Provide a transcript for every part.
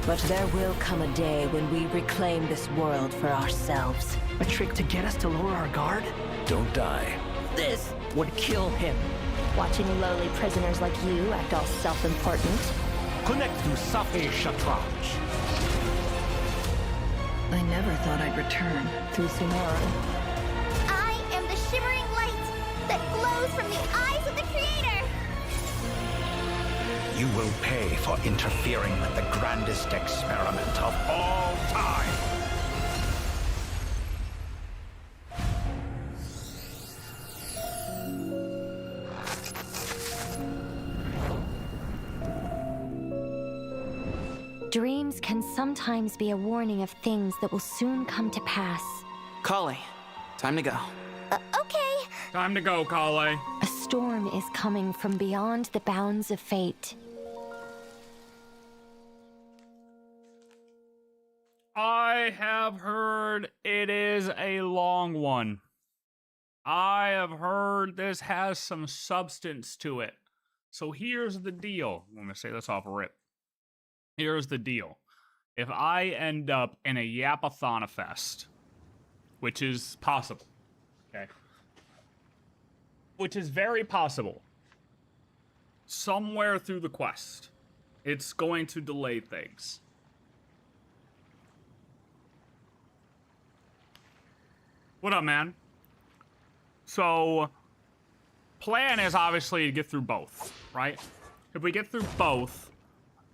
But there will come a day when we reclaim this world for ourselves. A trick to get us to lower our guard? Don't die. This would kill him. Watching lowly prisoners like you act all self-important. Connect to Safe Shatranj. I never thought I'd return through Sumeru. I am the shimmering light that glows from the eyes of the Creator! You will pay for interfering with the grandest experiment of all time. Dreams can sometimes be a warning of things that will soon come to pass. Collei, time to go. Okay. Time to go, Collei. A storm is coming from beyond the bounds of fate. I have heard it is a long one. I have heard this has some substance to it. So here's the deal. I'm going to say this off rip. Here's the deal. If I end up in a Yapathon Fest, which is possible, okay? Which is very possible. Somewhere through the quest, it's going to delay things. What up, man? So, plan is obviously to get through both, right? If we get through both,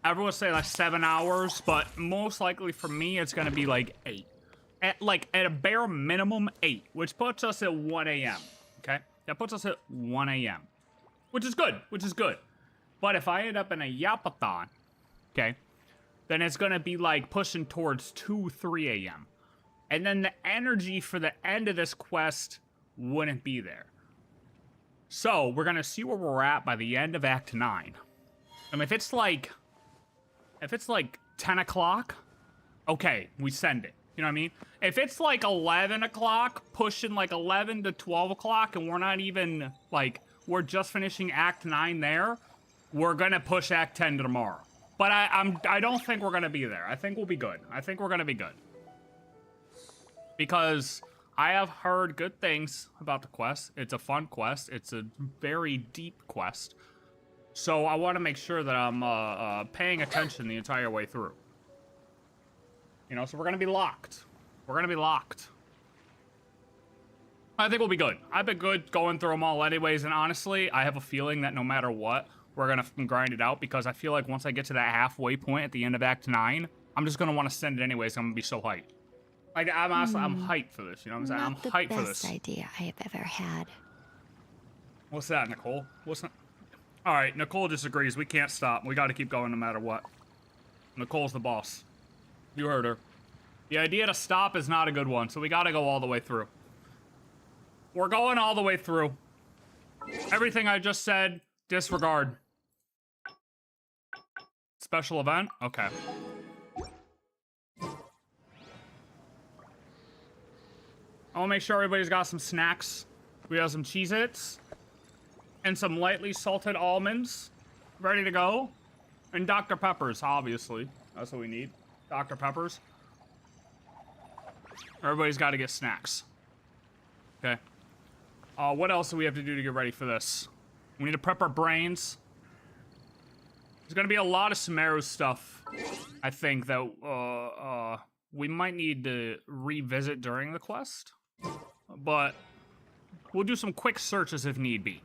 everyone say like 7 hours, but most likely for me, it's gonna be like 8. At a bare minimum 8, which puts us at 1 a.m., okay? That puts us at 1 a.m., which is good, But if I end up in a Yapathon, okay, then it's gonna be like pushing towards 2, 3 a.m. And then the energy for the end of this quest wouldn't be there. So, we're gonna see where we're at by the end of Act 9. And if it's like 10 o'clock, okay, we send it. You know what I mean? If it's like 11 o'clock, pushing like 11 to 12 o'clock, and we're not even, like, we're just finishing Act 9 there, we're gonna push Act 10 to tomorrow. But I don't think we're gonna be there. I think we'll be good. I think we're gonna be good. Because I have heard good things about the quest. It's a fun quest. It's a very deep quest. So I want to make sure that I'm paying attention the entire way through. You know, so we're going to be locked. We're going to be locked. I think we'll be good. I've been good going through them all anyways, and honestly, I have a feeling that no matter what, we're going to grind it out, because I feel like once I get to that halfway point at the end of Act 9, I'm just going to want to send it anyways. I'm going to be so hyped. Like, I'm honestly, I'm hyped for this, you know what I'm saying? I'm hyped for this. Not the best idea I have ever had. What's that, Nicole? What's that? All right, Nicole disagrees. We can't stop. We got to keep going no matter what. Nicole's the boss. You heard her. The idea to stop is not a good one, so we got to go all the way through. We're going all the way through. Everything I just said, disregard. Special event? Okay. I want to make sure everybody's got some snacks. We have some Cheez-Its. And some lightly salted almonds. Ready to go. And Dr. Peppers, obviously. That's what we need. Dr. Peppers. Everybody's got to get snacks. Okay. What else do we have to do to get ready for this? We need to prep our brains. There's going to be a lot of Sumeru stuff, I think, that we might need to revisit during the quest. But we'll do some quick searches if need be.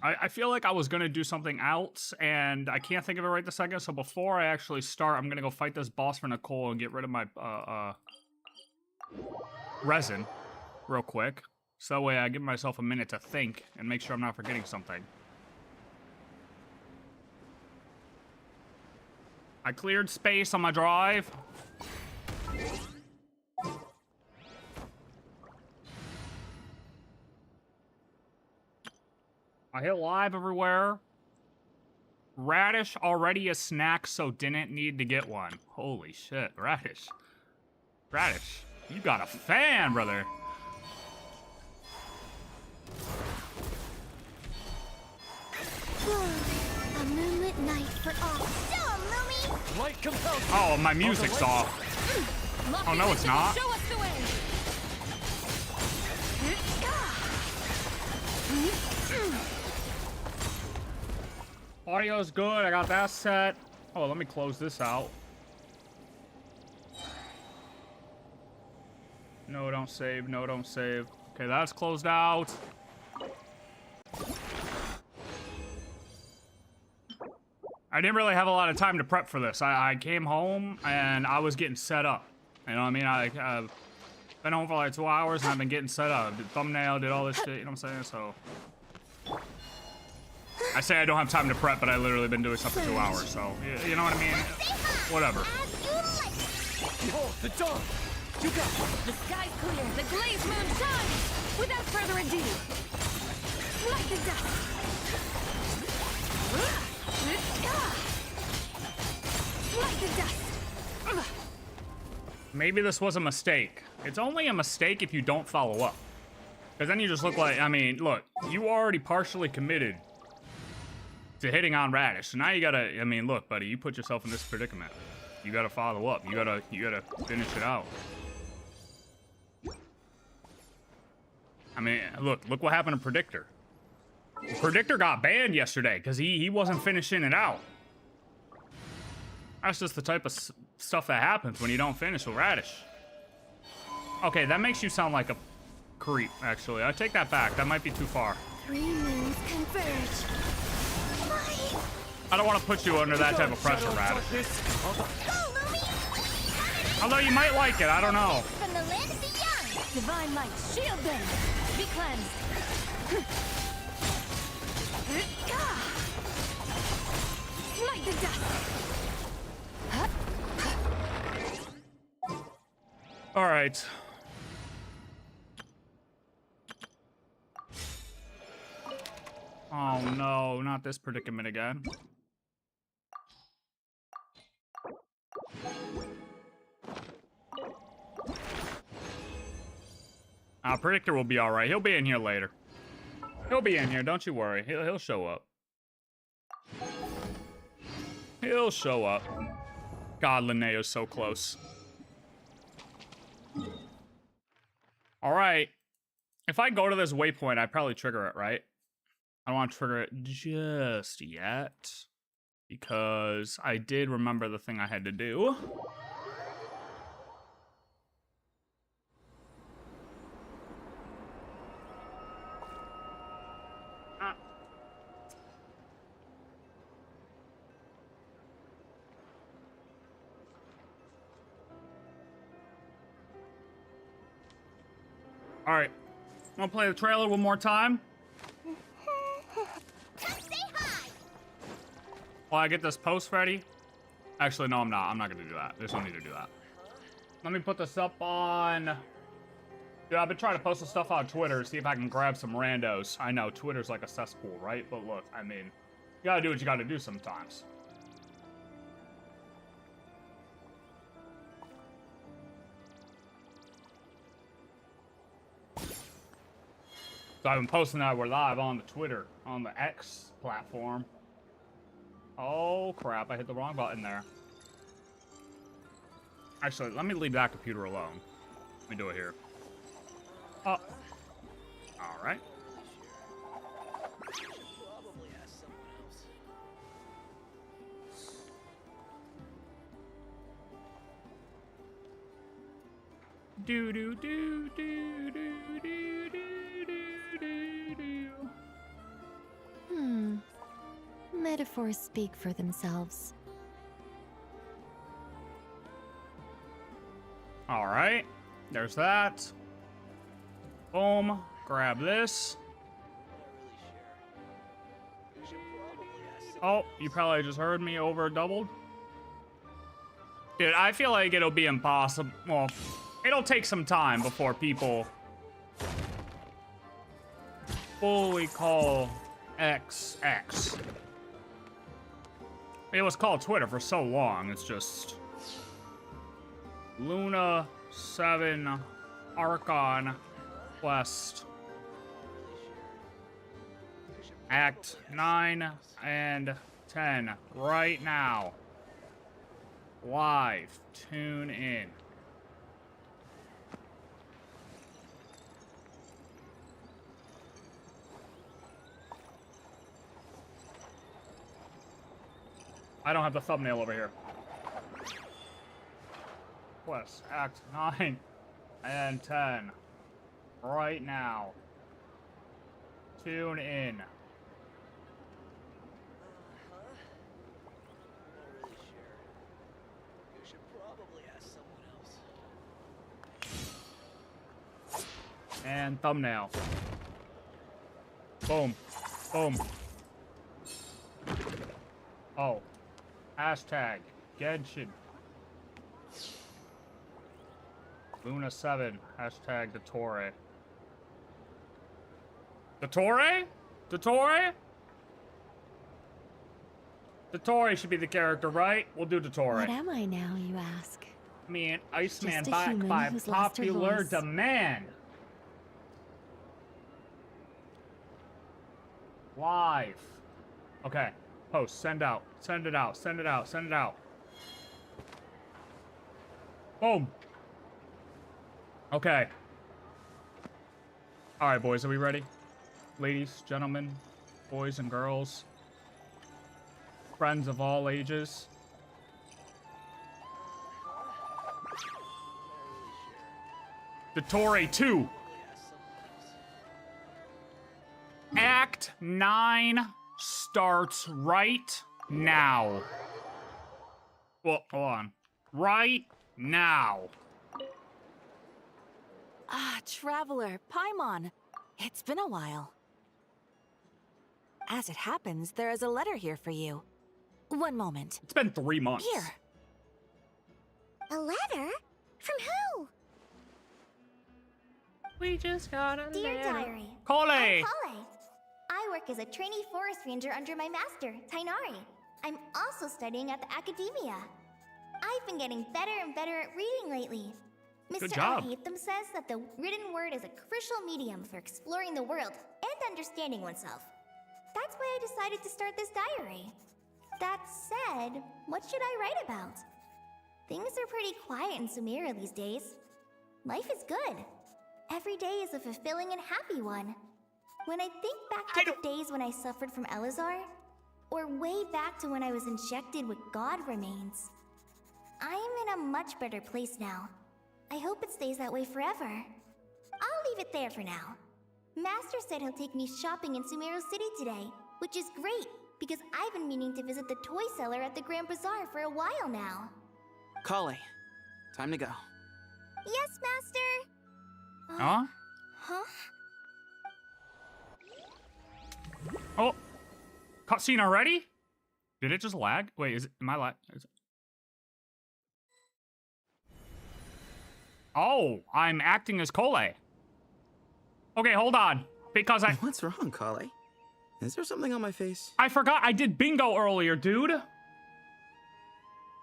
I feel like I was going to do something else, and I can't think of it right this second, so before I actually start, I'm going to go fight this boss for Nicole and get rid of my resin real quick. So that way I give myself a minute to think and make sure I'm not forgetting something. I cleared space on my drive. I hit live everywhere. Radish already a snack, so didn't need to get one. Holy shit, Radish. Radish, you got a fan, brother. A moonlit night for all. Show 'em, Lumi! Light compels. Oh, my music's off. Oh, no, it's not. Show us the way. Audio's good. I got that set. Oh, let me close this out. No, don't save. No, don't save. Okay, that's closed out. I didn't really have a lot of time to prep for this. I came home and I was getting set up. You know what I mean? I've been home for like 2 hours and I've been getting set up. Did thumbnail, did all this shit, you know what I'm saying? So I say I don't have time to prep, but I literally been doing stuff for 2 hours, so you know what I mean? Whatever. Behold, the dawn. You got it. The sky's clear. The glazed moon shines. Without further ado, like the dust. Like the dust. Maybe this was a mistake. It's only a mistake if you don't follow up. Because then you just look like, I mean, look, you already partially committed to hitting on Radish. So now you gotta, I mean, look, buddy, you put yourself in this predicament. You gotta follow up. You gotta finish it out. I mean, look what happened to Predictor. Predictor got banned yesterday because he wasn't finishing it out. That's just the type of stuff that happens when you don't finish with Radish. Okay, that makes you sound like a creep, actually. I take that back. That might be too far. 3 moons converge. I don't want to put you under that type of pressure, Radish. Go, Lumi! Although you might like it, I don't know. From the land of the young! Divine light, shield them. Be cleansed. Like the dust. All right. Oh no, not this predicament again. Predictor will be all right. He'll be in here later. He'll be in here. Don't you worry. He'll show up. He'll show up. God, Linnea's so close. All right. If I go to this waypoint, I'd probably trigger it, right? I don't want to trigger it just yet because I did remember the thing I had to do. All right, I'm gonna play the trailer one more time. Say hi! While I get this post ready. Actually, no, I'm not. I'm not gonna do that. There's no need to do that. Let me put this up on... Dude, I've been trying to post the stuff on Twitter, see if I can grab some randos. I know, Twitter's like a cesspool, right? But look, I mean, you gotta do what you gotta do sometimes. So I've been posting that we're live on the Twitter, on the X platform. Oh crap, I hit the wrong button there. Actually, let me leave that computer alone. Let me do it here. Oh. Alright. Do do do do do do do do do. Metaphors speak for themselves. All right, there's that. Boom, grab this. Oh, you probably just heard me over doubled. Dude, I feel like it'll be impossible. Well, it'll take some time before people fully call X. It was called Twitter for so long, it's just Luna 7 Archon Quest. Act 9 and 10 right now. Live. Tune in. I don't have the thumbnail over here. Quest, Act 9 and 10. Right now. Tune in. You should probably ask someone else. And thumbnail. Boom. Boom. Oh. Hashtag Genshin. Luna 7. Hashtag Dottore. Dottore? Dottore? Dottore should be the character, right? We'll do Dottore. What am I now, you ask? Me and Iceman Just a back human by who's lost her popular voice. demand. Live. Okay. Post. Send out. Send it out. Send it out. Send it out. Boom. Okay. Alright, boys. Are we ready? Ladies, gentlemen, boys and girls, friends of all ages. Dottore 2. Act 9 starts right now. Well, hold on. Right now. Ah, Traveler, Paimon. It's been a while. As it happens, there is a letter here for you. One moment. It's been 3 months. Here. A letter? From who? We just got a Dear letter. Diary. Collei. I'm Collei. I work as a trainee forest ranger under my master, Tighnari. I'm also studying at the academia. I've been getting better and better at reading lately. Good Mr. job. Alhaitham says that the written word is a crucial medium for exploring the world and understanding oneself. That's why I decided to start this diary. That said, what should I write about? Things are pretty quiet in Sumeru these days. Life is good. Every day is a fulfilling and happy one. When I think back to the days when I suffered from Elazar, or way back to when I was injected with God remains, I am in a much better place now. I hope it stays that way forever. I'll leave it there for now. Master said he'll take me shopping in Sumeru City today, which is great, because I've been meaning to visit the toy seller at the Grand Bazaar for a while now. Collei, time to go. Yes, Master! Huh? Huh? Oh. Cutscene already? Did it just lag? Wait, am I lag? Oh, I'm acting as Collei. Okay, hold on. Because What's wrong, Collei? Is there something on my face? I forgot I did bingo earlier, dude.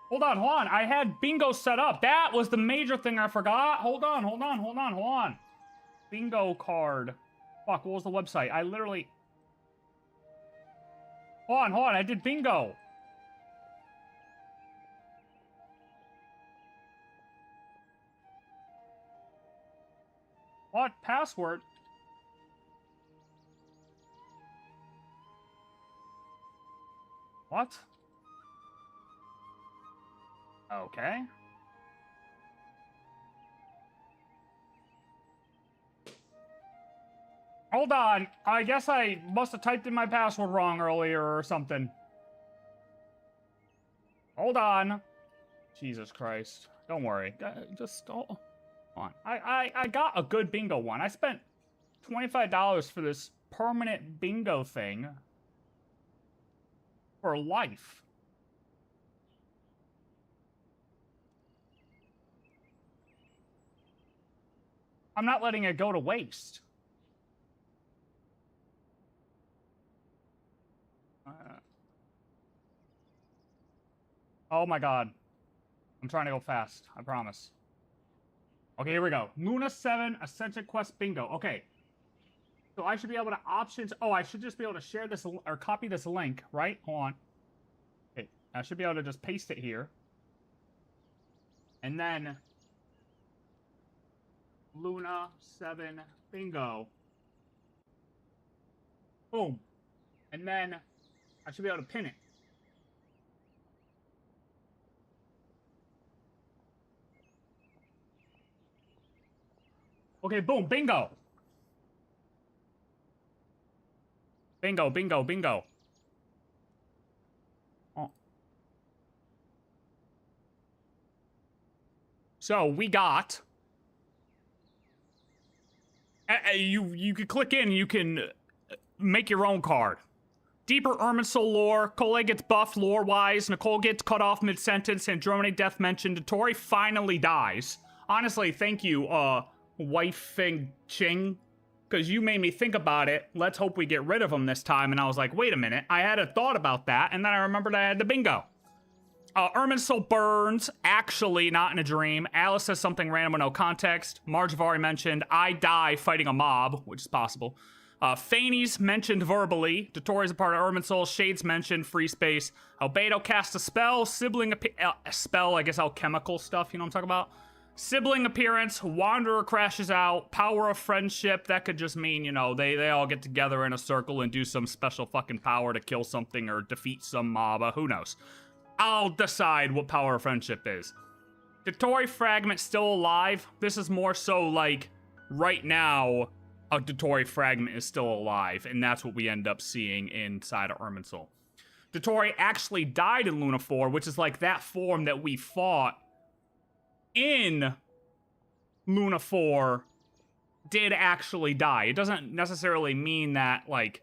Hold on. I had bingo set up. That was the major thing I forgot. Hold on. Bingo card. Fuck, what was the website? I literally... Hold on. I did bingo. What? Password? What? Okay. Hold on. I guess I must have typed in my password wrong earlier or something. Hold on. Jesus Christ. Don't worry. Just hold on. I got a good bingo one. I spent $25 for this permanent bingo thing. For life. I'm not letting it go to waste. Oh my god. I'm trying to go fast. I promise. Okay, here we go. Luna 7 Ascension Quest Bingo. Okay. So I should be able to options. Oh, I should just be able to share this or copy this link, right? Hold on. Okay, I should be able to just paste it here. And then Luna 7 bingo. Boom. And then I should be able to pin it. Okay, boom, bingo. Bingo, bingo, bingo. Oh. So we got. You can click in. You can make your own card. Deeper Irminsul lore. Collei gets buffed lore-wise. Nicole gets cut off mid-sentence. Andromeda death mentioned. Dottore finally dies. Honestly, thank you, Wifing Ching. Because you made me think about it. Let's hope we get rid of him this time. And I was like, wait a minute. I had a thought about that. And then I remembered I had the bingo. Irminsul burns. Actually, not in a dream. Alice says something random with no context. Marjavari mentioned, I die fighting a mob, which is possible. Faney's mentioned verbally. Dottore's a part of Irminsul. Shades mentioned free space. Albedo cast a spell. Sibling a spell, I guess alchemical stuff, you know what I'm talking about? Sibling appearance. Wanderer crashes out. Power of friendship. That could just mean, you know, they all get together in a circle and do some special fucking power to kill something or defeat some mob. Who knows? I'll decide what power of friendship is. Dottore fragment still alive. This is more so like right now a Dottore fragment is still alive, and that's what we end up seeing inside of Irminsul. Dottore actually died in Luna 4, which is like that form that we fought in Luna 4 did actually die. It doesn't necessarily mean that like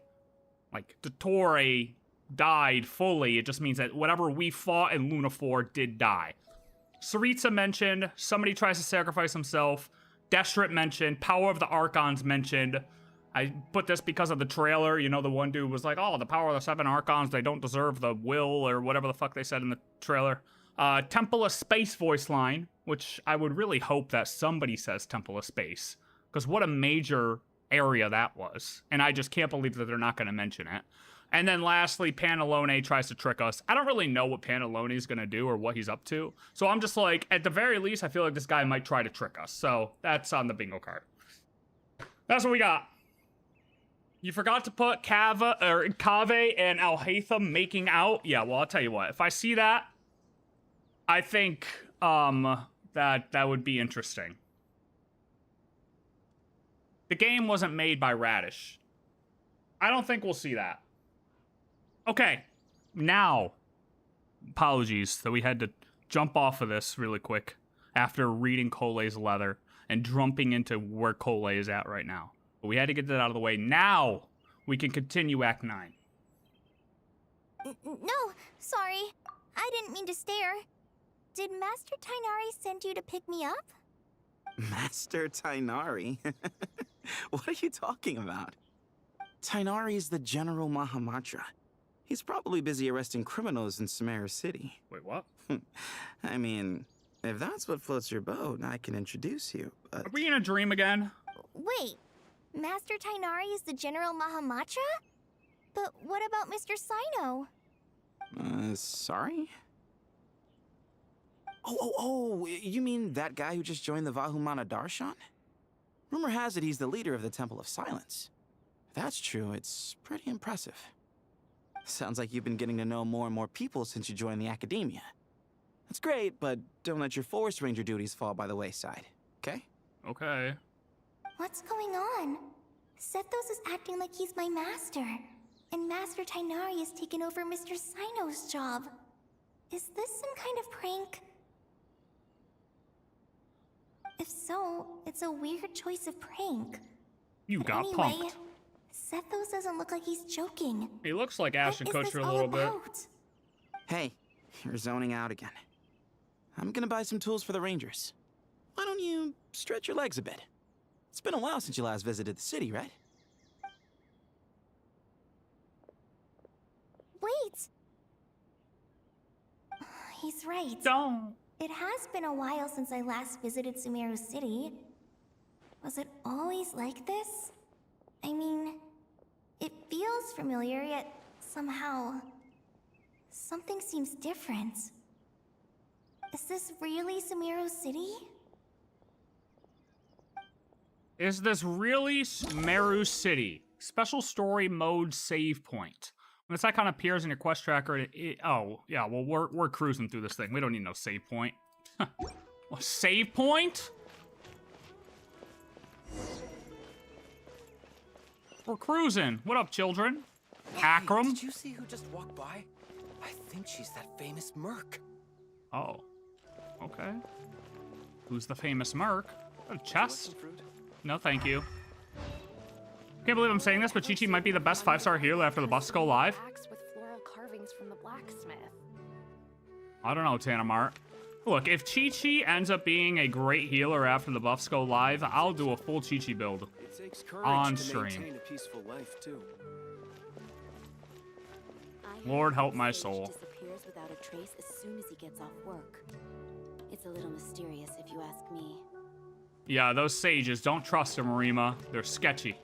Dottore died fully. It just means that whatever we fought in Luna 4 did die. Saritsa mentioned, somebody tries to sacrifice himself. Deshret mentioned, power of the Archons mentioned. I put this because of the trailer. You know, the one dude was like, oh, the power of the 7 Archons, they don't deserve the will, or whatever the fuck they said in the trailer. Temple of Space voice line, which I would really hope that somebody says Temple of Space, because what a major area that was. And I just can't believe that they're not going to mention it. And then lastly, Pantalone tries to trick us. I don't really know what Pantalone is going to do or what he's up to. So I'm just like, at the very least, I feel like this guy might try to trick us. So that's on the bingo card. That's what we got. You forgot to put Kave and Al-Haytham making out. Yeah, well, I'll tell you what. If I see that, I think that would be interesting. The game wasn't made by Radish. I don't think we'll see that. Okay, now, apologies that we had to jump off of this really quick after reading Collei's letter and jumping into where Collei is at right now. But we had to get that out of the way. Now, we can continue Act 9. No, sorry. I didn't mean to stare. Did Master Tighnari send you to pick me up? Master Tighnari? What are you talking about? Tighnari is the General Mahamatra. He's probably busy arresting criminals in Sumeru City. Wait, what? I mean, if that's what floats your boat, I can introduce you, but... Are we in a dream again? Wait, Master Tighnari is the General Mahamatra? But what about Mr. Sino? Sorry? Oh, you mean that guy who just joined the Vahumana Darshan? Rumor has it he's the leader of the Temple of Silence. If that's true, it's pretty impressive. Sounds like you've been getting to know more and more people since you joined the academia. That's great, but don't let your Forest Ranger duties fall by the wayside, okay? Okay. What's going on? Sethos is acting like he's my master, and Master Tighnari has taken over Mr. Sino's job. Is this some kind of prank? If so, it's a weird choice of prank. You But got anyway, punked. Sethos doesn't look like he's joking. He looks like Ashton What is Kutcher this a all little bit. about? Hey, you're zoning out again. I'm gonna buy some tools for the Rangers. Why don't you stretch your legs a bit? It's been a while since you last visited the city, right? Wait! He's right. Don't. It has been a while since I last visited Sumeru City. Was it always like this? I mean, it feels familiar, yet somehow... something seems different. Is this really Sumeru City? Is this really Sumeru City? Special story mode save point. When this icon appears in your quest tracker, oh, yeah, well, we're cruising through this thing. We don't need no save point. A save point? We're cruising. What up, children? Akram? Did you see who just walked by? I think she's that famous merc. Oh. Okay. Who's the famous merc? A chest? No, thank you. Can't believe I'm saying this, but Chi-Chi might be the best 5-star healer after the buffs go live. Axe with floral carvings from the blacksmith. I don't know, Tanamart. Look, if Chi-Chi ends up being a great healer after the buffs go live, I'll do a full Chi-Chi build It takes courage on to stream. maintain a peaceful life, too. Lord help my soul. Disappears without a trace as soon as he gets off work. It's a little mysterious if you ask me. Yeah, those sages, don't trust them, Rima. They're sketchy.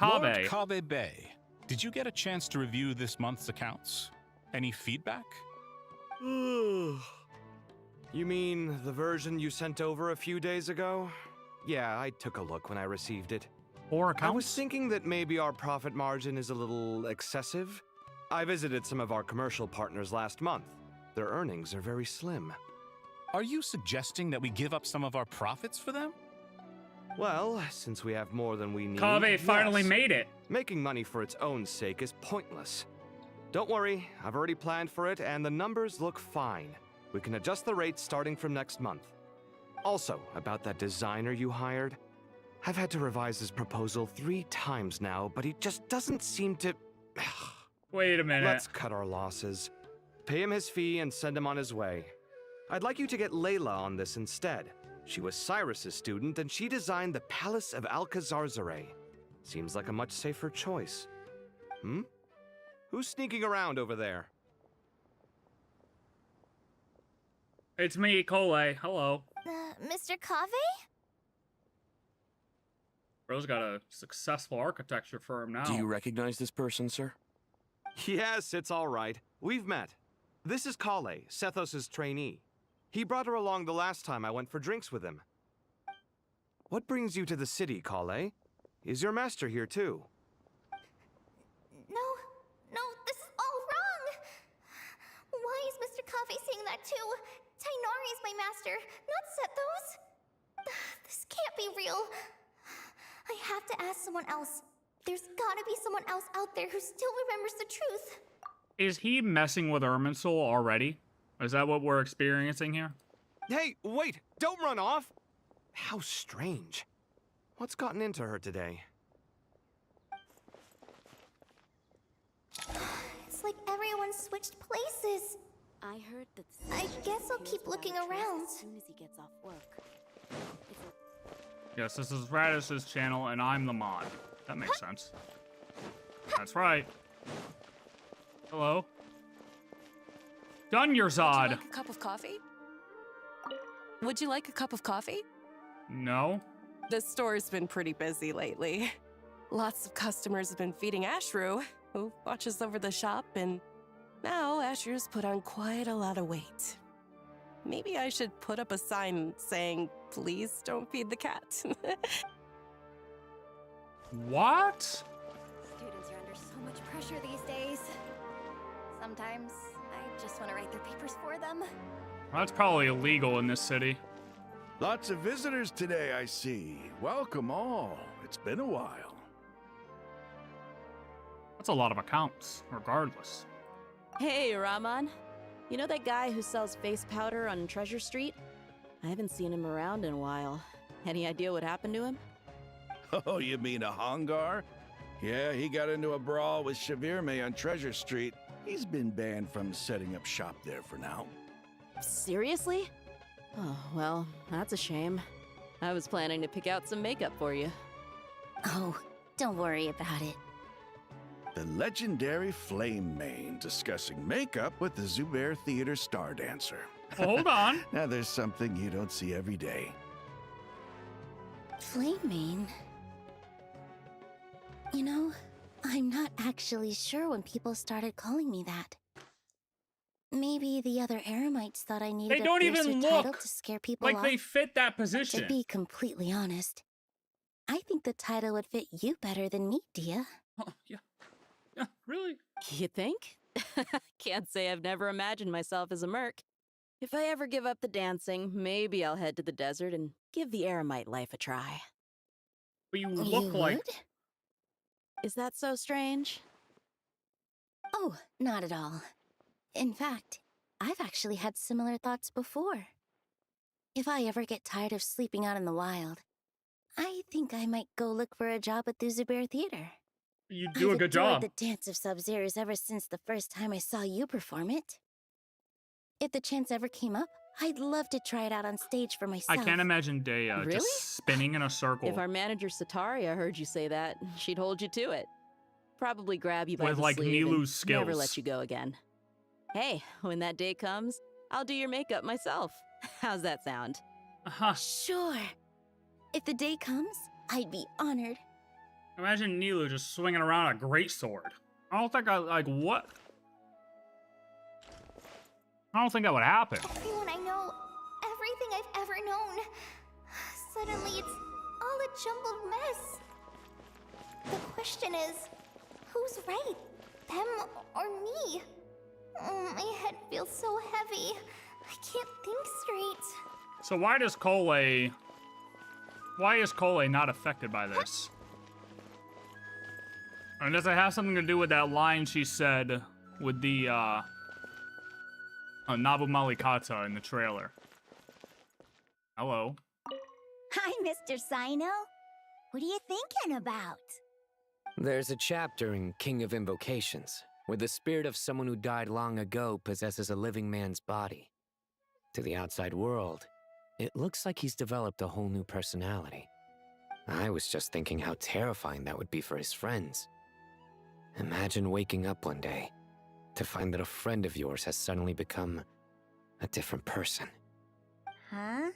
Lord Kabe. Kabe Bay, did you get a chance to review this month's accounts? Any feedback? You mean the version you sent over a few days ago? Yeah, I took a look when I received it. Or accounts? I was thinking that maybe our profit margin is a little excessive. I visited some of our commercial partners last month. Their earnings are very slim. Are you suggesting that we give up some of our profits for them? Well, since we have more than we need... Kabe finally yes. made it. Making money for its own sake is pointless. Don't worry, I've already planned for it, and the numbers look fine. We can adjust the rates starting from next month. Also, about that designer you hired, I've had to revise his proposal 3 times now, but he just doesn't seem to... Wait a minute. Let's cut our losses. Pay him his fee and send him on his way. I'd like you to get Layla on this instead. She was Cyrus's student, and she designed the Palace of Alcazarzare. Seems like a much safer choice. Who's sneaking around over there? It's me, Collei. Hello. Mr. Kave? Bro's got a successful architecture firm now. Do you recognize this person, sir? Yes, it's all right. We've met. This is Collei, Sethos' trainee. He brought her along the last time I went for drinks with him. What brings you to the city, Collei? Is your master here too? No, this is all wrong! Why is Mr. Kave saying that too? Tainari is my master, not Sethos. This can't be real. I have to ask someone else. There's gotta be someone else out there who still remembers the truth. Is he messing with Irminsul already? Is that what we're experiencing here? Hey, wait! Don't run off! How strange. What's gotten into her today? It's like everyone switched places. I heard that. I guess I'll keep looking around. As soon as he gets off work. Yes, this is Radis's channel, and I'm the mod. That makes sense. That's right. Hello? Done your Zod. Would you like a cup of coffee? Would you like a cup of coffee? No. The store's been pretty busy lately. Lots of customers have been feeding Ashru, who watches over the shop, and now Ashru's put on quite a lot of weight. Maybe I should put up a sign saying, please don't feed the cat. What? Students are under so much pressure these days. Sometimes I just want to write their papers for them. That's probably illegal in this city. Lots of visitors today, I see. Welcome all. It's been a while. That's a lot of accounts, regardless. Hey, Rahman. You know that guy who sells face powder on Treasure Street? I haven't seen him around in a while. Any idea what happened to him? Oh, you mean a Hongar? Yeah, he got into a brawl with Shavirme on Treasure Street. He's been banned from setting up shop there for now. Seriously? Oh, well, that's a shame. I was planning to pick out some makeup for you. Oh, don't worry about it. The legendary Flame Mane discussing makeup with the Zubair Theater star dancer. Hold on. Now there's something you don't see every day. Flame Mane? You know, I'm not actually sure when people started calling me that. Maybe the other Eremites thought I needed They don't a fiercer even title look to scare people like off. they fit that position. To be completely honest, I think the title would fit you better than me, Dia. Oh, yeah. Yeah, really? You think? Can't say I've never imagined myself as a merc. If I ever give up the dancing, maybe I'll head to the desert and give the Eremite life a try. But you look like... Is that so strange? Oh, not at all. In fact, I've actually had similar thoughts before. If I ever get tired of sleeping out in the wild, I think I might go look for a job at the Zubair Theater. You do a good job. I've adored the Dance of Sub-Zeros ever since the first time I saw you perform it. If the chance ever came up, I'd love to try it out on stage for myself. I can't imagine Dea Really? just spinning in a circle. If our manager Sataria heard you say that, she'd hold you to it. Probably grab you by With, the like, sleeve Nilou's and skills. never let you go again. Hey, when that day comes, I'll do your makeup myself. How's that sound? Sure. If the day comes, I'd be honored. Imagine Nilou just swinging around a greatsword. I don't think what? I don't think that would happen. Everyone I know, everything I've ever known. Suddenly it's all a jumbled mess. The question is, who's right? Them or me? Oh, my head feels so heavy. I can't think straight. So why is Collei not affected by this? And does it have something to do with that line she said with the Nabu Malikata in the trailer? Hello. Hi, Mr. Sino. What are you thinking about? There's a chapter in King of Invocations where the spirit of someone who died long ago possesses a living man's body. To the outside world, it looks like he's developed a whole new personality. I was just thinking how terrifying that would be for his friends. Imagine waking up one day to find that a friend of yours has suddenly become a different person. Huh?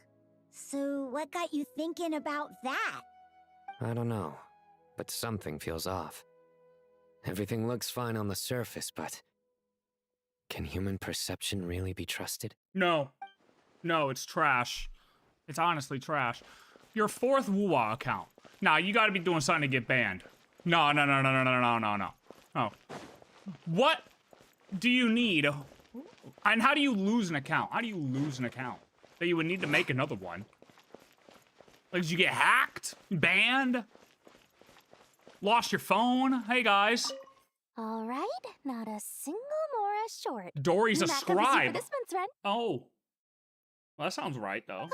So what got you thinking about that? I don't know, but something feels off. Everything looks fine on the surface, but can human perception really be trusted? No. No, it's trash. It's honestly trash. Your fourth Wuwa account. Nah, you gotta be doing something to get banned. No. Oh. What do you need? And how do you lose an account? How do you lose an account? That you would need to make another one? Like, did you get hacked? Banned? Lost your phone? Hey, guys. All right, not a single Mora short. Dory's a That covers you scribe. for this month's rent. Oh. Well, that sounds right, though.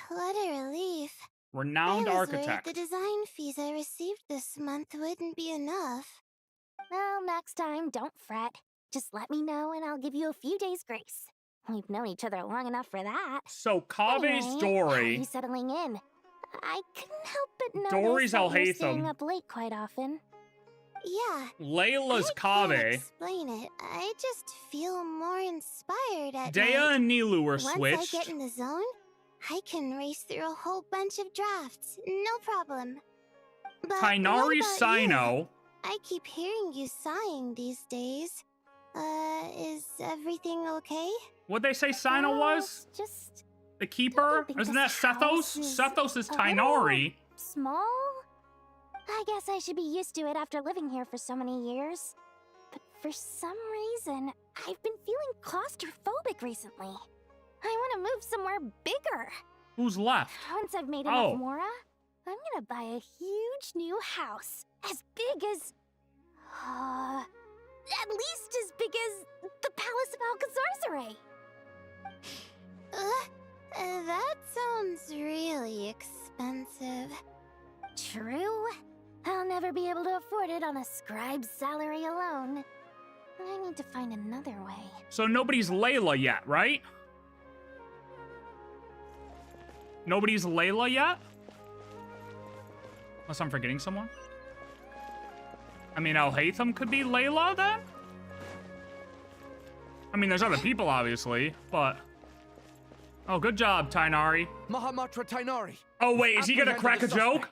What a relief. Renowned I was architect. worried the design fees I received this month wouldn't be enough. Well, next time, don't fret. Just let me know and I'll give you a few days' grace. We've known each other long enough for that. So, Kave's Anyway, Dory. How are you settling in? I couldn't help but notice Dory's that you're Al-Haytham. staying up late quite often. Yeah. Layla's Can't Kaveh. explain it. I just feel more inspired at Dea night. and Nilou were Once switched. I get in the zone, I can race through a whole bunch of drafts, no problem. But Tainari what about you? Sino. I keep hearing you sighing these days. Is everything okay? What'd they say Sino was? Just the keeper? think Isn't this that Sethos? house is Sethos is a little Tainari. small? I guess I should be used to it after living here for so many years. But for some reason, I've been feeling claustrophobic recently. I want to move somewhere bigger. Who's left? Once I've made Oh. enough Mora, I'm gonna buy a huge new house. As big as... at least as big as the Palace of Alcazarzaray. That sounds really expensive. True. I'll never be able to afford it on a scribe's salary alone. I need to find another way. So nobody's Layla yet, right? Nobody's Layla yet? Unless I'm forgetting someone. I mean, Al-Haytham could be Layla then? I mean, there's other people, obviously, but... Oh, good job, Tainari. Mahamatra Tainari. Oh, wait, is he gonna crack a joke?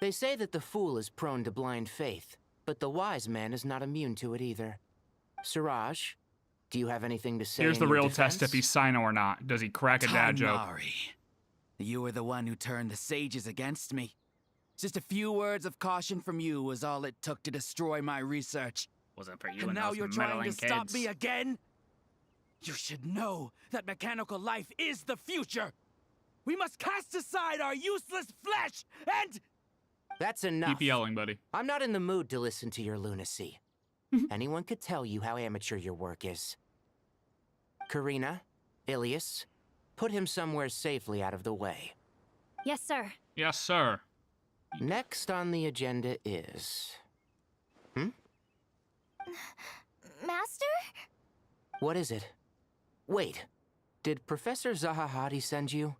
They say that the fool is prone to blind faith, but the wise man is not immune to it either. Suraj, do you have anything to say? Here's the in your real defense? test if he's Sino or not. Does he crack a dad joke? Tighnari, you were the one who turned the sages against me. Just a few words of caution from you was all it took to destroy my research. Wasn't for you And now those you're trying to meddling stop kids. me again? You should know that mechanical life is the future. We must cast aside our useless flesh and... That's enough. Keep yelling, buddy. I'm not in the mood to listen to your lunacy. Anyone could tell you how amateur your work is. Karina, Ilias, put him somewhere safely out of the way. Yes, sir. Yes, sir. Next on the agenda is... Master? What is it? Wait, did Professor Zahahati send you?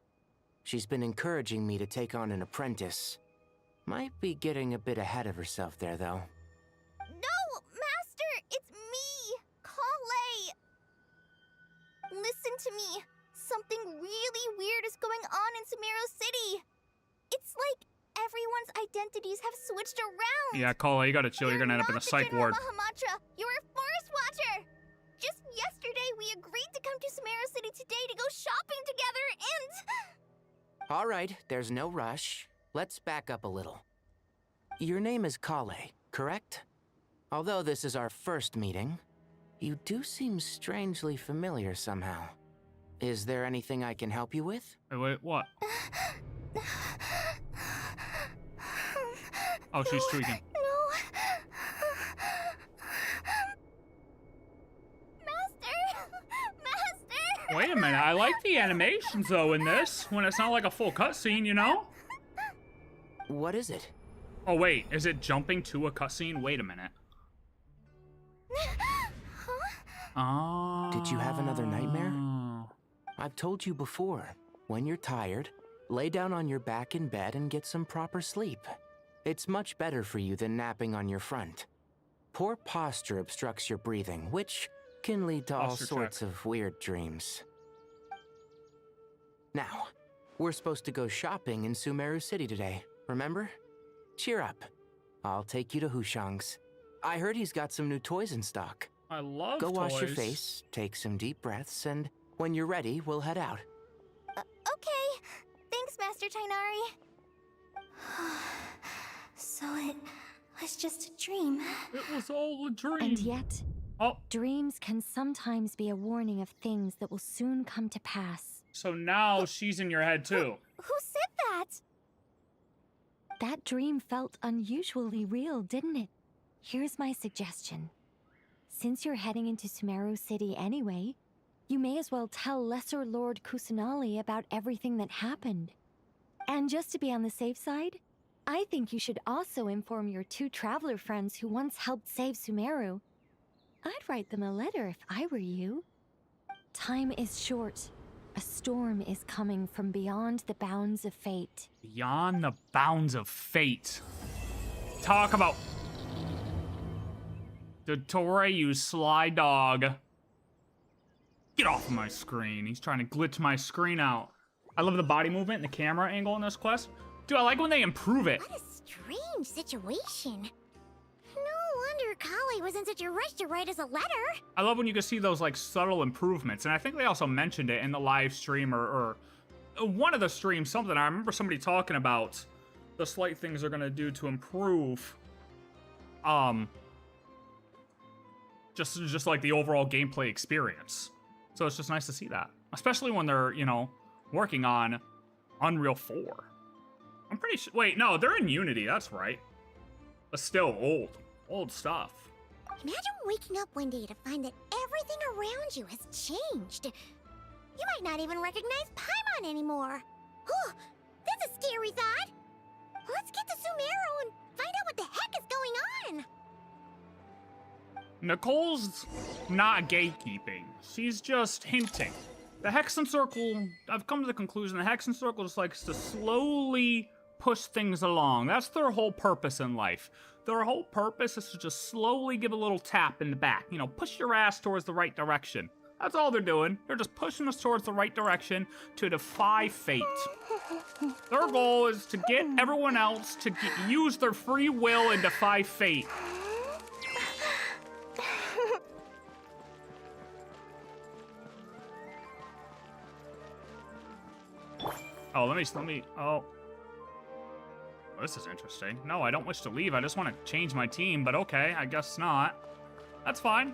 She's been encouraging me to take on an apprentice. Might be getting a bit ahead of herself there, though. No, Master! It's me, Collei! Listen to me. Something really weird is going on in Sumeru City. It's like everyone's identities have switched around. Yeah, Collei, you gotta chill. You're gonna end up in a psych ward. Mahamatra, you're a forest watcher. Just yesterday, we agreed to come to Sumeru City today to go shopping together, and... All right, there's no rush. Let's back up a little. Your name is Collei, correct? Although this is our first meeting, you do seem strangely familiar somehow. Is there anything I can help you with? Wait, what? Oh, she's tweaking. Wait a minute, I like the animations though in this, when it's not like a full cutscene, you know? What is it? Oh wait, is it jumping to a cutscene? Wait a minute. Oh. Did you have another nightmare? I've told you before, when you're tired, lay down on your back in bed and get some proper sleep. It's much better for you than napping on your front. Poor posture obstructs your breathing, which can lead to all sorts of weird dreams. Now, we're supposed to go shopping in Sumeru City today, remember? Cheer up. I'll take you to Hushang's. I heard he's got some new toys in stock. I love Go toys. wash your face, take some deep breaths, and when you're ready, we'll head out. Okay. Thanks, Master Tighnari. So it was just a dream. It was all a dream. And yet, dreams can sometimes be a warning of things that will soon come to pass. So now she's in your head too. Who said that? That dream felt unusually real, didn't it? Here's my suggestion. Since you're heading into Sumeru City anyway, you may as well tell Lesser Lord Kusanali about everything that happened. And just to be on the safe side, I think you should also inform your 2 traveler friends who once helped save Sumeru. I'd write them a letter if I were you. Time is short. A storm is coming from beyond the bounds of fate. Beyond the bounds of fate. Talk about... Dottore, you sly dog. Get off of my screen. He's trying to glitch my screen out. I love the body movement and the camera angle in this quest. Dude, I like when they improve it. What a strange situation. No wonder Collei was in such a rush to write us a letter. I love when you can see those like subtle improvements. And I think they also mentioned it in the live stream or one of the streams, something. I remember somebody talking about the slight things they're going to do to improve just like the overall gameplay experience. So it's just nice to see that. Especially when they're, you know, working on Unreal 4. I'm pretty sure... Wait, no, they're in Unity, that's right. But still old stuff. Imagine waking up one day to find that everything around you has changed. You might not even recognize Paimon anymore. Oh, that's a scary thought. Let's get to Sumeru and find out what the heck is going on. Nicole's not gatekeeping. She's just hinting. The Hexen Circle, I've come to the conclusion the Hexen Circle just likes to slowly push things along. That's their whole purpose in life. Their whole purpose is to just slowly give a little tap in the back. You know, push your ass towards the right direction. That's all they're doing. They're just pushing us towards the right direction to defy fate. Their goal is to get everyone else to use their free will and defy fate. Oh, let me, oh. This is interesting. No, I don't wish to leave. I just want to change my team, but okay, I guess not. That's fine.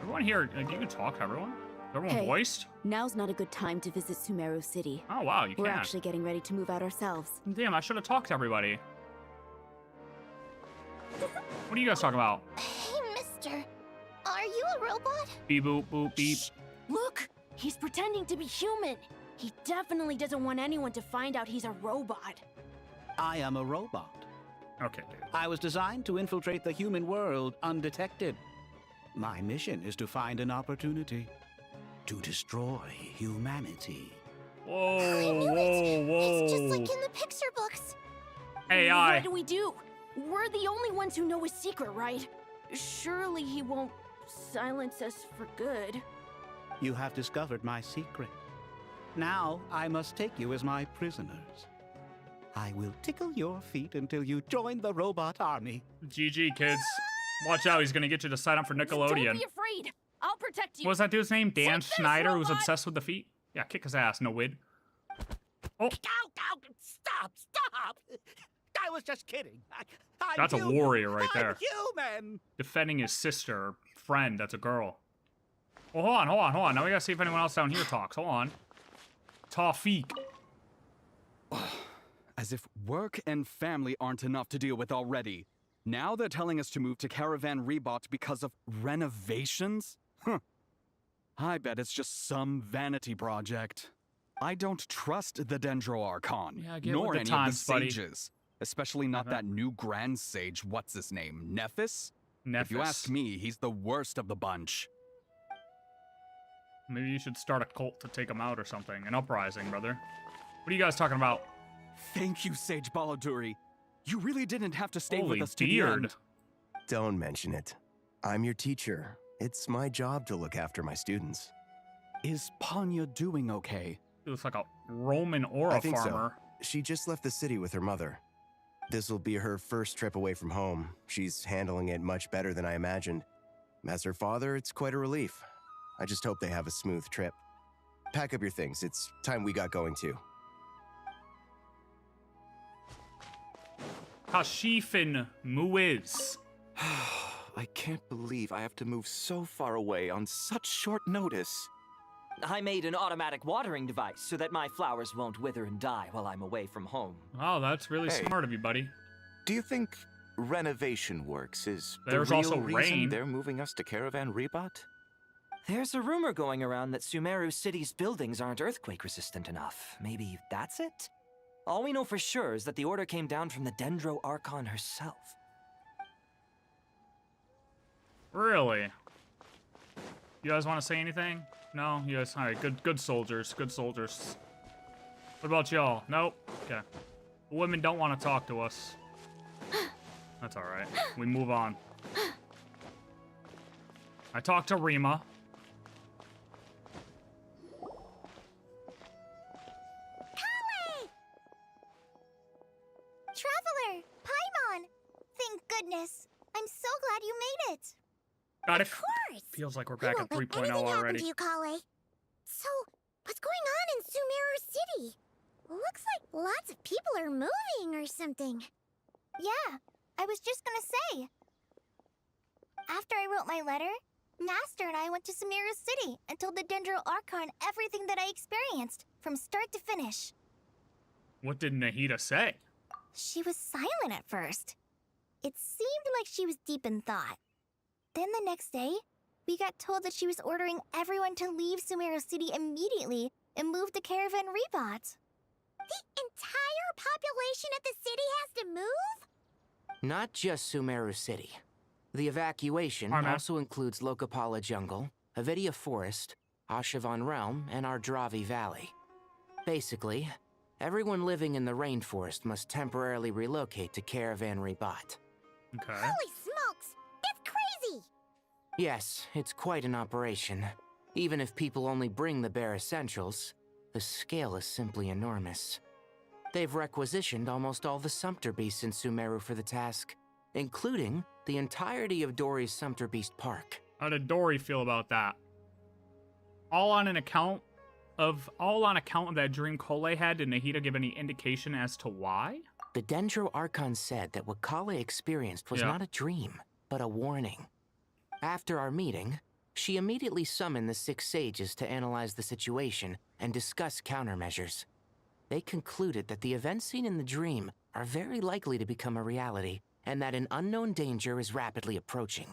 Everyone here, you can talk to everyone. Everyone voiced? Now's not a good time to visit Sumeru City. Oh, wow, you can. We're actually getting ready to move out ourselves. Damn, I should have talked to everybody. What are you guys talking about? Hey, mister. Are you a robot? Beep, boop, boop, beep. Shh. Look! He's pretending to be human. He definitely doesn't want anyone to find out he's a robot. I am a robot. Okay, dude. I was designed to infiltrate the human world undetected. My mission is to find an opportunity to destroy humanity. Whoa, It's just like in the picture books. AI. What do we do? We're the only ones who know his secret, right? Surely he won't silence us for good. You have discovered my secret. Now I must take you as my prisoners. I will tickle your feet until you join the robot army. GG, kids. Watch out, he's gonna get you to sign up for Nickelodeon. Don't be afraid. I'll protect you. What was that dude's name? Dan Schneider, who's obsessed with the feet? Yeah, kick his ass, no wid. Oh. Stop! I was just kidding. I'm That's human. a warrior right there. I'm human. Defending his sister, friend, that's a girl. Well, hold on. Now we gotta see if anyone else down here talks. Hold on. Tawfiq. As if work and family aren't enough to deal with already. Now they're telling us to move to Caravan Ribat because of renovations? Huh. I bet it's just some vanity project. I don't trust the Dendro Archon, nor any of the sages. Especially not that new Grand Sage, what's his name, Nephis? If you ask me, he's the worst of the bunch. Maybe you should start a cult to take him out or something. An uprising, brother. What are you guys talking about? Thank you, Sage Baladuri. You really didn't have to stay Holy with us to the end. Don't mention it. I'm your teacher. It's my job to look after my students. Is Panya doing okay? He looks like a Roman or a farmer. So. She just left the city with her mother. This will be her first trip away from home. She's handling it much better than I imagined. As her father, it's quite a relief. I just hope they have a smooth trip. Pack up your things. It's time we got going too. Kashifin Muiz. I can't believe I have to move so far away on such short notice. I made an automatic watering device so that my flowers won't wither and die while I'm away from home. Oh, that's really smart of you, buddy. Do you think renovation works is There's the real also reason rain. they're moving us to Caravan Ribat? There's a rumor going around that Sumeru City's buildings aren't earthquake-resistant enough. Maybe that's it? All we know for sure is that the order came down from the Dendro Archon herself. Really? You guys want to say anything? No? You guys, all right, good soldiers, good soldiers. What about y'all? Nope? Okay. The women don't want to talk to us. That's all right. We move on. I talked to Rima. Traveler! Paimon! Thank goodness. I'm so glad you made it. God, of course. Feels like we're back at 3.0 Anything already. happened to you, Collei? So, what's going on in Sumeru City? Looks like lots of people are moving or something. Yeah, I was just gonna say. After I wrote my letter, Master and I went to Sumeru City and told the Dendro Archon everything that I experienced, from start to finish. What did Nahida say? She was silent at first. It seemed like she was deep in thought. Then the next day, we got told that she was ordering everyone to leave Sumeru City immediately and move to Caravan Ribat. The entire population of the city has to move? Not just Sumeru City. The evacuation also includes Lokapala Jungle, Avidia Forest, Ashavan Realm, and Ardravi Valley. Basically, everyone living in the rainforest must temporarily relocate to Caravan Ribat. Okay. Holy smokes! That's crazy! Yes, it's quite an operation. Even if people only bring the bare essentials, the scale is simply enormous. They've requisitioned almost all the Sumpter Beasts in Sumeru for the task, including the entirety of Dori's Sumpter Beast Park. How did Dori feel about that? All on account of that dream Collei had, did Nahida give any indication as to why? The Dendro Archon said that what Collei experienced was not a dream, but a warning. After our meeting, she immediately summoned the 6 sages to analyze the situation and discuss countermeasures. They concluded that the events seen in the dream are very likely to become a reality, and that an unknown danger is rapidly approaching.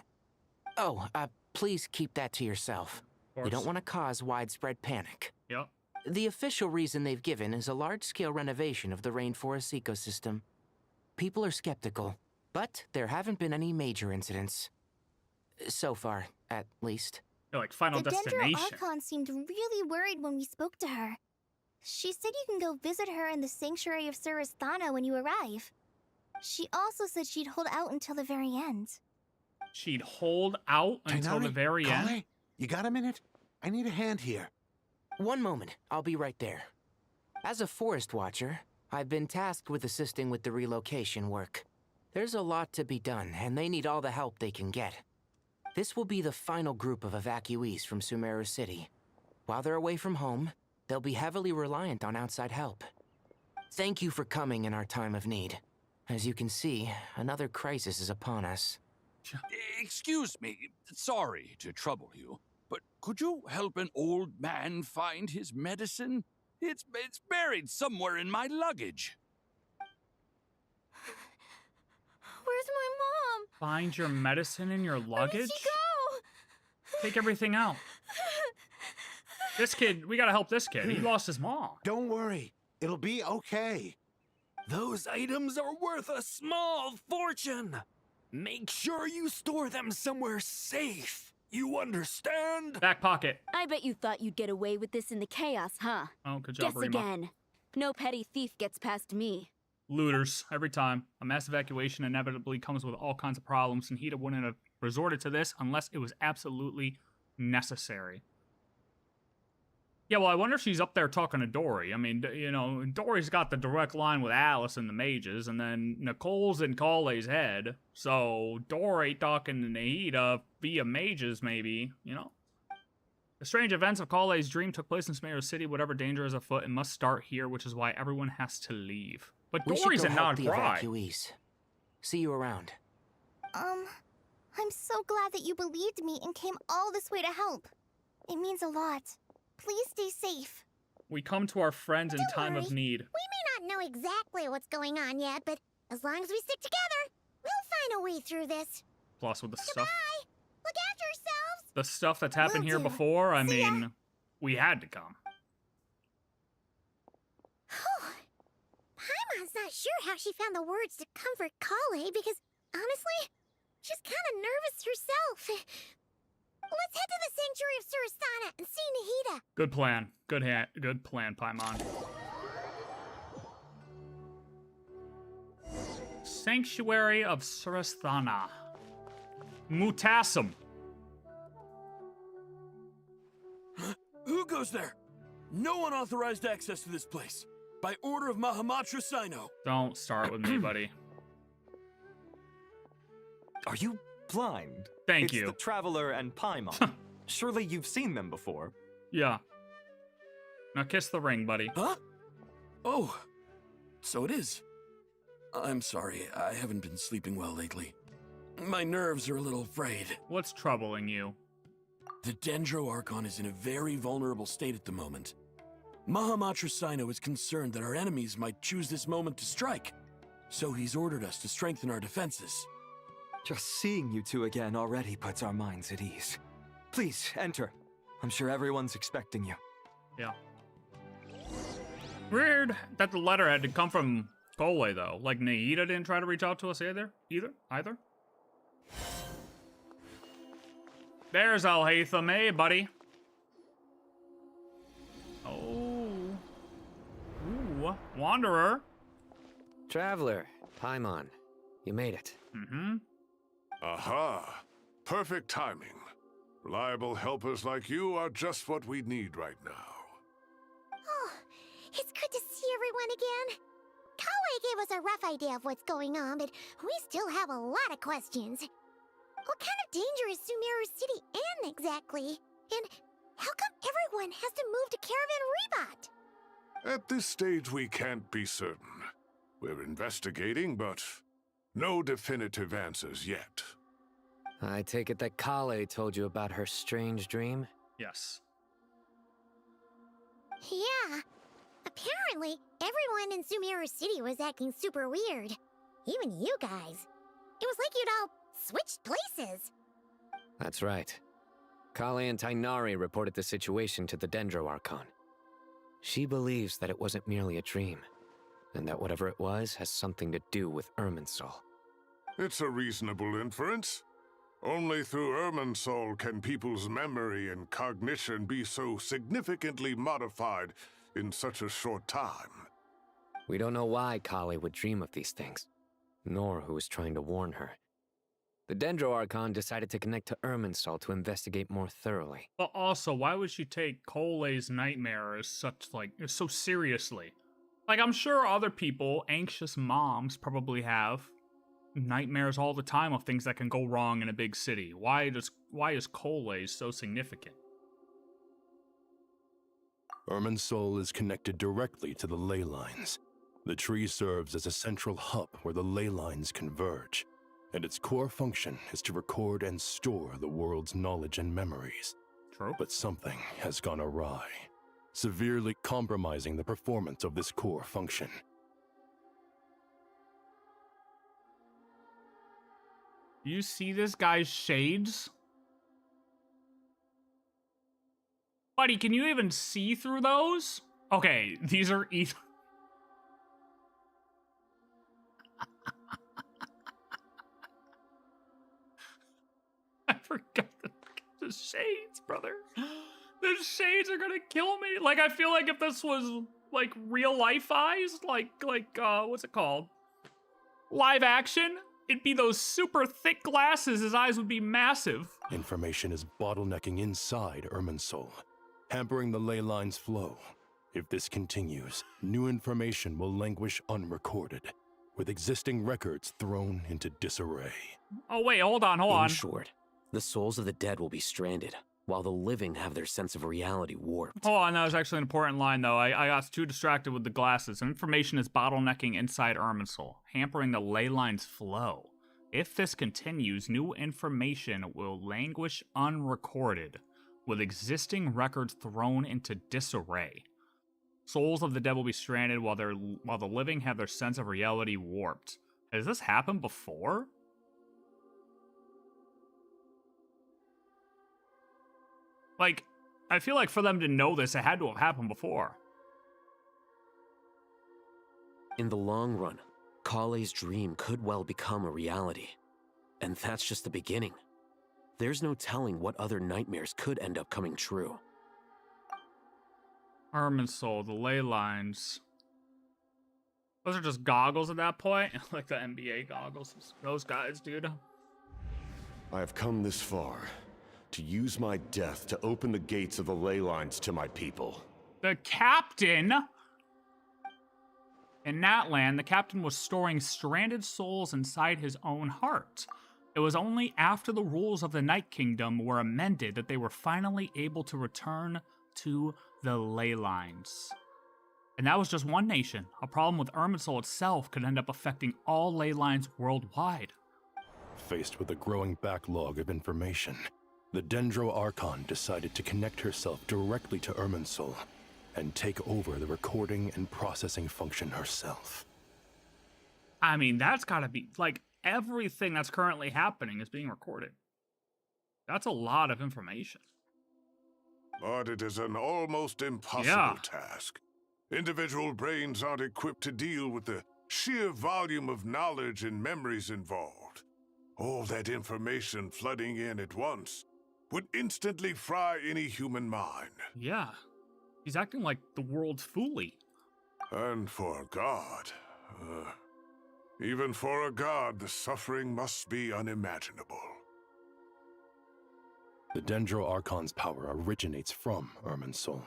Oh, please keep that to yourself. We don't want to cause widespread panic. Yep. The official reason they've given is a large-scale renovation of the rainforest ecosystem. People are skeptical, but there haven't been any major incidents. So far, at least. They're like Final Destination. The Dendro Archon seemed really worried when we spoke to her. She said you can go visit her in the Sanctuary of Surasthana when you arrive. She also said she'd hold out until the very end. She'd hold out until the very end? Collei, you got a minute? I need a hand here. One moment, I'll be right there. As a forest watcher, I've been tasked with assisting with the relocation work. There's a lot to be done, and they need all the help they can get. This will be the final group of evacuees from Sumeru City. While they're away from home, they'll be heavily reliant on outside help. Thank you for coming in our time of need. As you can see, another crisis is upon us. Excuse me, sorry to trouble you, but could you help an old man find his medicine? It's buried somewhere in my luggage. Where's my mom? Find your medicine in your luggage? Where did she go? Take everything out. This kid, we gotta help this kid. He lost his mom. Don't worry, it'll be okay. Those items are worth a small fortune. Make sure you store them somewhere safe. You understand? Back pocket. I bet you thought you'd get away with this in the chaos, huh? Oh, good job, Guess Rima. again. No petty thief gets past me. Looters, every time. A mass evacuation inevitably comes with all kinds of problems, and Nahida wouldn't have resorted to this unless it was absolutely necessary. Yeah, well, I wonder if she's up there talking to Dori. I mean, you know, Dori's got the direct line with Alice and the mages, and then Nicole's in Collei's head. So, Dori talking to Nahida via mages, maybe, you know? The strange events of Collei's dream took place in Sumeru City. Whatever danger is afoot, it must start here, which is why everyone has to leave. But Dori's a non-cry. See you around. I'm so glad that you believed me and came all this way to help. It means a lot. Please stay safe. We come to our friends in time of need. We may not know exactly what's going on yet, but as long as we stick together, we'll find a way through this. Plus with the stuff. Goodbye. Look after yourselves. The stuff that's happened here before, I mean, we had to come. Paimon's not sure how she found the words to comfort Collei because, honestly, she's kind of nervous herself. Let's head to the Sanctuary of Surasthana and see Nahida. Good plan. Good plan, Paimon. Sanctuary of Surasthana. Mutassim. Who goes there? No unauthorized access to this place. By order of Mahamatra Sino. Don't start with me, buddy. Are you blind? Thank you. It's the Traveler and Paimon. Surely you've seen them before. Yeah. Now kiss the ring, buddy. Huh? Oh, so it is. I'm sorry, I haven't been sleeping well lately. My nerves are a little frayed. What's troubling you? The Dendro Archon is in a very vulnerable state at the moment. Mahamatra Sino is concerned that our enemies might choose this moment to strike, so he's ordered us to strengthen our defenses. Just seeing you two again already puts our minds at ease. Please, enter. I'm sure everyone's expecting you. Yeah. Weird that the letter had to come from Collei, though. Like, Nahida didn't try to reach out to us either? There's Al-Haytham, hey, buddy. Oh. Ooh, Wanderer. Traveler, Paimon, you made it. Mm-hmm. Aha! Perfect timing. Reliable helpers like you are just what we need right now. Oh, it's good to see everyone again. Collei gave us a rough idea of what's going on, but we still have a lot of questions. What kind of danger is Sumeru City in exactly? And how come everyone has to move to Caravan Ribat? At this stage, we can't be certain. We're investigating, but no definitive answers yet. I take it that Collei told you about her strange dream? Yes. Yeah. Apparently, everyone in Sumeru City was acting super weird. Even you guys. It was like you'd all switched places. That's right. Collei and Tighnari reported the situation to the Dendro Archon. She believes that it wasn't merely a dream, and that whatever it was has something to do with Irminsul. It's a reasonable inference. Only through Irminsul can people's memory and cognition be so significantly modified in such a short time. We don't know why Collei would dream of these things, nor who was trying to warn her. The Dendro Archon decided to connect to Irminsul to investigate more thoroughly. But also, why would she take Collei's nightmare as so seriously? Like, I'm sure other people, anxious moms, probably have nightmares all the time of things that can go wrong in a big city. Why is Collei so significant? Irminsul is connected directly to the ley lines. The tree serves as a central hub where the ley lines converge, and its core function is to record and store the world's knowledge and memories. True. But something has gone awry, severely compromising the performance of this core function. You see this guy's shades? Buddy, can you even see through those? Okay, these are I forgot the shades, brother. The shades are gonna kill me. Like, I feel like if this was, like, real life eyes, like, what's it called? Live action, it'd be those super thick glasses. His eyes would be massive. Information is bottlenecking inside Irminsul, hampering the ley line's flow. If this continues, new information will languish unrecorded, with existing records thrown into disarray. Oh wait, hold on. In short, the souls of the dead will be stranded, while the living have their sense of reality warped. Hold on, that was actually an important line, though. I got too distracted with the glasses. Information is bottlenecking inside Irminsul, hampering the ley line's flow. If this continues, new information will languish unrecorded, with existing records thrown into disarray. Souls of the dead will be stranded while the living have their sense of reality warped. Has this happened before? Like, I feel like for them to know this, it had to have happened before. In the long run, Collei's dream could well become a reality. And that's just the beginning. There's no telling what other nightmares could end up coming true. Irminsul, the ley lines. Those are just goggles at that point. Like the NBA goggles. Those guys, dude. I have come this far to use my death to open the gates of the ley lines to my people. The captain... In Natlan, the captain was storing stranded souls inside his own heart. It was only after the rules of the Night Kingdom were amended that they were finally able to return to the ley lines. And that was just one nation. A problem with Irminsul itself could end up affecting all ley lines worldwide. Faced with a growing backlog of information, the Dendro Archon decided to connect herself directly to Irminsul and take over the recording and processing function herself. I mean, that's gotta be, like, everything that's currently happening is being recorded. That's a lot of information. But it is an almost impossible task. Individual brains aren't equipped to deal with the sheer volume of knowledge and memories involved. All that information flooding in at once would instantly fry any human mind. Yeah. He's acting like the world's Foolie. And for a god, even for a god, the suffering must be unimaginable. The Dendro Archon's power originates from Irminsul.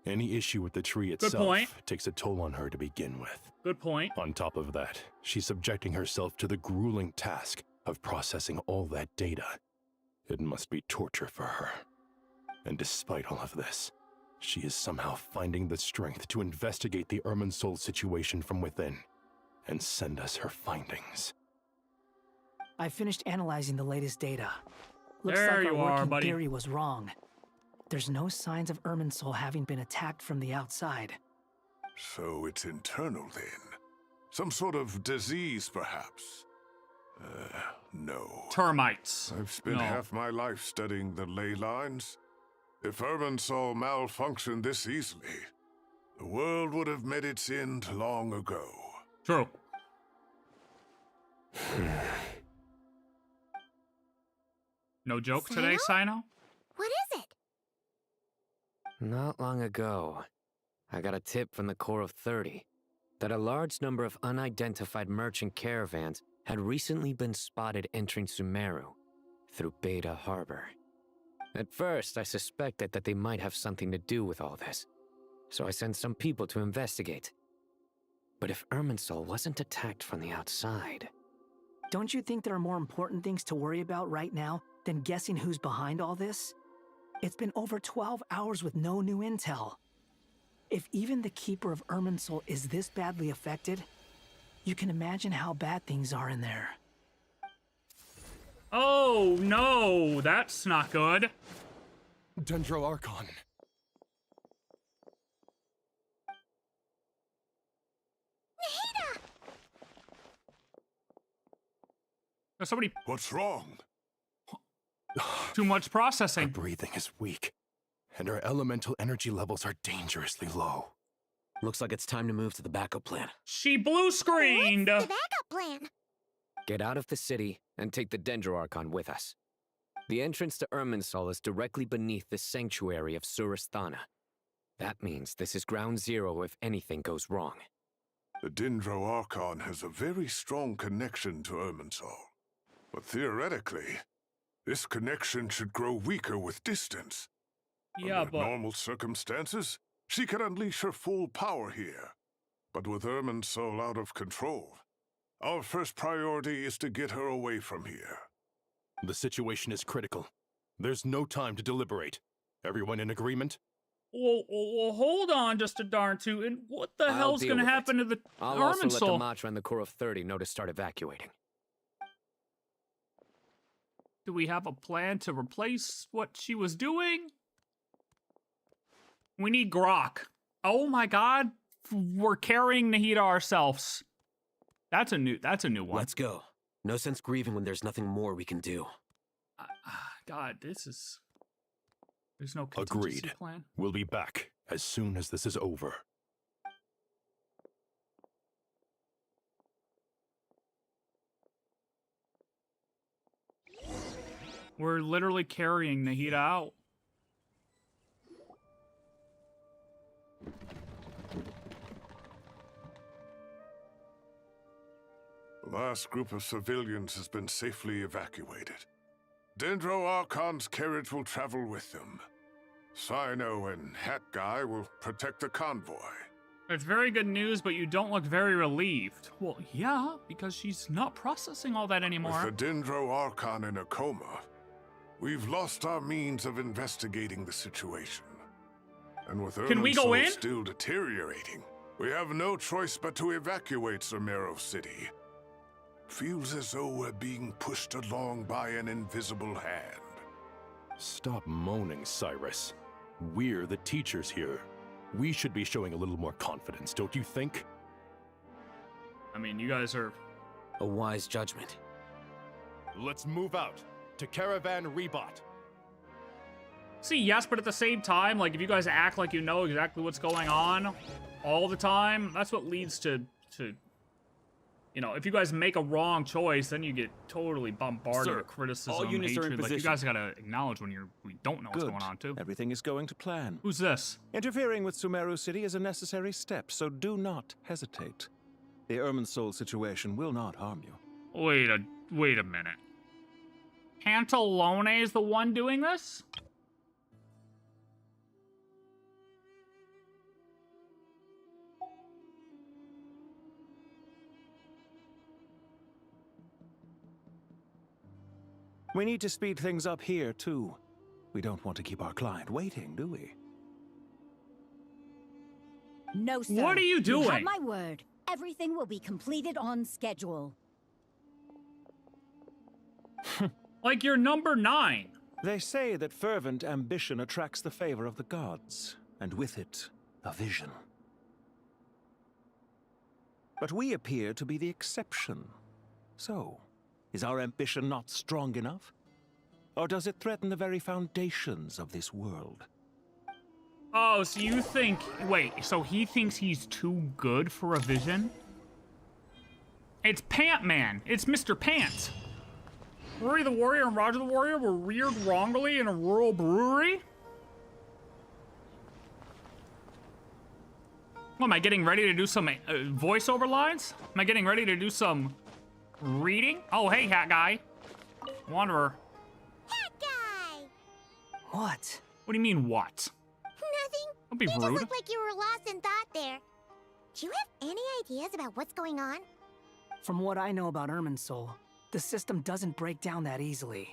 Any issue with the tree itself takes a toll on her to begin with. Good point. On top of that, she's subjecting herself to the grueling task of processing all that data. It must be torture for her. And despite all of this, she is somehow finding the strength to investigate the Irminsul situation from within and send us her findings. I finished analyzing the latest data. Looks There like you our are, working buddy. theory was wrong. There's no signs of Irminsul having been attacked from the outside. So it's internal then? Some sort of disease, perhaps? No. Termites. I've spent No. half my life studying the ley lines. If Irminsul malfunctioned this easily, the world would have met its end long ago. True. No joke today, Sino? What is it? Not long ago, I got a tip from the Core of 30 that a large number of unidentified merchant caravans had recently been spotted entering Sumeru through Beta Harbor. At first, I suspected that they might have something to do with all this, so I sent some people to investigate. But if Irminsul wasn't attacked from the outside... Don't you think there are more important things to worry about right now than guessing who's behind all this? It's been over 12 hours with no new intel. If even the Keeper of Irminsul is this badly affected, you can imagine how bad things are in there. Oh, no, that's not good. Dendro Archon. Nahida! Somebody... What's wrong? Too much processing. Her breathing is weak, and her elemental energy levels are dangerously low. Looks like it's time to move to the backup plan. She blue screened. What's the backup plan? Get out of the city and take the Dendro Archon with us. The entrance to Irminsul is directly beneath the sanctuary of Surasthana. That means this is ground zero if anything goes wrong. The Dendro Archon has a very strong connection to Irminsul. But theoretically, this connection should grow weaker with distance. Yeah, Under but... normal circumstances, she could unleash her full power here. But with Irminsul out of control, our first priority is to get her away from here. The situation is critical. There's no time to deliberate. Everyone in agreement? Well, hold on just a darn toot. And what the hell's deal gonna with happen to the I'll also let the Irminsul? Matra and the Core of 30 know to start evacuating. Do we have a plan to replace what she was doing? We need Grok. Oh my god. We're carrying Nahida ourselves. That's a new one. Let's go. No sense grieving when there's nothing more we can do. God, there's no contingency Agreed. plan. We'll be back as soon as this is over. We're literally carrying Nahida out. The last group of civilians has been safely evacuated. Dendro Archon's carriage will travel with them. Sino and Hat Guy will protect the convoy. It's very good news, but you don't look very relieved. Well, yeah, because she's not processing all that anymore. With the Dendro Archon in a coma, we've lost our means of investigating the situation. And with Can we go Irminsul in? still deteriorating, we have no choice but to evacuate Sumeru City. Feels as though we're being pushed along by an invisible hand. Stop moaning, Cyrus. We're the teachers here. We should be showing a little more confidence, don't you think? I mean, you guys are... A wise judgment. Let's move out to Caravan Ribat. See, yes, but at the same time, like, if you guys act like you know exactly what's going on all the time, that's what leads to you know, if you guys make a wrong choice, then you get totally bombarded Sir, with criticism, all units are in hatred. Like, you position. guys gotta acknowledge when we don't know what's going on, too. Everything is going to plan. Who's this? Interfering with Sumeru City is a necessary step, so do not hesitate. The Irminsul situation will not harm you. Wait a minute. Pantalone is the one doing this? We need to speed things up here, too. We don't want to keep our client waiting, do we? No, sir. What are you doing? You have my word. Everything will be completed on schedule. Like you're number 9. They say that fervent ambition attracts the favor of the gods, and with it, a vision. But we appear to be the exception. So, is our ambition not strong enough? Or does it threaten the very foundations of this world? Oh, so you think... Wait, so he thinks he's too good for a vision? It's Pant Man. It's Mr. Pants. Rory the Warrior and Roger the Warrior were reared wrongly in a rural brewery? What, am I getting ready to do some voiceover lines? Am I getting ready to do some reading? Oh, hey, Hat Guy. Wanderer. Hat Guy! What? What do you mean, what? Nothing. Don't be You rude. just look like you were lost in thought there. Do you have any ideas about what's going on? From what I know about Irminsul, the system doesn't break down that easily.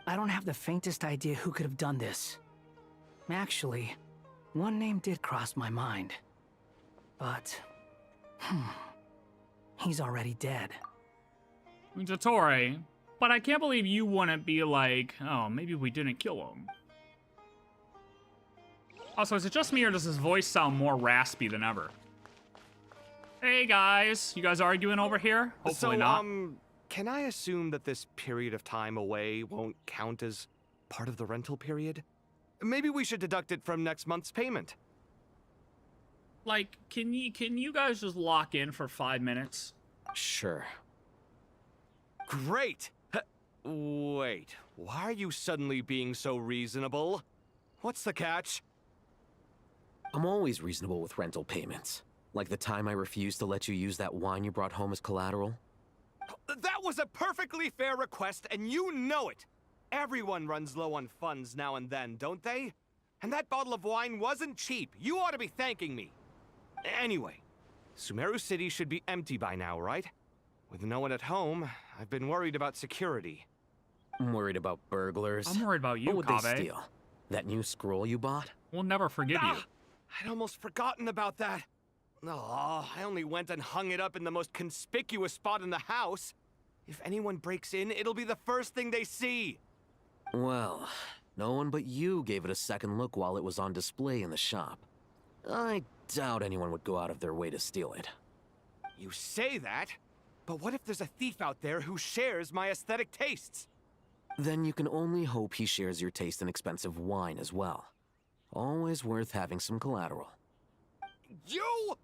I don't have the faintest idea who could have done this. Actually, one name did cross my mind. But, he's already dead. Dottore, but I can't believe you wouldn't be like, oh, maybe we didn't kill him. Also, is it just me or does his voice sound more raspy than ever? Hey guys, you guys arguing over here? Hopefully not. Can I assume that this period of time away won't count as part of the rental period? Maybe we should deduct it from next month's payment. Like, can you guys just lock in for 5 minutes? Sure. Great! Wait, why are you suddenly being so reasonable? What's the catch? I'm always reasonable with rental payments. Like the time I refused to let you use that wine you brought home as collateral. That was a perfectly fair request, and you know it! Everyone runs low on funds now and then, don't they? And that bottle of wine wasn't cheap. You ought to be thanking me. Anyway, Sumeru City should be empty by now, right? With no one at home, I've been worried about security. I'm worried about burglars. I'm worried about you, What would they Kabe. steal? That new scroll you bought? We'll never forgive you. I'd almost forgotten about that. Oh, I only went and hung it up in the most conspicuous spot in the house. If anyone breaks in, it'll be the first thing they see. Well, no one but you gave it a second look while it was on display in the shop. I doubt anyone would go out of their way to steal it. You say that, but what if there's a thief out there who shares my aesthetic tastes? Then you can only hope he shares your taste in expensive wine as well. Always worth having some collateral. You!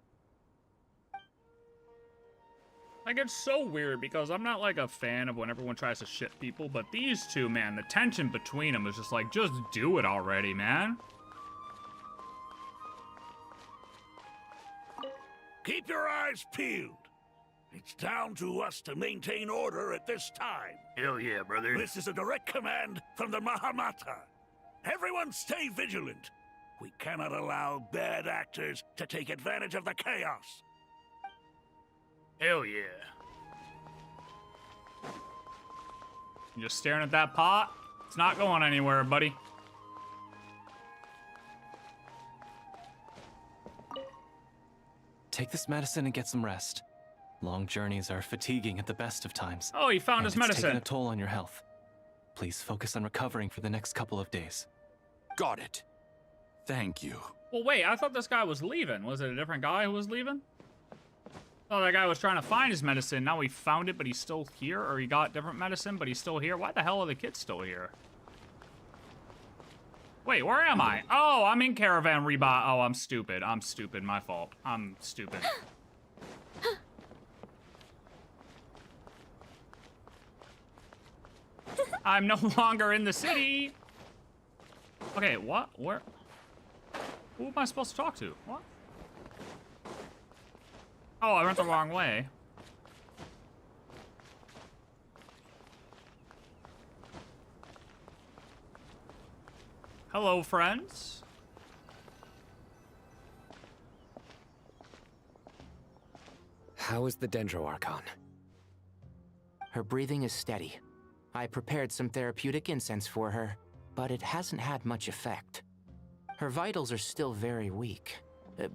Like, it's so weird because I'm not like a fan of when everyone tries to shit people, but these two, man, the tension between them is just like, just do it already, man. Keep your eyes peeled. It's down to us to maintain order at this time. Hell yeah, brother. This is a direct command from the Mahamata. Everyone stay vigilant. We cannot allow bad actors to take advantage of the chaos. Hell yeah. You just staring at that pot? It's not going anywhere, buddy. Take this medicine and get some rest. Long journeys are fatiguing at the best of times. Oh, he found his It's medicine. taking a toll on your health. Please focus on recovering for the next couple of days. Got it. Thank you. Well, wait, I thought this guy was leaving. Was it a different guy who was leaving? Oh, that guy was trying to find his medicine. Now he found it, but he's still here. Or he got different medicine, but he's still here. Why the hell are the kids still here? Wait, where am I? Oh, I'm in Caravan Ribat. Oh, I'm stupid. I'm stupid. My fault. I'm stupid. I'm no longer in the city. Okay, what? Where? Who am I supposed to talk to? What? Oh, I went the wrong way. Hello, friends. How is the Dendro Archon? Her breathing is steady. I prepared some therapeutic incense for her, but it hasn't had much effect. Her vitals are still very weak.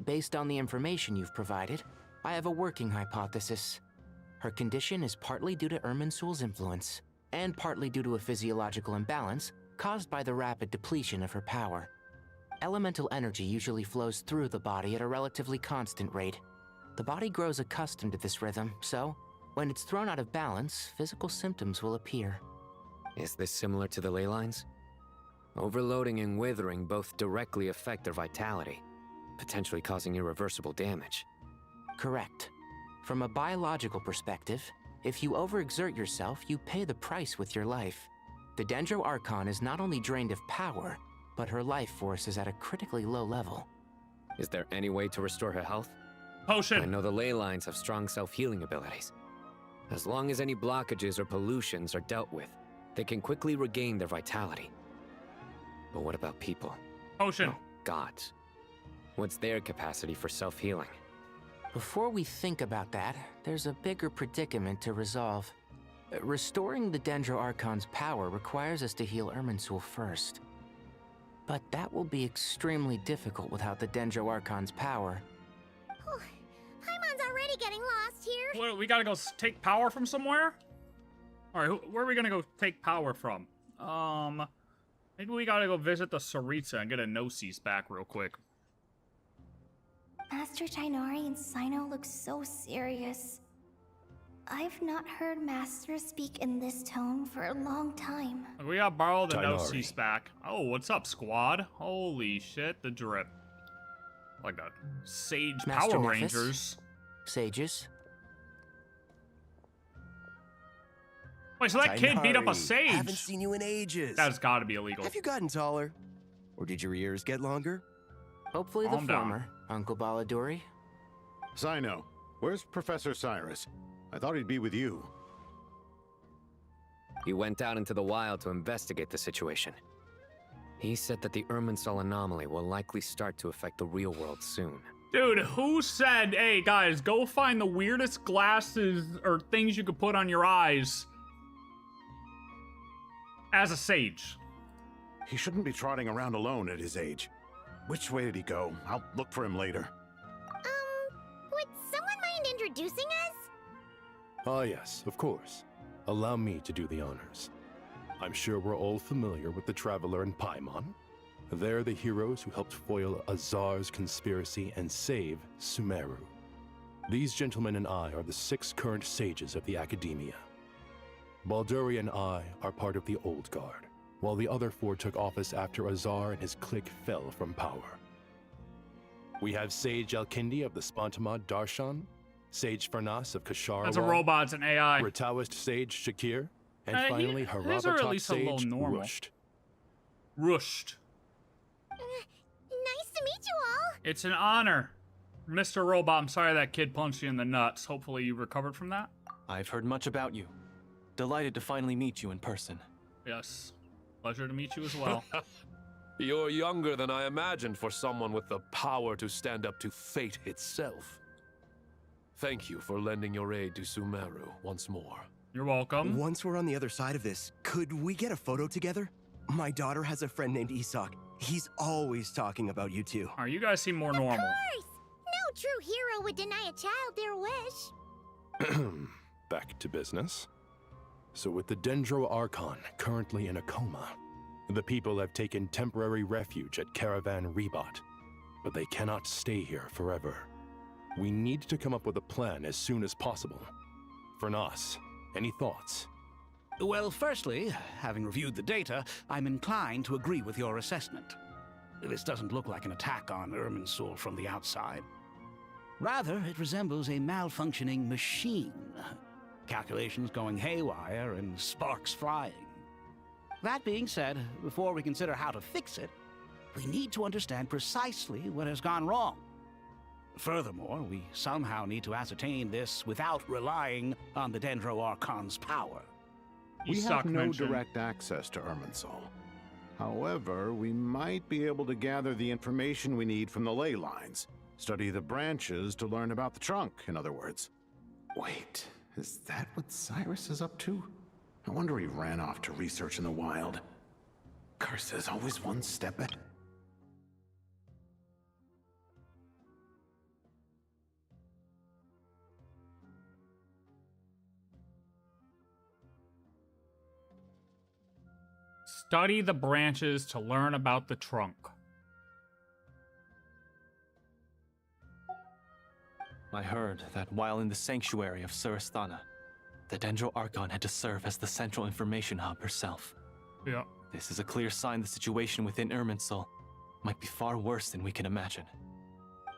Based on the information you've provided, I have a working hypothesis. Her condition is partly due to Irminsul's influence, and partly due to a physiological imbalance caused by the rapid depletion of her power. Elemental energy usually flows through the body at a relatively constant rate. The body grows accustomed to this rhythm, so when it's thrown out of balance, physical symptoms will appear. Is this similar to the ley lines? Overloading and withering both directly affect their vitality, potentially causing irreversible damage. Correct. From a biological perspective, if you overexert yourself, you pay the price with your life. The Dendro Archon is not only drained of power, but her life force is at a critically low level. Is there any way to restore her health? Potion. I know the ley lines have strong self-healing abilities. As long as any blockages or pollutions are dealt with, they can quickly regain their vitality. But what about people? Potion. Oh, gods. What's their capacity for self-healing? Before we think about that, there's a bigger predicament to resolve. Restoring the Dendro Archon's power requires us to heal Irminsul first. But that will be extremely difficult without the Dendro Archon's power. Paimon's already getting lost here. What, we gotta go take power from somewhere? Alright, where are we gonna go take power from? Maybe we gotta go visit the Saritsa and get a Gnosis back real quick. Master Tighnari and Sino look so serious. I've not heard Master speak in this tone for a long time. We gotta borrow the Tighnari. Gnosis back. Oh, what's up, squad? Holy shit, the drip. Like a Sage Master Power Nephis? Rangers. Sages? Wait, so that kid beat up a Tighnari, sage? Haven't seen you in ages. That's gotta be illegal. Have you gotten taller? Or did your ears get longer? Hopefully the Calm down. former, Uncle Baladori. Sino, where's Professor Cyrus? I thought he'd be with you. He went out into the wild to investigate the situation. He said that the Irminsul anomaly will likely start to affect the real world soon. Dude, who said, hey guys, go find the weirdest glasses or things you could put on your eyes as a sage? He shouldn't be trotting around alone at his age. Which way did he go? I'll look for him later. Would someone mind introducing us? Ah yes, of course. Allow me to do the honors. I'm sure we're all familiar with the Traveler and Paimon. They're the heroes who helped foil Azar's conspiracy and save Sumeru. These gentlemen and I are the 6 current sages of the Academia. Balduri and I are part of the Old Guard, while the other 4 took office after Azar and his clique fell from power. We have Sage Alkindi of the Spontamad Darshan, Sage Farnas of Kashara. That's a robot, it's an AI. Rataoist Sage Shakir, and His finally are at Harabatot least a little Sage normal. Rusht. Rushed. Nice to meet you all. It's an honor. Mr. Robot, I'm sorry that kid punched you in the nuts. Hopefully you recovered from that. I've heard much about you. Delighted to finally meet you in person. Yes. Pleasure to meet you as well. You're younger than I imagined for someone with the power to stand up to fate itself. Thank you for lending your aid to Sumeru once more. You're welcome. Once we're on the other side of this, could we get a photo together? My daughter has a friend named Isak. He's always talking about you two. Alright, you guys seem more normal. Of course! No true hero would deny a child their wish. Back to business. So with the Dendro Archon currently in a coma, the people have taken temporary refuge at Caravan Ribat, but they cannot stay here forever. We need to come up with a plan as soon as possible. Farnas, any thoughts? Well, firstly, having reviewed the data, I'm inclined to agree with your assessment. This doesn't look like an attack on Irminsul from the outside. Rather, it resembles a malfunctioning machine. Calculations going haywire and sparks flying. That being said, before we consider how to fix it, we need to understand precisely what has gone wrong. Furthermore, we somehow need to ascertain this without relying on the Dendro Archon's power. We have no direct access to Irminsul. However, we might be able to gather the information we need from the ley lines. Study the branches to learn about the trunk, in other words. Wait, is that what Cyrus is up to? No wonder he ran off to research in the wild. Curses, always one step ahead. Study the branches to learn about the trunk. I heard that while in the sanctuary of Surasthana, the Dendro Archon had to serve as the central information hub herself. Yeah. This is a clear sign the situation within Irminsul might be far worse than we can imagine.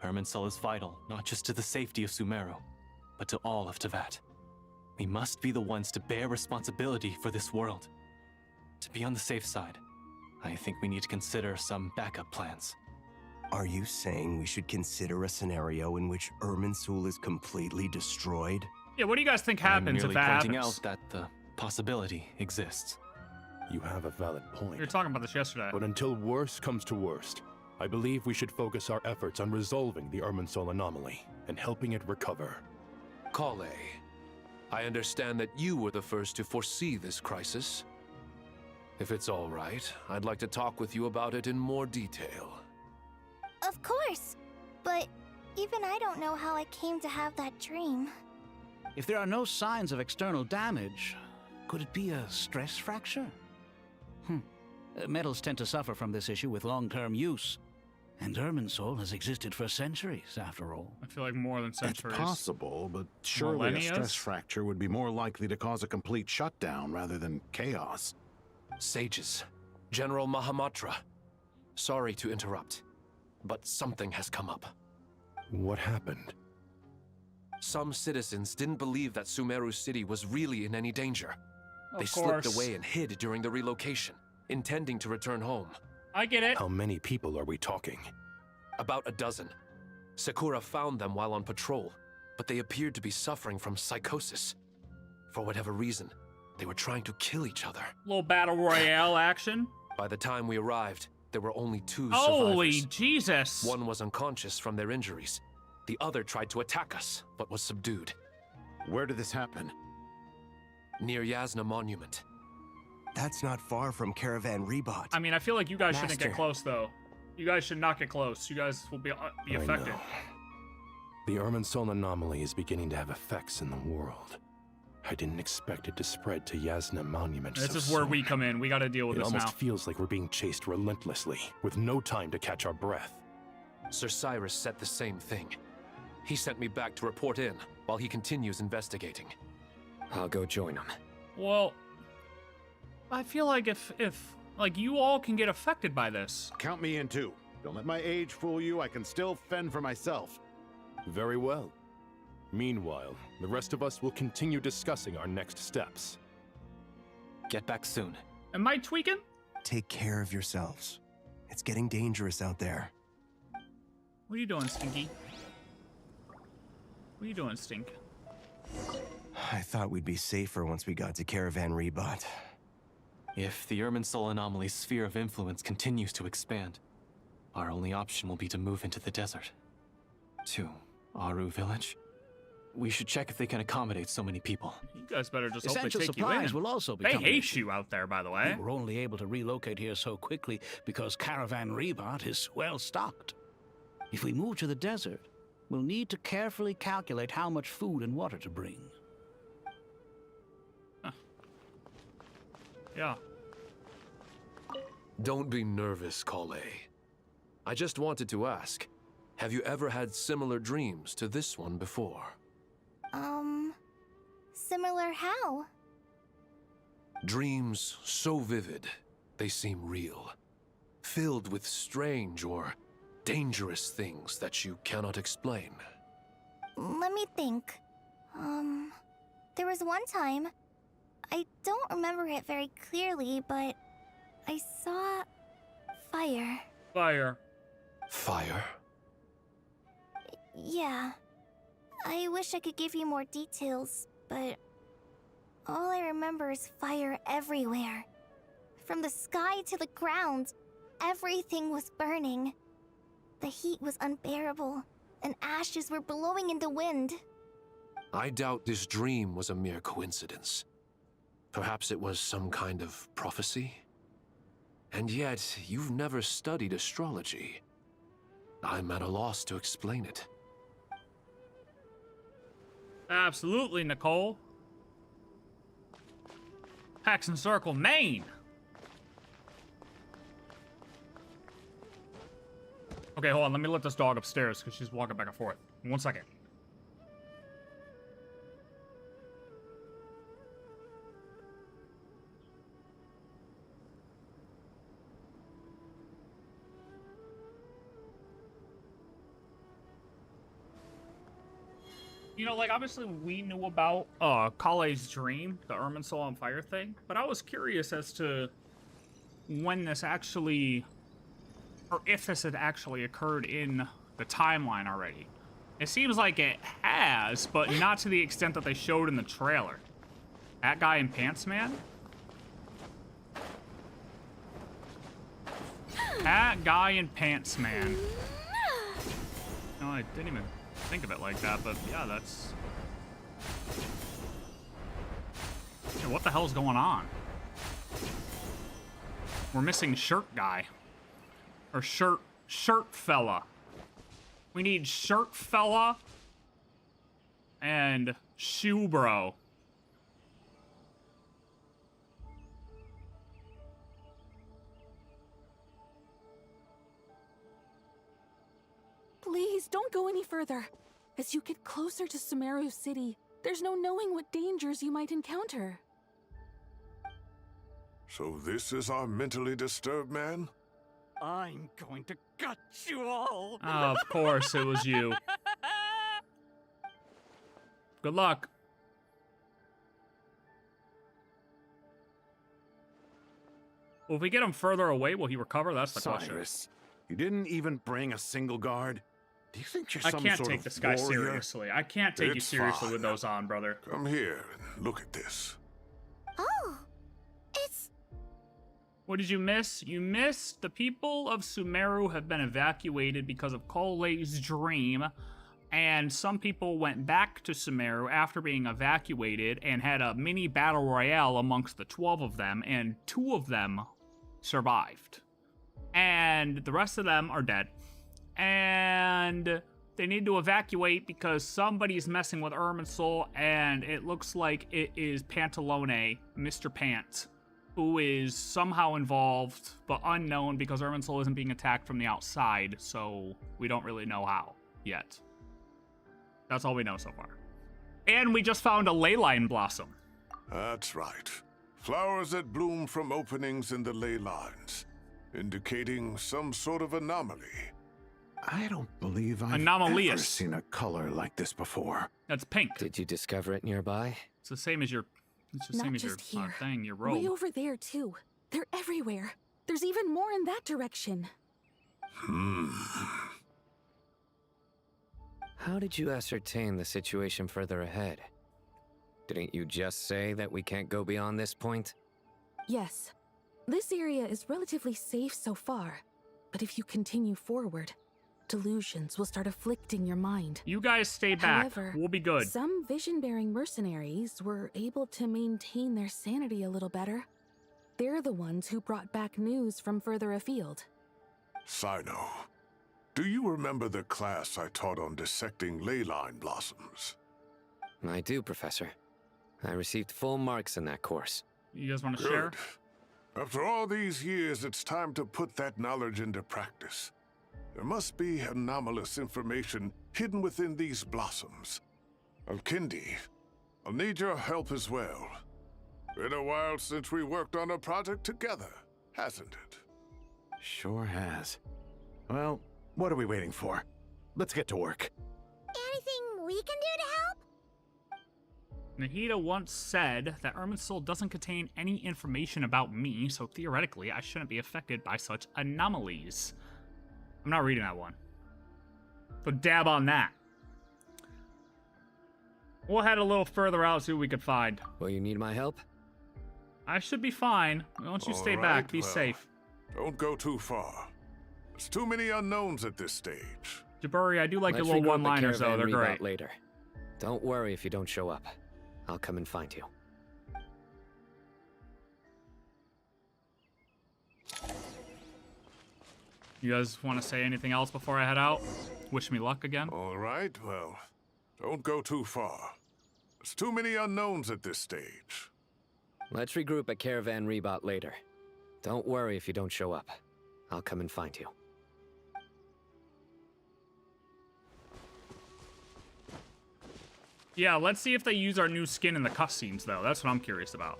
Irminsul is vital, not just to the safety of Sumeru, but to all of Teyvat. We must be the ones to bear responsibility for this world. To be on the safe side, I think we need to consider some backup plans. Are you saying we should consider a scenario in which Irminsul is completely destroyed? Yeah, what do you guys think happens if that happens? I'm merely pointing out that the possibility exists. You have a valid point. We were talking about this yesterday. But until worst comes to worst, I believe we should focus our efforts on resolving the Irminsul anomaly and helping it recover. Collei, I understand that you were the first to foresee this crisis. If it's all right, I'd like to talk with you about it in more detail. Of course, but even I don't know how I came to have that dream. If there are no signs of external damage, could it be a stress fracture? Metals tend to suffer from this issue with long-term use. And Irminsul has existed for centuries, after all. I feel like more than centuries. It's possible, but surely a stress fracture would be more likely to cause a complete shutdown rather than chaos. Sages, General Mahamatra, sorry to interrupt, but something has come up. What happened? Some citizens didn't believe that Sumeru City was really in any danger. They Of slipped course. away and hid during the relocation, intending to return home. I get it. How many people are we talking? About a dozen. Sakura found them while on patrol, but they appeared to be suffering from psychosis. For whatever reason, they were trying to kill each other. Little battle royale action. By the time we arrived, there were only 2 Holy survivors. Jesus. One was unconscious from their injuries. The other tried to attack us, but was subdued. Where did this happen? Near Yasna Monument. That's not far from Caravan Ribat. I mean, I feel like you guys shouldn't Master. get close, though. You guys should not get close. You guys will be affected. I know. The Irminsul anomaly is beginning to have effects in the world. I didn't expect it to spread to Yasna Monument This so is where soon. we come in. We got to deal with It this almost now. feels like we're being chased relentlessly, with no time to catch our breath. Sir Cyrus said the same thing. He sent me back to report in, while he continues investigating. I'll go join him. Well, I feel like if like you all can get affected by this. Count me in too. Don't let my age fool you. I can still fend for myself. Very well. Meanwhile, the rest of us will continue discussing our next steps. Get back soon. Am I tweaking? Take care of yourselves. It's getting dangerous out there. What are you doing, Stinky? What are you doing, Stink? I thought we'd be safer once we got to Caravan Ribat. If the Irminsul anomaly's sphere of influence continues to expand, our only option will be to move into the desert. To Aaru village? We should check if they can accommodate so many people. You guys better just hope they Essential take you supplies in. will also be They coming hate you out there, by the way. We were only able to relocate here so quickly because Caravan Ribat is well stocked. If we move to the desert, we'll need to carefully calculate how much food and water to bring. Yeah. Don't be nervous, Collei. I just wanted to ask, have you ever had similar dreams to this one before? Similar how? Dreams so vivid, they seem real. Filled with strange or dangerous things that you cannot explain. Let me think. There was one time, I don't remember it very clearly, but I saw fire. Fire. Fire? Yeah. I wish I could give you more details, but all I remember is fire everywhere. From the sky to the ground, everything was burning. The heat was unbearable, and ashes were blowing in the wind. I doubt this dream was a mere coincidence. Perhaps it was some kind of prophecy? And yet, you've never studied astrology. I'm at a loss to explain it. Absolutely, Nicole. Paxton Circle, Maine. Okay, hold on. Let me let this dog upstairs because she's walking back and forth. 1 second. You know, like, obviously we knew about Collei's dream, the Irminsul on fire thing, but I was curious as to when this actually, or if this had actually occurred in the timeline already. It seems like it has, but not to the extent that they showed in the trailer. That guy in Pants Man? That guy in Pants Man. No, I didn't even think of it like that, but yeah, that's... Yeah, what the hell's going on? We're missing shirt guy. Or shirt fella. We need shirt fella and shoe bro. Please, don't go any further. As you get closer to Sumeru City, there's no knowing what dangers you might encounter. So this is our mentally disturbed man? I'm going to gut you all. Of course it was you. Good luck. Well, if we get him further away, will he recover? That's the question. Cyrus, you didn't even bring a single guard? Do you think you're I some can't sort take of this guy warrior? seriously. I can't take you It's seriously fine. with those on, brother. Come here and look at this. Oh, it's... What did you miss? You missed the people of Sumeru have been evacuated because of Collei's dream, and some people went back to Sumeru after being evacuated and had a mini battle royale amongst the 12 of them, and 2 of them survived. And the rest of them are dead. And they need to evacuate because somebody's messing with Irminsul, and it looks like it is Pantalone, Mr. Pants, who is somehow involved, but unknown because Irminsul isn't being attacked from the outside, so we don't really know how yet. That's all we know so far. And we just found a ley line blossom. That's right. Flowers that bloom from openings in the ley lines, indicating some sort of anomaly. I don't believe I've Anomalous. ever seen a color like this before. That's pink. Did you discover it nearby? It's the same as your... It's the Not same as your just here. thing, your robe. Way over there, too. They're everywhere. There's even more in that direction. How did you ascertain the situation further ahead? Didn't you just say that we can't go beyond this point? Yes. This area is relatively safe so far, but if you continue forward, delusions will start afflicting your mind. You guys stay back. However, we'll be good. Some vision-bearing mercenaries were able to maintain their sanity a little better. They're the ones who brought back news from further afield. Sino, do you remember the class I taught on dissecting ley line blossoms? I do, Professor. I received full marks in that course. You guys want to Good. share? After all these years, it's time to put that knowledge into practice. There must be anomalous information hidden within these blossoms. Alkindi, I'll need your help as well. Been a while since we worked on a project together, hasn't it? Sure has. Well, what are we waiting for? Let's get to work. Anything we can do to help? Nahida once said that Irminsul doesn't contain any information about me, so theoretically I shouldn't be affected by such anomalies. I'm not reading that one. So dab on that. We'll head a little further out, see what we could find. Will you need my help? I should be fine. Why don't you stay back? Be safe. Don't go too far. There's too many unknowns at this stage. Jaburi, I do like your little one-liners, though. They're great. Later. Don't worry if you don't show up. I'll come and find you. You guys want to say anything else before I head out? Wish me luck again? All right, well, don't go too far. There's too many unknowns at this stage. Let's regroup at Caravan Ribat later. Don't worry if you don't show up. I'll come and find you. Yeah, let's see if they use our new skin in the cutscenes, though. That's what I'm curious about.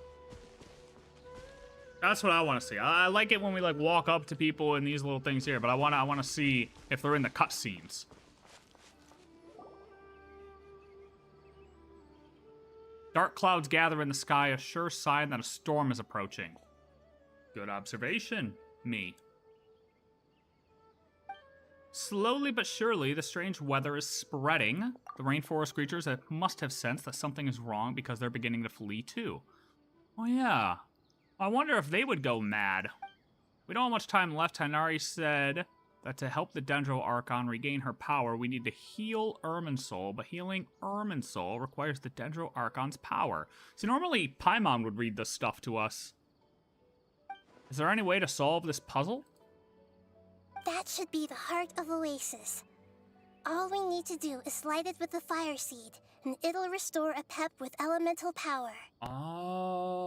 That's what I want to see. I like it when we like walk up to people in these little things here, but I want to see if they're in the cutscenes. Dark clouds gather in the sky, a sure sign that a storm is approaching. Good observation, me. Slowly but surely, the strange weather is spreading. The rainforest creatures must have sensed that something is wrong because they're beginning to flee too. Oh yeah. I wonder if they would go mad. We don't have much time left. Hanari said that to help the Dendro Archon regain her power, we need to heal Irminsul, but healing Irminsul requires the Dendro Archon's power. See, normally Paimon would read this stuff to us. Is there any way to solve this puzzle? That should be the heart of Oasis. All we need to do is light it with the fire seed, and it'll restore Apep with elemental power. Oh.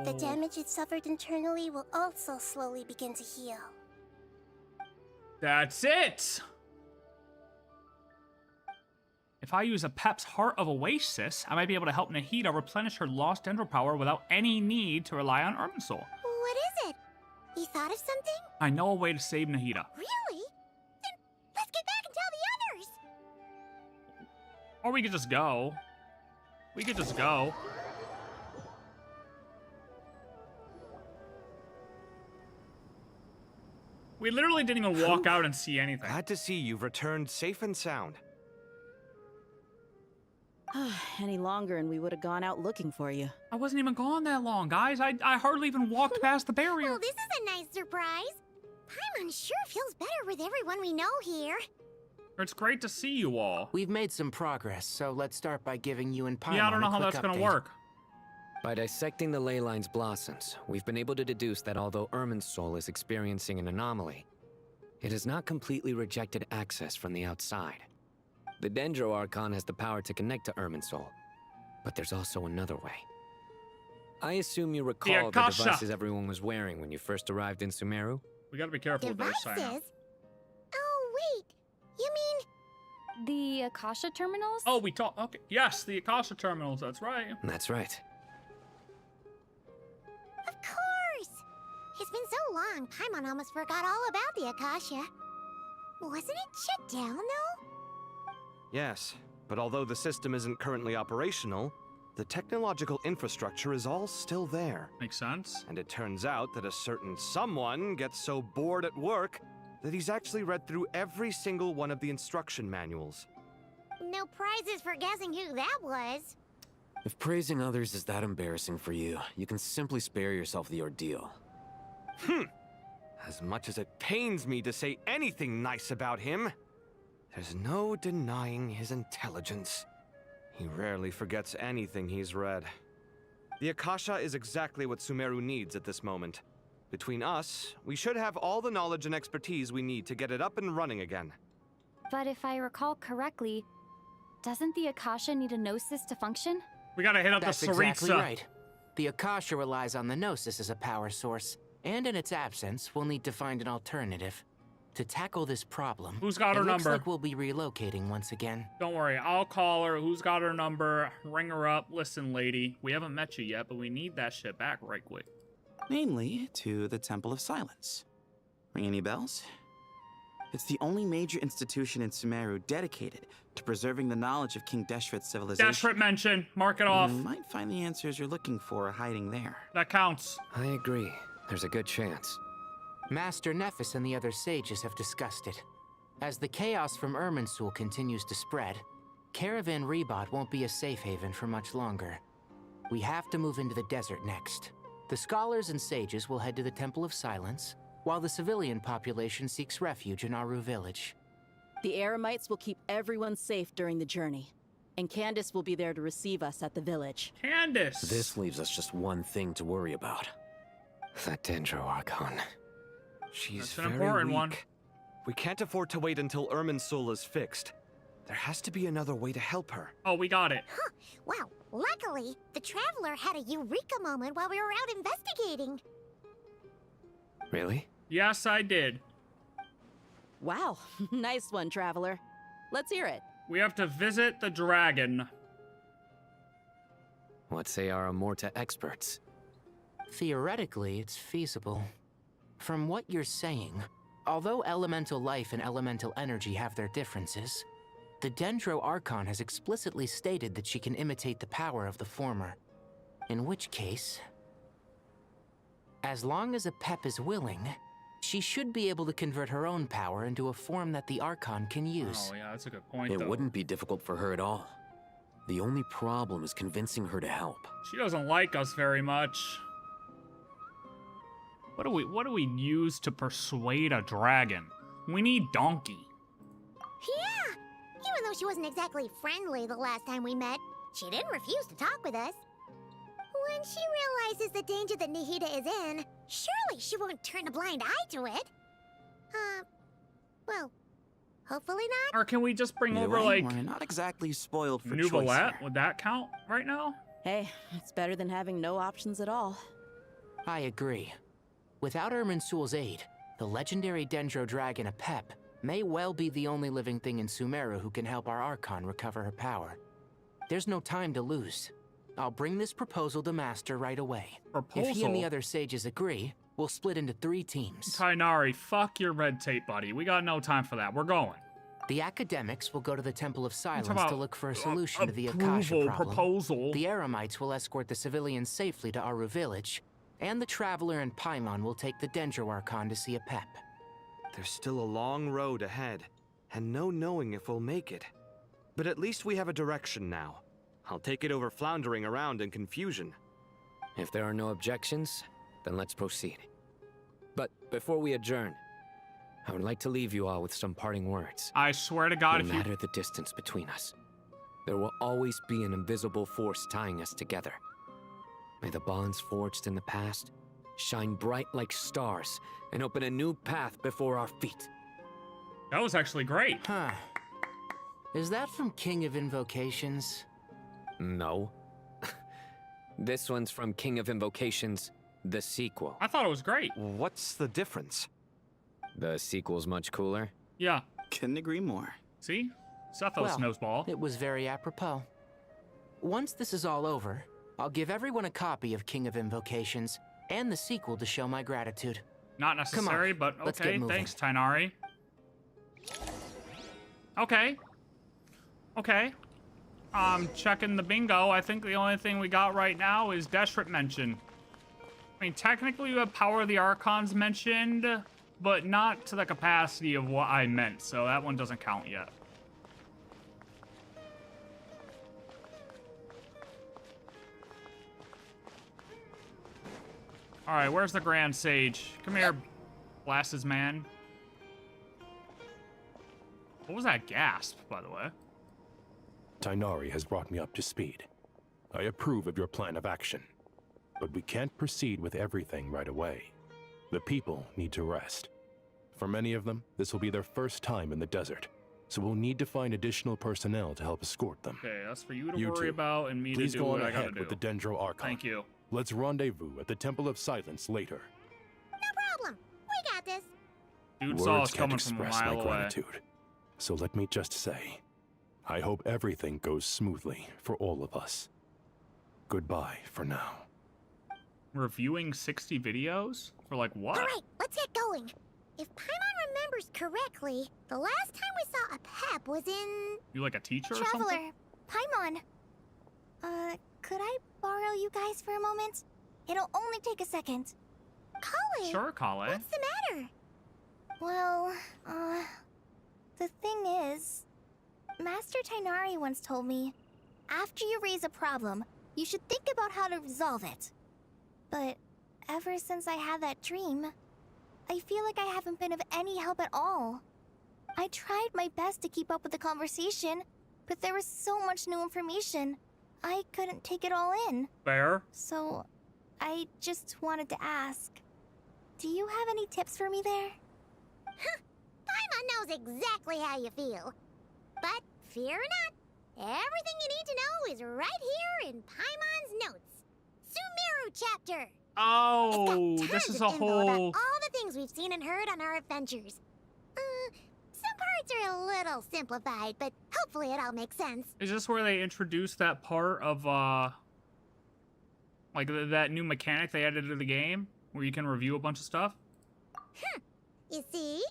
The damage it suffered internally will also slowly begin to heal. That's it! If I use Apep's Heart of Oasis, I might be able to help Nahida replenish her lost dendro power without any need to rely on Irminsul. What is it? You thought of something? I know a way to save Nahida. Really? Then let's get back and tell the others! Or we could just go. We could just go. We literally didn't even walk out and see anything. Glad to see you've returned safe and sound. Any longer and we would have gone out looking for you. I wasn't even gone that long, guys. I hardly even walked past the barrier. Well, this is a nice surprise. Paimon sure feels better with everyone we know here. It's great to see you all. We've made some progress, so let's start by giving you and Paimon Yeah, I don't know a how quick that's gonna update. work. By dissecting the ley line's blossoms, we've been able to deduce that although Irminsul is experiencing an anomaly, it has not completely rejected access from the outside. The Dendro Archon has the power to connect to Irminsul, but there's also another way. I assume you recall the devices everyone was wearing when you first arrived in Sumeru? We gotta be careful with those signs. Oh, wait. You mean... The Akasha terminals? Oh, we talked. Okay. Yes, the Akasha terminals. That's right. That's right. Of course! It's been so long, Paimon almost forgot all about the Akasha. Wasn't it shut down, though? Yes, but although the system isn't currently operational, the technological infrastructure is all still there. Makes sense. And it turns out that a certain someone gets so bored at work that he's actually read through every single one of the instruction manuals. No prizes for guessing who that was. If praising others is that embarrassing for you, you can simply spare yourself the ordeal. As much as it pains me to say anything nice about him, there's no denying his intelligence. He rarely forgets anything he's read. The Akasha is exactly what Sumeru needs at this moment. Between us, we should have all the knowledge and expertise we need to get it up and running again. But if I recall correctly, doesn't the Akasha need a gnosis to function? We gotta hit up That's the Saritsa. exactly right. The Akasha relies on the gnosis as a power source, and in its absence, we'll need to find an alternative. To tackle this problem, Who's got her it looks number? like we'll be relocating once again. Don't worry, I'll call her. Who's got her number? Ring her up. Listen, lady, we haven't met you yet, but we need that shit back right quick. Namely, to the Temple of Silence. Ring any bells? It's the only major institution in Sumeru dedicated to preserving the knowledge of King Deshret's civilization. Deshret mention. Mark it off. You might find the answers you're looking for hiding there. That counts. I agree. There's a good chance. Master Nephis and the other sages have discussed it. As the chaos from Irminsul continues to spread, Caravan Ribat won't be a safe haven for much longer. we have to move into the desert next. The scholars and sages will head to the Temple of Silence, while the civilian population seeks refuge in Aaru village. The Eremites will keep everyone safe during the journey, and Candace will be there to receive us at the village. Candace! This leaves us just one thing to worry about. That Dendro Archon. She's That's an very important weak. one. We can't afford to wait until Irminsul is fixed. There has to be another way to help her. Oh, we got it. Huh. Well, luckily, the Traveler had a eureka moment while we were out investigating. Really? Yes, I did. Wow, nice one, Traveler. Let's hear it. We have to visit the dragon. What say our Amorta experts? Theoretically, it's feasible. From what you're saying, although elemental life and elemental energy have their differences, the Dendro Archon has explicitly stated that she can imitate the power of the former. In which case, as long as Apep is willing, she should be able to convert her own power into a form that the Archon can use. Oh yeah, that's a good point, It though. wouldn't be difficult for her at all. The only problem is convincing her to help. She doesn't like us very much. What do we use to persuade a dragon? We need donkey. Yeah! Even though she wasn't exactly friendly the last time we met, she didn't refuse to talk with us. When she realizes the danger that Nahida is in, surely she won't turn a blind eye to it. Well, hopefully not. Or can we just bring Either over, way, like, we're not exactly spoiled for choice Nouvelette? here. Would that count right now? Hey, it's better than having no options at all. I agree. Without Irminsul's aid, the legendary Dendro dragon Apep may well be the only living thing in Sumeru who can help our Archon recover her power. There's no time to lose. I'll bring this proposal to Master right away. Proposal? If he and the other sages agree, we'll split into 3 teams. Tainari, fuck your red tape, buddy. We got no time for that. We're going. The academics will go to the Temple of Silence about to look for a solution to the approval Akasha problem. proposal. The Eremites will escort the civilians safely to Aaru village, and the Traveler and Paimon will take the Dendro Archon to see Apep. There's still a long road ahead, and no knowing if we'll make it. But at least we have a direction now. I'll take it over floundering around in confusion. If there are no objections, then let's proceed. But before we adjourn, I would like to leave you all with some parting words. I swear to God, no matter the distance between us, there will always be an invisible force tying us together. May the bonds forged in the past shine bright like stars and open a new path before our feet. That was actually great. Huh. Is that from King of Invocations? No. This one's from King of Invocations, the sequel. I thought it was great. What's the difference? The sequel's much cooler. Yeah. Couldn't agree more. See? Sethos knows ball. It was very apropos. Once this is all over, I'll give everyone a copy of King of Invocations and the sequel to show my gratitude. Not necessary, but let's okay. get moving. Thanks, Tainari. Okay. Okay. Checking the bingo. I think the only thing we got right now is Deshret mentioned. I mean, technically we have Power of the Archons mentioned, but not to the capacity of what I meant, so that one doesn't count yet. Alright, where's the Grand Sage? Come here, Blasses man. What was that gasp, by the way? Tainari has brought me up to speed. I approve of your plan of action, but we can't proceed with everything right away. The people need to rest. For many of them, this will be their first time in the desert, so we'll need to find additional personnel to help escort them. Okay, that's for you to worry about and me Please to do go what on I gotta ahead do. with the Dendro Archon. Thank you. Let's rendezvous at the Temple of Silence later. No problem. We got this. Dude saw us Words can't coming from a express mile my away. gratitude. So let me just say, I hope everything goes smoothly for all of us. Goodbye for now. Reviewing 60 videos? For like what? All right, let's get going. If Paimon remembers correctly, the last time we saw Apep was in... You like a teacher or Traveler, something? Paimon. Could I borrow you guys for a moment? It'll only take a second. Collei! Sure, Collei. What's the matter? Well, the thing is, Master Tainari once told me, after you raise a problem, You should think about how to resolve it. But ever since I had that dream, I feel like I haven't been of any help at all. I tried my best to keep up with the conversation, but there was so much new information, I couldn't take it all in. Fair. So, I just wanted to ask, do you have any tips for me there? Huh. Paimon knows exactly how you feel. But fear not, everything you need to know is right here in Paimon's notes. Sumeru chapter. Oh, this is a whole... About all the things we've seen and heard on our adventures. Some parts are a little simplified, but hopefully it all makes sense. Is this where they introduced that part of, like, that new mechanic they added to the game? Where you can review a bunch of stuff? You see?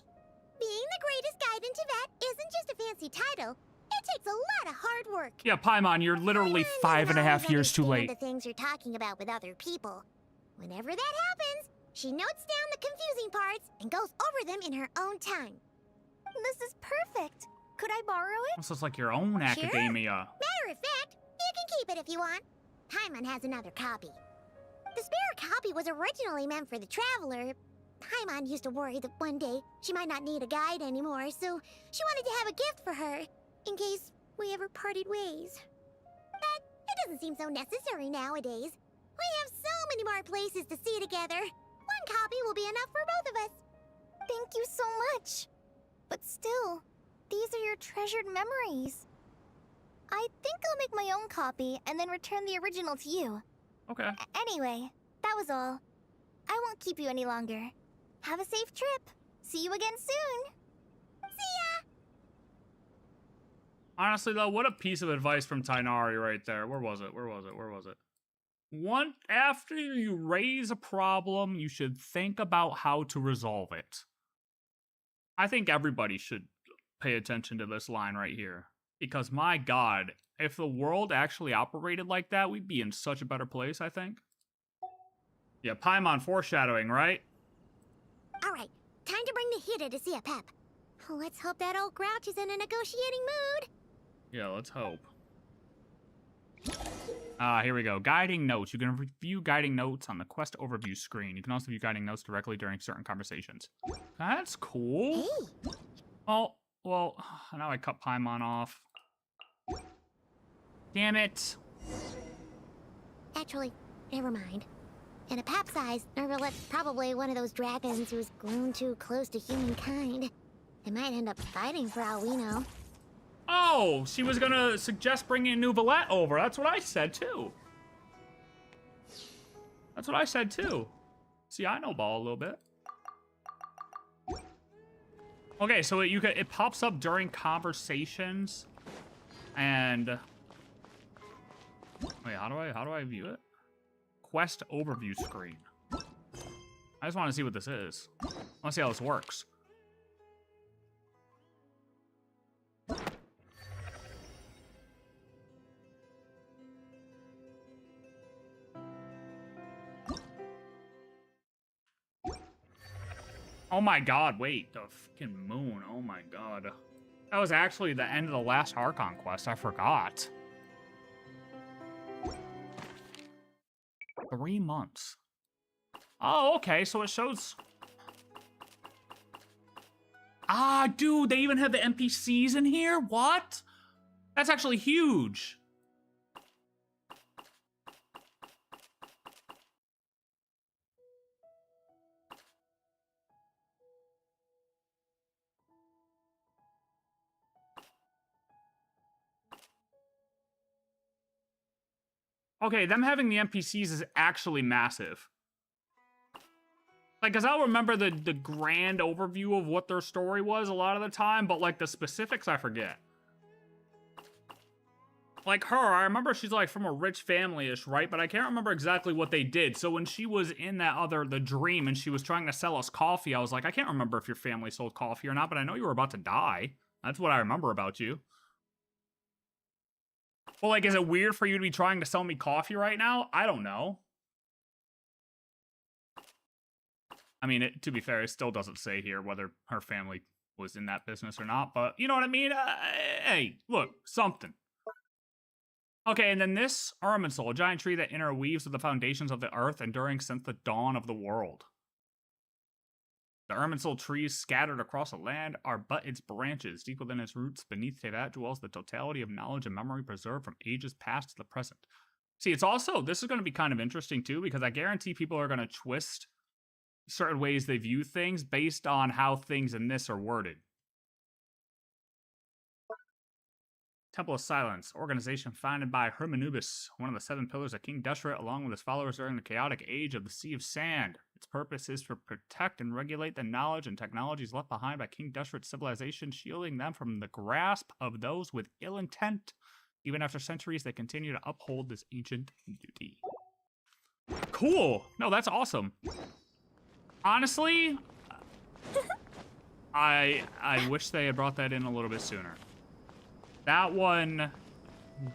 Being the greatest guide in Tibet isn't just a fancy title. It takes a lot of hard work. Yeah, Paimon, you're literally 5.5 years too late. The things you're talking about with other people. Whenever that happens, she notes down the confusing parts and goes over them in her own time. This is perfect. Could I borrow it? This is like your own academia. Matter of fact, you can keep it if you want. Paimon has another copy. The spare copy was originally meant for the traveler. Paimon used to worry that one day she might not need a guide anymore, so she wanted to have a gift for her, in case we ever parted ways. But it doesn't seem so necessary nowadays. We have so many more places to see together. One copy will be enough for both of us. Thank you so much. But still, these are your treasured memories. I think I'll make my own copy and then return the original to you. Okay. Anyway, that was all. I won't keep you any longer. Have a safe trip. See you again soon. See ya! Honestly, though, what a piece of advice from Tighnari right there. Where was it? Where was it? Where was it? After you raise a problem, you should think about how to resolve it. I think everybody should pay attention to this line right here. Because, my God, if the world actually operated like that, we'd be in such a better place, I think. Yeah, Paimon foreshadowing, right? Alright, time to bring Nahida to see Apep. Let's hope that old grouch is in a negotiating mood. Yeah, let's hope. Here we go. Guiding notes. You can review guiding notes on the quest overview screen. You can also view guiding notes directly during certain conversations. That's cool. Hey. Oh, well, now I cut Paimon off. Damn it. Actually, never mind. In Apep's eyes, Nervalet's probably one of those dragons who's grown too close to humankind. They might end up fighting for all we know. Oh, she was gonna suggest bringing Nouvelette over. That's what I said, too. That's what I said, too. See, I know ball a little bit. Okay, so it pops up during conversations. And... wait, how do I view it? Quest overview screen. I just want to see what this is. I want to see how this works. Oh my God, wait, the freaking moon, oh my God. That was actually the end of the last Archon quest, I forgot. 3 months. Oh, okay, so it shows... ah, dude, they even have the NPCs in here? What? That's actually huge. Okay, them having the NPCs is actually massive. Like, because I'll remember the grand overview of what their story was a lot of the time, but, like, the specifics I forget. Like her, I remember she's, like, from a rich family-ish, right? But I can't remember exactly what they did. So when she was in the dream, and she was trying to sell us coffee, I was like, I can't remember if your family sold coffee or not, but I know you were about to die. That's what I remember about you. Well, like, is it weird for you to be trying to sell me coffee right now? I don't know. I mean, to be fair, it still doesn't say here whether her family was in that business or not, but you know what I mean? Hey, look, something. Okay, and then this Irminsul, a giant tree that interweaves with the foundations of the earth, enduring since the dawn of the world. The Irminsul trees scattered across the land are but its branches. Deep within its roots, beneath Tevat dwells the totality of knowledge and memory preserved from ages past to the present. See, it's also, this is going to be kind of interesting too, because I guarantee people are going to twist certain ways they view things based on how things in this are worded. Temple of Silence, organization founded by Hermanubis, one of the 7 pillars of King Deshret, along with his followers during the chaotic age of the Sea of Sand. Its purpose is to protect and regulate the knowledge and technologies left behind by King Deshret's civilization, shielding them from the grasp of those with ill intent. Even after centuries, they continue to uphold this ancient duty. Cool! No, that's awesome. Honestly, I wish they had brought that in a little bit sooner. That one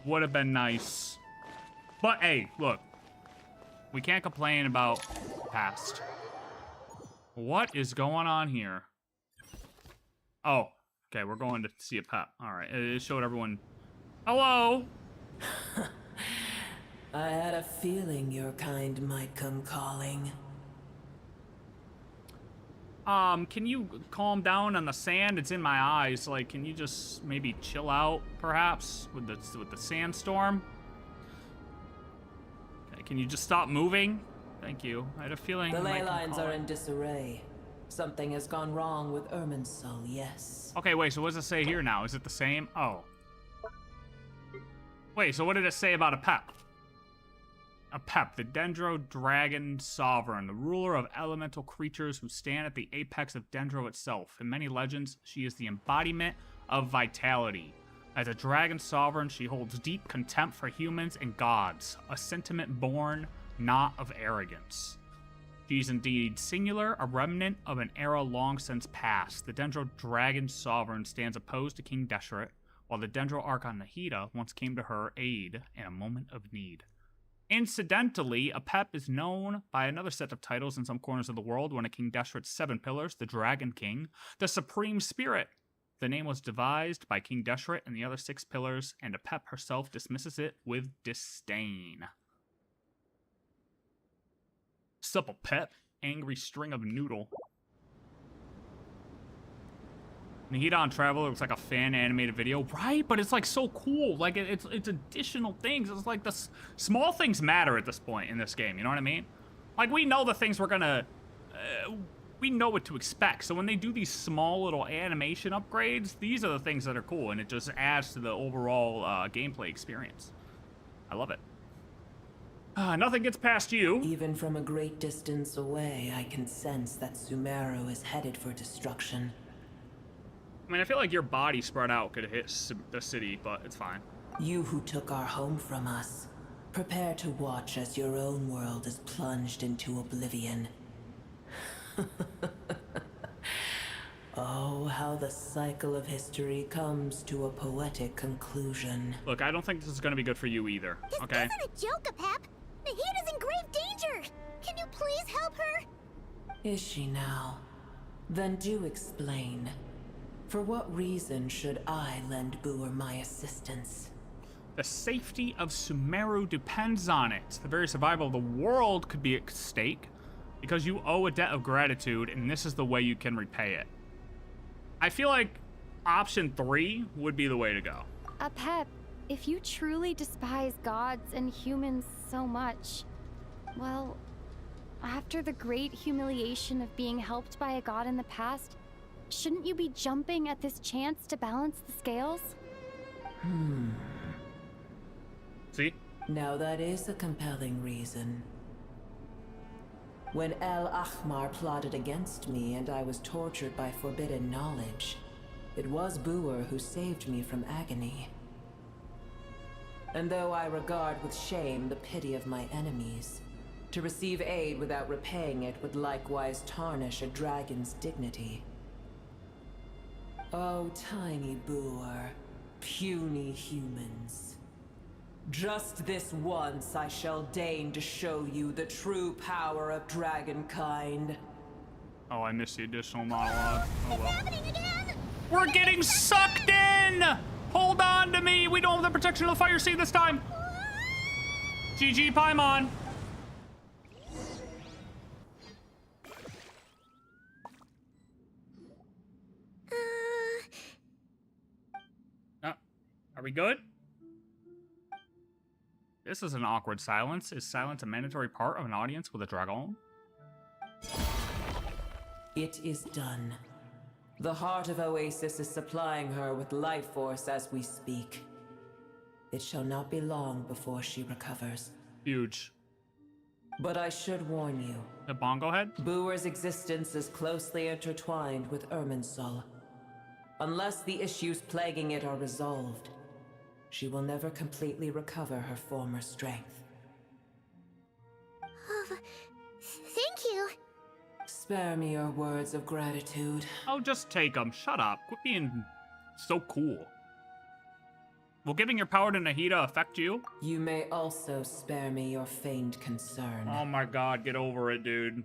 would have been nice. But hey, look. We can't complain about past. What is going on here? Oh, okay, we're going to see Apep. Alright, it showed everyone. Hello! I had a feeling your kind might come calling. Can you calm down on the sand? It's in my eyes. Like, can you just maybe chill out, perhaps, with the sandstorm? Okay, can you just stop moving? Thank you. I had a feeling The ley lines are in disarray. Something has gone wrong with Irminsul, yes. Okay, wait, so what does it say here now? Is it the same? Oh. Wait, so what did it say about Apep? Apep, the Dendro Dragon Sovereign, the ruler of elemental creatures who stand at the apex of Dendro itself. In many legends, she is the embodiment of vitality. As a Dragon Sovereign, she holds deep contempt for humans and gods, a sentiment born not of arrogance. She is indeed singular, a remnant of an era long since past. The Dendro Dragon Sovereign stands opposed to King Deshret, while the Dendro Archon Nahida once came to her aid in a moment of need. Incidentally, Apep is known by another set of titles in some corners of the world, one of King Deshret's 7 pillars, the Dragon King, the Supreme Spirit. The name was devised by King Deshret and the other 6 pillars, and Apep herself dismisses it with disdain. Sup, Apep? Angry string of noodle. Nahida on Traveler looks like a fan-animated video, right? But it's like so cool. Like it's additional things. It's like the small things matter at this point in this game. You know what I mean? Like we know the things we're gonna, we know what to expect. So when they do these small little animation upgrades, these are the things that are cool, and it just adds to the overall gameplay experience. I love it. Nothing gets past you. Even from a great distance away, I can sense that Sumeru is headed for destruction. I mean, I feel like your body spread out could hit the city, but it's fine. You who took our home from us, prepare to watch as your own world is plunged into oblivion. Oh, how the cycle of history comes to a poetic conclusion. Look, I don't think this is going to be good for you either, okay? This isn't a joke, Apep. Nahida's in grave danger. Can you please help her? Is she now? Then do explain. For what reason should I lend Boer my assistance? The safety of Sumeru depends on it. The very survival of the world could be at stake because you owe a debt of gratitude, and this is the way you can repay it. I feel like option 3 would be the way to go. Apep, if you truly despise gods and humans so much, well, after the great humiliation of being helped by a god in the past, shouldn't you be jumping at this chance to balance the scales? See? Now that is a compelling reason. When El Ahmar plotted against me and I was tortured by forbidden knowledge, it was Boer who saved me from agony. And though I regard with shame the pity of my enemies, to receive aid without repaying it would likewise tarnish a dragon's dignity. Oh, tiny Boer, puny humans. Just this once I shall deign to show you the true power of dragonkind. Oh, I missed the additional monologue. Oh well. We're getting sucked in! Hold on to me! We don't have the protection of the fire sea this time! GG, Paimon! Are we good? This is an awkward silence. Is silence a mandatory part of an audience with a dragon? It is done. The heart of Oasis is supplying her with life force as we speak. It shall not be long before she recovers. Huge. But I should warn you. The bongo head? Booer's existence is closely intertwined with Irminsul. Unless the issues plaguing it are resolved, she will never completely recover her former strength. Thank you. Spare me your words of gratitude. Oh, just take them. Shut up. Quit being so cool. Will giving your power to Nahida affect you? You may also spare me your feigned concern. Oh my god, get over it, dude.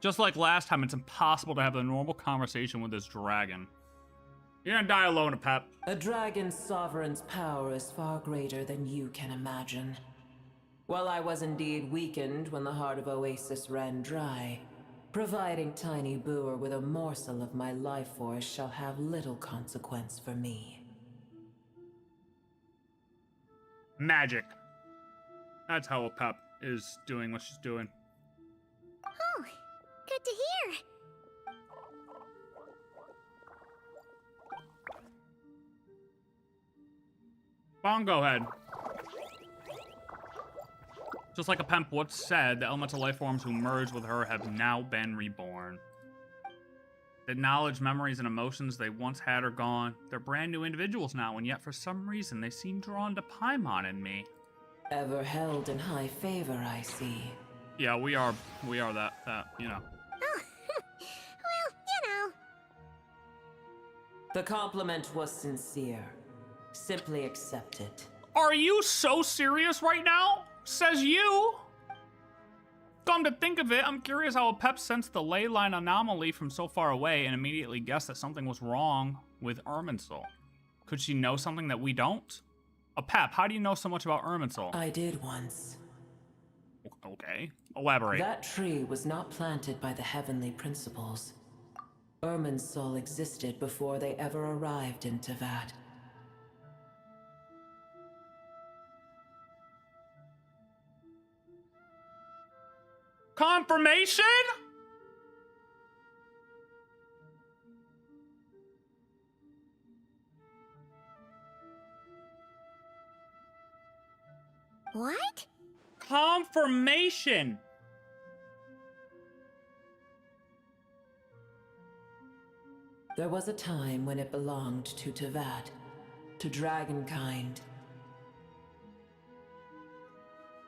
Just like last time, it's impossible to have a normal conversation with this dragon. You're gonna die alone, Apep. A dragon's sovereign's power is far greater than you can imagine. While I was indeed weakened when the heart of Oasis ran dry, providing Tiny Booer with a morsel of my life force shall have little consequence for me. Magic. That's how Apep is doing what she's doing. Oh, good to hear. Bongo head. Just like Apep once said, the elemental life forms who merged with her have now been reborn. The knowledge, memories, and emotions they once had are gone. They're brand new individuals now, and yet for some reason they seem drawn to Paimon and me. Ever held in high favor, I see. Yeah, we are that, you know. Oh, well, you know. The compliment was sincere. Simply accept it. Are you so serious right now? Says you. Come to think of it, I'm curious how Apep sensed the ley line anomaly from so far away and immediately guessed that something was wrong with Irminsul. Could she know something that we don't? Apep, how do you know so much about Irminsul? I did once. Okay, elaborate. That tree was not planted by the heavenly principles. Irminsul existed before they ever arrived in Teyvat. Confirmation? What? Confirmation. There was a time when it belonged to Teyvat, to dragonkind.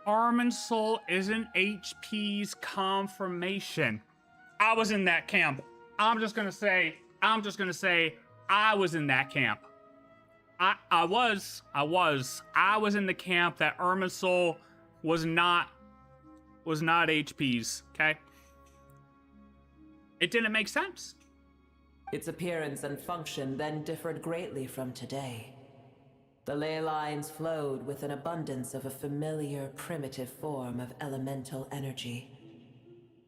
Irminsul isn't HP's confirmation. I was in that camp. I'm just gonna say, I was in that camp. I was in the camp that Irminsul was not HP's, okay? It didn't make sense. Its appearance and function then differed greatly from today. The ley lines flowed with an abundance of a familiar, primitive form of elemental energy.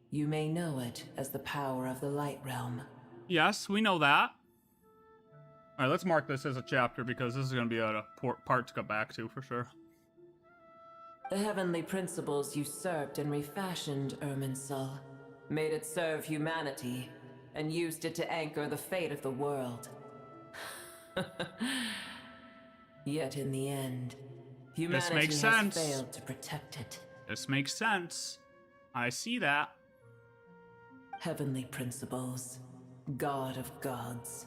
You may know it as the power of the Light Realm. Yes, we know that. All right, let's mark this as a chapter because this is going to be a part to go back to for sure. The heavenly principles usurped and refashioned Irminsul, made it serve humanity, and used it to anchor the fate of the world. Yet in the end, humanity has failed to protect it. This makes sense. I see that. Heavenly principles, God of gods.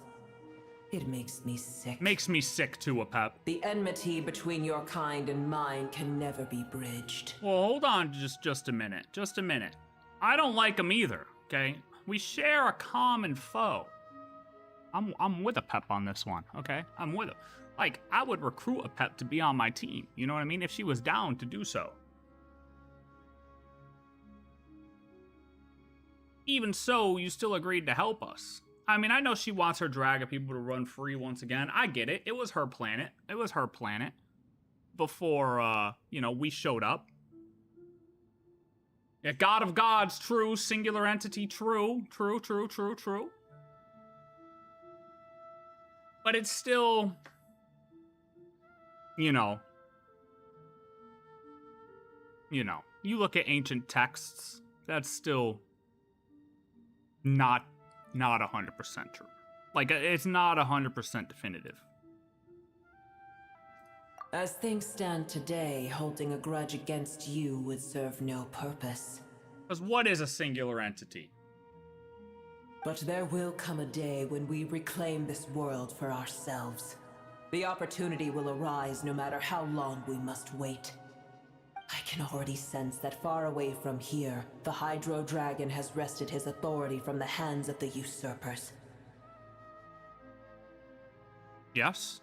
It makes me sick. Makes me sick too, Apep. The enmity between your kind and mine can never be bridged. Well, hold on just a minute. Just a minute. I don't like him either, okay? We share a common foe. I'm with Apep on this one, okay? I'm with him. Like, I would recruit Apep to be on my team, you know what I mean? If she was down to do so. Even so, you still agreed to help us. I mean, I know she wants her dragon people to run free once again. I get it. It was her planet. It was her planet. before you know, we showed up. Yeah, God of gods, true. Singular entity, true. True. But it's still, you know, you look at ancient texts, that's still not 100% true. Like, it's not 100% definitive. As things stand today, holding a grudge against you would serve no purpose. Because what is a singular entity? But there will come a day when we reclaim this world for ourselves. The opportunity will arise no matter how long we must wait. I can already sense that far away from here, the Hydro Dragon has wrested his authority from the hands of the usurpers. Yes?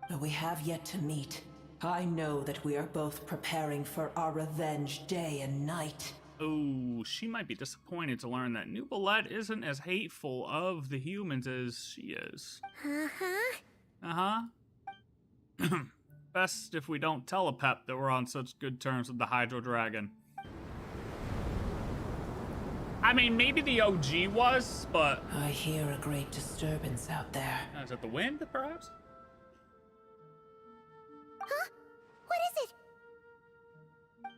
Though we have yet to meet, I know that we are both preparing for our revenge day and night. Oh, she might be disappointed to learn that Nubalette isn't as hateful of the humans as she is. Best if we don't tell Apep that we're on such good terms with the Hydro Dragon. I mean, maybe the OG was, but... I hear a great disturbance out there. Is it the wind, perhaps? Huh? What is it?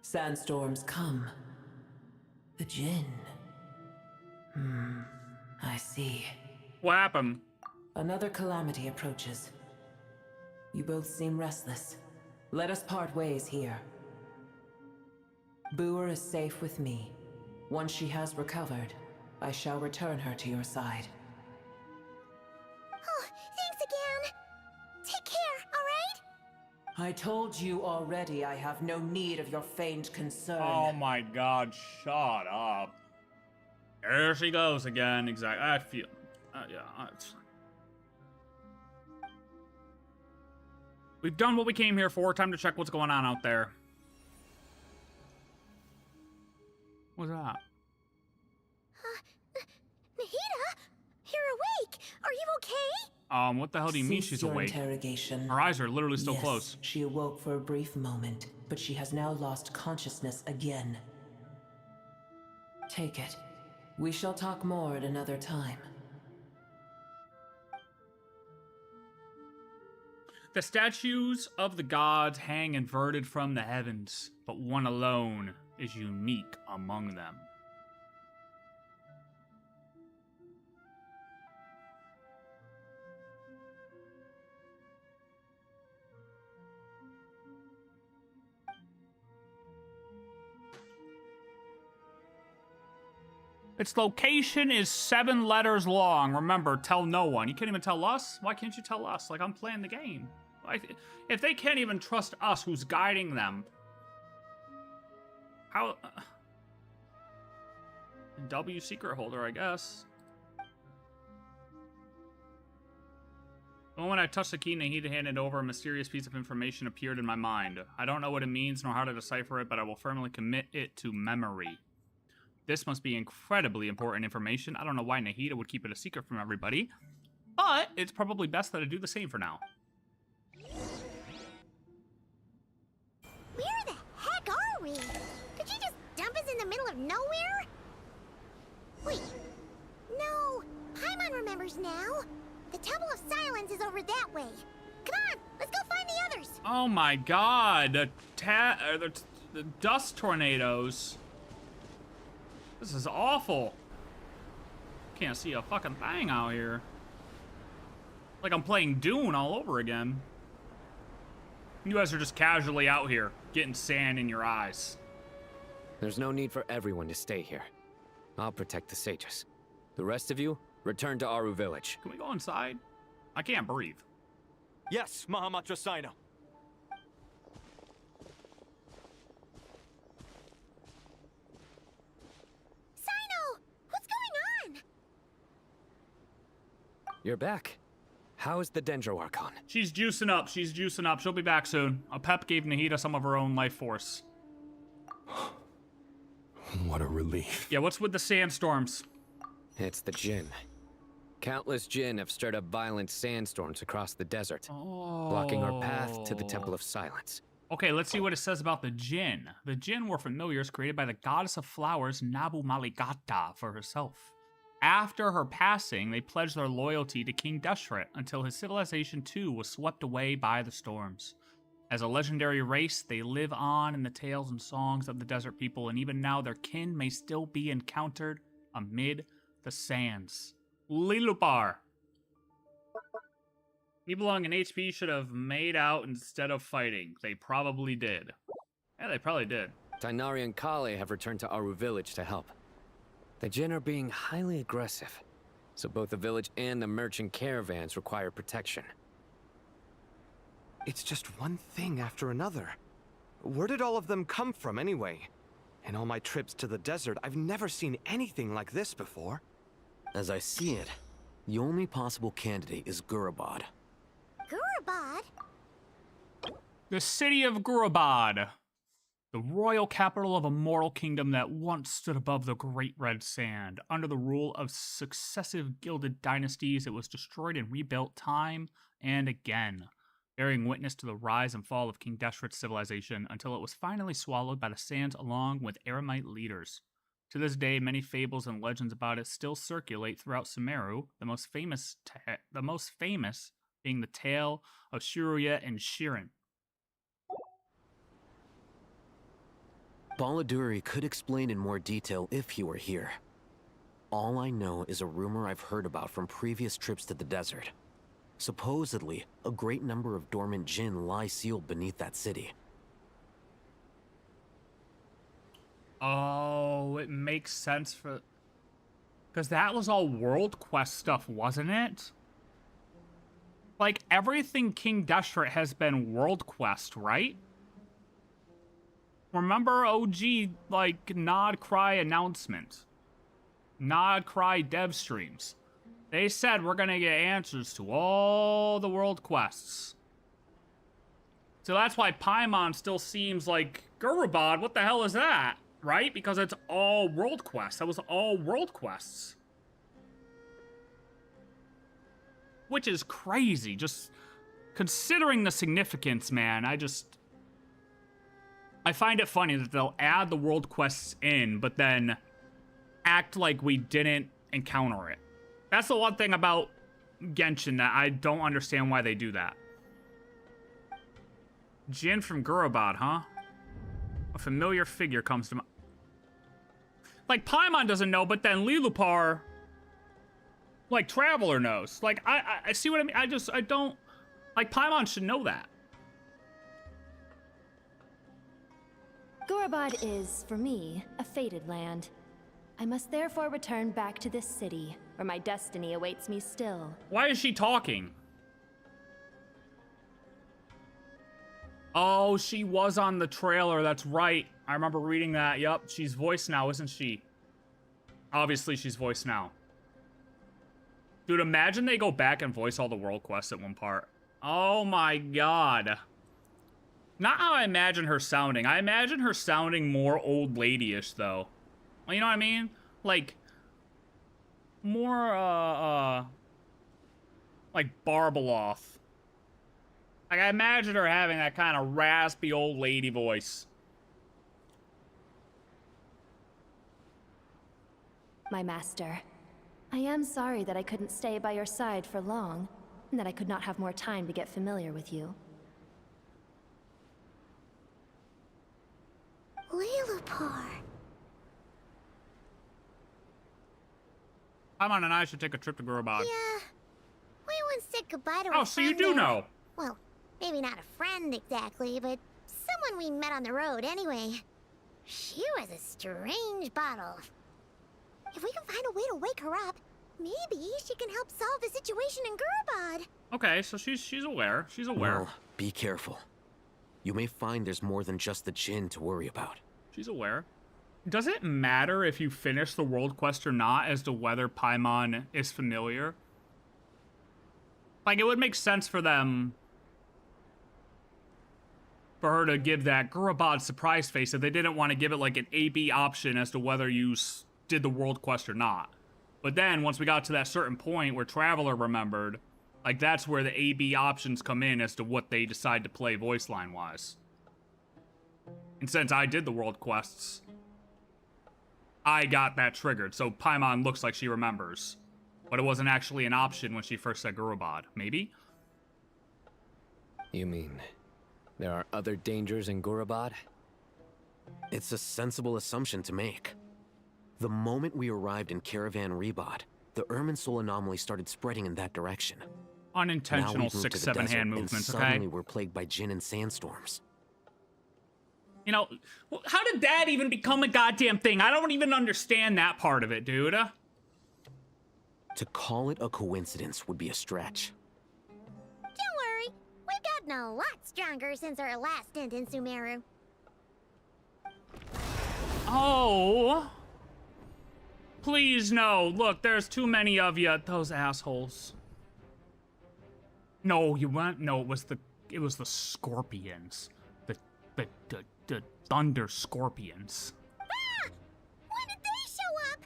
Sandstorms come. The Jinn. I see. What happened? Another calamity approaches. You both seem restless. Let us part ways here. Booer is safe with me. Once she has recovered, I shall return her to your side. Oh, thanks again. Take care, alright? I told you already I have no need of your feigned concern. Oh my god, shut up. There she goes again, exactly. I feel... We've done what we came here for. Time to check what's going on out there. What's that? Nahida? You're awake. Are you okay? What the hell do you mean she's awake? Interrogation. Her eyes are literally still Yes, closed. She awoke for a brief moment, but she has now lost consciousness again. Take it. We shall talk more at another time. The statues of the gods hang inverted from the heavens, but one alone is unique among them. Its location is 7 letters long. Remember, tell no one. You can't even tell us? Why can't you tell us? Like, I'm playing the game. If they can't even trust us, who's guiding them? How... W secret holder, I guess. The moment I touched the key, Nahida handed over, a mysterious piece of information appeared in my mind. I don't know what it means nor how to decipher it, but I will firmly commit it to memory. This must be incredibly important information. I don't know why Nahida would keep it a secret from everybody, but it's probably best that I do the same for now. Where the heck are we? Did you just dump us in the middle of nowhere? Wait. No. Paimon remembers now. The Temple of Silence is over that way. Come on, let's go find the others. Oh my god, the dust tornadoes. This is awful. Can't see a fucking thing out here. Like I'm playing Dune all over again. You guys are just casually out here, getting sand in your eyes. There's no need for everyone to stay here. I'll protect the sages. The rest of you, return to Aaru village. Can we go inside? I can't breathe. Yes, Mahamatra Sino. You're back. How is the Dendro Archon? She's juicing up. She's juicing up. She'll be back soon. Apep gave Nahida some of her own life force. What a relief. Yeah, what's with the sandstorms? It's the Jinn. Countless Jinn have stirred up violent sandstorms across the desert, blocking our path to the Temple of Silence. Okay, let's see what it says about the Jinn. The Jinn were familiars created by the goddess of flowers Nabu Maligata for herself. After her passing, they pledged their loyalty to King Deshret until his civilization too was swept away by the storms. As a legendary race, they live on in the tales and songs of the desert people, and even now their kin may still be encountered amid the sands. Liloupar. Nibelung and HP should have made out instead of fighting. They probably did. Yeah, they probably did. Tighnari and Collei have returned to Aaru village to help. The Jinn are being highly aggressive, so both the village and the merchant caravans require protection. It's just one thing after another. Where did all of them come from anyway? In all my trips to the desert, I've never seen anything like this before. As I see it, the only possible candidate is Gurabad. Gurabad? The city of Gurabad, the royal capital of a mortal kingdom that once stood above the Great Red Sand. Under the rule of successive gilded dynasties, it was destroyed and rebuilt time and again, bearing witness to the rise and fall of King Deshret's civilization until it was finally swallowed by the sands along with Aramite leaders. To this day, many fables and legends about it still circulate throughout Sumeru, the most famous being the tale of Shiruya and Shirin. Baladuri could explain in more detail if he were here. All I know is a rumor I've heard about from previous trips to the desert. Supposedly, a great number of dormant Jinn lie sealed beneath that city. Oh, it makes sense for... Because that was all World Quest stuff, wasn't it? Like, everything King Deshret has been World Quest, right? Remember OG, like, Nod Cry announcement. Nod Cry dev streams. They said we're gonna get answers to all the world quests. So that's why Paimon still seems like Gurabad, what the hell is that? Right? Because it's all world quests. That was all world quests. Which is crazy. Just considering the significance, man, I find it funny that they'll add the world quests in, but then act like we didn't encounter it. That's the one thing about Genshin that I don't understand why they do that. Jinn from Gurabad, huh? A familiar figure comes to mind. Like, Paimon doesn't know, but then Liloupar, like, Traveler knows. Like, I see what I mean? I don't... Like, Paimon should know that. Gurabad is, for me, a fated land. I must therefore return back to this city, where my destiny awaits me still. Why is she talking? Oh, she was on the trailer, that's right. I remember reading that, yup. She's voiced now, isn't she? Obviously, she's voiced now. Dude, imagine they go back and voice all the world quests at one part. Oh my god. Not how I imagine her sounding. I imagine her sounding more old lady-ish, though. You know what I mean? Like, more, like Barbeloth. Like, I imagine her having that kind of raspy old lady voice. My master, I am sorry that I couldn't stay by your side for long, and that I could not have more time to get familiar with you. Liloupar. Paimon and I should take a trip to Gurabad. Yeah. We once said goodbye to Oh, a so you friend do there. know. Well, maybe not a friend exactly, but someone we met on the road anyway. She was a strange bottle. If we can find a way to wake her up, maybe she can help solve the situation in Gurabad. Okay, so she's aware. She's aware. Well, be careful. You may find there's more than just the Jinn to worry about. She's aware. Does it matter if you finish the world quest or not as to whether Paimon is familiar? Like, it would make sense for them... for her to give that Gurabad surprise face if they didn't want to give it, like, an A-B option as to whether you did the world quest or not. But then once we got to that certain point where Traveler remembered, like that's where the A/B options come in as to what they decide to play voice line wise. And since I did the world quests, I got that triggered. So Paimon looks like she remembers, but it wasn't actually an option when she first said Gurabad. Maybe? You mean there are other dangers in Gurabad? It's a sensible assumption to make. The moment we arrived in Caravan Ribat, the Irminsul anomaly started spreading in that direction. Unintentional 6-7 hand movements, okay? Suddenly we're plagued by Jinn and sandstorms. You know, how did that even become a goddamn thing? I don't even understand that part of it, dude. To call it a coincidence would be a stretch. Don't worry, we've gotten a lot stronger since our last stint in Sumeru. Oh. Please no. Look, there's too many of you, those assholes. No, you weren't. No, it was the scorpions. The thunder scorpions. Ah! When did they show up?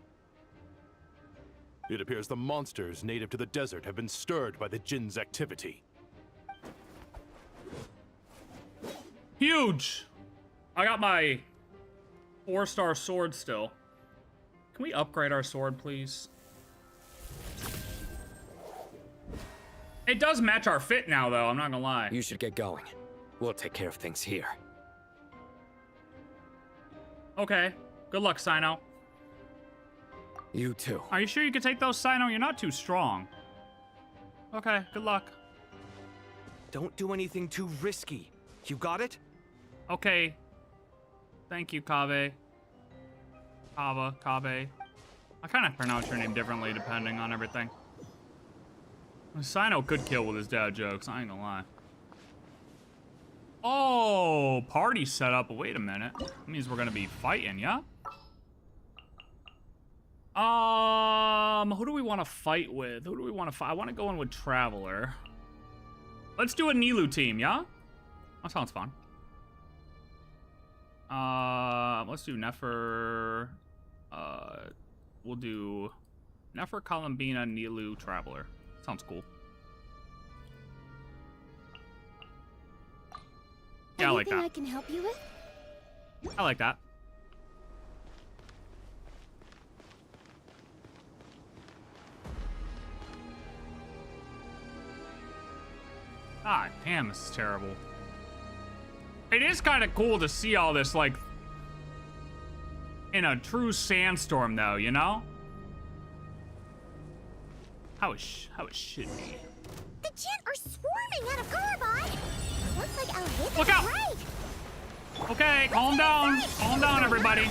It appears the monsters native to the desert have been stirred by the Jinn's activity. Huge! I got my 4-star sword still. Can we upgrade our sword, please? It does match our fit now, though, I'm not gonna lie. You should get going. We'll take care of things here. Okay. Good luck, Sino. You too. Are you sure you can take those, Sino? You're not too strong. Okay, good luck. Don't do anything too risky. You got it? Okay. Thank you, Kave. Kave. I kind of pronounce your name differently depending on everything. Sino could kill with his dad jokes, I ain't gonna lie. Oh, party set up. Wait a minute. That means we're gonna be fighting, yeah? Who do we want to fight with? Who do we want to fight? I want to go in with Traveler. Let's do a Nilou team, yeah? That sounds fun. Let's do Nefer. We'll do Nefer, Columbina, Nilou, Traveler. Sounds cool. Yeah, I like that. Anything I can help you with? I like that. Ah, damn, this is terrible. It is kind of cool to see all this, like, in a true sandstorm, though, you know? How it should be. The Jeht are swarming out of Gurabad. Looks like I'll hit Look out! right. Okay, calm down. Calm down, everybody.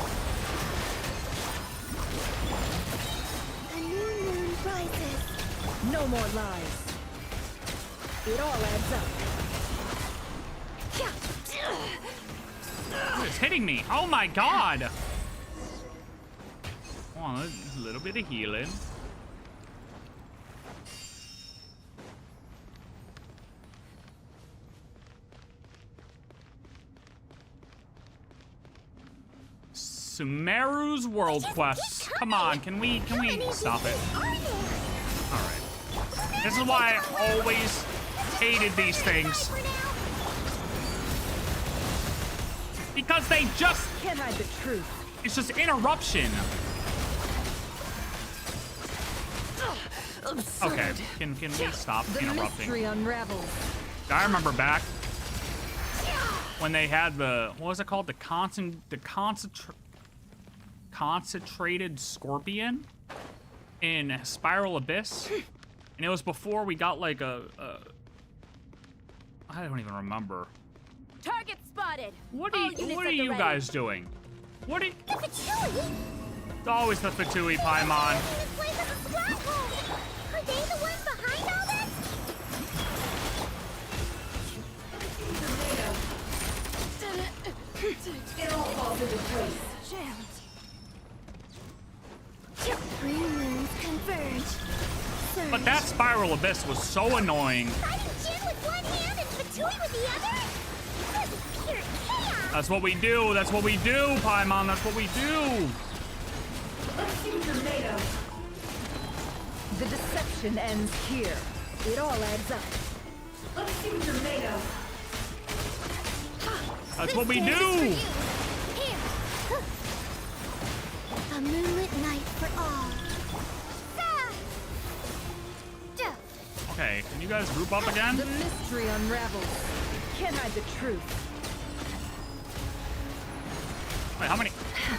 A new moon rises. No more lies. It all adds up. Oh, it's hitting me. Oh my god. Come on, a little bit of healing. Sumeru's world quests. Come on, can we stop it? Alright. This is why I always hated these things. Because they just can't hide the truth. It's just interruption. Absurd. Okay, can we stop interrupting? Mystery unravels. I remember back when they had the, what was it called? The concentrated scorpion in Spiral Abyss, and it was before we got like a I don't even remember. Target spotted. What are you guys doing? What are you? The Fatui. It's always the Fatui, Paimon. This place is a stronghold. Are they the ones behind all this? It all falls into place. Jammed. Three moons converge. But that Spiral Abyss was so annoying. Fighting Jinn with one hand and Fatui with the other? This is pure chaos. That's what we do. That's what we do, Paimon. That's what we do. Let's see tomato. The deception ends here. It all adds up. Let's see what you're made of. That's what we do! A moonlit night for all. Okay, can you guys group up again? The mystery unravels. Can't hide the truth. Wait, how many?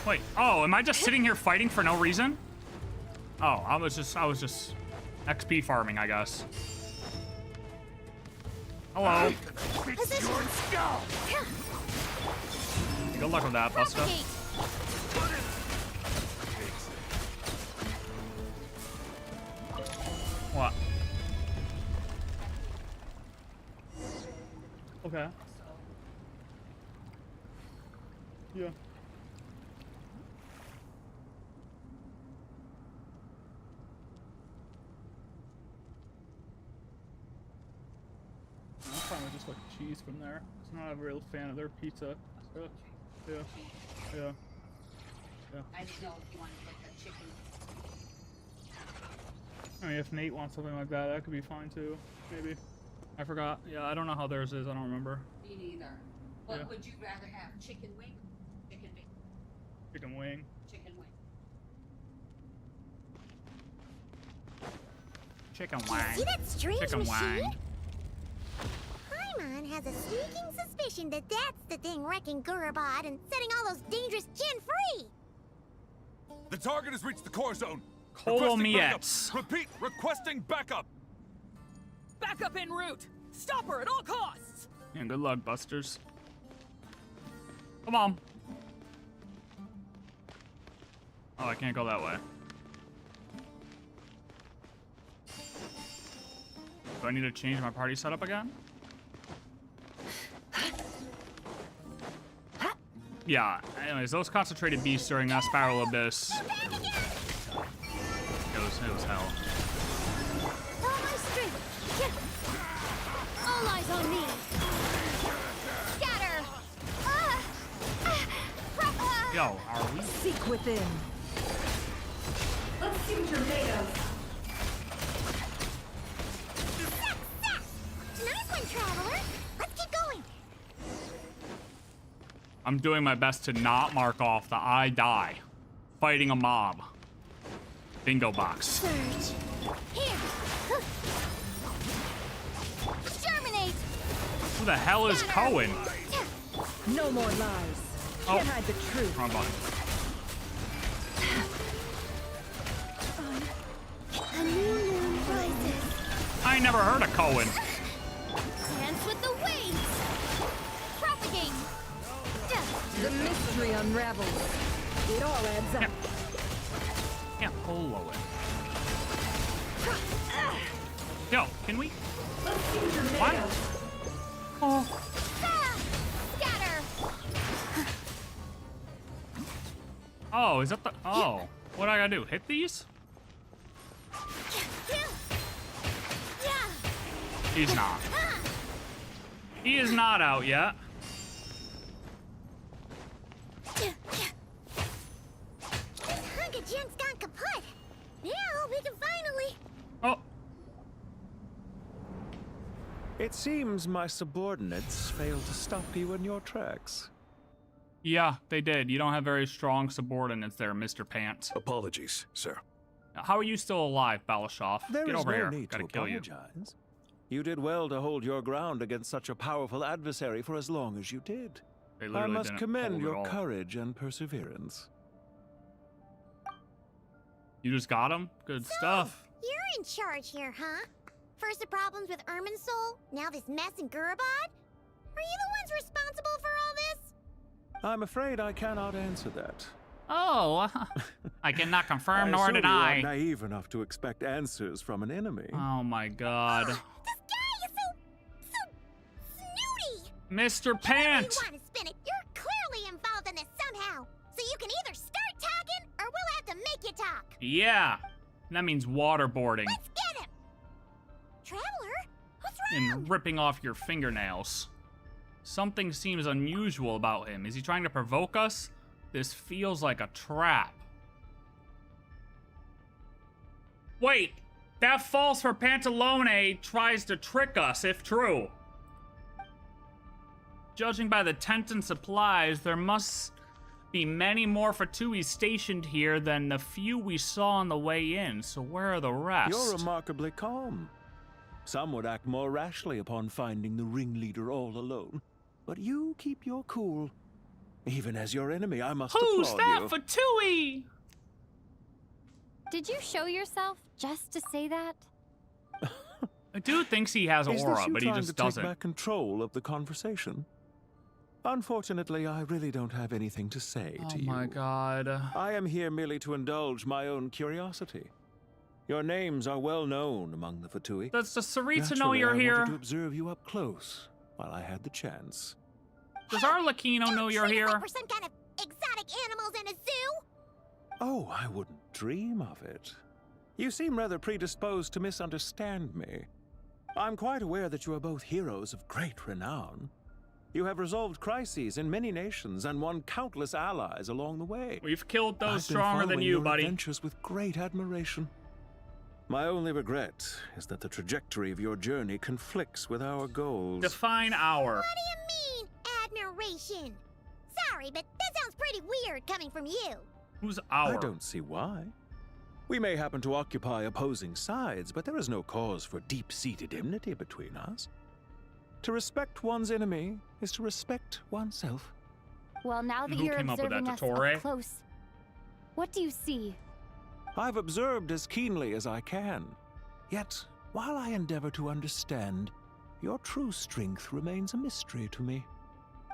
Wait, oh, am I just sitting here fighting for no reason? Oh, I was just XP farming, I guess. Hello. Good luck with that, Busta. What? Okay. Yeah. I'll probably just like cheese from there. I'm not a real fan of their pizza. So, yeah. I didn't know if you wanted to put the chicken. I mean, if Nate wants something like that, that could be fine too. Maybe. I forgot. Yeah, I don't know how theirs is. I don't remember. Me neither. What would you rather have? Chicken wing? Chicken wing. Chicken wing. Chicken wing. Chicken wing. See that strange Chicken machine? wing. Paimon has a sneaking suspicion that that's the thing wrecking Gurabad and setting all those dangerous Jinn free. The target has reached the core zone. Colomiets. Repeat, requesting backup. Backup en route. Stop her at all costs. And good luck, Busters. Come on. Oh, I can't go that way. Do I need to change my party setup again? Yeah, anyways, those concentrated beasts during that Spiral Abyss. It was hell. All my strength. All eyes on me. Scatter. Yo, are we? Seek within. Let's see what you're made of. Nice one, Traveler. Let's keep going. I'm doing my best to not mark off the I die. Fighting a mob. Bingo box. Surge. Here. Germinate. Who the hell is Cohen? No more lies. Oh. Can't hide the truth. Wrong button. A new moon rises. I ain't never heard of Cohen. Dance with the waves. Propagate. The mystery unravels. It all adds up. Can't polo it. Yo, can we? What? Oh. Scatter. Oh, is that the? Oh, what do I gotta do? Hit these? He's not. He is not out yet. Junk's gone kaput. Now we can finally. Oh. It seems my subordinates failed to stop you in your tracks. Yeah, they did. You don't have very strong subordinates there, Mr. Pants. Apologies, sir. How are you still alive, Balashov? There Get is over no here. need Gotta to kill you. apologize. You did well to hold your ground against such a powerful adversary for as long as you did. They I literally must didn't commend hold it your all. courage and perseverance. You just got him? Good stuff. You're in charge here, huh? First the problems with Irminsul, now this mess in Gurabad? Are you the ones responsible for all this? I'm afraid I cannot answer that. Oh, I cannot confirm I nor assume deny. You are naive enough to expect answers from an enemy. Oh my god. This guy is so snooty! Mr. Pant! You want to spin it, you're clearly involved in this somehow. So you can either start talking, or we'll have to make you talk. Yeah. That means waterboarding. Let's get him! Traveler, what's wrong? And ripping off your fingernails. Something seems unusual about him. Is he trying to provoke us? This feels like a trap. Wait, That false for Pantalone tries to trick us, if true. Judging by the tent and supplies, there must be many more Fatui stationed here than the few we saw on the way in, so where are the rest? You're remarkably calm. Some would act more rashly upon finding the ringleader all alone. But you keep your cool. Even as your enemy, I must applaud you. Who's that Fatui? Did you show yourself just to say that? A dude thinks he has aura, but he just doesn't. Take back control of the conversation? Unfortunately, I really don't have anything to say to you. Oh my god. I am here merely to indulge my own curiosity. Your names are well known among the Fatui. Does the Sarita know you're here? I wanted to observe you up close while I had the chance. Does Arlecchino know you're here? For some kind of exotic animals in a zoo? Oh, I wouldn't dream of it. You seem rather predisposed to misunderstand me. I'm quite aware that you are both heroes of great renown. You have resolved crises in many nations and won countless allies along the way. We've killed those I've stronger than you, your buddy. Adventures with great admiration. My only regret is that the trajectory of your journey conflicts with our goals. Define our. What do you mean, admiration? Sorry, but that sounds pretty weird coming from you. Who's our? I don't see why. We may happen to occupy opposing sides, but there is no cause for deep-seated enmity between us. To respect one's enemy is to respect oneself. Well, now that Who you're came up with observing that, us Dottore? up close, what do you see? I've observed as keenly as I can. Yet, while I endeavor to understand, your true strength remains a mystery to me.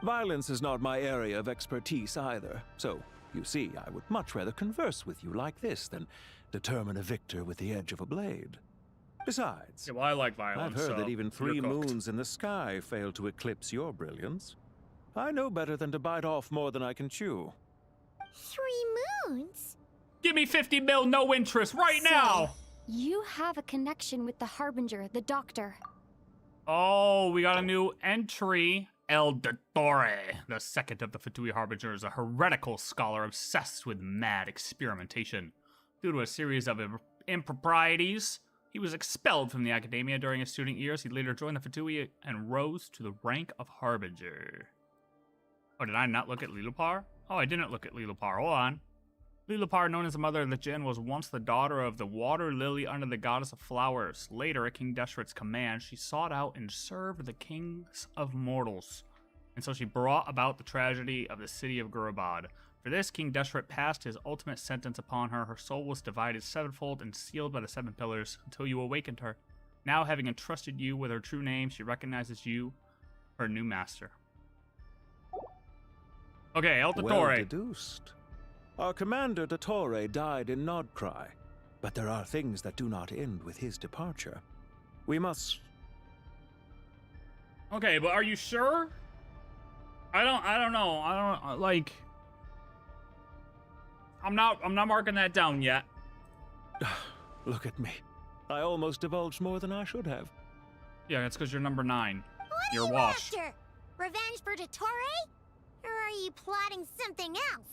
Violence is not my area of expertise either, so, you see, I would much rather converse with you like this than determine a victor with the edge of a blade. Besides, Yeah, well, I like violence. I've heard so that even you're 3 cooked. moons in the sky fail to eclipse your brilliance. I know better than to bite off more than I can chew. 3 moons? Give me 50 mil, no interest, right now! You have a connection with the Harbinger, the Doctor. Oh, we got a new entry. El Dottore, the second of the Fatui Harbingers, a heretical scholar obsessed with mad experimentation. Due to a series of improprieties, he was expelled from the academia during his student years. He later joined the Fatui and rose to the rank of Harbinger. Oh, did I not look at Liloupar? Oh, I didn't look at Liloupar. Hold on. Liloupar, known as the Mother of the Jinn, was once the daughter of the water lily under the goddess of flowers. Later, at King Deshret's command, she sought out and served the kings of mortals. And so she brought about the tragedy of the city of Gurabad. For this, King Deshret passed his ultimate sentence upon her. Her soul was divided sevenfold and sealed by the 7 pillars until you awakened her. Now, having entrusted you with her true name, she recognizes you, her new master. Okay, El Dottore. Well deduced. Our commander Dottore died in Nodcry, but there are things that do not end with his departure. We must... Okay, but are you sure? I don't know. Like... I'm not marking that down yet. Look at me. I almost divulged more than I should have. Yeah, that's because you're number 9. What You're are you washed. after? Revenge for Dottore? Or are you plotting something else?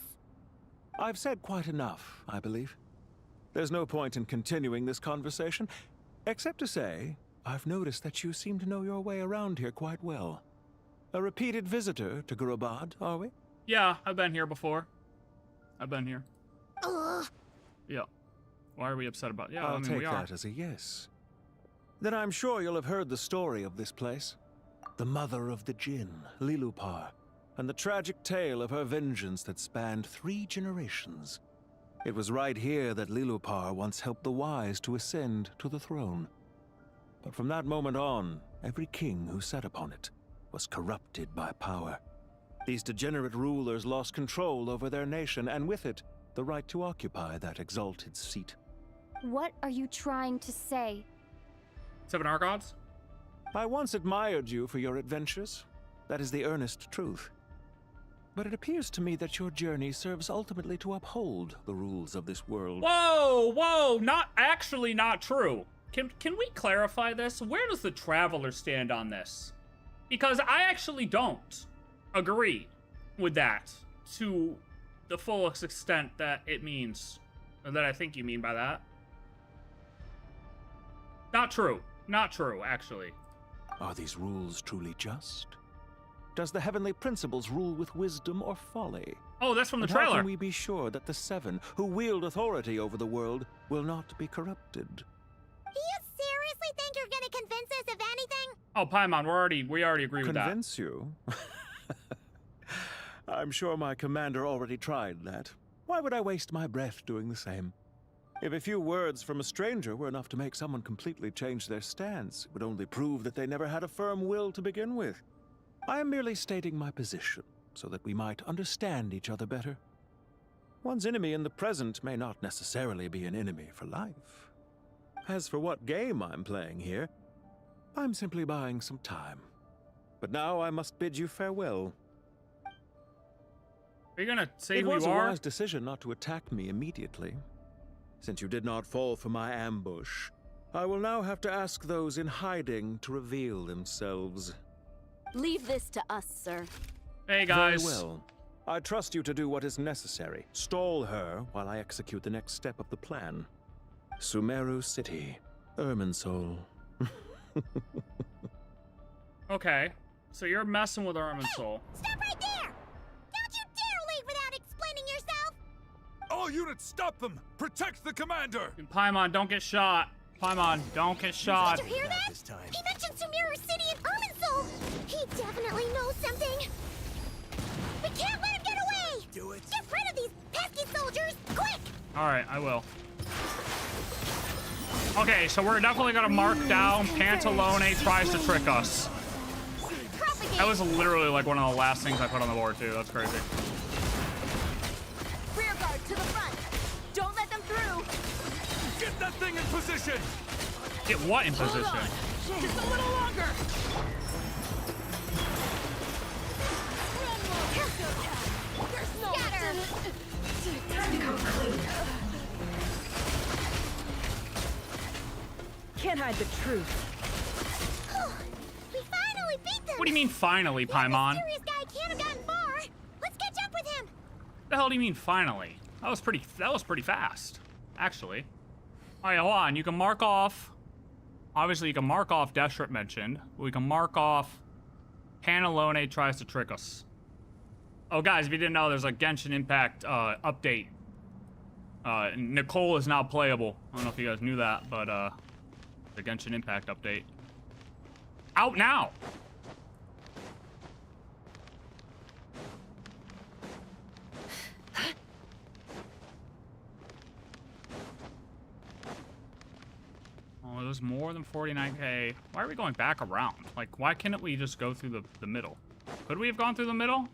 I've said quite enough, I believe. There's no point in continuing this conversation, except to say, I've noticed that you seem to know your way around here quite well. A repeated visitor to Gurabad, are we? Yeah, I've been here before. I've been here. Ugh. Yeah. Why are we upset about it? Yeah, I'll I mean, take we are. that as a yes. Then I'm sure you'll have heard the story of this place. The mother of the Jinn, Liloupar, and the tragic tale of her vengeance that spanned 3 generations. It was right here that Liloupar once helped the wise to ascend to the throne. But from that moment on, every king who sat upon it was corrupted by power. These degenerate rulers lost control over their nation, and with it, the right to occupy that exalted seat. What are you trying to say? 7 Archons? I once admired you for your adventures. That is the earnest truth. But it appears to me that your journey serves ultimately to uphold the rules of this world. Whoa! Not true. Can we clarify this? Where does the Traveler stand on this? Because I actually don't agree with that to the fullest extent that it means, or that I think you mean by that. Not true. Not true, actually. Are these rules truly just? Does the heavenly principles rule with wisdom or folly? Oh, that's from the And trailer. How can we be sure that the seven who wield authority over the world will not be corrupted? Do you seriously think you're gonna convince us of anything? Oh, Paimon, we already agree with that. Convince you? I'm sure my commander already tried that. Why would I waste my breath doing the same? If a few words from a stranger were enough to make someone completely change their stance, it would only prove that they never had a firm will to begin with. I am merely stating my position, so that we might understand each other better. One's enemy in the present may not necessarily be an enemy for life. As for what game I'm playing here, I'm simply buying some time. But now I must bid you farewell. Are you gonna say It who was you a are? wise decision not to attack me immediately. Since you did not fall for my ambush, I will now have to ask those in hiding to reveal themselves. Leave this to us, sir. Hey, guys. Very well. I trust you to do what is necessary. Stall her while I execute the next step of the plan. Sumeru City, Irminsul. Okay, so you're messing with Irminsul. Stop right there! Don't you dare leave without explaining yourself! All units, stop them! Protect the commander! Paimon, don't get shot. Paimon, don't get shot. Did you hear that? He mentioned Sumeru City and Irminsul! He definitely knows something! We can't let him get away! Do it! Get rid of these pesky soldiers, quick! Alright, I will. Okay, so we're definitely gonna mark down Pantalone tries to trick us. That was literally like one of the last things I put on the board too. That's crazy. Rear guard to the front. Don't let them through. Get that thing in position! Get what in position? Hold on. Just a little longer. There's no time to come clean. Can't hide the truth. We finally beat them! What do you mean finally, Paimon? The mysterious guy can't have gotten far! Let's catch up with him! What the hell do you mean finally? That was pretty fast, actually. Alright, hold on. You can mark off. Obviously, you can mark off Deshret mentioned. We can mark off Pantalone tries to trick us. Oh, guys, if you didn't know, there's a Genshin Impact update. Nicole is now playable. I don't know if you guys knew that, but the Genshin Impact update. Out now! Oh, it was more than 49k. Why are we going back around? Like, why can't we just go through the middle? Could we have gone through the middle?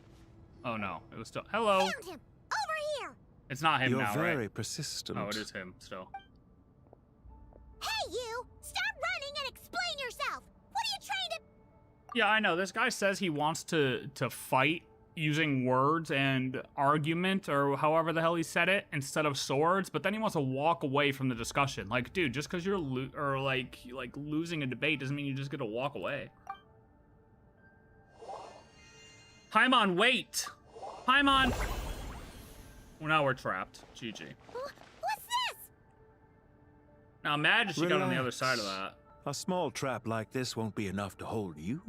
Oh no, it was still. Hello. Found him! Over here! It's not him You're now, very right? persistent. Oh, it is him still. Hey, you! Stop running and explain yourself! What are you trying to... Yeah, I know. This guy says he wants to fight using words and argument, or however the hell he said it, instead of swords, but then he wants to walk away from the discussion. Like, dude, just because you're losing a debate doesn't mean you just get to walk away. Paimon, wait! Paimon! Well, now we're trapped. GG. What's this? Now imagine she got on the other side of that. A small trap like this won't be enough to hold you.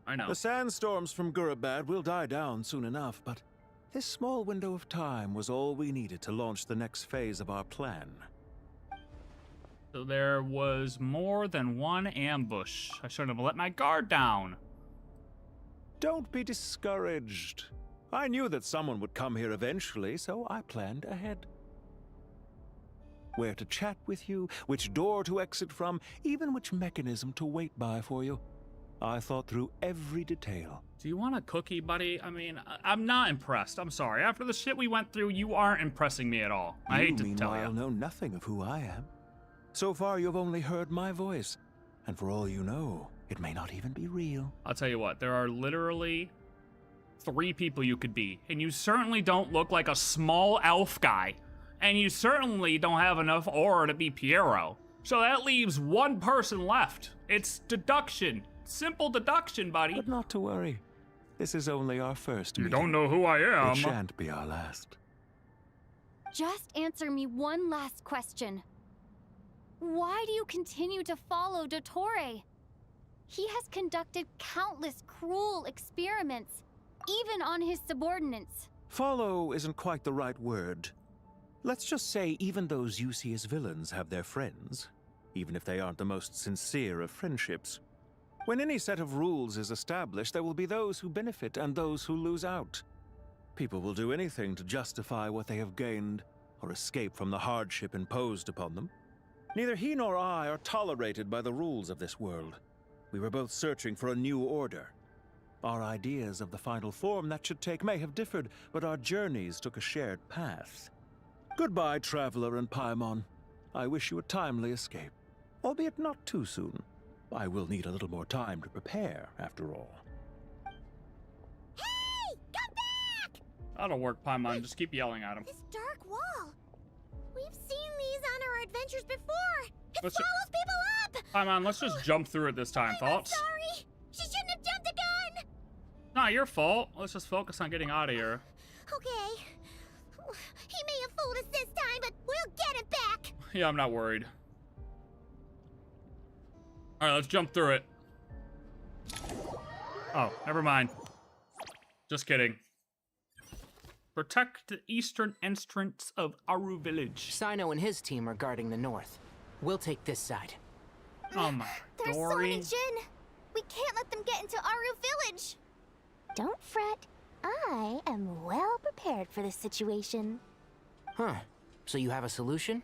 I know. The sandstorms from Gurabad will die down soon enough, but this small window of time was all we needed to launch the next phase of our plan. So there was more than one ambush. I shouldn't have let my guard down. Don't be discouraged. I knew that someone would come here eventually, so I planned ahead. Where to chat with you, which door to exit from, even which mechanism to wait by for you. I thought through every detail. Do you want a cookie, buddy? I mean, I'm not impressed. I'm sorry. After the shit we went through, you aren't impressing me at all. I hate to tell you. Meanwhile, know nothing of who I am. So far, you've only heard my voice, and for all you know, it may not even be real. I'll tell you what, there are literally 3 people you could be, and you certainly don't look like a small elf guy, and you certainly don't have enough aura to be Piero. So that leaves one person left. It's deduction. Simple deduction, buddy. But not to worry. This is only our first meeting. You don't know who I am. It shan't be our last. Just answer me one last question. Why do you continue to follow Dottore? He has conducted countless cruel experiments, even on his subordinates. Follow isn't quite the right word. Let's just say even those you see as villains have their friends, even if they aren't the most sincere of friendships. When any set of rules is established, there will be those who benefit and those who lose out. People will do anything to justify what they have gained or escape from the hardship imposed upon them. Neither he nor I are tolerated by the rules of this world. We were both searching for a new order. Our ideas of the final form that should take may have differed, but our journeys took a shared path. Goodbye, Traveler and Paimon. I wish you a timely escape, albeit not too soon. I will need a little more time to prepare, after all. Hey! Come back! That'll work, Paimon. Just keep yelling at him. This dark wall. We've seen these on our adventures before. It follows people up! Paimon, let's just jump through it this time. Thoughts? Sorry! She shouldn't have jumped the gun! Not your fault. Let's just focus on getting out of here. Okay. He may have fooled us this time, but we'll get it back! Yeah, I'm not worried. Alright, let's jump through it. Oh, never mind. Just kidding. Protect the eastern entrance of Aaru village. Sino and his team are guarding the north. We'll take this side. Oh my, There's so Dori. many Jin. We can't let them get into Aaru village. Don't fret. I am well prepared for this situation. Huh. So you have a solution?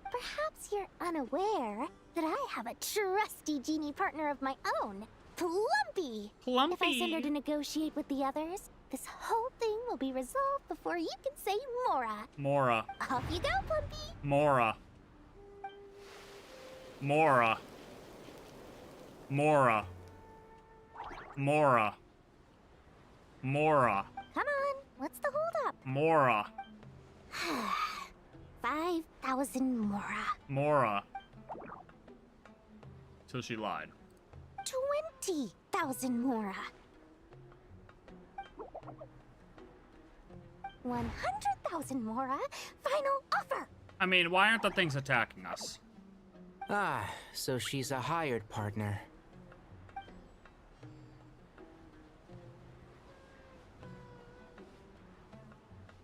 Perhaps you're unaware that I have a trusty genie partner of my own, Plumpy. Plumpy. If I send her to negotiate with the others, this whole thing will be resolved before you can say Mora. Mora. Off you go, Plumpy. Mora. Mora. Mora. Mora. Mora. Come on, what's the holdup? Mora. 5,000 Mora. Mora. So she lied. 20,000 Mora. 100,000 Mora. Final offer. I mean, why aren't the things attacking us? Ah, so she's a hired partner.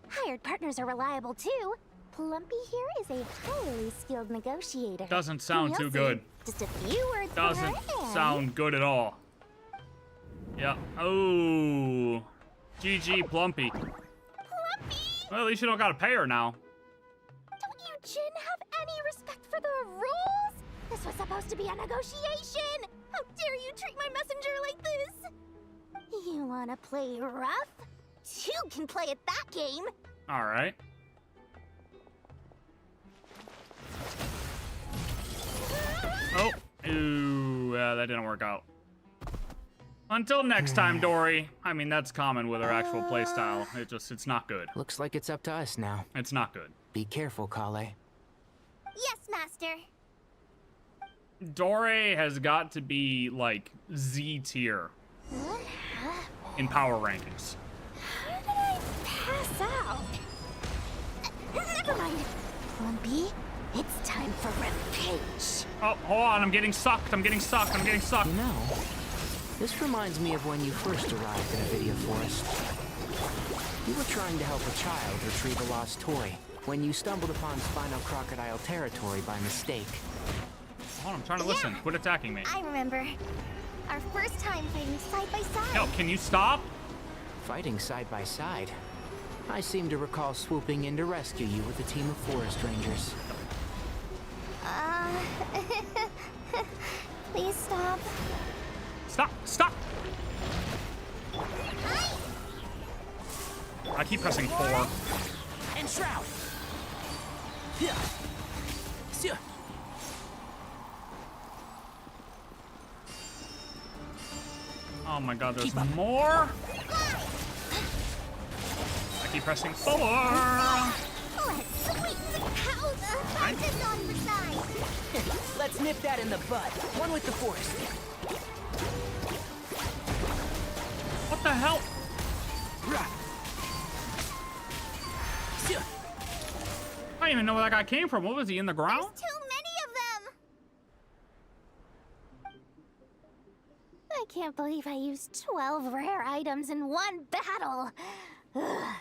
Hired partners are reliable too. Plumpy here is a highly skilled negotiator. Doesn't sound You'll too see. good. Just a few words from Doesn't her and... sound good at all. Yeah. Oh. GG, Plumpy. Plumpy! Well, at least you don't gotta pay her now. Don't you Jin have any respect for the rules? This was supposed to be a negotiation! How dare you treat my messenger like this? You wanna play rough? Two can play at that game! Alright. Oh. Ooh, yeah, that didn't work out. Until next time, Dori. I mean, that's common with her actual playstyle. It's not good. Looks like it's up to us now. It's not good. Be careful, Collei. Yes, Master. Dori has got to be, like, Z tier in power rankings. How did I pass out? Never mind. Plumpy, it's time for revenge. Oh, hold on. I'm getting sucked. I'm getting sucked. I'm getting sucked. You know, this reminds me of when you first arrived in Avidia Forest. You were trying to help a child retrieve a lost toy when you stumbled upon Spinal Crocodile territory by mistake. Hold on, I'm trying to listen. Quit attacking me. I remember. Our first time fighting side by side. Yo, can you stop? Fighting side by side. I seem to recall swooping in to rescue you with a team of forest rangers. Please stop. Stop! Stop! I keep pressing 4. And Shroud! Oh my god, there's more? I keep pressing 4! Let's sweeten the house! Find this on the side! Let's nip that in the bud. One with the force. What the hell? I don't even know where that guy came from. What was he, in the ground? There's too many of them! I can't believe I used 12 rare items in one battle. Ugh.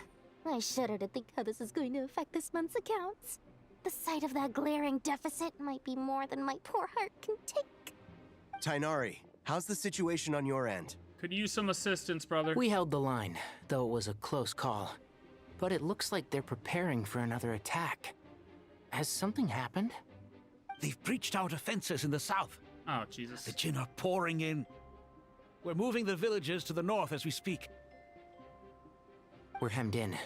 I shudder to think how this is going to affect this month's accounts. The sight of that glaring deficit might be more than my poor heart can take. Tighnari, how's the situation on your end? Could use some assistance, brother. We held the line, though it was a close call. But it looks like they're preparing for another attack. Has something happened? They've breached our defenses in the south. Oh, Jesus. The Jinn are pouring in. We're moving the villagers to the north as we speak. We're hemmed in.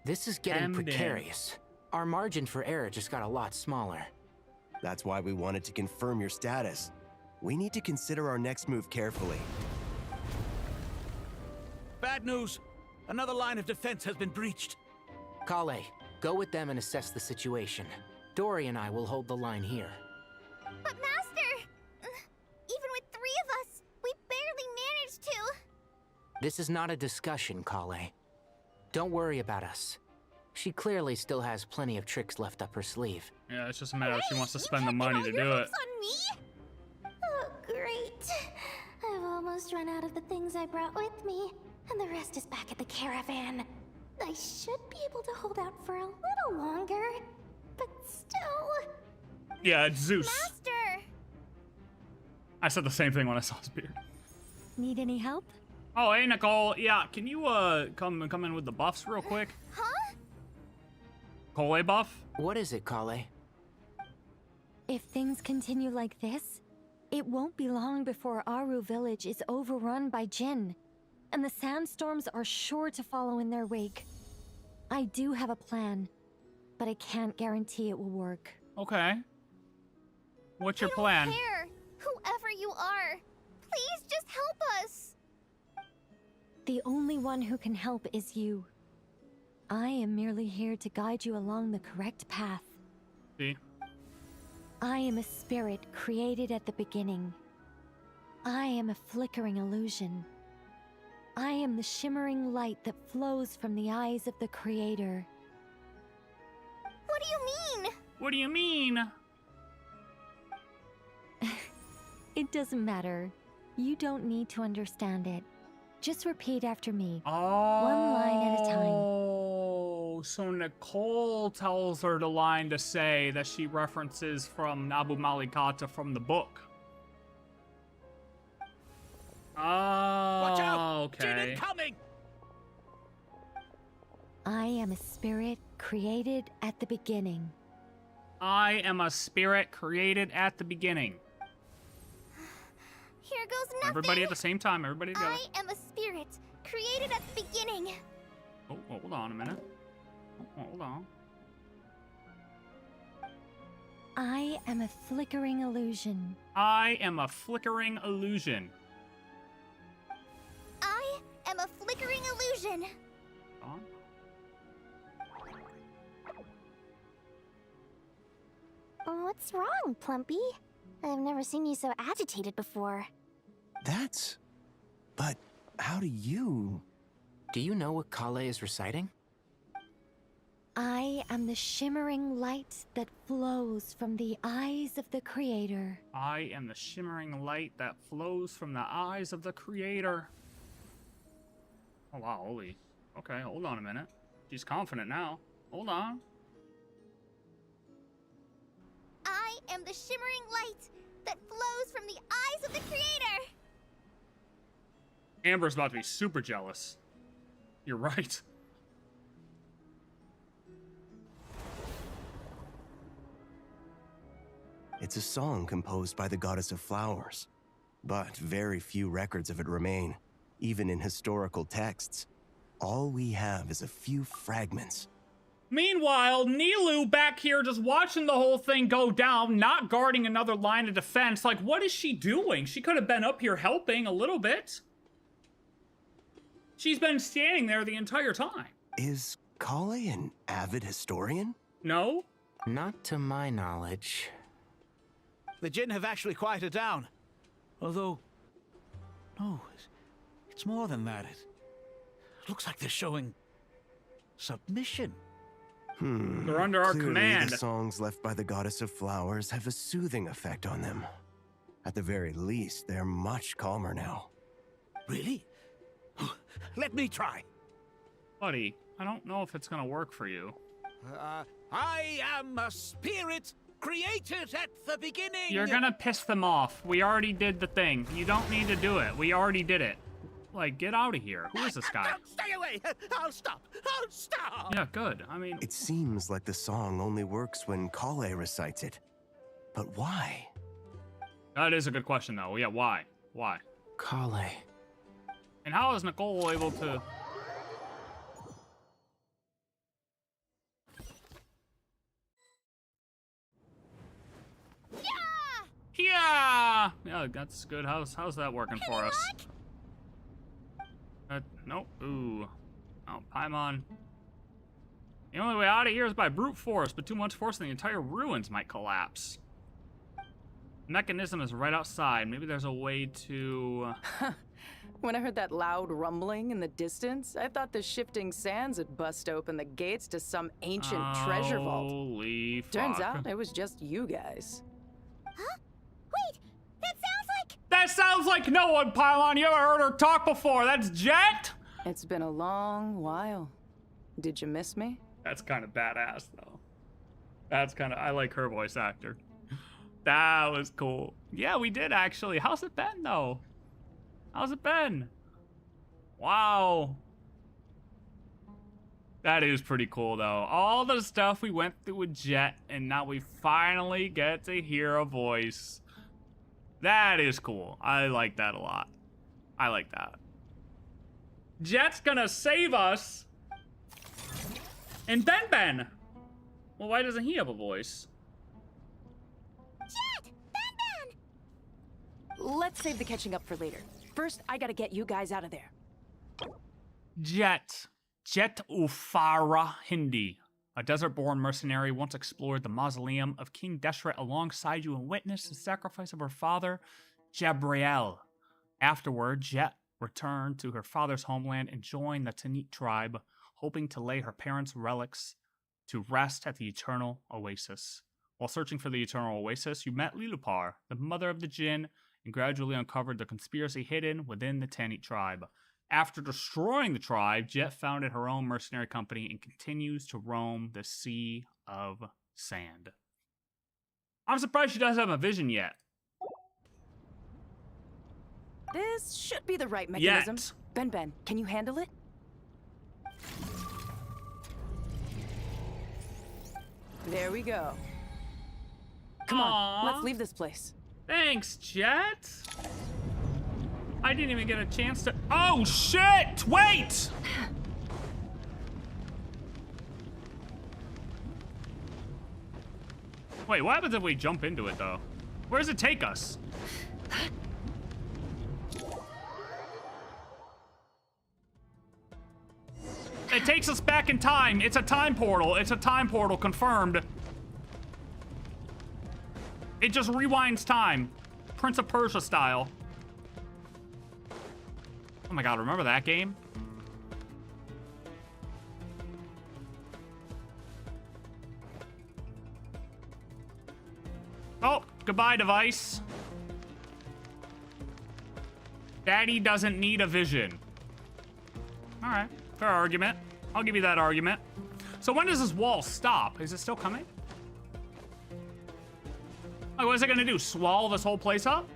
This is getting precarious. Our margin for error just got a lot smaller. That's why we wanted to confirm your status. We need to consider our next move carefully. Bad news! Another line of defense has been breached. Collei, go with them and assess the situation. Dori and I will hold the line here. But Master! Even with 3 of us, we barely managed to. This is not a discussion, Collei. Don't worry about us. She clearly still has plenty of tricks left up her sleeve. Yeah, it's just a matter of she wants to spend the money to do it. On me? Oh, great. I've almost run out of the things I brought with me, and the rest is back at the caravan. I should be able to hold out for a little longer, but still... Yeah, it's Zeus. Master! I said the same thing when I saw his beard. Need any help? Oh, hey, Nicole. Yeah, can you, come in with the buffs real quick? Huh? Collei buff? What is it, Collei? If things continue like this, it won't be long before Aaru village is overrun by Jinn, and the sandstorms are sure to follow in their wake. I do have a plan, but I can't guarantee it will work. Okay. What's your plan? I don't care. Whoever you are, please just help us. The only one who can help is you. I am merely here to guide you along the correct path. See? I am a spirit created at the beginning. I am a flickering illusion. I am the shimmering light that flows from the eyes of the Creator. What do you mean? What do you mean? It doesn't matter. You don't need to understand it. Just repeat after me. Oh. One line at a time. Oh, so Nicole tells her the line to say that she references from Nabu Malikata from the book. Oh, watch out! Okay. Jinn incoming! I am a spirit created at the beginning. I am a spirit created at the beginning. Here goes nothing. Everybody at the same time. Everybody together. I am a spirit created at the beginning. Oh, hold on a minute. Oh, hold on. I am a flickering illusion. I am a flickering illusion. I am a flickering illusion. On. What's wrong, Plumpy? I've never seen you so agitated before. But how do you... Do you know what Collei is reciting? I am the shimmering light that flows from the eyes of the Creator. I am the shimmering light that flows from the eyes of the Creator. Oh, wow, holy. Okay, hold on a minute. She's confident now. Hold on. I am the shimmering light that flows from the eyes of the Creator. Amber's about to be super jealous. You're right. It's a song composed by the goddess of flowers, but very few records of it remain, even in historical texts. All we have is a few fragments. Meanwhile, Nilou back here just watching the whole thing go down, not guarding another line of defense. Like, what is she doing? She could have been up here helping a little bit. She's been standing there the entire time. Is Collei an avid historian? No. Not to my knowledge. The Jinn have actually quieted down. Although... no, it's more than that. It looks like they're showing... submission. They're under our Clearly, command. the songs left by the goddess of flowers have a soothing effect on them. At the very least, they're much calmer now. Really? Let me try. Buddy, I don't know if it's gonna work for you. I am a spirit created at the beginning. You're gonna piss them off. We already did the thing. You don't need to do it. We already did it. Like, get out of here. Who is this guy? Stay away. I'll stop. I'll stop. Yeah, good. I mean... It seems like the song only works when Collei recites it. But why? That is a good question, though. Yeah, why? Why? Collei. And how is Nicole able to... Yeah! Yeah, that's good. How's that working for us? Nope. Ooh. Oh, Paimon. The only way out of here is by brute force, but too much force and the entire ruins might collapse. The mechanism is right outside. Maybe there's a way to... When I heard that loud rumbling in the distance, I thought the shifting sands had bust open the gates to some ancient treasure vault. Holy fuck. Turns out it was just you guys. Huh? Wait, that sounds like... That sounds like no one, Paimon. You ever heard her talk before? That's Jeht? It's been a long while. Did you miss me? That's kind of badass, though. That's kind of... I like her voice actor. That was cool. Yeah, we did, actually. How's it been, though? How's it been? Wow. That is pretty cool, though. All the stuff we went through with Jeht, and now we finally get to hear a voice. That is cool. I like that a lot. I like that. Jet's gonna save us. And BenBen. Well, why doesn't he have a voice? Jeht! BenBen! Let's save the catching up for later. First, I gotta get you guys out of there. Jeht Ufara Hindi. A desert-born mercenary once explored the mausoleum of King Deshret alongside you and witnessed the sacrifice of her father, Jabriel. Afterward, Jeht returned to her father's homeland and joined the Tanit tribe, hoping to lay her parents' relics to rest at the Eternal Oasis. While searching for the Eternal Oasis, you met Liloupar, the mother of the Jinn, and gradually uncovered the conspiracy hidden within the Tanit tribe. After destroying the tribe, Jeht founded her own mercenary company and continues to roam the Sea of Sand. I'm surprised she doesn't have a vision yet. This should be the right mechanism. Yet. BenBen, can you handle it? There we go. Come on, let's leave this place. Thanks, Jeht. I didn't even get a chance to... Oh, shit! Wait! Wait, what happens if we jump into it, though? Where does it take us? It takes us back in time. It's a time portal. It's a time portal, confirmed. It just rewinds time. Prince of Persia style. Oh my god, remember that game? Oh, goodbye, device. Daddy doesn't need a vision. All right, fair argument. I'll give you that argument. So when does this wall stop? Is it still coming? Like, what is it gonna do? Swallow this whole place up?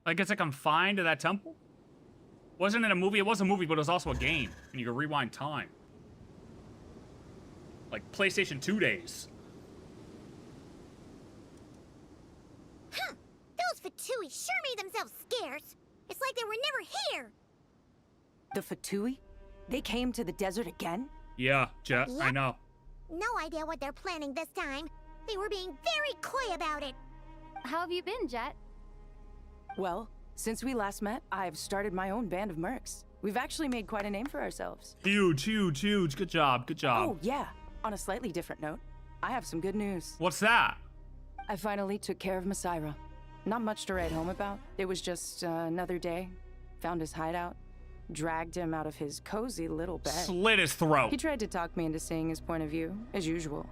Like, is it confined to that temple? Wasn't it a movie? It was a movie, but it was also a game. And you could rewind time. Like PlayStation 2 days. Huh. Those Fatui sure made themselves scarce. It's like they were never here. The Fatui? They came to the desert again? Yeah, Jeht, Yep. I know. No idea what they're planning this time. They were being very coy about it. How have you been, Jeht? Well, since we last met, I've started my own band of mercs. We've actually made quite a name for ourselves. Huge, huge, huge. Good job, good job. Oh, yeah. On a slightly different note, I have some good news. What's that? I finally took care of Messiah. Not much to write home about. It was just another day. Found his hideout. Dragged him out of his cozy little bed. Slit his throat. He tried to talk me into seeing his point of view, as usual.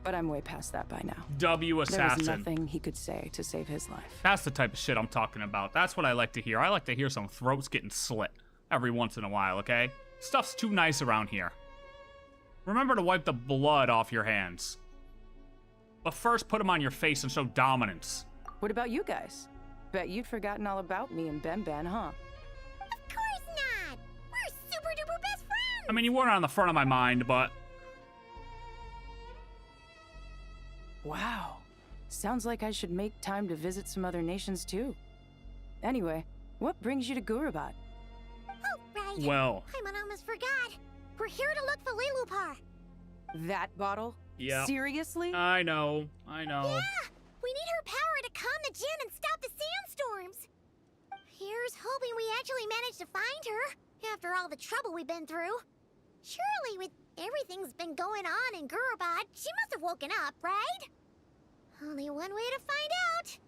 But I'm way past that by now. W assassin. There was nothing he could say to save his life. That's the type of shit I'm talking about. That's what I like to hear. I like to hear some throats getting slit every once in a while, okay? Stuff's too nice around here. Remember to wipe the blood off your hands. But first, put them on your face and show dominance. What about you guys? Bet you'd forgotten all about me and BenBen, huh? Of course not! We're super duper best friends! I mean, you weren't on the front of my mind, but... Wow. Sounds like I should make time to visit some other nations too. Anyway, what brings you to Gurabad? Oh, right. Well. I almost forgot. We're here to look for Liloupar. That bottle? Yeah. Seriously? I know. Yeah! We need her power to calm the Jinn and stop the sandstorms. Here's hoping we actually manage to find her, after all the trouble we've been through. Surely, with everything's been going on in Gurabad, she must have woken up, right? Only one way to find out.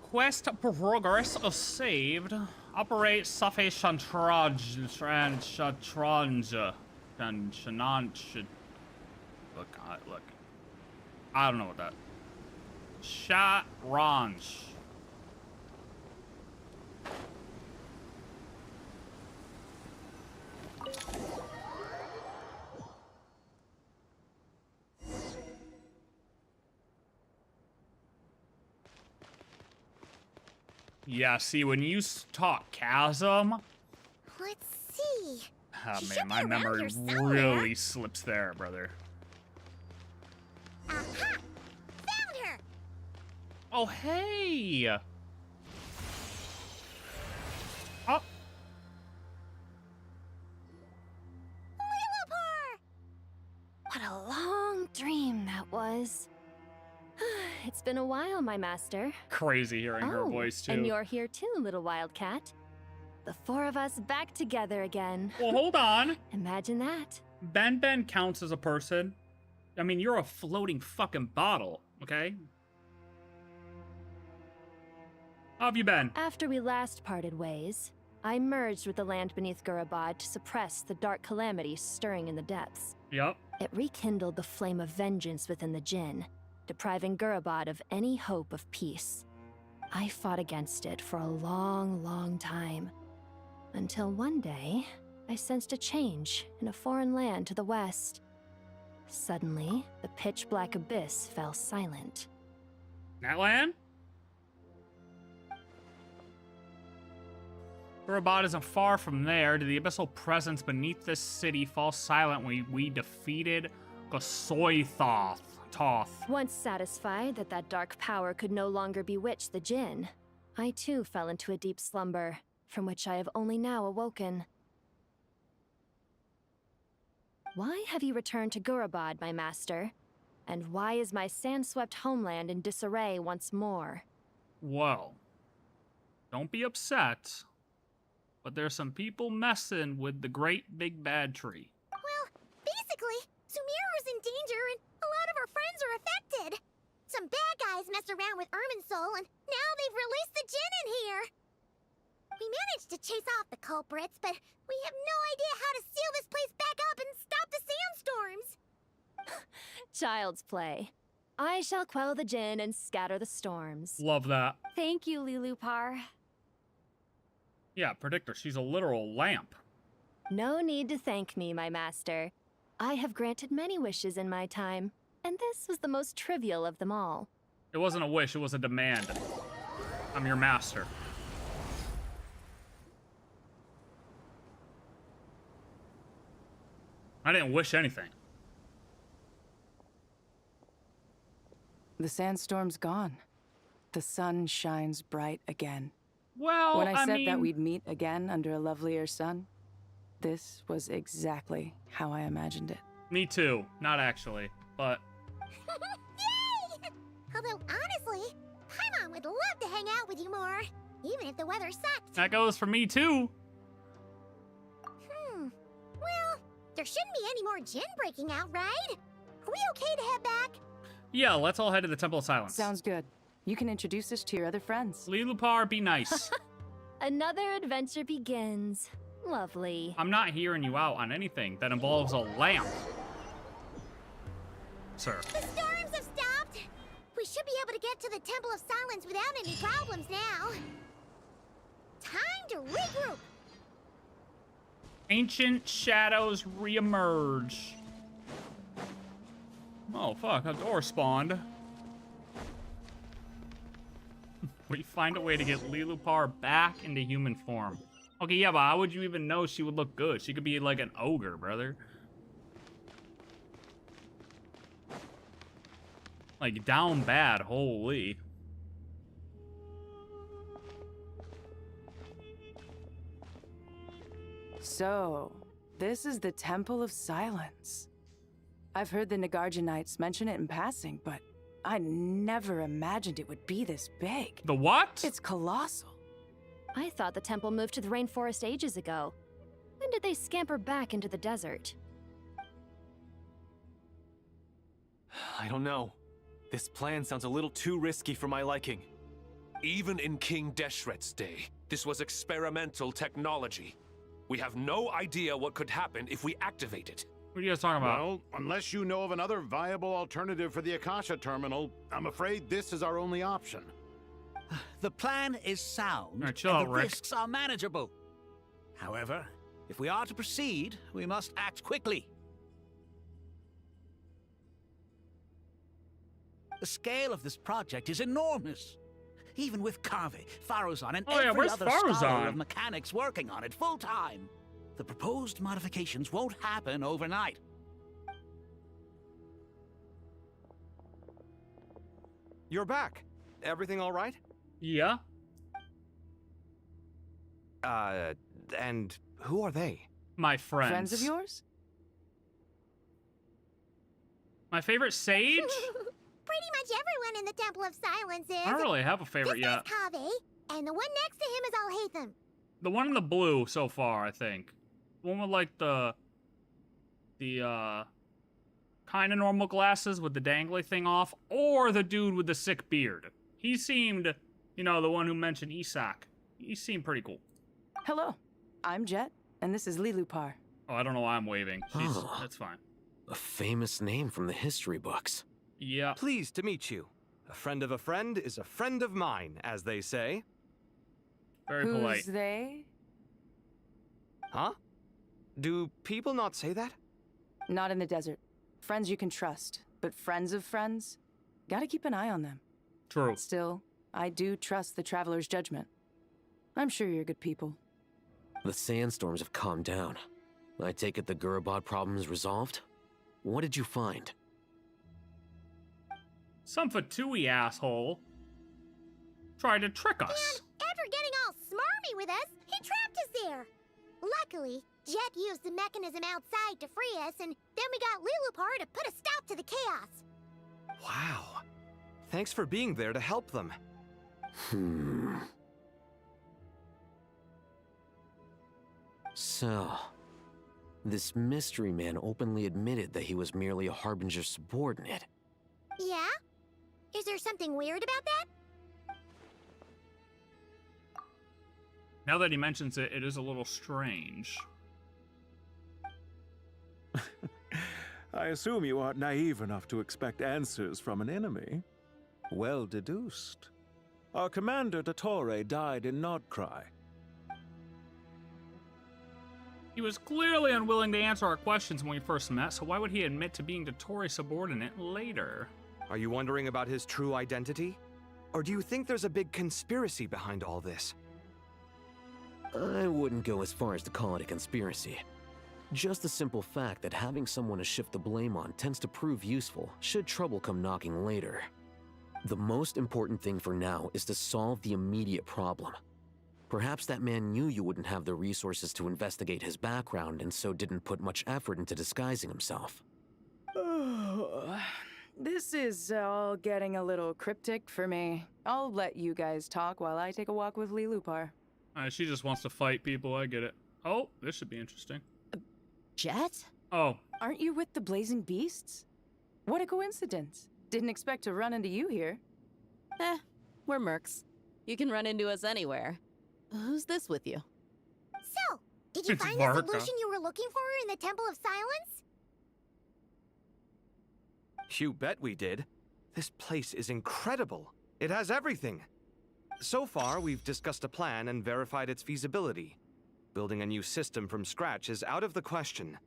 Quest progress saved. Operate Safe Shantraj. Look. I don't know what that. Shatranj. Yeah, see, when you talk chasm... Let's see. Oh, man, my memory really slips there, brother. Aha! Found her! Oh, hey! Oh. Liloupar! What a long dream that was. It's been a while, my master. Crazy hearing her voice, too. And you're here too, little wildcat. The four of us back together again. Well, hold on. Imagine that. BenBen counts as a person. I mean, you're a floating fucking bottle, okay? How have you been? After we last parted ways, I merged with the land beneath Gurabad to suppress the dark calamity stirring in the depths. Yep. It rekindled the flame of vengeance within the Jinn, depriving Gurabad of any hope of peace. I fought against it for a long, long time. Until one day, I sensed a change in a foreign land to the west. Suddenly, the pitch-black abyss fell silent. That land? Gurabad isn't far from there. Did the abyssal presence beneath this city fall silent when we defeated Thoth? Once satisfied that that dark power could no longer bewitch the Jinn, I too fell into a deep slumber, from which I have only now awoken. Why have you returned to Gurabad, my master? And why is my sand-swept homeland in disarray once more? Well, don't be upset, but there's some people messing with the great big bad tree. Well, basically, Sumeru's in danger and a lot of our friends are affected. Some bad guys messed around with Irminsul and now they've released the Jinn in here. We managed to chase off the culprits, but we have no idea how to seal this place back up and stop the sandstorms. Child's play. I shall quell the Jinn and scatter the storms. Love that. Thank you, Liloupar. Yeah, Predictor, she's a literal lamp. No need to thank me, my master. I have granted many wishes in my time, and this was the most trivial of them all. It wasn't a wish, it was a demand. I'm your master. I didn't wish anything. The sandstorm's gone. The sun shines bright again. Well, when I said that we'd meet again under a lovelier sun, this was exactly how I imagined it. Me too. Not actually, but... Yay! Although, honestly, Paimon would love to hang out with you more, even if the weather sucked. That goes for me too. Well, there shouldn't be any more Jinn breaking out, right? Are we okay to head back? Yeah, let's all head to the Temple of Silence. Sounds good. You can introduce us to your other friends. Liloupar, be nice. Another adventure begins. Lovely. I'm not hearing you out on anything that involves a lamp. Sir. The storms have stopped! We should be able to get to the Temple of Silence without any problems now. Time to regroup! Ancient shadows reemerge. Oh, fuck, a door spawned. We find a way to get Liloupar back into human form. Okay, yeah, but how would you even know she would look good? She could be like an ogre, brother. Like, down bad, holy. So, this is the Temple of Silence. I've heard the Nagarjanites mention it in passing, but I never imagined it would be this big. The what? It's colossal. I thought the temple moved to the rainforest ages ago. When did they scamper back into the desert? I don't know. This plan sounds a little too risky for my liking. Even in King Deshret's day, this was experimental technology. We have no idea what could happen if we activate it. What are you guys talking about? Well, unless you know of another viable alternative for the Akasha terminal, I'm afraid this is our only option. The plan is sound, Right, chill and out, the Rick. risks are manageable. However, if we are to proceed, we must act quickly. The scale of this project is enormous. Even with Carve, Faruzan, and Oh, yeah, every where's other scholar Faruzan? of mechanics working on it full-time, the proposed modifications won't happen overnight. You're back. Everything all right? Yeah. And who are they? My friends. Friends of yours? My favorite sage? Pretty much everyone in the Temple of Silence is. I don't really have a favorite this yet. is Kaveh, and the one next to him is Alhaitham. The one in the blue so far, I think. The one with like the kind of normal glasses with the dangly thing off, or the dude with the sick beard. He seemed, you know, the one who mentioned Isak. He seemed pretty cool. Hello, I'm Jeht, and this is Liloupar. Oh, I don't know why I'm waving. That's fine. A famous name from the history books. Yeah. Pleased to meet you. A friend of a friend is a friend of mine, as they say. Very Who's polite. they? Huh? Do people not say that? Not in the desert. Friends you can trust, but friends of friends? Gotta keep an eye on them. True. Still, I do trust the Traveler's judgment. I'm sure you're good people. The sandstorms have calmed down. I take it the Gurabad problem is resolved? What did you find? Some Fatui asshole tried to trick us. After getting all smarmy with us, he trapped us there. Luckily, Jeht used the mechanism outside to free us, and then we got Liloupar to put a stop to the chaos. Wow. Thanks for being there to help them. So, this mystery man openly admitted that he was merely a Harbinger subordinate. Yeah? Is there something weird about that? Now that he mentions it, it is a little strange. I assume you aren't naive enough to expect answers from an enemy. Well deduced. Our commander, Dottore, died in Nodcry. He was clearly unwilling to answer our questions when we first met, so why would he admit to being Dottore's subordinate later? Are you wondering about his true identity? Or do you think there's a big conspiracy behind all this? I wouldn't go as far as to call it a conspiracy. Just the simple fact that having someone to shift the blame on tends to prove useful should trouble come knocking later. The most important thing for now is to solve the immediate problem. Perhaps that man knew you wouldn't have the resources to investigate his background and so didn't put much effort into disguising himself. This is all getting a little cryptic for me. I'll let you guys talk while I take a walk with Liloupar. She just wants to fight people, I get it. Oh, this should be interesting. Jeht? Oh. Aren't you with the Blazing Beasts? What a coincidence. Didn't expect to run into you here. we're mercs. You can run into us anywhere. Who's this with you? So, did you find the solution you were looking for in the Temple of Silence? You bet we did. This place is incredible. It has everything. So far, we've discussed a plan and verified its feasibility. Building a new system from scratch is out of the question.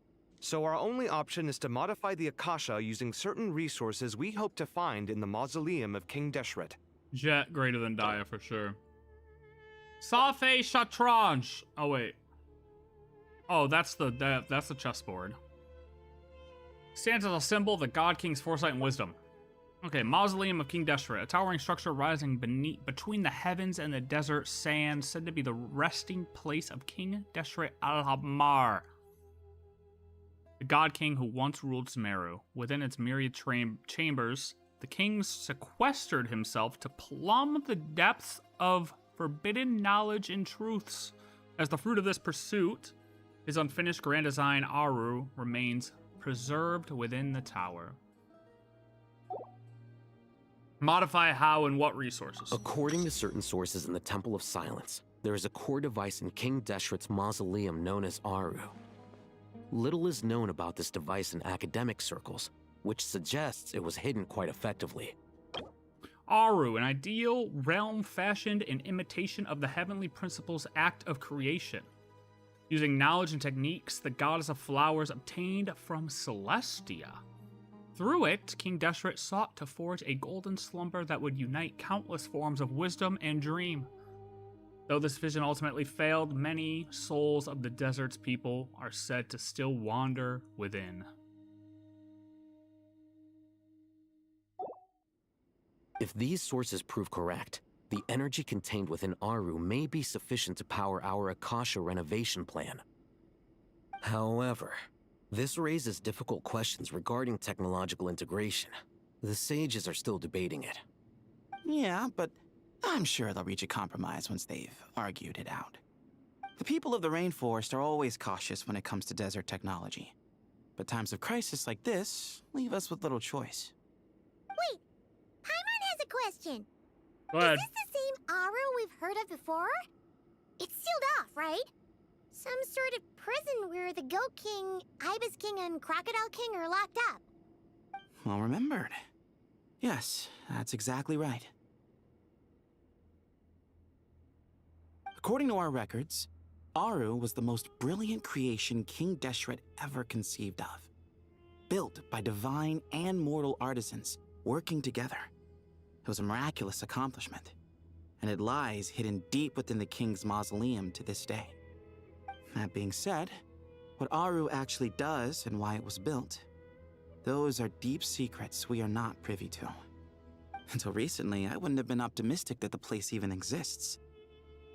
So our only option is to modify the Akasha using certain resources we hope to find in the mausoleum of King Deshret. Jeht greater than Dia for sure. Safe Shatranj. Oh wait. Oh, that's the chessboard. Stands as a symbol of the God King's foresight and wisdom. Okay, Mausoleum of King Deshret, a towering structure rising between the heavens and the desert sands, said to be the resting place of King Deshret al-Hamar, the God King who once ruled Sumeru. Within its myriad chambers, the king sequestered himself to plumb the depths of forbidden knowledge and truths. As the fruit of this pursuit, his unfinished grand design, Aaru, remains preserved within the tower. Modify how and what resources? According to certain sources in the Temple of Silence, there is a core device in King Deshret's mausoleum known as Aaru. Little is known about this device in academic circles, which suggests it was hidden quite effectively. Aaru, an ideal realm fashioned in imitation of the heavenly principles act of creation. Using knowledge and techniques the goddess of flowers obtained from Celestia. Through it, King Deshret sought to forge a golden slumber that would unite countless forms of wisdom and dream. Though this vision ultimately failed, many souls of the desert's people are said to still wander within. If these sources prove correct, the energy contained within Aaru may be sufficient to power our Akasha renovation plan. However, this raises difficult questions regarding technological integration. The sages are still debating it. Yeah, but I'm sure they'll reach a compromise once they've argued it out. The people of the rainforest are always cautious when it comes to desert technology. But times of crisis like this leave us with little choice. Wait, Paimon has a question. Go ahead. Is this the same Aaru we've heard of before? It's sealed off, right? Some sort of prison where the Goat King, Ibis King, and Crocodile King are locked up. Well remembered. Yes, that's exactly right. According to our records, Aaru was the most brilliant creation King Deshret ever conceived of. Built by divine and mortal artisans working together. It was a miraculous accomplishment, and it lies hidden deep within the king's mausoleum to this day. That being said, what Aaru actually does and why it was built, those are deep secrets we are not privy to. Until recently, I wouldn't have been optimistic that the place even exists.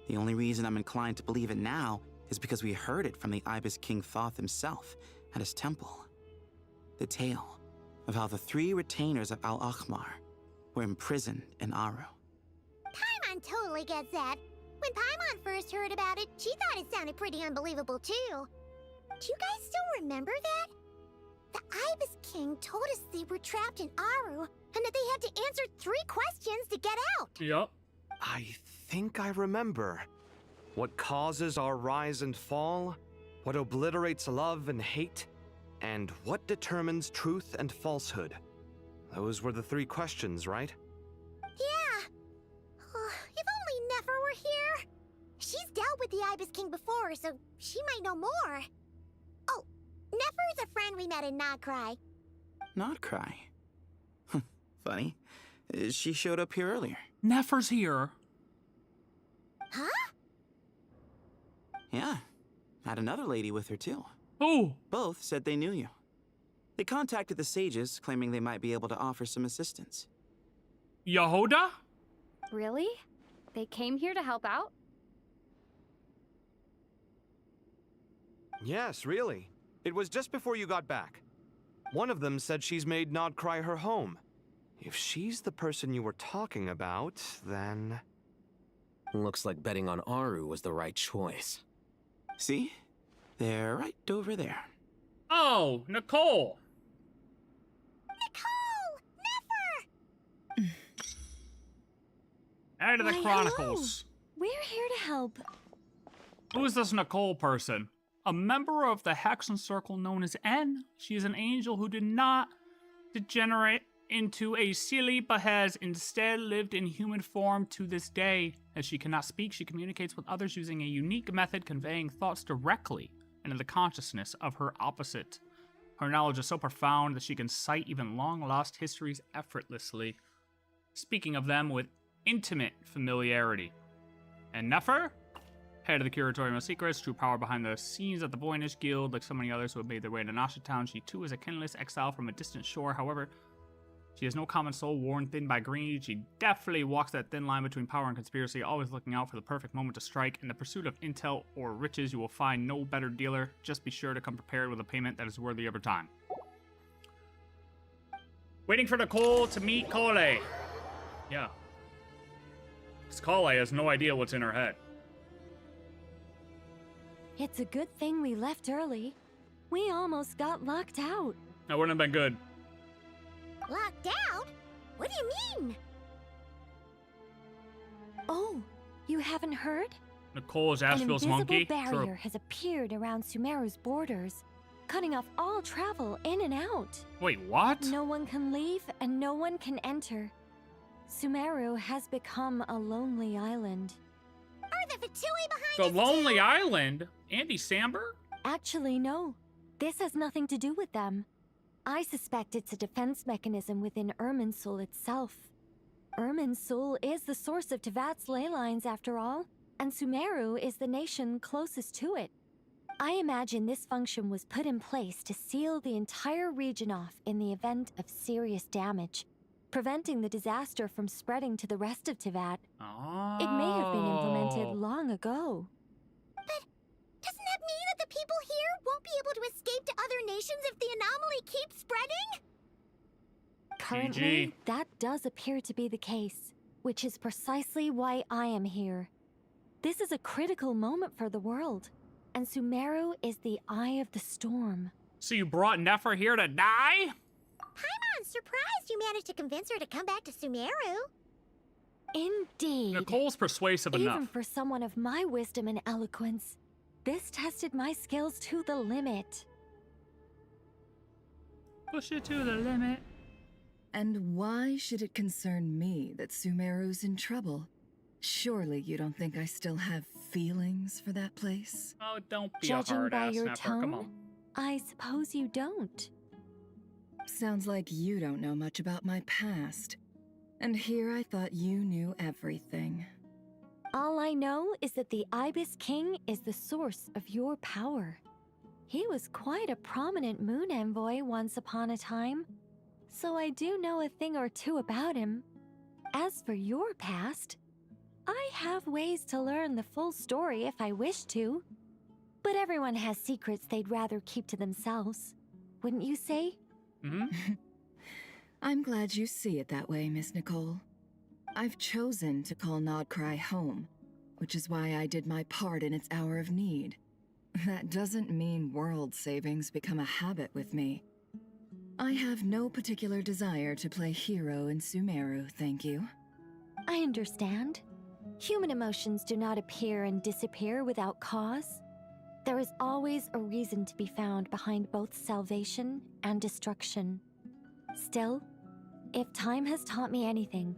The only reason I'm inclined to believe it now is because we heard it from the Ibis King Thoth himself at his temple. The tale of how the 3 retainers of Al-Akhmar were imprisoned in Aaru. Paimon totally gets that. When Paimon first heard about it, she thought it sounded pretty unbelievable too. Do you guys still remember that? The Ibis King told us they were trapped in Aaru and that they had to answer 3 questions to get out. Yup. I think I remember. What causes our rise and fall? What obliterates love and hate? And what determines truth and falsehood? Those were the 3 questions, right? Yeah. If only Nefer were here. She's dealt with the Ibis King before, so she might know more. Oh, Nefer's a friend we met in KRAI. KRAI? Funny. She showed up here earlier. Nefer's here. Huh? Yeah. Had another lady with her too. Oh. Both said they knew you. They contacted the sages, claiming they might be able to offer some assistance. Yehuda? Really? They came here to help out? Yes, really. It was just before you got back. One of them said she's made KRAI her home. If she's the person you were talking about, then... Looks like betting on Aaru was the right choice. See? They're right over there. Oh, Nicole! Nicole! Nefer! Add to the Why, Chronicles. hello. We're here to help. Who is this Nicole person? A member of the Hexen Circle known as N. She is an angel who did not degenerate into a silly, but has instead lived in human form to this day. As she cannot speak, she communicates with others using a unique method, conveying thoughts directly into the consciousness of her opposite. Her knowledge is so profound that she can cite even long-lost histories effortlessly, speaking of them with intimate familiarity. And Nefer? Head of the Curatorium of Secrets, true power behind the scenes at the Voynich Guild, like so many others who have made their way to Nasha Town. She too is a kinless exile from a distant shore. However, she has no common soul, worn thin by greed. She definitely walks that thin line between power and conspiracy, always looking out for the perfect moment to strike. In the pursuit of intel or riches, you will find no better dealer. Just be sure to come prepared with a payment that is worthy of her time. Waiting for Nicole to meet Collei. Yeah. Because Collei has no idea what's in her head. It's a good thing we left early. We almost got locked out. That wouldn't have been good. Locked out? What do you mean? Oh, you haven't heard? Nicole's ass feels monkey. An invisible barrier has appeared around Sumeru's borders, cutting off all travel in and out. Wait, what? No one can leave and no one can enter. Sumeru has become a lonely island. Are the Fatui behind The us Lonely too? Island? Andy Samberg? Actually, no. This has nothing to do with them. I suspect it's a defense mechanism within Irminsul itself. Irminsul is the source of Tevat's ley lines, after all, and Sumeru is the nation closest to it. I imagine this function was put in place to seal the entire region off in the event of serious damage, preventing the disaster from spreading to the rest of Tevat. Oh. It may have been implemented long ago. But doesn't that mean that the people here won't be able to escape to other nations if the anomaly keeps spreading? Currently, that does appear to be the case, which is precisely why I am here. This is a critical moment for the world, and Sumeru is the eye of the storm. So you brought Nefer here to die? Paimon's surprised you managed to convince her to come back to Sumeru. Indeed. Nicole's persuasive enough. Even for someone of my wisdom and eloquence, this tested my skills to the limit. Push it to the limit. And why should it concern me that Sumeru's in trouble? Surely you don't think I still have feelings for that place? Oh, don't be Judging a hard by ass your Nefer. Come tone, on. I suppose you don't. Sounds like you don't know much about my past. And here I thought you knew everything. All I know is that the Ibis King is the source of your power. He was quite a prominent moon envoy once upon a time, so I do know a thing or two about him. As for your past, I have ways to learn the full story if I wish to. But everyone has secrets they'd rather keep to themselves. Wouldn't you say? Mm-hmm. I'm glad you see it that way, Miss Nicole. I've chosen to call KRAI home, which is why I did my part in its hour of need. That doesn't mean world savings become a habit with me. I have no particular desire to play hero in Sumeru, thank you. I understand. Human emotions do not appear and disappear without cause. There is always a reason to be found behind both salvation and destruction. Still, if time has taught me anything,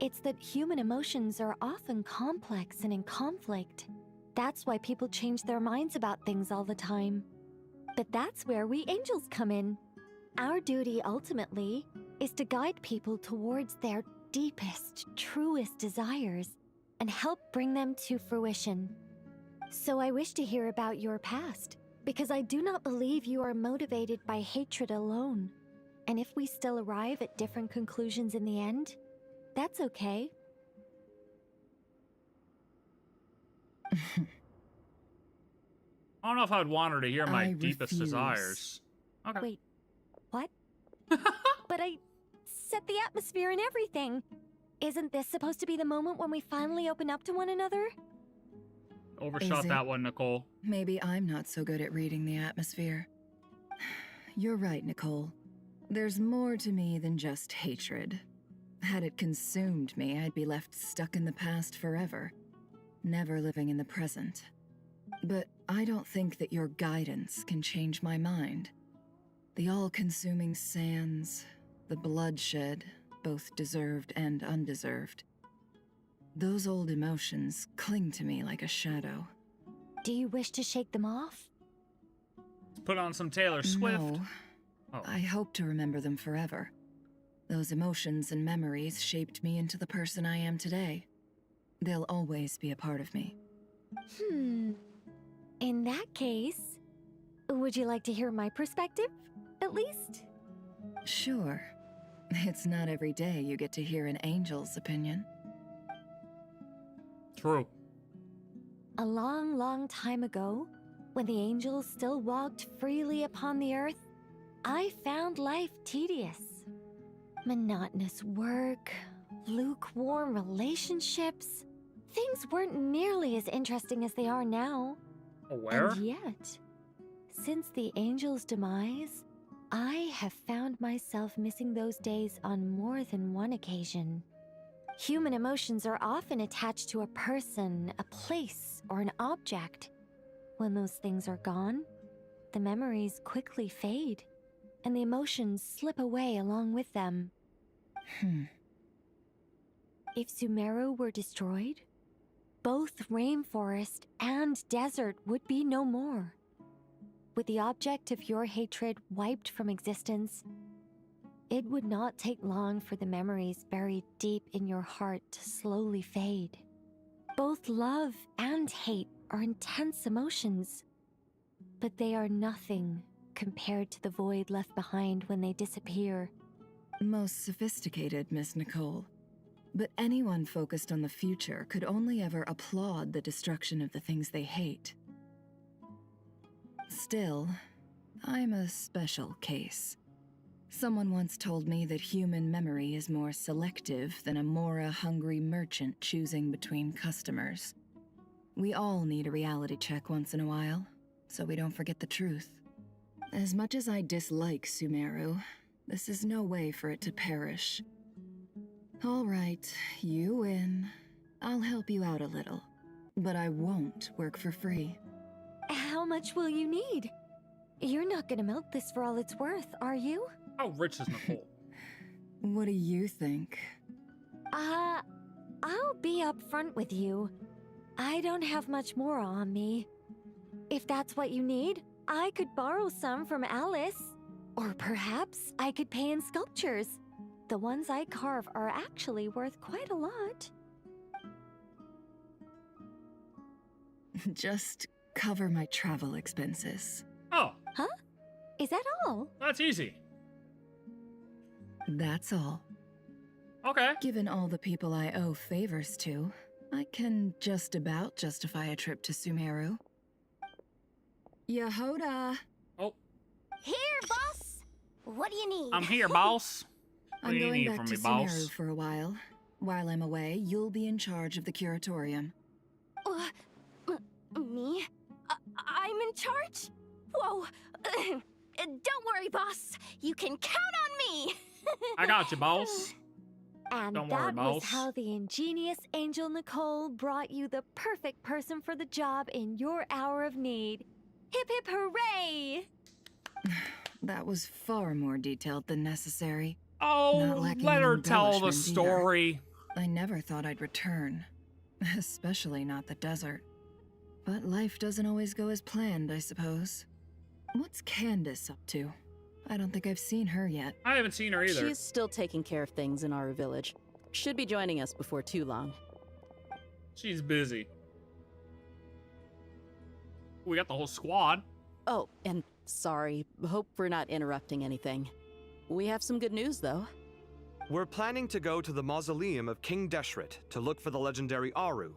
it's that human emotions are often complex and in conflict. That's why people change their minds about things all the time. But that's where we angels come in. Our duty, ultimately, is to guide people towards their deepest, truest desires and help bring them to fruition. So I wish to hear about your past, because I do not believe you are motivated by hatred alone. And if we still arrive at different conclusions in the end, that's okay. I don't know if I'd want her to hear my deepest refuse. desires. Okay. Wait, what? But I set the atmosphere and everything. Isn't this supposed to be the moment when we finally open up to one another? Overshot that one, Nicole. Maybe I'm not so good at reading the atmosphere. You're right, Nicole. There's more to me than just hatred. Had it consumed me, I'd be left stuck in the past forever, never living in the present. But I don't think that your guidance can change my mind. The all-consuming sands, the bloodshed, both deserved and undeserved. Those old emotions cling to me like a shadow. Do you wish to shake them off? Put on some Taylor Swift. No. Oh. I hope to remember them forever. Those emotions and memories shaped me into the person I am today. They'll always be a part of me. In that case, would you like to hear my perspective, at least? Sure. It's not every day you get to hear an angel's opinion. True. A long, long time ago, when the angels still walked freely upon the earth, I found life tedious. Monotonous work, lukewarm relationships. Things weren't nearly as interesting as they are now. Where? And yet, since the angels' demise, I have found myself missing those days on more than one occasion. Human emotions are often attached to a person, a place, or an object. When those things are gone, the memories quickly fade, and the emotions slip away along with them. If Sumeru were destroyed, both rainforest and desert would be no more. With the object of your hatred wiped from existence, it would not take long for the memories buried deep in your heart to slowly fade. Both love and hate are intense emotions, but they are nothing compared to the void left behind when they disappear. Most sophisticated, Miss Nicole. But anyone focused on the future could only ever applaud the destruction of the things they hate. Still, I'm a special case. Someone once told me that human memory is more selective than a Mora-hungry merchant choosing between customers. We all need a reality check once in a while, so we don't forget the truth. As much as I dislike Sumeru, this is no way for it to perish. All right, you win. I'll help you out a little, but I won't work for free. How much will you need? You're not gonna milk this for all it's worth, are you? How rich is Nicole? What do you think? I'll be upfront with you. I don't have much more on me. If that's what you need, I could borrow some from Alice. Or perhaps I could pay in sculptures. The ones I carve are actually worth quite a lot. Just cover my travel expenses. Oh. Huh? Is that all? That's easy. That's all. Okay. Given all the people I owe favors to, I can just about justify a trip to Sumeru. Yehoda! Oh. Here, boss! What do you need? I'm here, boss. What I'm do you going need back from to me, Sumeru boss? for a while. While I'm away, you'll be in charge of the curatorium. Me? I'm in charge? Whoa! Don't worry, boss. You can count on me. I got you, boss. And Don't that worry, was boss. how the ingenious Angel Nicole brought you the perfect person for the job in your hour of need. Hip hip hooray! That was far more detailed than necessary. Oh, Not lacking let in her tell the embellishment story. either. I never thought I'd return. Especially not the desert. But life doesn't always go as planned, I suppose. What's Candace up to? I don't think I've seen her yet. I haven't seen her either. She's still taking care of things in Aaru village. Should be joining us before too long. She's busy. We got the whole squad. Oh, and sorry. Hope we're not interrupting anything. We have some good news, though. We're planning to go to the mausoleum of King Deshret to look for the legendary Aaru,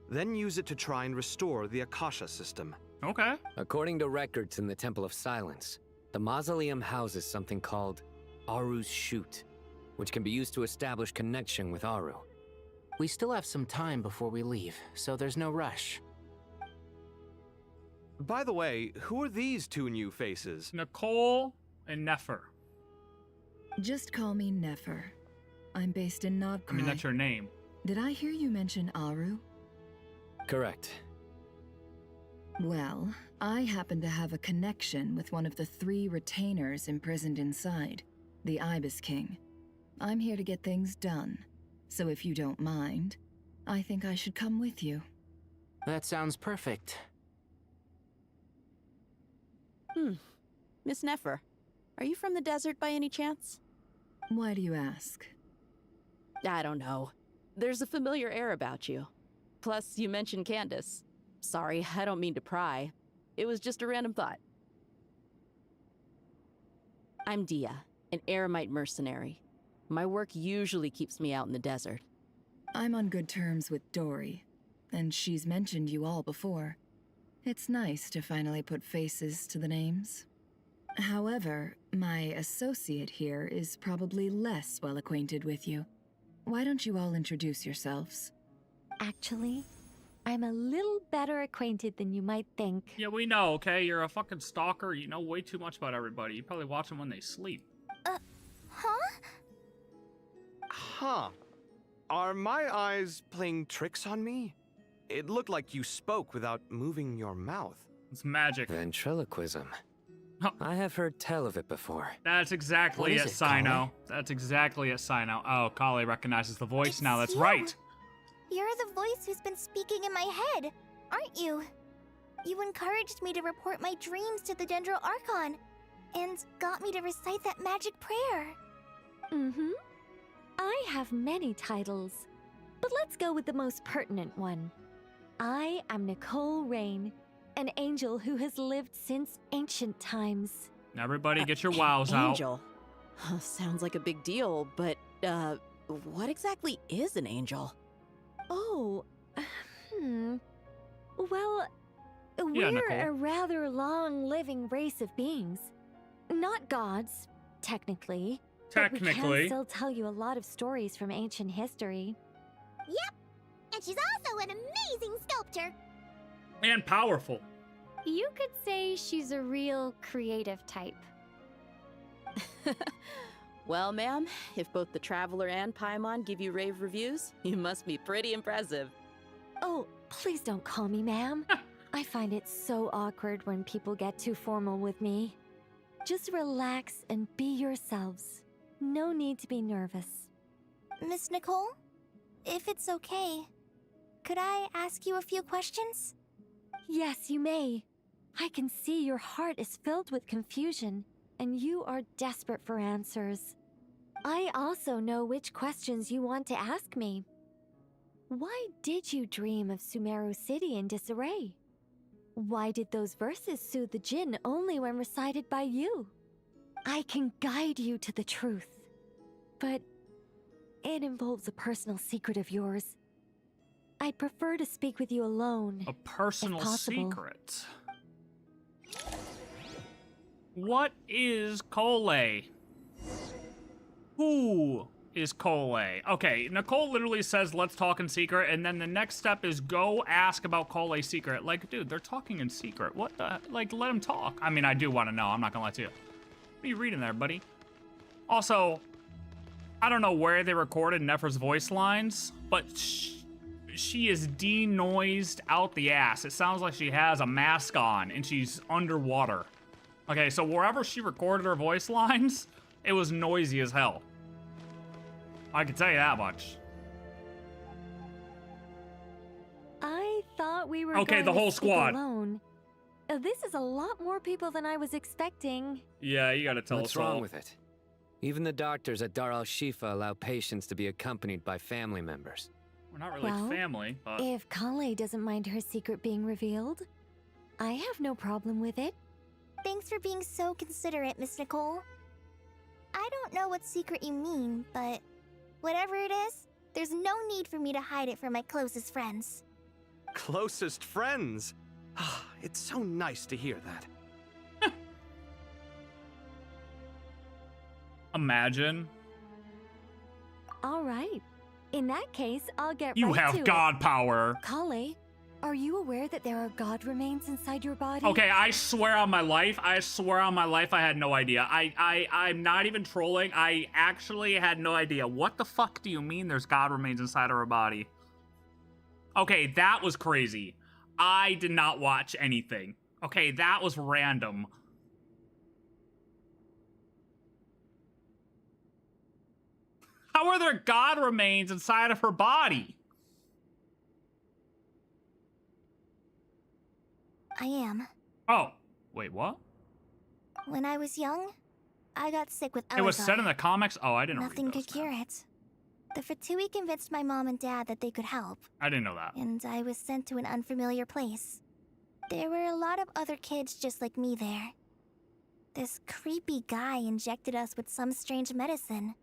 then use it to try and restore the Akasha system. Okay. According to records in the Temple of Silence, the mausoleum houses something called Aaru's Chute, which can be used to establish connection with Aaru. We still have some time before we leave, so there's no rush. By the way, who are these two new faces? Nicole and Nefer. Just call me Nefer. I'm based in Nodcry. I mean, that's your name. Did I hear you mention Aaru? Correct. Well, I happen to have a connection with one of the 3 retainers imprisoned inside, the Ibis King. I'm here to get things done, so if you don't mind, I think I should come with you. That sounds perfect. Miss Nefer, are you from the desert by any chance? Why do you ask? I don't know. There's a familiar air about you. Plus, you mentioned Candace. Sorry, I don't mean to pry. It was just a random thought. I'm Dia, an Eremite mercenary. My work usually keeps me out in the desert. I'm on good terms with Dori, and she's mentioned you all before. It's nice to finally put faces to the names. However, my associate here is probably less well acquainted with you. Why don't you all introduce yourselves? Actually, I'm a little better acquainted than you might think. Yeah, we know, okay? You're a fucking stalker. You know way too much about everybody. You probably watch them when they sleep. Huh. Are my eyes playing tricks on me? It looked like you spoke without moving your mouth. It's magic. Ventriloquism. I have heard tell of it before. That's exactly it, Sino. That's exactly it, Sino. Oh, Collei recognizes the voice now. That's right. You're the voice who's been speaking in my head, aren't you? You encouraged me to report my dreams to the Dendro Archon, and got me to recite that magic prayer. Mm-hmm. I have many titles, but let's go with the most pertinent one. I am Nicole Rain, an angel who has lived since ancient times. Everybody get your wows out. Angel? Sounds like a big deal, but, what exactly is an angel? Oh, Well, Yeah, we're Nicole. a rather long-living race of beings. Not gods, technically. But we Technically. can still tell you a lot of stories from ancient history. Yep. And she's also an amazing sculptor. And powerful. You could say she's a real creative type. Well, ma'am, if both the Traveler and Paimon give you rave reviews, you must be pretty impressive. Oh, please don't call me ma'am. I find it so awkward when people get too formal with me. Just relax and be yourselves. No need to be nervous. Miss Nicole, if it's okay, could I ask you a few questions? Yes, you may. I can see your heart is filled with confusion, and you are desperate for answers. I also know which questions you want to ask me. Why did you dream of Sumeru City in disarray? Why did those verses soothe the djinn only when recited by you? I can guide you to the truth, but it involves a personal secret of yours. I'd prefer to speak with you alone. A personal if possible. secret. What is Collei? Who is Collei? Okay, Nicole literally says, let's talk in secret, and then the next step is go ask about Collei's secret. Like, dude, they're talking in secret. What the? Like, let them talk. I mean, I do want to know. I'm not gonna lie to you. What are you reading there, buddy? Also, I don't know where they recorded Nefer's voice lines, but she is denoised out the ass. It sounds like she has a mask on and she's underwater. Okay, so wherever she recorded her voice lines, it was noisy as hell. I can tell you that much. I thought we were Okay, going the to whole speak squad. alone. This is a lot more people than I was expecting. Yeah, you gotta tell What's us all. wrong with it? Even the doctors at Dar al-Shifa allow patients to be accompanied by family members. We're not really Well, family, but... If Collei doesn't mind her secret being revealed, I have no problem with it. Thanks for being so considerate, Miss Nicole. I don't know what secret you mean, but whatever it is, there's no need for me to hide it from my closest friends. Closest friends? It's so nice to hear that. Imagine. All right. In that case, I'll get You right have to god it. power. Collei, Are you aware that there are god remains inside your body? Okay, I swear on my life, I had no idea. I'm not even trolling. I actually had no idea. What the fuck do you mean there's god remains inside of her body? Okay, that was crazy. I did not watch anything. Okay, that was random. How are there god remains inside of her body? I am. Oh, wait, what? When I was young, I got sick with It was said in the comics? Oh, I didn't read Nothing could cure it. The Fatui convinced my mom and dad that they could help. I didn't know that. And I was sent to an unfamiliar place. There were a lot of other kids just like me there. This creepy guy injected us with some strange medicine,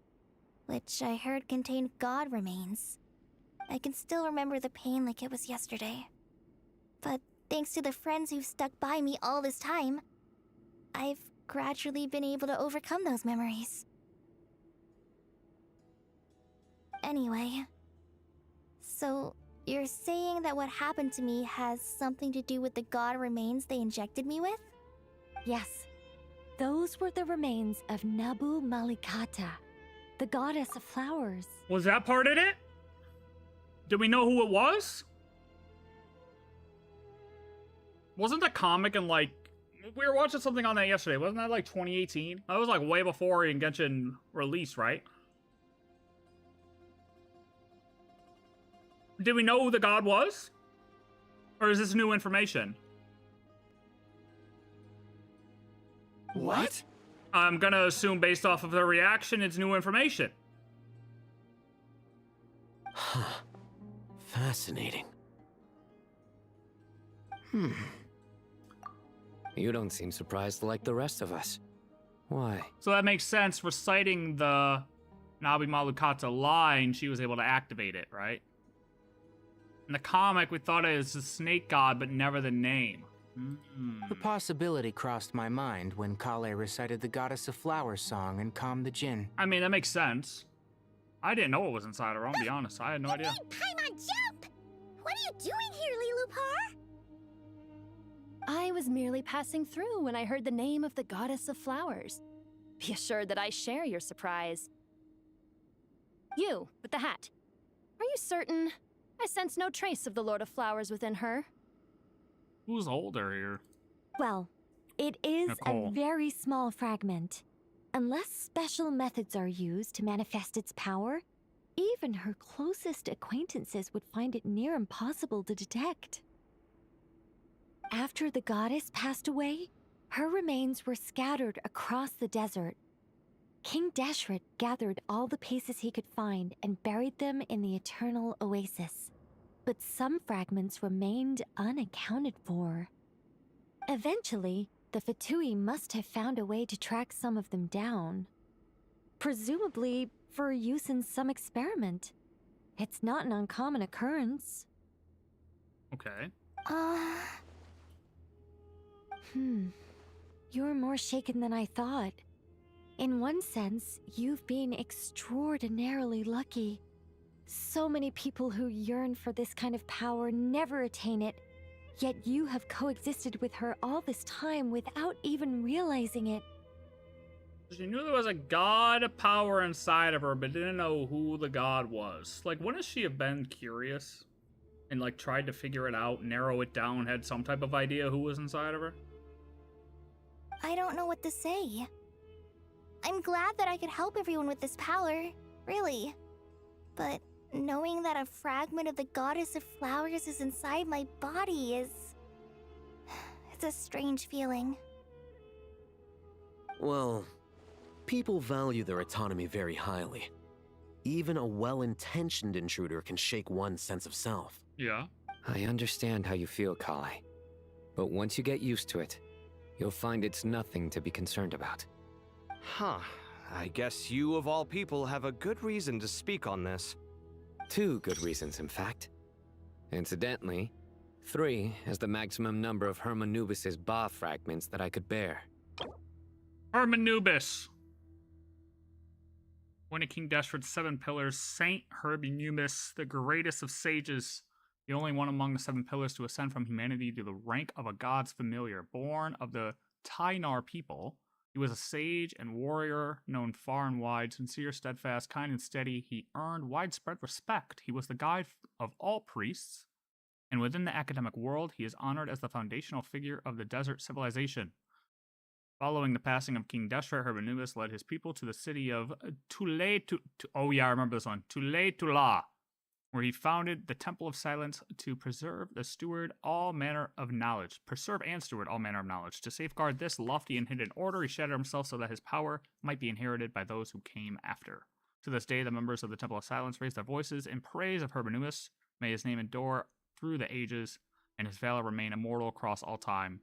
which I heard contained god remains. I can still remember the pain like it was yesterday. But thanks to the friends who've stuck by me all this time, I've gradually been able to overcome those memories. Anyway, so you're saying that what happened to me has something to do with the god remains they injected me with? Yes. Those were the remains of Nabu Malikata, the goddess of flowers. Was that part of it? Did we know who it was? Wasn't the comic in like... We were watching something on that yesterday. Wasn't that like 2018? That was like way before Genshin release, right? Did we know who the god was? Or is this new information? What? I'm gonna assume based off of their reaction, it's new information. Huh. Fascinating. You don't seem surprised like the rest of us. Why? So that makes sense. Reciting the Nabi Malukata line, she was able to activate it, right? In the comic, we thought it was the snake god, but never the name. The possibility crossed my mind when Collei recited the Goddess of Flowers song and calmed the Jinn. I mean, that makes sense. I didn't know it was inside of her, I'll be honest. I had no idea. Paimon, jump! What are you doing here, Liloupar? I was merely passing through when I heard the name of the Goddess of Flowers. Be assured that I share your surprise. You, with the hat. Are you certain? I sense no trace of the Lord of Flowers within her. Who's older here? Well, it is Nicole. a very small fragment. Unless special methods are used to manifest its power, even her closest acquaintances would find it near impossible to detect. After the goddess passed away, her remains were scattered across the desert. King Deshret gathered all the pieces he could find and buried them in the eternal oasis. But some fragments remained unaccounted for. Eventually, the Fatui must have found a way to track some of them down. Presumably for use in some experiment. It's not an uncommon occurrence. Okay. You're more shaken than I thought. In one sense, you've been extraordinarily lucky. So many people who yearn for this kind of power never attain it, yet you have coexisted with her all this time without even realizing it. She knew there was a god power inside of her, but didn't know who the god was. Like, wouldn't she have been curious? And, like, tried to figure it out, narrow it down, had some type of idea who was inside of her? I don't know what to say. I'm glad that I could help everyone with this power, really. But knowing that a fragment of the Goddess of Flowers is inside my body is... it's a strange feeling. Well, people value their autonomy very highly. Even a well-intentioned intruder can shake one's sense of self. Yeah. I understand how you feel, Collei. But once you get used to it, you'll find it's nothing to be concerned about. Huh. I guess you, of all people, have a good reason to speak on this. 2 good reasons, in fact. Incidentally, 3 is the maximum number of Hermanubis' Ba fragments that I could bear. Hermanubis. One of King Deshret's 7 pillars, Saint Hermanubis, the greatest of sages, the only one among the 7 pillars to ascend from humanity to the rank of a god's familiar, born of the Tainar people. He was a sage and warrior, known far and wide, sincere, steadfast, kind, and steady. He earned widespread respect. He was the guide of all priests, and within the academic world, he is honored as the foundational figure of the desert civilization. Following the passing of King Deshret, Hermanubis led his people to the city of oh yeah, I remember this one, Tula, where he founded the Temple of Silence to preserve and steward all manner of knowledge. To safeguard this lofty and hidden order, he shattered himself so that his power might be inherited by those who came after. To this day, the members of the Temple of Silence raise their voices in praise of Hermanubis. May his name endure through the ages, and his valor remain immortal across all time.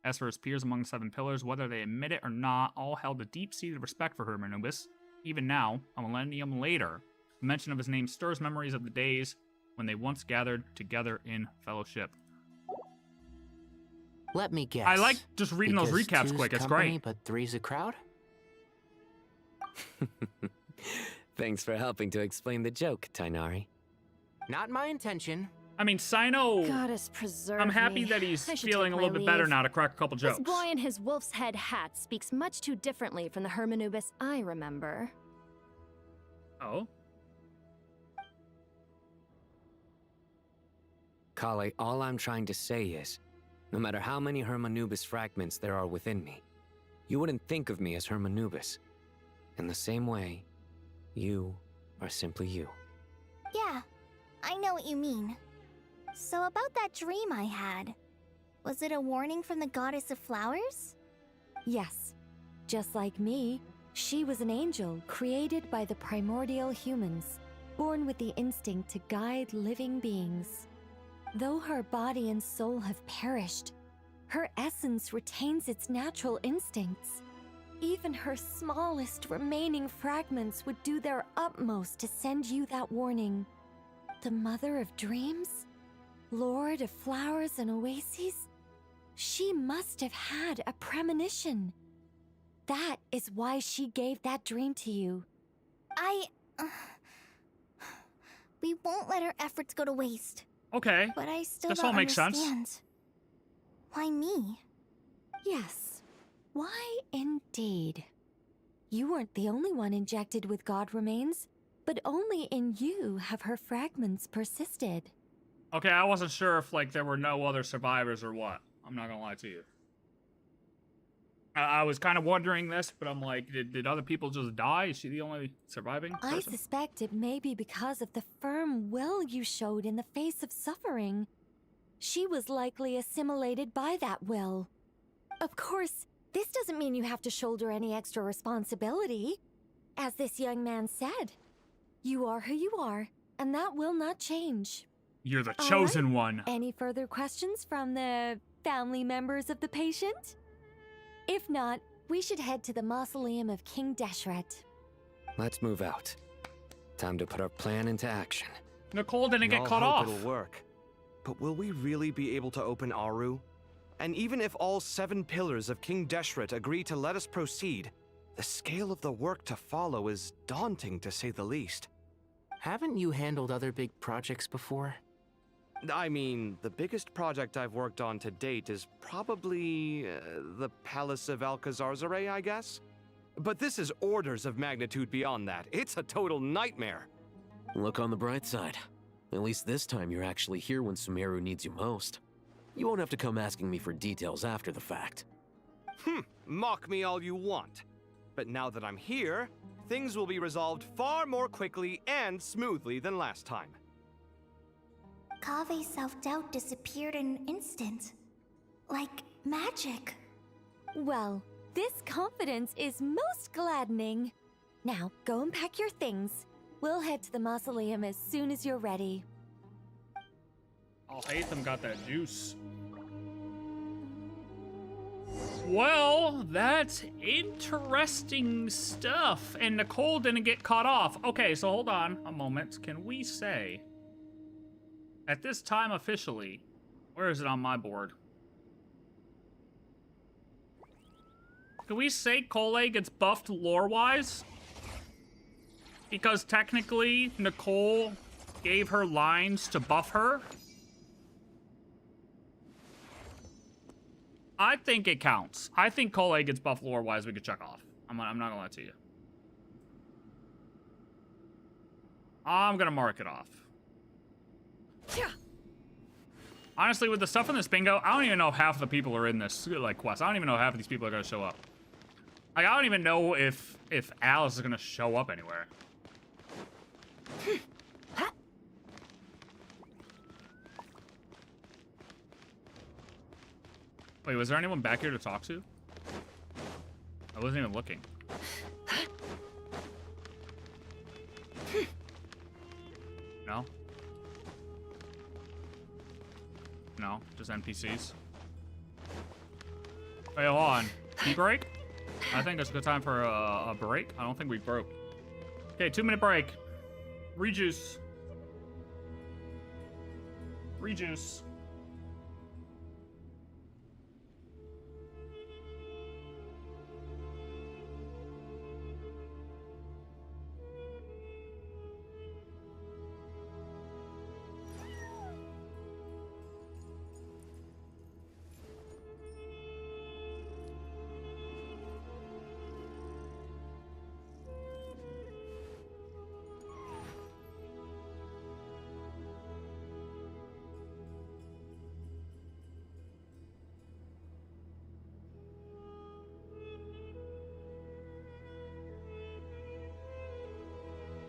As for his peers among the 7 pillars, whether they admit it or not, all held a deep-seated respect for Hermanubis. Even now, a millennium later, the mention of his name stirs memories of the days when they once gathered together in fellowship. Let me guess. I like just reading those Because recaps two's quick. It's company, great. But three's a crowd? Thanks for helping to explain the joke, Tainari. Not my intention. I mean, Sino... Goddess preserve I'm happy me. that he's I should feeling take a little my bit better leave. now to crack a couple jokes. This boy in his wolf's head hat speaks much too differently from the Hermanubis I remember. Oh? Collei, all I'm trying to say is, no matter how many Hermanubis fragments there are within me, you wouldn't think of me as Hermanubis. In the same way, you are simply you. Yeah, I know what you mean. So about that dream I had, was it a warning from the goddess of flowers? Yes. Just like me, she was an angel created by the primordial humans, born with the instinct to guide living beings. Though her body and soul have perished, her essence retains its natural instincts. Even her smallest remaining fragments would do their utmost to send you that warning. The Mother of Dreams? Lord of Flowers and Oases? She must have had a premonition. That is why she gave that dream to you. We won't let our efforts go to waste. Okay. But I still This don't all makes understand. sense. Why me? Yes. Why indeed? You weren't the only one injected with god remains, but only in you have her fragments persisted. Okay, I wasn't sure if, like, there were no other survivors or what. I'm not gonna lie to you. I was kind of wondering this, but I'm like, did other people just die? Is she the only surviving person? I suspect it may be because of the firm will you showed in the face of suffering. She was likely assimilated by that will. Of course, this doesn't mean you have to shoulder any extra responsibility. As this young man said, you are who you are, and that will not change. You're the All chosen right. one. Any further questions from the family members of the patient? If not, we should head to the mausoleum of King Deshret. Let's move out. Time to put our plan into action. Nicole didn't We get all cut hope off. It'll work. But will we really be able to open Aaru? And even if all 7 pillars of King Deshret agree to let us proceed, the scale of the work to follow is daunting to say the least. Haven't you handled other big projects before? I mean, the biggest project I've worked on to date is probably the Palace of Alcazarzaray, I guess? But this is orders of magnitude beyond that. It's a total nightmare. Look on the bright side. At least this time you're actually here when Sumeru needs you most. You won't have to come asking me for details after the fact. Mock me all you want. But now that I'm here, things will be resolved far more quickly and smoothly than last time. Kave's self-doubt disappeared in an instant. Like magic. Well, this confidence is most gladdening. Now, go and pack your things. We'll head to the mausoleum as soon as you're ready. I'll hate them got that juice. Well, that's interesting stuff. And Nicole didn't get caught off. Okay, so hold on a moment. Can we say, at this time officially, where is it on my board? Can we say Collei gets buffed lore-wise? Because technically, Nicole gave her lines to buff her. I think it counts. I think Collei gets buff lore-wise we could check off. I'm not gonna lie to you. I'm gonna mark it off. Honestly, with the stuff in this bingo, I don't even know if half of the people are in this like quest. I don't even know if half of these people are gonna show up. Like, I don't even know if Alice is gonna show up anywhere. Wait, was there anyone back here to talk to? I wasn't even looking. No? No, just NPCs. Wait, hold on. Tea break? I think it's a good time for a break. I don't think we broke. Okay, 2-minute break. Rejuice. Rejuice.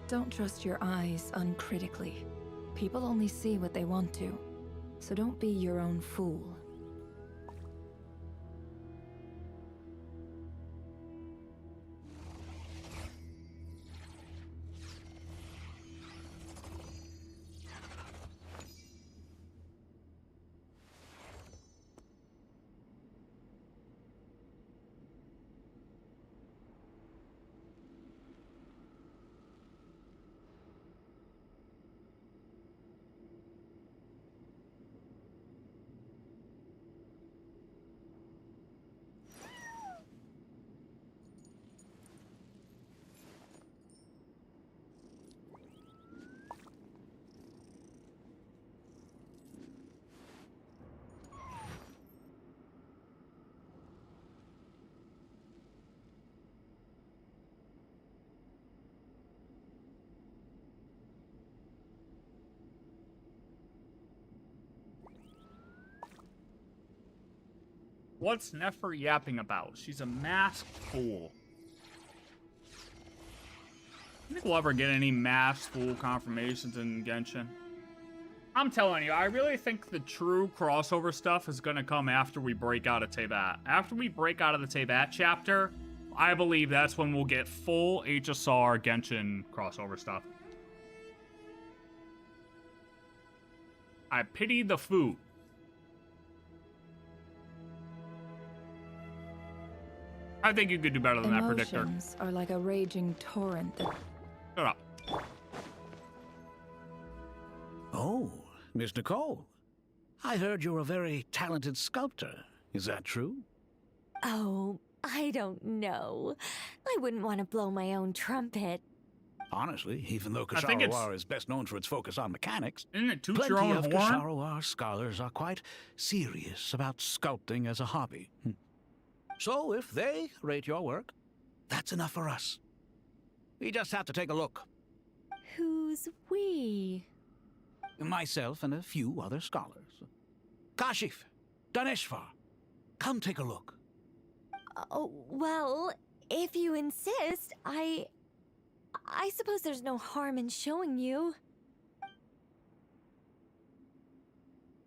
Don't trust your eyes uncritically. People only see what they want to, so don't be your own fool. What's Nefer yapping about? She's a masked fool. You think we'll ever get any masked fool confirmations in Genshin? I'm telling you, I really think the true crossover stuff is gonna come after we break out of Teyvat. After we break out of the Teyvat chapter, I believe that's when we'll get full HSR Genshin crossover stuff. I pity the fool. I think you could do better than that, Predictor. Emotions are like a raging torrent that... Shut up. Oh, Miss Nicole. I heard you're a very talented sculptor. Is that true? Oh, I don't know. I wouldn't want to blow my own trumpet. Honestly, even though I think Ksharoar is best known for its focus on mechanics, Isn't it toot plenty your own of horn? Ksharoar scholars are quite serious about sculpting as a hobby. So if they rate your work, that's enough for us. We just have to take a look. Who's we? Myself and a few other scholars. Kashif, Daneshvar, come take a look. Oh, well, if you insist, I suppose there's no harm in showing you.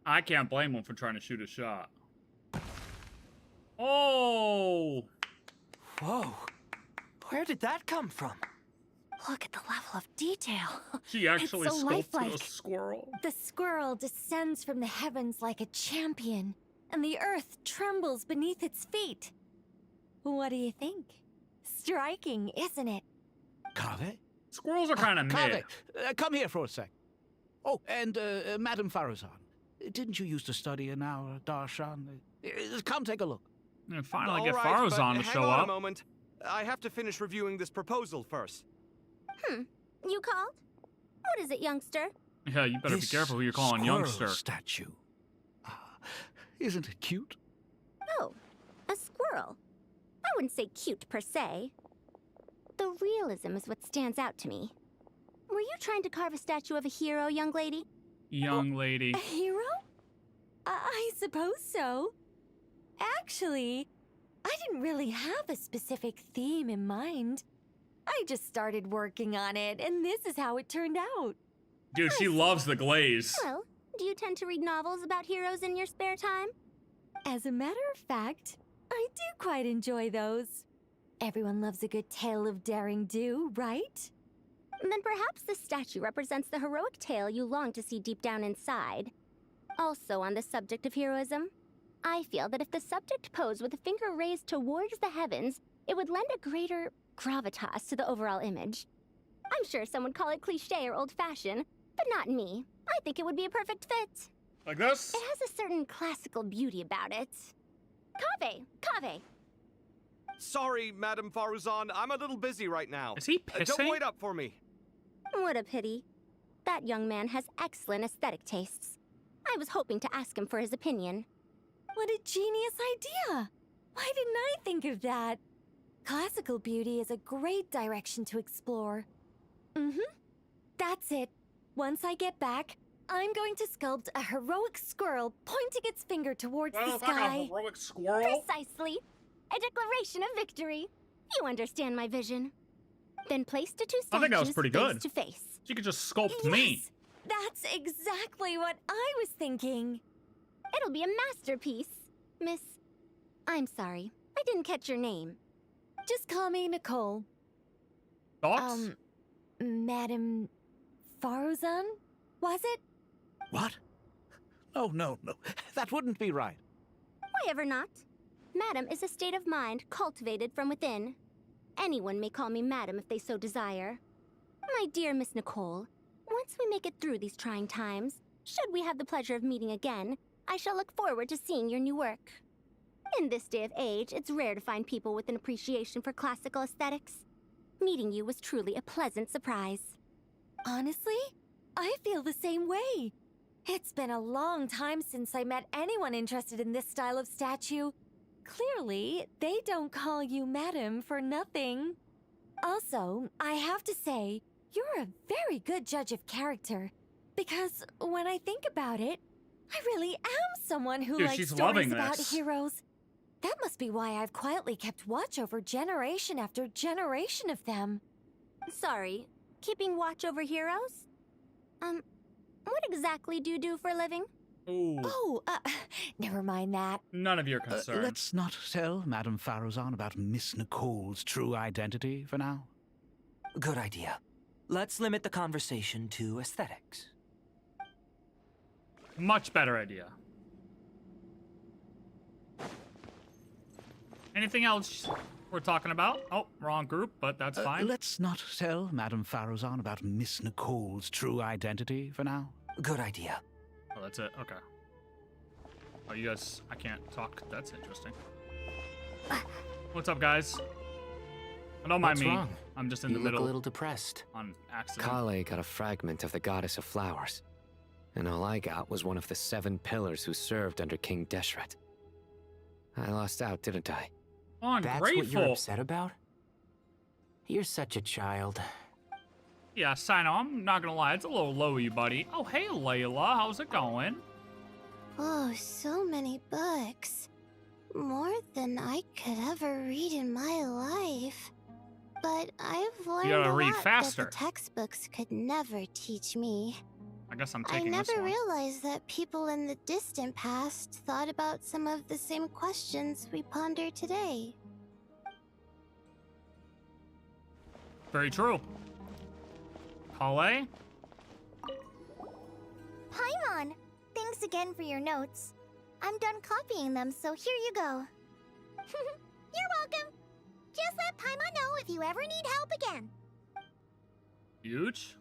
I can't blame him for trying to shoot a shot. Oh! Whoa. Where did that come from? Look at the level of detail. She actually It's so sculpted a lifelike. squirrel. The squirrel descends from the heavens like a champion, and the earth trembles beneath its feet. What do you think? Striking, isn't it? Kaveh? Squirrels are kind of mid. Kaveh, come here for a sec. Oh, and Madam Farazan, didn't you used to study in our darshan? Come take a look. And finally All get right, Farazan but to show hang on up. a moment. I have to finish reviewing this proposal first. You called? What is it, youngster? Yeah, you better be careful who you're calling squirrel youngster. Statue. Isn't it cute? Oh, girl. I wouldn't say cute per se. The realism is what stands out to me. Were you trying to carve a statue of a hero, young lady? Young lady. A hero? I suppose so. Actually, I didn't really have a specific theme in mind. I just started working on it, and this is how it turned out. Dude, she loves the glaze. Well, do you tend to read novels about heroes in your spare time? As a matter of fact, I do quite enjoy those. Everyone loves a good tale of daring do, right? Then perhaps this statue represents the heroic tale you long to see deep down inside. Also on the subject of heroism, I feel that if the subject posed with a finger raised towards the heavens, it would lend a greater gravitas to the overall image. I'm sure some would call it cliché or old-fashioned, but not me. I think it would be a perfect fit. Like this? It has a certain classical beauty about it. Kaveh! Sorry, Madame Faruzan, I'm a little busy right now. Is he pissing? Don't wait up for me. What a pity. That young man has excellent aesthetic tastes. I was hoping to ask him for his opinion. What a genius idea! Why didn't I think of that? Classical beauty is a great direction to explore. That's it. Once I get back, I'm going to sculpt a heroic squirrel pointing its finger towards the sky. Like a heroic squirrel? Precisely. A declaration of victory. You understand my vision. Then place the two statues I think that was pretty good. face to face. She could just sculpt me. That's exactly what I was thinking. It'll be a masterpiece. Miss... I'm sorry. I didn't catch your name. Just call me Nicole. Thoughts? Madame Faruzan? Was it? What? Oh, no. That wouldn't be right. Why ever not? Madam is a state of mind cultivated from within. Anyone may call me Madam if they so desire. My dear Miss Nicole, once we make it through these trying times, should we have the pleasure of meeting again, I shall look forward to seeing your new work. In this day of age, it's rare to find people with an appreciation for classical aesthetics. Meeting you was truly a pleasant surprise. Honestly, I feel the same way. It's been a long time since I met anyone interested in this style of statue. Clearly, they don't call you Madam for nothing. Also, I have to say, you're a very good judge of character. Because when I think about it, I really am someone who likes stories about heroes. That must be why I've quietly kept watch over generation after generation of them. Sorry, keeping watch over heroes? What exactly do you do for a living? Ooh. Oh, never mind that. None of your concern. Let's not tell Madame Faruzan about Miss Nicole's true identity for now. Good idea. Let's limit the conversation to aesthetics. Much better idea. Anything else we're talking about? Oh, wrong group, but that's fine. Let's not tell Madame Faruzan about Miss Nicole's true identity for now. Good idea. Oh, that's it? Okay. Oh, you guys, I can't talk. That's interesting. What's up, guys? Don't mind me. Wrong? I'm just in the You middle. look a little depressed. On accident. Collei got a fragment of the Goddess of Flowers, and all I got was one of the 7 pillars who served under King Deshret. I lost out, didn't I? Oh, That's what you're upset about? You're such a child. Yeah, Sino, I'm not gonna lie, it's a little low, you buddy. Oh, hey, Layla, how's it going? Oh, so many books. More than I could ever read in my life. But I've learned gotta a read lot faster. that the textbooks could never teach me. I guess I'm I taking this never one. realized that people in the distant past thought about some of the same questions we ponder today. Very true. Collei? Paimon! Thanks again for your notes. I'm done copying them, so here you go. You're welcome. Just let Paimon know if you ever need help again. Huge.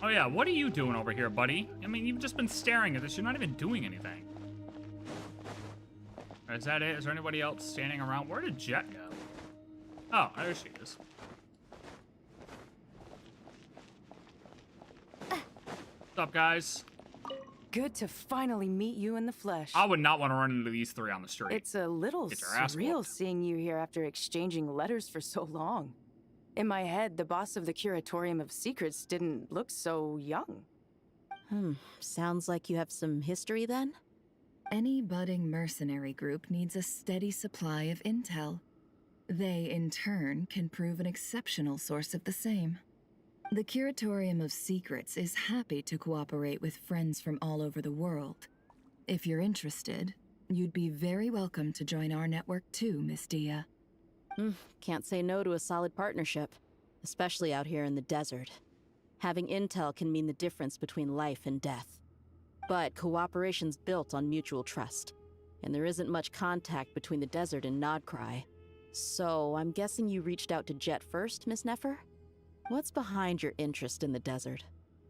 Oh yeah, what are you doing over here, buddy? I mean, you've just been staring at this. You're not even doing anything. Is that it? Is there anybody else standing around? Where did Jeht go? Oh, there she is. What's up, guys? Good to finally meet you in the flesh. I would not want to run into these three on the street. It's a little Get your ass surreal whooped. seeing you here after exchanging letters for so long. In my head, the boss of the Curatorium of Secrets didn't look so young. Sounds like you have some history then? Any budding mercenary group needs a steady supply of intel. They, in turn, can prove an exceptional source of the same. The Curatorium of Secrets is happy to cooperate with friends from all over the world. If you're interested, you'd be very welcome to join our network too, Miss Dia. Can't say no to a solid partnership, especially out here in the desert. Having intel can mean the difference between life and death. But cooperation's built on mutual trust, and there isn't much contact between the desert and Nodcry. So I'm guessing you reached out to Jeht first, Miss Nefer? What's behind your interest in the desert?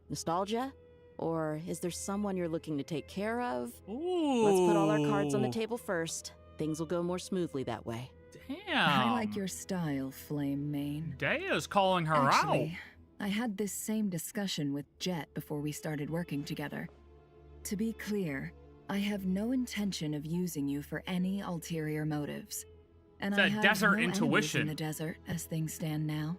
Nostalgia? Or is there someone you're looking to take care of? Ooh. Let's put all our cards on the table first. Things will go more smoothly that way. Damn. I like your style, Flame Mane. Daya's calling her Actually, I had this same discussion with Jeht before we started working together. To be clear, I have no intention of using you for any ulterior motives. And It's I that have desert no enemies intuition. in the desert as things stand now.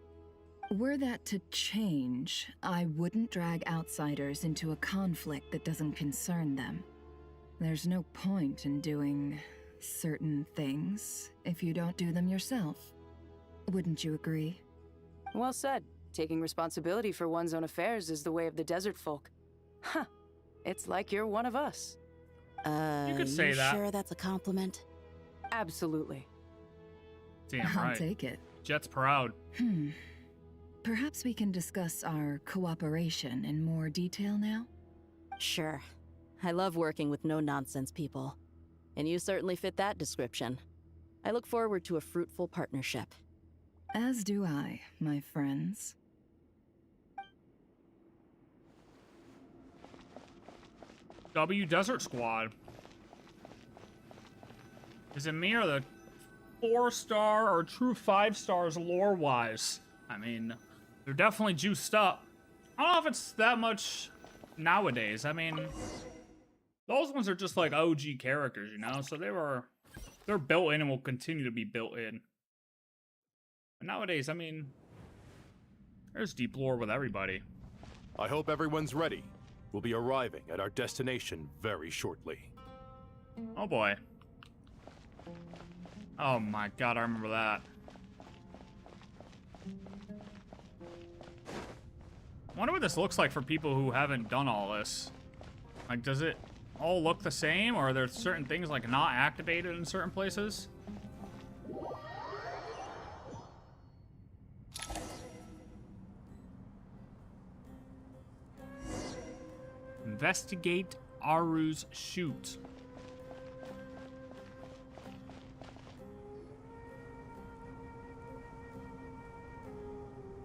Were that to change, I wouldn't drag outsiders into a conflict that doesn't concern them. There's no point in doing certain things if you don't do them yourself. Wouldn't you agree? Well said. Taking responsibility for one's own affairs is the way of the desert folk. Huh. It's like you're one of us. You could say that. Sure that's a compliment? Absolutely. Damn I'll right. take it. Jeht's proud. Perhaps we can discuss our cooperation in more detail now? Sure. I love working with no-nonsense people. And you certainly fit that description. I look forward to a fruitful partnership. As do I, my friends. W Desert Squad. Is it me or the 4-star or true 5 stars lore-wise? I mean, they're definitely juiced up. I don't know if it's that much nowadays. I mean, those ones are just like OG characters, you know? So they're built in and will continue to be built in. But nowadays, I mean, there's deep lore with everybody. I hope everyone's ready. We'll be arriving at our destination very shortly. Oh boy. Oh my god, I remember that. I wonder what this looks like for people who haven't done all this. Like, does it all look the same, or are there certain things like not activated in certain places? Investigate Aaru's chute.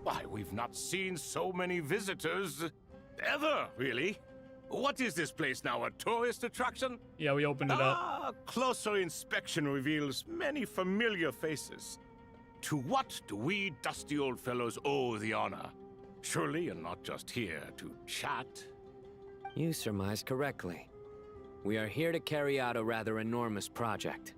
Why, we've not seen so many visitors ever, really. What is this place now, a tourist attraction? Yeah, we opened it up. Closer inspection reveals many familiar faces. To what do we dusty old fellows owe the honor? Surely you're not just here to chat. You surmised correctly. We are here to carry out a rather enormous project.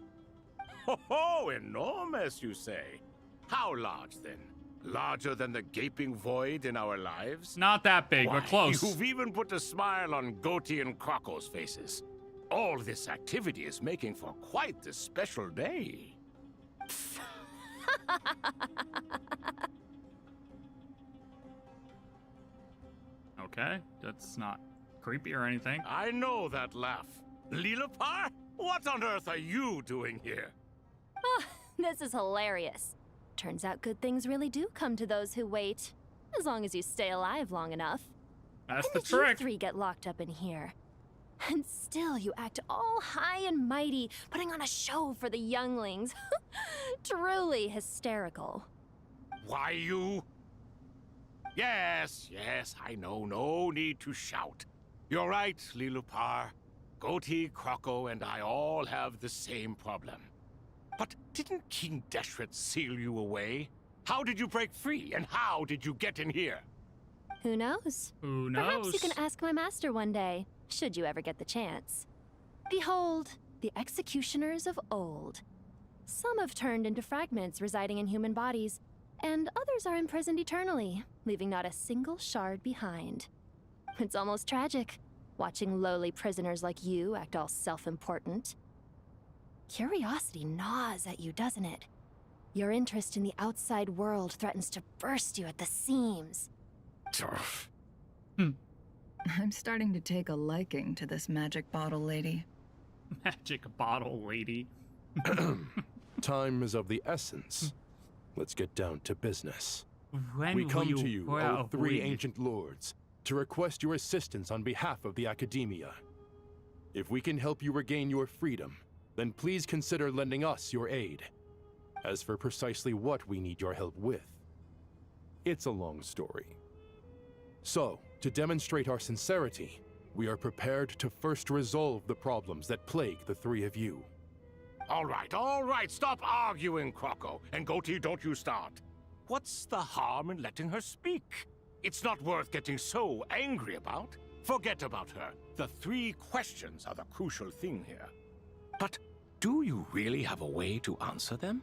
Ho, enormous, you say? How large, then? Larger than the gaping void in our lives? Not that big, but close. You've even put a smile on Goatee and Crocco's faces. All this activity is making for quite the special day. Okay, that's not creepy or anything. I know that laugh. Liloupar? What on earth are you doing here? Oh, this is hilarious. Turns out good things really do come to those who wait. As long as you stay alive long enough. That's And the trick. You three get locked up in here. And still you act all high and mighty, putting on a show for the younglings. Truly hysterical. Why, you... Yes, I know. No need to shout. You're right, Liloupar. Goatee, Crocco, and I all have the same problem. But didn't King Deshret seal you away? How did you break free, and how did you get in here? Who knows? Who knows? Perhaps you can ask my master one day. should you ever get the chance. Behold, the executioners of old. Some have turned into fragments residing in human bodies, and others are imprisoned eternally, leaving not a single shard behind. It's almost tragic, watching lowly prisoners like you act all self-important. Curiosity gnaws at you, doesn't it? Your interest in the outside world threatens to burst you at the seams. I'm starting to take a liking to this magic bottle lady. Magic bottle lady. Time is of the essence. Let's get down to business. When we come will to you, O three ancient lords, to request your assistance on behalf of the Academia. If we can help you regain your freedom, then please consider lending us your aid. As for precisely what we need your help with, it's a long story. So, to demonstrate our sincerity, we are prepared to first resolve the problems that plague the three of you. All right, stop arguing, Croco. And Goatee, don't you start. What's the harm in letting her speak? It's not worth getting so angry about. Forget about her. The 3 questions are the crucial thing here. But do you really have a way to answer them?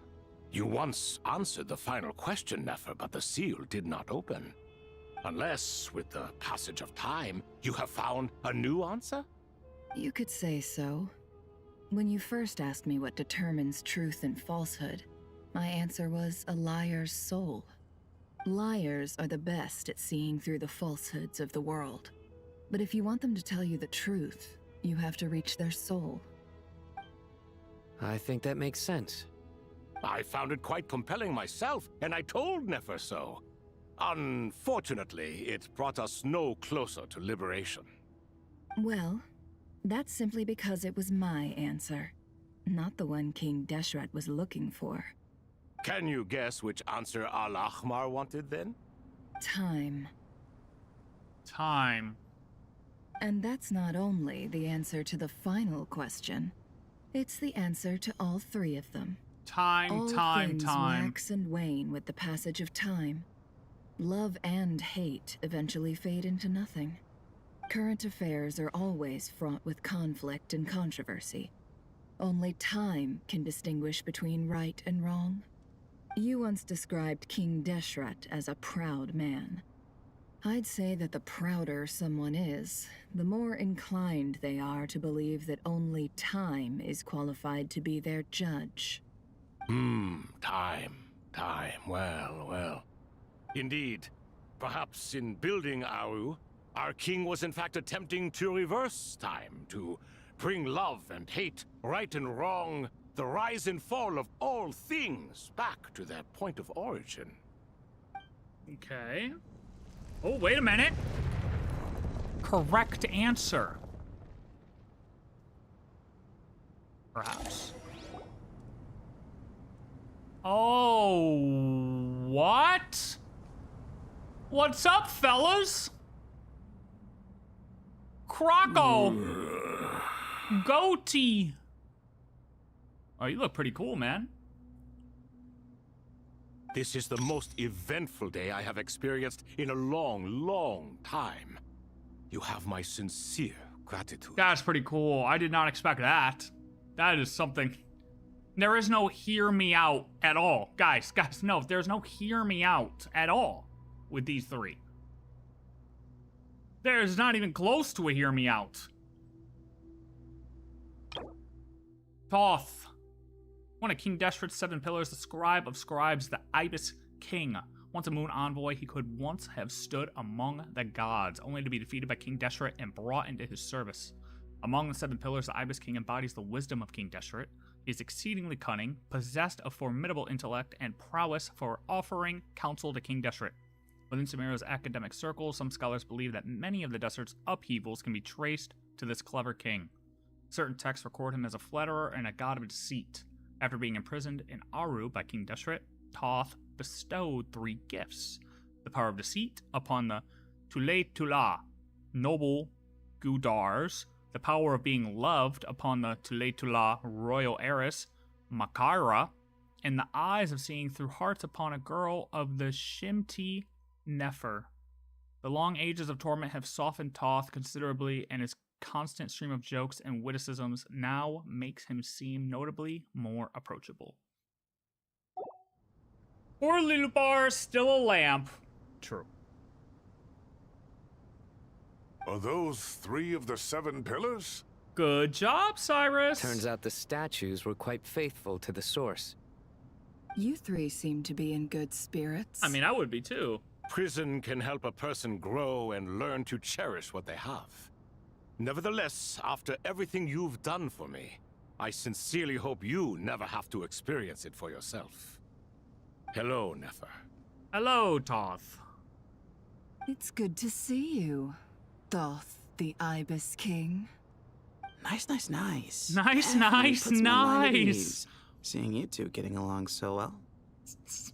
You once answered the final question, Nefer, but the seal did not open. Unless, with the passage of time, you have found a new answer? You could say so. When you first asked me what determines truth and falsehood, my answer was a liar's soul. Liars are the best at seeing through the falsehoods of the world. But if you want them to tell you the truth, you have to reach their soul. I think that makes sense. I found it quite compelling myself, and I told Nefer so. Unfortunately, it brought us no closer to liberation. Well, that's simply because it was my answer, not the one King Deshret was looking for. Can you guess which answer Al-Ahmar wanted then? Time. Time. And that's not only the answer to the final question, it's the answer to all 3 of them. All things wax and wane with the passage of time. Love and hate eventually fade into nothing. Current affairs are always fraught with conflict and controversy. Only time can distinguish between right and wrong. You once described King Deshret as a proud man. I'd say that the prouder someone is, the more inclined they are to believe that only time is qualified to be their judge. Time. Well. Indeed. Perhaps in building Aaru, our king was in fact attempting to reverse time, to bring love and hate, right and wrong, the rise and fall of all things back to their point of origin. Okay. Oh, wait a minute. Correct answer. Perhaps. Oh, what? What's up, fellas? Croco. Goatee. Oh, you look pretty cool, man. This is the most eventful day I have experienced in a long time. You have my sincere gratitude. That's pretty cool. I did not expect that. That is something. There is no hear me out at all. Guys, no, there's no hear me out at all with these 3. There's not even close to a hear me out. Thoth. One of King Deshret's 7 pillars, the scribe of scribes, the Ibis King. Once a moon envoy, he could once have stood among the gods, only to be defeated by King Deshret and brought into his service. Among the 7 pillars, the Ibis King embodies the wisdom of King Deshret. He is exceedingly cunning, possessed of formidable intellect, and prowess for offering counsel to King Deshret. Within Sumeru's academic circles, some scholars believe that many of the desert's upheavals can be traced to this clever king. Certain texts record him as a flatterer and a god of deceit. After being imprisoned in Aaru by King Deshret, Thoth bestowed 3 gifts. The power of deceit upon the Tule-Tula, noble Gudars, the power of being loved upon the Tule-Tula, royal heiress, Makara, and the eyes of seeing through hearts upon a girl of the Shimti Nefer. The long ages of torment have softened Thoth considerably, and his constant stream of jokes and witticisms now makes him seem notably more approachable. Poor Liloupar, still a lamp. True. Are those 3 of the 7 pillars? Good job, Cyrus! Turns out the statues were quite faithful to the source. You 3 seem to be in good spirits. I mean, I would be too. Prison can help a person grow and learn to cherish what they have. Nevertheless, after everything you've done for me, I sincerely hope you never have to experience it for yourself. Hello, Nefer. Hello, Thoth. It's good to see you, Thoth, the Ibis King. Nice, nice, nice. Nice, Definitely nice, puts my mind at nice. ease, seeing you two getting along so well.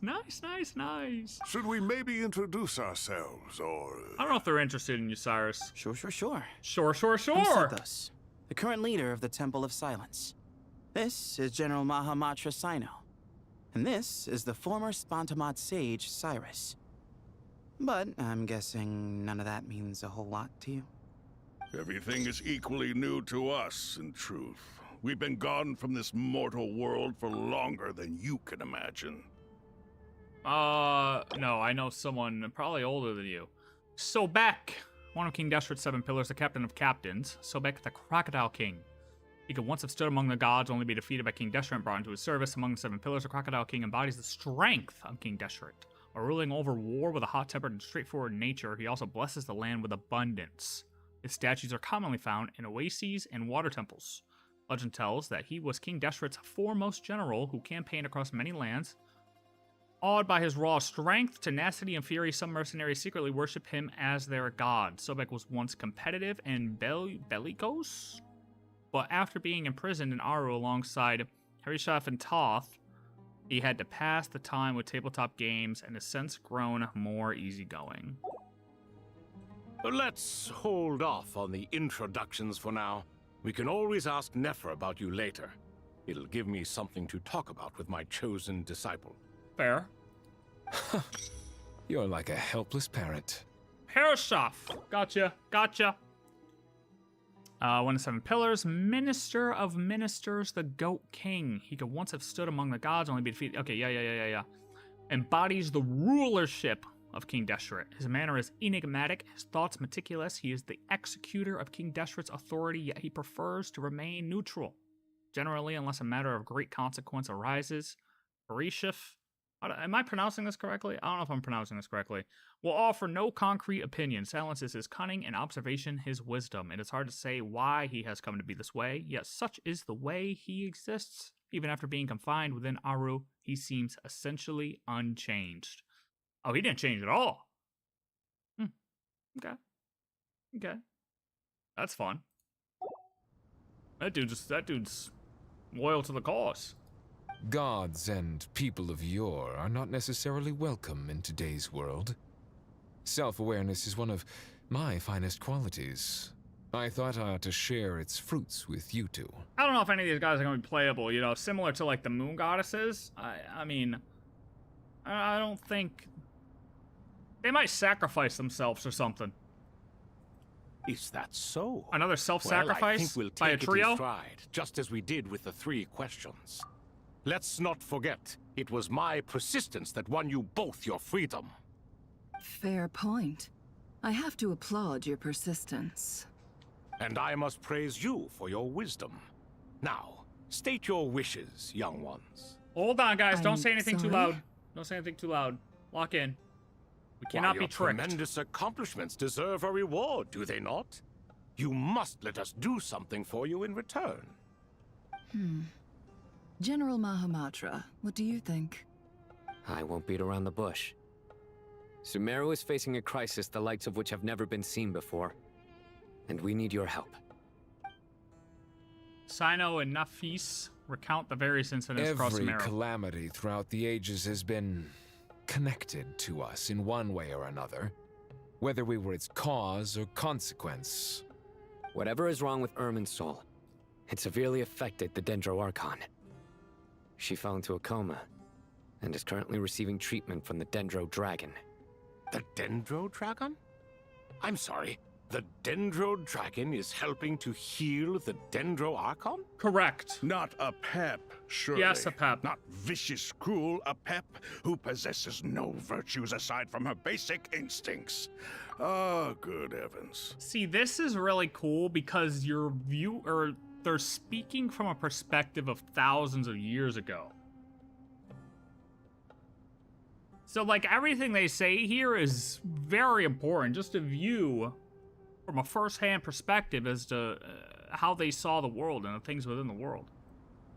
Nice, nice, nice. Should we maybe introduce ourselves, or... I don't know if they're interested in you, Cyrus. Sure. Sure. I'm Sethos, the current leader of the Temple of Silence. This is General Mahamatra Sino. And this is the former Spantamat sage, Cyrus. But I'm guessing none of that means a whole lot to you. Everything is equally new to us, in truth. We've been gone from this mortal world for longer than you can imagine. No, I know someone probably older than you. Sobek, one of King Deshret's 7 pillars, the captain of captains. Sobek, the Crocodile King. He could once have stood among the gods, only be defeated by King Deshret and brought into his service. Among the 7 pillars, the Crocodile King embodies the strength of King Deshret. While ruling over war with a hot-tempered and straightforward nature, he also blesses the land with abundance. His statues are commonly found in oases and water temples. Legend tells that he was King Deshret's foremost general who campaigned across many lands. Awed by his raw strength, tenacity, and fury, some mercenaries secretly worship him as their god. Sobek was once competitive and bellicose, but after being imprisoned in Aaru alongside Heryshaf and Thoth, he had to pass the time with tabletop games and has since grown more easygoing. Let's hold off on the introductions for now. We can always ask Nefer about you later. It'll give me something to talk about with my chosen disciple. Fair. You're like a helpless parent. Heryshaf! Gotcha. One of 7 pillars, Minister of Ministers, the Goat King. He could once have stood among the gods, only be defeated. Okay, yeah. Embodies the rulership of King Deshret. His manner is enigmatic, his thoughts meticulous. He is the executor of King Deshret's authority, yet he prefers to remain neutral. Generally, unless a matter of great consequence arises. Heryshaf, am I pronouncing this correctly? I don't know if I'm pronouncing this correctly. Will offer no concrete opinion. Silence is his cunning and observation his wisdom. It is hard to say why he has come to be this way, yet such is the way he exists. Even after being confined within Aaru, he seems essentially unchanged. Oh, he didn't change at all. Okay. That's fun. That dude's loyal to the cause. Gods and people of yore are not necessarily welcome in today's world. Self-awareness is one of my finest qualities. I thought I ought to share its fruits with you two. I don't know if any of these guys are going to be playable, you know, similar to like the moon goddesses. I mean, I don't think... They might sacrifice themselves or something. Is that so? Another self-sacrifice well, I think we'll by a take trio? it in stride, just as we did with the 3 questions. Let's not forget, it was my persistence that won you both your freedom. Fair point. I have to applaud your persistence. And I must praise you for your wisdom. Now, state your wishes, young ones. Hold on, guys. Don't I'm say anything too sorry? loud. Don't say anything too loud. Lock in. We cannot Why, be tricked. Your tremendous accomplishments deserve a reward, do they not? You must let us do something for you in return. General Mahamatra, what do you think? I won't beat around the bush. Sumeru is facing a crisis the likes of which have never been seen before. And we need your help. Sino and Nafis recount the various incidents across Every Sumeru. calamity throughout the ages has been connected to us in one way or another, whether we were its cause or consequence. Whatever is wrong with Irminsul, it severely affected the Dendro Archon. She fell into a coma and is currently receiving treatment from the Dendro Dragon. The Dendro Dragon? I'm sorry, The Dendro Dragon is helping to heal the Dendro Archon? Correct. Not Apep, surely. Yes, Apep. Not vicious, cruel Apep, who possesses no virtues aside from her basic instincts. Oh, good heavens. See, this is really cool because they're speaking from a perspective of thousands of years ago. So, like, everything they say here is very important. Just a view from a first-hand perspective as to how they saw the world and the things within the world.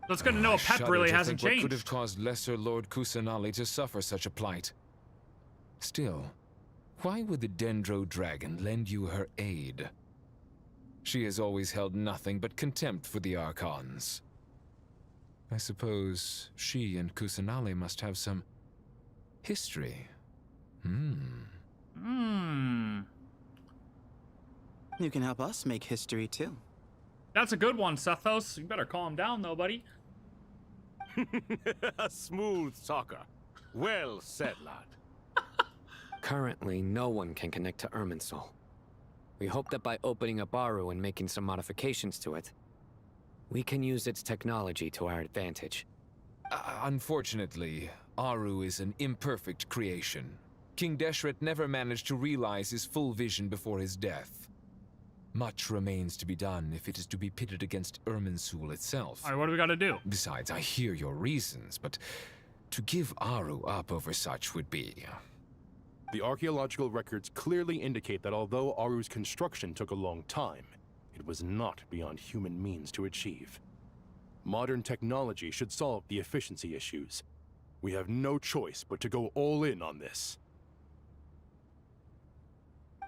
So it's good to know Apep really hasn't changed. What could have caused Lesser Lord Kusanali to suffer such a plight? Still, why would the Dendro Dragon lend you her aid? She has always held nothing but contempt for the Archons. I suppose she and Kusanali must have some history. You can help us make history too. That's a good one, Sethos. You better calm down, though, buddy. A smooth talker. Well said, lad. Currently, no one can connect to Irminsul. We hope that by opening up Aaru and making some modifications to it, we can use its technology to our advantage. Unfortunately, Aaru is an imperfect creation. King Deshret never managed to realize his full vision before his death. Much remains to be done if it is to be pitted against Irminsul itself. All right, what do we gotta do? Besides, I hear your reasons, but to give Aaru up over such would be... The archaeological records clearly indicate that although Aaru's construction took a long time, it was not beyond human means to achieve. Modern technology should solve the efficiency issues. We have no choice but to go all in on this.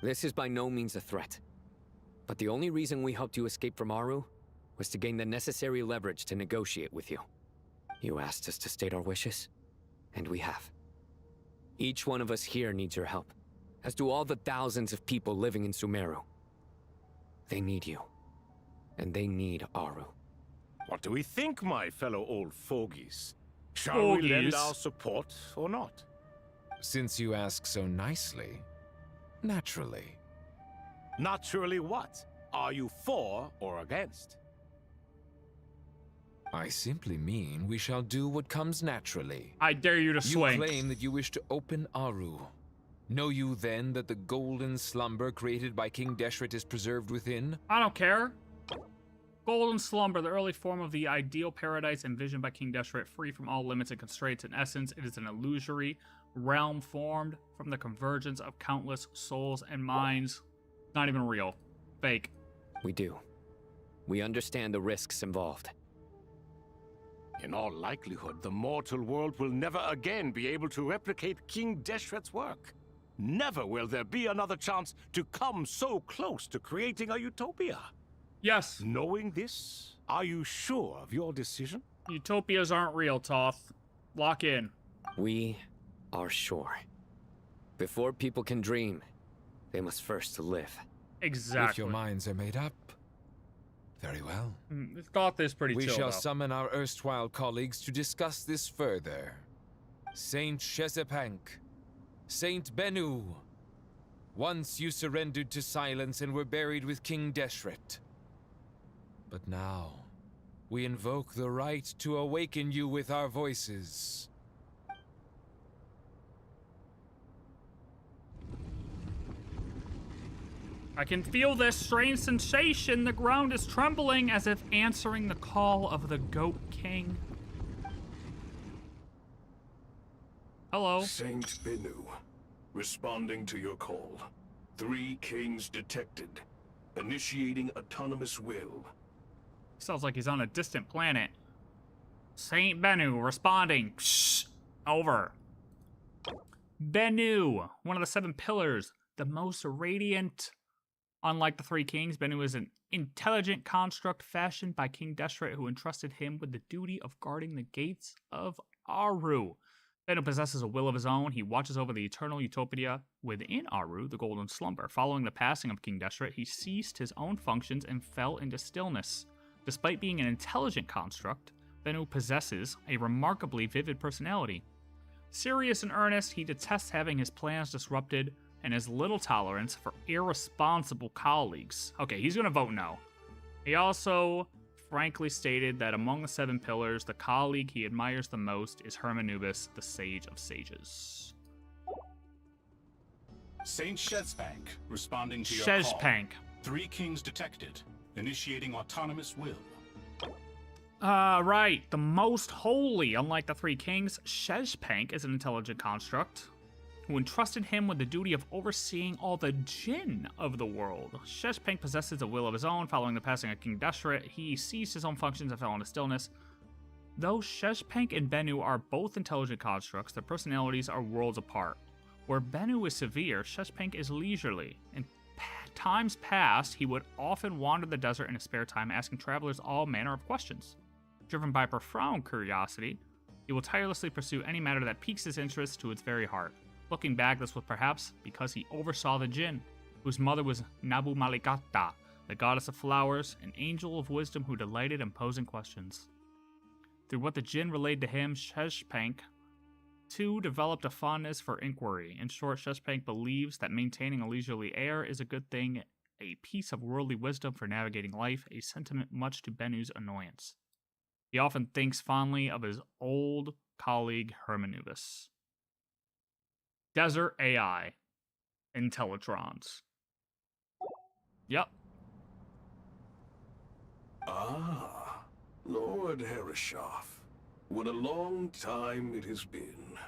This is by no means a threat. But the only reason we helped you escape from Aaru was to gain the necessary leverage to negotiate with you. You asked us to state our wishes, and we have. Each one of us here needs your help, as do all the thousands of people living in Sumeru. They need you, and they need Aaru. What do we think, my fellow old fogies? Shall we lend our support or not? Since you ask so nicely, naturally. Naturally what? Are you for or against? I simply mean we shall do what comes naturally. I dare you to swing. You claim that you wish to open Aaru. Know you then that the golden slumber created by King Deshret is preserved within? I don't care. Golden slumber, the early form of the ideal paradise envisioned by King Deshret, free from all limits and constraints. In essence, it is an illusory realm formed from the convergence of countless souls and minds. Not even real. Fake. We do. We understand the risks involved. In all likelihood, the mortal world will never again be able to replicate King Deshret's work. Never will there be another chance to come so close to creating a utopia. Yes. Knowing this, are you sure of your decision? Utopias aren't real, Thoth. Lock in. We are sure. Before people can dream, they must first live. Exactly. If your minds are made up, very well. Thoth is pretty we chill, shall though. summon our erstwhile colleagues to discuss this further. Saint Shesepankh, Saint Bennu. Once you surrendered to silence and were buried with King Deshret. But now, we invoke the right to awaken you with our voices. I can feel this strange sensation. The ground is trembling as if answering the call of the Goat King. Hello. Saint Bennu, responding to your call. 3 kings detected. Initiating autonomous will. Sounds like he's on a distant planet. Saint Bennu responding. Shh. Over. Bennu, one of the 7 pillars, the most radiant. Unlike the 3 kings, Bennu is an intelligent construct fashioned by King Deshret, who entrusted him with the duty of guarding the gates of Aaru. Bennu possesses a will of his own. He watches over the eternal utopia within Aaru, the golden slumber. Following the passing of King Deshret, he ceased his own functions and fell into stillness. Despite being an intelligent construct, Bennu possesses a remarkably vivid personality. Serious and earnest, he detests having his plans disrupted, and his little tolerance for irresponsible colleagues. Okay, he's gonna vote no. He also frankly stated that among the 7 pillars, the colleague he admires the most is Hermanubis, the Sage of Sages. Saint Shesepankh, responding to your Shesepankh. call. 3 kings detected. Initiating autonomous will. Right. The most holy. Unlike the 3 kings, Shesepankh is an intelligent construct who entrusted him with the duty of overseeing all the jinn of the world. Shesepankh possesses a will of his own. Following the passing of King Deshret, he ceased his own functions and fell into stillness. Though Shesepankh and Bennu are both intelligent constructs, their personalities are worlds apart. Where Bennu is severe, Shesepankh is leisurely. In times past, he would often wander the desert in his spare time, asking travelers all manner of questions. Driven by profound curiosity, he will tirelessly pursue any matter that piques his interest to its very heart. Looking back, this was perhaps because he oversaw the jinn, whose mother was Nabu Malikata, the goddess of flowers, an angel of wisdom who delighted in posing questions. Through what the jinn relayed to him, Shesepankh too developed a fondness for inquiry. In short, Shesepankh believes that maintaining a leisurely air is a good thing, a piece of worldly wisdom for navigating life, a sentiment much to Bennu's annoyance. He often thinks fondly of his old colleague Hermanubis. Desert AI. Intellitrons. Yep. Ah, Lord Heryshaf. What a long time it has been.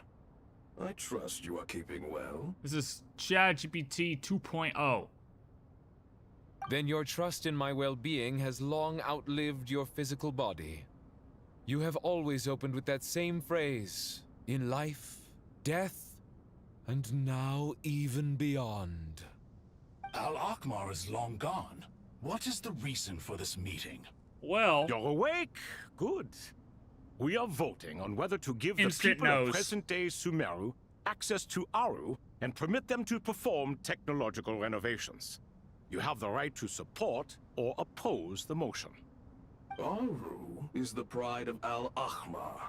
I trust you are keeping well. This is ChatGPT 2.0. Then your trust in my well-being has long outlived your physical body. You have always opened with that same phrase, in life, death, and now even beyond. Al-Akhmar is long gone. What is the reason for this meeting? Well... You're awake? Good. We are voting on whether to give the people of present-day Sumeru access to Aaru and permit them to perform technological renovations. You have the right to support or oppose the motion. Aaru is the pride of Al-Akhmar.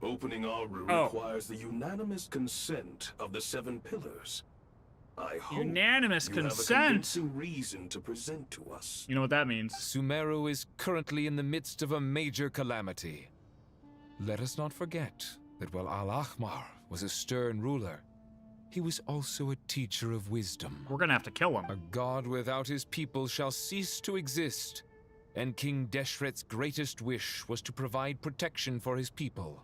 Opening Aaru requires the unanimous consent of the 7 pillars. I hope unanimous you consent. have a convincing reason to present to us. You know what that means? Sumeru is currently in the midst of a major calamity. Let us not forget that while Al-Akhmar was a stern ruler, he was also a teacher of wisdom. We're gonna have to kill him. A god without his people shall cease to exist, and King Deshret's greatest wish was to provide protection for his people.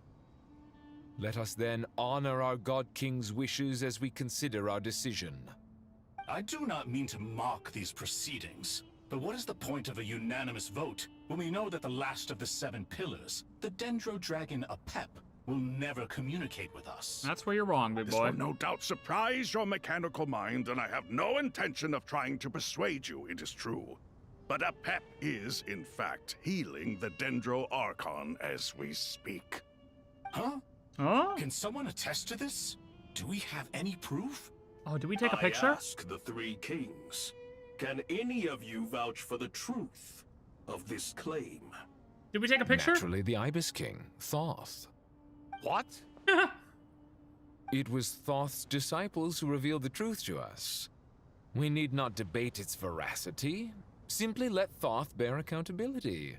Let us then honor our God King's wishes as we consider our decision. I do not mean to mock these proceedings, but what is the point of a unanimous vote when we know that the last of the 7 pillars, the Dendro Dragon Apep, will never communicate with us? That's where you're wrong, big This boy. will no doubt surprise your mechanical mind, and I have no intention of trying to persuade you it is true. But Apep is, in fact, healing the Dendro Archon as we speak. Huh? Huh? Can someone attest to this? Do we have any proof? Oh, did we take a picture? I ask the 3 kings. Can any of you vouch for the truth of this claim? Did we take a picture? Naturally, the Ibis King, Thoth. What? It was Thoth's disciples who revealed the truth to us. We need not debate its veracity. Simply let Thoth bear accountability.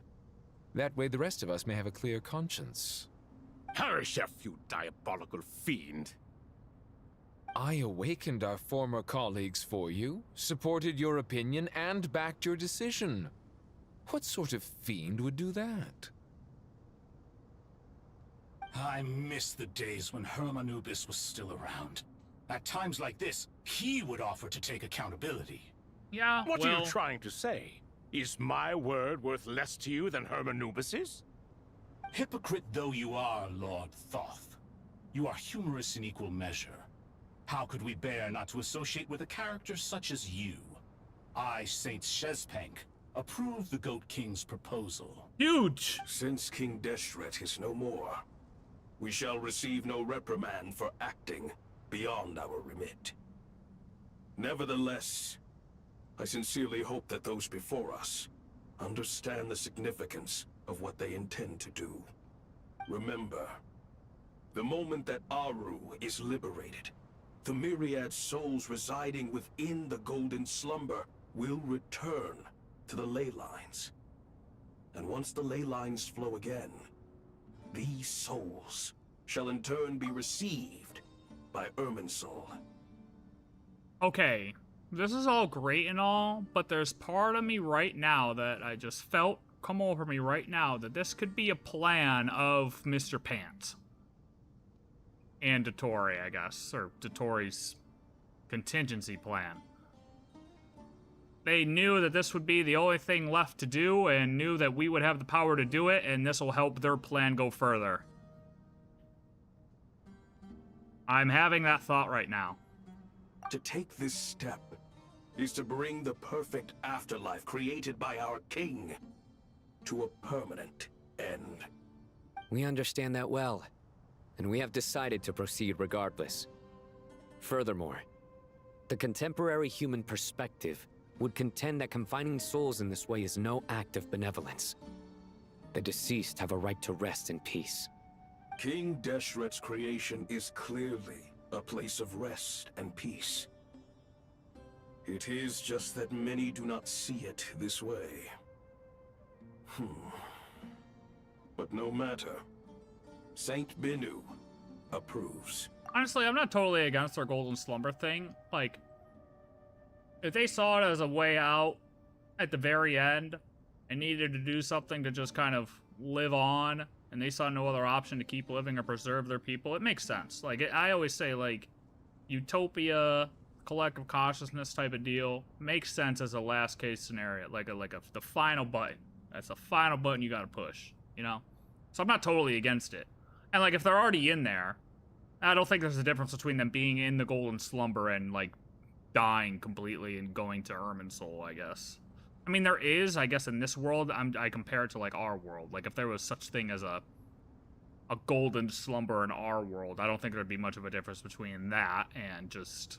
That way the rest of us may have a clear conscience. Heryshaf, you diabolical fiend. I awakened our former colleagues for you, supported your opinion, and backed your decision. What sort of fiend would do that? I miss the days when Hermanubis was still around. At times like this, he would offer to take accountability. Yeah, What are you trying to say? Is my word worth less to you than Hermanubis's? Hypocrite though you are, Lord Thoth, you are humorous in equal measure. How could we bear not to associate with a character such as you? I, Saint Shesepankh, approve the Goat King's proposal. Huge! Since King Deshret is no more, we shall receive no reprimand for acting beyond our remit. Nevertheless, I sincerely hope that those before us understand the significance of what they intend to do. Remember, the moment that Aaru is liberated, the myriad souls residing within the golden slumber will return to the ley lines. And once the ley lines flow again, these souls shall in turn be received by Irminsul. Okay, this is all great and all, but there's part of me right now that I just felt come over me right now that this could be a plan of Mr. Pant. And Dottore, I guess, or Dottore's contingency plan. They knew that this would be the only thing left to do and knew that we would have the power to do it, and this will help their plan go further. I'm having that thought right now. To take this step is to bring the perfect afterlife created by our king to a permanent end. We understand that well, and we have decided to proceed regardless. Furthermore, the contemporary human perspective would contend that confining souls in this way is no act of benevolence. The deceased have a right to rest in peace. King Deshret's creation is clearly a place of rest and peace. It is just that many do not see it this way. But no matter. Saint Bennu approves. Honestly, I'm not totally against their golden slumber thing. Like, if they saw it as a way out at the very end and needed to do something to just kind of live on, and they saw no other option to keep living or preserve their people, it makes sense. Like, I always say, like, utopia, collective consciousness type of deal makes sense as a last case scenario, like the final button. That's the final button you gotta push, you know? So I'm not totally against it. And, like, if they're already in there, I don't think there's a difference between them being in the golden slumber and, like, dying completely and going to Irminsul, I guess. I mean, there is, I guess, in this world, I compare it to, like, our world. Like, if there was such thing as a golden slumber in our world, I don't think there'd be much of a difference between that and just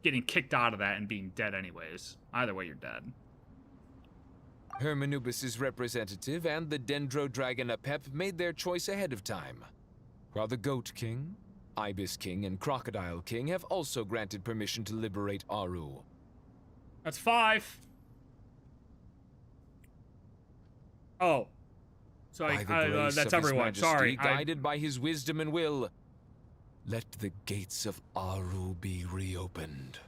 getting kicked out of that and being dead anyways. Either way, you're dead. Hermanubis' representative and the Dendro Dragon Apep made their choice ahead of time, while the Goat King, Ibis King, and Crocodile King have also granted permission to liberate Aaru. That's 5. Oh. So that's everyone. Majesty, sorry. Guided by his wisdom and will, let the gates of Aaru be reopened.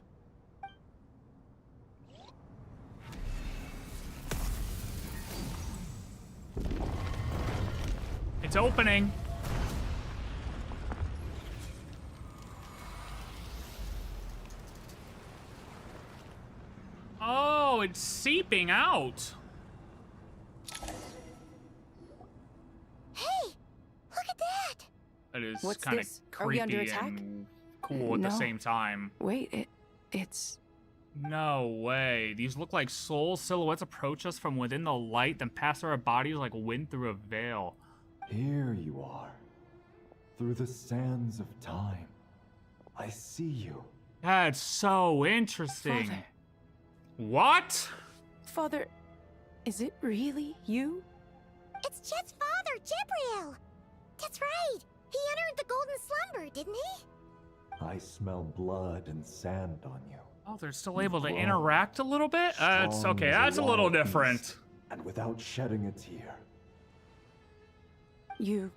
It's opening. Oh, it's seeping out. Hey, look at that. That is What's kind of this? Are we under creepy attack? and cool at the No. same time. Wait, it's... No way. These look like soul silhouettes approach us from within the light, then pass through our bodies like wind through a veil. Here you are. Through the sands of time. I see you. That's so interesting. Father. What? Father, is it really you? It's Jet's father, Jibril. That's right. He entered the golden slumber, didn't he? I smell blood and sand on you. Oh, they're still able to interact a little bit? It's okay, that's a little different. And without shedding a tear. You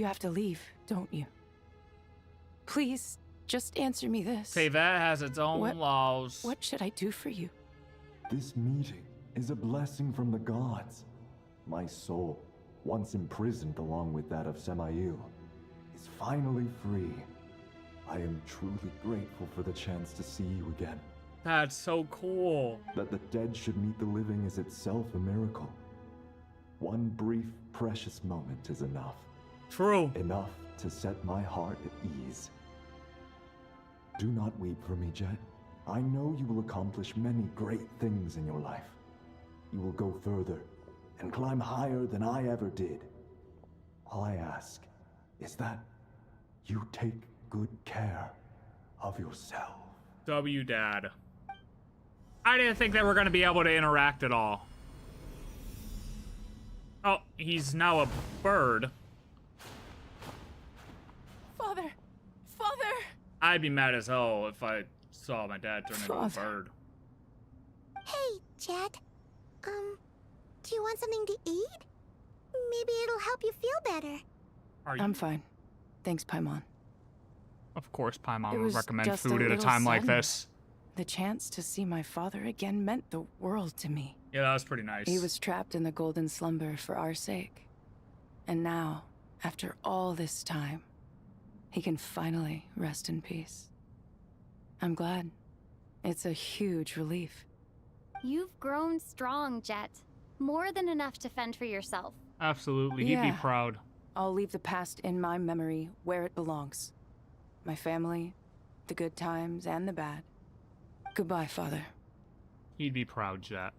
have to leave, don't you? Please, just answer me this. Tevat has its own laws. What should I do for you? This meeting is a blessing from the gods. My soul, once imprisoned along with that of Semail, is finally free. I am truly grateful for the chance to see you again. That's so cool. That the dead should meet the living is itself a miracle. One brief, precious moment is enough. True. Enough to set my heart at ease. Do not weep for me, Jeht. I know you will accomplish many great things in your life. You will go further and climb higher than I ever did. All I ask is that you take good care of yourself. W Dad. I didn't think they were going to be able to interact at all. Oh, he's now a bird. Father! Father! I'd be mad as hell if I saw my dad turn into a bird. Hey, Jeht. Do you want something to eat? Maybe it'll help you feel better. I'm fine. Thanks, Paimon. Of course, Paimon It would was recommend just food at a little time like sudden. this. The chance to see my father again meant the world to me. Yeah, that was pretty nice. He was trapped in the golden slumber for our sake. And now, after all this time, he can finally rest in peace. I'm glad. It's a huge relief. You've grown strong, Jeht. More than enough to fend for yourself. Absolutely, he'd be Yeah. proud. I'll leave the past in my memory where it belongs. My family, the good times and the bad. Goodbye, Father. He'd be proud, Jeht.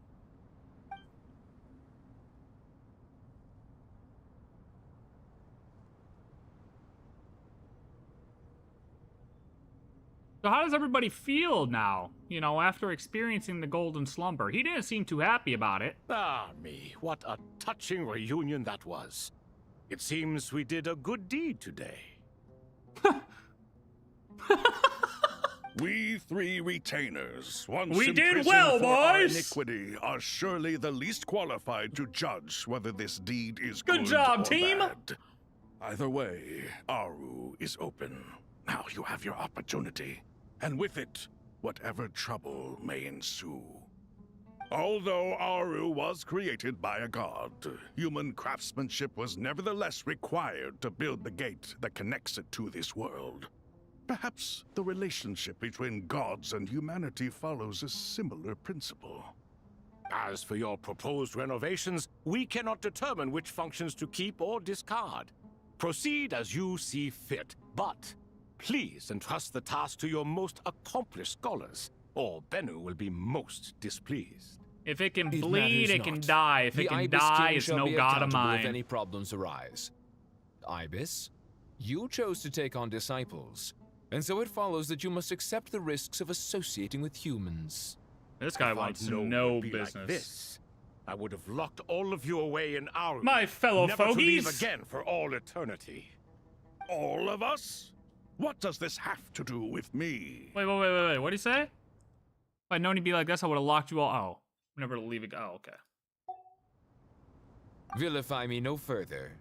So how does everybody feel now? You know, after experiencing the golden slumber. He didn't seem too happy about it. Ah, me, what a touching reunion that was. It seems we did a good deed today. We three retainers, once We did imprisoned well, for our boys! iniquity, are surely the least qualified to judge whether this deed is Good good job, or team! bad. Either way, Aaru is open. Now you have your opportunity, and with it, whatever trouble may ensue. Although Aaru was created by a god, human craftsmanship was nevertheless required to build the gate that connects it to this world. Perhaps the relationship between gods and humanity follows a similar principle. As for your proposed renovations, we cannot determine which functions to keep or discard. Proceed as you see fit, but please entrust the task to your most accomplished scholars, or Bennu will be most displeased. If it can It bleed, matters it can not. die. If The it can Ibis die, King it's shall no be god of accountable if mine. any problems arise. Ibis, you chose to take on disciples, and so it follows that you must accept the risks of associating with humans. This guy If wants I'd known it no would be like business. this, I would have locked all of you away in Aaru. My fellow never to leave fogies! again for all eternity. All of us? What does this have to do with me? Wait. What did he say? If I'd known he'd be like this, I would have locked you all. Oh, never to leave it. Oh, okay. Vilify me no further.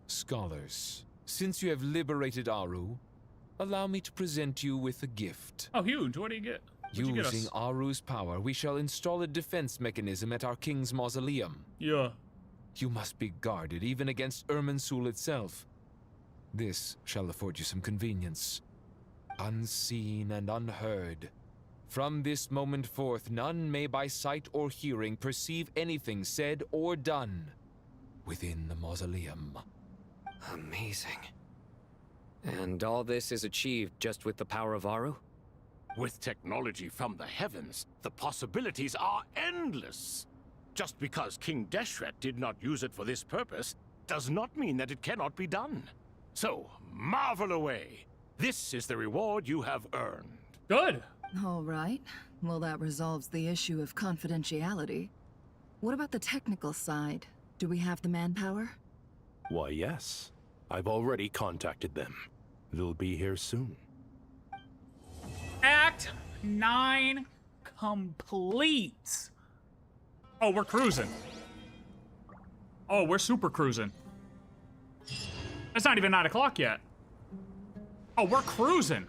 Scholars, since you have liberated Aaru, allow me to present you with a gift. Oh, huge. What do you get? What'd you get Using us? Aaru's power, we shall install a defense mechanism at our king's mausoleum. Yeah. You must be guarded even against Irminsul itself. This shall afford you some convenience. Unseen and unheard. From this moment forth, none may by sight or hearing perceive anything said or done within the mausoleum. Amazing. And all this is achieved just with the power of Aaru? With technology from the heavens, the possibilities are endless. Just because King Deshret did not use it for this purpose does not mean that it cannot be done. So, marvel away. This is the reward you have earned. Good. All right. Well, that resolves the issue of confidentiality. What about the technical side? Do we have the manpower? Why, yes. I've already contacted them. They'll be here soon. Act 9 complete. Oh, we're cruising. Oh, we're super cruising. It's not even 9 o'clock yet. Oh, we're cruising.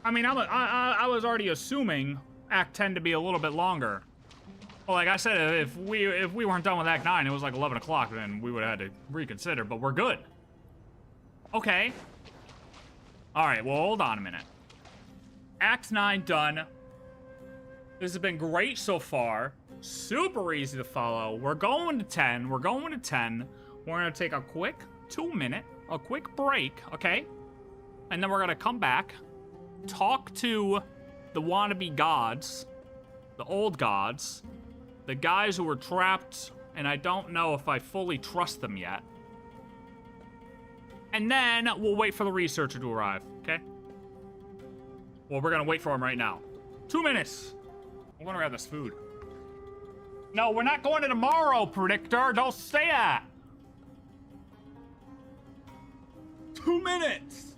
I mean, I was already assuming Act 10 to be a little bit longer. Well, like I said, if we weren't done with Act 9, it was like 11 o'clock, then we would have had to reconsider, but we're good. Okay. All right, well, hold on a minute. Act 9 done. This has been great so far. Super easy to follow. We're going to 10. We're going to 10. We're going to take a quick 2-minute, a quick break, okay? And then we're going to come back, talk to the wannabe gods, the old gods, the guys who were trapped, and I don't know if I fully trust them yet. And then we'll wait for the researcher to arrive, okay? Well, we're gonna wait for him right now. 2 minutes. I wanna grab this food. No, we're not going to tomorrow, Predictor. Don't say that. 2 minutes.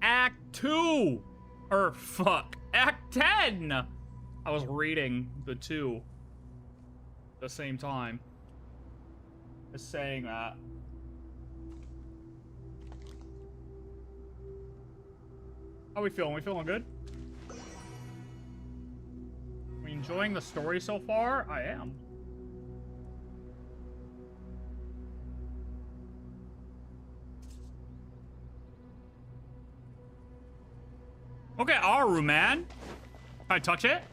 Act 2! Or, fuck. Act 10! I was reading the 2 at the same time as saying that. How we feeling? We feeling good? We enjoying the story so far? I am. Okay, Aaru, man. Can I touch it?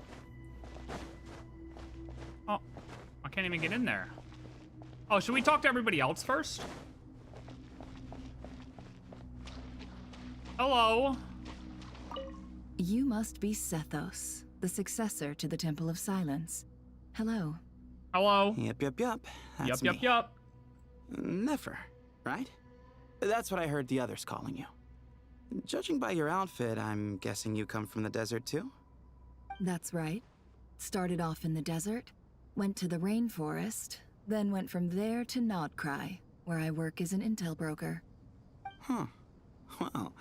can't even get in there. Oh, should we talk to everybody else first? Hello. You must be Sethos, the successor to the Temple of Silence. Hello. Hello. Yep. That's Yup. me. Nefer, right? That's what I heard the others calling you. Judging by your outfit, I'm guessing you come from the desert too? That's right. Started off in the desert, went to the rainforest, then went from there to Nodcry, where I work as an intel broker. Huh. Well,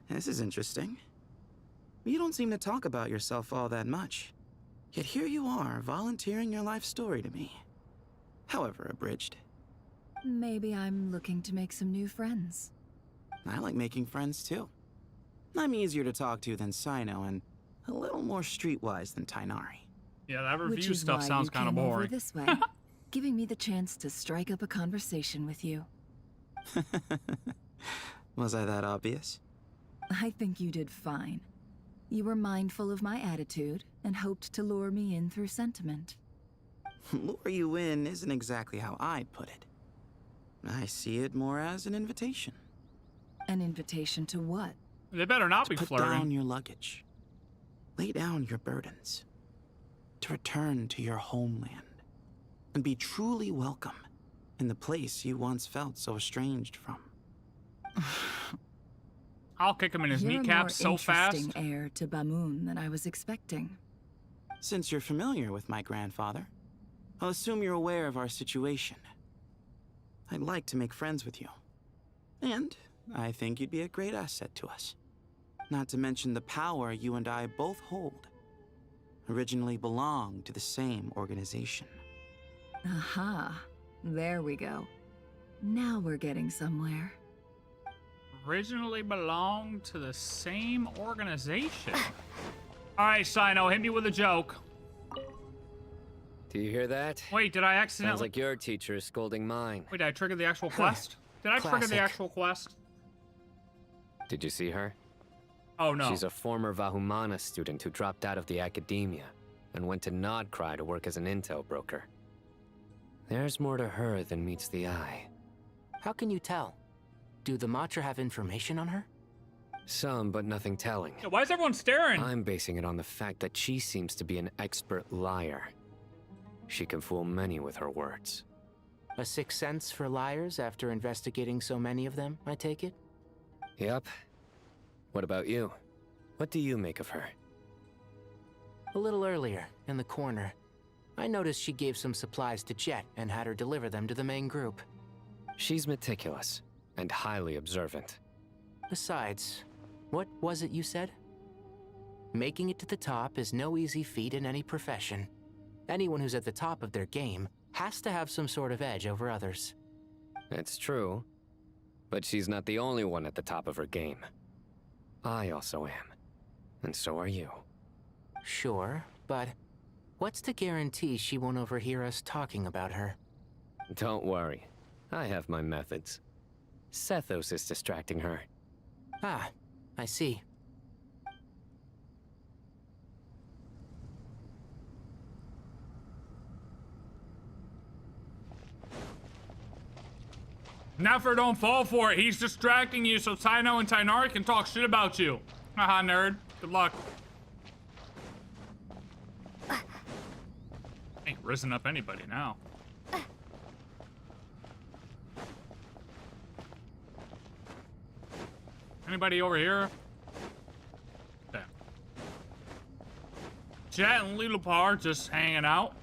this is interesting. You don't seem to talk about yourself all that much. Yet here you are, volunteering your life story to me. However abridged. Maybe I'm looking to make some new friends. I like making friends too. I'm easier to talk to than Sino and a little more streetwise than Tighnari. Yeah, that Which review is stuff why sounds you kind of came over boring. this way, giving me the chance to strike up a conversation with you. Was I that obvious? I think you did fine. You were mindful of my attitude and hoped to lure me in through sentiment. Lure you in isn't exactly how I'd put it. I see it more as an invitation. An invitation to what? They better not be put flirting. Down your luggage. Lay down your burdens. To return to your homeland. And be truly welcome in the place you once felt so estranged from. I'll kick him in his You're kneecaps so a more fast. interesting heir to Bamun than I was expecting. Since you're familiar with my grandfather, I'll assume you're aware of our situation. I'd like to make friends with you. And I think you'd be a great asset to us. Not to mention the power you and I both hold. Originally belonged to the same organization. Aha. There we go. Now we're getting somewhere. Originally belonged to the same organization. All right, Sino, hit me with a joke. Do you hear that? Wait, did I accidentally... Sounds like your teacher is scolding mine. Wait, did I trigger the actual quest? Did I trigger the Classic. actual quest? Did you see her? Oh, no. She's a former Vahumana student who dropped out of the academia and went to Nodcry to work as an intel broker. There's more to her than meets the eye. How can you tell? Do the Matra have information on her? Some, but nothing telling. Yeah, why is everyone staring? I'm basing it on the fact that she seems to be an expert liar. She can fool many with her words. A sixth sense for liars after investigating so many of them, I take it? Yep. What about you? What do you make of her? A little earlier, in the corner, I noticed she gave some supplies to Jeht and had her deliver them to the main group. She's meticulous and highly observant. Besides, what was it you said? Making it to the top is no easy feat in any profession. Anyone who's at the top of their game has to have some sort of edge over others. It's true, but she's not the only one at the top of her game. I also am, and so are you. Sure, but what's to guarantee she won't overhear us talking about her? Don't worry, I have my methods. Sethos is distracting her. Ah, I see. Nefer, don't fall for it. He's distracting you so Sino and Tighnari can talk shit about you. Haha, nerd. Good luck. Ain't risen up anybody now. Anybody over here? There. Jeht and Liloupar just hanging out.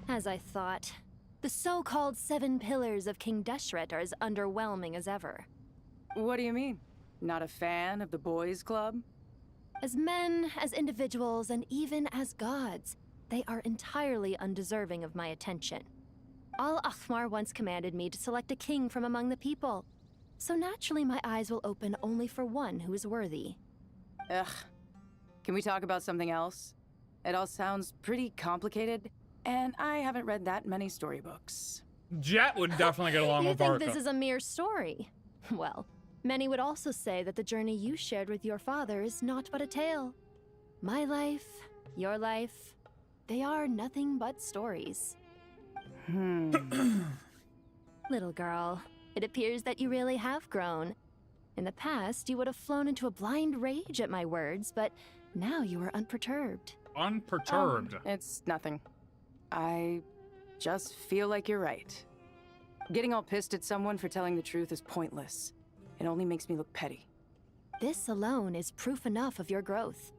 As I thought. The so-called 7 pillars of King Deshret are as underwhelming as ever. What do you mean? Not a fan of the boys' club? As men, as individuals, and even as gods, they are entirely undeserving of my attention. Al-Akhmar once commanded me to select a king from among the people. So naturally my eyes will open only for one who is worthy. Ugh. Can we talk about something else? It all sounds pretty complicated, and I haven't read that many storybooks. Jeht would definitely get along You with think Barca. this is a mere story? Well, many would also say that the journey you shared with your father is not but a tale. My life, your life, they are nothing but stories. Little girl, it appears that you really have grown. In the past, you would have flown into a blind rage at my words, but now you are unperturbed. Unperturbed? It's nothing. I just feel like you're right. Getting all pissed at someone for telling the truth is pointless. It only makes me look petty. This alone is proof enough of your growth.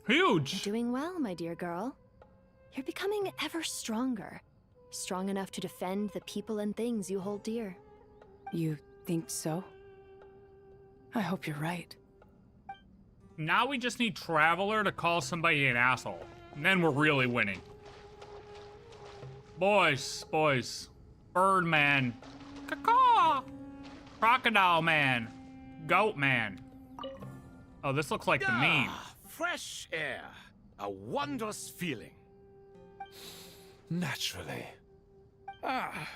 Huge! You're doing well, my dear girl. You're becoming ever stronger. Strong enough to defend the people and things you hold dear. You think so? I hope you're right. Now we just need Traveler to call somebody an asshole. And then we're really winning. Boys. Birdman. Caw-caw! Crocodile man. Goat man. Oh, this looks like the meme. Fresh air. A wondrous feeling. Naturally. I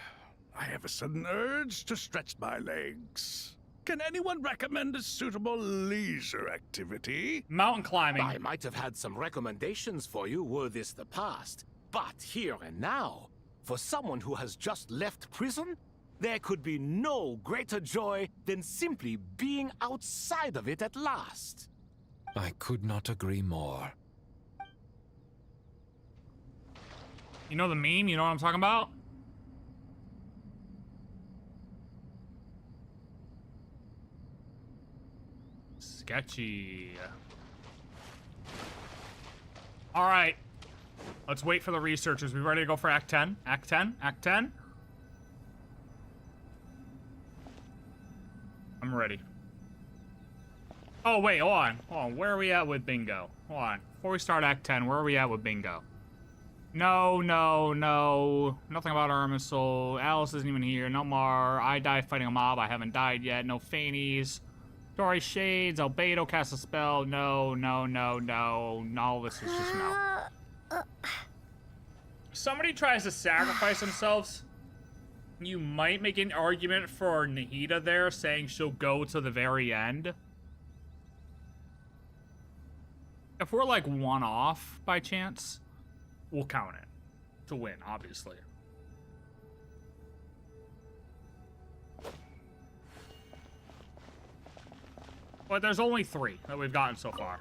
have a sudden urge to stretch my legs. Can anyone recommend a suitable leisure activity? Mountain climbing. I might have had some recommendations for you were this the past. But here and now, for someone who has just left prison, there could be no greater joy than simply being outside of it at last. I could not agree more. You know the meme? You know what I'm talking about? Sketchy. All right. Let's wait for the researchers. We ready to go for Act 10? Act 10? Act 10? I'm ready. Oh, wait, hold on. Where are we at with bingo? Hold on. Before we start Act 10, where are we at with bingo? No. Nothing about Irminsul. Alice isn't even here. No more. I died fighting a mob. I haven't died yet. No Fannies. Dory Shades. Albedo cast a spell. No. All this is just no. Somebody tries to sacrifice themselves. You might make an argument for Nahida there, saying she'll go to the very end. If we're like one off by chance, we'll count it to win, obviously. But there's only 3 that we've gotten so far.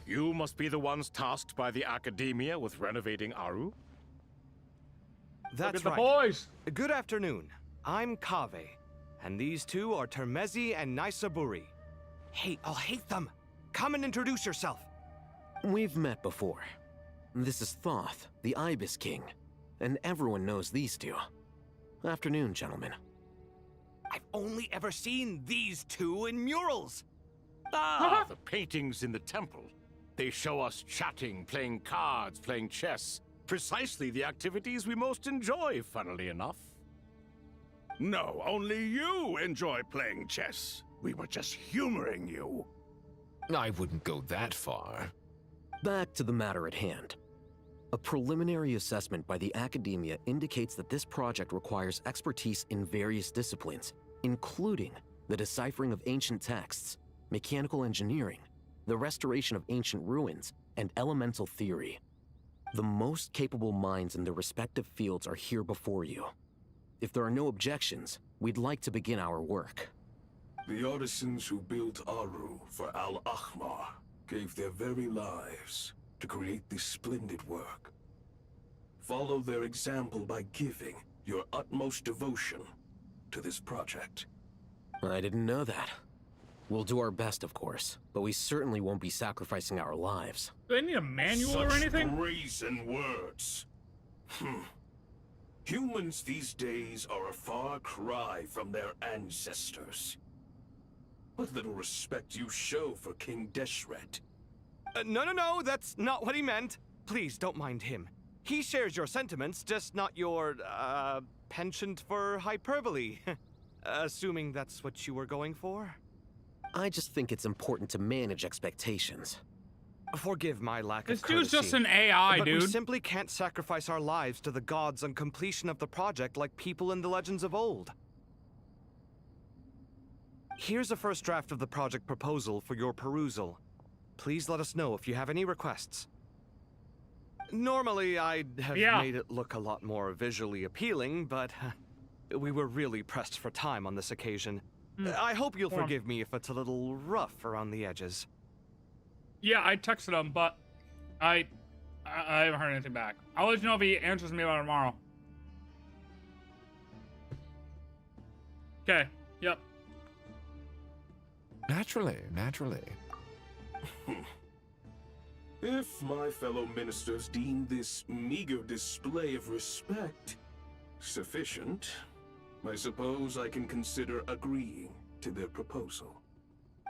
You must be the ones tasked by the Academia with renovating Aaru? That's Look at right. the boys. Good afternoon. I'm Kaveh, and these two are Termezi and Naisaburi. Hey, I'll hate them. Come and introduce yourself. We've met before. This is Thoth, the Ibis King, and everyone knows these two. Afternoon, gentlemen. I've only ever seen these two in murals. Ah, the paintings in the temple. They show us chatting, playing cards, playing chess. Precisely the activities we most enjoy, funnily enough. No, only you enjoy playing chess. We were just humoring you. I wouldn't go that far. Back to the matter at hand. A preliminary assessment by the Academia indicates that this project requires expertise in various disciplines, including the deciphering of ancient texts, mechanical engineering, the restoration of ancient ruins, and elemental theory. The most capable minds in their respective fields are here before you. If there are no objections, we'd like to begin our work. The artisans who built Aaru for Al-Ahmar gave their very lives to create this splendid work. Follow their example by giving your utmost devotion to this project. I didn't know that. We'll do our best, of course, but we certainly won't be sacrificing our lives. Do they need a manual or anything? Such brazen words. Humans these days are a far cry from their ancestors. What little respect you show for King Deshret. No, that's not what he meant. Please, don't mind him. He shares your sentiments, just not your, penchant for hyperbole. Assuming that's what you were going for? I just think it's important to manage expectations. Forgive my lack This of courtesy. dude's just an AI, but dude. we simply can't sacrifice our lives to the gods on completion of the project like people in the legends of old. Here's a first draft of the project proposal for your perusal. Please let us know if you have any requests. Normally, I'd have Yeah. made it look a lot more visually appealing, but we were really pressed for time on this occasion. I hope you'll forgive me if it's a little rough around the edges. Yeah, I texted him, but I haven't heard anything back. I'll let you know if he answers me about it tomorrow. Okay. Yep. Naturally, naturally. If my fellow ministers deem this meager display of respect sufficient, I suppose I can consider agreeing to their proposal.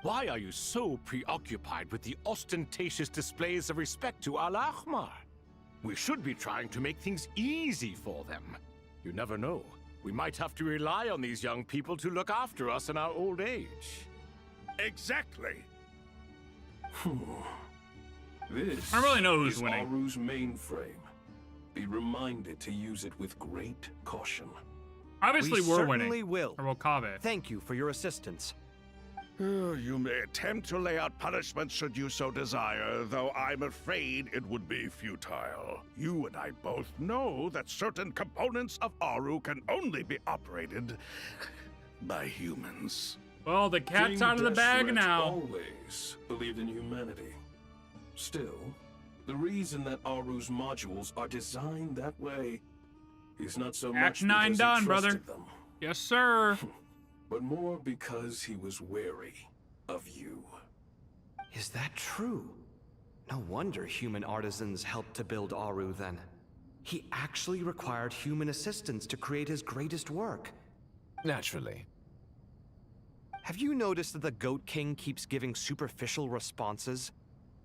Why are you so preoccupied with the ostentatious displays of respect to Al-Ahmar? We should be trying to make things easy for them. You never know. We might have to rely on these young people to look after us in our old age. Exactly. This I really know who's is winning. Aaru's mainframe. Be reminded to use it with great caution. Obviously, we we're certainly winning. will. Or Wakabe. Thank you for your assistance. You may attempt to lay out punishment should you so desire, though I'm afraid it would be futile. You and I both know that certain components of Aaru can only be operated by humans. Well, the cat's King out of the bag Deshret now. always believed in humanity. Still, the reason that Aaru's modules are designed that way is not so Act much 9 because done, he brother. trusted them, Yes, sir. but more because he was wary of you. Is that true? No wonder human artisans helped to build Aaru then. He actually required human assistance to create his greatest work. Naturally. Have you noticed that the Goat King keeps giving superficial responses?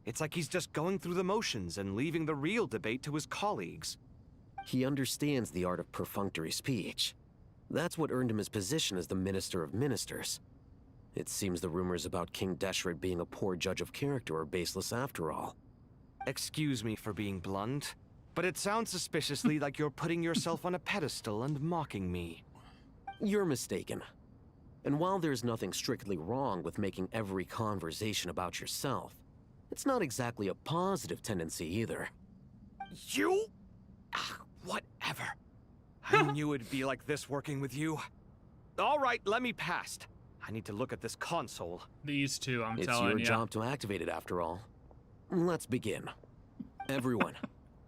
It's like he's just going through the motions and leaving the real debate to his colleagues. He understands the art of perfunctory speech. That's what earned him his position as the Minister of Ministers. It seems the rumors about King Deshret being a poor judge of character are baseless after all. Excuse me for being blunt, but it sounds suspiciously like you're putting yourself on a pedestal and mocking me. You're mistaken. And while there's nothing strictly wrong with making every conversation about yourself, it's not exactly a positive tendency either. You? Whatever. I knew it'd be like this working with you. All right, let me past. I need to look at this console. These two, I'm It's telling your you. job to activate it after all. Let's begin. Everyone,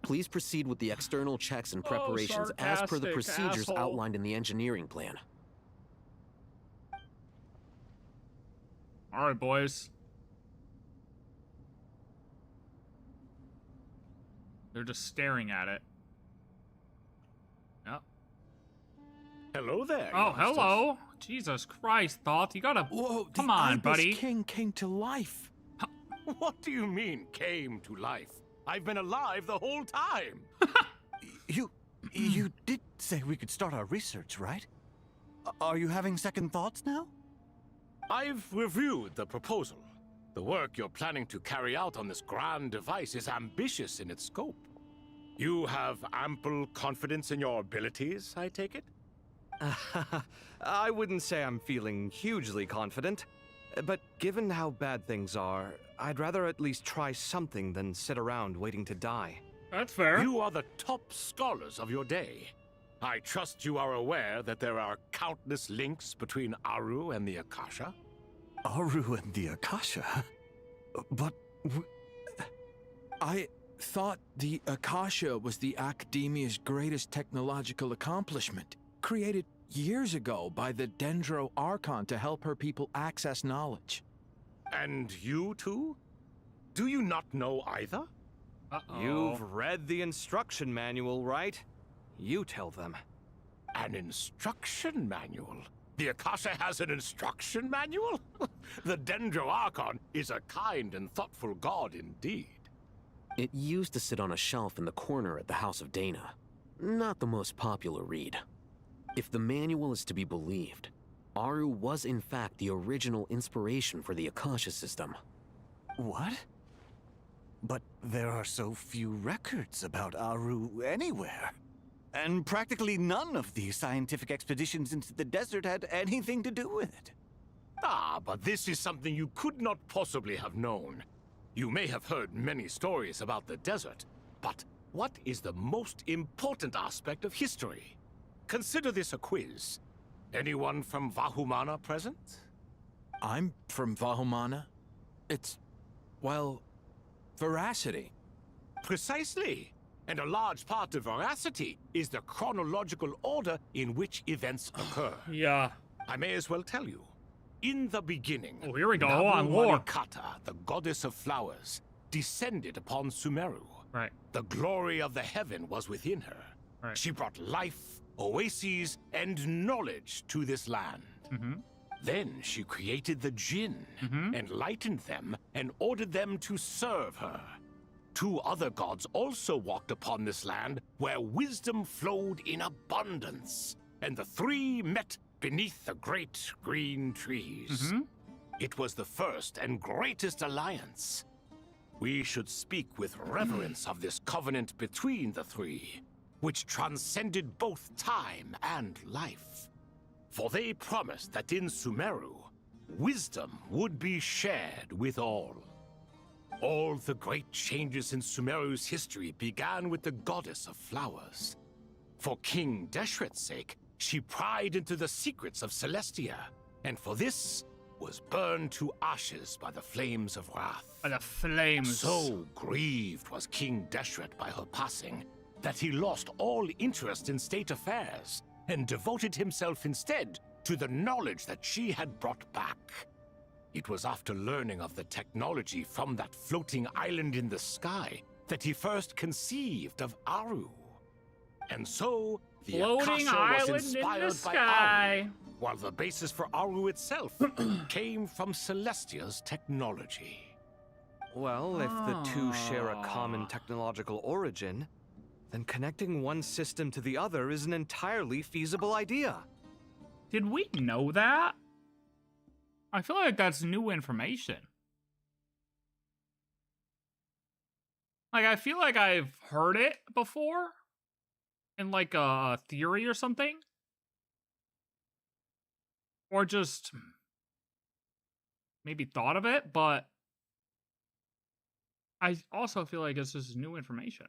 please proceed with the external checks and preparations as per the sarcastic procedures asshole. outlined in the engineering plan. All right, boys. They're just staring at it. Yep. Hello there. Oh, youngsters. hello. Jesus Christ, Thoth. You gotta... Whoa, Come on, buddy. King came to life. What do you mean, came to life? I've been alive the whole time. You did say we could start our research, right? Are you having second thoughts now? I've reviewed the proposal. The work you're planning to carry out on this grand device is ambitious in its scope. You have ample confidence in your abilities, I take it? I wouldn't say I'm feeling hugely confident, but given how bad things are, I'd rather at least try something than sit around waiting to die. That's fair. You are the top scholars of your day. I trust you are aware that there are countless links between Aaru and the Akasha? Aaru and the Akasha? But... I thought the Akasha was the Academia's greatest technological accomplishment, created years ago by the Dendro Archon to help her people access knowledge. And you too? Do you not know either? You've read the instruction manual, right? You tell them. An instruction manual? The Akasha has an instruction manual? The Dendro Archon is a kind and thoughtful god indeed. It used to sit on a shelf in the corner at the House of Dana. Not the most popular read. If the manual is to be believed, Aaru was in fact the original inspiration for the Akasha system. What? But there are so few records about Aaru anywhere. And practically none of the scientific expeditions into the desert had anything to do with it. Ah, but this is something you could not possibly have known. You may have heard many stories about the desert, but What is the most important aspect of history? Consider this a quiz. Anyone from Vahumana present? I'm from Vahumana. It's, well, veracity. Precisely. And a large part of veracity is the chronological order in which events occur. Yeah. I may as well tell you. In the beginning, oh, here we go. Lore. The goddess of flowers, descended upon Sumeru. Right. The glory of the heaven was within her. Right. She brought life, oases, and knowledge to this land. Then she created the Jinn, enlightened them, and ordered them to serve her. 2 other gods also walked upon this land where wisdom flowed in abundance, and the 3 met beneath the great green trees. It was the first and greatest alliance. We should speak with reverence of this covenant between the 3, which transcended both time and life. For they promised that in Sumeru, wisdom would be shared with all. All the great changes in Sumeru's history began with the goddess of flowers. For King Deshret's sake, she pried into the secrets of Celestia, and for this was burned to ashes by the flames of wrath. By the flames. So grieved was King Deshret by her passing that he lost all interest in state affairs and devoted himself instead to the knowledge that she had brought back. It was after learning of the technology from that floating island in the sky that he first conceived of Aaru. And so, the floating Akasha island was inspired in the by sky. Aaru, while the basis for Aaru itself came from Celestia's technology. Well, if the 2 share a common technological origin, then connecting one system to the other is an entirely feasible idea. Did we know that? I feel like that's new information. Like, I feel like I've heard it before in like a theory or something. Or just maybe thought of it, but I also feel like this is new information.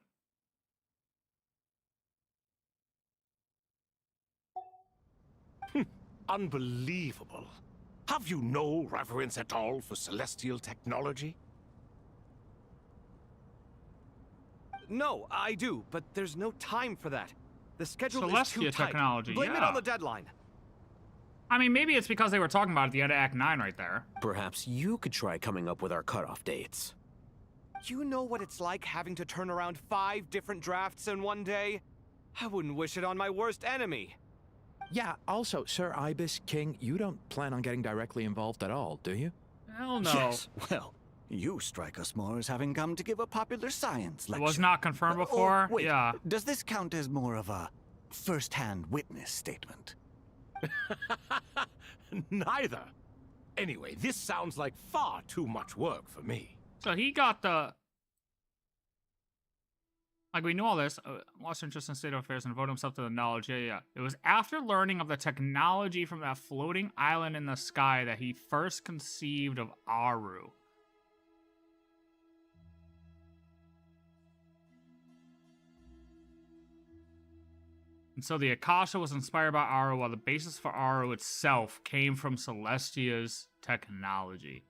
Unbelievable. Have you no reverence at all for celestial technology? No, I do, but there's no time for that. The schedule Celestia is too tight. technology, Blame it yeah. on the deadline. I mean, maybe it's because they were talking about it at the end of Act 9 right there. Perhaps you could try coming up with our cutoff dates. You know what it's like having to turn around 5 different drafts in one day? I wouldn't wish it on my worst enemy. Yeah, also, Sir Ibis, King, you don't plan on getting directly involved at all, do you? Hell no. Yes, well, you strike us more as having come to give a popular science lecture. It was not confirmed before? Wait, yeah. Does this count as more of a first-hand witness statement? Neither. Anyway, this sounds like far too much work for me. So he got the... Like, we knew all this. Lost interest in state affairs and devoted himself to the knowledge. Yeah. It was after learning of the technology from that floating island in the sky that he first conceived of Aaru. And so the Akasha was inspired by Aaru, while the basis for Aaru itself came from Celestia's technology.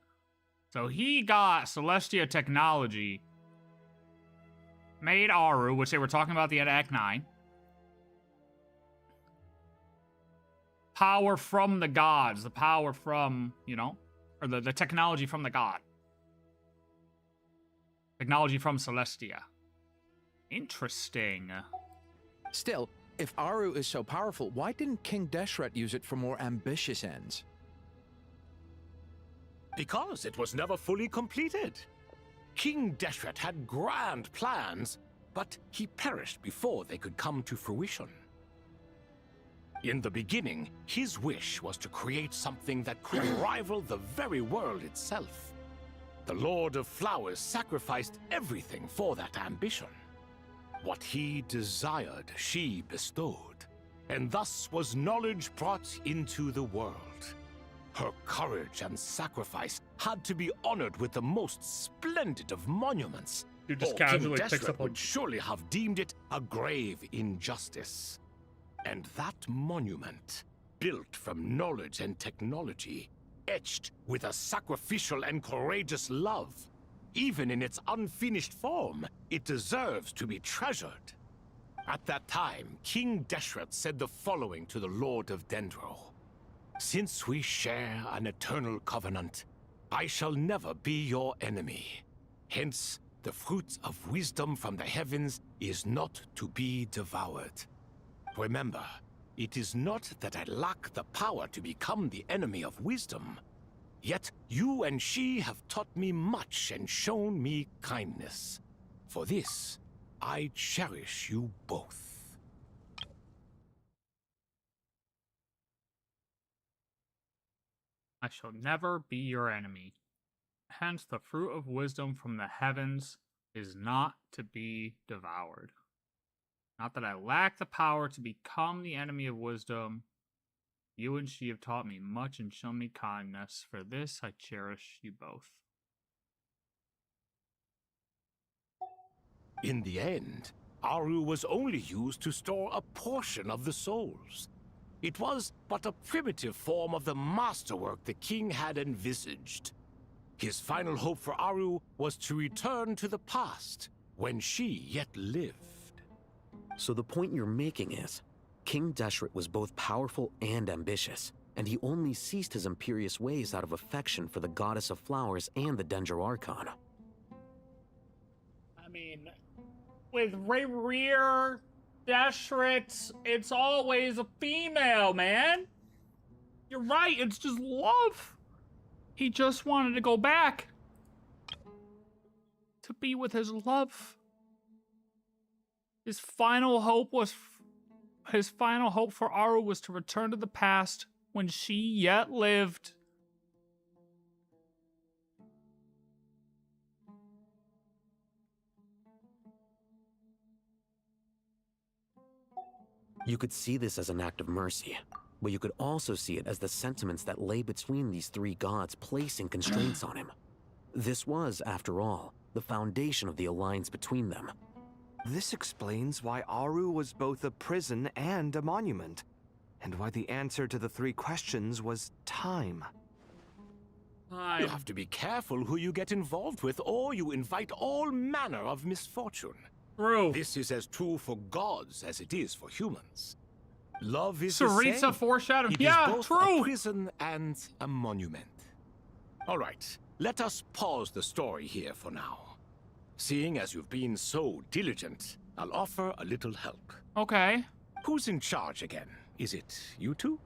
So he got Celestia technology, made Aaru, which they were talking about at the end of Act 9. Power from the gods, the power from, you know, or the technology from the god. Technology from Celestia. Interesting. Still, if Aaru is so powerful, why didn't King Deshret use it for more ambitious ends? Because it was never fully completed. King Deshret had grand plans, but he perished before they could come to fruition. In the beginning, his wish was to create something that could rival the very world itself. The Lord of Flowers sacrificed everything for that ambition. What he desired, she bestowed, and thus was knowledge brought into the world. Her courage and sacrifice had to be honored with the most splendid of monuments, Dude just King casually picks Deshret up a... would surely have deemed it a grave injustice. And that monument, built from knowledge and technology, etched with a sacrificial and courageous love, even in its unfinished form, it deserves to be treasured. At that time, King Deshret said the following to the Lord of Dendro. Since we share an eternal covenant, I shall never be your enemy. Hence, the fruit of wisdom from the heavens is not to be devoured. Remember, it is not that I lack the power to become the enemy of wisdom. Yet you and she have taught me much and shown me kindness. For this, I cherish you both. I shall never be your enemy. Hence, the fruit of wisdom from the heavens is not to be devoured. Not that I lack the power to become the enemy of wisdom. You and she have taught me much and shown me kindness. For this, I cherish you both. In the end, Aaru was only used to store a portion of the souls. It was but a primitive form of the masterwork the king had envisaged. His final hope for Aaru was to return to the past, when she yet lived. So the point you're making is, King Deshret was both powerful and ambitious, and he only ceased his imperious ways out of affection for the goddess of flowers and the Dendro Archon. I mean, with Rear Deshret, it's always a female, man. You're right, it's just love. He just wanted to go back to be with his love. His final hope for Aaru was to return to the past when she yet lived. You could see this as an act of mercy, but you could also see it as the sentiments that lay between these three gods placing constraints on him. This was, after all, the foundation of the alliance between them. This explains why Aaru was both a prison and a monument, and why the answer to the three questions was time. You have to be careful who you get involved with, or you invite all manner of misfortune. True. This is as true for gods as it is for humans. Love is Saritsa the same. foreshadowed. It Yeah, is both true. a prison and a monument. All right, let us pause the story here for now. Seeing as you've been so diligent, I'll offer a little help. Okay. Who's in charge again? Is it you two?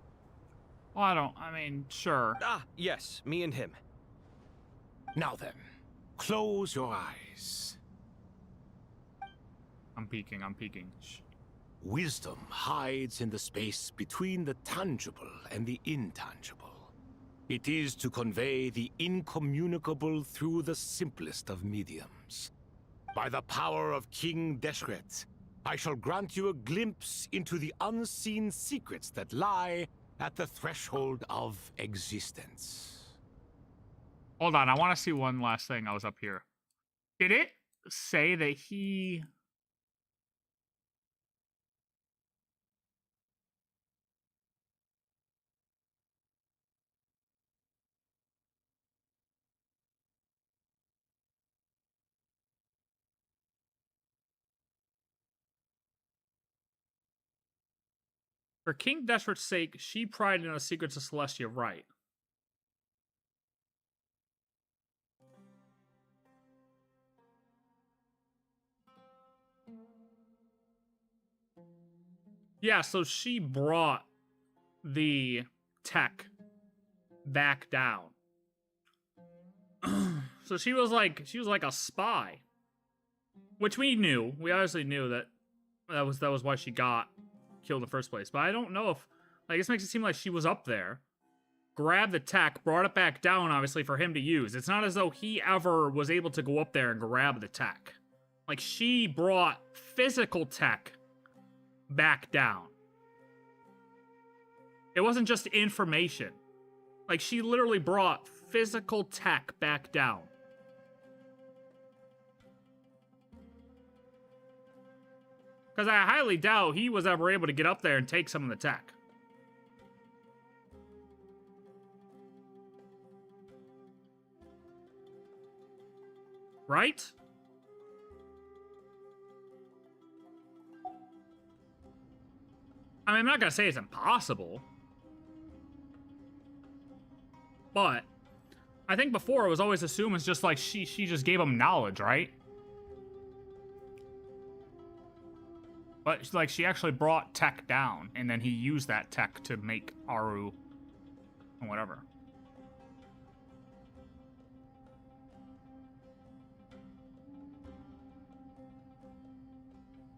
Well, I mean, sure. Ah, yes, me and him. Now then, close your eyes. I'm peeking. Shh. Wisdom hides in the space between the tangible and the intangible. It is to convey the incommunicable through the simplest of mediums. By the power of King Deshret, I shall grant you a glimpse into the unseen secrets that lie at the threshold of existence. Hold on, I want to see one last thing. I was up here. Did it say that he... For King Deshret's sake, she pried in the secrets of Celestia, right? Yeah, so she brought the tech back down. So she was like a spy. Which we knew. We obviously knew that was why she got killed in the first place. But I don't know if, like, this makes it seem like she was up there, grabbed the tech, brought it back down, obviously, for him to use. It's not as though he ever was able to go up there and grab the tech. Like, she brought physical tech back down. It wasn't just information. Like, she literally brought physical tech back down. Because I highly doubt he was ever able to get up there and take some of the tech. Right? I mean, I'm not gonna say it's impossible. But I think before it was always assumed it's just like she just gave him knowledge, right? But like she actually brought tech down, and then he used that tech to make Aaru and whatever.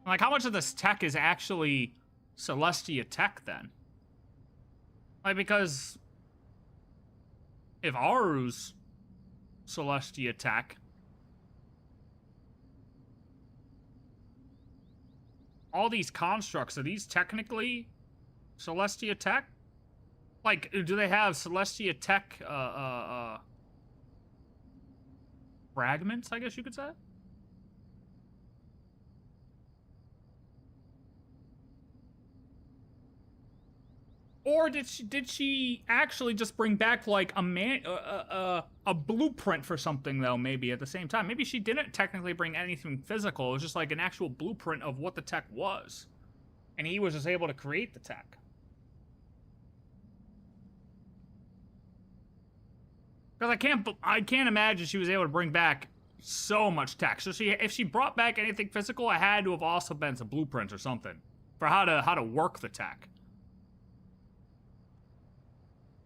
Like, how much of this tech is actually Celestia tech then? Like, because if Aaru's Celestia tech, all these constructs, are these technically Celestia tech? Like, do they have Celestia tech fragments, I guess you could say? Or did she actually just bring back like a blueprint for something though? Maybe at the same time, maybe she didn't technically bring anything physical. It was just like an actual blueprint of what the tech was, and he was just able to create the tech. Because I can't imagine she was able to bring back so much tech. So if she brought back anything physical, it had to have also been some blueprints or something for how to work the tech.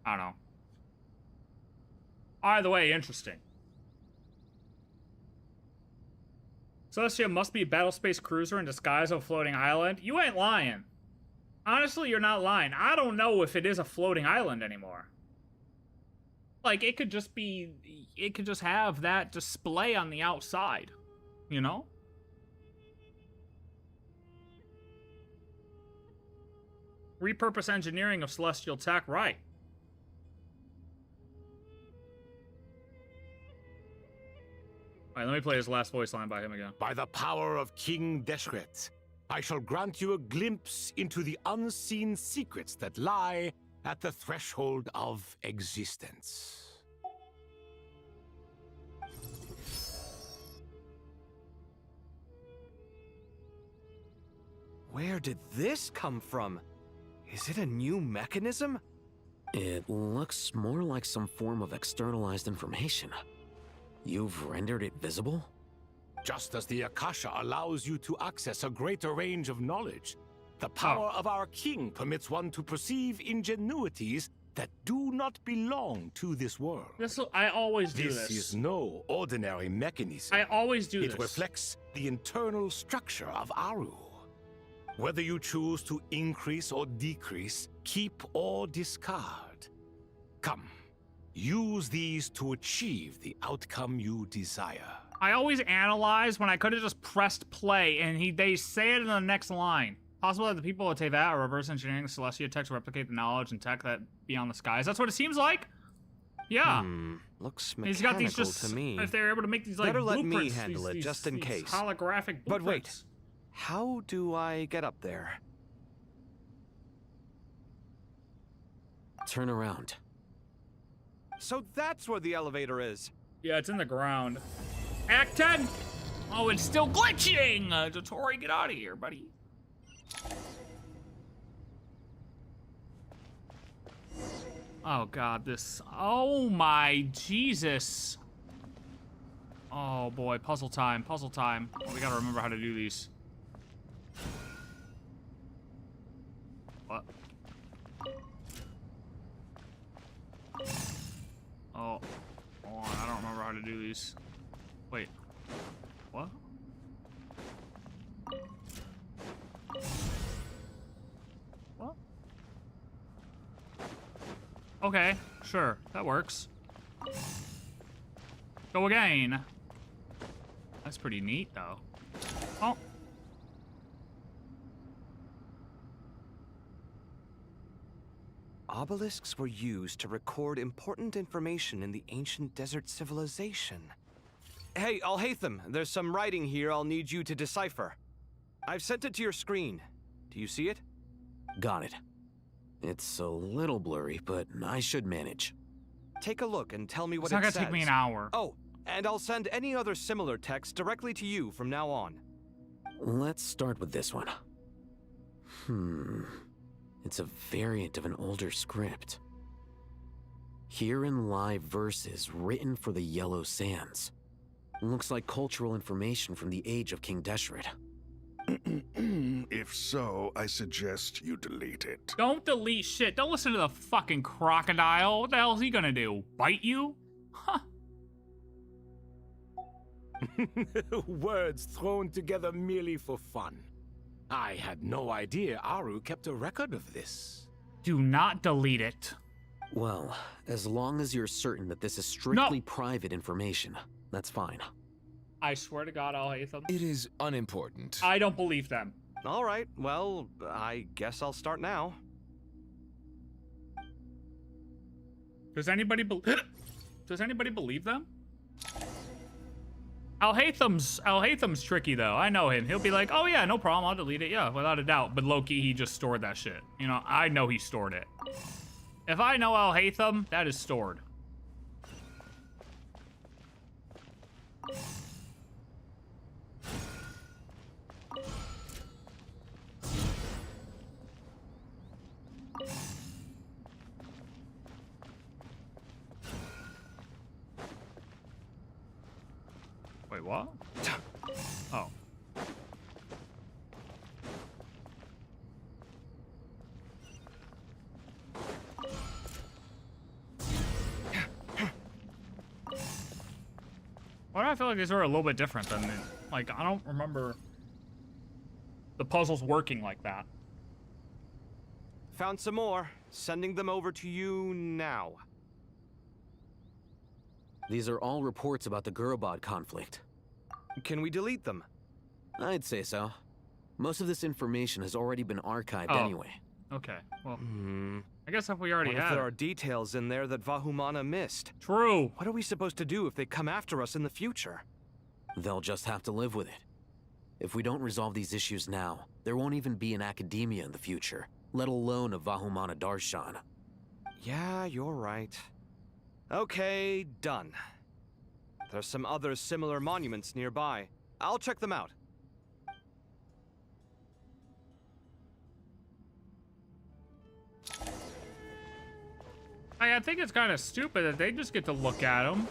I don't know. Either way, interesting. Celestia must be a battle space cruiser in disguise of a floating island. You ain't lying. Honestly, you're not lying. I don't know if it is a floating island anymore. Like, it could just be... It could just have that display on the outside. You know? Repurpose engineering of celestial tech, right. Alright, let me play his last voice line by him again. By the power of King Deshret, I shall grant you a glimpse into the unseen secrets that lie at the threshold of existence. Where did this come from? Is it a new mechanism? It looks more like some form of externalized information. You've rendered it visible? Just as the Akasha allows you to access a greater range of knowledge, the power of our king permits one to perceive ingenuities that do not belong to this world. I always do this. This is no ordinary mechanism. I always do this. It reflects the internal structure of Aaru. Whether you choose to increase or decrease, keep or discard. Come. Use these to achieve the outcome you desire. I always analyze when I could have just pressed play, and they say it in the next line. Possible that the people of Tevat are reverse engineering the Celestia tech to replicate the knowledge and tech that beyond the skies. That's what it seems like. Yeah. Looks mechanical He's got these to me. If they're able to make these like Better let blueprints, me handle it just in case. Holographic blueprints. But wait, how do I get up there? Turn around. So that's where the elevator is. Yeah, it's in the ground. Act 10! Oh, it's still glitching! Dottore, get out of here, buddy. Oh, God, this... Oh, my Jesus. Oh, boy, puzzle time, puzzle time. Oh, we gotta remember how to do these. What? Oh, hold on, I don't remember how to do these. Wait, what? What? Okay, sure, that works. Go again. That's pretty neat, though. Oh. Obelisks were used to record important information in the ancient desert civilization. Hey, Alhaitham, there's some writing here I'll need you to decipher. I've sent it to your screen. Do you see it? Got it. It's a little blurry, but I should manage. Take a look and tell me what It's not it says. gonna take me an hour. Oh, and I'll send any other similar text directly to you from now on. Let's start with this one. It's a variant of an older script. Herein lie verses written for the Yellow Sands. Looks like cultural information from the age of King Deshret. If so, I suggest you delete it. Don't delete shit. Don't listen to the fucking crocodile. What the hell is he gonna do? Bite you? Huh. Words thrown together merely for fun. I had no idea Aaru kept a record of this. Do not delete it. Well, as long as you're certain that this is strictly private information, that's fine. I swear to God, I'll hate them. It is unimportant. I don't believe them. All right, well, I guess I'll start now. Does anybody believe them? Al-Haytham's tricky though. I know him. He'll be like, "Oh yeah, no problem. I'll delete it." Yeah, without a doubt. But low-key, he just stored that shit. You know, I know he stored it. If I know Al-Haytham, that is stored. Wait, what? Oh. Why do I feel like these are a little bit different than, like, I don't remember the puzzles working like that. Found some more. Sending them over to you now. These are all reports about the Gurabad conflict. Can we delete them? I'd say so. Most of this information has already been archived anyway. Okay, well, I guess if we already What if have there are details in there that Vahumana missed? True. What are we supposed to do if they come after us in the future? They'll just have to live with it. If we don't resolve these issues now, there won't even be an academia in the future, let alone a Vahumana Darshan. Yeah, you're right. Okay, done. There's some other similar monuments nearby. I'll check them out. I think it's kind of stupid that they just get to look at them,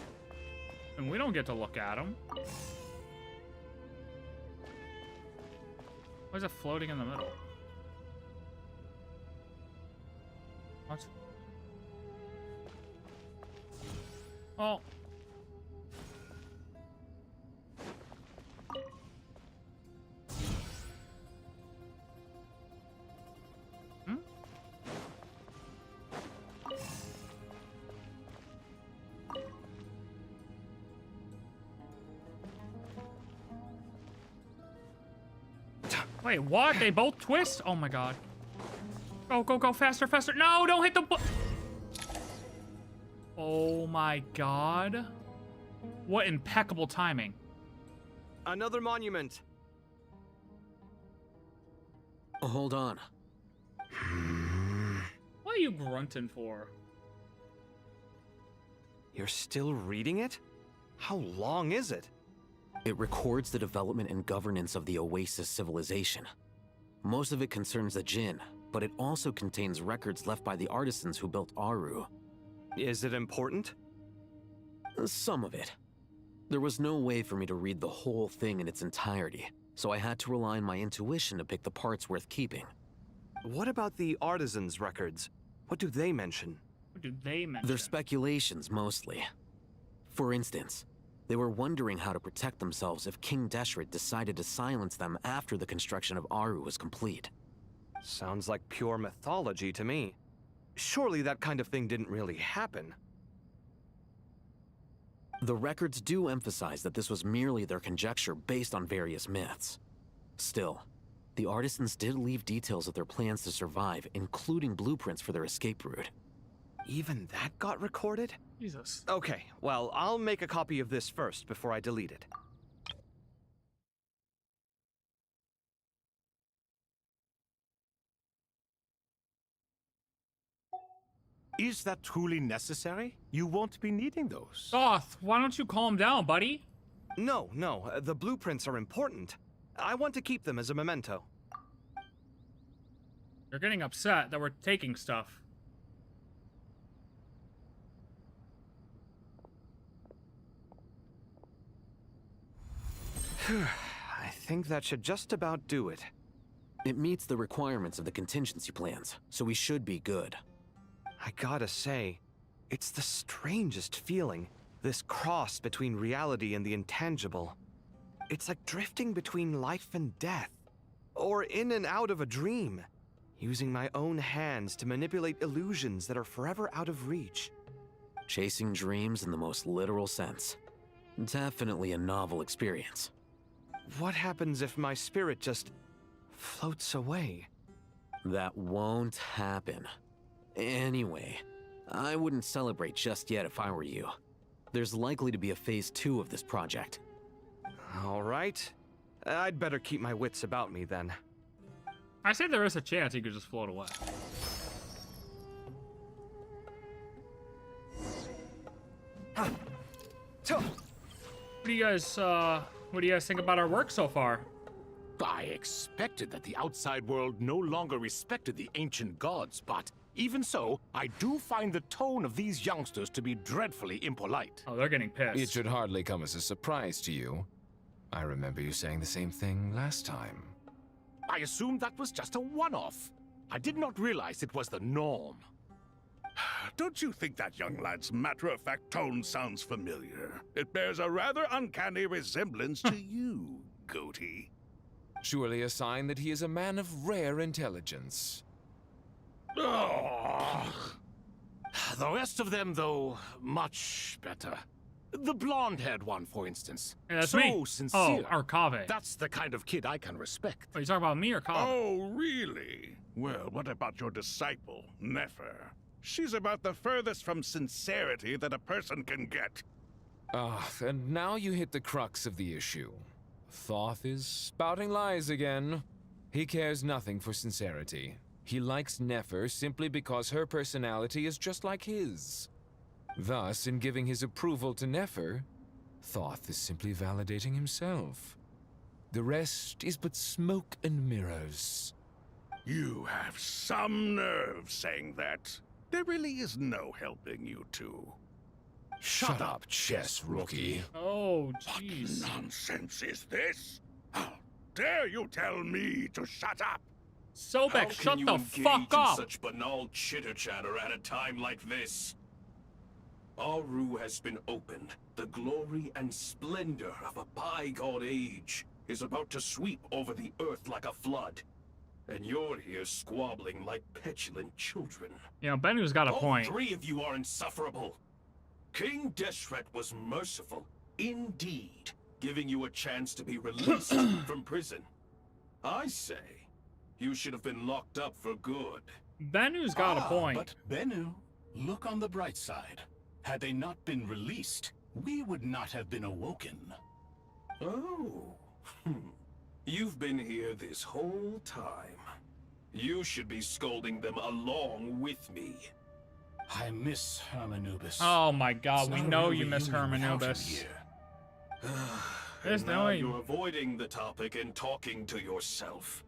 and we don't get to look at them. Why is it floating in the middle? What? Oh. Wait, what? They both twist? Oh my god. Go, go, go, faster, faster. No, don't hit the Oh my god. What impeccable timing. Another monument. Hold on. What are you grunting for? You're still reading it? How long is it? It records the development and governance of the Oasis civilization. Most of it concerns the Jinn, but it also contains records left by the artisans who built Aaru. Is it important? Some of it. There was no way for me to read the whole thing in its entirety, so I had to rely on my intuition to pick the parts worth keeping. What about the artisans' records? What do they mention? What do they mention? They're speculations, mostly. For instance, they were wondering how to protect themselves if King Deshret decided to silence them after the construction of Aaru was complete. Sounds like pure mythology to me. Surely that kind of thing didn't really happen. The records do emphasize that this was merely their conjecture based on various myths. Still, the artisans did leave details of their plans to survive, including blueprints for their escape route. Even that got recorded? Jesus. Okay, well, I'll make a copy of this first before I delete it. Is that truly necessary? You won't be needing those. Thoth, why don't you calm down, buddy? No, the blueprints are important. I want to keep them as a memento. You're getting upset that we're taking stuff. I think that should just about do it. It meets the requirements of the contingency plans, so we should be good. I gotta say, it's the strangest feeling, this cross between reality and the intangible. It's like drifting between life and death, or in and out of a dream, using my own hands to manipulate illusions that are forever out of reach. Chasing dreams in the most literal sense. Definitely a novel experience. What happens if my spirit just floats away? That won't happen. Anyway, I wouldn't celebrate just yet if I were you. There's likely to be a phase 2 of this project. All right. I'd better keep my wits about me then. I say there is a chance he could just float away. What do you guys think about our work so far? I expected that the outside world no longer respected the ancient gods, but even so, I do find the tone of these youngsters to be dreadfully impolite. Oh, they're getting pissed. It should hardly come as a surprise to you. I remember you saying the same thing last time. I assumed that was just a one-off. I did not realize it was the norm. Don't you think that young lad's matter-of-fact tone sounds familiar? It bears a rather uncanny resemblance to you, Goatee. Surely a sign that he is a man of rare intelligence. Oh. The rest of them, though, much better. The blonde-haired one, for instance. Hey, that's so me. Sincere. Oh, or Kaveh. That's the kind of kid I can respect. Are you talking about me or Kaveh? Oh, really? Well, what about your disciple, Nefer? She's about the furthest from sincerity that a person can get. Ah, and now you hit the crux of the issue. Thoth is spouting lies again. He cares nothing for sincerity. He likes Nefer simply because her personality is just like his. Thus, in giving his approval to Nefer, Thoth is simply validating himself. The rest is but smoke and mirrors. You have some nerve saying that. There really is no helping you two. Shut up, chess rookie. Oh, jeez. What nonsense is this? How dare you tell me to shut up? Sobek, shut the fuck up! Such banal chitter-chatter at a time like this. Aaru has been opened. The glory and splendor of a bygone age is about to sweep over the earth like a flood. And you're here squabbling like petulant children. You know, Bennu's got a point. All three of you are insufferable. King Deshret was merciful, indeed, giving you a chance to be released from prison. I say, you should have been locked up for good. Bennu's got a point. But Bennu, look on the bright side. Had they not been released, we would not have been awoken. Oh. You've been here this whole time. You should be scolding them along with me. I miss Hermanubis. Oh my god, we know you miss Hermanubis. And now you're avoiding the topic and talking to yourself.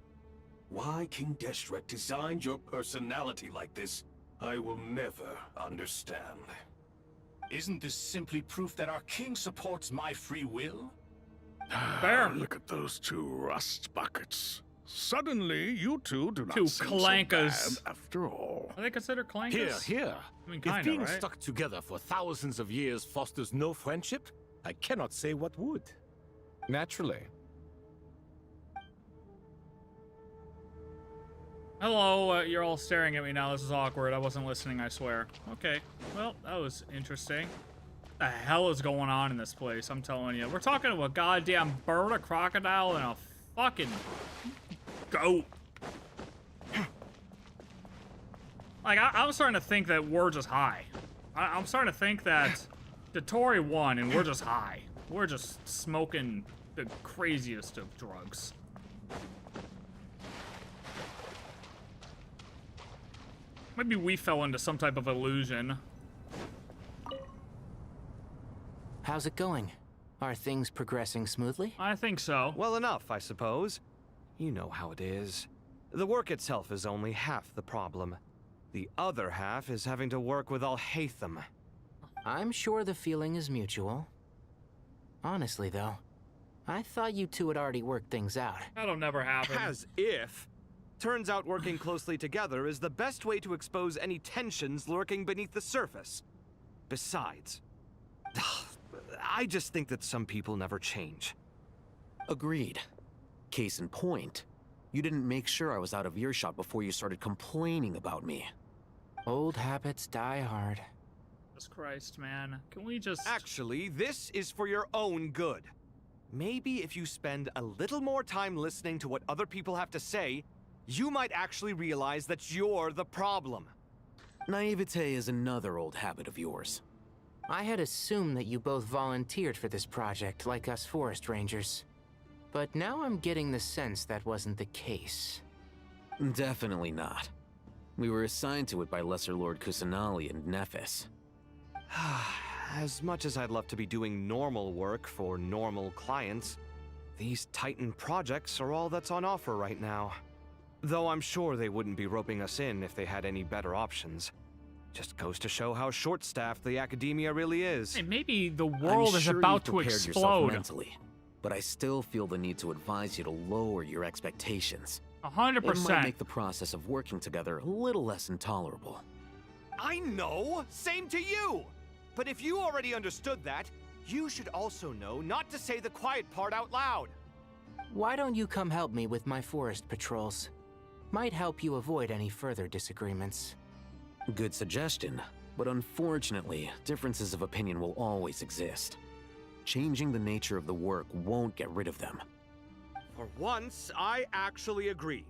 Why King Deshret designed your personality like this, I will never understand. Isn't this simply proof that our king supports my free will? Fair. Look at those two rust buckets. Suddenly, you two do not Two seem clankas. so bad after all. Are they considered clankas? Here. I mean, If kinda, being right? stuck together for thousands of years fosters no friendship, I cannot say what would. Naturally. Hello, you're all staring at me now. This is awkward. I wasn't listening, I swear. Okay, well, that was interesting. What the hell is going on in this place? I'm telling you. We're talking to a goddamn bird, a crocodile, and a fucking goat. Like, I'm starting to think that we're just high. I'm starting to think that Dottore won and we're just high. We're just smoking the craziest of drugs. Maybe we fell into some type of illusion. How's it going? Are things progressing smoothly? I think so. Well enough, I suppose. You know how it is. The work itself is only half the problem. The other half is having to work with Al-Haytham. I'm sure the feeling is mutual. Honestly, though, I thought you two had already worked things out. That'll never happen. As if. Turns out working closely together is the best way to expose any tensions lurking beneath the surface. Besides, I just think that some people never change. Agreed. Case in point, you didn't make sure I was out of earshot before you started complaining about me. Old habits die hard. Jesus Christ, man. Can we just... Actually, this is for your own good. Maybe if you spend a little more time listening to what other people have to say, you might actually realize that you're the problem. Naivete is another old habit of yours. I had assumed that you both volunteered for this project, like us forest rangers. But now I'm getting the sense that wasn't the case. Definitely not. We were assigned to it by Lesser Lord Kusanali and Nephis. As much as I'd love to be doing normal work for normal clients, these Titan projects are all that's on offer right now. Though I'm sure they wouldn't be roping us in if they had any better options. Just goes to show how short-staffed the academia really is. Hey, maybe the world is about to explode. Mentally, but I still feel the need to advise you to lower your expectations. 100%. It might make the process of working together a little less intolerable. I know! Same to you! But if you already understood that, you should also know not to say the quiet part out loud. Why don't you come help me with my forest patrols? Might help you avoid any further disagreements. Good suggestion, but unfortunately, differences of opinion will always exist. Changing the nature of the work won't get rid of them. For once, I actually agree.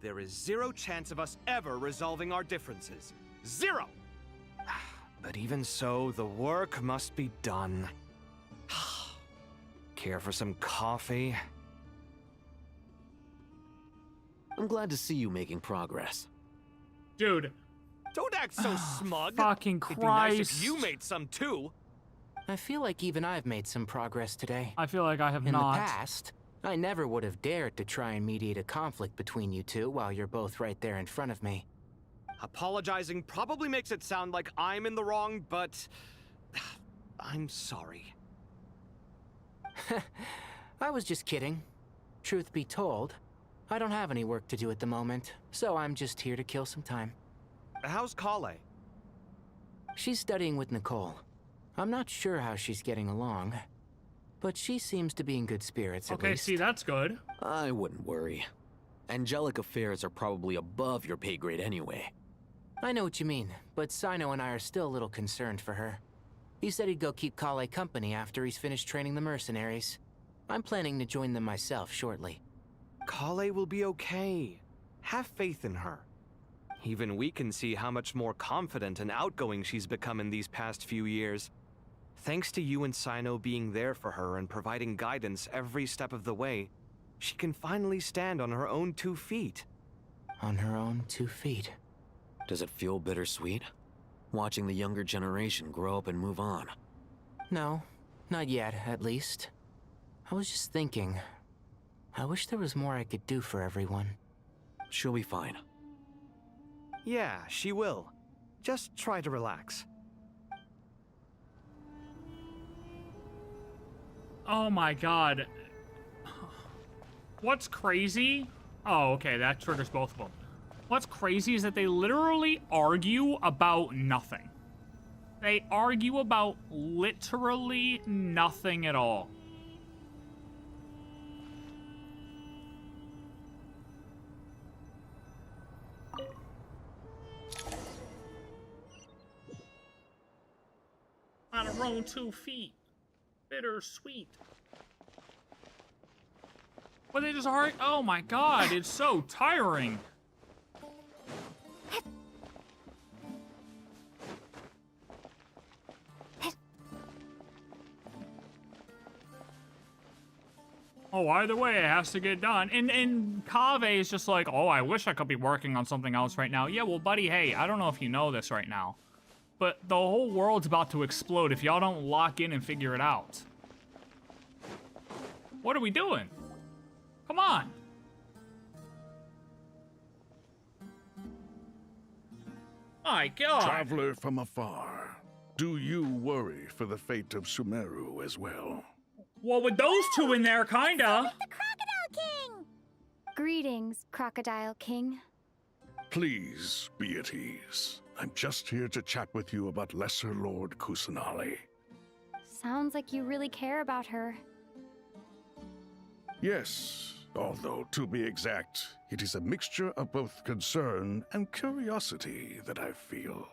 There is zero chance of us ever resolving our differences. Zero! But even so, the work must be done. Care for some coffee? I'm glad to see you making progress. Dude. Don't act so smug. Fucking It'd be nice Christ. if you made some too. I feel like even I've made some progress today. I feel like I have In not. the past, I never would have dared to try and mediate a conflict between you two while you're both right there in front of me. Apologizing probably makes it sound like I'm in the wrong, but I'm sorry. I was just kidding. Truth be told, I don't have any work to do at the moment, so I'm just here to kill some time. How's Collei? She's studying with Nicole. I'm not sure how she's getting along, but she seems to be in good spirits at Okay, least. see, that's good. I wouldn't worry. Angelic affairs are probably above your pay grade anyway. I know what you mean, but Sino and I are still a little concerned for her. He said he'd go keep Collei company after he's finished training the mercenaries. I'm planning to join them myself shortly. Collei will be okay. Have faith in her. Even we can see how much more confident and outgoing she's become in these past few years. Thanks to you and Sino being there for her and providing guidance every step of the way, she can finally stand on her own 2 feet. On her own 2 feet. Does it feel bittersweet? Watching the younger generation grow up and move on? No, not yet, at least. I was just thinking, I wish there was more I could do for everyone. She'll be fine. Yeah, she will. Just try to relax. Oh my god. What's crazy? Oh, okay, that triggers both of them. What's crazy is that they literally argue about nothing. They argue about literally nothing at all. On her own 2 feet. Bittersweet. But they just argue. Oh my god, it's so tiring. Oh, either way, it has to get done. And Kaveh is just like, oh, I wish I could be working on something else right now. Yeah, well, buddy, hey, I don't know if you know this right now, but the whole world's about to explode if y'all don't lock in and figure it out. What are we doing? Come on. My God. Traveler from afar, do you worry for the fate of Sumeru as well? Well, with those two in there, kinda. The Crocodile King! Greetings, Crocodile King. Please be at ease. I'm just here to chat with you about Lesser Lord Kusanali. Sounds like you really care about her. Yes, although to be exact, it is a mixture of both concern and curiosity that I feel.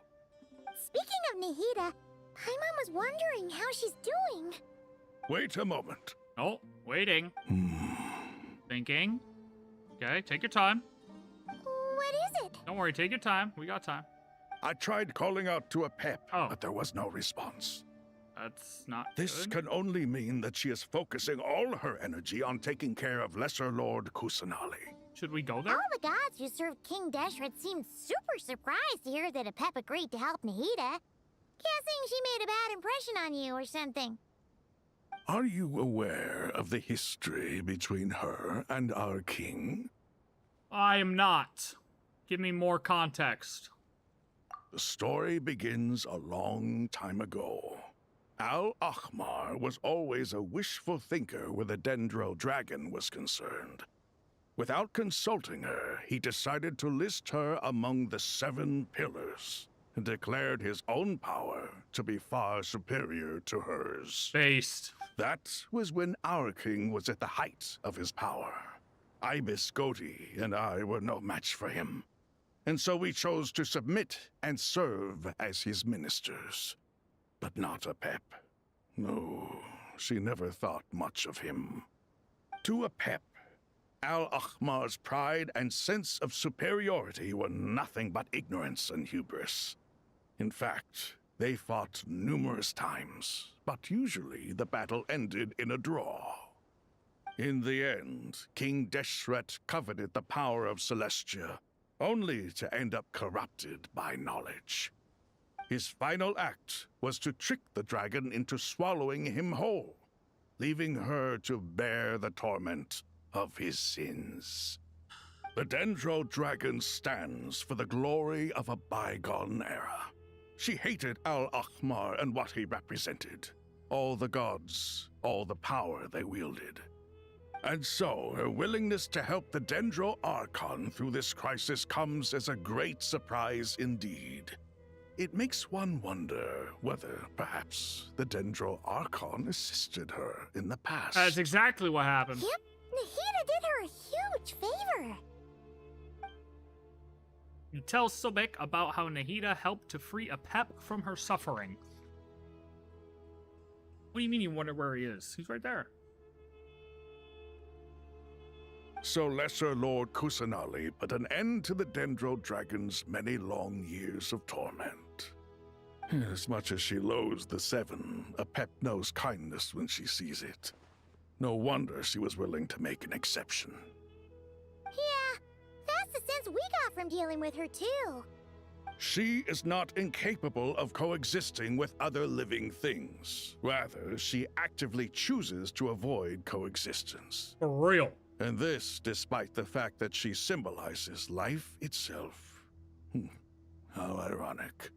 Speaking of Nahida, Paimon was wondering how she's doing. Wait a moment. Oh, waiting. Thinking. Okay, take your time. What is it? Don't worry, take your time. We got time. I tried calling out to Apep, but there was no response. That's not This good. can only mean that she is focusing all her energy on taking care of Lesser Lord Kusanali. Should we go there? All the gods who served King Deshret seemed super surprised to hear that Apep agreed to help Nahida. Guessing she made a bad impression on you or something. Are you aware of the history between her and our king? I am not. Give me more context. The story begins a long time ago. Al-Ahmar was always a wishful thinker where the Dendro dragon was concerned. Without consulting her, he decided to list her among the 7 pillars and declared his own power to be far superior to hers. Based. That was when our king was at the height of his power. Ibis Goti and I were no match for him, and so we chose to submit and serve as his ministers. But not Apep. No, she never thought much of him. To Apep, Al-Ahmar's pride and sense of superiority were nothing but ignorance and hubris. In fact, they fought numerous times, but usually the battle ended in a draw. In the end, King Deshret coveted the power of Celestia, only to end up corrupted by knowledge. His final act was to trick the dragon into swallowing him whole, leaving her to bear the torment of his sins. The Dendro dragon stands for the glory of a bygone era. She hated Al-Ahmar and what he represented. All the gods, all the power they wielded. And so, her willingness to help the Dendro Archon through this crisis comes as a great surprise indeed. It makes one wonder whether, perhaps, the Dendro Archon assisted her in the past. That's exactly what happened. Yep, Nahida did her a huge favor. You tell Sobek about how Nahida helped to free Apep from her suffering. What do you mean you wonder where he is? He's right there. So Lesser Lord Kusanali put an end to the Dendro Dragon's many long years of torment. As much as she loathes the 7, Apep knows kindness when she sees it. No wonder she was willing to make an exception. Yeah, that's the sense we got from dealing with her too. She is not incapable of coexisting with other living things. Rather, she actively chooses to avoid coexistence. For real. And this despite the fact that she symbolizes life itself. How ironic.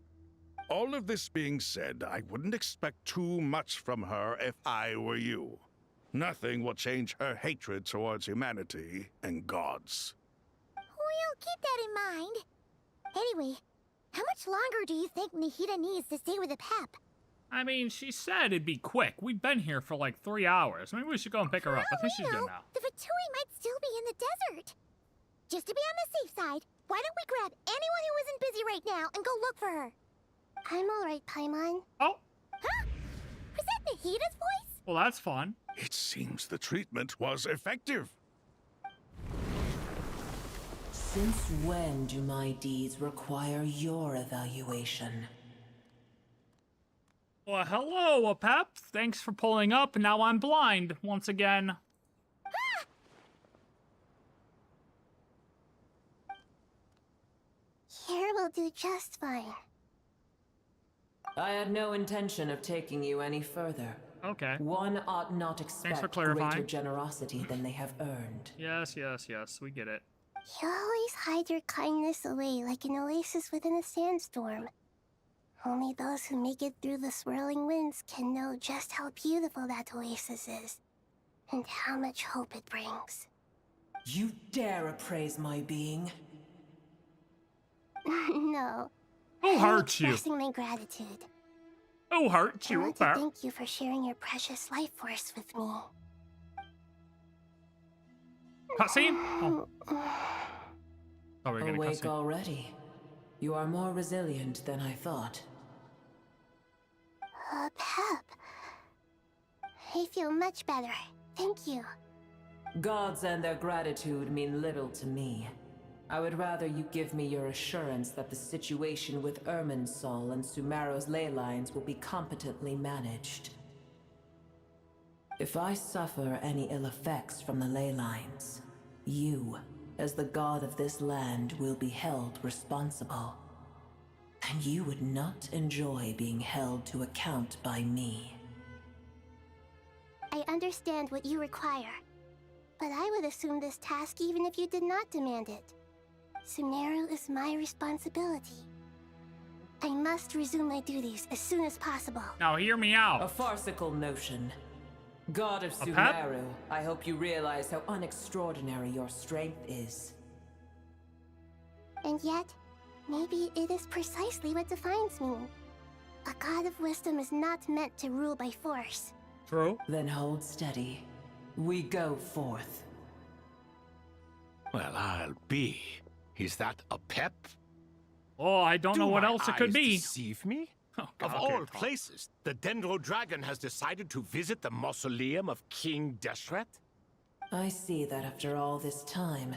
All of this being said, I wouldn't expect too much from her if I were you. Nothing will change her hatred towards humanity and gods. We'll keep that in mind. Anyway, how much longer do you think Nahida needs to stay with Apep? I mean, she said it'd be quick. We've been here for like 3 hours. Maybe we should go and pick her up. I think she's good now. The Fatui might still be in the desert. Just to be on the safe side, why don't we grab anyone who isn't busy right now and go look for her? I'm alright, Paimon. Oh. Huh? Was that Nahida's voice? Well, that's fun. It seems the treatment was effective. Since when do my deeds require your evaluation? Well, hello, Apep. Thanks for pulling up. Now I'm blind once again. Huh? We'll do just fine. I had no intention of taking you any further. Okay. One ought not expect greater generosity than they have earned. Yes, yes, yes. We get it. You always hide your kindness away like an oasis within a sandstorm. Only those who make it through the swirling winds can know just how beautiful that oasis is, and how much hope it brings. You dare appraise my being? No. Who hurt you? Expressing my gratitude. Who hurt you? I want to thank you for sharing your precious life force with me. Cutscene? Oh. Awake already. You are more resilient than I thought. Apep. I feel much better. Thank you. Gods and their gratitude mean little to me. I would rather you give me your assurance that the situation with Irminsul and Sumeru's ley lines will be competently managed. If I suffer any ill effects from the ley lines, you, as the god of this land, will be held responsible. And you would not enjoy being held to account by me. I understand what you require, but I would assume this task even if you did not demand it. Sumeru is my responsibility. I must resume my duties as soon as possible. Now hear me out. A farcical notion. God of Apep? Sumeru, I hope you realize how unextraordinary your strength is. And yet, maybe it is precisely what defines me. A god of wisdom is not meant to rule by force. True. Then hold steady. We go forth. Well, I'll be. Is that Apep? Oh, I don't know what else it could be. Deceive me? Oh, of all places, the Dendro Dragon has decided to visit the mausoleum of King Deshret? I see that after all this time,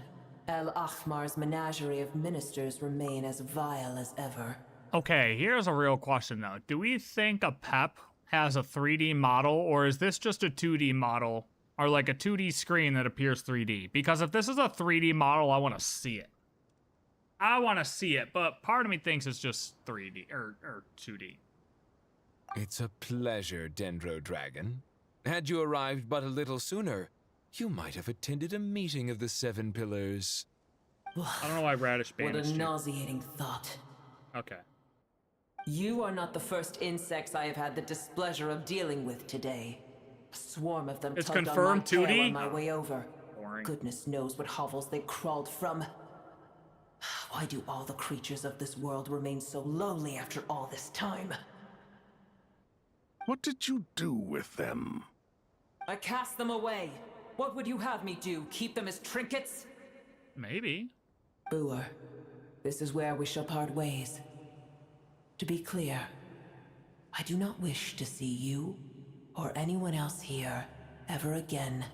El Ahmar's menagerie of ministers remain as vile as ever. Okay, here's a real question though. Do we think Apep has a 3D model, or is this just a 2D model? Or like a 2D screen that appears 3D? Because if this is a 3D model, I want to see it. I want to see it, but part of me thinks it's just 3D, or 2D. It's a pleasure, Dendro Dragon. Had you arrived but a little sooner, you might have attended a meeting of the Seven Pillars. I don't know why Radish What banished a you. nauseating thought. Okay. You are not the first insects I have had the displeasure of dealing with today. A swarm of them It's tugged on my confirmed tail 2D? on my way over. Boring. Goodness knows what hovels they crawled from. Why do all the creatures of this world remain so lowly after all this time? What did you do with them? I cast them away. What would you have me do? Keep them as trinkets? Maybe. Boer, this is where we shall part ways. To be clear, I do not wish to see you or anyone else here ever again,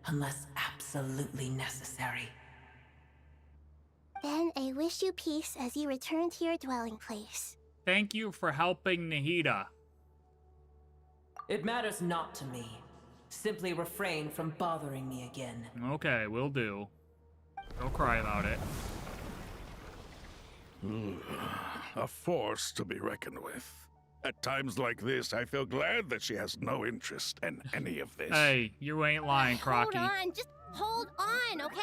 unless absolutely necessary. Then I wish you peace as you return to your dwelling place. Thank you for helping Nahida. It matters not to me. Simply refrain from bothering me again. Okay, will do. Don't cry about it. A force to be reckoned with. At times like this, I feel glad that she has no interest in any of this. Hey, you ain't lying, Crocky. Hold on, just hold on, okay?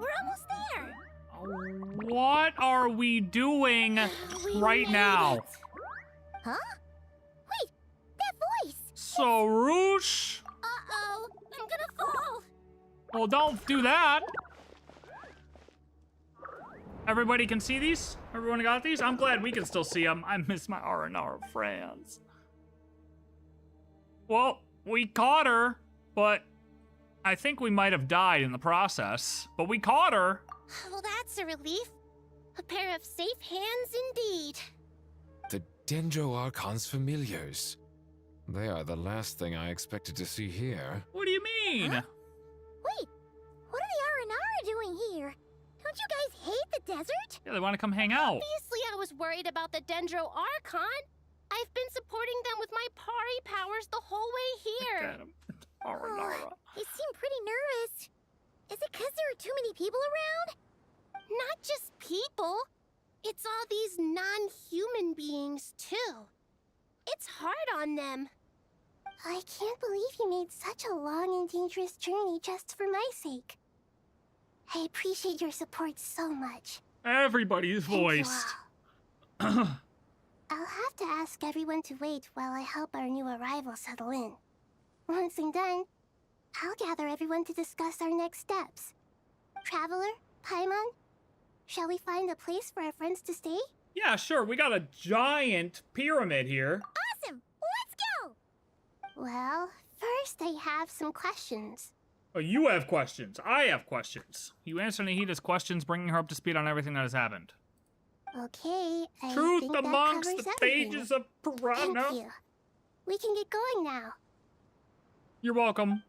We're almost there. What are we doing right now? Huh? Wait, that voice! Sorush? Uh-oh, I'm gonna fall. Well, don't do that. Everybody can see these? Everyone got these? I'm glad we can still see them. I miss my Aranara friends. Well, we caught her, but I think we might have died in the process. But we caught her. Well, that's a relief. A pair of safe hands indeed. The Dendro Archon's familiars. They are the last thing I expected to see here. What do you mean? Huh? Wait, what are the Aranara doing here? Don't you guys hate the desert? Yeah, they want to come hang out. Obviously, I was worried about the Dendro Archon. I've been supporting them with my Pari powers the whole way here. Aranara. They seem pretty nervous. Is it because there are too many people around? Not just people. It's all these non-human beings, too. It's hard on them. I can't believe you made such a long and dangerous journey just for my sake. I appreciate your support so much. Everybody's voiced. I'll have to ask everyone to wait while I help our new arrival settle in. Once I'm done, I'll gather everyone to discuss our next steps. Traveler, Paimon, shall we find a place for our friends to stay? Yeah, sure. We got a giant pyramid here. Awesome! Let's go! Well, first I have some questions. Oh, you have questions. I have questions. You answer Nahida's questions, bringing her up to speed on everything that has happened. Okay, I Truth think amongst that the covers pages of everything. Purana. Thank you. We can get going now. You're welcome.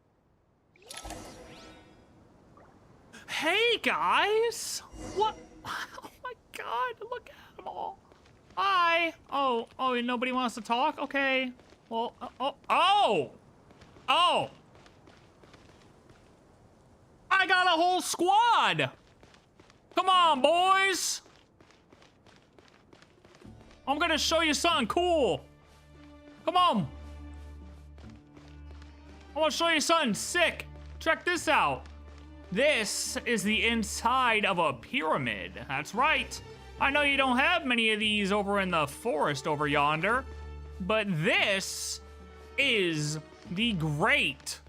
Hey, guys! What? Oh my god, look at them all. Hi! Oh, nobody wants to talk? Okay. Well, oh! I got a whole squad! Come on, boys! I'm gonna show you something cool. Come on. I wanna show you something sick. Check this out. This is the inside of a pyramid. That's right. I know you don't have many of these over in the forest over yonder, but this is the Great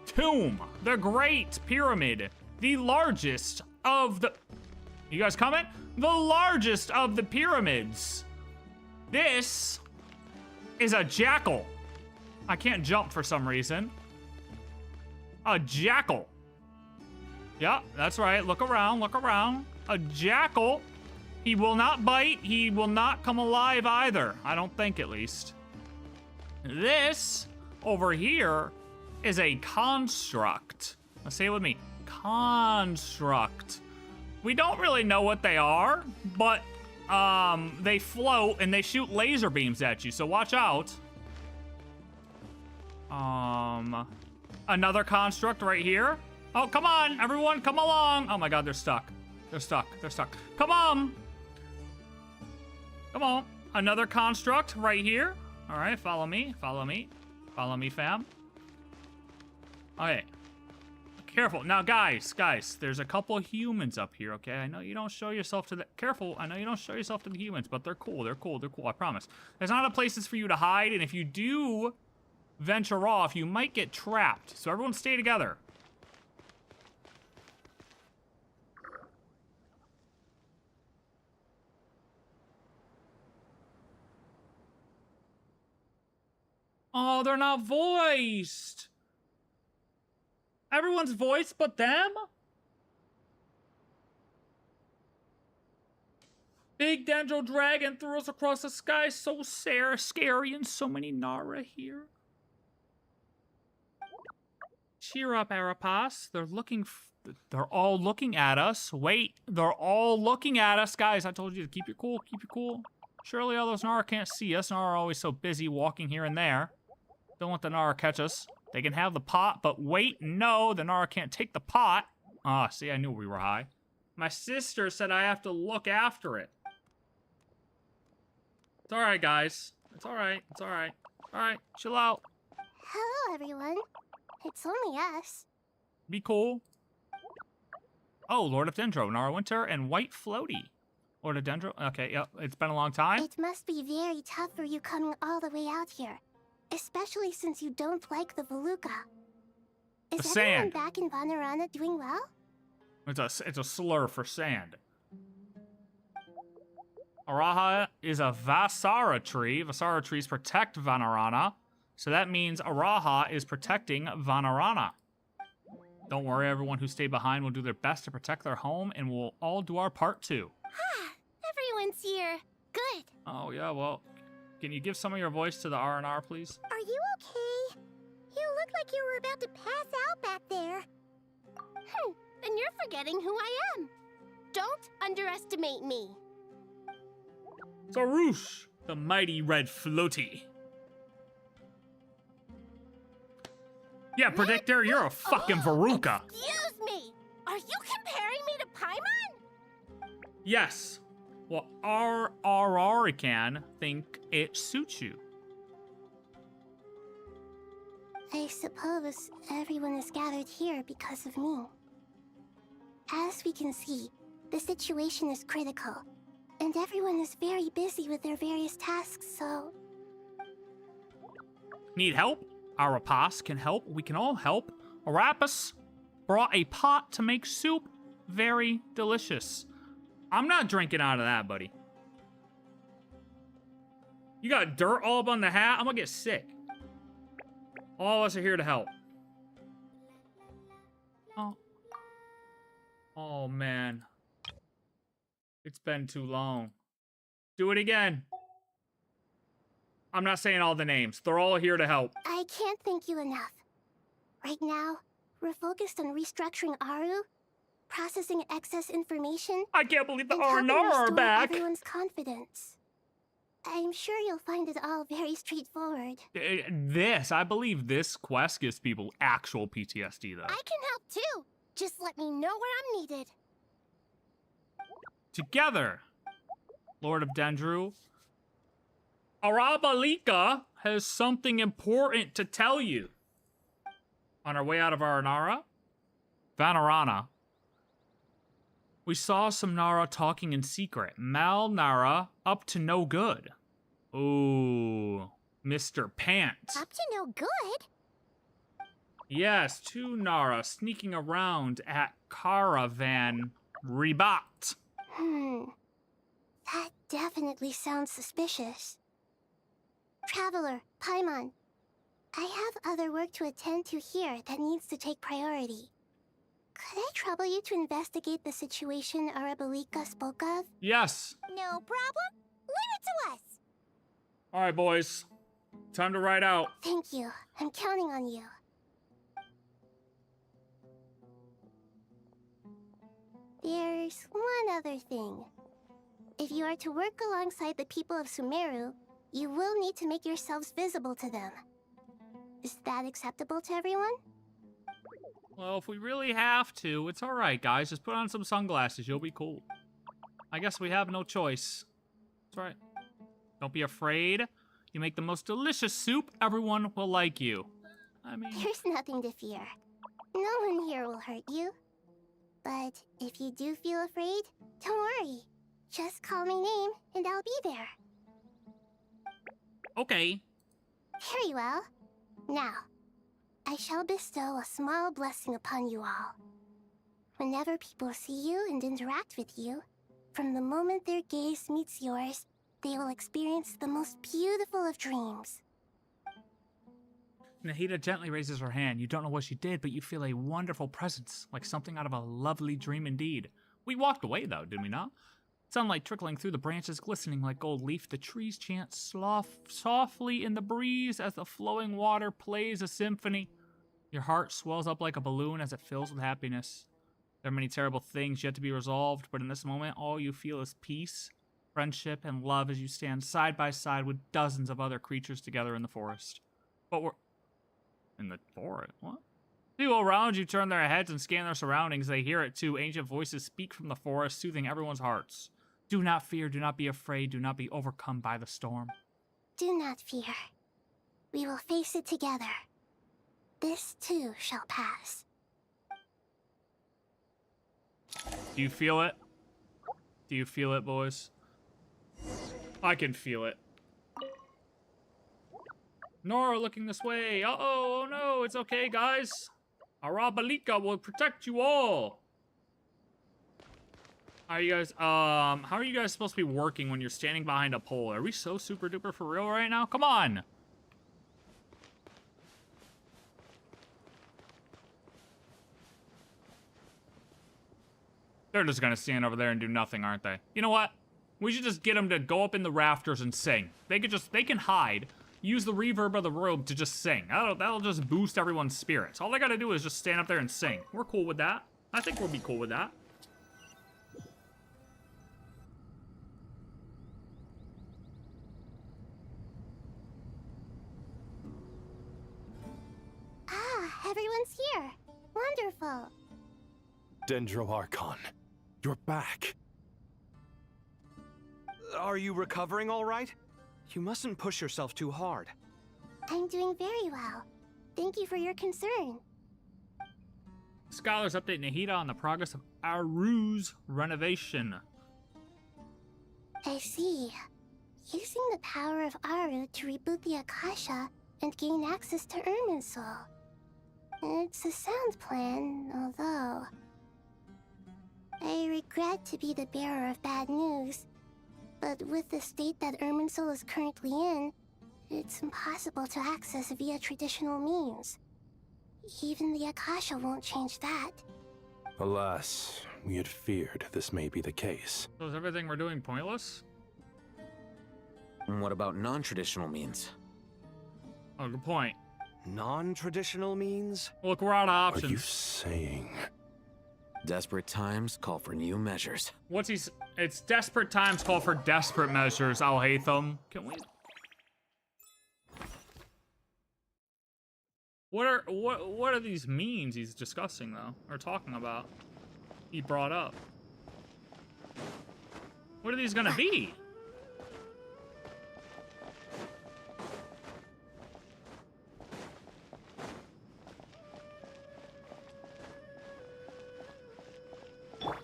Tomb, the Great Pyramid, the largest of the... You guys coming? The largest of the pyramids. This is a jackal. I can't jump for some reason. A jackal. Yeah, that's right. Look around, look around. A jackal. He will not bite. He will not come alive either. I don't think, at least. This over here is a construct. Let's say it with me. Construct. We don't really know what they are, but they float and they shoot laser beams at you, so watch out. Another construct right here. Oh, come on, everyone, come along. Oh my god, they're stuck. They're stuck, they're stuck. Come on. Come on. Another construct right here. All right, follow me, follow me. Follow me, fam. Okay. Careful. Now, guys, there's a couple humans up here, okay? I know you don't show yourself to the... Careful. I know you don't show yourself to the humans, but they're cool. They're cool. They're cool. I promise. There's not enough places for you to hide, and if you do venture off, you might get trapped. So everyone stay together. Oh, they're not voiced. Everyone's voiced but them? Big Dendro Dragon threw us across the sky, so scary, and so many Nara here. Cheer up, Arapas. They're all looking at us. Wait, they're all looking at us. Guys, I told you to keep your cool, keep your cool. Surely all those Nara can't see us. Nara are always so busy walking here and there. Don't let the Nara catch us. They can have the pot, but wait, no, the Nara can't take the pot. Ah, see, I knew we were high. My sister said I have to look after it. It's alright, guys. It's alright, it's alright. Alright, chill out. Hello, everyone. It's only us. Be cool. Oh, Lord of Dendro, Nara Winter, and White Floaty. Lord of Dendro, okay, yep, it's been a long time. It must be very tough for you coming all the way out here. Especially since you don't like the Voluka. Is The everyone sand. back in Vanarana doing well? It's a slur for sand. Araha is a Vasara tree. Vasara trees protect Vanarana. So that means Araha is protecting Vanarana. Don't worry, everyone who stayed behind will do their best to protect their home, and we'll all do our part too. Everyone's here. Good. Oh yeah, well, can you give some of your voice to the Aranara, please? Are you okay? You look like you were about to pass out back there. Then you're forgetting who I am. Don't underestimate me. Sorush, the mighty red floaty. Yeah, Predictor, you're a fucking Veruca. Excuse me. Are you comparing me to Paimon? Yes. Well, our can think it suits you. I suppose everyone is gathered here because of me. As we can see, the situation is critical, and everyone is very busy with their various tasks, so... Need help? Arapas can help. We can all help. Arapas brought a pot to make soup. Very delicious. I'm not drinking out of that, buddy. You got dirt all up on the hat? I'm gonna get sick. All of us are here to help. Oh. Oh, man. It's been too long. Do it again. I'm not saying all the names. They're all here to help. I can't thank you enough. Right now, we're focused on restructuring Aaru, processing excess information. I can't believe the and Aranara are back. Everyone's confidence. I'm sure you'll find it all very straightforward. I believe this quest gives people actual PTSD, though. I can help too. Just let me know where I'm needed. Together, Lord of Dendru, Arabalika has something important to tell you. On our way out of Aranara, Vanarana, we saw some Nara talking in secret. Mal Nara up to no good. Ooh, Mr. Pants. Up to no good? Yes, 2 Nara sneaking around at Caravan Ribat. That definitely sounds suspicious. Traveler, Paimon, I have other work to attend to here that needs to take priority. Could I trouble you to investigate the situation Arabalika spoke of? Yes. No problem. Leave it to us. All right, boys. Time to ride out. Thank you. I'm counting on you. There's one other thing. If you are to work alongside the people of Sumeru, you will need to make yourselves visible to them. Is that acceptable to everyone? Well, if we really have to, it's all right, guys. Just put on some sunglasses. You'll be cool. I guess we have no choice. That's right. Don't be afraid. You make the most delicious soup. Everyone will like you. I mean... There's nothing to fear. No one here will hurt you. But if you do feel afraid, don't worry. Just call my name and I'll be there. Okay. Very well. Now, I shall bestow a small blessing upon you all. Whenever people see you and interact with you, from the moment their gaze meets yours, they will experience the most beautiful of dreams. Nahida gently raises her hand. You don't know what she did, but you feel a wonderful presence, like something out of a lovely dream indeed. We walked away, though, did we not? Sunlight trickling through the branches, glistening like gold leaf. The trees chant softly in the breeze as the flowing water plays a symphony. Your heart swells up like a balloon as it fills with happiness. There are many terrible things yet to be resolved, but in this moment, all you feel is peace, friendship, and love as you stand side by side with dozens of other creatures together in the forest. But we're... in the forest? What? People around you turn their heads and scan their surroundings. They hear it too. Ancient voices speak from the forest, soothing everyone's hearts. Do not fear, do not be afraid, do not be overcome by the storm. Do not fear. We will face it together. This too shall pass. Do you feel it? Do you feel it, boys? I can feel it. Nora looking this way. Uh-oh, oh no, it's okay, guys. Arabalika will protect you all. How are you guys supposed to be working when you're standing behind a pole? Are we so super duper for real right now? Come on. They're just gonna stand over there and do nothing, aren't they? You know what? We should just get them to go up in the rafters and sing. They can hide. Use the reverb of the robe to just sing. That'll just boost everyone's spirits. All they gotta do is just stand up there and sing. We're cool with that. I think we'll be cool with that. Ah, everyone's here. Wonderful. Dendro Archon, you're back. Are you recovering all right? You mustn't push yourself too hard. I'm doing very well. Thank you for your concern. Scholars update Nahida on the progress of Aaru's renovation. I see. Using the power of Aaru to reboot the Akasha and gain access to Irminsul. It's a sound plan, although... I regret to be the bearer of bad news, but with the state that Irminsul is currently in, it's impossible to access via traditional means. Even the Akasha won't change that. Alas, we had feared this may be the case. So is everything we're doing pointless? And what about non-traditional means? Oh, good point. Non-traditional means? Look, we're out of options. Are you saying? Desperate times call for new measures. What's he? It's desperate times call for desperate measures. I'll hate them. Can we? What are these means he's discussing though, or talking about? He brought up. What are these gonna be?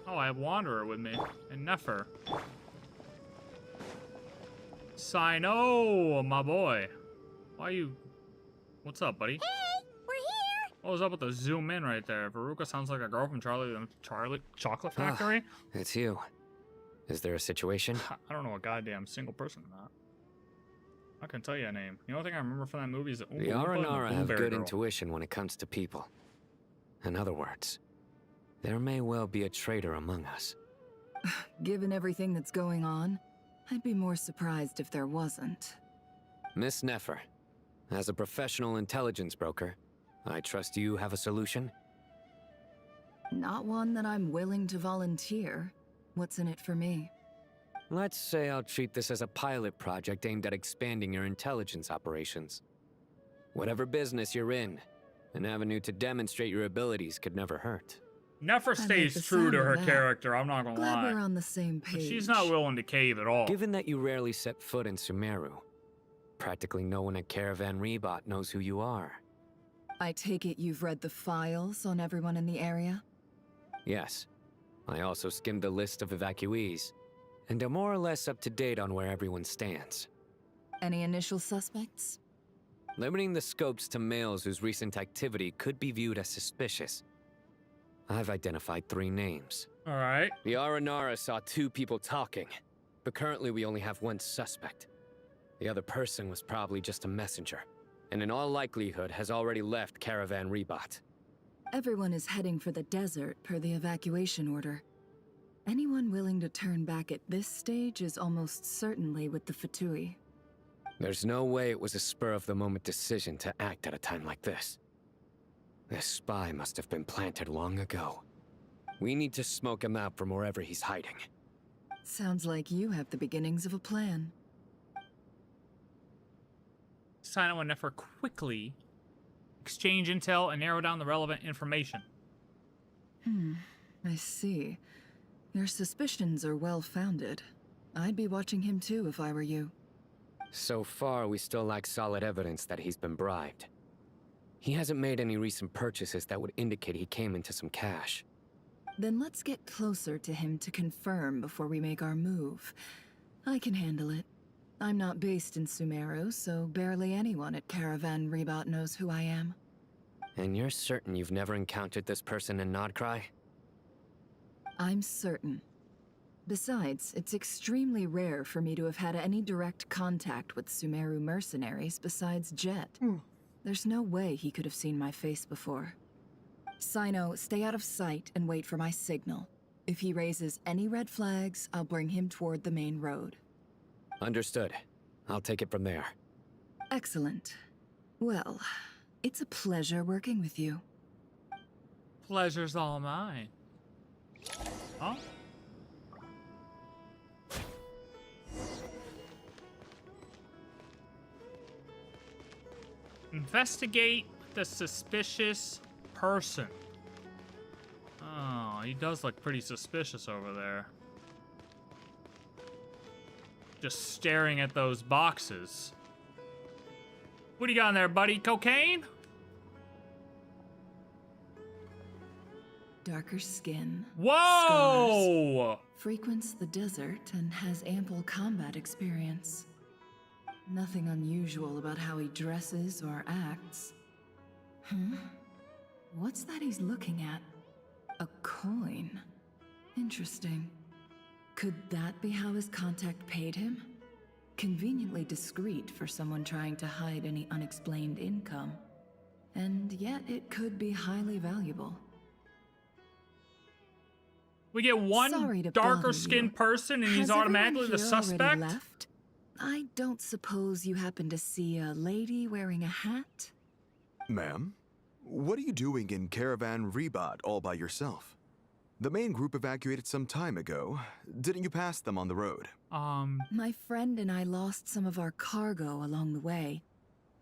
Oh, I have Wanderer with me, and Nefer. Sino, my boy. Why you... What's up, buddy? Hey, we're here! What was up with the zoom in right there? Veruca sounds like a girl from Charlie Chocolate Factory. It's you. Is there a situation? I don't know a goddamn single person in that. I can tell you a name. The only thing I remember from that movie is the The Aranara have good intuition when it comes to people. In other words, there may well be a traitor among us. Given everything that's going on, I'd be more surprised if there wasn't. Miss Nefer, as a professional intelligence broker, I trust you have a solution? Not one that I'm willing to volunteer. What's in it for me? Let's say I'll treat this as a pilot project aimed at expanding your intelligence operations. Whatever business you're in, an avenue to demonstrate your abilities could never hurt. Nefer stays true to her character, I'm not gonna lie. Glad we're on the same page. But she's not willing to cave at all. Given that you rarely set foot in Sumeru, practically no one at Caravan Ribat knows who you are. I take it you've read the files on everyone in the area? Yes. I also skimmed the list of evacuees, and am more or less up to date on where everyone stands. Any initial suspects? Limiting the scopes to males whose recent activity could be viewed as suspicious. I've identified 3 names. All right. The Aranara saw 2 people talking, but currently we only have 1 suspect. The other person was probably just a messenger, and in all likelihood has already left Caravan Ribat. Everyone is heading for the desert per the evacuation order. Anyone willing to turn back at this stage is almost certainly with the Fatui. There's no way it was a spur-of-the-moment decision to act at a time like this. This spy must have been planted long ago. We need to smoke him out from wherever he's hiding. Sounds like you have the beginnings of a plan. Sino and Nefer quickly exchange intel and narrow down the relevant information. I see. Your suspicions are well-founded. I'd be watching him too if I were you. So far, we still lack solid evidence that he's been bribed. He hasn't made any recent purchases that would indicate he came into some cash. Then let's get closer to him to confirm before we make our move. I can handle it. I'm not based in Sumeru, so barely anyone at Caravan Ribat knows who I am. And you're certain you've never encountered this person in Nodcry? I'm certain. Besides, it's extremely rare for me to have had any direct contact with Sumeru mercenaries besides Jeht. There's no way he could have seen my face before. Sino, stay out of sight and wait for my signal. If he raises any red flags, I'll bring him toward the main road. Understood. I'll take it from there. Excellent. Well, it's a pleasure working with you. Pleasure's all mine. Huh? Investigate the suspicious person. Oh, he does look pretty suspicious over there. just staring at those boxes. What do you got in there, buddy? Cocaine? Darker skin. Whoa! Scars, frequents the desert and has ample combat experience. Nothing unusual about how he dresses or acts. What's that he's looking at? A coin. Interesting. Could that be how his contact paid him? Conveniently discreet for someone trying to hide any unexplained income. And yet it could be highly valuable. We get one darker skinned person and he's automatically the suspect? Left? I don't suppose you happen to see a lady wearing a hat? Ma'am, what are you doing in Caravan Ribat all by yourself? The main group evacuated some time ago. Didn't you pass them on the road? My friend and I lost some of our cargo along the way.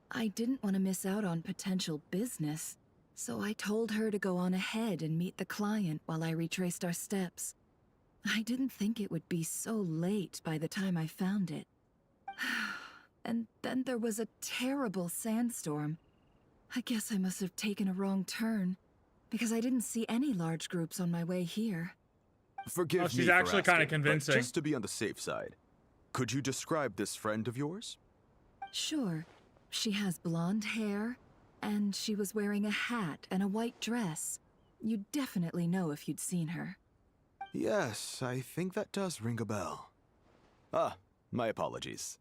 I didn't want to miss out on potential business, so I told her to go on ahead and meet the client while I retraced our steps. I didn't think it would be so late by the time I found it. And then there was a terrible sandstorm. I guess I must have taken a wrong turn, because I didn't see any large groups on my way here. Forgive me she's for actually kind of asking, but convincing. just to be on the safe side, could you describe this friend of yours? Sure. She has blonde hair, and she was wearing a hat and a white dress. You'd definitely know if you'd seen her. Yes, I think that does ring a bell. Ah, my apologies.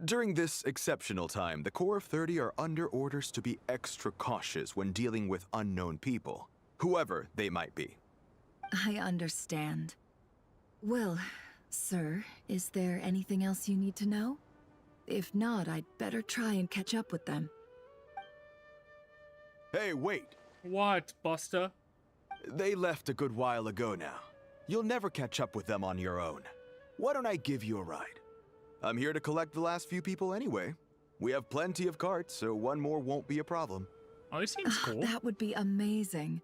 During this exceptional time, the Corps of 30 are under orders to be extra cautious when dealing with unknown people, whoever they might be. I understand. Well, sir, is there anything else you need to know? If not, I'd better try and catch up with them. Hey, wait! What, Busta? They left a good while ago now. You'll never catch up with them on your own. Why don't I give you a ride? I'm here to collect the last few people anyway. We have plenty of carts, so one more won't be a problem. Oh, it seems cool. That would be amazing.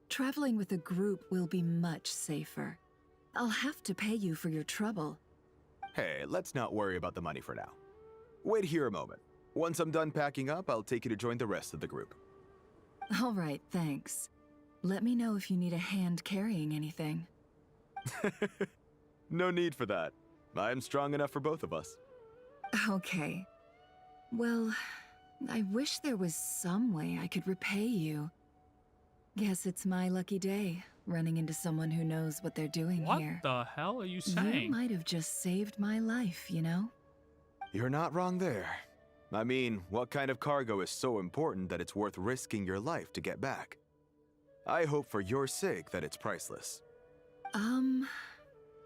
Traveling with a group will be much safer. I'll have to pay you for your trouble. Hey, let's not worry about the money for now. Wait here a moment. Once I'm done packing up, I'll take you to join the rest of the group. All right, thanks. Let me know if you need a hand carrying anything. No need for that. I'm strong enough for both of us. Okay. Well, I wish there was some way I could repay you. Guess it's my lucky day, running into someone who knows what they're doing here. What the hell are you saying? You might have just saved my life, you know? You're not wrong there. I mean, what kind of cargo is so important that it's worth risking your life to get back? I hope for your sake that it's priceless.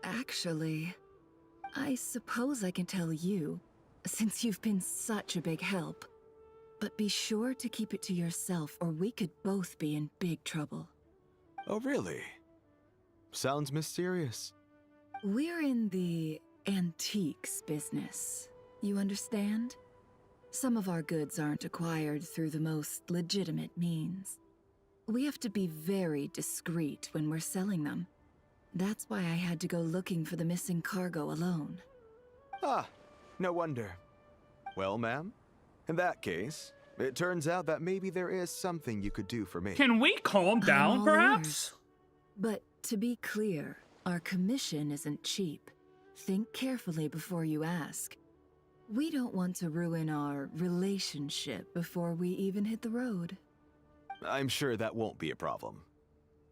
Actually, I suppose I can tell you, since you've been such a big help. But be sure to keep it to yourself, or we could both be in big trouble. Oh, really? Sounds mysterious. We're in the antiques business. You understand? Some of our goods aren't acquired through the most legitimate means. We have to be very discreet when we're selling them. That's why I had to go looking for the missing cargo alone. Ah, no wonder. Well, ma'am, in that case, it turns out that maybe there is something you could do for me. Can we calm down, perhaps? But to be clear, our commission isn't cheap. Think carefully before you ask. We don't want to ruin our relationship before we even hit the road. I'm sure that won't be a problem.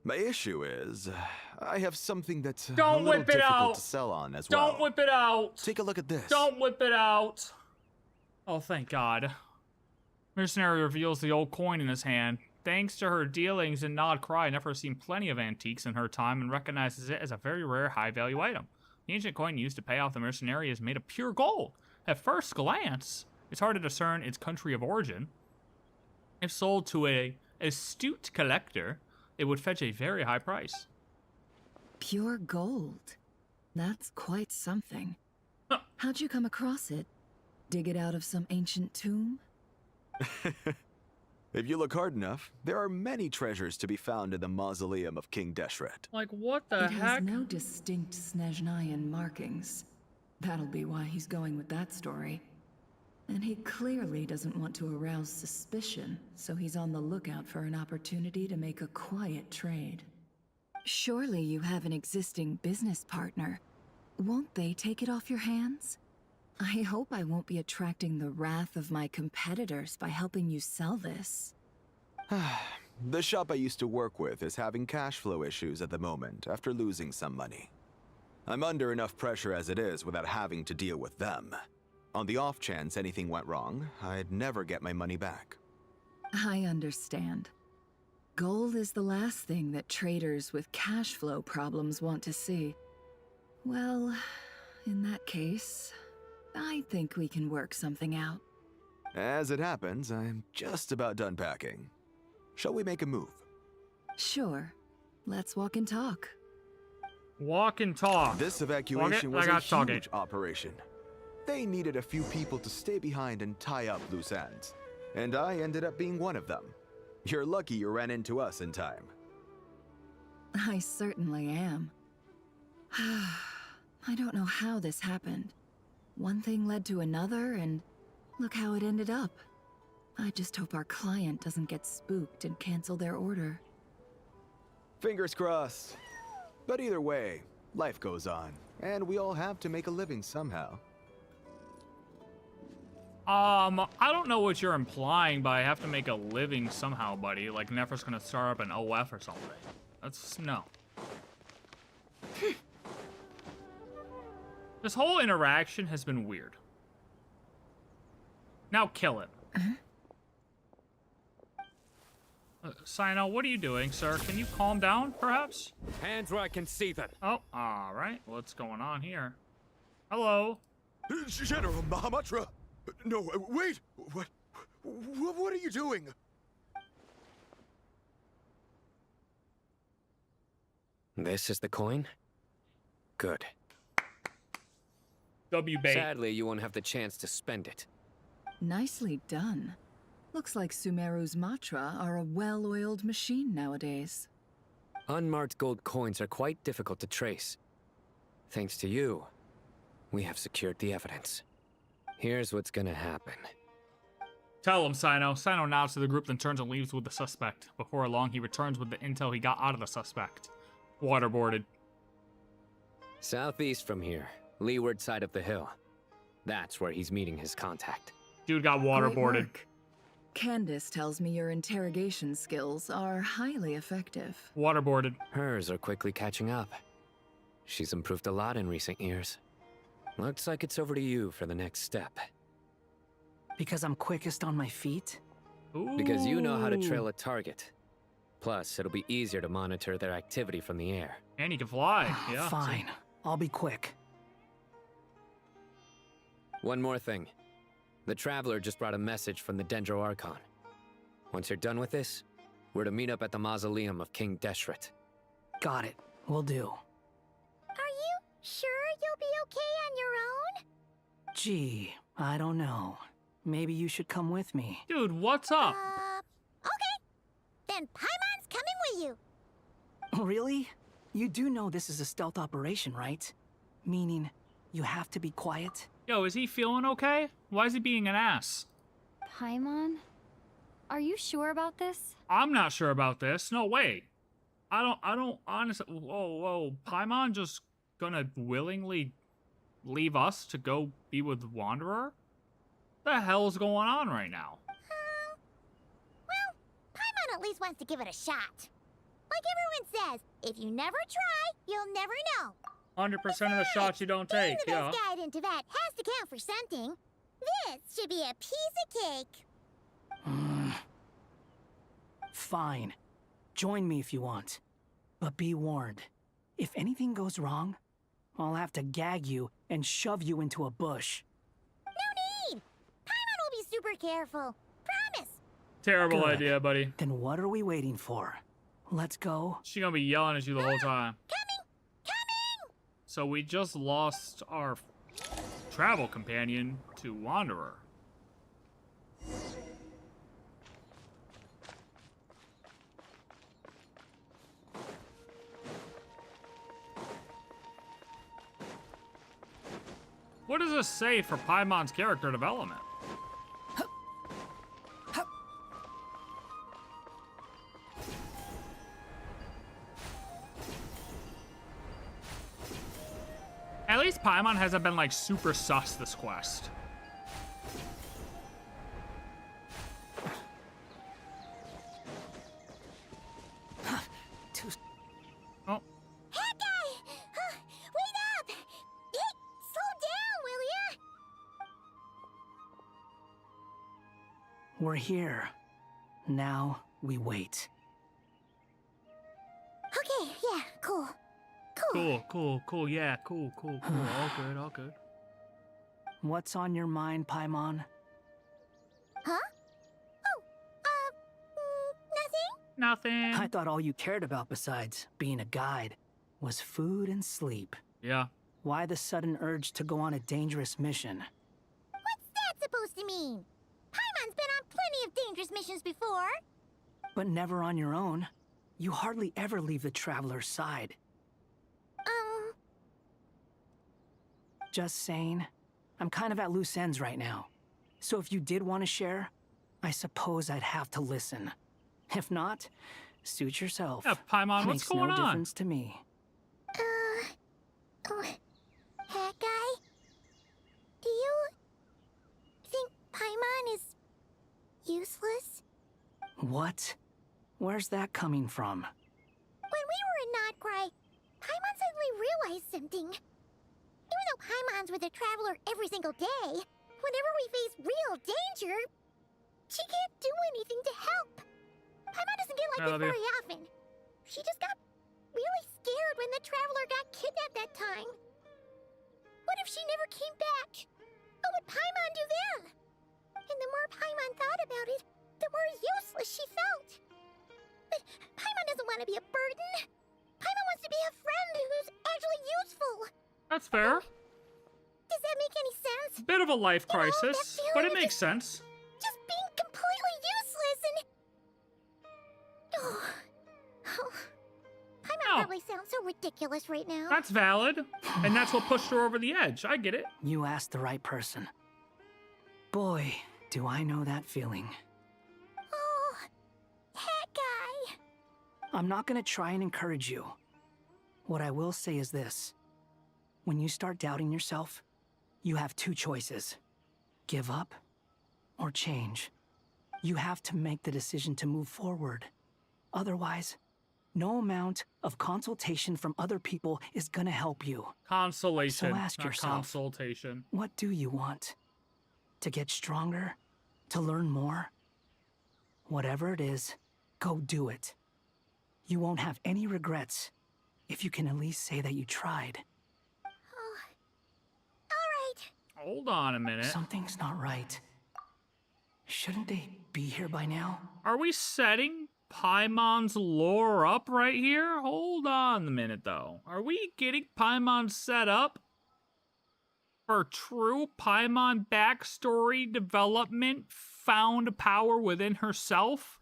My issue is, I have something that's a Don't little whip it difficult out. to sell on as well. Don't whip it out. Take a look at this. Don't whip it out. Oh, thank God. Mercenary reveals the old coin in his hand. Thanks to her dealings in KRAI, Nefer has seen plenty of antiques in her time and recognizes it as a very rare, high-value item. The ancient coin used to pay off the mercenary is made of pure gold. At first glance, it's hard to discern its country of origin. If sold to an astute collector, it would fetch a very high price. Pure gold. That's quite something. How'd you come across it? Dig it out of some ancient tomb? If you look hard enough, there are many treasures to be found in the mausoleum of King Deshret. Like, what the It heck? has no distinct Snezhnayan markings. That'll be why he's going with that story. And he clearly doesn't want to arouse suspicion, so he's on the lookout for an opportunity to make a quiet trade. Surely you have an existing business partner. Won't they take it off your hands? I hope I won't be attracting the wrath of my competitors by helping you sell this. The shop I used to work with is having cash flow issues at the moment after losing some money. I'm under enough pressure as it is without having to deal with them. On the off chance anything went wrong, I'd never get my money back. I understand. Gold is the last thing that traders with cash flow problems want to see. Well, in that case, I think we can work something out. As it happens, I'm just about done packing. Shall we make a move? Sure. Let's walk and talk. Walk and talk. This evacuation was a huge operation. They needed a few people to stay behind and tie up loose ends. And I ended up being one of them. You're lucky you ran into us in time. I certainly am. I don't know how this happened. One thing led to another, and look how it ended up. I just hope our client doesn't get spooked and cancel their order. Fingers crossed. But either way, life goes on, and we all have to make a living somehow. I don't know what you're implying by I have to make a living somehow, buddy. Like Nefer's gonna start up an OF or something. That's no. This whole interaction has been weird. Now kill it. Sino, what are you doing, sir? Can you calm down, perhaps? Hands where I can see them. Oh, all right. What's going on here? Hello. General Mahamatra! No, wait! What are you doing? This is the coin? Good. W-bait. Sadly, you won't have the chance to spend it. Nicely done. Looks like Sumeru's Matra are a well-oiled machine nowadays. Unmarked gold coins are quite difficult to trace. Thanks to you, we have secured the evidence. Here's what's gonna happen. Tell him, Sino. Sino nods to the group, then turns and leaves with the suspect. Before long, he returns with the intel he got out of the suspect. Waterboarded. Southeast from here, leeward side of the hill. That's where he's meeting his contact. Dude got waterboarded. Candace tells me your interrogation skills are highly effective. Waterboarded. Hers are quickly catching up. She's improved a lot in recent years. Looks like it's over to you for the next step. Because I'm quickest on my feet? Ooh. Because you know how to trail a target. Plus, it'll be easier to monitor their activity from the air. And you can fly. Yeah. Fine. I'll be quick. One more thing. The Traveler just brought a message from the Dendro Archon. Once you're done with this, we're to meet up at the mausoleum of King Deshret. Got it. Will do. Are you sure you'll be okay on your own? Gee, I don't know. Maybe you should come with me. Dude, what's up? Okay. Then Paimon's coming with you. Really? You do know this is a stealth operation, right? Meaning, you have to be quiet? Yo, is he feeling okay? Why is he being an ass? Paimon? Are you sure about this? I'm not sure about this. No way. I don't honestly. Whoa. Paimon just gonna willingly leave us to go be with Wanderer? The hell's going on right now? Well, Paimon at least wants to give it a shot. Like everyone says, if you never try, you'll never know. 100% of the shots you don't take, The yeah. best guide into that has to count for something. This should be a piece of cake. Fine. Join me if you want. But be warned. If anything goes wrong, I'll have to gag you and shove you into a bush. No need! Paimon will be super careful. Promise! Terrible Good. idea, buddy. Then what are we waiting for? Let's go. She gonna be yelling at you the whole time. So we just lost our travel companion to Wanderer. What does this say for Paimon's character development? At least Paimon hasn't been like super sus this quest. Oh. Hey, guy! Wait up! Hey, slow down, will ya? We're here. Now we wait. Okay, yeah, cool. Cool, yeah, cool. All good. What's on your mind, Paimon? Huh? Oh, Nothing. I thought all you cared about besides being a guide was food and sleep. Yeah. Why the sudden urge to go on a dangerous mission? what's that supposed to mean? Paimon's been on plenty of dangerous missions before. But never on your own. You hardly ever leave the traveler's side. Just saying. I'm kind of at loose ends right now. So if you did want to share, I suppose I'd have to listen. If not, suit yourself. Yeah, Paimon, what's going on? Makes no difference to me. That guy? Do you think Paimon is useless? What? Where's that coming from? When we were in Nodcry, Paimon suddenly realized something. Even though Paimon's with a traveler every single day, whenever we face real danger, she can't do anything to help. Paimon doesn't get like this very often. She just got really scared when the traveler got kidnapped that time. What if she never came back? What would Paimon do then? And the more Paimon thought about it, the more useless she felt. But Paimon doesn't want to be a burden. Paimon wants to be a friend who's actually useful. That's fair. Does that make any sense? Bit of a life crisis, but it makes sense. Just being completely useless and... Paimon probably sounds so ridiculous right now. That's valid, and that's what pushed her over the edge. I get it. You asked the right person. Boy, do I know that feeling. Oh, that guy. I'm not gonna try and encourage you. What I will say is this. When you start doubting yourself, you have two choices. Give up or change. You have to make the decision to move forward. Otherwise, no amount of consultation from other people is gonna help you. Consolation, So ask not yourself, consultation. what do you want? To get stronger? To learn more? Whatever it is, go do it. You won't have any regrets if you can at least say that you tried. Hold on a minute. Something's not right. Shouldn't they be here by now? Are we setting Paimon's lore up right here? Hold on a minute, though. Are we getting Paimon set up for true Paimon backstory development, found power within herself?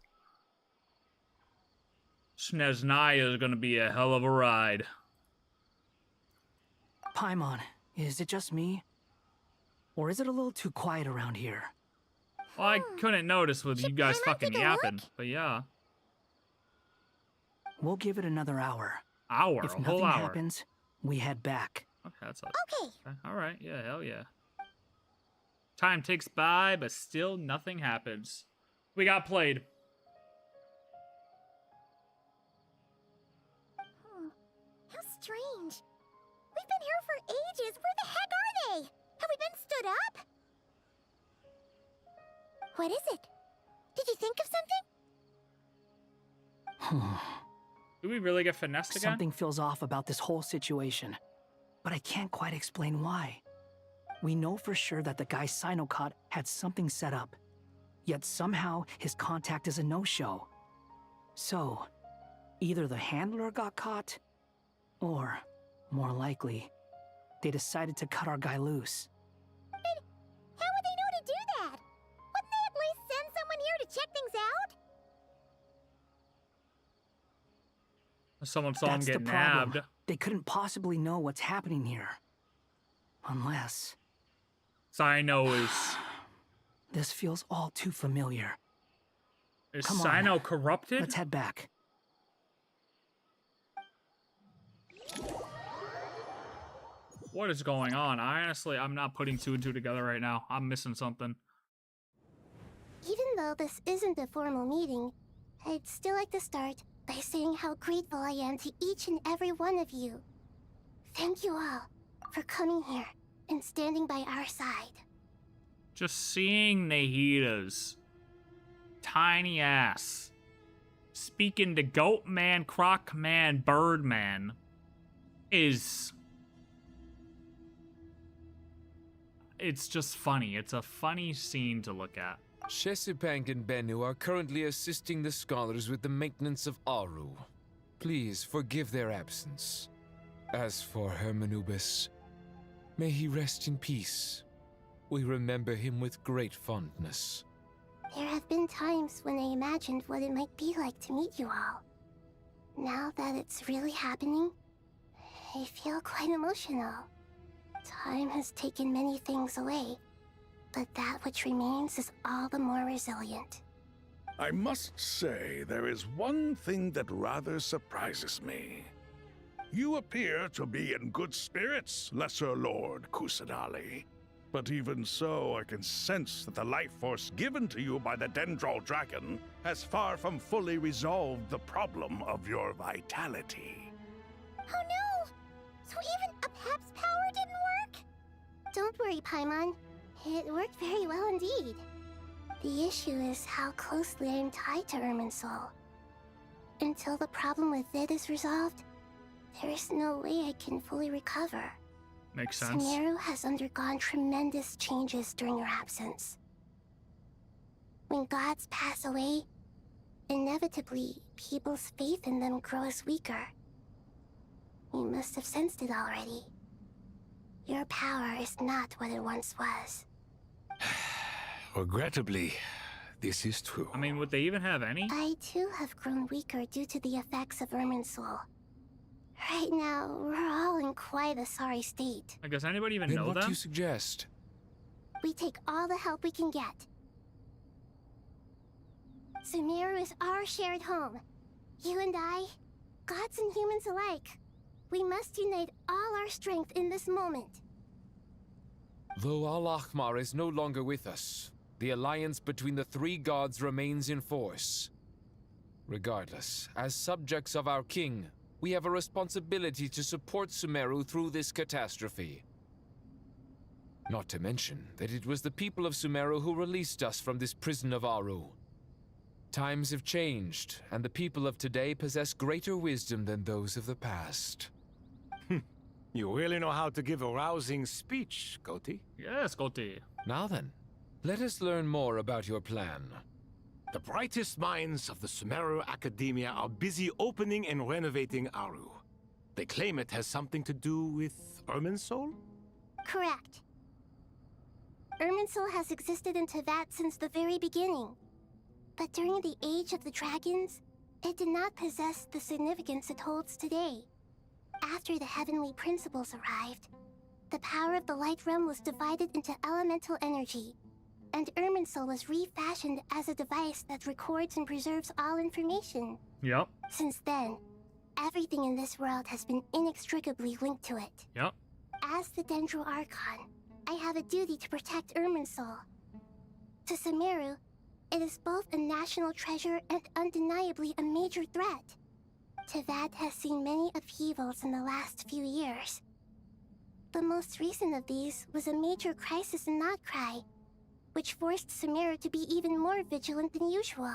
Sneznaya is gonna be a hell of a ride. Paimon, is it just me? Or is it a little too quiet around here? Well, I couldn't notice with you guys fucking yapping, but yeah. We'll give it another hour. Hour? If A whole nothing hour? happens, we head back. Okay, that's all. Okay. All right, yeah, hell yeah. Time ticks by, but still nothing happens. We got played. How strange. We've been here for ages. Where the heck are they? Have we been stood up? What is it? Did you think of something? Do we really get finessed again? Something feels off about this whole situation, but I can't quite explain why. We know for sure that the guy Sinocot had something set up, yet somehow his contact is a no-show. So, either the handler got caught, or, more likely, they decided to cut our guy loose. But how would they know to do that? Wouldn't they at least send someone here to check things out? Someone saw him That's get the problem. nabbed. They couldn't possibly know what's happening here. Unless... Sino is... This feels all too familiar. Is Come Sino on. corrupted? Let's head back. What is going on? I'm not putting two and two together right now. I'm missing something. Even though this isn't a formal meeting, I'd still like to start by saying how grateful I am to each and every one of you. Thank you all for coming here and standing by our side. Just seeing Nahida's tiny ass speaking to Goat Man, Croc Man, Bird Man is... It's just funny. It's a funny scene to look at. Shesepankh and Bennu are currently assisting the scholars with the maintenance of Aaru. Please forgive their absence. As for Hermanubis, may he rest in peace. We remember him with great fondness. There have been times when I imagined what it might be like to meet you all. Now that it's really happening, I feel quite emotional. Time has taken many things away, but that which remains is all the more resilient. I must say, there is one thing that rather surprises me. You appear to be in good spirits, Lesser Lord Kusanali. But even so, I can sense that the life force given to you by the Dendral Dragon has far from fully resolved the problem of your vitality. Oh no! So even Apep's power didn't work? Don't worry, Paimon. It worked very well indeed. The issue is how closely I am tied to Irminsul. Until the problem with it is resolved, there is no way I can fully recover. Makes sense. Sumeru has undergone tremendous changes during your absence. When gods pass away, inevitably, people's faith in them grows weaker. You must have sensed it already. Your power is not what it once was. Regrettably, this is true. I mean, would they even have any? I too have grown weaker due to the effects of Irminsul. Right now, we're all in quite a sorry state. Like, does anybody even Then know what them? do you suggest? We take all the help we can get. Sumeru is our shared home. You and I, gods and humans alike. We must unite all our strength in this moment. Though Al-Ahmar is no longer with us, the alliance between the three gods remains in force. Regardless, as subjects of our king, we have a responsibility to support Sumeru through this catastrophe. Not to mention that it was the people of Sumeru who released us from this prison of Aaru. Times have changed, and the people of today possess greater wisdom than those of the past. You really know how to give a rousing speech, Goti. Yes, Goti. Now then, let us learn more about your plan. The brightest minds of the Sumeru Academia are busy opening and renovating Aaru. They claim it has something to do with Irminsul? Correct. Irminsul has existed in Teyvat since the very beginning. But during the Age of the Dragons, it did not possess the significance it holds today. After the heavenly principles arrived, the power of the Light Realm was divided into elemental energy, and Irminsul was refashioned as a device that records and preserves all information. Yep. Since then, everything in this world has been inextricably linked to it. Yep. As the Dendro Archon, I have a duty to protect Irminsul. To Sumeru, it is both a national treasure and undeniably a major threat. Teyvat has seen many upheavals in the last few years. The most recent of these was a major crisis in KRAI, which forced Sumeru to be even more vigilant than usual.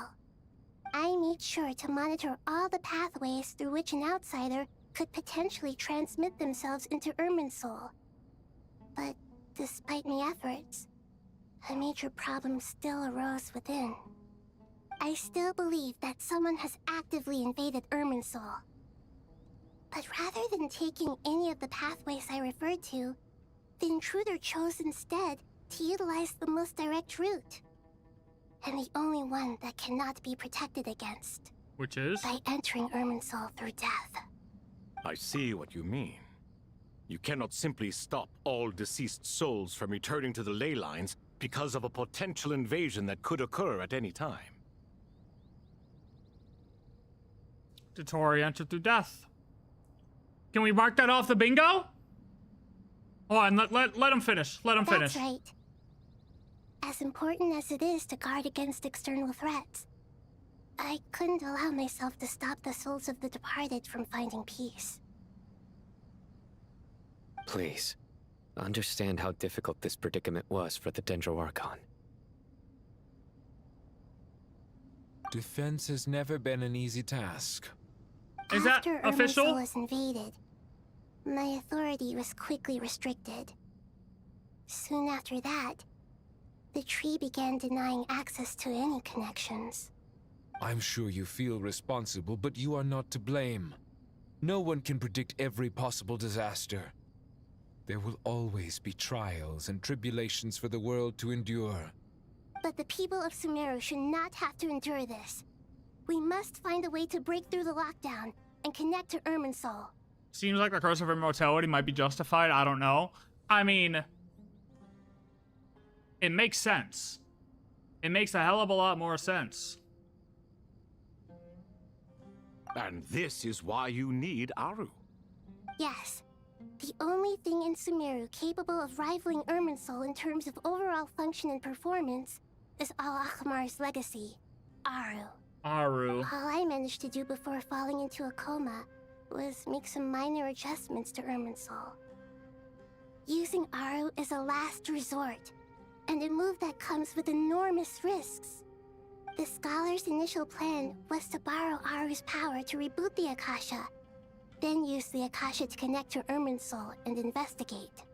I made sure to monitor all the pathways through which an outsider could potentially transmit themselves into Irminsul. But despite my efforts, a major problem still arose within. I still believe that someone has actively invaded Irminsul. But rather than taking any of the pathways I referred to, the intruder chose instead to utilize the most direct route. And the only one that cannot be protected against. Which is? By entering Irminsul through death. I see what you mean. You cannot simply stop all deceased souls from returning to the ley lines because of a potential invasion that could occur at any time. Dottore entered through death. Can we mark that off the bingo? Hold on, let him finish. Let him finish. That's right. As important as it is to guard against external threats, I couldn't allow myself to stop the souls of the departed from finding peace. Please, understand how difficult this predicament was for the Dendro Archon. Defense has never been an easy task. Is that After official? Irminsul was invaded, my authority was quickly restricted. Soon after that, the tree began denying access to any connections. I'm sure you feel responsible, but you are not to blame. No one can predict every possible disaster. There will always be trials and tribulations for the world to endure. But the people of Sumeru should not have to endure this. We must find a way to break through the lockdown and connect to Irminsul. Seems like the curse of immortality might be justified. I don't know. I mean, it makes sense. It makes a hell of a lot more sense. And this is why you need Aaru. Yes. The only thing in Sumeru capable of rivaling Irminsul in terms of overall function and performance is Al-Akhmar's legacy, Aaru. Aaru. All I managed to do before falling into a coma was make some minor adjustments to Irminsul. Using Aaru is a last resort, and a move that comes with enormous risks. The Scholar's initial plan was to borrow Aaru's power to reboot the Akasha, then use the Akasha to connect to Irminsul and investigate.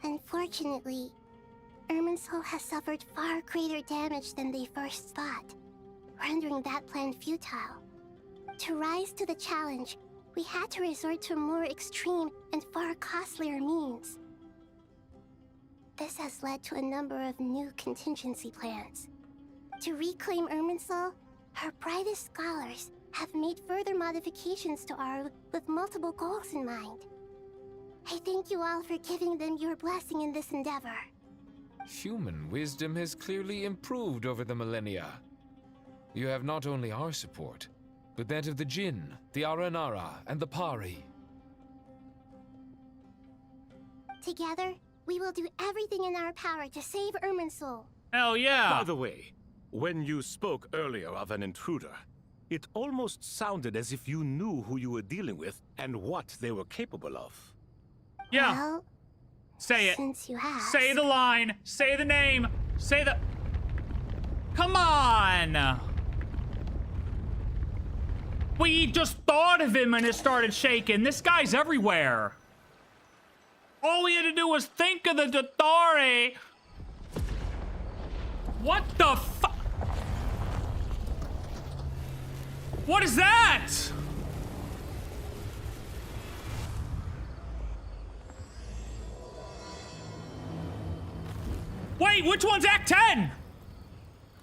Unfortunately, Irminsul has suffered far greater damage than they first thought, rendering that plan futile. To rise to the challenge, we had to resort to more extreme and far costlier means. This has led to a number of new contingency plans. To reclaim Irminsul, our brightest scholars have made further modifications to Aaru with multiple goals in mind. I thank you all for giving them your blessing in this endeavor. Human wisdom has clearly improved over the millennia. You have not only our support, but that of the Jinn, the Aranara, and the Pari. Together, we will do everything in our power to save Irminsul. Hell yeah! By the way, when you spoke earlier of an intruder, it almost sounded as if you knew who you were dealing with and what they were capable of. Yeah. Well, say it. Since you asked. Say the line. Say the name. Say the... Come on! We just thought of him and it started shaking. This guy's everywhere. All we had to do was think of the Dottore. What the fu... What is that? Wait, which one's Act 10?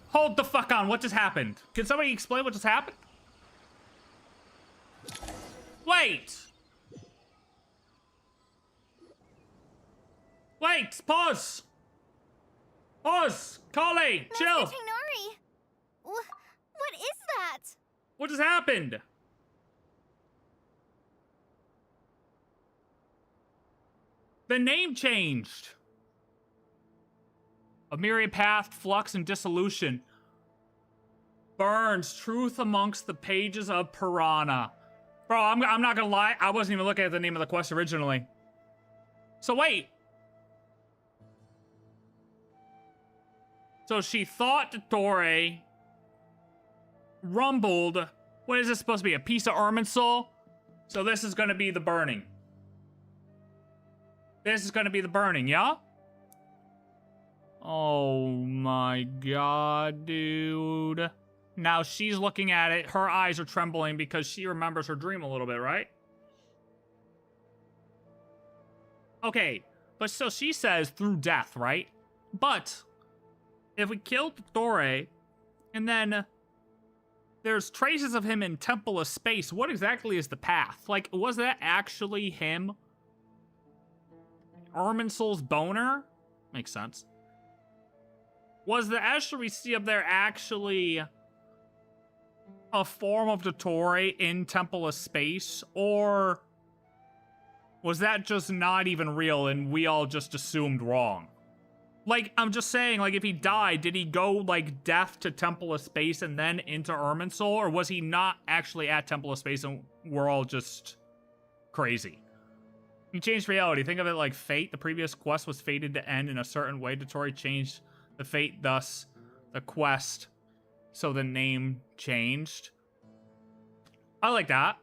Hold the fuck on, what just happened? Can somebody explain what just happened? Wait! Wait, pause! Pause! Collei, chill! Master Tenori! What is that? What just happened? The name changed. A myriad path, flux, and dissolution. Burns truth amongst the pages of Purana. Bro, I'm not gonna lie, I wasn't even looking at the name of the quest originally. So wait. So she thought Dottore rumbled. What is this supposed to be? A piece of Irminsul? So this is gonna be the burning. This is gonna be the burning, yeah? Oh my god, dude. Now she's looking at it. Her eyes are trembling because she remembers her dream a little bit, right? Okay, but so she says through death, right? But if we kill Dottore and then there's traces of him in Temple of Space, what exactly is the path? Like, was that actually him? Irminsul's boner? Makes sense. Was the Escher we see up there actually a form of Dottore in Temple of Space, or was that just not even real and we all just assumed wrong? Like, I'm just saying, like, if he died, did he go, like, death to Temple of Space and then into Irminsul, or was he not actually at Temple of Space and we're all just crazy? He changed reality. Think of it like fate. The previous quest was fated to end in a certain way. Dottore changed the fate, thus the quest, so the name changed. I like that.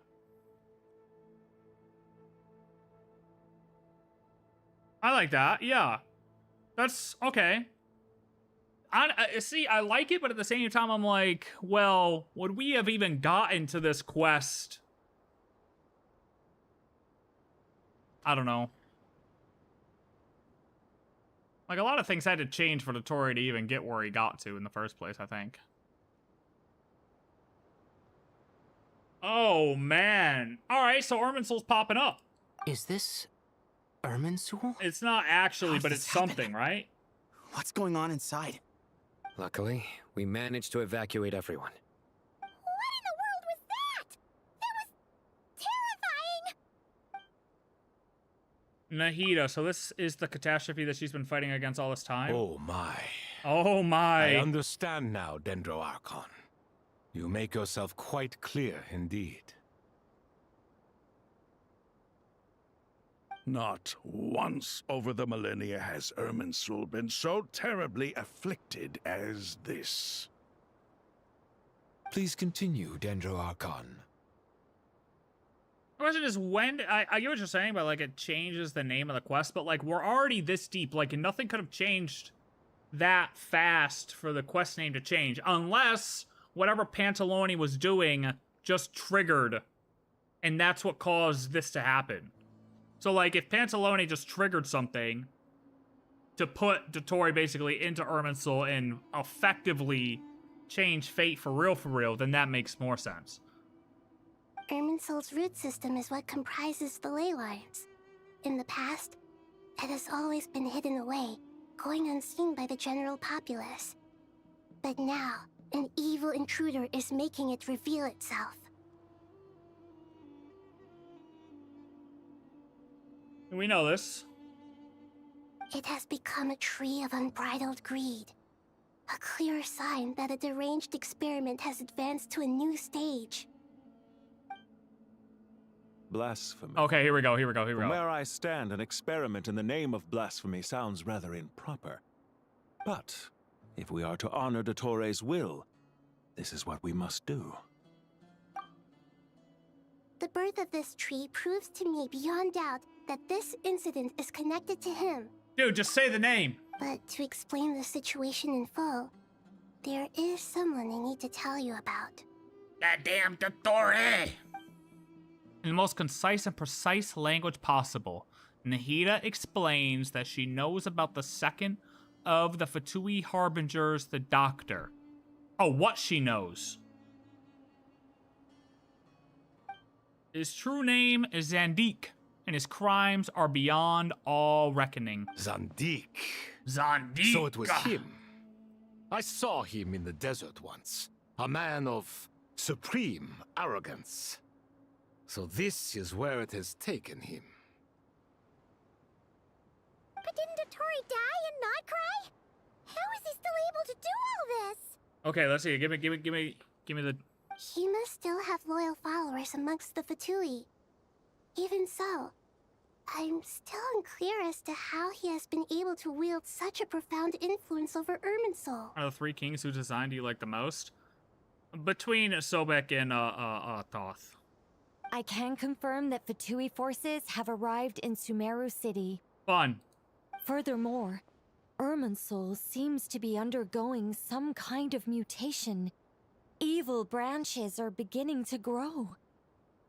I like that, yeah. That's okay. See, I like it, but at the same time, I'm like, well, would we have even gotten to this quest? I don't know. Like, a lot of things had to change for Dottore to even get where he got to in the first place, I think. Oh, man. All right, so Irminsul's popping up. Is this Irminsul? It's not actually, but it's something, right? What's going on inside? Luckily, we managed to evacuate everyone. What in the world was that? That was terrifying! Nahida, so this is the catastrophe that she's been fighting against all this time? Oh my. Oh my. I understand now, Dendro Archon. You make yourself quite clear indeed. Not once over the millennia has Irminsul been so terribly afflicted as this. Please continue, Dendro Archon. The question is, when... I get what you're saying, but, like, it changes the name of the quest, but, like, we're already this deep. Like, nothing could have changed that fast for the quest name to change, unless whatever Pantalone was doing just triggered, and that's what caused this to happen. So, like, if Pantalone just triggered something to put Dottore basically into Irminsul and effectively change fate for real, then that makes more sense. Irminsul's root system is what comprises the ley lines. In the past, it has always been hidden away, going unseen by the general populace. But now, an evil intruder is making it reveal itself. We know this. It has become a tree of unbridled greed. A clear sign that a deranged experiment has advanced to a new stage. Blasphemy. Okay, here we go. From where I stand, an experiment in the name of blasphemy sounds rather improper. But if we are to honor Dottore's will, this is what we must do. The birth of this tree proves to me beyond doubt that this incident is connected to him. Dude, just say the name. But to explain the situation in full, there is someone I need to tell you about. That damn Dottore! In the most concise and precise language possible, Nahida explains that she knows about the second of the Fatui Harbingers, the Doctor. Oh, what she knows. His true name is Zandik, and his crimes are beyond all reckoning. Zandik. Zandik! So it was him. I saw him in the desert once. A man of supreme arrogance. So this is where it has taken him. But didn't Dottore die and not cry? How is he still able to do all this? Okay, let's see. Give me the... He must still have loyal followers amongst the Fatui. Even so, I'm still unclear as to how he has been able to wield such a profound influence over Irminsul. Are the three kings whose design do you like the most? Between Sobek and Thoth. I can confirm that Fatui forces have arrived in Sumeru City. Fun. Furthermore, Irminsul seems to be undergoing some kind of mutation. Evil branches are beginning to grow.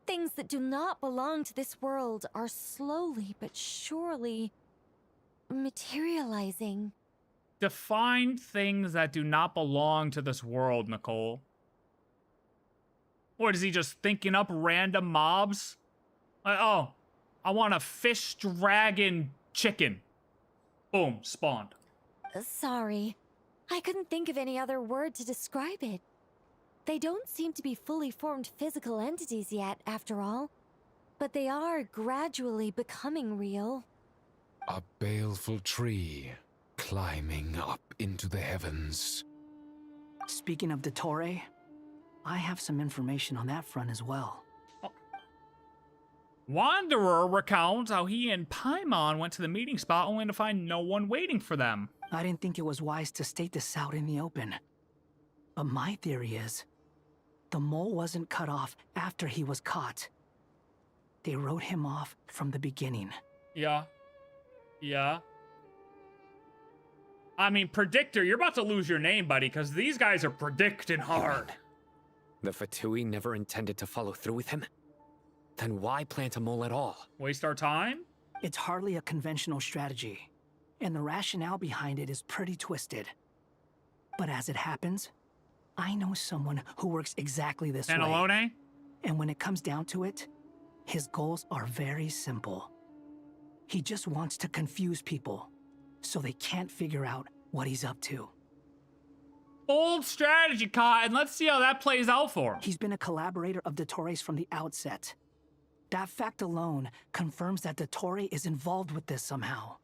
Things that do not belong to this world are slowly but surely materializing. Define things that do not belong to this world, Nicole. Or is he just thinking up random mobs? Like, oh, I want a fish dragon chicken. Boom, spawned. Sorry. I couldn't think of any other word to describe it. They don't seem to be fully formed physical entities yet, after all. But they are gradually becoming real. A baleful tree climbing up into the heavens. Speaking of Dottore, I have some information on that front as well. Wanderer recounts how he and Paimon went to the meeting spot only to find no one waiting for them. I didn't think it was wise to state this out in the open. But my theory is, the mole wasn't cut off after he was caught. They wrote him off from the beginning. Yeah. Yeah. I mean, Predictor, you're about to lose your name, buddy, because these guys are predicting hard. The Fatui never intended to follow through with him? Then why plant a mole at all? Waste our time? It's hardly a conventional strategy, and the rationale behind it is pretty twisted. But as it happens, I know someone who works exactly this Pantalone? way. And when it comes down to it, his goals are very simple. He just wants to confuse people, so they can't figure out what he's up to. Bold strategy, Cotton. Let's see how that plays out for him. He's been a collaborator of Dottore's from the outset. That fact alone confirms that Dottore is involved with this somehow.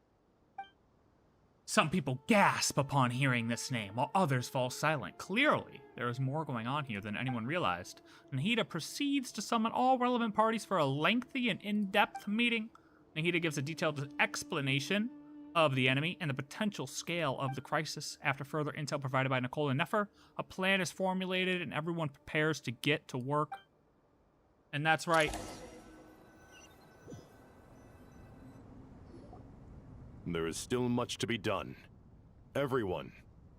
Some people gasp upon hearing this name, while others fall silent. Clearly, there is more going on here than anyone realized. Nahida proceeds to summon all relevant parties for a lengthy and in-depth meeting. Nahida gives a detailed explanation of the enemy and the potential scale of the crisis. After further intel provided by Nicole and Nefer, a plan is formulated and everyone prepares to get to work. And that's right. There is still much to be done. Everyone,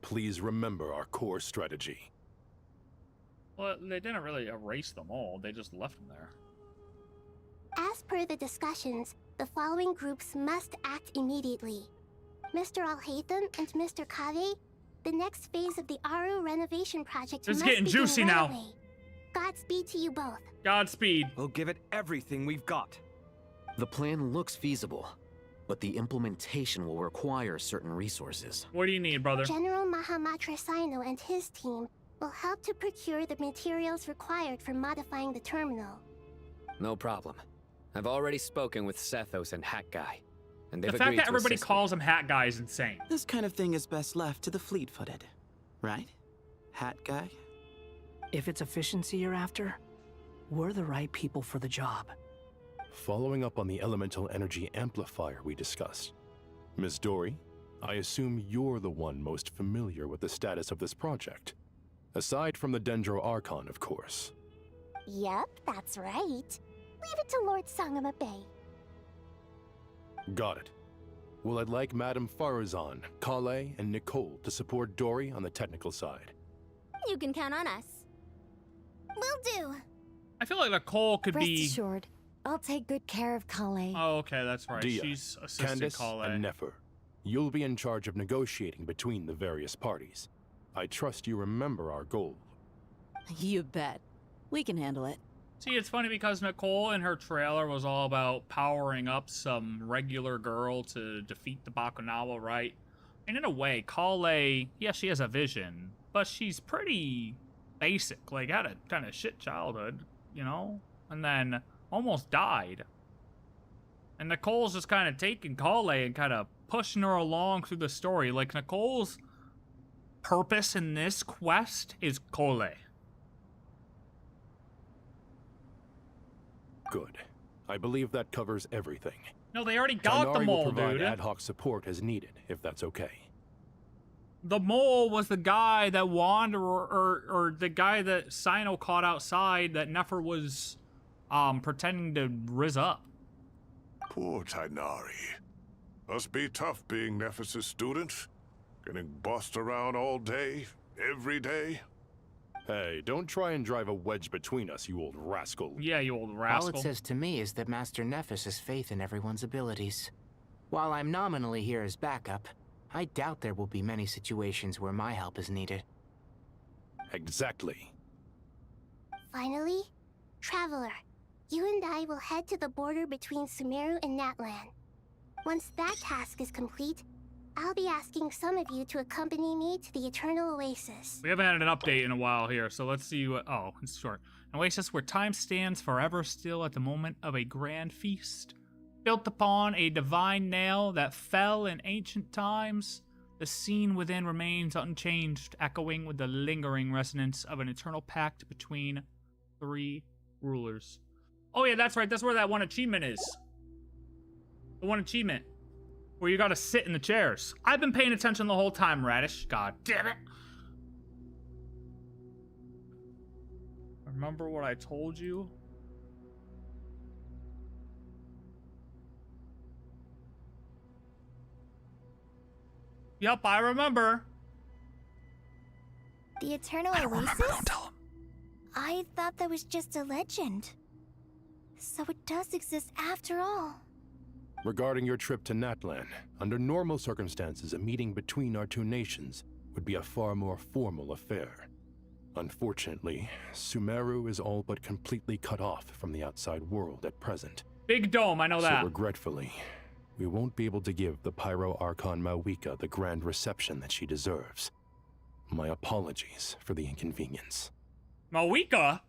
please remember our core strategy. Well, they didn't really erase them all. They just left them there. As per the discussions, the following groups must act immediately. Mr. Al-Haytham and Mr. Collei, the next phase of the Aaru renovation project This is must getting begin juicy right now. away. Godspeed to you both. Godspeed. We'll give it everything we've got. The plan looks feasible, but the implementation will require certain resources. What do you need, brother? General Mahamatra Sino and his team will help to procure the materials required for modifying the terminal. No problem. I've already spoken with Sethos and Hat Guy, and they've The agreed fact that to everybody assist calls him Hat Guy is insane. This kind of thing is best left to the fleet-footed, right? Hat guy? If it's efficiency you're after, we're the right people for the job. Following up on the elemental energy amplifier we discussed. Ms. Dori, I assume you're the one most familiar with the status of this project. Aside from the Dendro Archon, of course. Yep, that's right. Leave it to Lord Sangama Bay. Got it. Well, I'd like Madame Farazan, Collei, and Nicole to support Dori on the technical side. You can count on us. Will do. I feel like Nicole could Rest be... assured, I'll take good care of Collei. Oh, okay, that's right. Dia, She's assisted Candace, Collei. and Nefer. You'll be in charge of negotiating between the various parties. I trust you remember our goal. You bet. We can handle it. See, it's funny because Nicole in her trailer was all about powering up some regular girl to defeat the Bakunawa, right? And in a way, Collei, yeah, she has a vision, but she's pretty basic. Like, had a kind of shit childhood, you know? And then almost died. And Nicole's just kind of taking Collei and kind of pushing her along through the story. Like, Nicole's purpose in this quest is Collei. Good. I believe that covers everything. No, they already got the Tighnari mole, will provide dude. ad hoc support as needed, if that's okay. The mole was the guy that Wanderer, or the guy that Sino caught outside that Nefer was pretending to rizz up. Poor Tighnari. Must be tough being Nephis' student. Getting bossed around all day, every day. Hey, don't try and drive a wedge between us, you old rascal. Yeah, you old All rascal. it says to me is that Master Nephis has faith in everyone's abilities. While I'm nominally here as backup, I doubt there will be many situations where my help is needed. Exactly. Finally, Traveler, you and I will head to the border between Sumeru and Natlan. Once that task is complete, I'll be asking some of you to accompany me to the Eternal Oasis. We haven't had an update in a while here, so let's see what... Oh, it's short. An oasis where time stands forever still at the moment of a grand feast. Built upon a divine nail that fell in ancient times, the scene within remains unchanged, echoing with the lingering resonance of an eternal pact between 3 rulers. Oh yeah, that's right. That's where that one achievement is. The one achievement. Where you gotta sit in the chairs. I've been paying attention the whole time, Radish. God damn it. Remember what I told you? Yup, I remember. The Eternal Oasis? Don't tell him. I thought that was just a legend. So it does exist after all. Regarding your trip to Natlan, under normal circumstances, a meeting between our 2 nations would be a far more formal affair. Unfortunately, Sumeru is all but completely cut off from the outside world at present. Big dome, I know that. So regretfully, we won't be able to give the Pyro Archon Mawika the grand reception that she deserves. My apologies for the inconvenience. Mawika?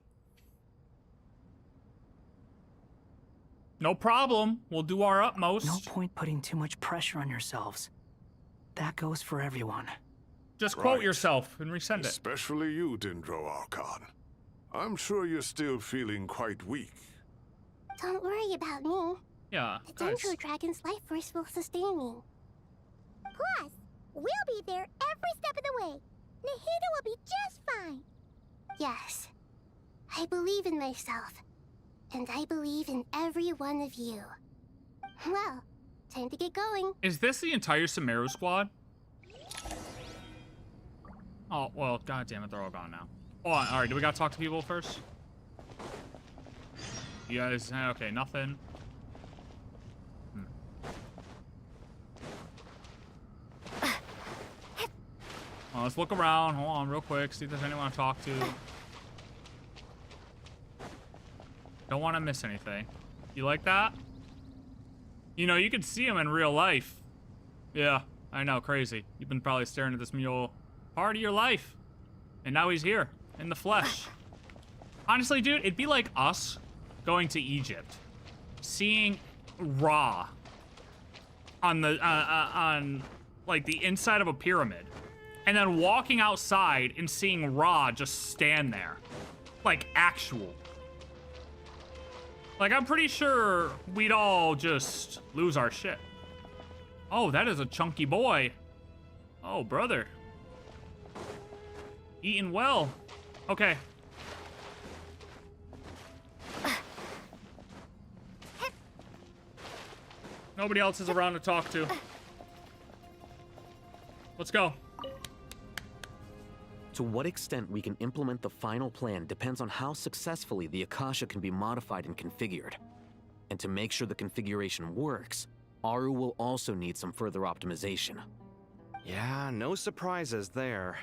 No problem. We'll do our utmost. No point putting too much pressure on yourselves. That goes for everyone. Just quote yourself and resend it. Especially you, Dendro Archon. I'm sure you're still feeling quite weak. Don't worry about me. Yeah, the Dendro Dragon's life force will sustain me. Plus, we'll be there every step of the way. Nahida will be just fine. Yes. I believe in myself. And I believe in every one of you. Well, time to get going. Is this the entire Sumeru squad? Oh, well, god damn it, they're all gone now. Hold on, alright, do we gotta talk to people first? You guys, okay, nothing. Well, let's look around, hold on real quick, see if there's anyone to talk to. Don't want to miss anything. You like that? You know, you can see him in real life. Yeah, I know, crazy. You've been probably staring at this mule part of your life. And now he's here, in the flesh. Honestly, dude, it'd be like us going to Egypt. Seeing Ra on the, like, the inside of a pyramid. And then walking outside and seeing Ra just stand there. Like, actual. Like, I'm pretty sure we'd all just lose our shit. Oh, that is a chunky boy. Oh, brother. Eating well. Okay. Nobody else is around to talk to. Let's go. To what extent we can implement the final plan depends on how successfully the Akasha can be modified and configured. And to make sure the configuration works, Aaru will also need some further optimization. Yeah, no surprises there.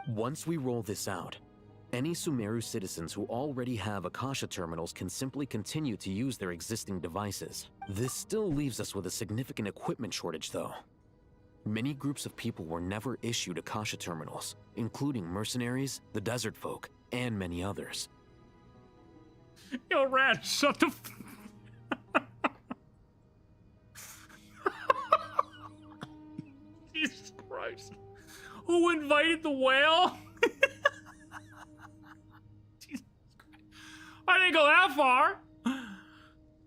Once we roll this out, any Sumeru citizens who already have Akasha terminals can simply continue to use their existing devices. This still leaves us with a significant equipment shortage, though. Many groups of people were never issued Akasha terminals, including mercenaries, the desert folk, and many others. Yo, Rad, shut the Jesus Christ. Who invited the whale? Jesus Christ. I didn't go that far.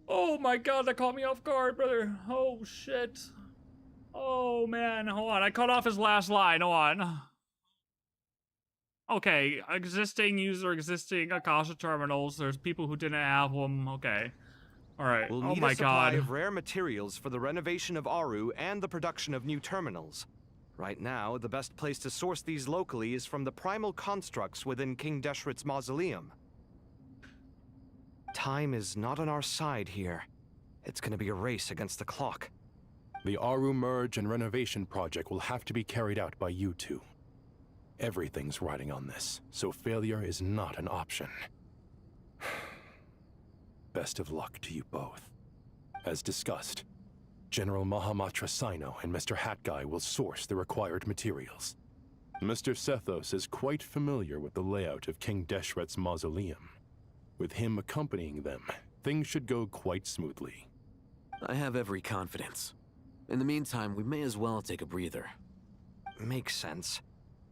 Oh my god, that caught me off guard, brother. Oh shit. Oh man, hold on. I cut off his last line. Hold on. Okay, existing Akasha terminals. There's people who didn't have them. Okay. Alright. We'll Oh need my a supply god. of rare materials for the renovation of Aaru and the production of new terminals. Right now, the best place to source these locally is from the primal constructs within King Deshret's mausoleum. Time is not on our side here. It's gonna be a race against the clock. The Aaru merge and renovation project will have to be carried out by you two. Everything's riding on this, so failure is not an option. Best of luck to you both. As discussed, General Mahamatra Sino and Mr. Hat Guy will source the required materials. Mr. Sethos is quite familiar with the layout of King Deshret's mausoleum. With him accompanying them, things should go quite smoothly. I have every confidence. In the meantime, we may as well take a breather. Makes sense.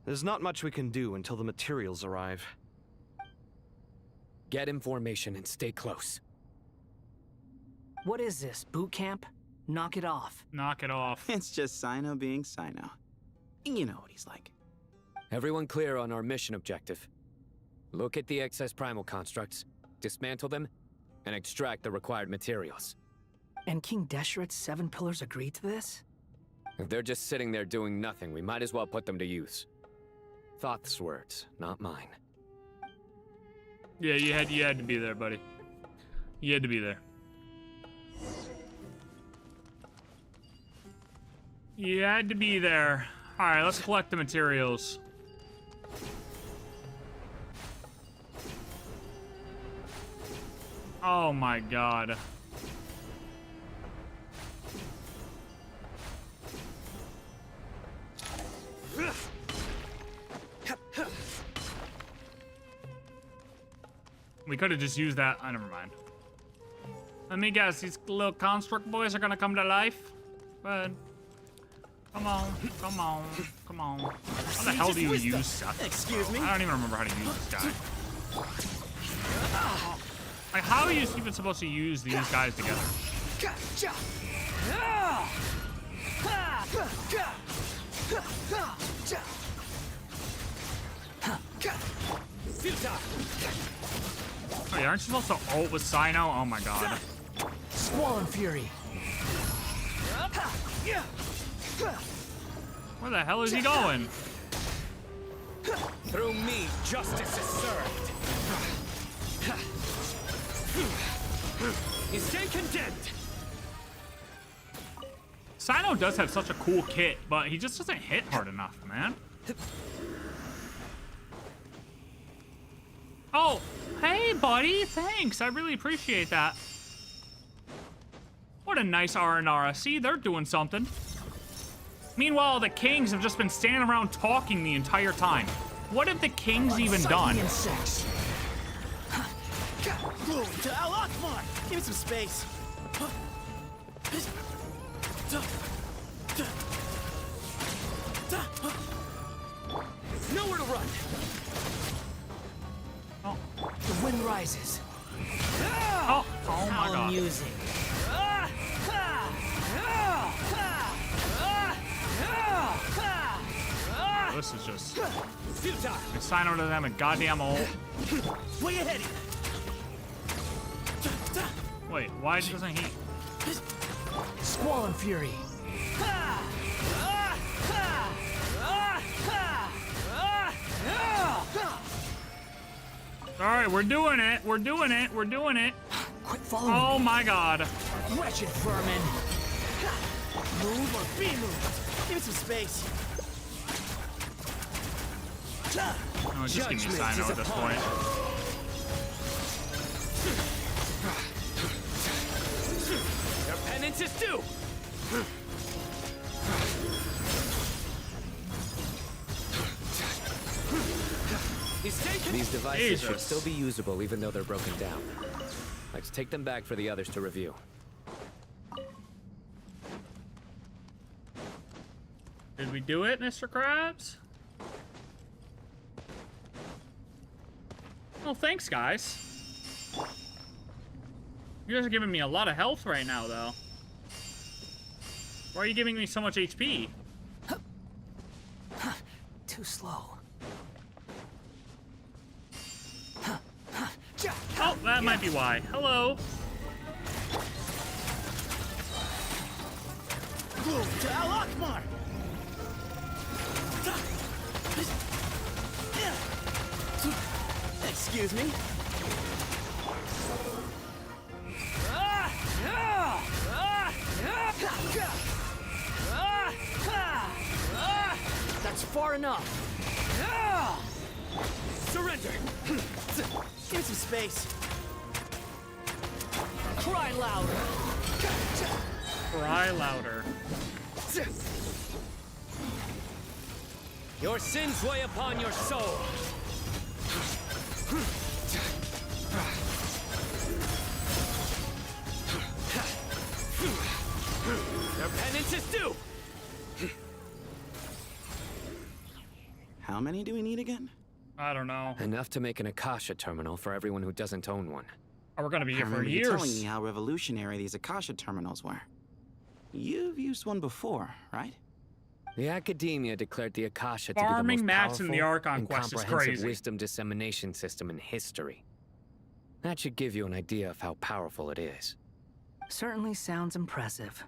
There's not much we can do until the materials arrive. Get in formation and stay close. What is this, boot camp? Knock it off. Knock it off. It's just Sino being Sino. You know what he's like. Everyone clear on our mission objective. Look at the excess primal constructs, dismantle them, and extract the required materials. And King Deshret's 7 pillars agreed to this? If they're just sitting there doing nothing, we might as well put them to use. Thoth's words, not mine. Yeah, you had to be there, buddy. You had to be there. You had to be there. All right, let's collect the materials. Oh my god. We could have just used that. Oh, never mind. Let me guess, these little construct boys are gonna come to life? But come on, come on, come on. How the hell do you use Seth? Excuse me? I don't even remember how to use this guy. Like, how are you even supposed to use these guys together? Oh, yeah, aren't you supposed to ult with Sino? Oh my god. Squall Fury. Where the hell is he going? Through me, justice is served. You stay condemned. Sino does have such a cool kit, but he just doesn't hit hard enough, man. Oh, hey, buddy. Thanks. I really appreciate that. What a nice Aranara. See, they're doing something. Meanwhile, the kings have just been standing around talking the entire time. What have the kings even done? To Al-Akbar! Give me some space. Nowhere to run. Oh. The wind rises. Oh my How god. amusing. This is just... I sign over to them a goddamn ult. Way ahead. Wait, why doesn't he... Squall Fury. Alright, we're doing it. We're doing it. We're doing it. Quit following Oh me. my god. Wretched vermin. Move or be moved. Give me some space. Oh, just give me Sino at this point. Their penance is due. These devices should still be usable even though they're broken down. Let's take them back for the others to review. Did we do it, Mr. Krabs? Oh, thanks, guys. You guys are giving me a lot of health right now, though. Why are you giving me so much HP? Too slow. Oh, that might be why. Hello. Move to Al-Akbar! Excuse me? That's far enough. Surrender! Give me some space. Cry louder. Cry louder. Your sins weigh upon your soul. Their penance is due. How many do we need again? I don't know. Enough to make an Akasha terminal for everyone who doesn't own one. Oh, we're gonna be I here for remember you telling years. me how revolutionary these Akasha terminals were. You've used one before, right? The Academia declared the Akasha to be the Farming most maps in the powerful Archon and quest is comprehensive crazy. wisdom dissemination system in history. That should give you an idea of how powerful it is. Certainly sounds impressive.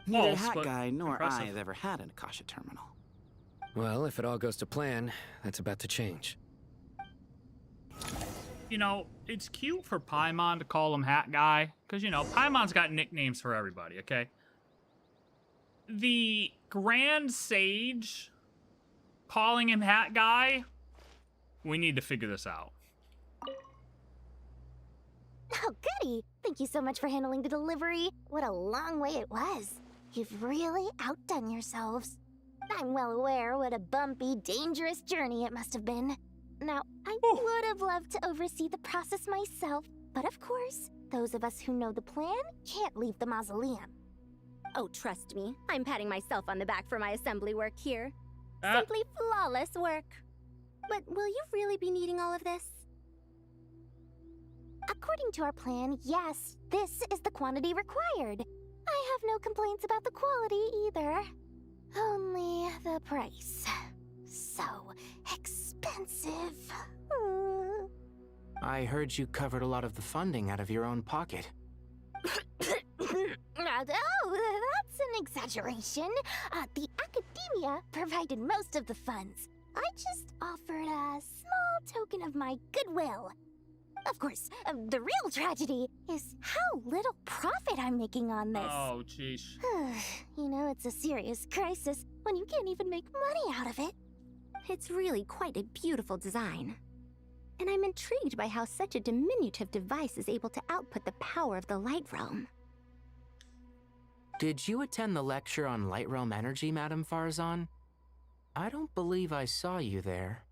Neither False, Hat but Guy nor impressive. I have ever had an Akasha terminal. Well, if it all goes to plan, that's about to change. You know, it's cute for Paimon to call him Hat Guy, because, you know, Paimon's got nicknames for everybody, okay? The Grand Sage calling him Hat Guy, we need to figure this out. Oh, goody! Thank you so much for handling the delivery. What a long way it was. You've really outdone yourselves. I'm well aware what a bumpy, dangerous journey it must have been. Now, I would have loved to oversee the process myself, but of course, those of us who know the plan can't leave the mausoleum. Oh, trust me, I'm patting myself on the back for my assembly work here. Simply flawless work. But will you really be needing all of this? According to our plan, yes, this is the quantity required. I have no complaints about the quality either. Only the price. So expensive. I heard you covered a lot of the funding out of your own pocket. Oh, that's an exaggeration. The Academia provided most of the funds. I just offered a small token of my goodwill. Of course, the real tragedy is how little profit I'm making on this. Oh, jeez. You know, it's a serious crisis when you can't even make money out of it. It's really quite a beautiful design. And I'm intrigued by how such a diminutive device is able to output the power of the Light Realm. Did you attend the lecture on Light Realm energy, Madame Farzan? I don't believe I saw you there.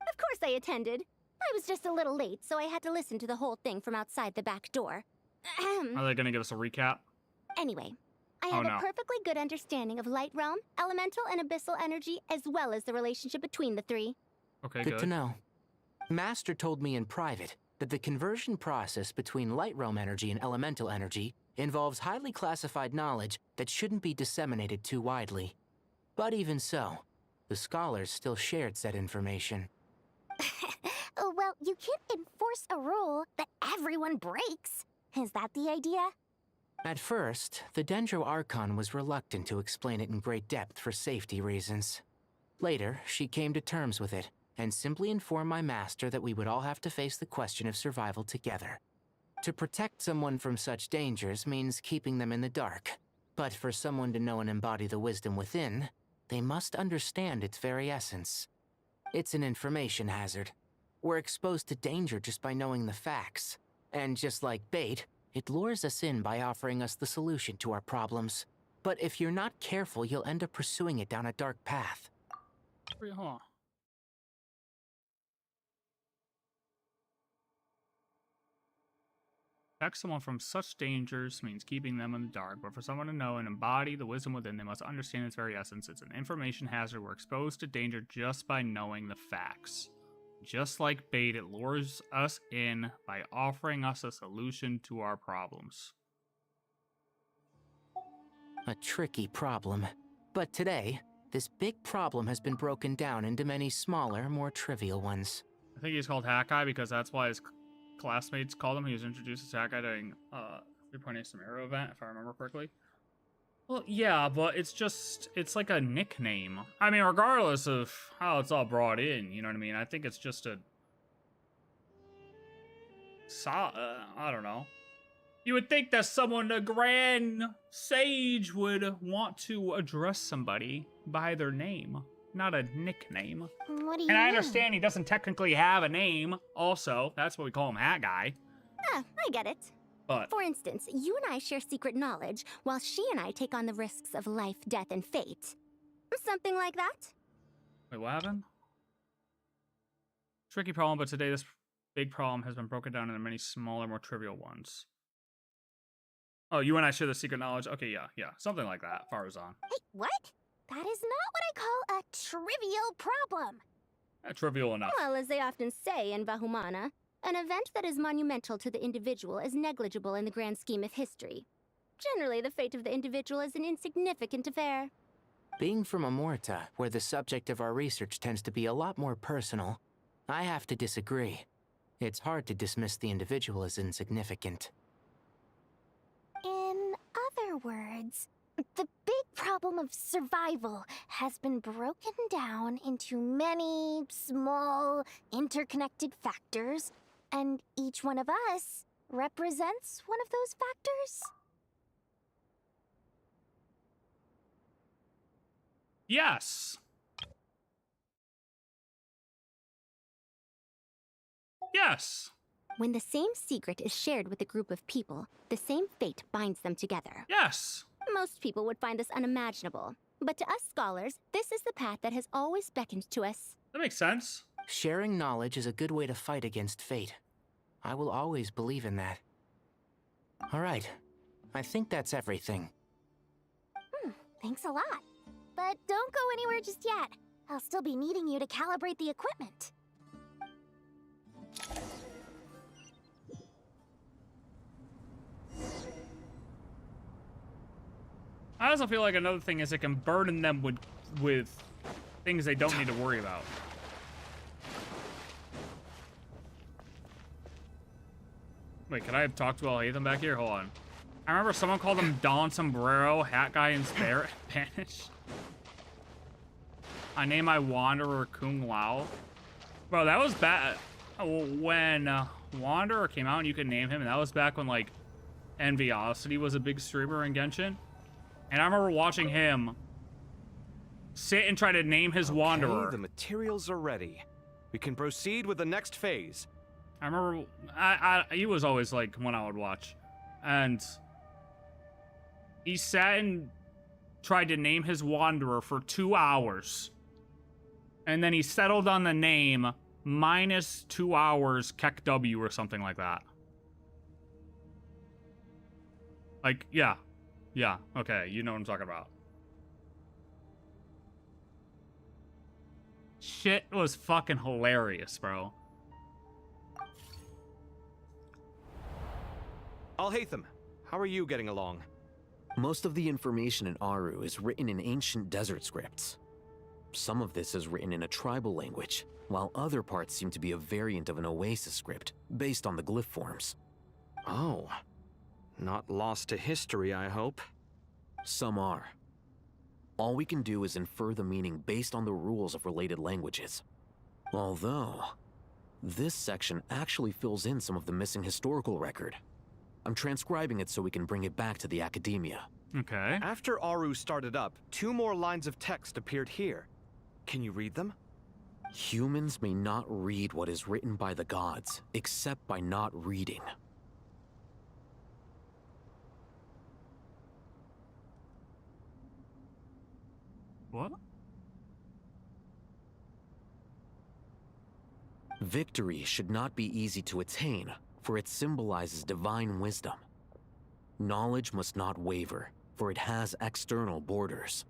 Of course I attended. I was just a little late, so I had to listen to the whole thing from outside the back door. Are they gonna give us a recap? Anyway, I have no. a perfectly good understanding of Light Realm, elemental and abyssal energy, as well as the relationship between the three. Okay, Good to know. Master told me in private that the conversion process between Light Realm energy and elemental energy involves highly classified knowledge that shouldn't be disseminated too widely. But even so, the scholars still shared said information. Well, you can't enforce a rule that everyone breaks. Is that the idea? At first, the Dendro Archon was reluctant to explain it in great depth for safety reasons. Later, she came to terms with it, and simply informed my master that we would all have to face the question of survival together. To protect someone from such dangers means keeping them in the dark. But for someone to know and embody the wisdom within, they must understand its very essence. It's an information hazard. We're exposed to danger just by knowing the facts. And just like bait, it lures us in by offering us the solution to our problems. But if you're not careful, you'll end up pursuing it down a dark path. Wait, hold on. Protect someone from such dangers means keeping them in the dark, but for someone to know and embody the wisdom within, they must understand its very essence. It's an information hazard. We're exposed to danger just by knowing the facts. Just like bait, it lures us in by offering us a solution to our problems. A tricky problem. But today, this big problem has been broken down into many smaller, more trivial ones. I think he's called Hakai because that's why his classmates called him. He was introduced as Hakai during 3.8 Sumeru event, if I remember correctly. Well, yeah, but it's like a nickname. I mean, regardless of how it's all brought in, you know what I mean? I think it's just a... I don't know. You would think that someone, a grand sage, would want to address somebody by their name, not a nickname. What do you And I mean? understand he doesn't technically have a name, also. That's what we call him, Hat Guy. I get it. But for instance, you and I share secret knowledge, while she and I take on the risks of life, death, and fate. Something like that? wait, what happened? Tricky problem, but today this big problem has been broken down into many smaller, more trivial ones. Oh, you and I share the secret knowledge? Okay, yeah. Something like that, Farazan. Hey, what? That is not what I call a trivial problem. Trivial enough. Well, as they often say in Bahumana, an event that is monumental to the individual is negligible in the grand scheme of history. Generally, the fate of the individual is an insignificant affair. Being from Amorta, where the subject of our research tends to be a lot more personal, I have to disagree. It's hard to dismiss the individual as insignificant. In other words, the big problem of survival has been broken down into many small, interconnected factors, and each one of us represents one of those factors. Yes. Yes. When the same secret is shared with a group of people, the same fate binds them together. Yes. Most people would find this unimaginable, but to us scholars, this is the path that has always beckoned to us. That makes sense. Sharing knowledge is a good way to fight against fate. I will always believe in that. All right. I think that's everything. Thanks a lot. But don't go anywhere just yet. I'll still be needing you to calibrate the equipment. I also feel like another thing is it can burden them with things they don't need to worry about. Wait, can I have talked to Al-Haytham back here? Hold on. I remember someone called him Don Sombrero, hat guy in Spanish. I named my Wanderer Kung Lao. Bro, that was bad. When Wanderer came out and you could name him, and that was back when, like, Enviosity was a big streamer in Genshin. And I remember watching him sit and try to name his Wanderer. The materials are ready. We can proceed with the next phase. I remember, he was always, like, one I would watch. And he sat and tried to name his Wanderer for 2 hours. And then he settled on the name minus 2 hours Kek W or something like that. Like, yeah. Yeah, okay, you know what I'm talking about. Shit was fucking hilarious, bro. Al-Haytham, how are you getting along? Most of the information in Aaru is written in ancient desert scripts. Some of this is written in a tribal language, while other parts seem to be a variant of an Oasis script, based on the glyph forms. Oh. Not lost to history, I hope. Some are. All we can do is infer the meaning based on the rules of related languages. Although, this section actually fills in some of the missing historical record. I'm transcribing it so we can bring it back to the academia. Okay. After Aaru started up, 2 more lines of text appeared here. Can you read them? Humans may not read what is written by the gods, except by not reading. What? Victory should not be easy to attain, for it symbolizes divine wisdom. Knowledge must not waver, for it has external borders.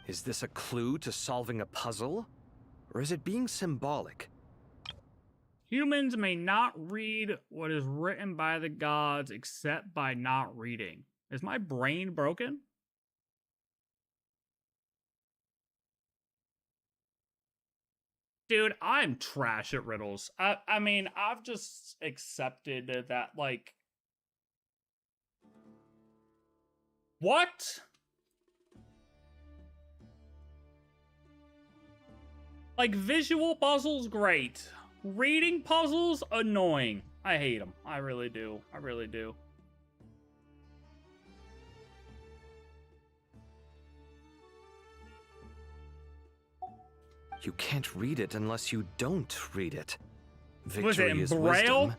Is this a clue to solving a puzzle? Or is it being symbolic? Humans may not read what is written by the gods except by not reading. Is my brain broken? Dude, I'm trash at riddles. I mean, I've just accepted that, like... What? Like, visual puzzles, great. Reading puzzles, annoying. I hate them. I really do. I really do. You can't read it unless you don't read it. Was it in Victory is Braille? wisdom.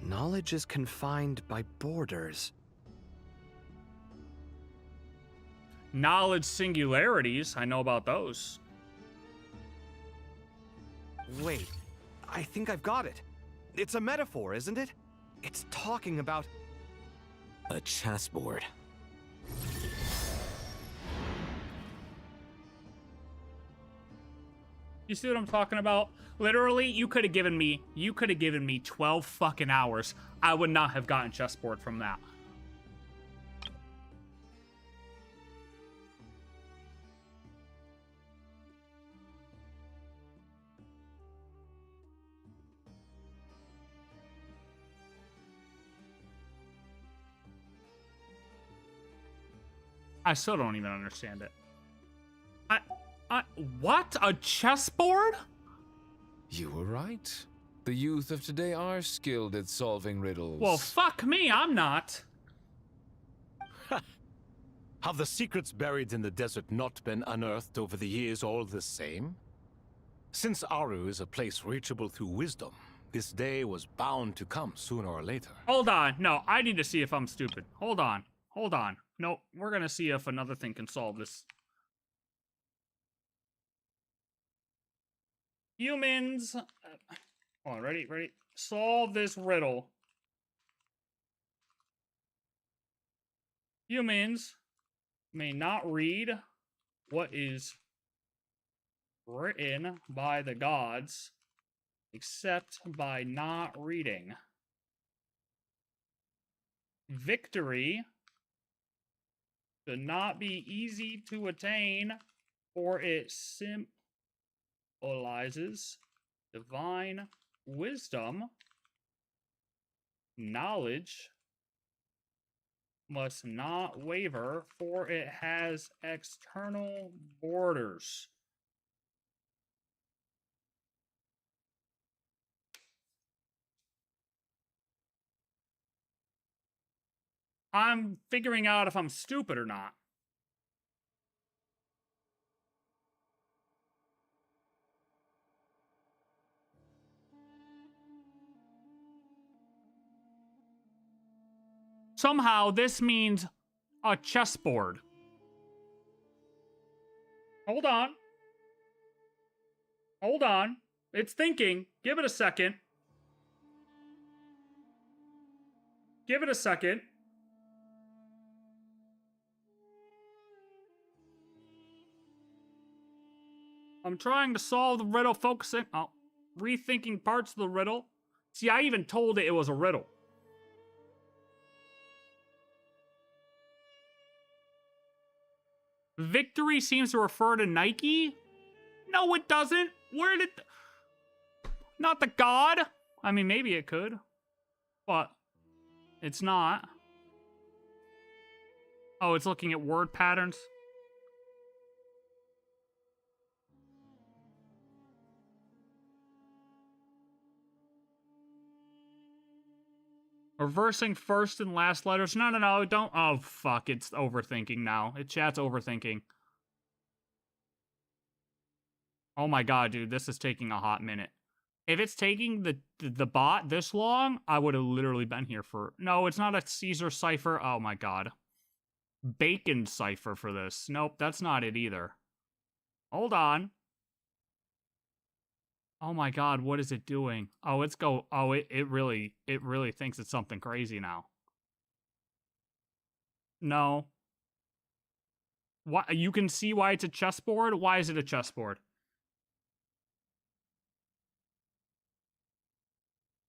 Knowledge is confined by borders. Knowledge singularities. I know about those. Wait, I think I've got it. It's a metaphor, isn't it? It's talking about... A chessboard. You see what I'm talking about? Literally, you could have given me 12 fucking hours. I would not have gotten chessboard from that. I still don't even understand it. What? A chessboard? You were right. The youth of today are skilled at solving riddles. Well, fuck me, I'm not. Have the secrets buried in the desert not been unearthed over the years all the same? Since Aaru is a place reachable through wisdom, this day was bound to come sooner or later. Hold on. No, I need to see if I'm stupid. Hold on. Hold on. No, we're gonna see if another thing can solve this. Humans. Hold on, ready? Ready? Solve this riddle. Humans may not read what is written by the gods except by not reading. Victory should not be easy to attain, for it symbolizes divine wisdom. Knowledge must not waver, for it has external borders. I'm figuring out if I'm stupid or not. Somehow this means a chessboard. Hold on. Hold on. It's thinking. Give it a second. Give it a second. I'm trying to solve the riddle, focusing on rethinking parts of the riddle. See, I even told it was a riddle. Victory seems to refer to Nike? No, it doesn't. Where did... Not the god? I mean, maybe it could. But it's not. Oh, it's looking at word patterns. Reversing first and last letters. No, no, no, don't. Oh, fuck. It's overthinking now. Chat's overthinking. Oh my god, dude. This is taking a hot minute. If it's taking the bot this long, I would have literally been here for... No, it's not a Caesar cipher. Oh my god. Bacon cipher for this. Nope, that's not it either. Hold on. Oh my god, what is it doing? Oh, it's go... Oh, it really thinks it's something crazy now. No. Why, you can see why it's a chessboard? Why is it a chessboard?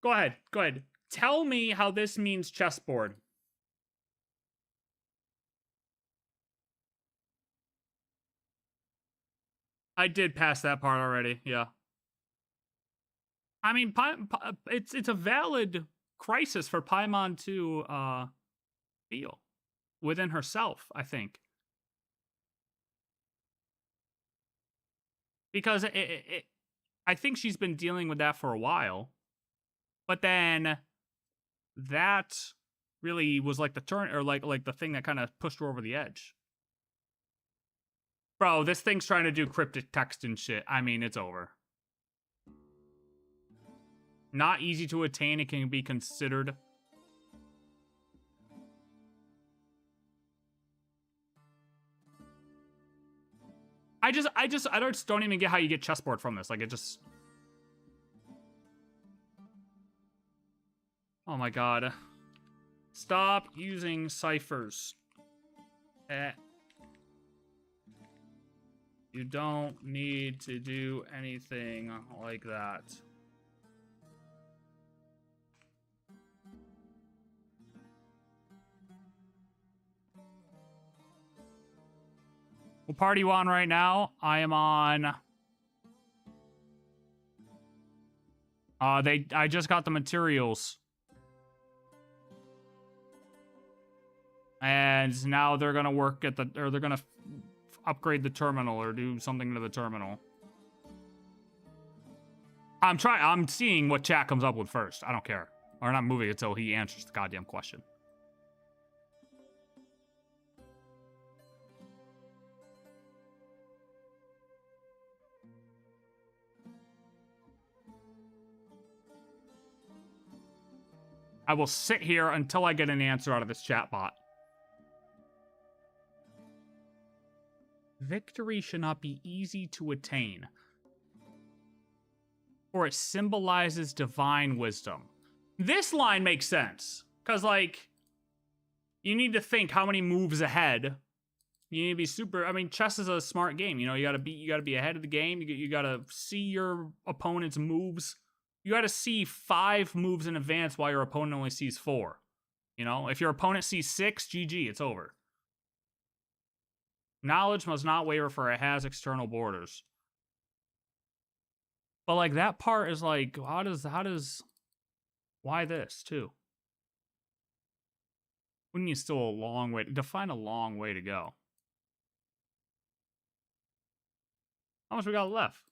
Go ahead, go ahead. Tell me how this means chessboard. I did pass that part already, yeah. I mean, it's a valid crisis for Paimon to feel within herself, I think. Because I think she's been dealing with that for a while. But then that really was like the turn, or like the thing that kind of pushed her over the edge. Bro, this thing's trying to do cryptic text and shit. I mean, it's over. Not easy to attain. It can be considered. I don't even get how you get chessboard from this. Like, it just... Oh my god. Stop using ciphers. You don't need to do anything like that. What party you on right now? I am on... I just got the materials. And now they're gonna work at the... Or they're gonna upgrade the terminal or do something to the terminal. I'm seeing what chat comes up with first. I don't care. Or not moving until he answers the goddamn question. I will sit here until I get an answer out of this chatbot. Victory should not be easy to attain, for it symbolizes divine wisdom. This line makes sense, because, like, you need to think how many moves ahead. You need to be super... I mean, chess is a smart game. You know, you gotta be ahead of the game. You gotta see your opponent's moves. You gotta see 5 moves in advance while your opponent only sees 4. You know, if your opponent sees 6, GG, it's over. Knowledge must not waver, for it has external borders. But, like, that part is like, how does... Why this, too? Wouldn't you still a long way... Define a long way to go. How much we got left?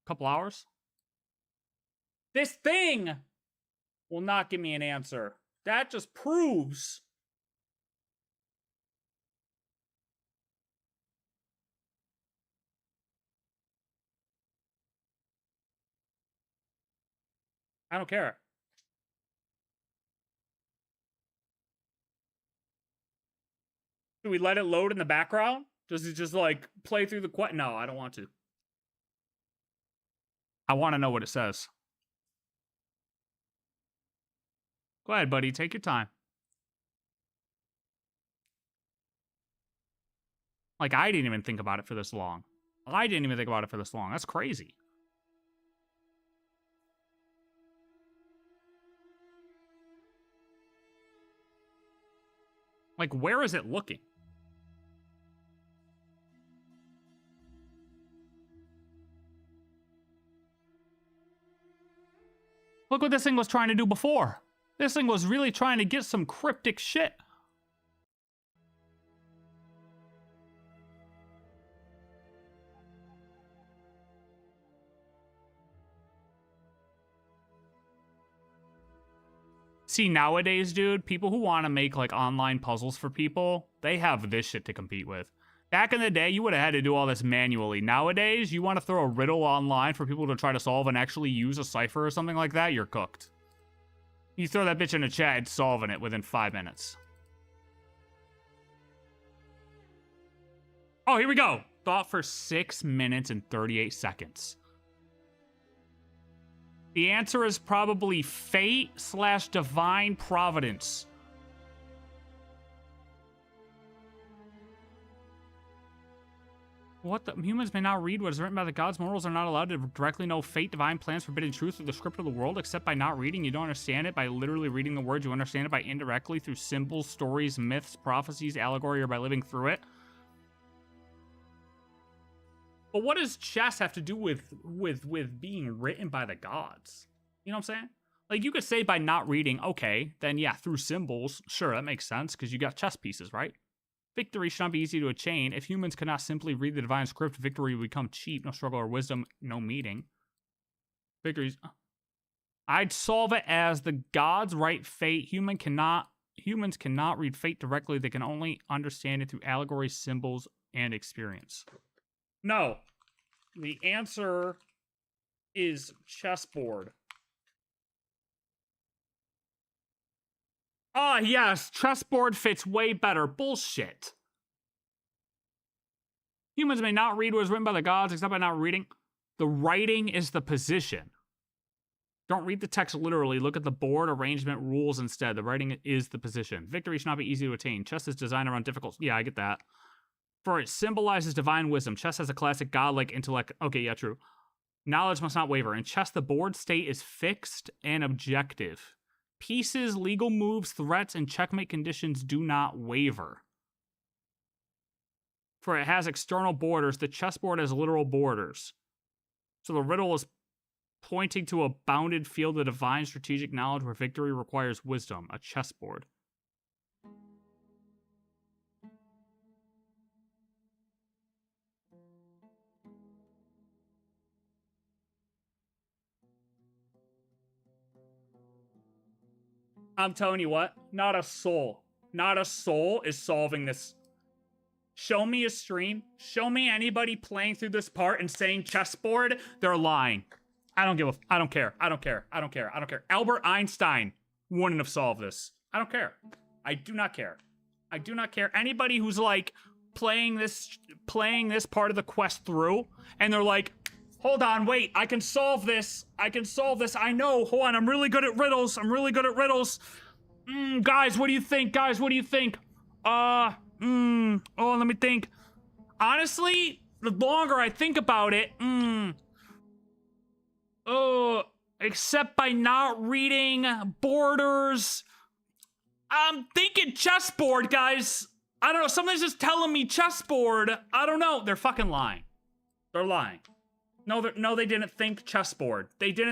Couple hours? This thing will not give me an answer. That just proves... I don't care. Do we let it load in the background? Does it just, like, play through the quest? No, I don't want to. I want to know what it says. Go ahead, buddy. Take your time. Like, I didn't even think about it for this long. That's crazy. Like, where is it looking? Look what this thing was trying to do before. This thing was really trying to get some cryptic shit. See, nowadays, dude, people who want to make, like, online puzzles for people, they have this shit to compete with. Back in the day, you would have had to do all this manually. Nowadays, you want to throw a riddle online for people to try to solve and actually use a cipher or something like that, you're cooked. You throw that bitch in a chat, it's solving it within 5 minutes. Oh, here we go. Thought for 6 minutes and 38 seconds. The answer is probably fate/divine providence. What the? Humans may not read what is written by the gods. Mortals are not allowed to directly know fate, divine plans, forbidden truth, or the script of the world, except by not reading. You don't understand it by literally reading the words. You understand it by indirectly through symbols, stories, myths, prophecies, allegory, or by living through it. But what does chess have to do with being written by the gods? You know what I'm saying? Like, you could say by not reading, okay, then yeah, through symbols, sure, that makes sense, because you got chess pieces, right? Victory should not be easy to attain. If humans cannot simply read the divine script, victory will become cheap, no struggle or wisdom, no meaning. Victories... I'd solve it as the gods write fate. Humans cannot read fate directly. They can only understand it through allegories, symbols, and experience. No. The answer is chessboard. Ah, yes, chessboard fits way better. Bullshit. Humans may not read what is written by the gods except by not reading. The writing is the position. Don't read the text literally. Look at the board arrangement rules instead. The writing is the position. Victory should not be easy to attain. Chess is designed around difficult... Yeah, I get that. For it symbolizes divine wisdom. Chess has a classic godlike intellect. Okay, yeah, true. Knowledge must not waver. In chess, the board state is fixed and objective. Pieces, legal moves, threats, and checkmate conditions do not waver. For it has external borders. The chessboard has literal borders. So the riddle is pointing to a bounded field of divine strategic knowledge where victory requires wisdom. A chessboard. I'm telling you what, not a soul is solving this. Show me a stream, show me anybody playing through this part and saying chessboard, they're lying. I don't care. Albert Einstein wouldn't have solved this. I don't care. I do not care. Anybody who's like playing this part of the quest through and they're like, hold on, wait, I can solve this. I know. Hold on, I'm really good at riddles. Guys, what do you think? Oh, let me think. Honestly, the longer I think about it, except by not reading borders, I'm thinking chessboard, guys. I don't know, something's just telling me chessboard. I don't know. They're fucking lying. They're lying. No, they didn't think chessboard. They did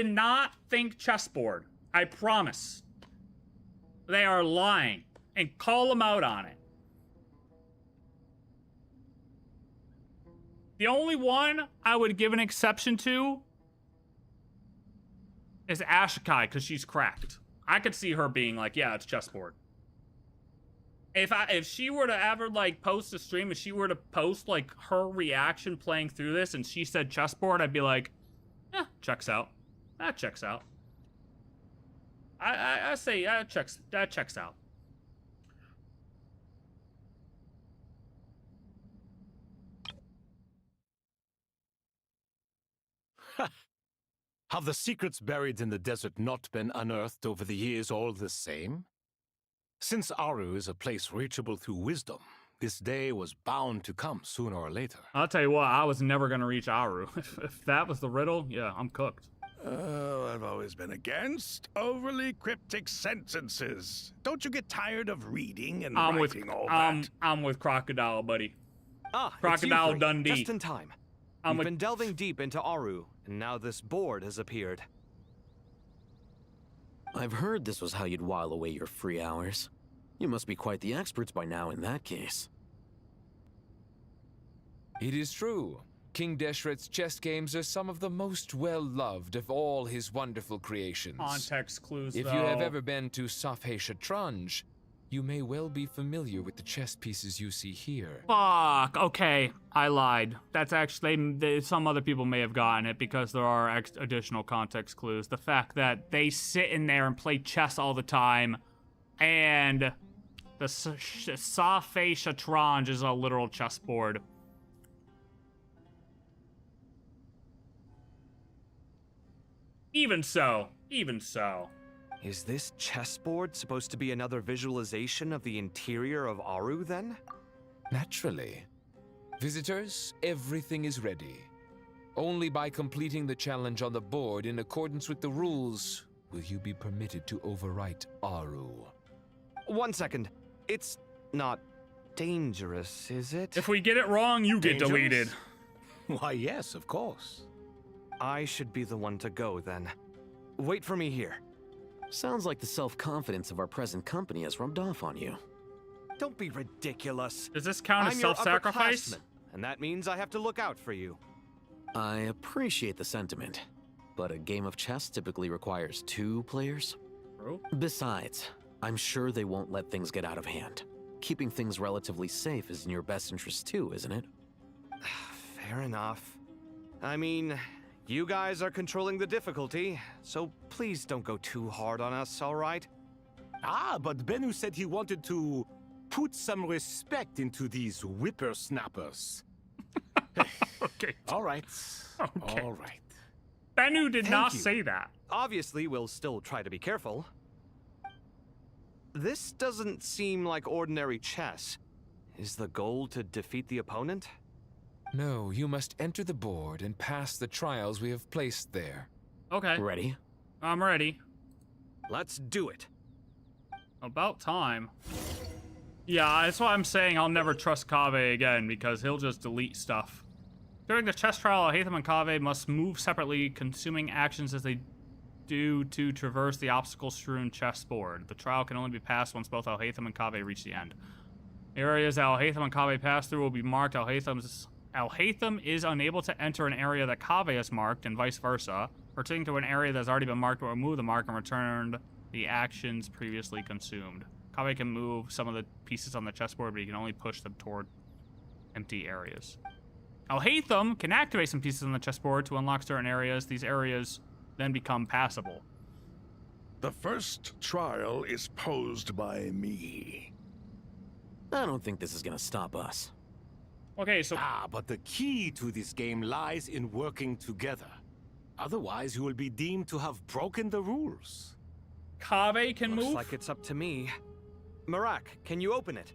not think chessboard. I promise. They are lying. And call them out on it. The only one I would give an exception to is Ashikai, because she's cracked. I could see her being like, yeah, it's chessboard. If she were to ever like post a stream, if she were to post like her reaction playing through this and she said chessboard, I'd be like, yeah, checks out. That checks out. I say that checks out. Have the secrets buried in the desert not been unearthed over the years all the same? Since Aaru is a place reachable through wisdom, this day was bound to come sooner or later. I'll tell you what, I was never going to reach Aaru. If that was the riddle, yeah, I'm cooked. Oh, I've always been against overly cryptic sentences. Don't you get tired of reading and writing all that? I'm with Crocodile, buddy. Crocodile Dundee. Just in time. We've been delving deep into Aaru, and now this board has appeared. I've heard this was how you'd while away your free hours. You must be quite the experts by now in that case. It is true. King Deshret's chess games are some of the most well-loved of all his wonderful creations. Context clues, If you have ever been to 6.6 ARCHON, you may well be familiar with the chess pieces you see here. Fuck, okay, I lied. That's actually, some other people may have gotten it because there are additional context clues. The fact that they sit in there and play chess all the time, and the 6.6 ARCHON is a literal chessboard. Even so. Is this chessboard supposed to be another visualization of the interior of Aaru, then? Naturally. Visitors, everything is ready. Only by completing the challenge on the board in accordance with the rules will you be permitted to overwrite Aaru. 1 second. It's not dangerous, is it? If we get it wrong, you get deleted. Why, yes, of course. I should be the one to go, then. Wait for me here. Sounds like the self-confidence of our present company has rubbed off on you. Don't be ridiculous. Does this count as self-sacrifice? And that means I have to look out for you. I appreciate the sentiment, but a game of chess typically requires 2 players. True. Besides, I'm sure they won't let things get out of hand. Keeping things relatively safe is in your best interest too, isn't it? Fair enough. I mean, you guys are controlling the difficulty, so please don't go too hard on us, all right? Ah, but Bennu said he wanted to put some respect into these whippersnappers. Okay. All right. Okay. All right. Bennu did Thank not you. say that. Obviously, we'll still try to be careful. This doesn't seem like ordinary chess. Is the goal to defeat the opponent? No, you must enter the board and pass the trials we have placed there. Okay. Ready? I'm ready. Let's do it. About time. Yeah, that's why I'm saying I'll never trust Kaveh again, because he'll just delete stuff. During the chess trial, Alhaitham and Kaveh must move separately, consuming actions as they do to traverse the obstacle-strewn chessboard. The trial can only be passed once both Alhaitham and Kaveh reach the end. Areas that Alhaitham and Kaveh pass through will be marked. Alhaitham is unable to enter an area that Kaveh has marked, and vice versa. Returning to an area that's already been marked will remove the mark and return the actions previously consumed. Kaveh can move some of the pieces on the chessboard, but he can only push them toward empty areas. Alhaitham can activate some pieces on the chessboard to unlock certain areas. These areas then become passable. The first trial is posed by me. I don't think this is gonna stop us. Okay, so... Ah, but the key to this game lies in working together. Otherwise, you will be deemed to have broken the rules. Kaveh can move? Looks like it's up to me. Marak, can you open it?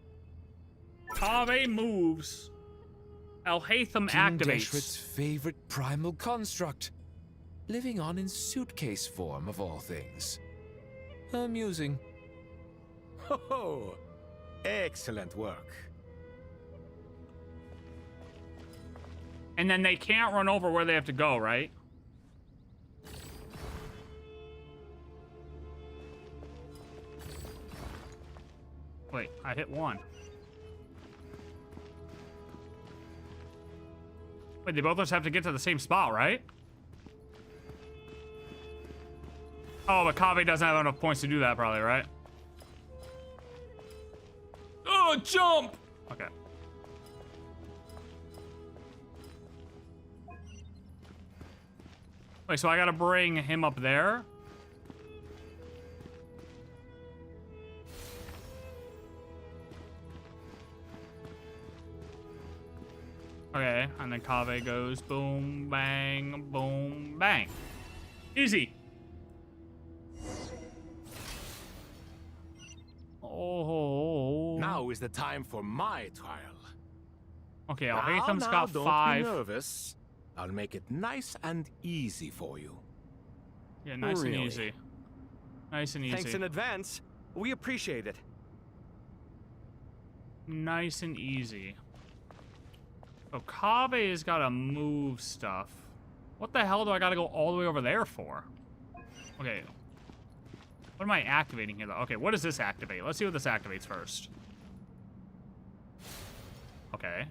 Kaveh moves. Alhaitham King activates. Deshret's favorite primal construct. Living on in suitcase form, of all things. Amusing. Ho ho! Excellent work. And then they can't run over where they have to go, right? Wait, I hit one. Wait, they both just have to get to the same spot, right? Oh, but Kaveh doesn't have enough points to do that, probably, right? Oh, jump! Okay. Wait, so I gotta bring him up there? Okay, and then Kaveh goes boom, bang, bang. Easy. Oh. Now is the time for my trial. Okay, Now, Alhaitham's got don't 5. be nervous. I'll make it nice and easy for you. Yeah, nice Really? and easy. Nice and easy. Thanks in advance. We appreciate it. Nice and easy. So Kaveh has got to move stuff. What the hell do I got to go all the way over there for? Okay. What am I activating here, though? Okay, what does this activate? Let's see what this activates first. Okay.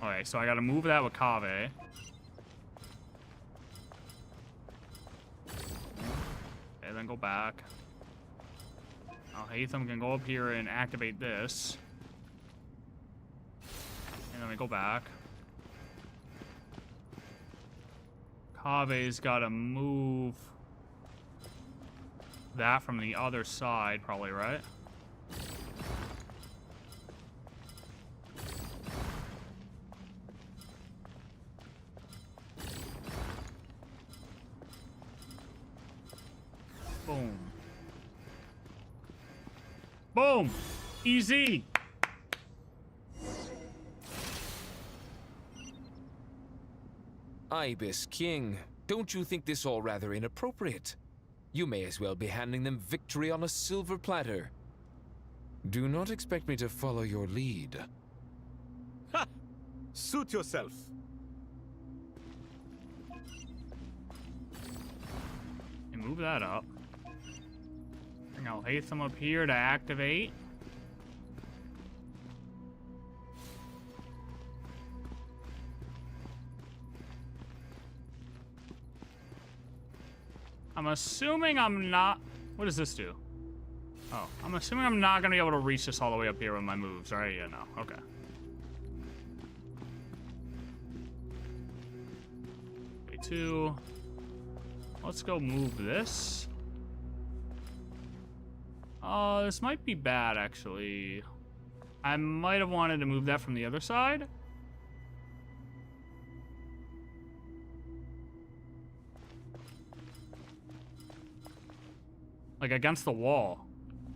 Okay, so I got to move that with Kaveh. Okay, then go back. Alhaitham can go up here and activate this. And then we go back. Kaveh's got to move that from the other side, probably, right? Boom. Boom! Easy! Ibis King, don't you think this all rather inappropriate? You may as well be handing them victory on a silver platter. Do not expect me to follow your lead. Ha! Suit yourself. And move that up. Bring Alhaitham up here to activate. I'm assuming I'm not... What does this do? Oh, I'm assuming I'm not gonna be able to reach this all the way up here with my moves, right? Yeah, no. Okay. Okay, 2. Let's go move this. This might be bad, actually. I might have wanted to move that from the other side. Like, against the wall.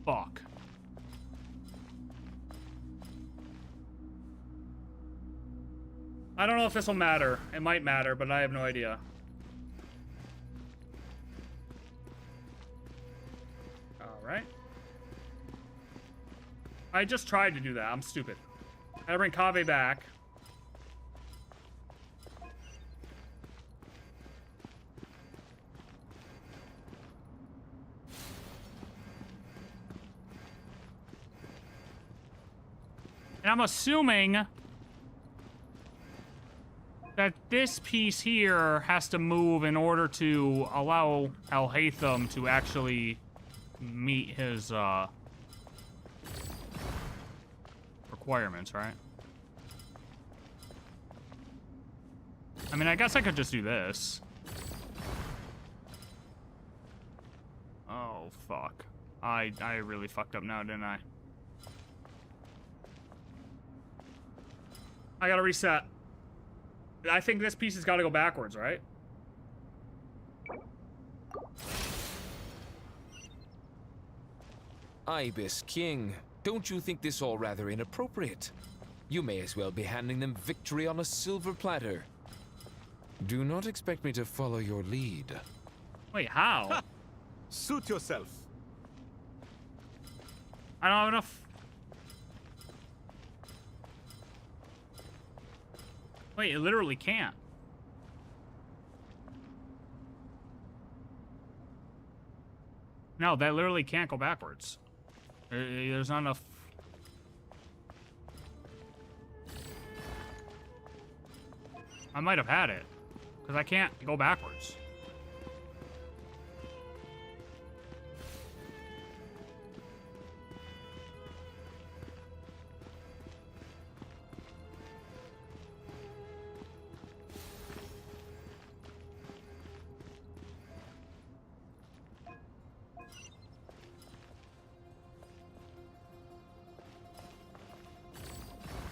Fuck. I don't know if this will matter. It might matter, but I have no idea. Alright. I just tried to do that. I'm stupid. I gotta bring Kaveh back. And I'm assuming that this piece here has to move in order to allow Al-Haytham to actually meet his requirements, right? I mean, I guess I could just do this. Oh, fuck. I really fucked up now, didn't I? I gotta reset. I think this piece has got to go backwards, right? Ibis King, don't you think this all rather inappropriate? You may as well be handing them victory on a silver platter. Do not expect me to follow your lead. Wait, how? Ha! Suit yourself. I don't have enough. Wait, it literally can't. No, that literally can't go backwards. There's not enough. I might have had it, because I can't go backwards.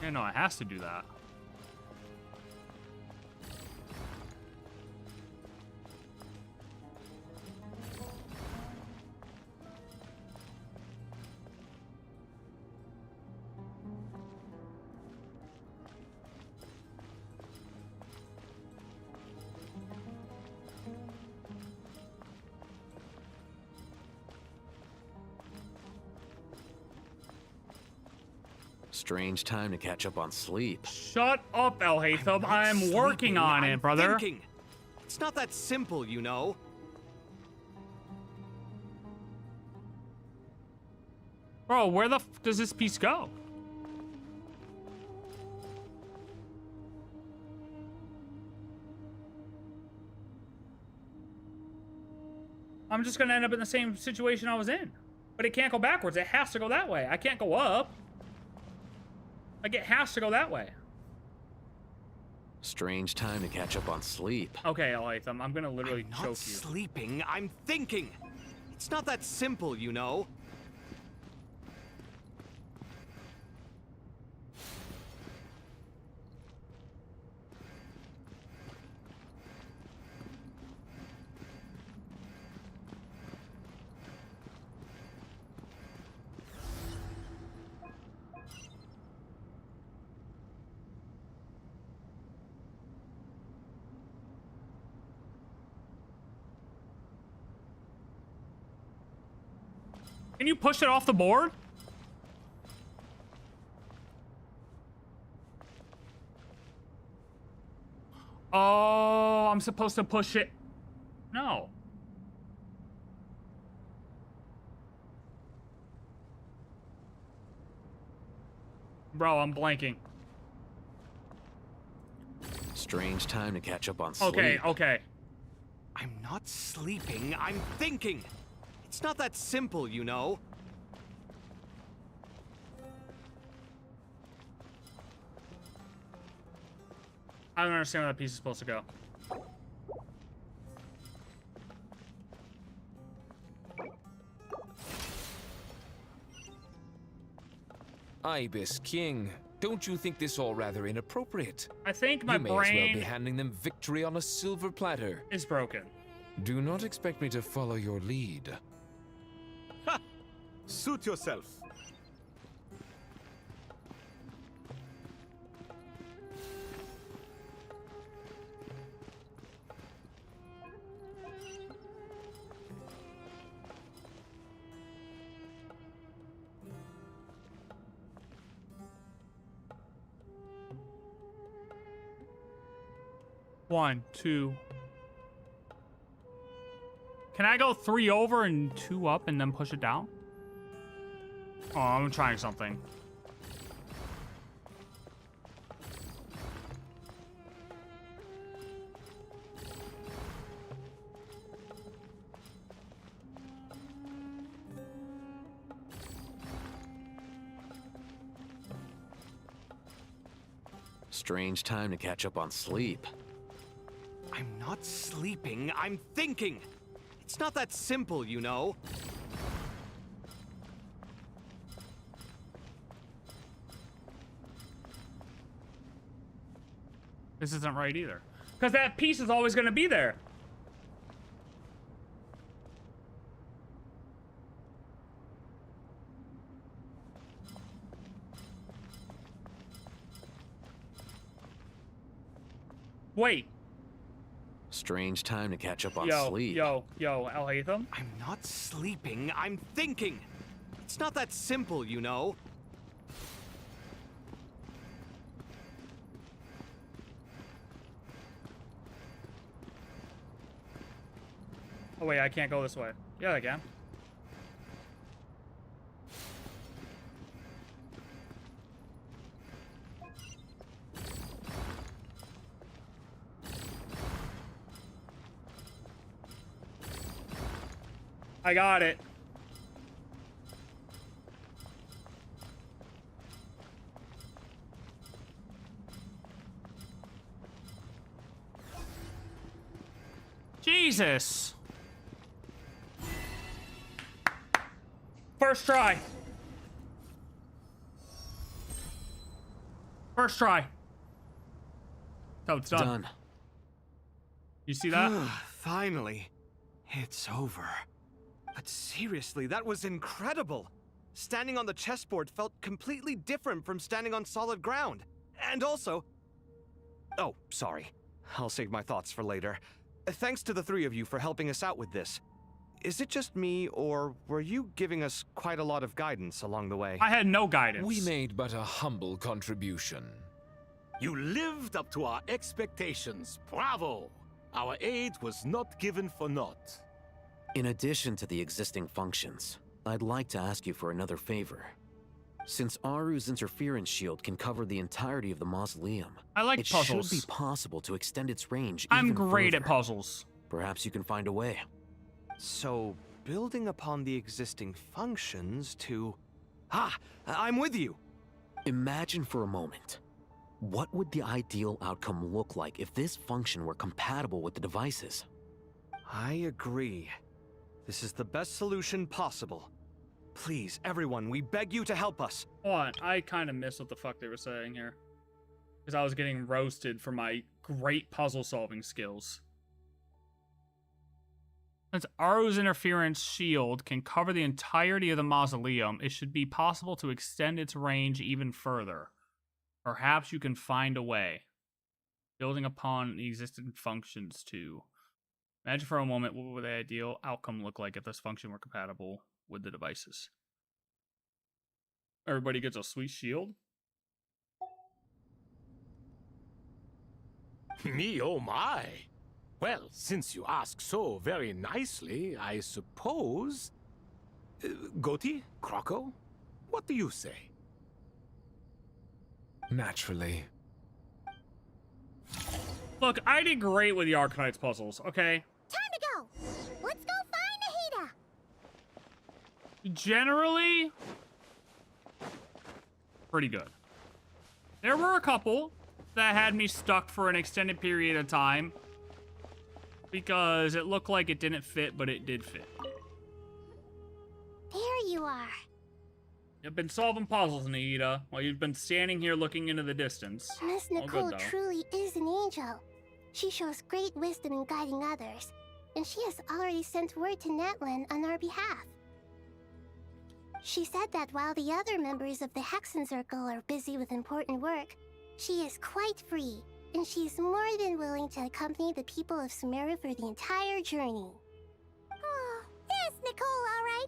Yeah, no, it has to do that. Strange time to catch up on sleep. Shut up, Al-Haytham. I'm working on it, brother. Thinking. It's not that simple, you know. Bro, where the f does this piece go? I'm just gonna end up in the same situation I was in. But it can't go backwards. It has to go that way. I can't go up. Like, it has to go that way. Strange time to catch up on sleep. Okay, Al-Haytham, I'm gonna literally choke you. I'm not sleeping, I'm thinking. It's not that simple, you know. Can you push it off the board? Oh, I'm supposed to push it. No. Bro, I'm blanking. Strange time to catch up on sleep. Okay, okay. I'm not sleeping, I'm thinking. It's not that simple, you know. I don't understand where that piece is supposed to go. Ibis King, don't you think this all rather inappropriate? I think my brain... You may as well be brain handing them victory on a silver platter. is broken. Do not expect me to follow your lead. Ha! Suit yourself. One, two. Can I go 3 over and 2 up and then push it down? Oh, I'm trying something. Strange time to catch up on sleep. I'm not sleeping, I'm thinking. It's not that simple, you know. This isn't right either. Because that piece is always going to be there. Wait. Strange time to catch up on sleep. Yo, Al Hatham? I'm not sleeping, I'm thinking. It's not that simple, you know. Oh wait, I can't go this way. Yeah, I can. I got it. Jesus. First try. First try. Oh, it's done. You see that? Finally. It's over. But seriously, that was incredible. Standing on the chessboard felt completely different from standing on solid ground. And also... Oh, sorry. I'll save my thoughts for later. Thanks to the 3 of you for helping us out with this. Is it just me, or were you giving us quite a lot of guidance along the way? I had no guidance. We made but a humble contribution. You lived up to our expectations. Bravo! Our aid was not given for naught. In addition to the existing functions, I'd like to ask you for another favor. Since Aaru's interference shield can cover the entirety of the mausoleum, I like it puzzles. should be possible to extend its range I'm even great further. at puzzles. Perhaps you can find a way. So, building upon the existing functions to... Ah, I'm with you! Imagine for a moment. What would the ideal outcome look like if this function were compatible with the devices? I agree. This is the best solution possible. Please, everyone, we beg you to help us. Hold on, I kind of missed what the fuck they were saying here. Because I was getting roasted for my great puzzle-solving skills. Since Aaru's interference shield can cover the entirety of the mausoleum, it should be possible to extend its range even further. Perhaps you can find a way. Building upon the existing functions too. Imagine for a moment what would the ideal outcome look like if this function were compatible with the devices. Everybody gets a sweet shield? Me, oh my. Well, since you ask so very nicely, I suppose... Goti? Croco? What do you say? Naturally. Look, I did great with the Arcanite's puzzles, okay? Time generally, pretty good. There were a couple that had me stuck for an extended period of time because it looked like it didn't fit, but it did fit. There you are. You've been solving puzzles, Nahida, while you've been standing here looking into the distance. Miss All Nicole good, though. truly is an angel. She shows great wisdom in guiding others, and she has already sent word to Natlan on our behalf. She said that while the other members of the Hexen Circle are busy with important work, she is quite free, and she is more than willing to accompany the people of Sumeru for the entire journey. Oh, yes, Nicole, all right.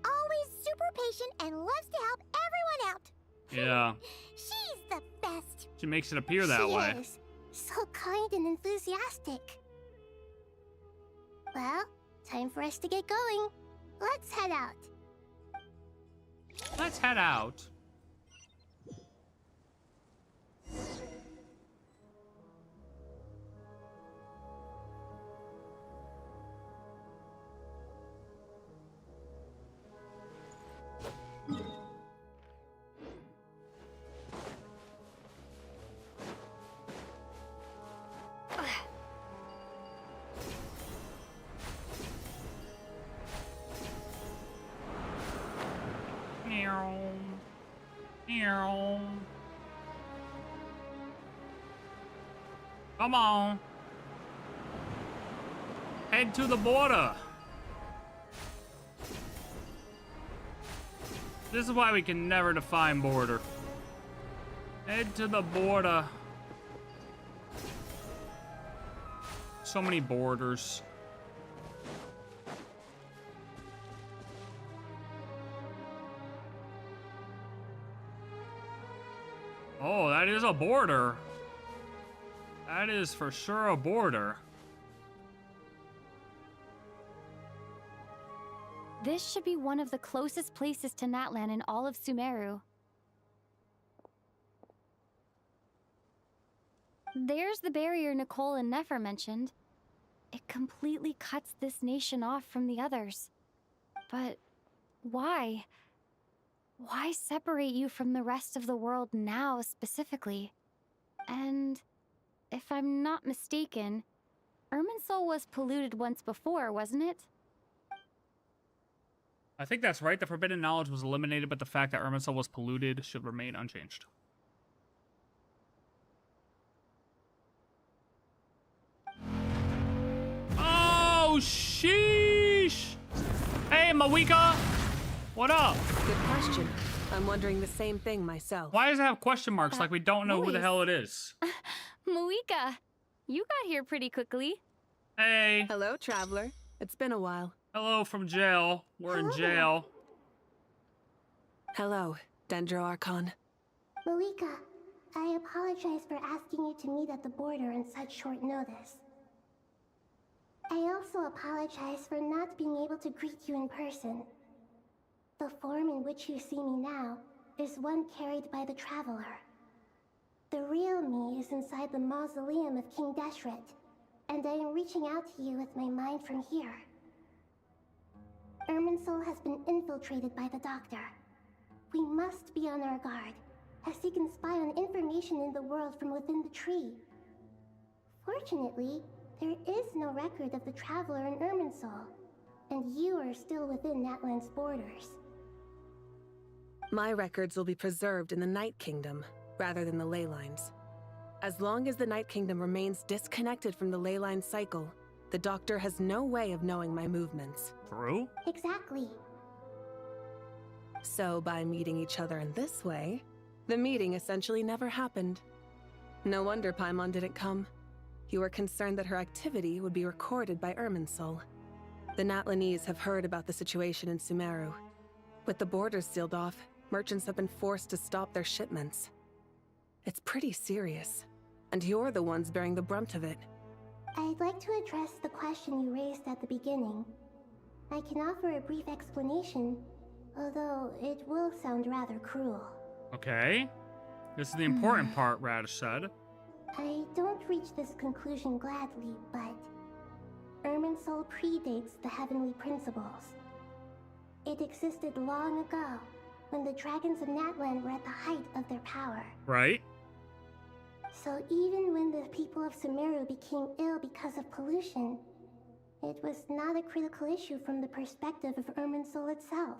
Always super patient and loves to help everyone out. Yeah. She's the best. She makes it appear that way. She is. So kind and enthusiastic. Well, time for us to get going. Let's head out. Let's head out. Come on. Head to the border. This is why we can never define border. Head to the border. So many borders. Oh, that is a border. That is for sure a border. This should be one of the closest places to Natlan in all of Sumeru. There's the barrier Nicole and Nefer mentioned. It completely cuts this nation off from the others. But why? Why separate you from the rest of the world now, specifically? And if I'm not mistaken, Irminsul was polluted once before, wasn't it? I think that's right. The forbidden knowledge was eliminated, but the fact that Irminsul was polluted should remain unchanged. Oh, sheesh! Hey, Mawika! What up? Good question. I'm wondering the same thing myself. Why does it have question marks like we don't know who the hell it is? Mawika, you got here pretty quickly. Hey. Hello, traveler. It's been a while. Hello from jail. We're in jail. Hello, Dendro Archon. Mawika, I apologize for asking you to meet at the border on such short notice. I also apologize for not being able to greet you in person. The form in which you see me now is one carried by the Traveler. The real me is inside the mausoleum of King Deshret, and I am reaching out to you with my mind from here. Irminsul has been infiltrated by the Doctor. We must be on our guard, as he can spy on information in the world from within the tree. Fortunately, there is no record of the Traveler in Irminsul, and you are still within Natlan's borders. My records will be preserved in the Night Kingdom, rather than the ley lines. As long as the Night Kingdom remains disconnected from the ley line cycle, the Doctor has no way of knowing my movements. True? Exactly. So by meeting each other in this way, the meeting essentially never happened. No wonder Paimon didn't come. You were concerned that her activity would be recorded by Irminsul. The Natlanese have heard about the situation in Sumeru. With the borders sealed off, merchants have been forced to stop their shipments. It's pretty serious, and you're the ones bearing the brunt of it. I'd like to address the question you raised at the beginning. I can offer a brief explanation, although it will sound rather cruel. Okay. This is the important part, Radish said. I don't reach this conclusion gladly, but Irminsul predates the heavenly principles. it existed long ago, when the dragons of Natlan were at the height of their power. Right. So even when the people of Sumeru became ill because of pollution, it was not a critical issue from the perspective of Irminsul itself.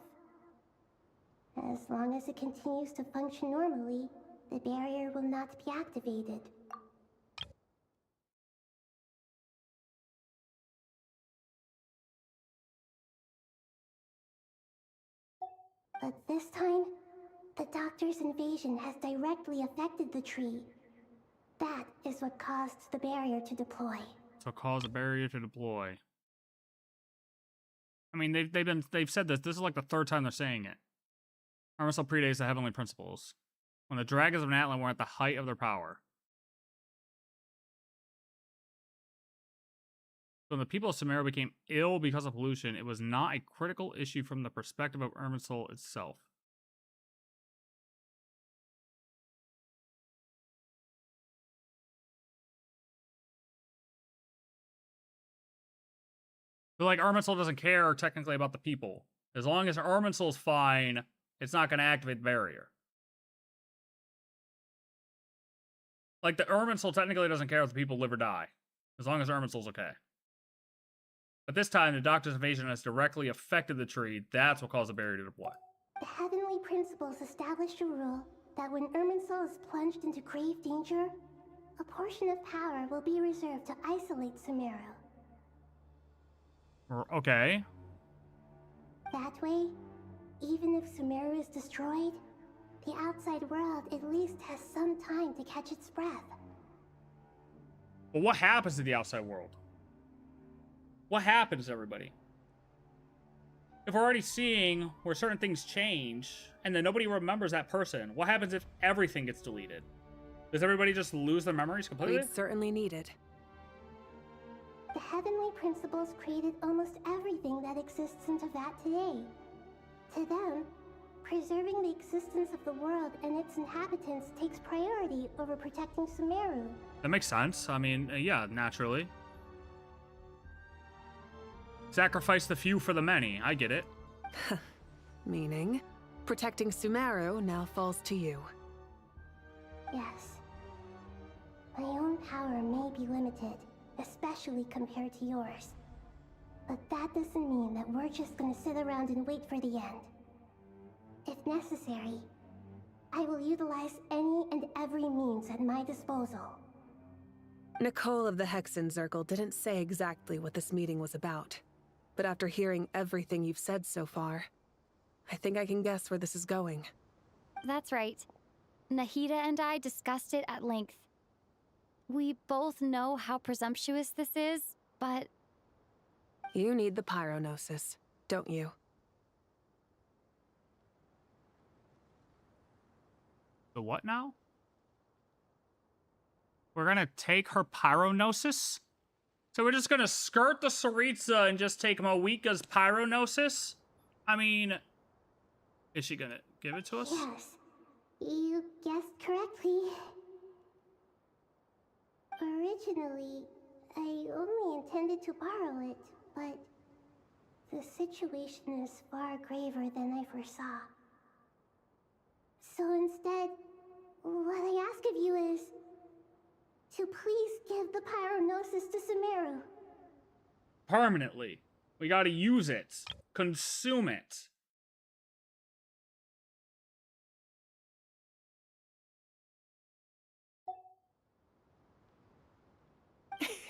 As long as it continues to function normally, the barrier will not be activated. But this time, the Doctor's invasion has directly affected the tree. That is what caused the barrier to deploy. So cause a barrier to deploy. I mean, they've said this. This is like the third time they're saying it. Irminsul predates the Heavenly Principles, when the dragons of Natlan were at the height of their power. So when the people of Sumeru became ill because of pollution, it was not a critical issue from the perspective of Irminsul itself. But like, Irminsul doesn't care technically about the people. As long as Irminsul's fine, it's not going to activate the barrier. Like, the Irminsul technically doesn't care if the people live or die, as long as Irminsul's okay. But this time, the Doctor's invasion has directly affected the tree. That's what caused the barrier to deploy. The Heavenly Principles established a rule that when Irminsul is plunged into grave danger, a portion of power will be reserved to isolate Sumeru. Okay. That way, even if Sumeru is destroyed, the outside world at least has some time to catch its breath. But what happens to the outside world? What happens to everybody? If we're already seeing where certain things change, and then nobody remembers that person, what happens if everything gets deleted? Does everybody just lose their memories completely? We'd certainly need it. The Heavenly Principles created almost everything that exists in Teyvat today. To them, preserving the existence of the world and its inhabitants takes priority over protecting Sumeru. That makes sense. I mean, yeah, naturally. Sacrifice the few for the many. I get it. Meaning, protecting Sumeru now falls to you. Yes. My own power may be limited, especially compared to yours. But that doesn't mean that we're just gonna sit around and wait for the end. If necessary, I will utilize any and every means at my disposal. Nicole of the Hexen Circle didn't say exactly what this meeting was about. But after hearing everything you've said so far, I think I can guess where this is going. That's right. Nahida and I discussed it at length. We both know how presumptuous this is, but... You need the pyronosis, don't you? The what now? We're gonna take her pyronosis? So we're just gonna skirt the Tsaritsa and just take Moika's pyronosis? I mean, is she gonna give it to us? Yes, you guessed correctly. Originally, I only intended to borrow it, but the situation is far graver than I foresaw. So instead, what I ask of you is to please give the pyronosis to Sumeru. Permanently. We gotta use it. Consume it.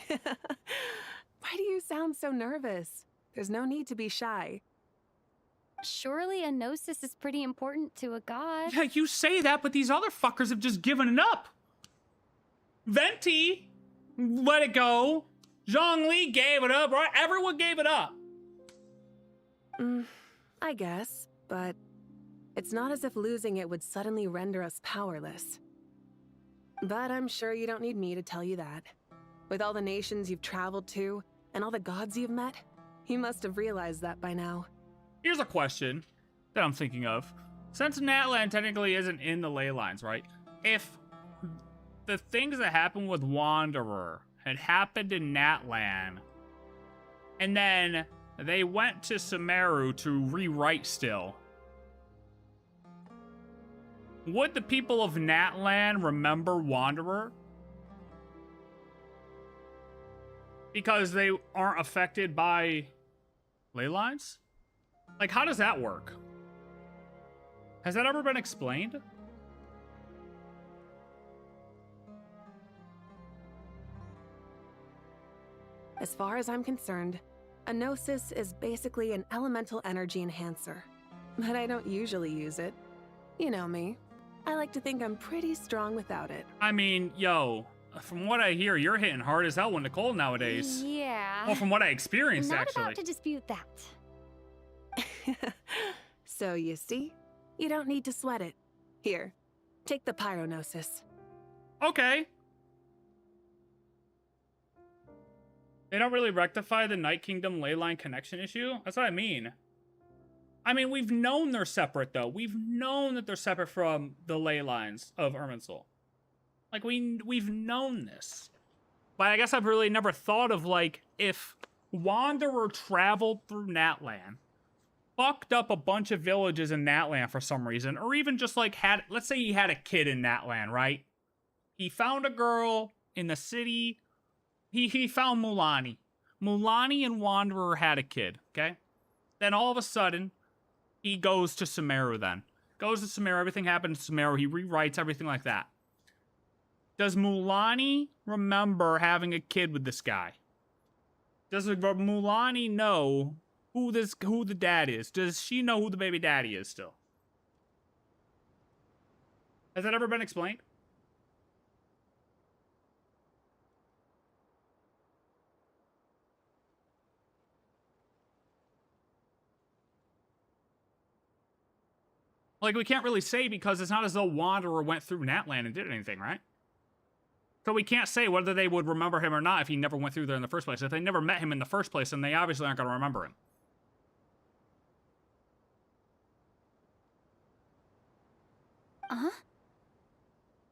Why do you sound so nervous? There's no need to be shy. Surely a gnosis is pretty important to a god. Yeah, you say that, but these other fuckers have just given it up. Venti let it go. Zhongli gave it up, right? Everyone gave it up. I guess, but it's not as if losing it would suddenly render us powerless. But I'm sure you don't need me to tell you that. With all the nations you've traveled to, and all the gods you've met, you must have realized that by now. Here's a question that I'm thinking of. Since Natlan technically isn't in the ley lines, right? If the things that happened with Wanderer had happened in Natlan, and then They went to Sumeru to rewrite still. Would the people of Natlan remember Wanderer? Because they aren't affected by ley lines? Like, how does that work? Has that ever been explained? As far as I'm concerned, a Gnosis is basically an elemental energy enhancer. But I don't usually use it. You know me. I like to think I'm pretty strong without it. I mean, yo, from what I hear, you're hitting hard as hell with Nicole nowadays. Yeah. Well, from what I experienced, Not actually. about to dispute that. So you see, you don't need to sweat it. Here, take the Pyronosis. Okay. They don't really rectify the Night Kingdom leyline connection issue? That's what I mean. I mean, we've known they're separate, though. We've known that they're separate from the ley lines of Irminsul. Like, we've known this. But I guess I've really never thought of, like, if Wanderer traveled through Natlan, fucked up a bunch of villages in Natlan for some reason, or even just, like, let's say he had a kid in Natlan, right? He found a girl in the city. He found Mulani. Mulani and Wanderer had a kid, okay? Then all of a sudden, he goes to Sumeru then. Goes to Sumeru, everything happens to Sumeru, he rewrites everything like that. Does Mulani remember having a kid with this guy? Does Mulani know who the dad is? Does she know who the baby daddy is still? Has that ever been explained? Like, we can't really say because it's not as though Wanderer went through Natlan and did anything, right? So we can't say whether they would remember him or not if he never went through there in the first place. If they never met him in the first place, then they obviously aren't going to remember him.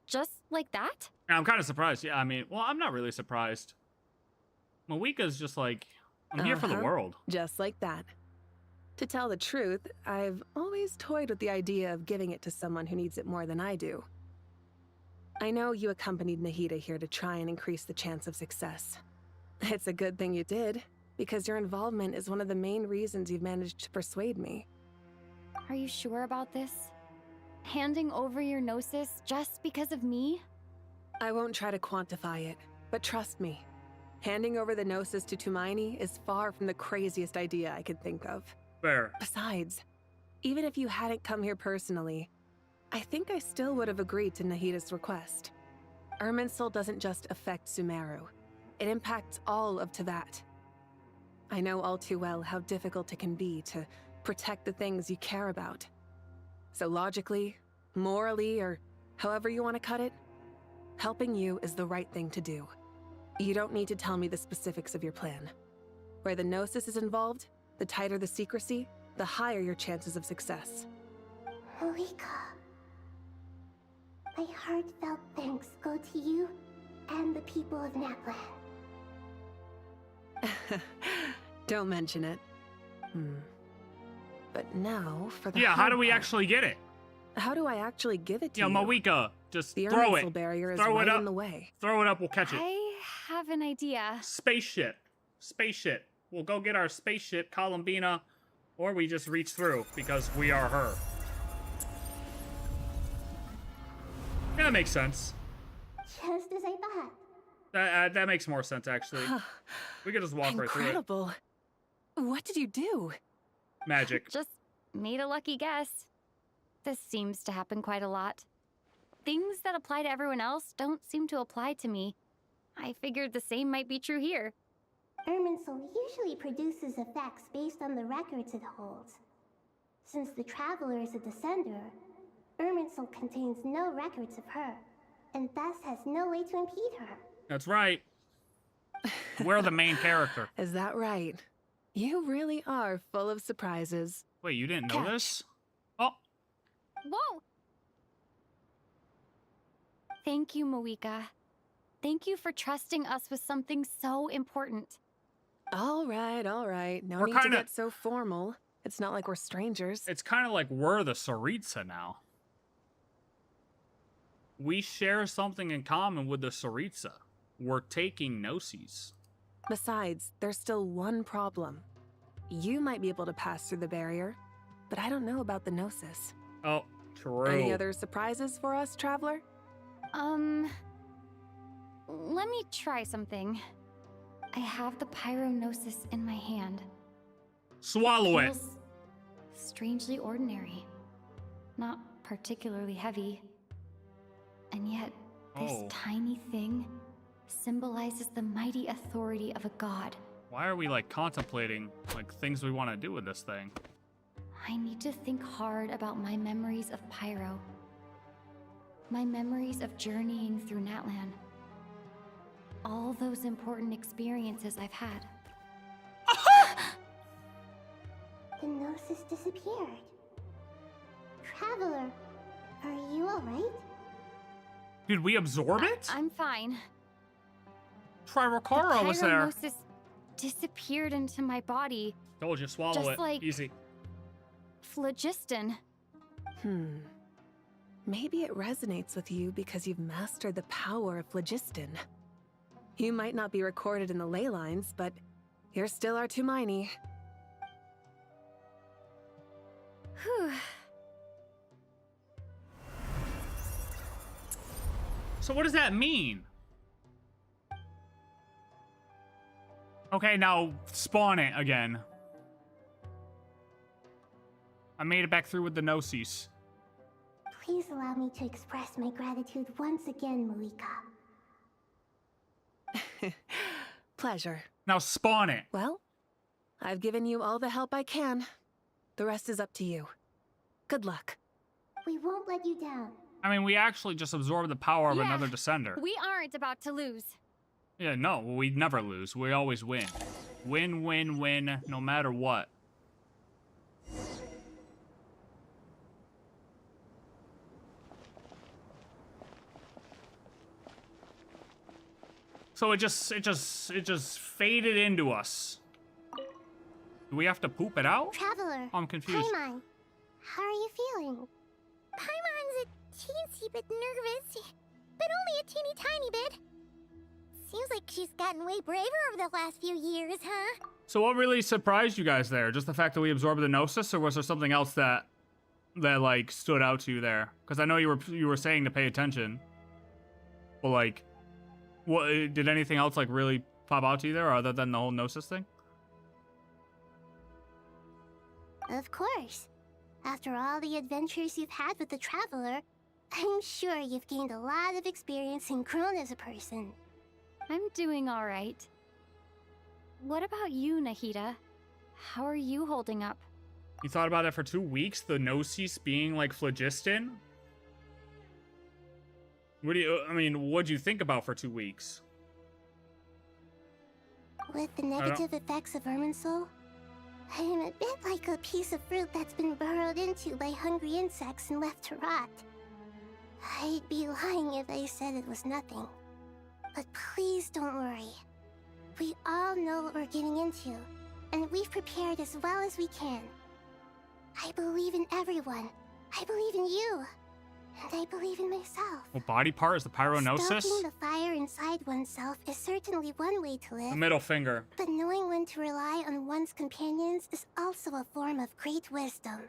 Just like that? Yeah, I'm kind of surprised. Yeah, I mean, well, I'm not really surprised. Mawika's just like, I'm here for the world. Just like that. To tell the truth, I've always toyed with the idea of giving it to someone who needs it more than I do. I know you accompanied Nahida here to try and increase the chance of success. It's a good thing you did, because your involvement is one of the main reasons you've managed to persuade me. Are you sure about this? Handing over your Gnosis just because of me? I won't try to quantify it, but trust me. Handing over the Gnosis to Tumaini is far from the craziest idea I could think of. Fair. Besides, even if you hadn't come here personally, I think I still would have agreed to Nahida's request. Irminsul doesn't just affect Sumeru. It impacts all of Teyvat. I know all too well how difficult it can be to protect the things you care about. So logically, morally, or however you want to cut it, helping you is the right thing to do. You don't need to tell me the specifics of your plan. Where the Gnosis is involved, the tighter the secrecy, the higher your chances of success. Mawika, my heartfelt thanks go to you and the people of Natlan. Don't mention it. But now for the how do we part. actually get it? How do I actually give it to you? Mawika, just the throw Irminsul it. barrier is Throw right it up. in the way. Throw it up, we'll catch it. I have an idea. Spaceship. Spaceship. We'll go get our spaceship, Columbina, or we just reach through because we are her. Yeah, that makes sense. Just as I thought. That makes more sense, actually. We could just walk right through it. Incredible. What did you do? Magic. Just made a lucky guess. This seems to happen quite a lot. Things that apply to everyone else don't seem to apply to me. I figured the same might be true here. Irminsul usually produces effects based on the records it holds. Since the Traveler is a descender, Irminsul contains no records of her, and thus has no way to impede her. That's right. We're the main character. Is that right? You really are full of surprises. Wait, you didn't know this? Oh. Whoa! Thank you, Mawika. Thank you for trusting us with something so important. All right, all right. No We're need to kinda- get so formal. It's not like we're strangers. It's kind of like we're the Tsaritsa now. We share something in common with the Tsaritsa. We're taking Gnosis. Besides, there's still one problem. You might be able to pass through the barrier, but I don't know about the Gnosis. Oh, true. Any other surprises for us, Traveler? Let me try something. I have the Pyrognosis in my hand. Swallow it. Feels strangely ordinary. Not particularly heavy. And yet, this tiny thing symbolizes the mighty authority of a god. Why are we like contemplating like things we want to do with this thing? I need to think hard about my memories of Pyro. My memories of journeying through Natlan. All those important experiences I've had. The Gnosis disappeared. Traveler, are you alright? Did we absorb it? I'm fine. Trirakara was there. Pyrognosis disappeared into my body. Told you, swallow Just it. like- Easy. Phlogiston. Maybe it resonates with you because you've mastered the power of phlogiston. You might not be recorded in the ley lines, but you're still our Tumaini. Whew. So what does that mean? Okay, now spawn it again. I made it back through with the Gnosis. Please allow me to express my gratitude once again, Malika. Pleasure. Now spawn it. Well, I've given you all the help I can. The rest is up to you. Good luck. We won't let you down. I mean, we actually just absorbed the power of Yeah, another Descender. We aren't about to lose. Yeah, no, we never lose. We always win. Win, win, win, no matter what. So it just faded into us. Do we have to poop it out? Traveler, I'm confused. Paimon, how are you feeling? Paimon's a teensy bit nervous, but only a teeny tiny bit. Seems like she's gotten way braver over the last few years, huh? So what really surprised you guys there? Just the fact that we absorbed the Gnosis, or was there something else that like stood out to you there? Because I know you were saying to pay attention, but like, what did anything else like really pop out to you there, other than the whole Gnosis thing? Of course. After all the adventures you've had with the Traveler, I'm sure you've gained a lot of experience and grown as a person. I'm doing all right. What about you, Nahida? How are you holding up? You thought about it for 2 weeks? The Gnosis being like phlogiston? What'd you think about for 2 weeks? With the negative effects of Irminsul, I am a bit like a piece of fruit that's been burrowed into by hungry insects and left to rot. I'd be lying if I said it was nothing. But please don't worry. We all know what we're getting into, and we've prepared as well as we can. I believe in everyone. I believe in you. And I believe in myself. What body part is the Pyrognosis? Stoking the fire inside oneself is certainly one way to live. The middle finger. But knowing when to rely on one's companions is also a form of great wisdom.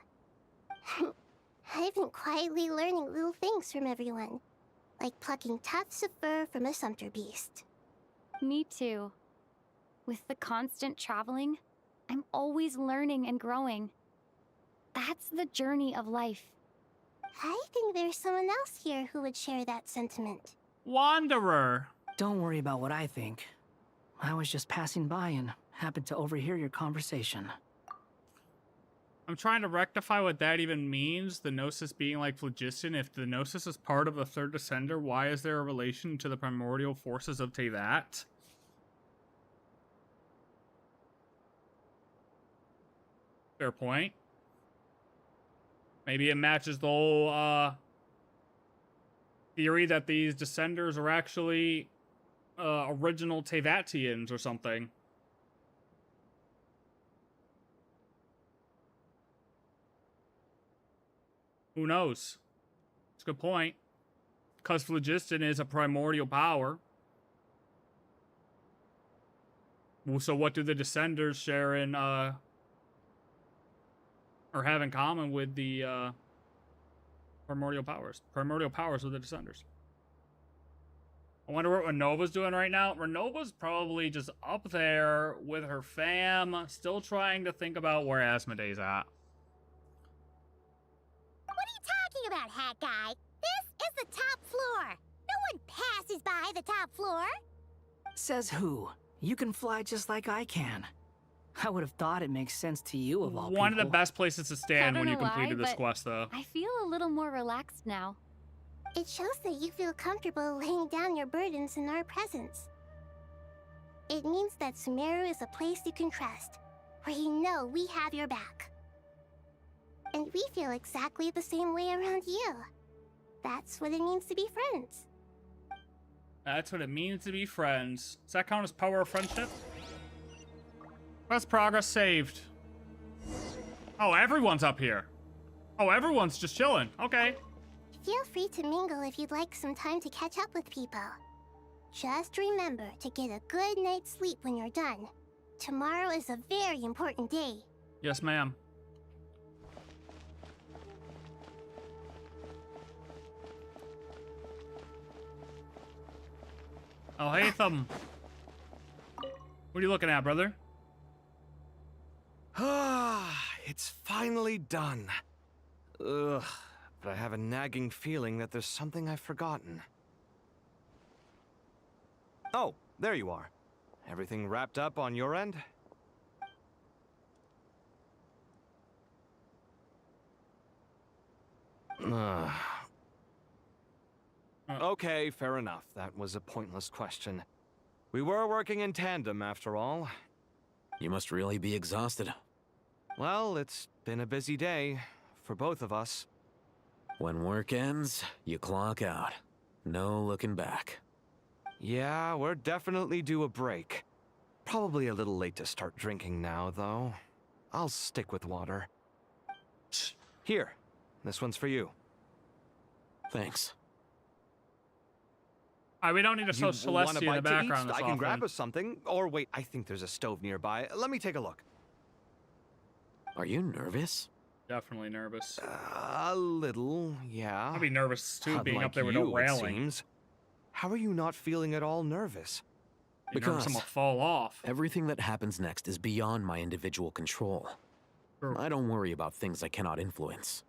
I've been quietly learning little things from everyone, like plucking tufts of fur from a sumpter beast. Me too. With the constant traveling, I'm always learning and growing. That's the journey of life. I think there's someone else here who would share that sentiment. Wanderer. Don't worry about what I think. I was just passing by and happened to overhear your conversation. I'm trying to rectify what that even means, the Gnosis being like phlogiston. If the Gnosis is part of the third Descender, why is there a relation to the primordial forces of Teyvat? Fair point. Maybe it matches the whole theory that these Descenders are actually original Teyvatians or something. Who knows? It's a good point. Because phlogiston is a primordial power. Well, so what do the Descenders share in, or have in common with the, primordial powers? Primordial powers of the Descenders. I wonder what Renova's doing right now. Renova's probably just up there with her fam, still trying to think about where Asmodee's at. What are you talking about, Hat Guy? This is the top floor. No one passes by the top floor. Says who? You can fly just like I can. I would have thought it makes sense to you of all One people. of the best places to stand when you completed this but quest, though. I feel a little more relaxed now. It shows that you feel comfortable laying down your burdens in our presence. It means that Sumeru is a place you can trust, where you know we have your back. And we feel exactly the same way around you. That's what it means to be friends. That's what it means to be friends. Does that count as power of friendship? Quest progress saved. Oh, everyone's up here. Oh, everyone's just chilling. Okay. Feel free to mingle if you'd like some time to catch up with people. Just remember to get a good night's sleep when you're done. Tomorrow is a very important day. Yes, ma'am. Oh, hey, Thumb. What are you looking at, brother? Ah, it's finally done. Ugh, but I have a nagging feeling that there's something I've forgotten. Oh, there you are. Everything wrapped up on your end? Okay, fair enough. That was a pointless question. We were working in tandem, after all. You must really be exhausted. Well, it's been a busy day for both of us. When work ends, you clock out. No looking back. Yeah, we're definitely due a break. Probably a little late to start drinking now, though. I'll stick with water. Here, this one's for you. Thanks. Alright, we don't need to show Celestia in the background. I can grab us something. Or wait, I think there's a stove nearby. Let me take a look. Are you nervous? Definitely nervous. A little, yeah. I'd be nervous too, being Unlike up there with no you, it railing. seems. How are you not feeling at all nervous? Because someone fall off. Everything that happens next is beyond my individual control. I don't worry about things I cannot influence.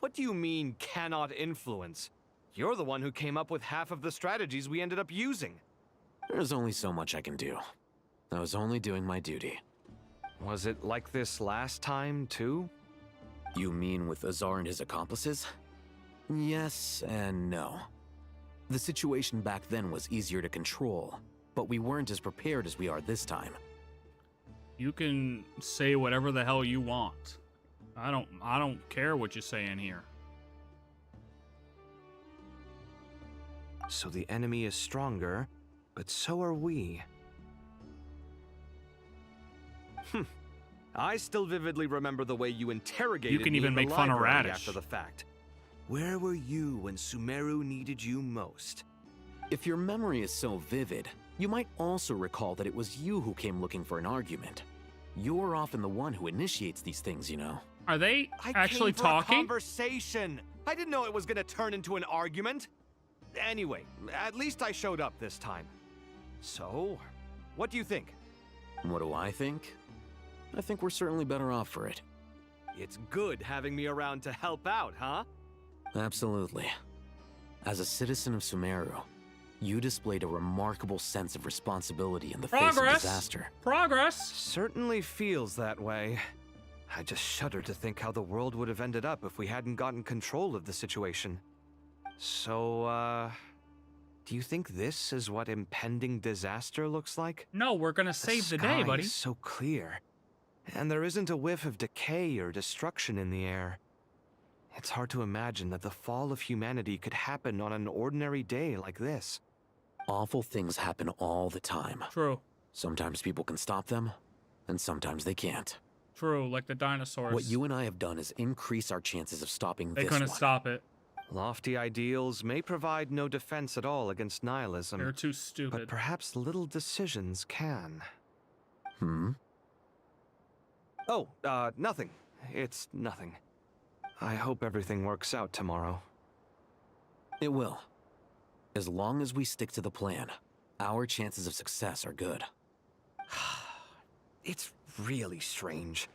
What do you mean, cannot influence? You're the one who came up with half of the strategies we ended up using. There's only so much I can do. I was only doing my duty. Was it like this last time, too? You mean with Azar and his accomplices? Yes and no. The situation back then was easier to control, but we weren't as prepared as we are this time. You can say whatever the hell you want. I don't care what you say in here. So the enemy is stronger, but so are we. I still vividly remember the way you interrogated You can me even in the make fun of library Radish. after the fact. Where were you when Sumeru needed you most? If your memory is so vivid, you might also recall that it was you who came looking for an argument. You're often the one who initiates these things, you know. Are they actually I came for a talking? conversation. I didn't know it was gonna turn into an argument. Anyway, at least I showed up this time. So, what do you think? What do I think? I think we're certainly better off for it. It's good having me around to help out, huh? Absolutely. As a citizen of Sumeru, you displayed a remarkable sense of responsibility in the face of disaster. Progress! Certainly feels that way. I just shudder to think how the world would have ended up if we hadn't gotten control of the situation. So, do you think this is what impending disaster looks like? No, we're gonna save the day, buddy. Is so clear. And there isn't a whiff of decay or destruction in the air. It's hard to imagine that the fall of humanity could happen on an ordinary day like this. Awful things happen all the time. True. Sometimes people can stop them, and sometimes they can't. True, like the dinosaurs. What you and I have done is increase our chances of stopping They this couldn't one. stop it. Lofty ideals may provide no defense at all against nihilism. They're too stupid. But perhaps little decisions can. Hmm? Oh, nothing. It's nothing. I hope everything works out tomorrow. It will. As long as we stick to the plan, our chances of success are good. It's really strange.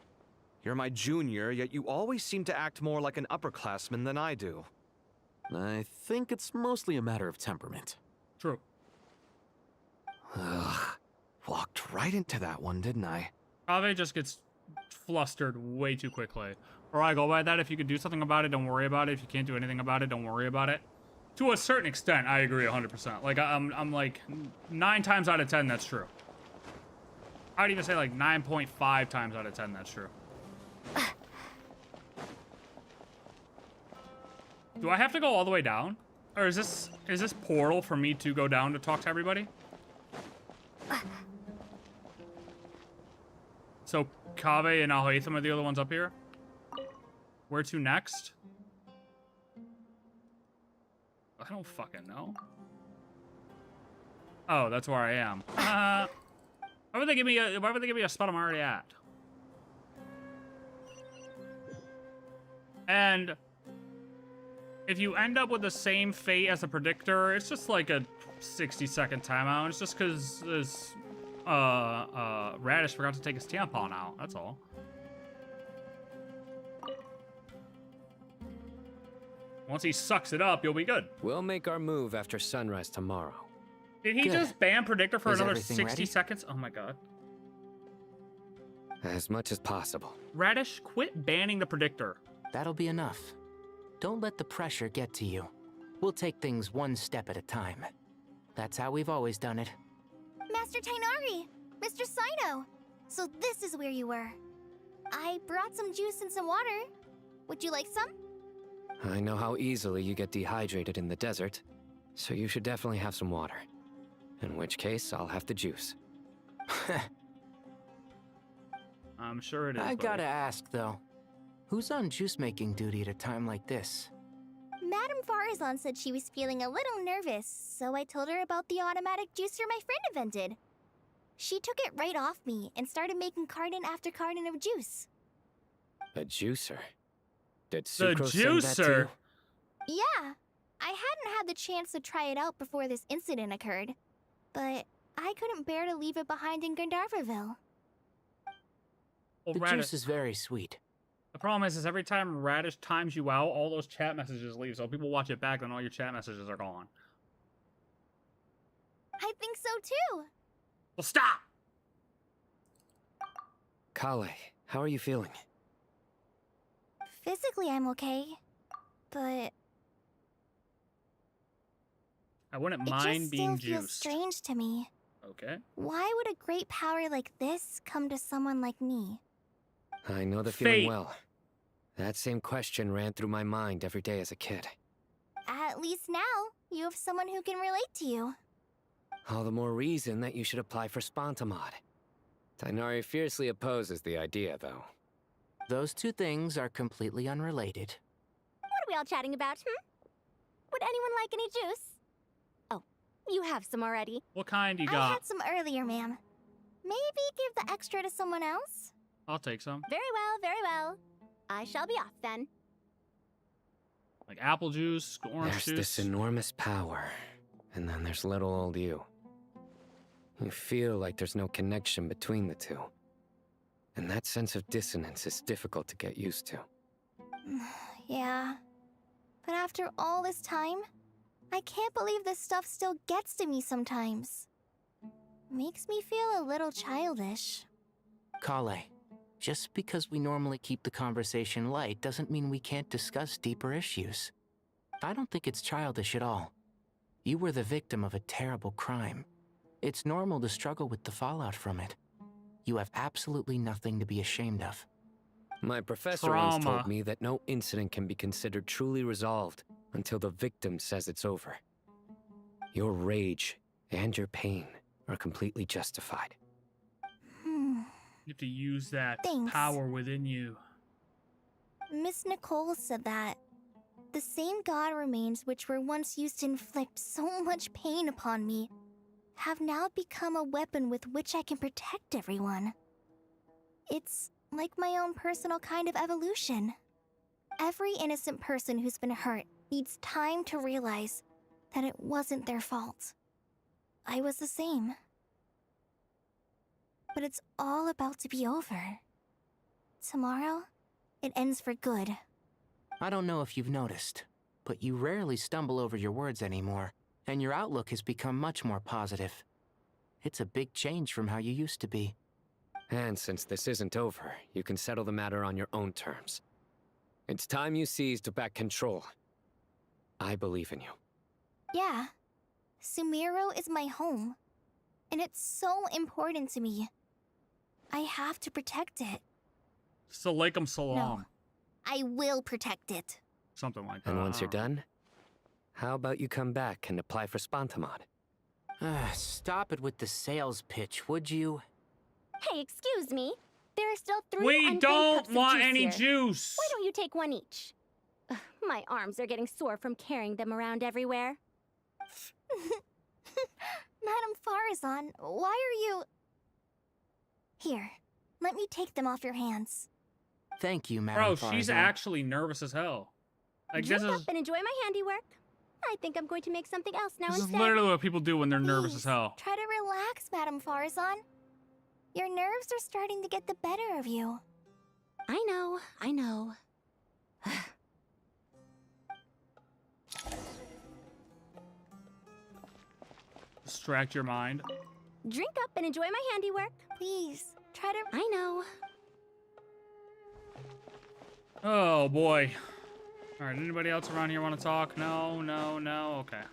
You're my junior, yet you always seem to act more like an upperclassman than I do. I think it's mostly a matter of temperament. True. Ugh. Walked right into that one, didn't I? Ave just gets flustered way too quickly. Or I go by that, if you could do something about it, don't worry about it. If you can't do anything about it, don't worry about it. To a certain extent, I agree 100%. Like, I'm like, 9 times out of 10, that's true. I would even say like 9.5 times out of 10, that's true. Do I have to go all the way down? Or is this portal for me to go down to talk to everybody? So Kaveh and Al-Haytham are the other ones up here? Where to next? I don't fucking know. Oh, that's where I am. Why would they give me a spot I'm already at? And if you end up with the same fate as the predictor, it's just like a 60-second timeout. It's just because this Radish forgot to take his tampon out. That's all. Once he sucks it up, you'll be good. We'll make our move after sunrise tomorrow. Did he just ban predictor for Is another everything 60 ready? seconds? Oh my god. As much as possible. Radish, quit banning the predictor. That'll be enough. Don't let the pressure get to you. We'll take things one step at a time. That's how we've always done it. Master Tainari! Mr. Sino! So this is where you were. I brought some juice and some water. Would you like some? I know how easily you get dehydrated in the desert, so you should definitely have some water. In which case, I'll have the juice. I'm sure it is. I buddy. gotta ask, though. Who's on juice-making duty at a time like this? Madame Farazan said she was feeling a little nervous, so I told her about the automatic juicer my friend invented. She took it right off me and started making carton after carton of juice. A juicer? Did The Sucrose send that juicer? too? Yeah, I hadn't had the chance to try it out before this incident occurred, but I couldn't bear to leave it behind in Gandharvaville. Well, The Radish, juice is very sweet. the problem is every time Radish times you out, all those chat messages leave. So people watch it back, and all your chat messages are gone. I think so too. Well, stop! Collei, how are you feeling? Physically, I'm okay, but I wouldn't it mind just being still feels juiced. strange to me. Okay. Why would a great power like this come to someone like me? I know the Fate. feeling well. That same question ran through my mind every day as a kid. At least now, you have someone who can relate to you. All the more reason that you should apply for Spontamod. Tainari fiercely opposes the idea, though. Those two things are completely unrelated. What are we all chatting about, Would anyone like any juice? Oh, you have some already. What kind you I got? had some earlier, ma'am. Maybe give the extra to someone else? I'll take some. Very well, very well. I shall be off then. Like apple juice, orange There's juice. this enormous power, and then there's little old you. You feel like there's no connection between the two. And that sense of dissonance is difficult to get used to. Yeah. But after all this time, I can't believe this stuff still gets to me sometimes. Makes me feel a little childish. Collei, just because we normally keep the conversation light doesn't mean we can't discuss deeper issues. I don't think it's childish at all. You were the victim of a terrible crime. It's normal to struggle with the fallout from it. You have absolutely nothing to be ashamed of. My professor once told me that no incident can be considered truly resolved until the victim says it's over. Your rage and your pain are completely justified. You have to use that Thanks. power within you. Miss Nicole said that the same god remains which were once used to inflict so much pain upon me have now become a weapon with which I can protect everyone. It's like my own personal kind of evolution. Every innocent person who's been hurt needs time to realize that it wasn't their fault. I was the same. But it's all about to be over. Tomorrow, it ends for good. I don't know if you've noticed, but you rarely stumble over your words anymore, and your outlook has become much more positive. It's a big change from how you used to be. And since this isn't over, you can settle the matter on your own terms. It's time you seized back control. I believe in you. Yeah. Sumeru is my home. And it's so important to me. I have to protect it. Salaikum salam. No. I will protect it. Something like that. And once you're done, how about you come back and apply for Spontamod? Stop it with the sales pitch, would you? Hey, excuse me. There are still 3 We unfilled don't cups of want juice any here. juice. Why don't you take one each? Ugh, my arms are getting sore from carrying them around everywhere. Madame Farazan, why are you... Here, let me take them off your hands. Thank you, Madame Bro, Farazan. she's actually nervous as hell. Like, Drink this up is and enjoy my handiwork. I think I'm going to make something else now this is instead. literally what people do when they're nervous as hell. Try to relax, Madame Farazan. Your nerves are starting to get the better of you. I know, I know. Distract your mind. Drink up and enjoy my handiwork. Please, try to... I know. Oh boy. Alright, anybody else around here want to talk? No, no, no. Okay.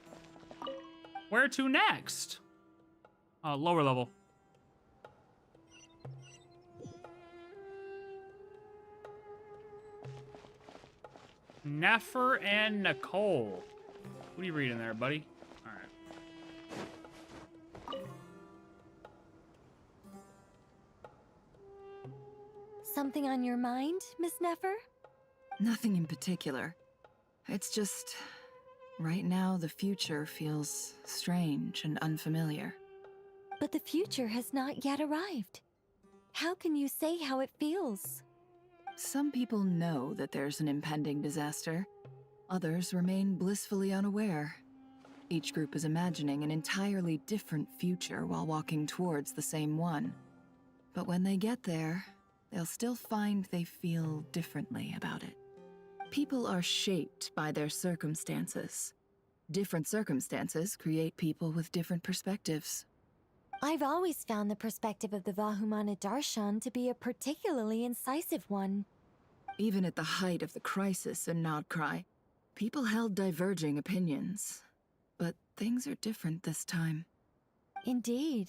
Where to next? Lower level. Nefer and Nicole. What are you reading there, buddy? Alright. Something on your mind, Miss Nefer? Nothing in particular. It's just... right now, the future feels strange and unfamiliar. But the future has not yet arrived. How can you say how it feels? Some people know that there's an impending disaster. Others remain blissfully unaware. Each group is imagining an entirely different future while walking towards the same one. But when they get there, they'll still find they feel differently about it. People are shaped by their circumstances. Different circumstances create people with different perspectives. I've always found the perspective of the Vahumana Darshan to be a particularly incisive one. Even at the height of the crisis in Nodcry, people held diverging opinions. But things are different this time. Indeed.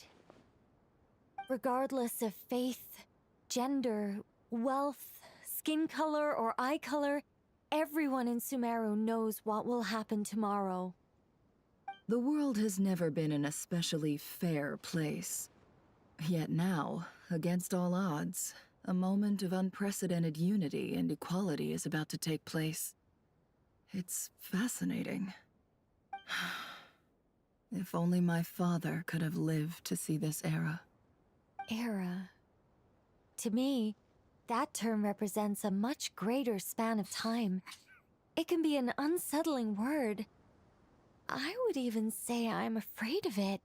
Regardless of faith, gender, wealth, skin color, or eye color, everyone in Sumeru knows what will happen tomorrow. The world has never been an especially fair place. Yet now, against all odds, a moment of unprecedented unity and equality is about to take place. It's fascinating. If only my father could have lived to see this era. Era. To me, that term represents a much greater span of time. It can be an unsettling word. I would even say I'm afraid of it.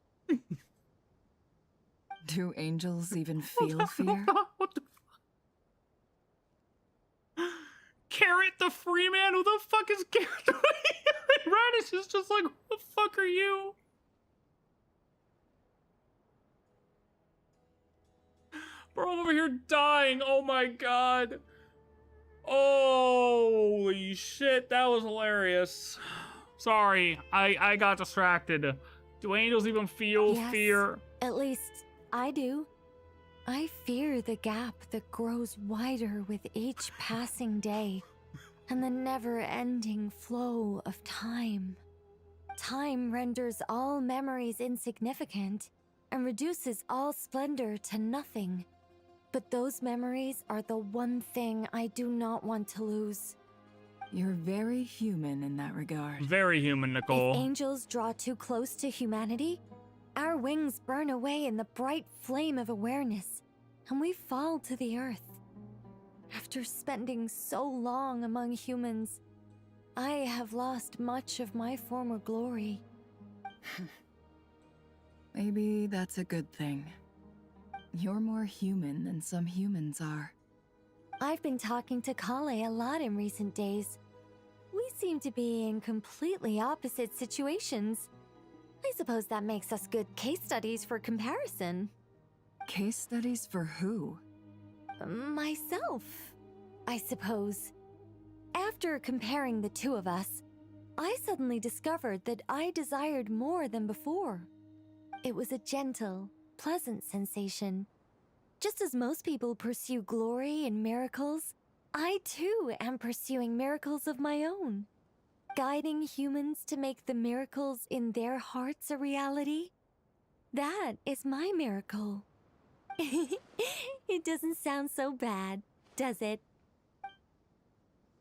Do angels even feel fear? What the Carrot the free man? Who the fuck is Carrot the free man? Radish is just like, who the fuck are you? Bro, I'm over here dying. Oh my god. Holy shit, that was hilarious. Sorry, I got distracted. Do angels even feel fear? At least, I do. I fear the gap that grows wider with each passing day, and the never-ending flow of time. Time renders all memories insignificant, and reduces all splendor to nothing. But those memories are the one thing I do not want to lose. You're very human in that regard. Very human, Nicole. If angels draw too close to humanity, our wings burn away in the bright flame of awareness, and we fall to the earth. After spending so long among humans, I have lost much of my former glory. Maybe that's a good thing. You're more human than some humans are. I've been talking to Collei a lot in recent days. We seem to be in completely opposite situations. I suppose that makes us good case studies for comparison. Case studies for who? Myself, I suppose. After comparing the two of us, I suddenly discovered that I desired more than before. It was a gentle, pleasant sensation. Just as most people pursue glory and miracles, I too am pursuing miracles of my own. Guiding humans to make the miracles in their hearts a reality. That is my miracle. It doesn't sound so bad, does it?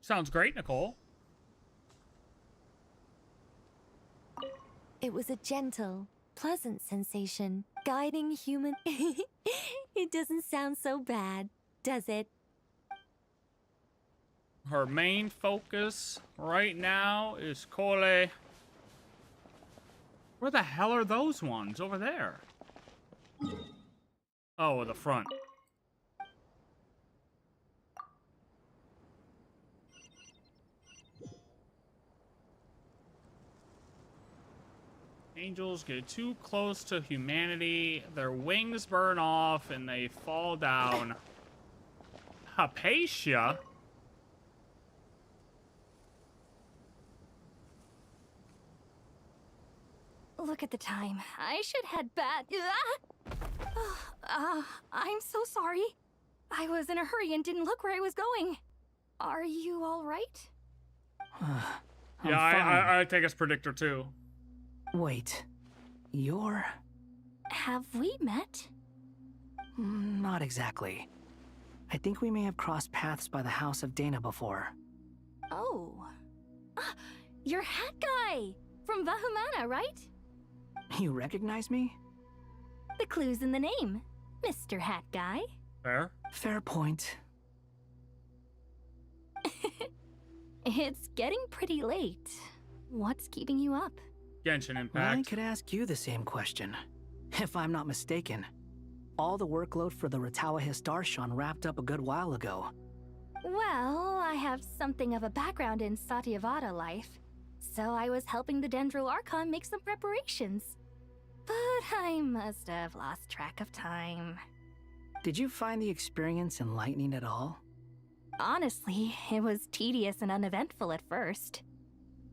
Sounds great, Nicole. It was a gentle, pleasant sensation, guiding human... It doesn't sound so bad, does it? Her main focus right now is Collei. Where the hell are those ones? Over there. Oh, the front. Angels get too close to humanity, their wings burn off, and they fall down. Hypatia? Look at the time. I should head back. I'm so sorry. I was in a hurry and didn't look where I was going. Are you all right? Yeah, I take as predictor too. Wait, you're... Have we met? Not exactly. I think we may have crossed paths by the house of Dana before. Oh. You're Hat Guy! From Vahumana, right? You recognize me? The clue's in the name, Mr. Hat Guy. Fair. Fair point. It's getting pretty late. What's keeping you up? Genshin Impact. Well, I could ask you the same question. If I'm not mistaken, all the workload for the Ratawa Histarshon wrapped up a good while ago. Well, I have something of a background in Satyavada life, so I was helping the Dendro Archon make some preparations. But I must have lost track of time. Did you find the experience enlightening at all? Honestly, it was tedious and uneventful at first.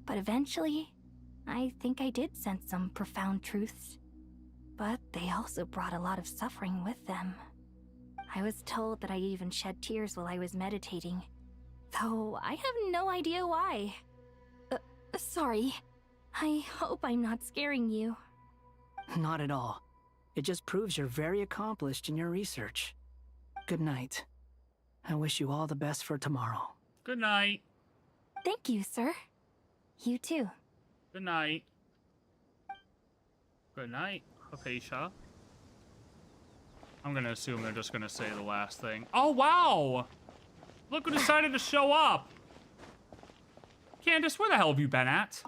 But eventually, I think I did sense some profound truths. But they also brought a lot of suffering with them. I was told that I even shed tears while I was meditating, though I have no idea why. Sorry. I hope I'm not scaring you. Not at all. It just proves you're very accomplished in your research. Good night. I wish you all the best for tomorrow. Good night. Thank you, sir. You too. Good night. Good night, Hypatia. I'm gonna assume they're just gonna say the last thing. Oh, wow! Look who decided to show up! Candace, where the hell have you been at?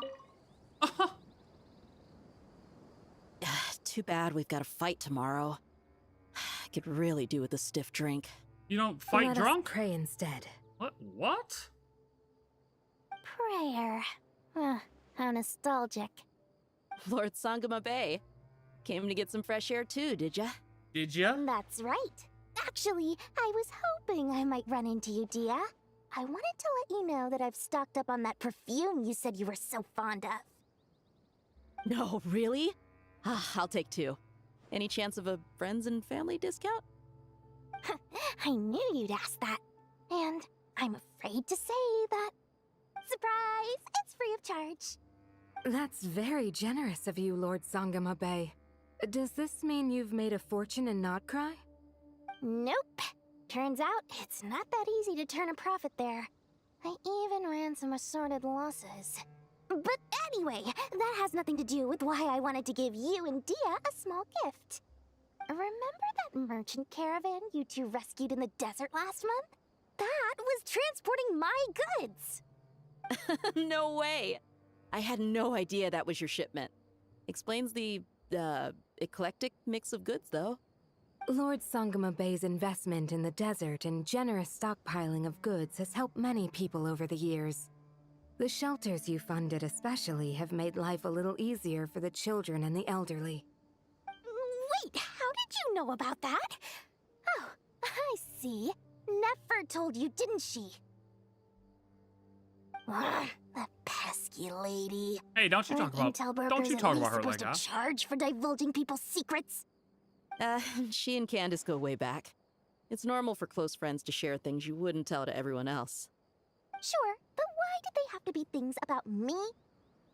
Too bad we've got a fight tomorrow. I could really do with a stiff drink. You don't fight Let drunk? us pray instead. What? Prayer. How nostalgic. Lord Sangama Bay. Came to get some fresh air too, did ya? Did ya? That's right. Actually, I was hoping I might run into you, Dia. I wanted to let you know that I've stocked up on that perfume you said you were so fond of. No, really? I'll take 2. Any chance of a friends and family discount? I knew you'd ask that. And I'm afraid to say that. Surprise! It's free of charge. That's very generous of you, Lord Sangama Bay. Does this mean you've made a fortune in Not Cry? Nope. Turns out, it's not that easy to turn a profit there. I even ran some assorted losses. But anyway, that has nothing to do with why I wanted to give you and Dia a small gift. Remember that merchant caravan you two rescued in the desert last month? That was transporting my goods! No way! I had no idea that was your shipment. Explains the, eclectic mix of goods, though. Lord Sangama Bay's investment in the desert and generous stockpiling of goods has helped many people over the years. The shelters you funded especially have made life a little easier for the children and the elderly. Wait, how did you know about that? Oh, I see. Nefer told you, didn't she? Ugh, that pesky lady. Hey, don't you talk about her like that. Charge for divulging people's secrets? She and Candace go way back. It's normal for close friends to share things you wouldn't tell to everyone else. Sure, but why did they have to be things about me?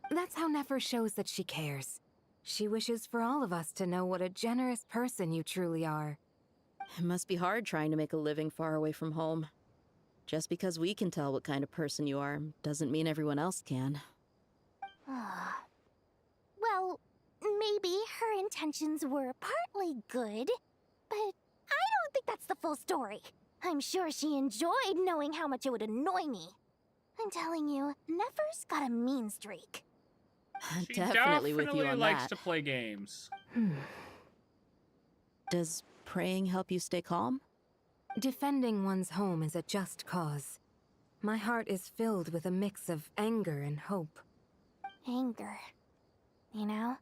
That's how Nefer shows that she cares. She wishes for all of us to know what a generous person you truly are. It must be hard trying to make a living far away from home. Just because we can tell what kind of person you are doesn't mean everyone else can. Well, maybe her intentions were partly good, but I don't think that's the full story. I'm sure she enjoyed knowing how much it would annoy me. I'm telling you, Nefer's got a mean streak. She Definitely with you on likes that. to play games. Does praying help you stay calm? Defending one's home is a just cause. My heart is filled with a mix of anger and hope. Anger. You know,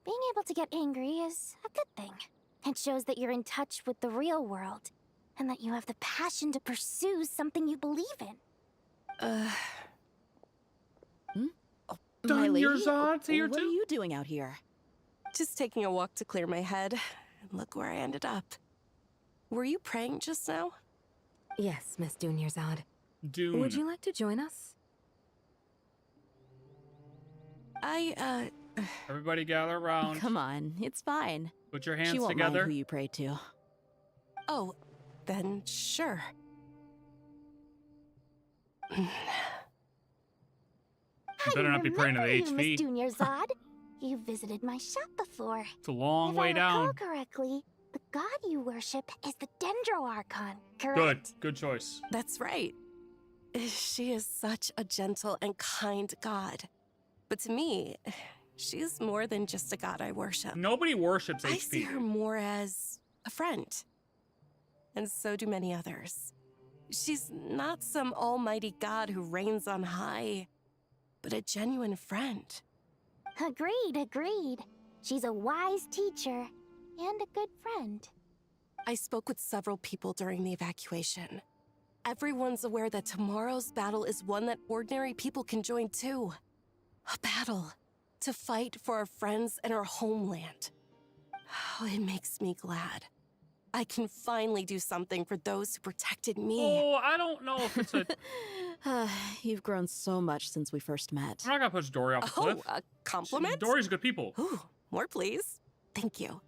being able to get angry is a good thing. It shows that you're in touch with the real world, and that you have the passion to pursue something you believe in. My lady? Dunyazad's here What too? are you doing out here? Just taking a walk to clear my head. And look where I ended up. Were you praying just now? Yes, Miss Dunyarzad. Dune. Would you like to join us? Everybody gather around. Come on, it's fine. Put your hands She won't together. mind who you pray to. Oh, then sure. You better not be praying to the Remember you, HP. Miss Dunyarzad. You visited my shop before. It's a long If way I down. recall correctly, the god you worship is the Dendro Archon, correct? Good. Good choice. That's right. She is such a gentle and kind god. But to me, she's more than just a god I worship. Nobody worships I HP. see her more as a friend. And so do many others. She's not some almighty god who reigns on high, but a genuine friend. Agreed. She's a wise teacher and a good friend. I spoke with several people during the evacuation. Everyone's aware that tomorrow's battle is one that ordinary people can join too. A battle to fight for our friends and our homeland. Oh, it makes me glad. I can finally do something for those who protected me. Oh, I don't know if it's a... You've grown so much since we first met. I'm not gonna push Dory off the cliff. A compliment? Dory's good people. Ooh, more please. Thank you.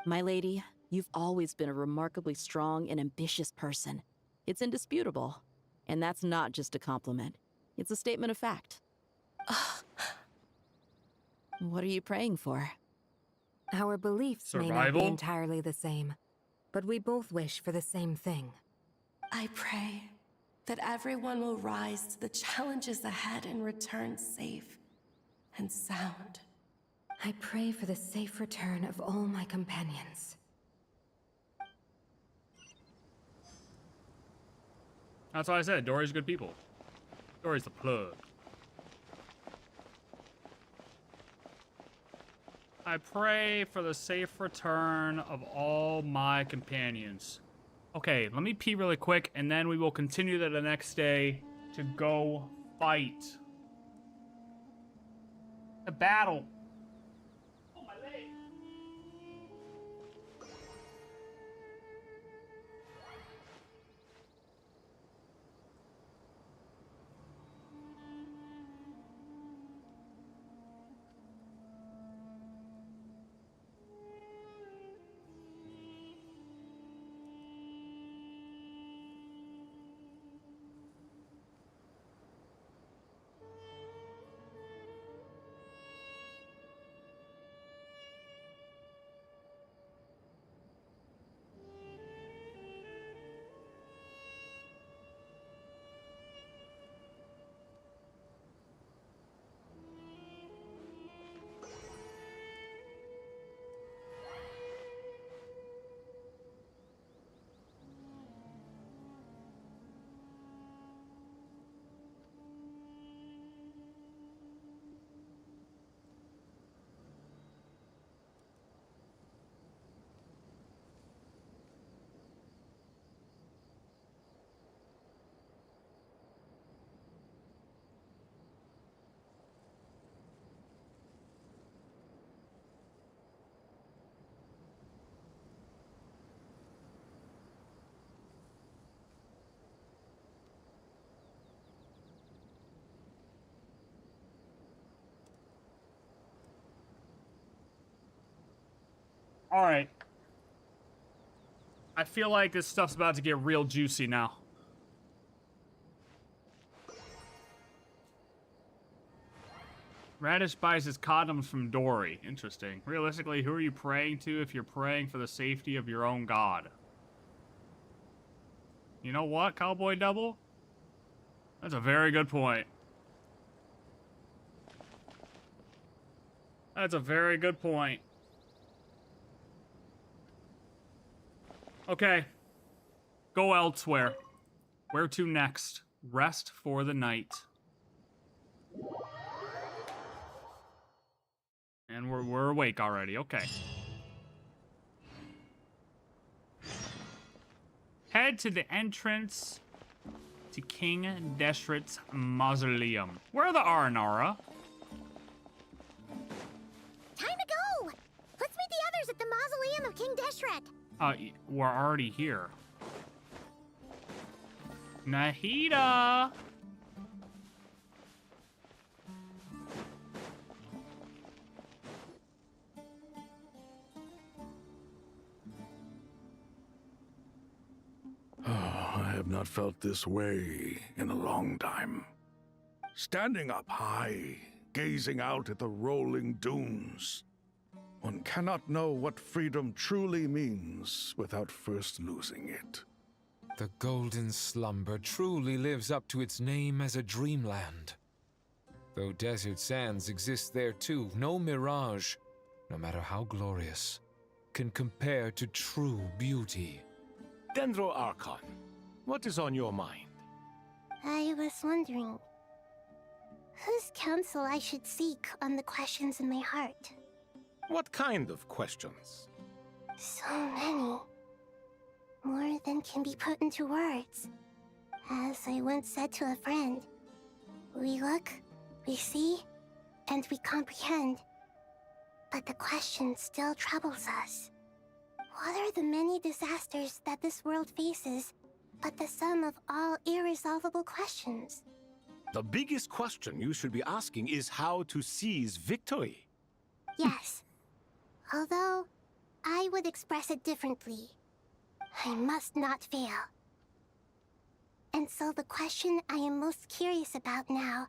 My lady, you've always been a remarkably strong and ambitious person. It's indisputable. And that's not just a compliment. It's a statement of fact. What are you praying for? Our beliefs may not be Survival? entirely the same, but we both wish for the same thing. I pray that everyone will rise to the challenges ahead and return safe and sound. I pray for the safe return of all my companions. That's why I said Dory's good people. Dory's the plug. I pray for the safe return of all my companions. Okay, let me pee really quick, and then we will continue to the next day to go fight. A battle. Oh, my leg. All right. I feel like this stuff's about to get real juicy now. Radish buys his condoms from Dori. Interesting. Realistically, who are you praying to if you're praying for the safety of your own god? You know what, Cowboy Double? That's a very good point. That's a very good point. Okay. Go elsewhere. Where to next? Rest for the night. And we're awake already. Okay. Head to the entrance to King Deshret's mausoleum. Where are the Aranara? Time to go! Let's meet the others at the mausoleum of King Deshret. We're already here. Nahida! I have not felt this way in a long time. Standing up high, gazing out at the rolling dunes. One cannot know what freedom truly means without first losing it. The golden slumber truly lives up to its name as a dreamland. Though desert sands exist there too, no mirage, no matter how glorious, can compare to true beauty. Dendro Archon, what is on your mind? I was wondering whose counsel I should seek on the questions in my heart. What kind of questions? So many. More than can be put into words. As I once said to a friend, we look, we see, and we comprehend. But the question still troubles us. What are the many disasters that this world faces, but the sum of all irresolvable questions? The biggest question you should be asking is how to seize victory. Yes. Although, I would express it differently. I must not fail. And so the question I am most curious about now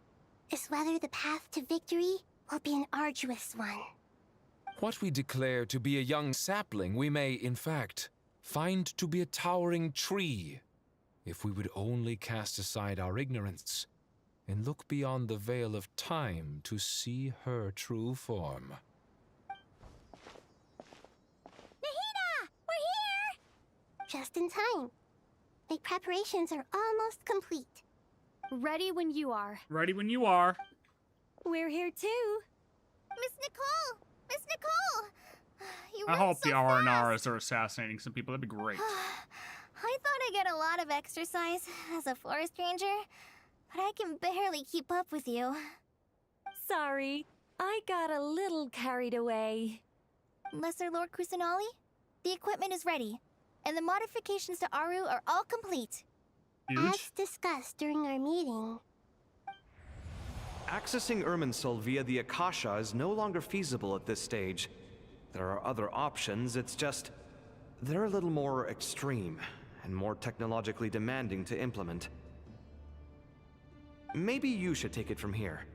is whether the path to victory will be an arduous one. What we declare to be a young sapling, we may, in fact, find to be a towering tree, if we would only cast aside our ignorance and look beyond the veil of time to see her true form. Nahida! We're here! Just in time. My preparations are almost complete. Ready when you are. Ready when you are. We're here too. Miss Nicole! Miss Nicole! You I run hope so the Aranaras are assassinating some people. That'd be great. I thought I'd get a lot of exercise as a forest ranger, but I can barely keep up with you. Sorry, I got a little carried away. Lesser Lord Kusanali, the equipment is ready, and the modifications to Aaru are all complete. Huge. As discussed during our meeting, Accessing Irminsul via the Akasha is no longer feasible at this stage. There are other options, it's just... they're a little more extreme, and more technologically demanding to implement. Maybe you should take it from here.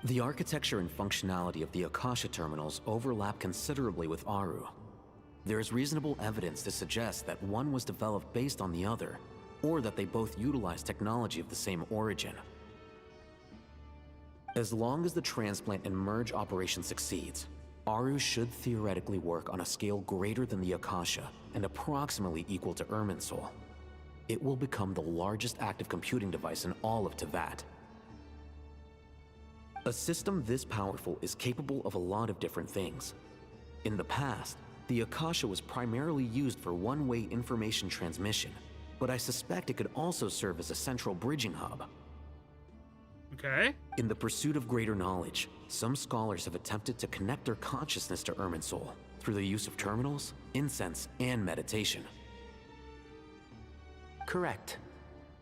The architecture and functionality of the Akasha terminals overlap considerably with Aaru. There is reasonable evidence to suggest that one was developed based on the other, or that they both utilize technology of the same origin. As long as the transplant and merge operation succeeds, Aaru should theoretically work on a scale greater than the Akasha and approximately equal to Irminsul. It will become the largest active computing device in all of Teyvat. A system this powerful is capable of a lot of different things. In the past, the Akasha was primarily used for one-way information transmission, but I suspect it could also serve as a central bridging hub. Okay. In the pursuit of greater knowledge, some scholars have attempted to connect their consciousness to Irminsul through the use of terminals, incense, and meditation. Correct.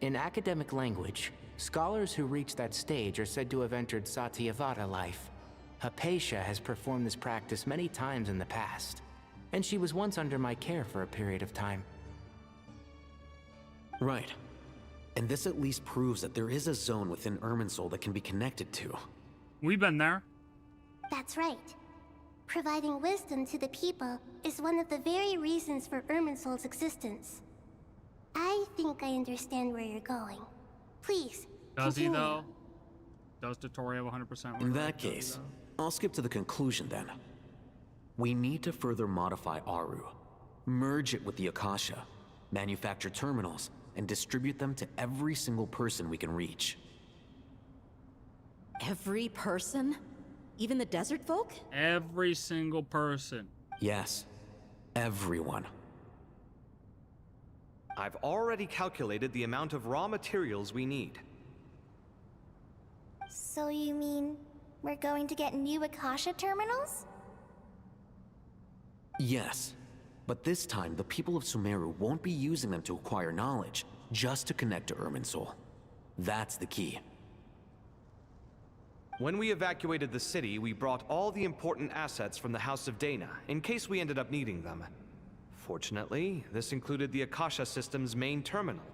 In academic language, scholars who reach that stage are said to have entered Satyavada life. Hypatia has performed this practice many times in the past, and she was once under my care for a period of time. Right. And this at least proves that there is a zone within Irminsul that can be connected to. We've been there. That's right. Providing wisdom to the people is one of the very reasons for Irminsul's existence. I think I understand where you're going. Please, Does continue. he though? Does Dottore have 100%? In that case, I'll skip to the conclusion then. We need to further modify Aaru, merge it with the Akasha, manufacture terminals, and distribute them to every single person we can reach. Every person? Even the desert folk? Every single person. Yes, everyone. I've already calculated the amount of raw materials we need. So you mean we're going to get new Akasha terminals? Yes, but this time the people of Sumeru won't be using them to acquire knowledge, just to connect to Irminsul. That's the key. When we evacuated the city, we brought all the important assets from the House of Dana, in case we ended up needing them. Fortunately, this included the Akasha system's main terminal.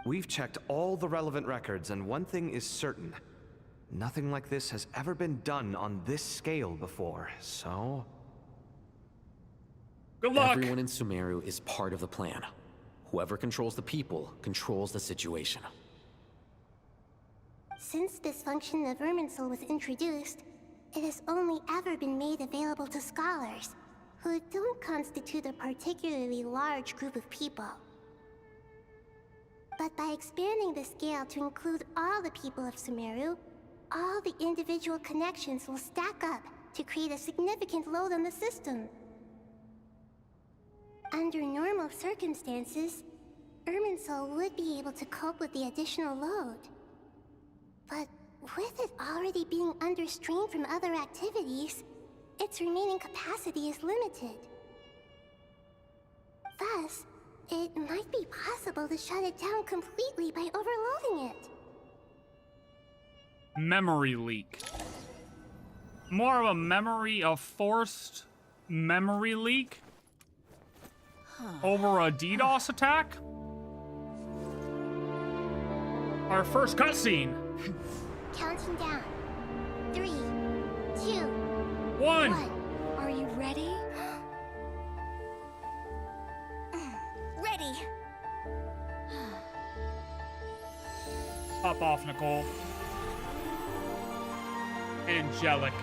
We've checked all the relevant records, and one thing is certain. Nothing like this has ever been done on this scale before, so... Good luck! Everyone in Sumeru is part of the plan. Whoever controls the people controls the situation. Since this function of Irminsul was introduced, it has only ever been made available to scholars, who don't constitute a particularly large group of people. But by expanding the scale to include all the people of Sumeru, all the individual connections will stack up to create a significant load on the system. Under normal circumstances, Irminsul would be able to cope with the additional load. But with it already being under strain from other activities, its remaining capacity is limited. Thus, it might be possible to shut it down completely by overloading it. Memory leak. More of a memory of forced memory leak? Over a DDoS attack? Our first cutscene. Counting down. 3, 2, 1. Are you ready? Ready. Pop off, Nicole. Angelic.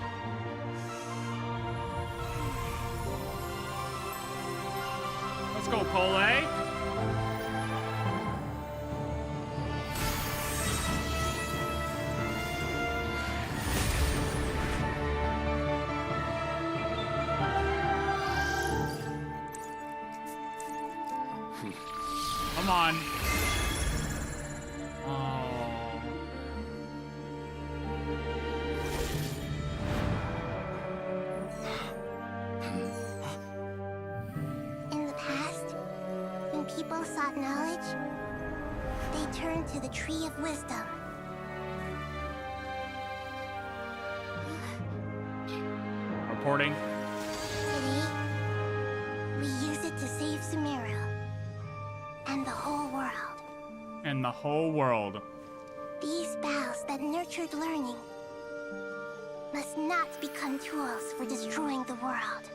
Let's go, Collei. Come on. Oh. In the past, when people sought knowledge, they turned to the Tree of Wisdom. Reporting. Today, we use it to save Sumeru. And the whole world. And the whole world. These boughs that nurtured learning must not become tools for destroying the world.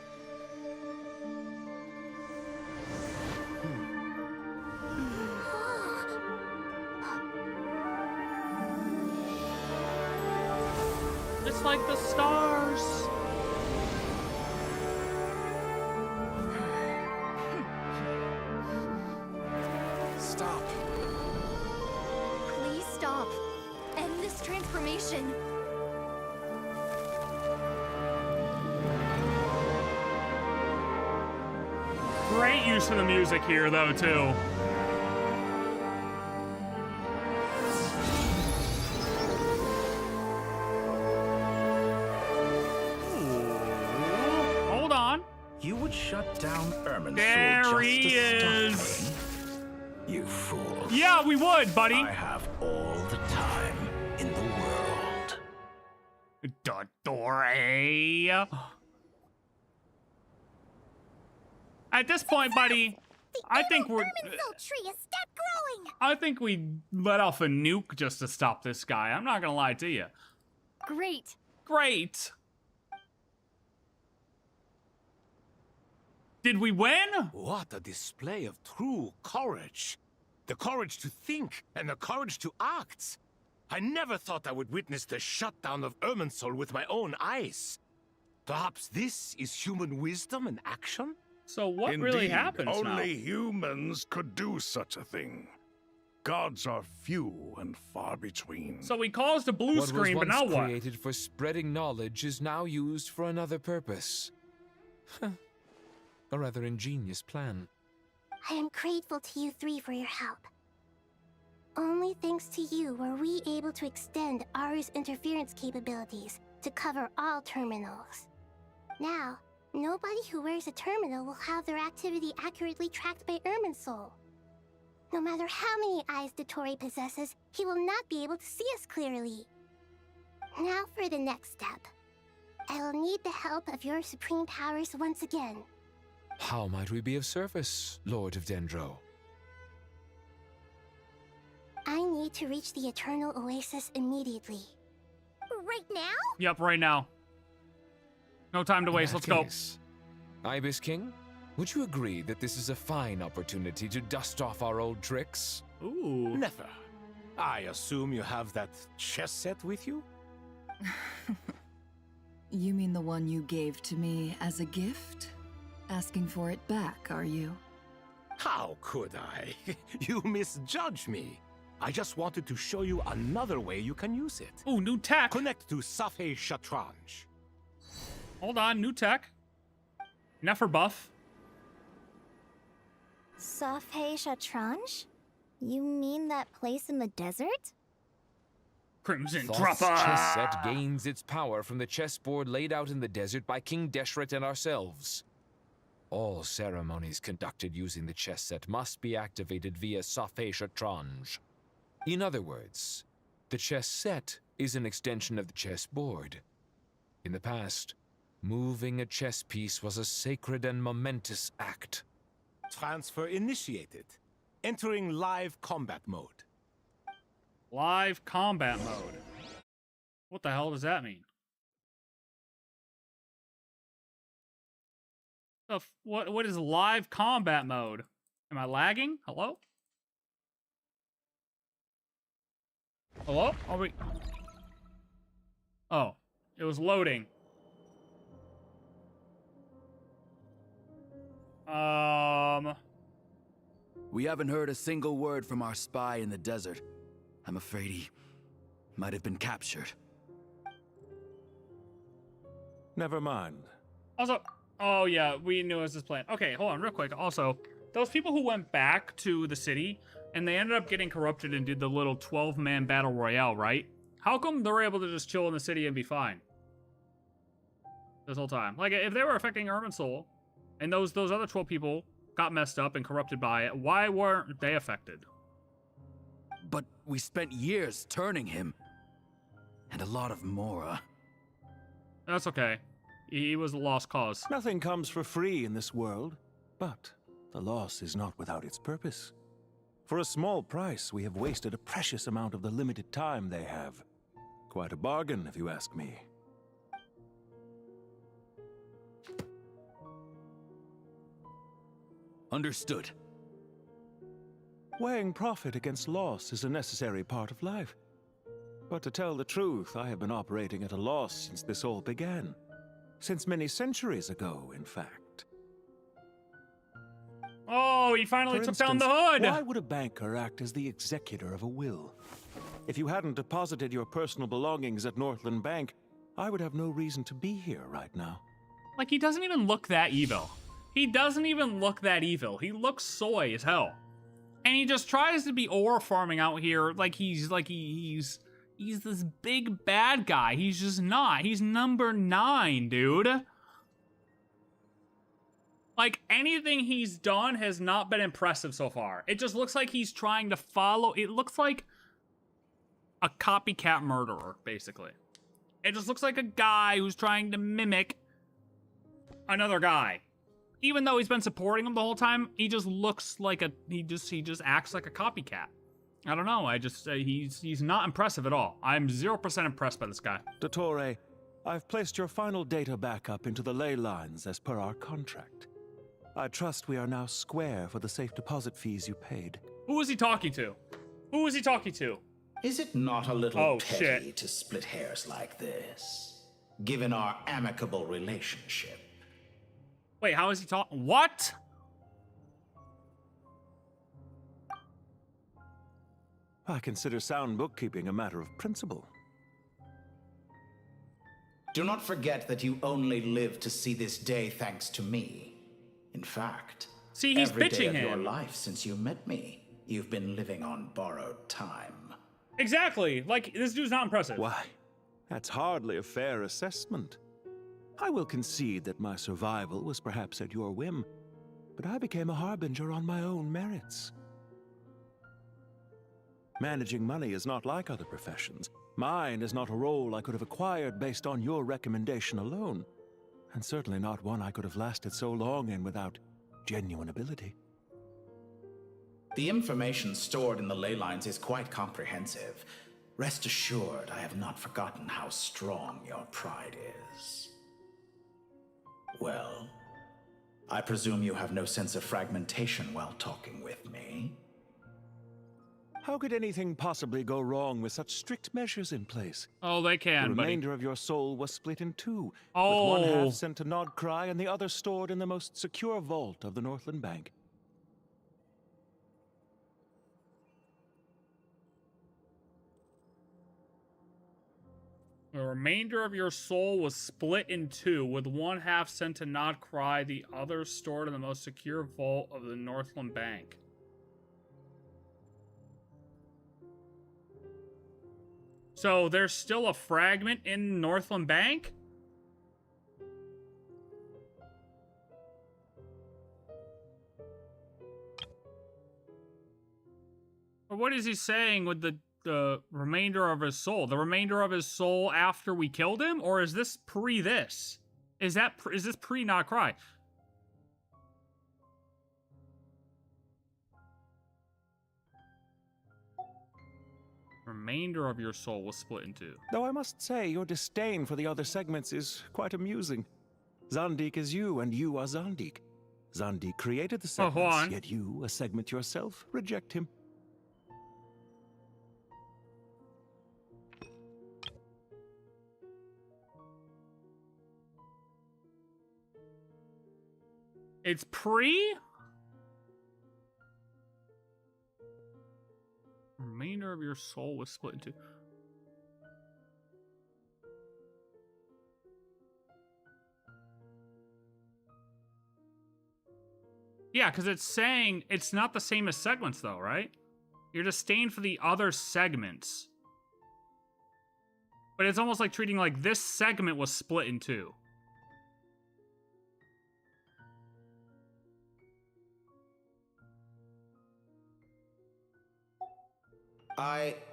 It's like the stars. Stop. Please stop. End this transformation. Great use of the music here, though, too. Ooh. Hold on. You would shut down Irminsul There just he to is. stop me? You fool. Yeah, we would, buddy. I have all the time in the world. Dottore. At this point, buddy, I think we're. Irminsul tree has stopped growing. I think we let off a nuke just to stop this guy. I'm not gonna lie to you. Great. Great. Did we win? What a display of true courage. The courage to think and the courage to act. I never thought I would witness the shutdown of Irminsul with my own eyes. Perhaps this is human wisdom in action? So what Indeed, really happens now? only humans could do such a thing. Gods are few and far between. So we caused a blue screen, but now what was what? once created for spreading knowledge is now used for another purpose. A rather ingenious plan. I am grateful to you three for your help. Only thanks to you were we able to extend Aaru's interference capabilities to cover all terminals. Now, nobody who wears a terminal will have their activity accurately tracked by Irminsul. No matter how many eyes Dottore possesses, he will not be able to see us clearly. Now for the next step. I will need the help of your supreme powers once again. How might we be of service, Lord of Dendro? I need to reach the Eternal Oasis immediately. Right now? Yep, right now. No time to waste, let's go. Ibis King, would you agree that this is a fine opportunity to dust off our old tricks? Ooh. Nefer, I assume you have that chess set with you? You mean the one you gave to me as a gift? Asking for it back, are you? How could I? You misjudge me. I just wanted to show you another way you can use it. Ooh, new tech. Connect to 6.6 Shatranj. Hold on, new tech. Nefer buff. 6.6 Shatranj? You mean that place in the desert? Crimson Thoth's Dropper. chess set gains its power from the chessboard laid out in the desert by King Deshret and ourselves. All ceremonies conducted using the chess set must be activated via 6.6 Shatranj. In other words, the chess set is an extension of the chessboard. In the past, moving a chess piece was a sacred and momentous act. Transfer initiated. Entering live combat mode. Live combat mode. What the hell does that mean? What is live combat mode? Am I lagging? Hello? Hello? Are we... Oh, it was loading. We haven't heard a single word from our spy in the desert. I'm afraid he might have been captured. Never mind. Also, oh yeah, we knew it was this plan. Okay, hold on real quick. Also, those people who went back to the city and they ended up getting corrupted and did the little 12-man battle royale, right? How come they were able to just chill in the city and be fine this whole time? Like, if they were affecting Irminsul and those other 12 people got messed up and corrupted by it, why weren't they affected? But we spent years turning him. And a lot of Mora. That's okay. He was a lost cause. Nothing comes for free in this world, but the loss is not without its purpose. For a small price, we have wasted a precious amount of the limited time they have. Quite a bargain, if you ask me. Understood. Weighing profit against loss is a necessary part of life. But to tell the truth, I have been operating at a loss since this all began. Since many centuries ago, in fact. Oh, he finally For took down the instance, hood! Why would a banker act as the executor of a will? If you hadn't deposited your personal belongings at Northland Bank, I would have no reason to be here right now. Like, he doesn't even look that evil. He doesn't even look that evil. He looks soy as hell. And he just tries to be ore farming out here like he's this big bad guy. He's just not. He's number 9, dude. Like, anything he's done has not been impressive so far. It just looks like he's trying to follow. It looks like a copycat murderer, basically. It just looks like a guy who's trying to mimic another guy. Even though he's been supporting him the whole time, he just looks like he just acts like a copycat. I don't know. He's not impressive at all. I'm 0% impressed by this guy. Dottore, I've placed your final data backup into the ley lines as per our contract. I trust we are now square for the safe deposit fees you paid. Who is he talking to? Who is he talking to? Is it not a little petty to split hairs like this, given our amicable relationship? Wait, how is he talking? What? I consider sound bookkeeping a matter of principle. Do not forget that you only live to see this day thanks to me. In fact, see, he's every day bitching of him. your life since you met me, you've been living on borrowed time. Exactly. Like, this dude's not impressive. Why? That's hardly a fair assessment. I will concede that my survival was perhaps at your whim, but I became a harbinger on my own merits. Managing money is not like other professions. Mine is not a role I could have acquired based on your recommendation alone, and certainly not one I could have lasted so long in without genuine ability. The information stored in the ley lines is quite comprehensive. Rest assured, I have not forgotten how strong your pride is. Well, I presume you have no sense of fragmentation while talking with me. How could anything possibly go wrong with such strict measures in place? Oh, they can, The buddy. remainder of your soul was split in two, with Oh. one half sent to Nod KRAI and the other stored in the most secure vault of the Northland Bank. The remainder of your soul was split in two, with one half sent to Nod KRAI, the other stored in the most secure vault of the Northland Bank. So there's still a fragment in Northland Bank? Or what is he saying with the remainder of his soul? The remainder of his soul after we killed him? Or is this pre this? Is this pre Nod KRAI? Remainder of your soul was split in two. Though I must say, your disdain for the other segments is quite amusing. Zandik is you, and you are Zandik. Zandik created the segments, Juan. yet you, a segment yourself, reject him. It's pre? Remainder of your soul was split into. Yeah, because it's saying it's not the same as segments, though, right? You're disdained for the other segments. But it's almost like treating like this segment was split in two.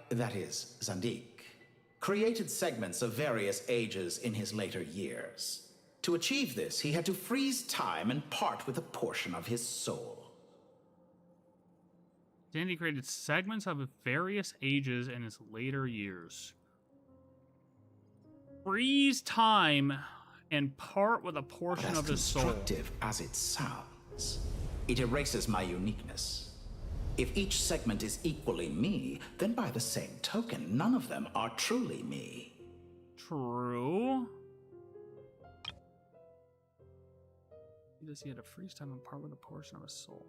That is, Zandik, created segments of various ages in his later years. To achieve this, he had to freeze time and part with a portion of his soul. Dandy created segments of various ages in his later years. Freeze time and part with a portion of his soul. As constructive as it sounds, it erases my uniqueness. If each segment is equally me, then by the same token, none of them are truly me. True. He had to freeze time and part with a portion of his soul.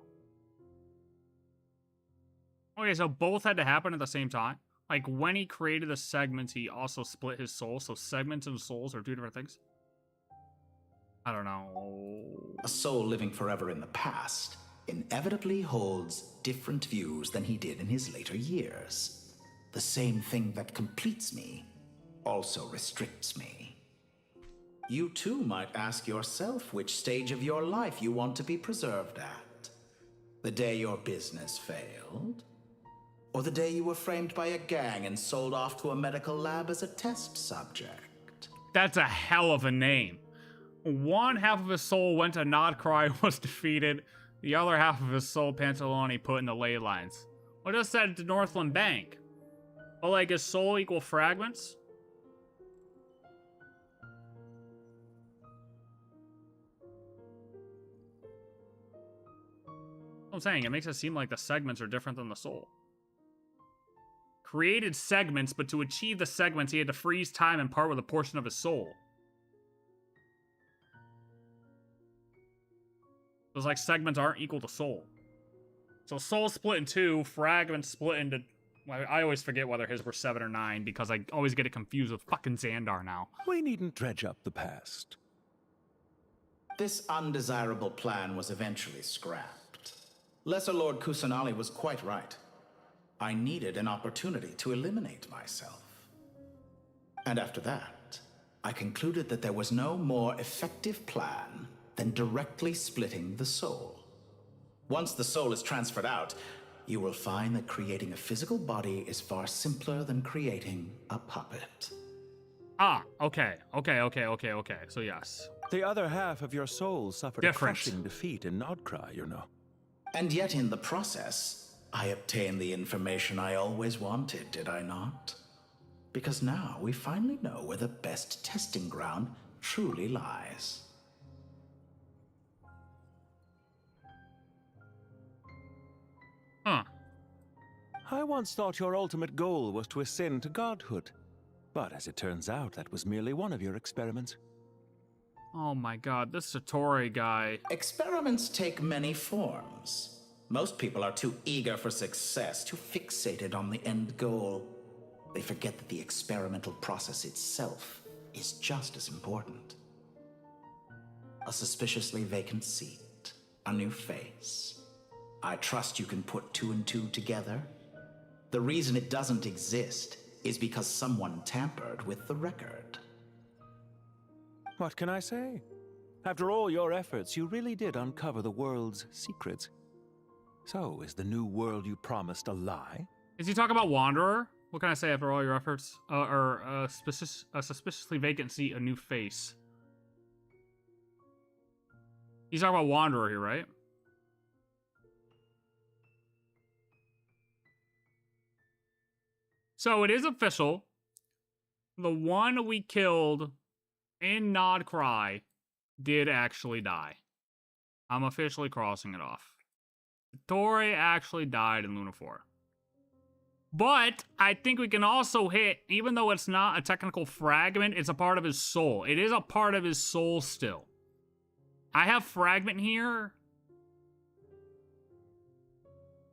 Okay, so both had to happen at the same time? Like, when he created the segments, he also split his soul, so segments and souls are two different things? I don't know. A soul living forever in the past inevitably holds different views than he did in his later years. The same thing that completes me also restricts me. You too might ask yourself which stage of your life you want to be preserved at. The day your business failed? Or the day you were framed by a gang and sold off to a medical lab as a test subject? That's a hell of a name. One half of his soul went to Nodcry, was defeated. The other half of his soul, Pantalone, put in the ley lines. What just said to Northland Bank? Oh, like his soul equal fragments? I'm saying, it makes it seem like the segments are different than the soul. Created segments, but to achieve the segments, he had to freeze time and part with a portion of his soul. It was like segments aren't equal to soul. So soul split in two, fragments split into... I always forget whether his were 7 or 9 because I always get it confused with fucking Xandar now. We needn't dredge up the past. This undesirable plan was eventually scrapped. Lesser Lord Kusanali was quite right. I needed an opportunity to eliminate myself. And after that, I concluded that there was no more effective plan than directly splitting the soul. Once the soul is transferred out, you will find that creating a physical body is far simpler than creating a puppet. Ah, okay. So yes. The other half of your soul suffered a crushing defeat in Nodcry, you know. And yet in the process, I obtained the information I always wanted, did I not? Because now we finally know where the best testing ground truly lies. Huh. I once thought your ultimate goal was to ascend to godhood. But as it turns out, that was merely one of your experiments. Oh my god, this Satori guy. Experiments take many forms. Most people are too eager for success, too fixated on the end goal. They forget that the experimental process itself is just as important. A suspiciously vacant seat, a new face. I trust you can put 2 and 2 together. The reason it doesn't exist is because someone tampered with the record. What can I say? After all your efforts, you really did uncover the world's secrets. So, is the new world you promised a lie? Is he talking about Wanderer? What can I say after all your efforts? Or a suspiciously vacant seat, a new face. He's talking about Wanderer here, right? So it is official. The one we killed in Nodcry did actually die. I'm officially crossing it off. Dottore actually died in Luna 4. But I think we can also hit, even though it's not a technical fragment, it's a part of his soul. It is a part of his soul still. I have fragment here.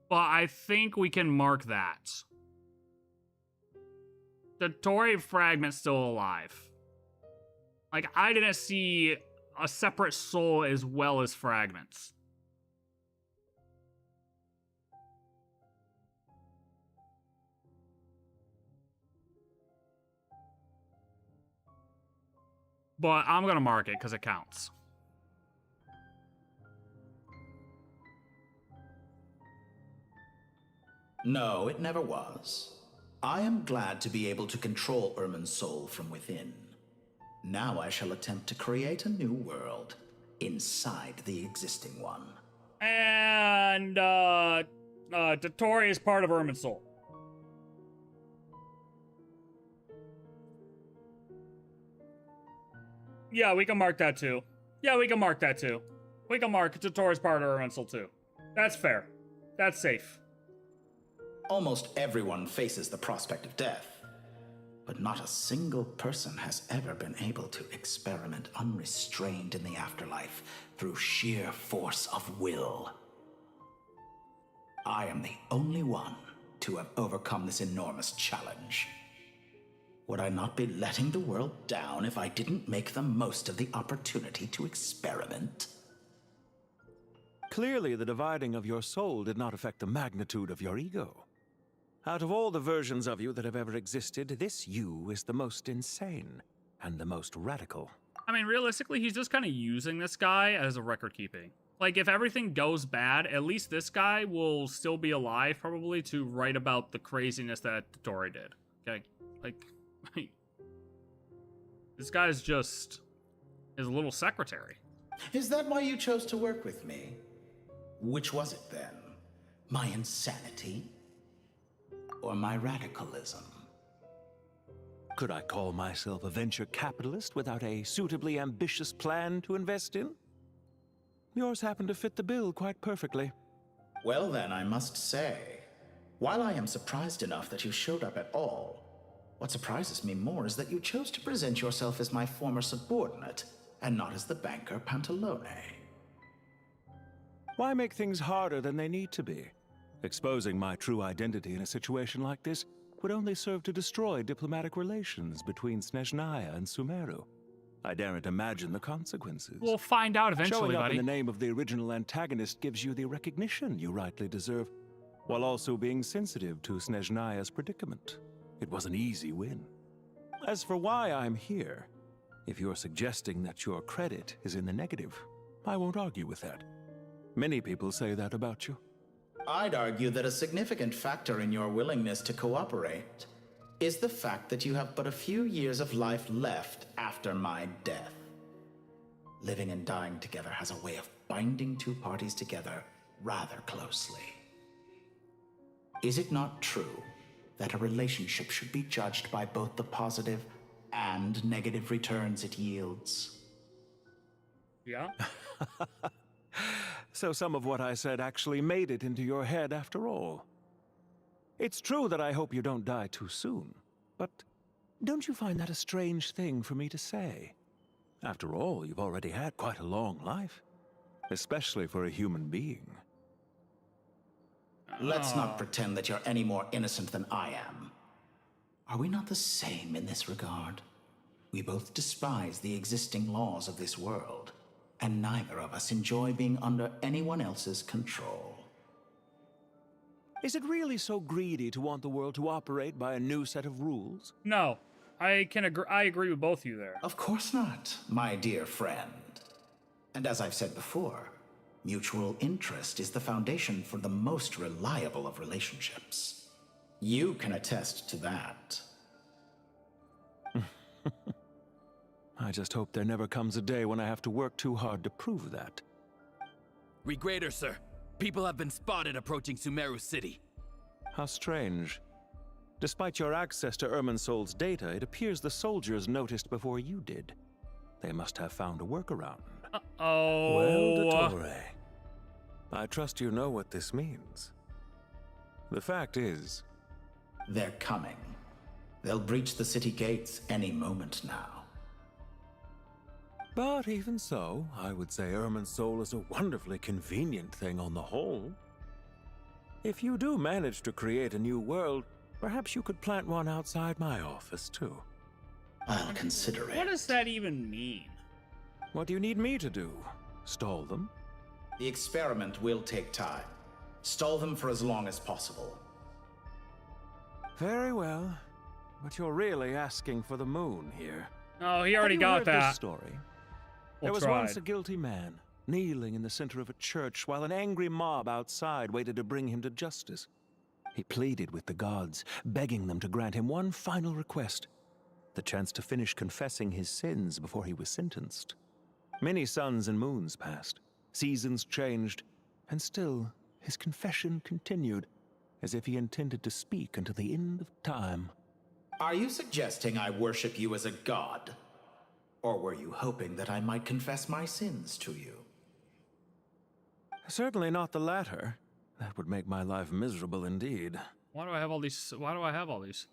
But I think we can mark that. The Dottore fragment's still alive. Like, I didn't see a separate soul as well as fragments. But I'm gonna mark it because it counts. No, it never was. I am glad to be able to control Irminsul from within. Now I shall attempt to create a new world inside the existing one. And, Dottore is part of Irminsul. Yeah, we can mark that too. We can mark Dottore's part of Irminsul too. That's fair. That's safe. Almost everyone faces the prospect of death, but not a single person has ever been able to experiment unrestrained in the afterlife through sheer force of will. I am the only one to have overcome this enormous challenge. Would I not be letting the world down if I didn't make the most of the opportunity to experiment? Clearly, the dividing of your soul did not affect the magnitude of your ego. Out of all the versions of you that have ever existed, this you is the most insane and the most radical. I mean, realistically, he's just kind of using this guy as a record keeping. Like, if everything goes bad, at least this guy will still be alive, probably, to write about the craziness that Dottore did. Okay? Like, This guy's just his little secretary. Is that why you chose to work with me? Which was it then? My insanity? Or my radicalism? Could I call myself a venture capitalist without a suitably ambitious plan to invest in? Yours happened to fit the bill quite perfectly. Well then, I must say, while I am surprised enough that you showed up at all, what surprises me more is that you chose to present yourself as my former subordinate, and not as the banker Pantalone. Why make things harder than they need to be? Exposing my true identity in a situation like this would only serve to destroy diplomatic relations between Snezhnaya and Sumeru. I daren't imagine the consequences. We'll find out eventually, Showing up buddy. in the name of the original antagonist gives you the recognition you rightly deserve, while also being sensitive to Snezhnaya's predicament. It was an easy win. As for why I'm here, if you're suggesting that your credit is in the negative, I won't argue with that. Many people say that about you. I'd argue that a significant factor in your willingness to cooperate is the fact that you have but a few years of life left after my death. Living and dying together has a way of binding two parties together rather closely. Is it not true that a relationship should be judged by both the positive and negative returns it yields? Yeah. So some of what I said actually made it into your head after all. It's true that I hope you don't die too soon, but don't you find that a strange thing for me to say? After all, you've already had quite a long life, especially for a human being. Let's not pretend that you're any more innocent than I am. Are we not the same in this regard? We both despise the existing laws of this world, and neither of us enjoy being under anyone else's control. Is it really so greedy to want the world to operate by a new set of rules? No, I agree with both of you there. Of course not, my dear friend. And as I've said before, mutual interest is the foundation for the most reliable of relationships. You can attest to that. I just hope there never comes a day when I have to work too hard to prove that. Regrader, sir. People have been spotted approaching Sumeru City. How strange. Despite your access to Irminsul's data, it appears the soldiers noticed before you did. They must have found a workaround. Uh-oh. Well, Dottore, I trust you know what this means. The fact is... They're coming. They'll breach the city gates any moment now. But even so, I would say Irminsul is a wonderfully convenient thing on the whole. If you do manage to create a new world, perhaps you could plant one outside my office, too. I'll consider it. What does that even mean? What do you need me to do? Stall them? The experiment will take time. Stall them for as long as possible. Very well. But you're really asking for the moon here. Oh, he already got that. that. This story? There was once a guilty man, kneeling in the center of a church while an angry mob outside waited to bring him to justice. He pleaded with the gods, begging them to grant him one final request, the chance to finish confessing his sins before he was sentenced. Many suns and moons passed, seasons changed, and still his confession continued, as if he intended to speak until the end of time. Are you suggesting I worship you as a god? Or were you hoping that I might confess my sins to you? Certainly not the latter. That would make my life miserable indeed. Why do I have all these? Why do I have all these?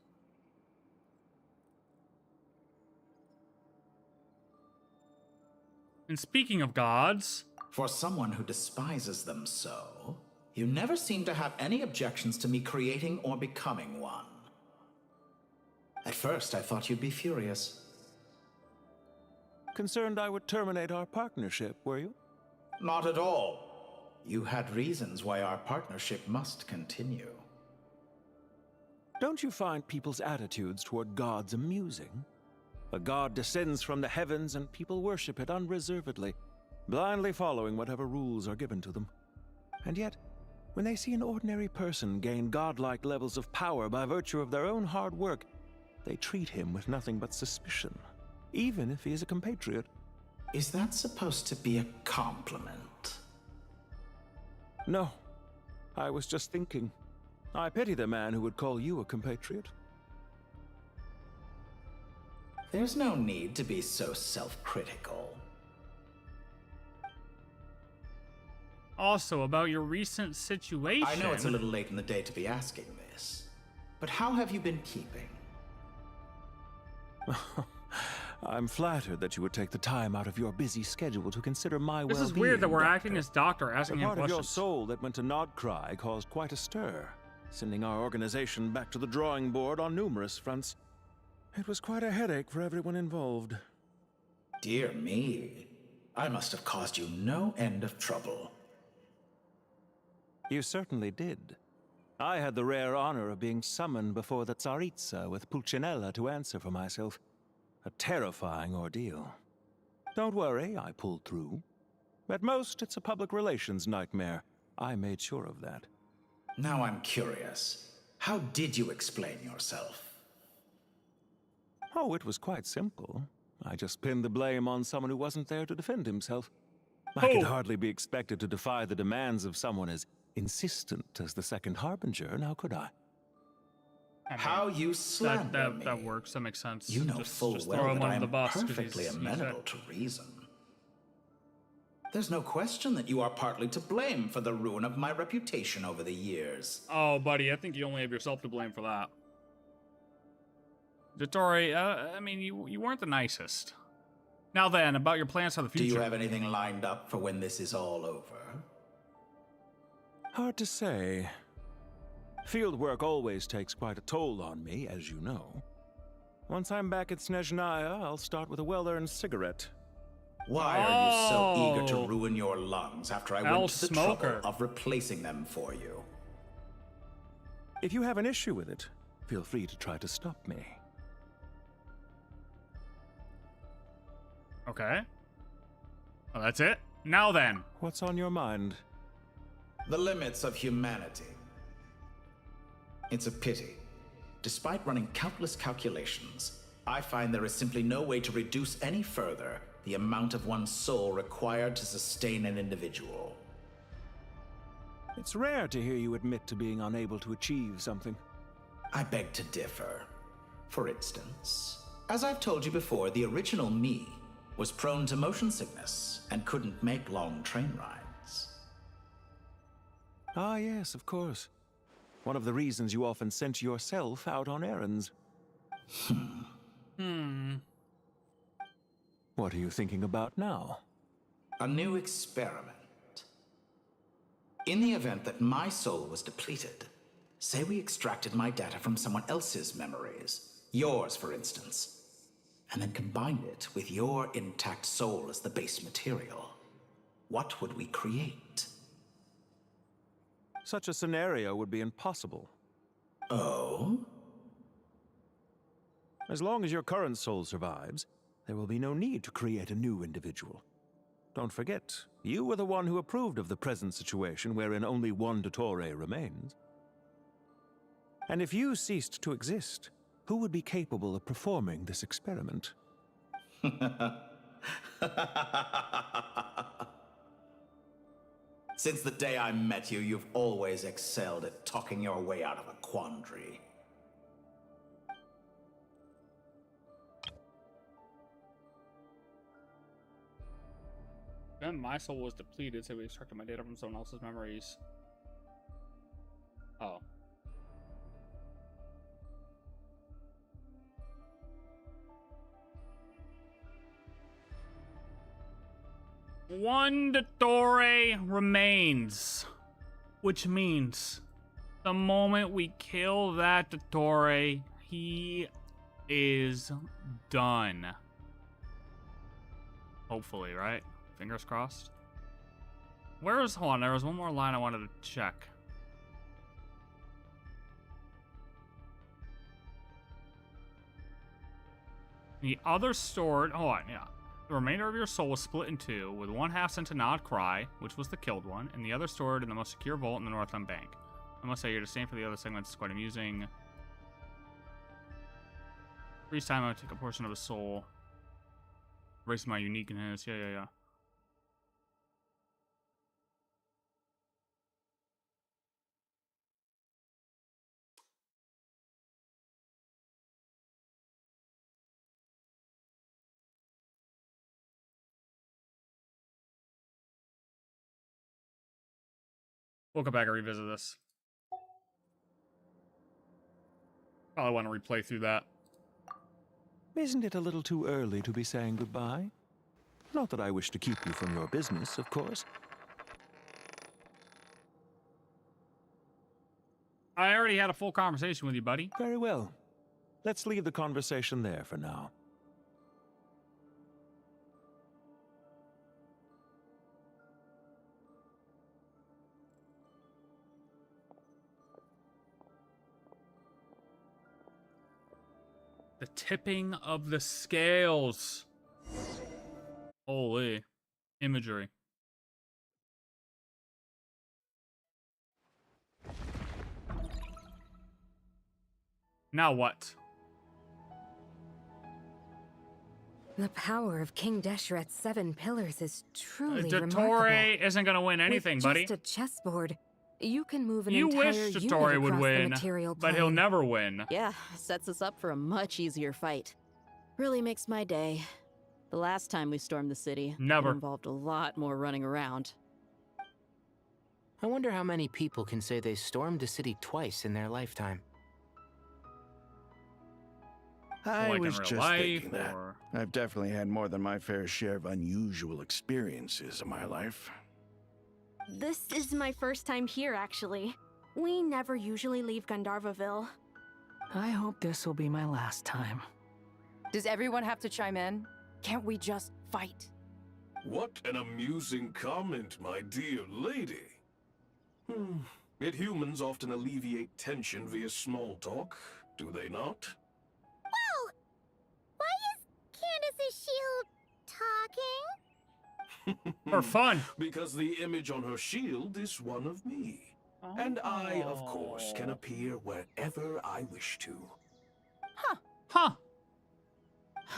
And speaking of gods... For someone who despises them so, you never seem to have any objections to me creating or becoming one. At first, I thought you'd be furious. Concerned I would terminate our partnership, were you? Not at all. You had reasons why our partnership must continue. Don't you find people's attitudes toward gods amusing? A god descends from the heavens and people worship it unreservedly, blindly following whatever rules are given to them. And yet, when they see an ordinary person gain godlike levels of power by virtue of their own hard work, they treat him with nothing but suspicion. even if he is a compatriot. Is that supposed to be a compliment? No. I was just thinking. I pity the man who would call you a compatriot. There's no need to be so self-critical. Also, about your recent situation... I know it's a little late in the day to be asking this, but how have you been keeping? I'm flattered that you would take the time out of your busy schedule to consider my well-being. This is weird that we're Doctor. acting as doctor, asking him The part of your questions. soul that went to KRAI caused quite a stir, sending our organization back to the drawing board on numerous fronts. It was quite a headache for everyone involved. Dear me, I must have caused you no end of trouble. You certainly did. I had the rare honor of being summoned before the Tsaritsa with Pulcinella to answer for myself. A terrifying ordeal. Don't worry, I pulled through. At most, it's a public relations nightmare. I made sure of that. Now I'm curious. How did you explain yourself? Oh, it was quite simple. I just pinned the blame on someone who wasn't there to defend himself. I could hardly be expected to defy the demands of someone as insistent as the Second Harbinger, now could I? How you slander me. That works, that makes sense. You know full just well throw him that on I the am bus 'cause perfectly he's amenable to reason. There's no question that you are partly to blame for the ruin of my reputation over the years. Oh, buddy, I think you only have yourself to blame for that. Dottore, I mean, you weren't the nicest. Now then, about your plans for the future. Do you have anything lined up for when this is all over? Hard to say. Field work always takes quite a toll on me, as you know. Once I'm back at Snezhnaya, I'll start with a well-earned cigarette. Why are you so eager to ruin your lungs after I went to the trouble of replacing them for you? If you have an issue with it, feel free to try to stop me. Okay. Well, that's it. Now then. What's on your mind? The limits of humanity. It's a pity. Despite running countless calculations, I find there is simply no way to reduce any further the amount of one's soul required to sustain an individual. It's rare to hear you admit to being unable to achieve something. I beg to differ. For instance, as I've told you before, the original me was prone to motion sickness and couldn't make long train rides. Ah, yes, of course. One of the reasons you often sent yourself out on errands. What are you thinking about now? A new experiment. In the event that my soul was depleted, say we extracted my data from someone else's memories, yours for instance, and then combined it with your intact soul as the base material, what would we create? Such a scenario would be impossible. Oh? As long as your current soul survives, there will be no need to create a new individual. Don't forget, you were the one who approved of the present situation wherein only one Dottore remains. And if you ceased to exist, who would be capable of performing this experiment? Since the day I met you, you've always excelled at talking your way out of a quandary. Then my soul was depleted, so we extracted my data from someone else's memories. Oh. One Dottore remains, which means the moment we kill that Dottore, he is done. Hopefully, right? Fingers crossed. Hold on, there was one more line I wanted to check. The other stored, hold on, yeah. The remainder of your soul was split in two, with one half sent to KRAI, which was the killed one, and the other stored in the most secure vault in the Northland Bank. I must say, you're the same for the other segments. It's quite amusing. Each time I would take a portion of a soul. Erase my uniqueness. Yeah. We'll go back and revisit this. Probably want to replay through that. Isn't it a little too early to be saying goodbye? Not that I wish to keep you from your business, of course. I already had a full conversation with you, buddy. Very well. Let's leave the conversation there for now. The tipping of the scales. Holy imagery. Now what? The power of King Deshret's 7 pillars is truly Dottore remarkable. isn't going to win anything, With buddy. just a chessboard, you can move an You entire wish unit Dottore would across the win, material but he'll plane. never win. Yeah, sets us up for a much easier fight. Really makes my day. The last time we stormed the city, Never. it involved a lot more running around. I wonder how many people can say they stormed a city twice in their lifetime. I Like in was real just life, thinking that. or- I've definitely had more than my fair share of unusual experiences in my life. This is my first time here, actually. We never usually leave Gandharvaville. I hope this will be my last time. Does everyone have to chime in? Can't we just fight? What an amusing comment, my dear lady. Yet humans often alleviate tension via small talk, do they not? Whoa! Why is Candace's shield talking? For fun. Because the image on her shield is one of me. And I, of course, can appear wherever I wish to. Huh.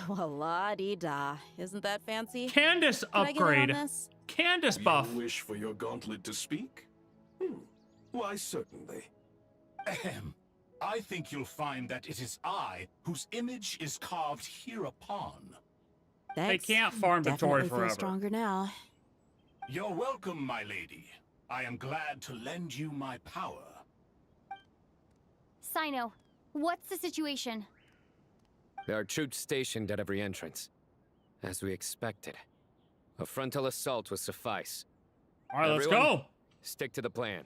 Well, la-dee-da. Isn't that fancy? Candace Can I get in on upgrade. this? Candace buff. You wish for your gauntlet to speak? Why, certainly. Ahem. I think you'll find that it is I whose image is carved hereupon. They can't farm Dottore Definitely feel forever. stronger now. You're welcome, my lady. I am glad to lend you my power. Sino, what's the situation? There are troops stationed at every entrance. As we expected. A frontal assault will suffice. All right, let's Everyone, go. Stick to the plan.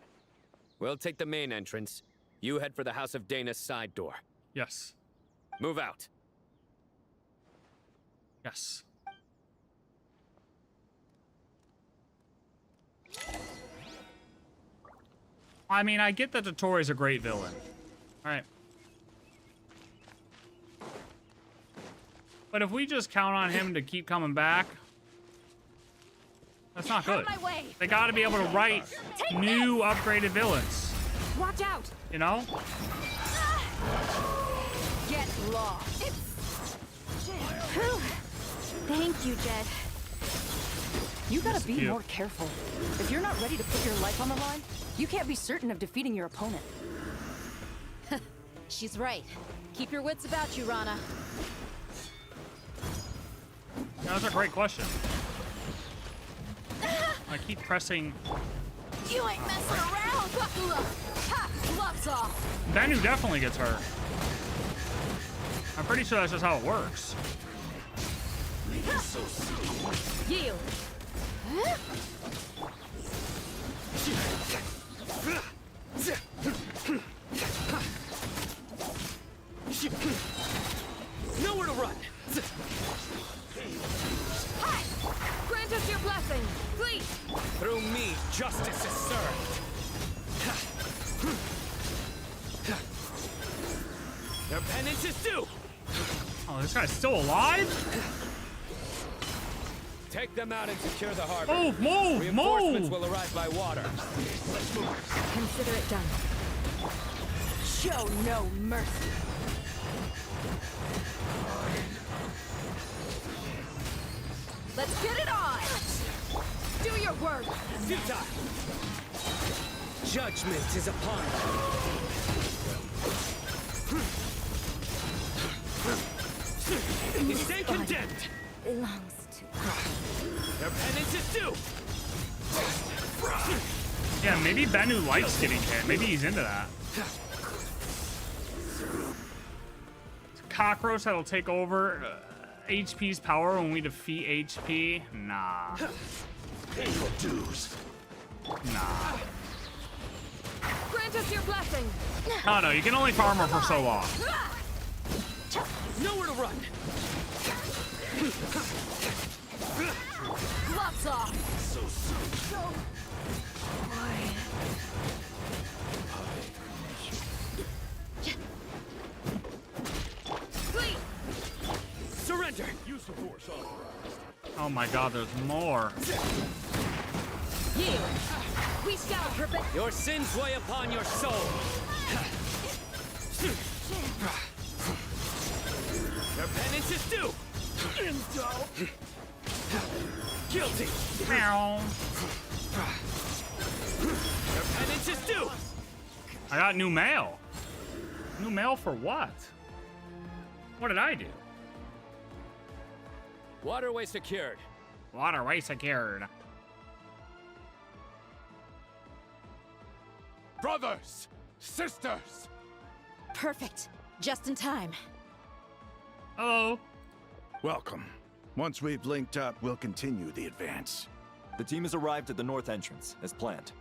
We'll take the main entrance. You head for the House of Dana's side door. Yes. Move out. Yes. I mean, I get that Dottore is a great villain. All right. But if we just count on him to keep coming back, that's not good. Out of my way. They got to be able to write new upgraded villains. Watch out! You know? Get lost. Whew. Thank you, Jeht. You gotta be cute. more careful. If you're not ready to put your life on the line, you can't be certain of defeating your opponent. She's right. Keep your wits about you, Rana. That's a great question. I keep pressing. You ain't messing around, Bakula! Ha! Gloves off! Bennu definitely gets hurt. I'm pretty sure that's just how it works. Yield! Nowhere to run. Hi! Grant us your blessing, please! Through me, justice is served. Their penance is due. Oh, this guy's still alive? Take them out and secure the harbor. Move, Reinforcements move! will arrive by water. Let's move. Consider it done. Show no mercy. Let's get it on! Do your work! Futile! Judgment is upon you. Stay condemned! Belongs to Their penance is due! Yeah, maybe Bennu likes getting hit. Maybe he's into that. It's a cockroach that'll take over HP's power when we defeat HP. Nah. Pay your dues. Nah. Grant us your blessing! Oh no, you can only farm her for so long. Nowhere to run! Gloves off! So soon. Surrender! Use the force on. Oh my god, there's more. Yield! We shall prevent your sins weigh upon your soul! Your penance is due! Guilty! Meow. Your penance is due! I got new mail. New mail for what? What did I do? Waterway secured. Waterway secured. Brothers! Sisters! Perfect. Just in time. Hello. Welcome. Once we've linked up, we'll continue the advance. The team has arrived at the north entrance, as planned.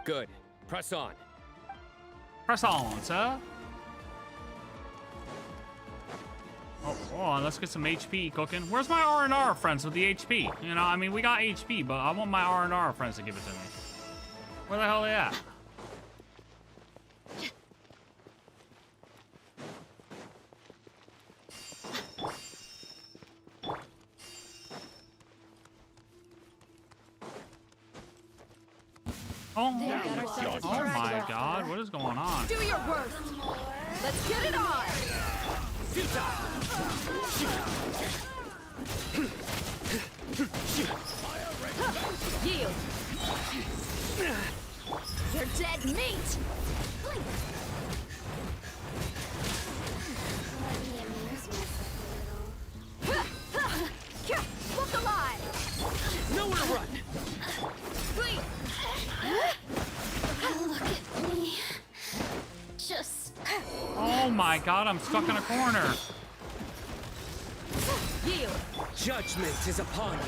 Good. Press on. Press on, sir. Oh, hold on, let's get some HP cooking. Where's my R&R friends with the HP? You know, I mean, we got HP, but I want my R&R friends to give it to me. Where the hell are they at? Oh my god, what is going on? Do your worst! Let's get it on! Yield! You're dead meat! Look alive! Nowhere to run! Please! Look at me. Just... Oh my god, I'm stuck in a corner. Yield! Judgment is upon you.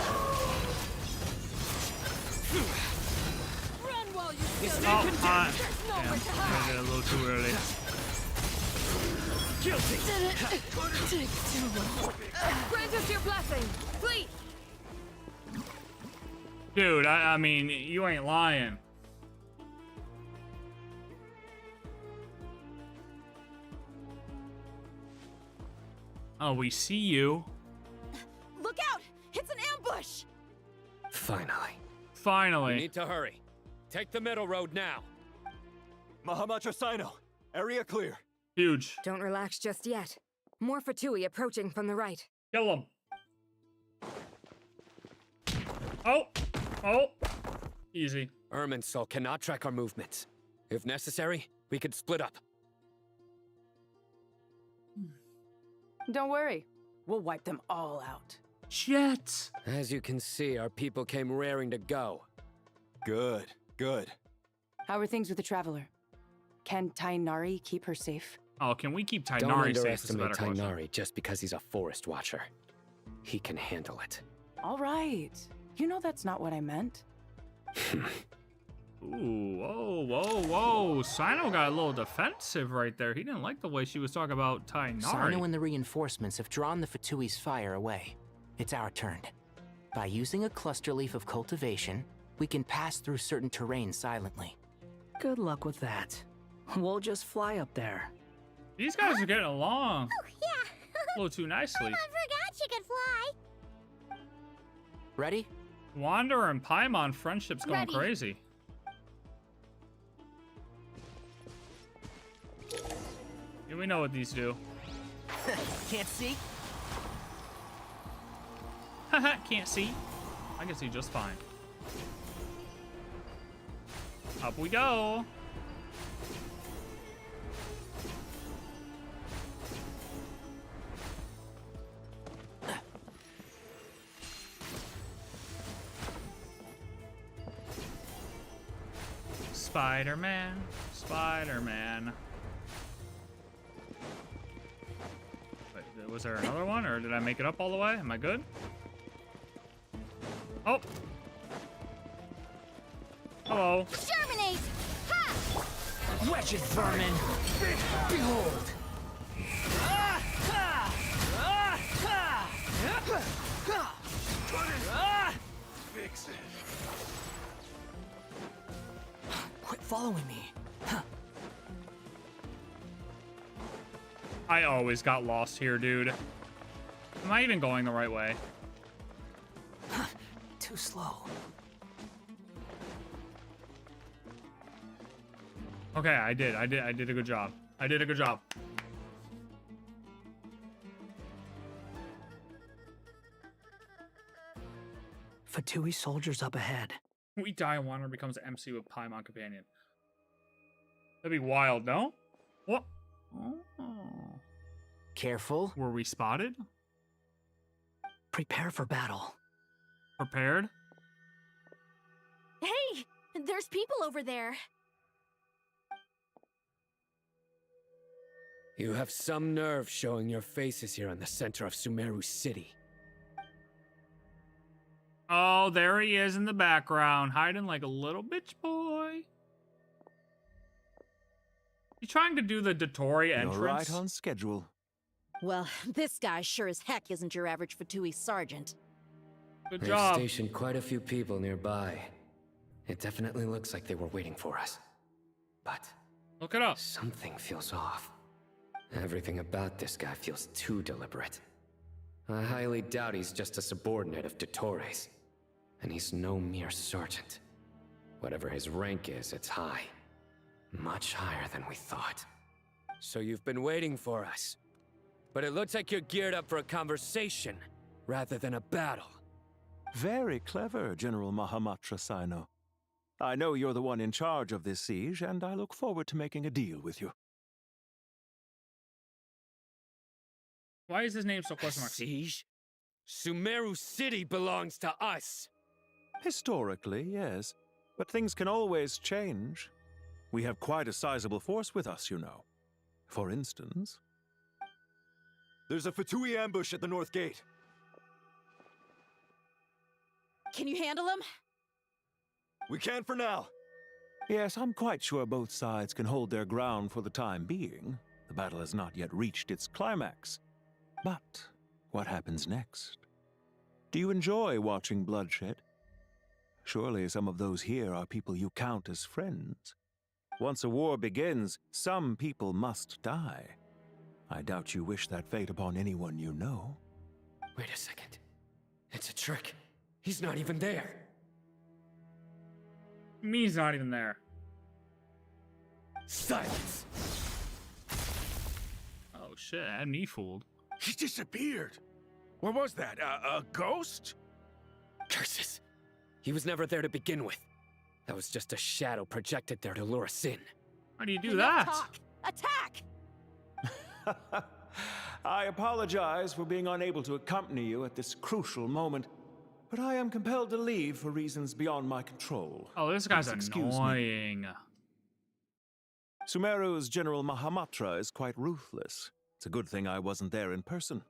Run while you Stay still condemned. Damn, I did it a little too early. Guilty! Did it take too long? Grant us your blessing, please! Dude, I mean, you ain't lying. Oh, we see you. Look out! It's an ambush! Finally. Finally. We need to hurry. Take the middle road now. Mahamatra Sino, area clear. Huge. Don't relax just yet. More Fatui approaching from the right. Kill him. Oh. Oh. Easy. Irminsul cannot track our movements. If necessary, we could split up. Don't worry. We'll wipe them all out. Jeht! As you can see, our people came raring to go. Good, good. How are things with the Traveler? Can Tainari keep her safe? Oh, can we keep Don't Tainari safe? Is a underestimate better question. Tainari just because he's a forest watcher. He can handle it. All right. You know that's not what I meant. Ooh, whoa, whoa, whoa. Sino got a little defensive right there. He didn't like the way she was talking about Tainari. Sino and the reinforcements have drawn the Fatui's fire away. It's our turn. By using a cluster leaf of cultivation, we can pass through certain terrain silently. Good luck with that. We'll just fly up there. These guys are getting along Oh, yeah. a little too nicely. I forgot she could fly. Ready? Wander and Paimon friendship's going Ready. crazy. Yeah, we know what these do. Can't see? Haha, can't see. I can see just fine. Up we go. Spider-Man, Spider-Man. Wait, was there another one, or did I make it up all the way? Am I good? Oh. Hello. Germinate! Ha! Wretched vermin! Behold! Fix it. Quit following me. I always got lost here, dude. Am I even going the right way? Too slow. Okay, I did a good job. I did a good job. Fatui soldiers up ahead. We die and Wanderer becomes MC with Paimon companion. That'd be wild, no? What? Oh. Careful. Were we spotted? Prepare for battle. Prepared? Hey! There's people over there. You have some nerve showing your faces here in the center of Sumeru City. Oh, there he is in the background, hiding like a little bitch boy. You trying to do the Dottore entrance? You're right on schedule. Well, this guy sure as heck isn't your average Fatui sergeant. Good They've job. stationed quite a few people nearby. It definitely looks like they were waiting for us. But look it up. Something feels off. Everything about this guy feels too deliberate. I highly doubt he's just a subordinate of Dottore's. And he's no mere sergeant. Whatever his rank is, it's high. Much higher than we thought. So you've been waiting for us. But it looks like you're geared up for a conversation, rather than a battle. Very clever, General Mahamatra Sino. I know you're the one in charge of this siege, and I look forward to making a deal with you. Why is his name so question mark? Siege? Sumeru City belongs to us. Historically, yes. But things can always change. We have quite a sizable force with us, you know. For instance... There's a Fatui ambush at the north gate. Can you handle him? We can for now. Yes, I'm quite sure both sides can hold their ground for the time being. The battle has not yet reached its climax. But what happens next? Do you enjoy watching bloodshed? Surely some of those here are people you count as friends. Once a war begins, some people must die. I doubt you wish that fate upon anyone you know. Wait a second. It's a trick. He's not even there. Me's not even there. Silence! Oh shit, I had me fooled. He disappeared. What was that? A ghost? Curses! He was never there to begin with. That was just a shadow projected there to lure us in. How do you do that? Talk. Attack! I apologize for being unable to accompany you at this crucial moment, but I am compelled to leave for reasons beyond my control. Oh, this guy's Please excuse annoying. me. Sumeru's General Mahamatra is quite ruthless. It's a good thing I wasn't there in person.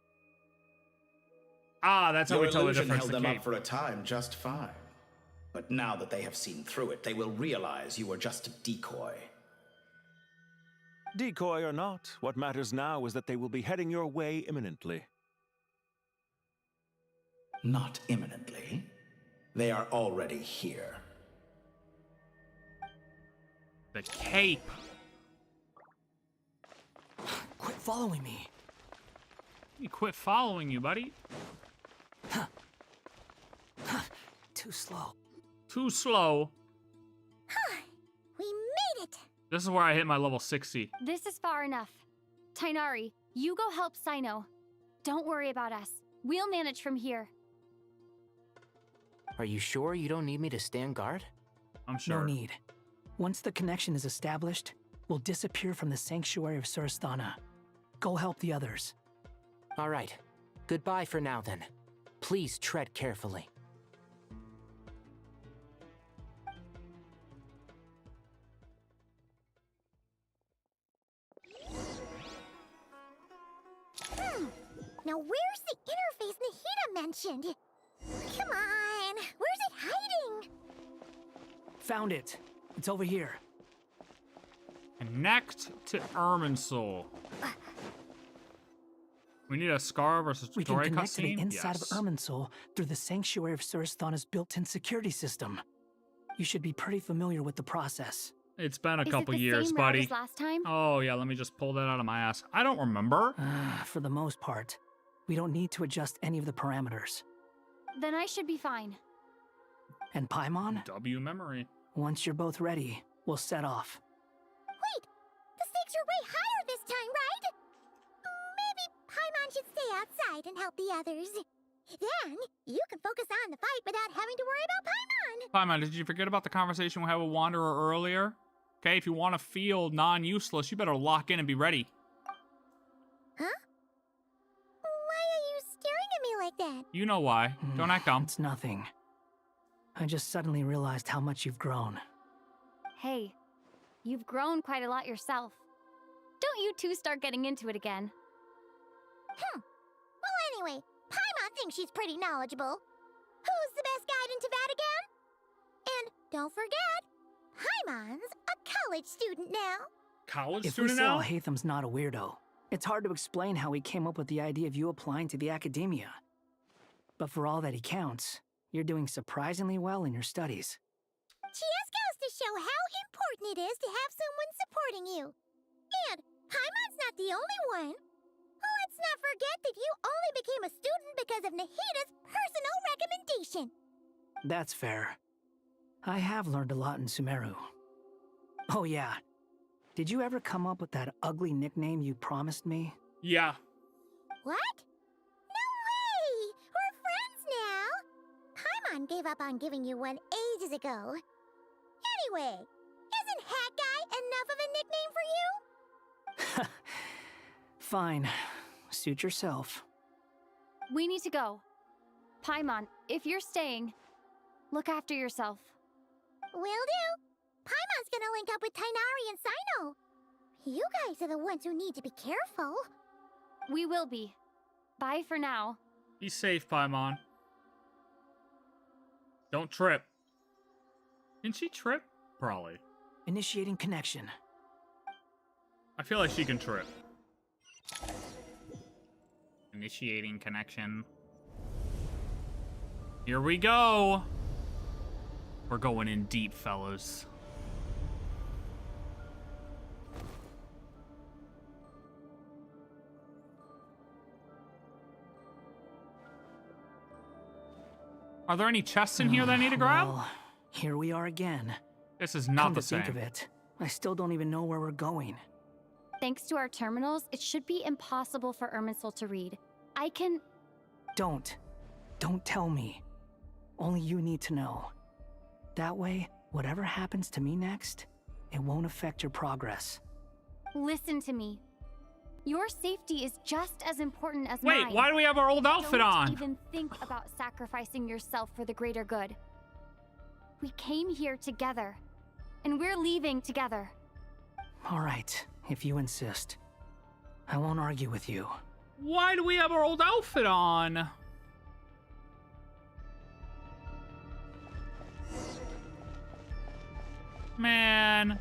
Ah, that's how Your we tell the illusion difference. held The them cape. up for a time just fine. But now that they have seen through it, they will realize you were just a decoy. Decoy or not, what matters now is that they will be heading your way imminently. Not imminently. They are already here. The cape. Quit following me. You quit following you, buddy. Too slow. Too slow. We made it! This is where I hit my level 60. This is far enough. Tainari, you go help Sino. Don't worry about us. We'll manage from here. Are you sure you don't need me to stand guard? I'm sure. No need. Once the connection is established, we'll disappear from the sanctuary of Surasthana. Go help the others. All right. Goodbye for now, then. Please tread carefully. Now where's the interface Nahida mentioned? Come on, where's it hiding? Found it. It's over here. Connect to Irminsul. We need a Scar versus We can Dottore connect to the cutscene? inside Yes. of Irminsul through the sanctuary of Surasthana's built-in security system. You should be pretty familiar with the process. It's been a Is couple it the years, same route buddy. as last time? Oh, yeah, let me just pull that out of my ass. I don't remember. For the most part, we don't need to adjust any of the parameters. Then I should be fine. And Paimon? W memory. Once you're both ready, we'll set off. Wait, the stakes are way higher this time, right? Maybe Paimon should stay outside and help the others. Then, you can focus on the fight without having to worry about Paimon. Paimon, did you forget about the conversation we had with Wanderer earlier? Okay, if you want to feel non-useless, you better lock in and be ready. Huh? Why are you staring at me like that? You know why. Don't act dumb. It's nothing. I just suddenly realized how much you've grown. Hey, you've grown quite a lot yourself. Don't you two start getting into it again. Well, anyway, Paimon thinks she's pretty knowledgeable. Who's the best guide into Vatican? And don't forget, Paimon's a college student now. College If we student say now? Alhatham's not a weirdo, it's hard to explain how he came up with the idea of you applying to the academia. But for all that he counts, you're doing surprisingly well in your studies. Just goes to show how important it is to have someone supporting you. And Paimon's not the only one. Let's not forget that you only became a student because of Nahida's personal recommendation. That's fair. I have learned a lot in Sumeru. Oh yeah. Did you ever come up with that ugly nickname you promised me? Yeah. What? No way! We're friends now! Paimon gave up on giving you one ages ago. Anyway, isn't Hat Guy enough of a nickname for you? Fine. Suit yourself. We need to go. Paimon, if you're staying, look after yourself. Will do. Paimon's gonna link up with Tighnari and Sino. You guys are the ones who need to be careful. We will be. Bye for now. Be safe, Paimon. Don't trip. Can she trip? Probably. Initiating connection. I feel like she can trip. Initiating connection. Here we go. We're going in deep, fellas. Are there any chests in here that I need to grab? Well, here we are again. This is not Come the to same. think of it, I still don't even know where we're going. Thanks to our terminals, it should be impossible for Irminsul to read. I can... Don't tell me. Only you need to know. That way, whatever happens to me next, it won't affect your progress. Listen to me. Your safety is just as important as mine. Wait, why do we have our old outfit on? Don't even think about sacrificing yourself for the greater good. We came here together, and we're leaving together. All right, if you insist. I won't argue with you. Why do we have our old outfit on? Man.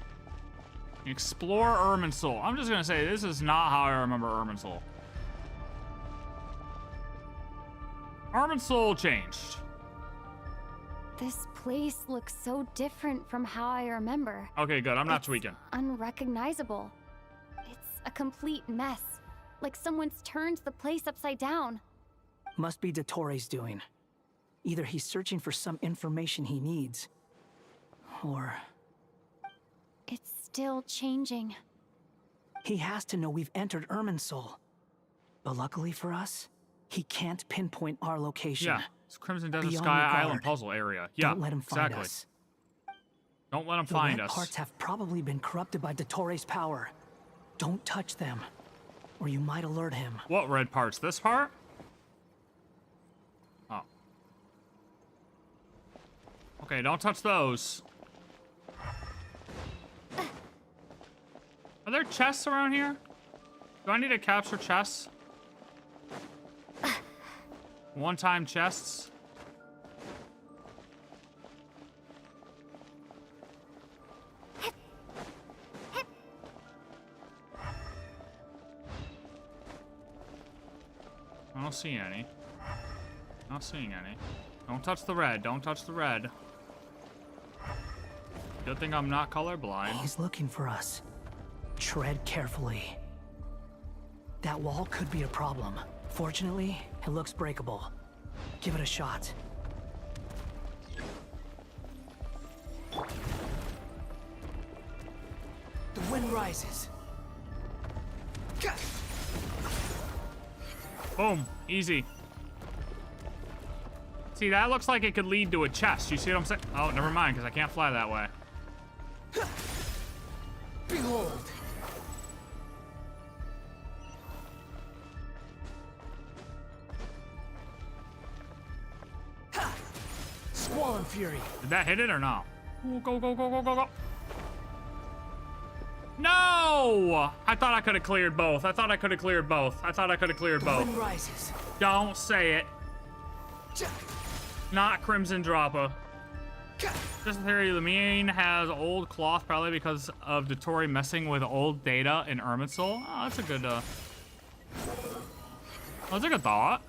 Explore Irminsul. I'm just gonna say, this is not how I remember Irminsul. Irminsul changed. This place looks so different from how I remember. Okay, good. I'm not tweaking. Unrecognizable. It's a complete mess. Like someone's turned the place upside down. Must be Dottore's doing. Either he's searching for some information he needs, or... It's still changing. He has to know we've entered Irminsul. But luckily for us, he can't pinpoint our location. Yeah, It's Crimson Desert Be on Sky your guard. Island puzzle area. Yeah, Don't let him find exactly. us. Don't let him The find red us. parts have probably been corrupted by Dottore's power. Don't touch them, or you might alert him. What red parts? This part? Oh. Okay, don't touch those. Are there chests around here? Do I need to capture chests? One-time chests? I don't see any. Not seeing any. Don't touch the red. Don't touch the red. Good thing I'm not colorblind. He's looking for us. Tread carefully. That wall could be a problem. Fortunately, it looks breakable. Give it a shot. The wind rises. Boom. Easy. See, that looks like it could lead to a chest. You see what I'm saying? Oh, never mind, because I can't fly that way. Behold! Squall Fury. Did that hit it or not? Ooh, go, go, go, go, go, go. No! I thought I could have cleared both. I thought I could have cleared both. I thought I could have cleared both. Wind rises. Don't say it. Not Crimson Dropper. Just a theory, the mean has old cloth probably because of Dottore messing with old data in Irminsul. Oh, that's a good, that's a good thought.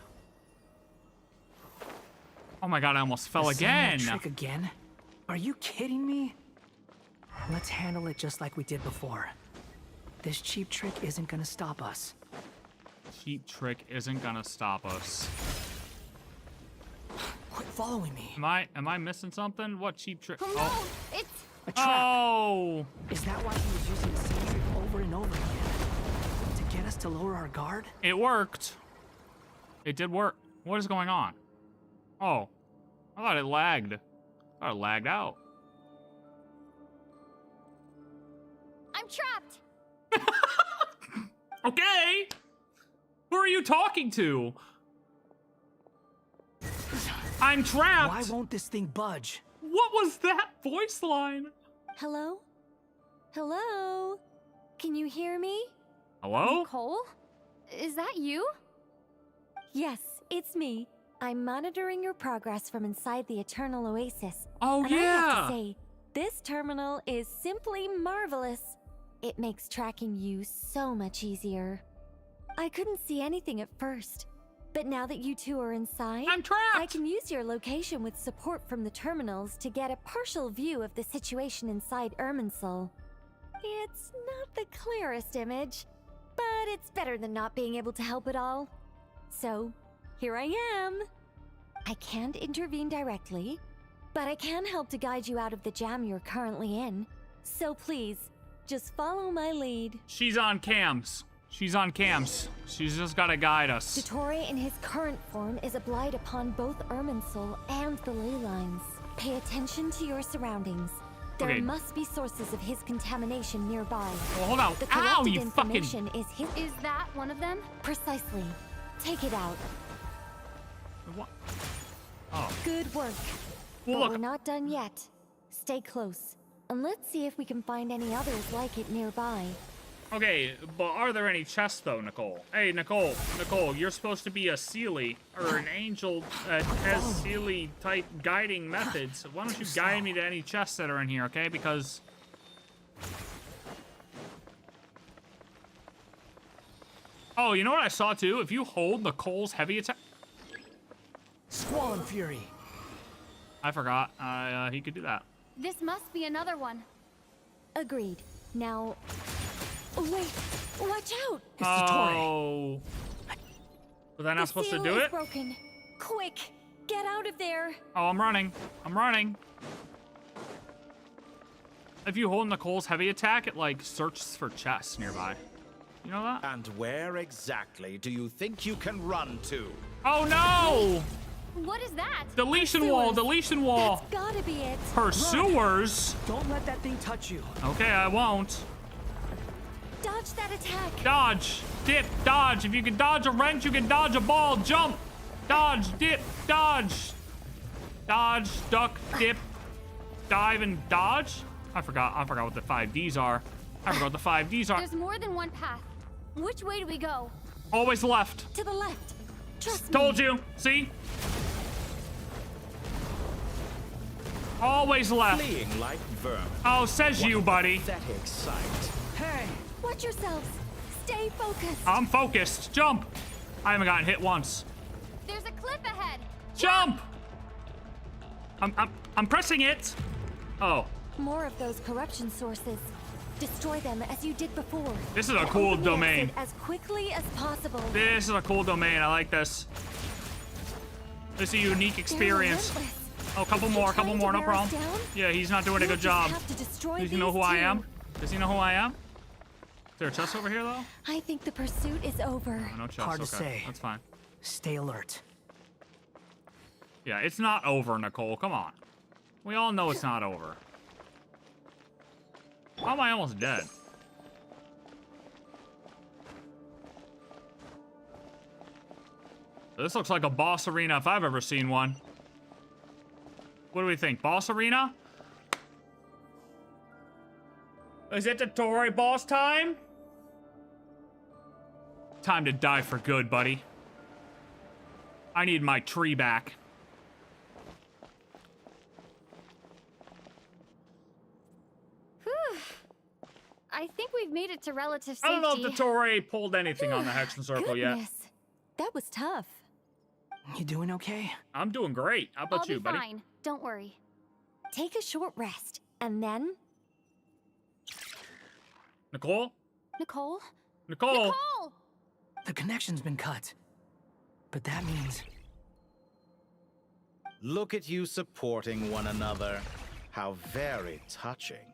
Oh my god, I almost fell again. Trick again? Are you kidding me? Let's handle it just like we did before. This cheap trick isn't gonna stop us. Cheap trick isn't gonna stop us. Quit following me. Am I missing something? What cheap trick? Oh, Oh. no! It's a trap. Oh! Is that why he was using the same trick over and over again? To get us to lower our guard? It worked. It did work. What is going on? Oh. I thought it lagged. I thought it lagged out. I'm trapped. Okay. Who are you talking to? I'm trapped. Why won't this thing budge? What was that voice line? Hello? Hello? Can you hear me? Hello? Nicole? Is that you? Yes, it's me. I'm monitoring your progress from inside the Eternal Oasis. Oh, and I have yeah. to say, this terminal is simply marvelous. It makes tracking you so much easier. I couldn't see anything at first, but now that you two are inside, I'm trapped. I can use your location with support from the terminals to get a partial view of the situation inside Irminsul. It's not the clearest image, but it's better than not being able to help at all. So, here I am. I can't intervene directly, but I can help to guide you out of the jam you're currently in. So please, just follow my lead. She's on cams. She's on cams. She's just gotta guide us. Dottore in his current form is a blight upon both Irminsul and the ley lines. Pay attention to your surroundings. There Okay. must be sources of his contamination nearby. Well, hold on. The Ow, corrupted you fucking... information is his. Is that one of them? Precisely. Take it out. What? Oh. Good work. Well, But look. we're not done yet. Stay close. And let's see if we can find any others like it nearby. Okay, but are there any chests though, Nicole? Hey, Nicole, you're supposed to be a Sealy or an angel that has Sealy type guiding methods. Why don't you guide me to any chests that are in here, okay? Because oh, you know what I saw too? If you hold Nicole's heavy attack, Squall Fury. I forgot. He could do that. This must be another one. Agreed. Now, wait, watch out! It's Dottore. Oh, was I not supposed to seal do is it? broken. Quick, get out of there! Oh, I'm running. I'm running. If you hold Nicole's heavy attack, it like searches for chests nearby. You know that? And where exactly do you think you can run to? Oh no! What is that? Deletion wall, deletion wall. That's gotta be it. Pursuers? Don't let that thing touch you. Okay, I won't. Dodge that attack. Dodge, dip, dodge. If you can dodge a wrench, you can dodge a ball. Jump, dodge, dip, dodge. Dodge, duck, dip, dive, and dodge. I forgot what the 5Ds are. I forgot what the 5Ds are. There's more than one path. Which way do we go? Always left. To the left. Trust me. Told you. See? Always left. Fleeing like vermin. Oh, says you, buddy. Pathetic sight. Hey! Watch yourselves. Stay focused. I'm focused. Jump. I haven't gotten hit once. There's a cliff ahead. Jump. I'm pressing it. Oh. More of those corruption sources. Destroy them as you did before. This is a cool Open the domain. exit as quickly as possible. This is a cool domain. I like this. This is a unique experience. Oh, couple more, no problem. Yeah, he's not doing a good job. Does he know who I am? Does he know who I am? Is there a chest over here, though? I think the pursuit is over. Oh, no chest. Hard to okay. say. That's fine. Stay alert. Yeah, it's not over, Nicole. Come on. We all know it's not over. How am I almost dead? This looks like a boss arena if I've ever seen one. What do we think? Boss arena? Is it Dottore boss time? Time to die for good, buddy. I need my tree back. I think we've made it to relative safety. I don't know if Dottore pulled anything on the Hexen Circle yet. That was tough. You doing okay? I'm doing great. How about you, buddy? Fine. Don't worry. Take a short rest, and then... Nicole? Nicole? Nicole? Nicole! The connection's been cut. But that means... Look at you supporting one another. How very touching.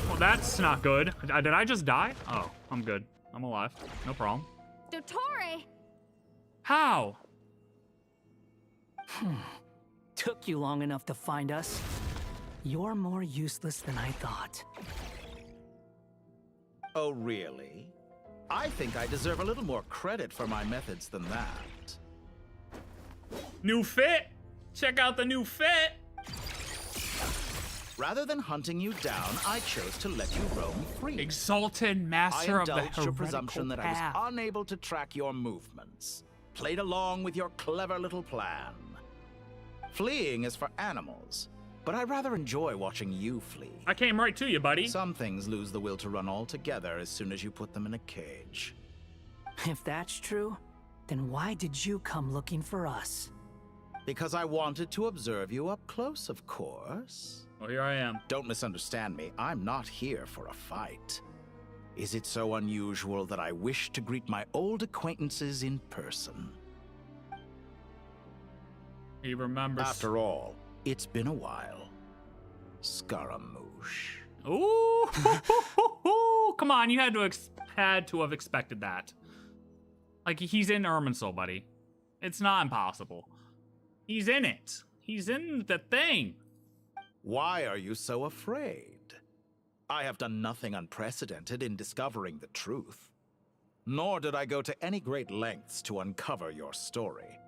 Well, that's not good. Did I just die? Oh, I'm good. I'm alive. No problem. Dottore! How? Took you long enough to find us. You're more useless than I thought. Oh, really? I think I deserve a little more credit for my methods than that. New fit? Check out the new fit. Rather than hunting you down, I chose to let you roam free. Exalted master of the indulged your heretical presumption that path. I was unable to track your movements. Played along with your clever little plan. Fleeing is for animals, but I rather enjoy watching you flee. I came right to you, buddy. Some things lose the will to run altogether as soon as you put them in a cage. If that's true, then why did you come looking for us? Because I wanted to observe you up close, of course. Well, here I am. Don't misunderstand me. I'm not here for a fight. Is it so unusual that I wish to greet my old acquaintances in person? He remembers. After all, it's been a while. Scaramouche. Ooh! Come on, you had to have expected that. Like, he's in Irminsul, buddy. It's not impossible. He's in it. He's in the thing. Why are you so afraid? I have done nothing unprecedented in discovering the truth. Nor did I go to any great lengths to uncover your story.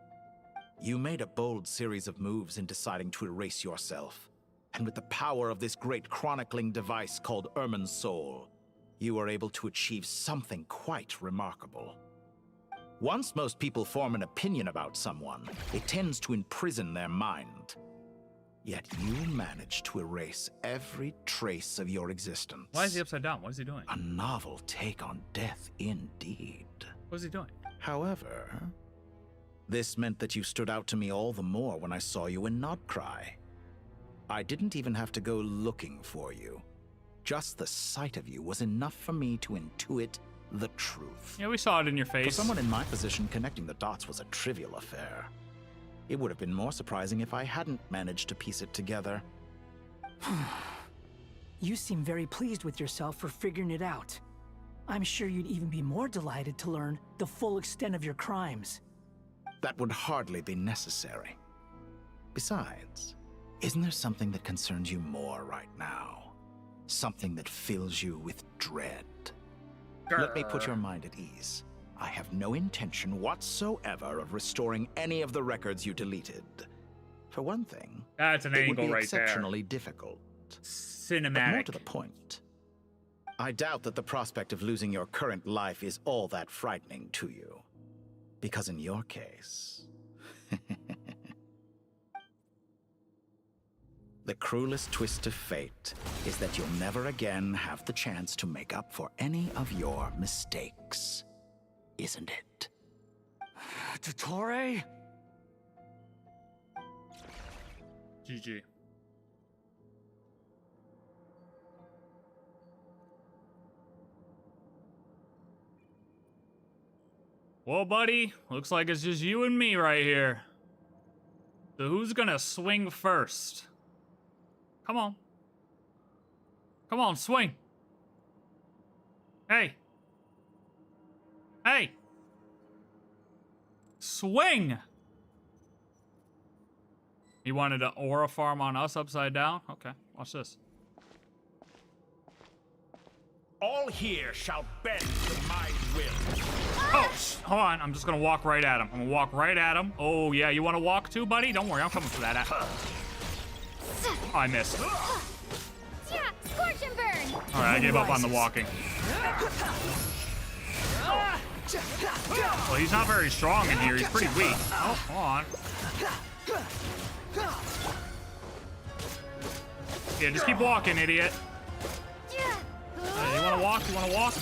You made a bold series of moves in deciding to erase yourself. And with the power of this great chronicling device called Irminsul, you were able to achieve something quite remarkable. Once most people form an opinion about someone, it tends to imprison their mind. Yet you managed to erase every trace of your existence. Why is he upside down? What is he doing? A novel take on death indeed. What is he doing? However, this meant that you stood out to me all the more when I saw you in Nodcry. I didn't even have to go looking for you. Just the sight of you was enough for me to intuit the truth. Yeah, we saw it in your face. For someone in my position, connecting the dots was a trivial affair. It would have been more surprising if I hadn't managed to piece it together. You seem very pleased with yourself for figuring it out. I'm sure you'd even be more delighted to learn the full extent of your crimes. That would hardly be necessary. Besides, isn't there something that concerns you more right now? Something that fills you with dread? Let me put your mind at ease. I have no intention whatsoever of restoring any of the records you deleted. For one thing, that's an it angle would be right exceptionally difficult. Cinematic. But more to the point, I doubt that the prospect of losing your current life is all that frightening to you. Because in your case, the cruelest twist of fate is that you'll never again have the chance to make up for any of your mistakes. Isn't it? Dottore? GG. Well, buddy, looks like it's just you and me right here. So who's gonna swing first? Come on. Come on, swing. Hey. Hey. Swing! He wanted an aura farm on us upside down? Okay, watch this. All here shall bend to my will. Oh, hold on. I'm just gonna walk right at him. I'm gonna walk right at him. Oh, yeah, you wanna walk too, buddy? Don't worry, I'm coming for that. Oh, I missed. Yeah, scorch and burn. All right, I gave up on the walking. Well, he's not very strong in here. He's pretty weak. Oh, hold on. Yeah, just keep walking, idiot. You wanna walk? You wanna walk?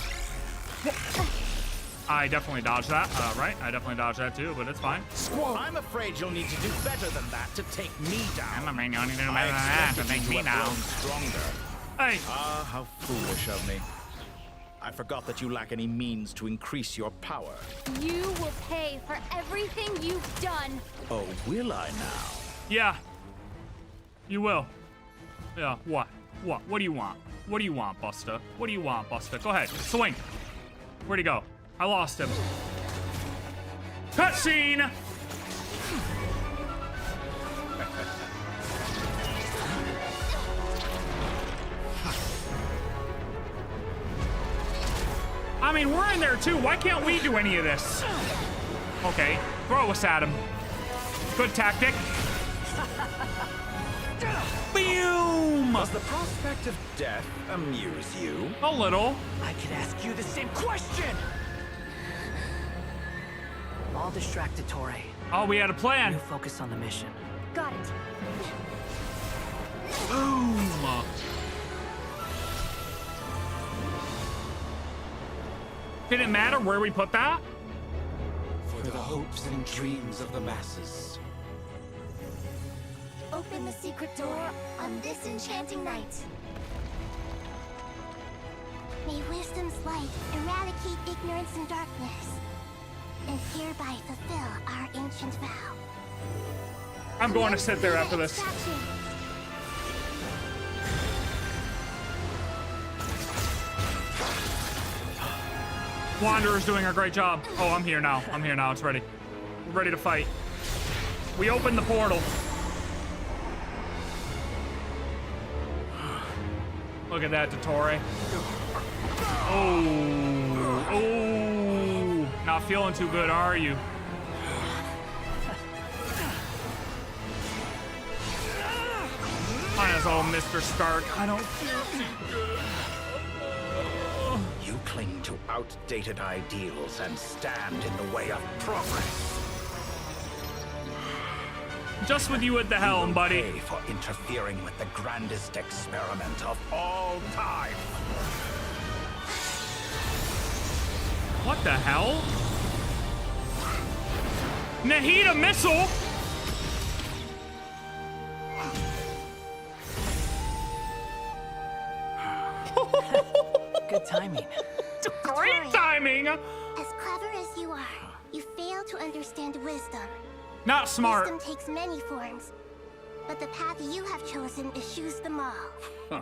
I definitely dodged that. Right, I definitely dodged that too, but it's fine. I'm afraid you'll need to do better than that to take me down. I'm afraid you'll need to do better than that to take me down. Stronger. Hey! Ah, how foolish of me. I forgot that you lack any means to increase your power. You will pay for everything you've done. Oh, will I now? Yeah. You will. Yeah, what? What? What do you want? What do you want, Buster? What do you want, Buster? Go ahead, swing. Where'd he go? I lost him. Cutscene! I mean, we're in there too. Why can't we do any of this? Okay, throw us at him. Good tactic. Boom! Does the prospect of death amuse you? A little. I could ask you the same question. I'll distract Dottore. Oh, we had a plan. You focus on the mission. Got it. Boom! Did it matter where we put that? For the hopes and dreams of the masses. Open the secret door on this enchanting night. May wisdom's light eradicate ignorance and darkness, and hereby fulfill our ancient vow. I'm going to sit there after this. Wanderer's doing a great job. Oh, I'm here now. I'm here now. It's ready. We're ready to fight. We opened the portal. Look at that, Dottore. Oh. Oh. Not feeling too good, are you? Might as well, Mr. Stark. I don't feel too good. You cling to outdated ideals and stand in the way of progress. Just with you at the helm, buddy. Pay for interfering with the grandest experiment of all time. What the hell? Nahida missile? Good timing. Great timing! As clever as you are, you fail to understand wisdom. Not smart. Wisdom takes many forms, but the path you have chosen eschews them all. Huh.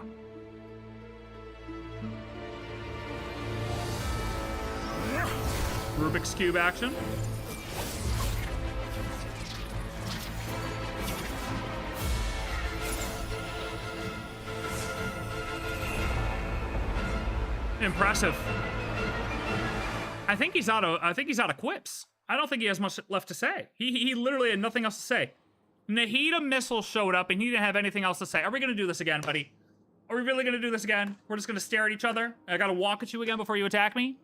Rubik's Cube action. Impressive. I think he's out of quips. I don't think he has much left to say. He literally had nothing else to say. Nahida missile showed up and he didn't have anything else to say. Are we gonna do this again, buddy? Are we really gonna do this again? We're just gonna stare at each other? I gotta walk at you again before you attack me?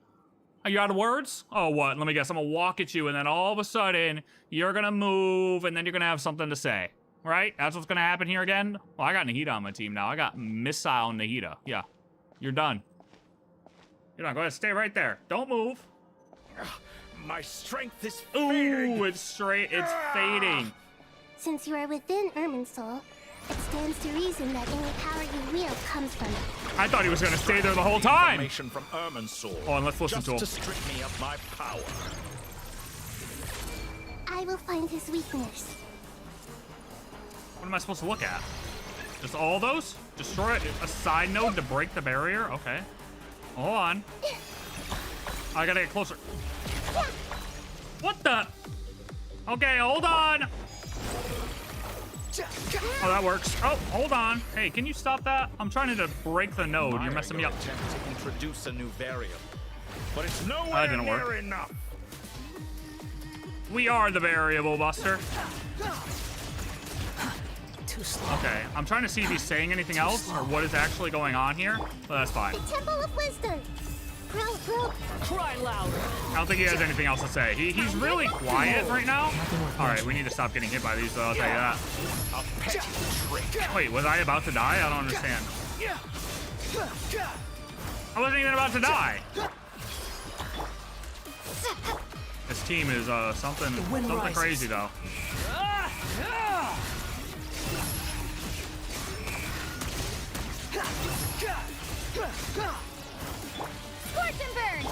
Are you out of words? Oh, what? Let me guess. I'm gonna walk at you and then all of a sudden you're gonna move and then you're gonna have something to say. Right? That's what's gonna happen here again? Well, I got Nahida on my team now. I got Missile Nahida. Yeah. You're done. You're done. Go ahead. Stay right there. Don't move. My strength is fading. Ooh, it's fading. Since you are within Irminsul, it stands to reason that any power you wield comes from it. I thought he was gonna stay there the whole time. Information from Irminsul. Oh, and let's listen to him. Just to strip me of my power. I will find his weakness. What am I supposed to look at? Just all those? Destroy a side node to break the barrier? Okay. Hold on. I gotta get closer. What the? Okay, hold on. Oh, that works. Oh, hold on. Hey, can you stop that? I'm trying to break the node. You're messing me up. Attempt to introduce a new variable, but it's nowhere didn't near work. enough. We are the variable, Buster. Too slow. Okay, I'm trying to see if he's saying anything else or what is actually going on here, but that's fine. The Temple of Wisdom. Cry louder. I don't think he has anything else to say. He's really quiet right now. All right, we need to stop getting hit by these, though. I'll tell you that. A petty trick. Wait, was I about to die? I don't understand. I wasn't even about to die. This team is something crazy, though. Scorch and burn.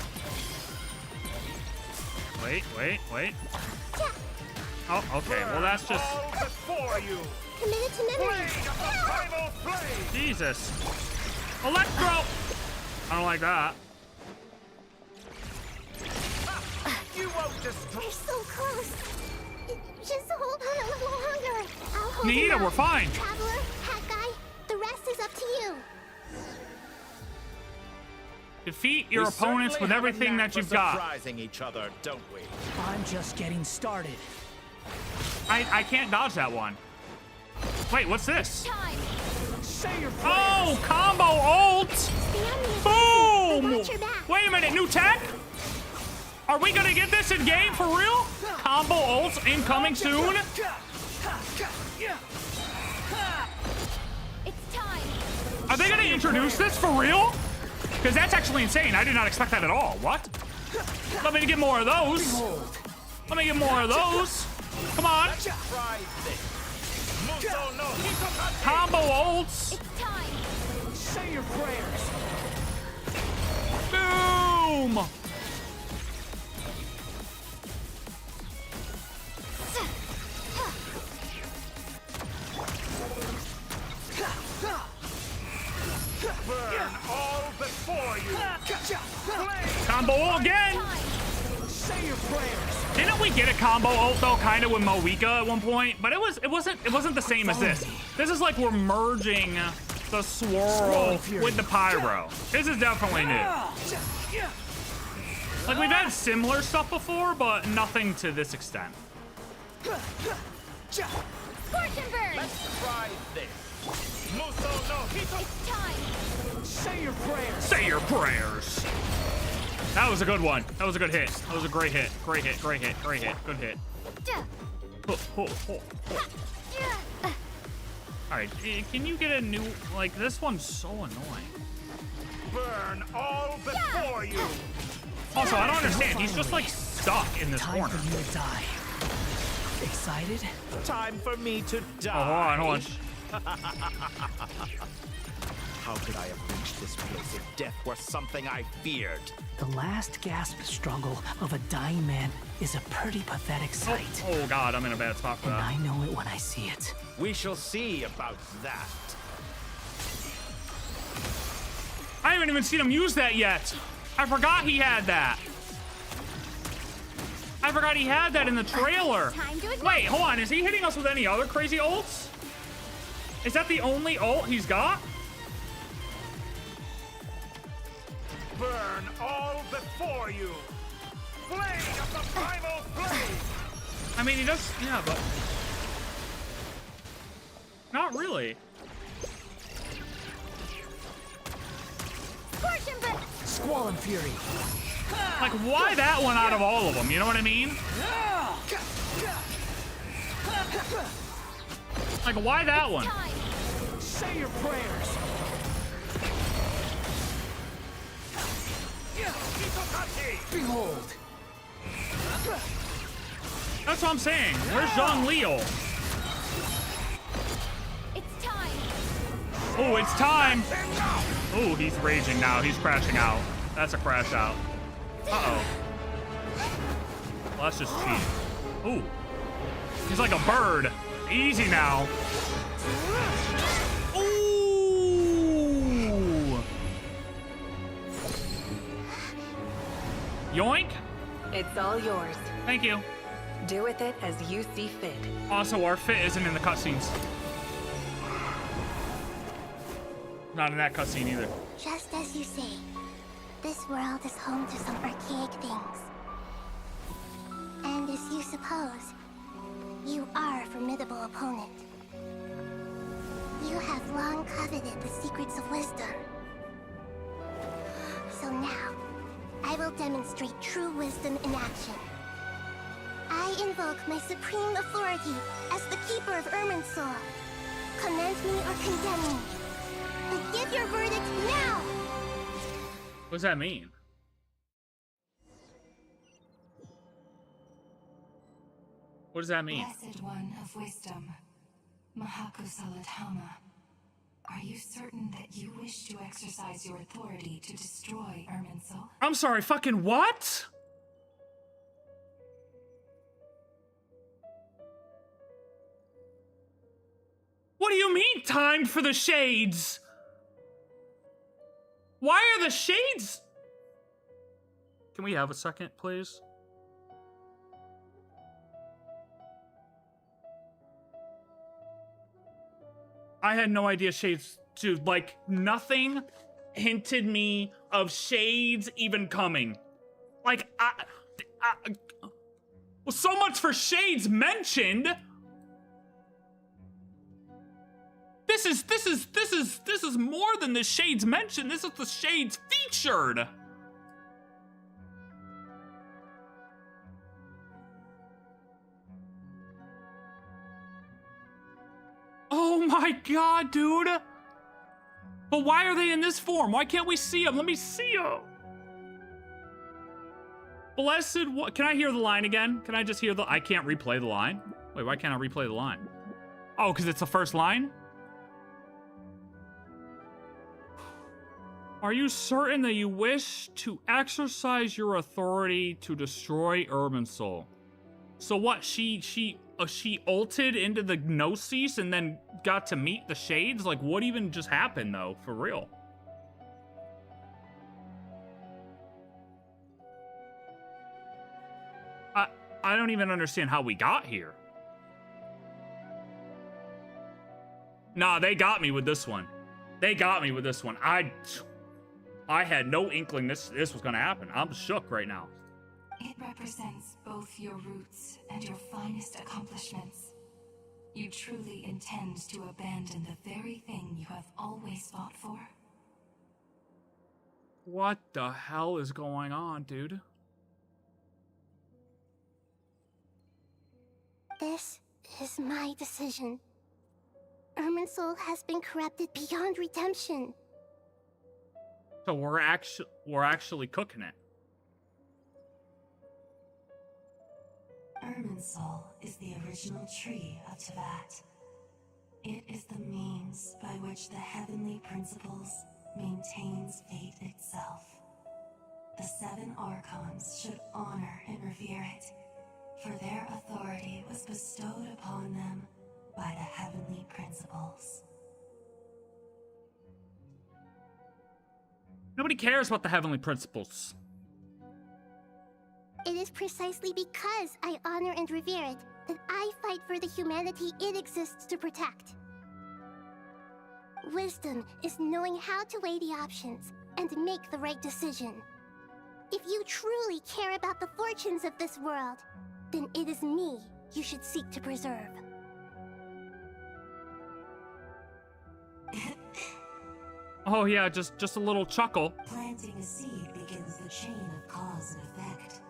Wait. Oh, okay. Well, that's just... Committed to memory. Jesus. Electro! I don't like that. You won't destroy. You're so close. Just hold on a little longer. I'll hold Nahida, him up. we're fine. Traveler, Hat Guy, the rest is up to you. Defeat your opponents with everything that you've got. Surprising each other, don't we? I'm just getting started. I can't dodge that one. Wait, what's this? Time. Say your Oh, combo ult! Boom! Wait a minute, new tech? Are we gonna get this in game for real? Combo ults incoming soon? It's time. Are they gonna introduce this for real? Because that's actually insane. I did not expect that at all. What? Let me get more of those. Let me get more of those. Come on. Combo ults. It's time. Say your prayers. Boom. Burn all before you. Combo ult again. Say your prayers. Didn't we get a combo ult though, kind of with Moika at one point? But it wasn't the same as this. This is like we're merging the swirl with the pyro. This is definitely new. Like we've had similar stuff before, but nothing to this extent. Scorch and burn. Let's try this. It's time. Say your prayers. Say your prayers. That was a good one. That was a good hit. That was a great hit. Great hit. Great hit. Great hit. Good hit. All right, can you get a new, like, this one's so annoying. Burn all before you. Also, I don't understand. He's just, like, stuck in this corner. Time for you to die. Excited? Time for me to die. Oh, hold on. How could I have reached this place if death were something I feared? The last gasp struggle of a dying man is a pretty pathetic sight. Oh God, I'm in a bad spot for that. And I know it when I see it. We shall see about that. I haven't even seen him use that yet. I forgot he had that. I forgot he had that in the trailer. Wait, hold on. Is he hitting us with any other crazy ults? Is that the only ult he's got? Burn all before you. Blade of the primal blade. I mean, he does, yeah, but not really. Squall and Fury. Like, why that one out of all of them? You know what I mean? Like, why that one? Say your prayers. Behold. That's what I'm saying. Where's Zhong Leo? It's time. Oh, it's time. Oh, he's raging now. He's crashing out. That's a crash out. Uh-oh. Well, that's just cheap. Ooh. He's like a bird. Easy now. Ooh. Yoink. It's all yours. Thank you. Do with it as you see fit. Also, our fit isn't in the cutscenes. Not in that cutscene either. Just as you say, this world is home to some archaic things. And as you suppose, you are a formidable opponent. You have long coveted the secrets of wisdom. So now, I will demonstrate true wisdom in action. I invoke my supreme authority as the keeper of Irminsul. Commend me or condemn me. But give your verdict now! What does that mean? What does that mean? Blessed one of wisdom, Mahakusaladhama, are you certain that you wish to exercise your authority to destroy Irminsul? I'm sorry, fucking what? What do you mean timed for the shades? Why are the shades? Can we have a second, please? I had no idea shades, dude, like nothing hinted me of shades even coming. Like, well, so much for shades mentioned. This is more than the shades mentioned. This is the shades featured. Oh my god, dude. But why are they in this form? Why can't we see them? Let me see them. Blessed what? Can I hear the line again? Can I just hear the, I can't replay the line. Wait, why can't I replay the line? Oh, because it's the first line? Are you certain that you wish to exercise your authority to destroy Irminsul? So what, she ulted into the Gnosis and then got to meet the Shades? Like, what even just happened, though, for real? I don't even understand how we got here. Nah, they got me with this one. They got me with this one. I had no inkling this was gonna happen. I'm shook right now. It represents both your roots and your finest accomplishments. You truly intend to abandon the very thing you have always fought for? What the hell is going on, dude? This is my decision. Irminsul has been corrupted beyond redemption. So we're actually cooking it. Irminsul is the original tree of Teyvat. It is the means by which the heavenly principles maintains fate itself. The 7 Archons should honor and revere it, for their authority was bestowed upon them by the heavenly principles. Nobody cares about the heavenly principles. It is precisely because I honor and revere it that I fight for the humanity it exists to protect. Wisdom is knowing how to weigh the options and make the right decision. If you truly care about the fortunes of this world, then it is me you should seek to preserve. Oh yeah, just a little chuckle. Planting a seed begins the chain of cause and effect.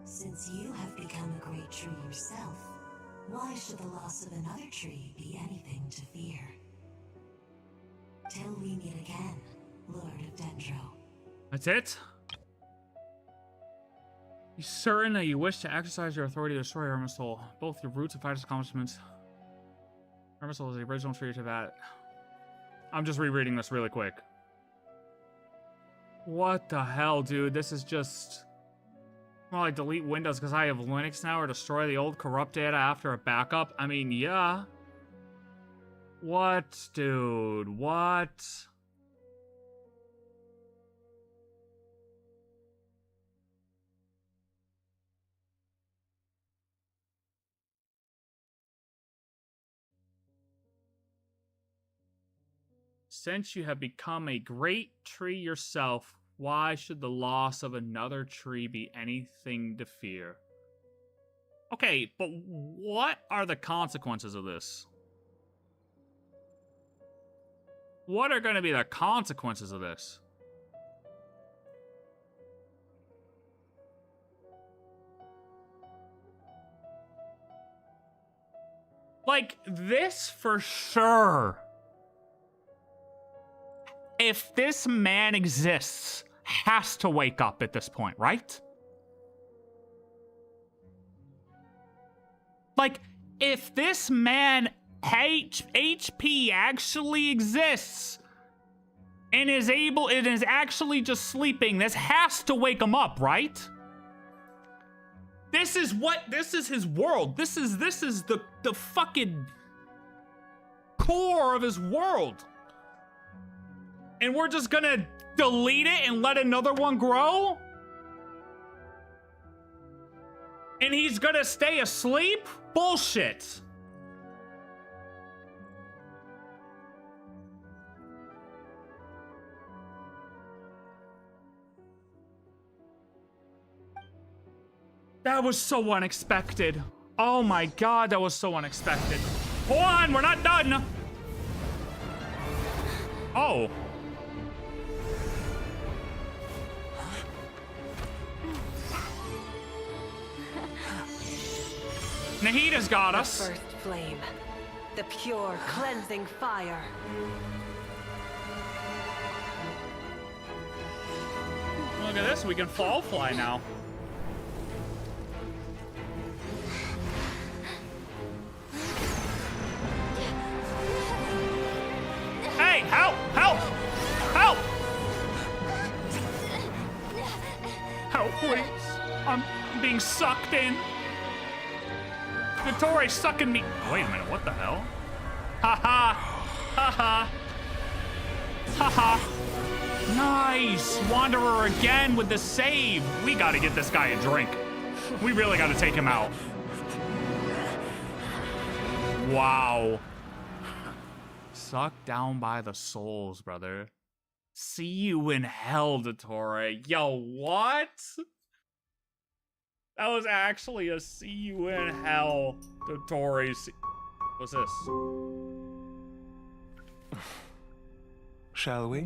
Since you have become a great tree yourself, why should the loss of another tree be anything to fear? Till we meet again, Lord of Dendro. That's it? You certain that you wish to exercise your authority to destroy Irminsul, both your roots and finest accomplishments? Irminsul is the original tree to that. I'm just rereading this really quick. What the hell, dude? This is just... Well, I delete Windows because I have Linux now, or destroy the old corrupt data after a backup? I mean, yeah. What, dude? What? Since you have become a great tree yourself, why should the loss of another tree be anything to fear? Okay, but what are the consequences of this? What are going to be the consequences of this? Like, this for sure. If this man exists, has to wake up at this point, right? Like, if this man HP actually exists and is actually just sleeping, this has to wake him up, right? This is his world. This is the fucking core of his world. And we're just gonna delete it and let another one grow? And he's gonna stay asleep? Bullshit. That was so unexpected. Oh my god, that was so unexpected. Hold on, we're not done. Oh. Nahida's got us. The first flame. The pure, cleansing fire. Look at this, we can fall fly now. Hey, help! Help! Help! Help, please. I'm being sucked in. Dottore's sucking me. Wait a minute, what the hell? Haha! Haha! Haha! Nice! Wanderer again with the save. We gotta get this guy a drink. We really gotta take him out. Wow. Sucked down by the souls, brother. See you in hell, Dottore. Yo, what? That was actually a see you in hell, Dottore. What's this? Shall we?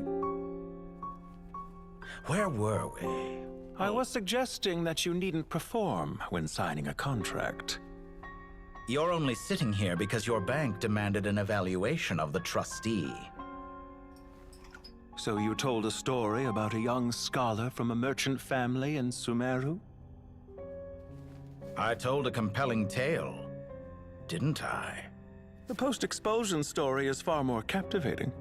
Where were we? I was suggesting that you needn't perform when signing a contract. You're only sitting here because your bank demanded an evaluation of the trustee. So you told a story about a young scholar from a merchant family in Sumeru? I told a compelling tale, didn't I? The post-expulsion story is far more captivating.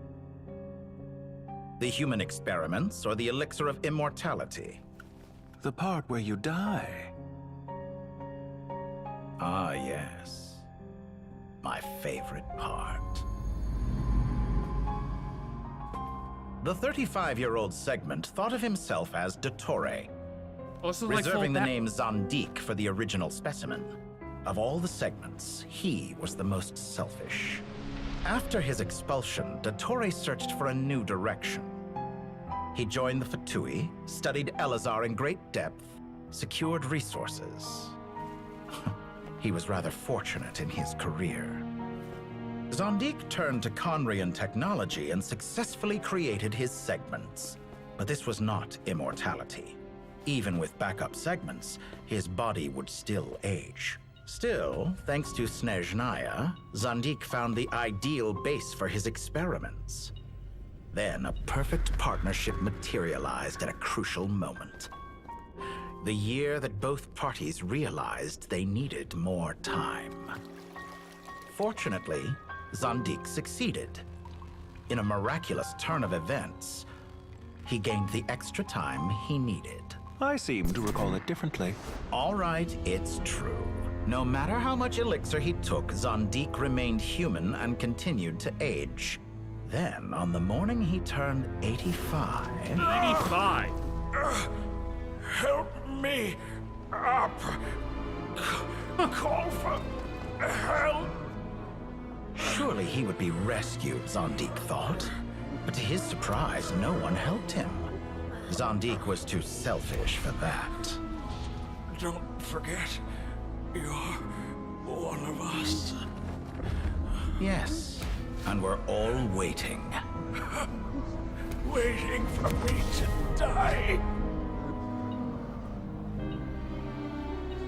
The human experiments or the elixir of immortality? The part where you die. Ah, yes. My favorite part. The 35-year-old segment thought of himself as Dottore, Oh, this is like reserving the name Zondik for the original specimen. Of all the segments, he was the most selfish. After his expulsion, Dottore searched for a new direction. He joined the Fatui, studied Elazar in great depth, secured resources. He was rather fortunate in his career. Zondik turned to Conrian technology and successfully created his segments. But this was not immortality. Even with backup segments, his body would still age. Still, thanks to Snezhnaya, Zondik found the ideal base for his experiments. Then a perfect partnership materialized at a crucial moment. The year that both parties realized they needed more time. Fortunately, Zondik succeeded. In a miraculous turn of events, he gained the extra time he needed. I seem to recall it differently. All right, it's true. No matter how much elixir he took, Zondik remained human and continued to age. Then, on the morning he turned 85... 85? Help me up. Call for help. Surely he would be rescued, Zondik thought. But to his surprise, no one helped him. Zondik was too selfish for that. Don't forget, you're one of us. Yes, and we're all waiting. Waiting for me to die.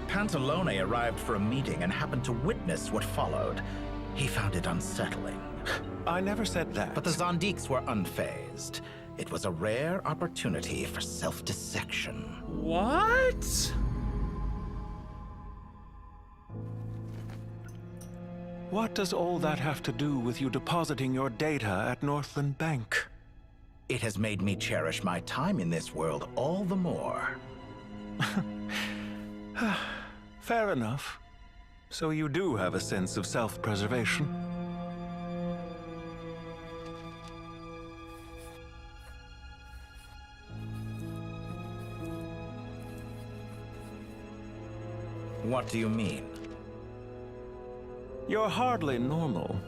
Pantalone arrived for a meeting and happened to witness what followed. He found it unsettling. I never said that. But the Zondiks were unfazed. It was a rare opportunity for self-dissection. What? What does all that have to do with you depositing your data at Northland Bank? It has made me cherish my time in this world all the more. Fair enough. So you do have a sense of self-preservation. What do you mean? You're hardly normal,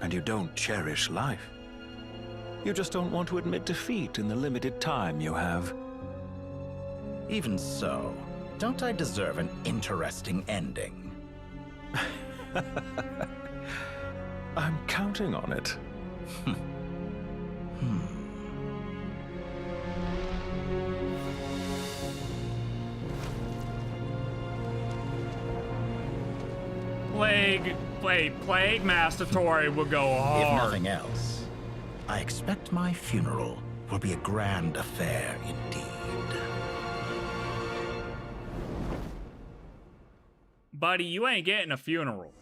and you don't cherish life. You just don't want to admit defeat in the limited time you have. Even so, don't I deserve an interesting ending? I'm counting on it. Plague Master Tori will go hard. If nothing else, I expect my funeral will be a grand affair indeed. Buddy, you ain't getting a funeral.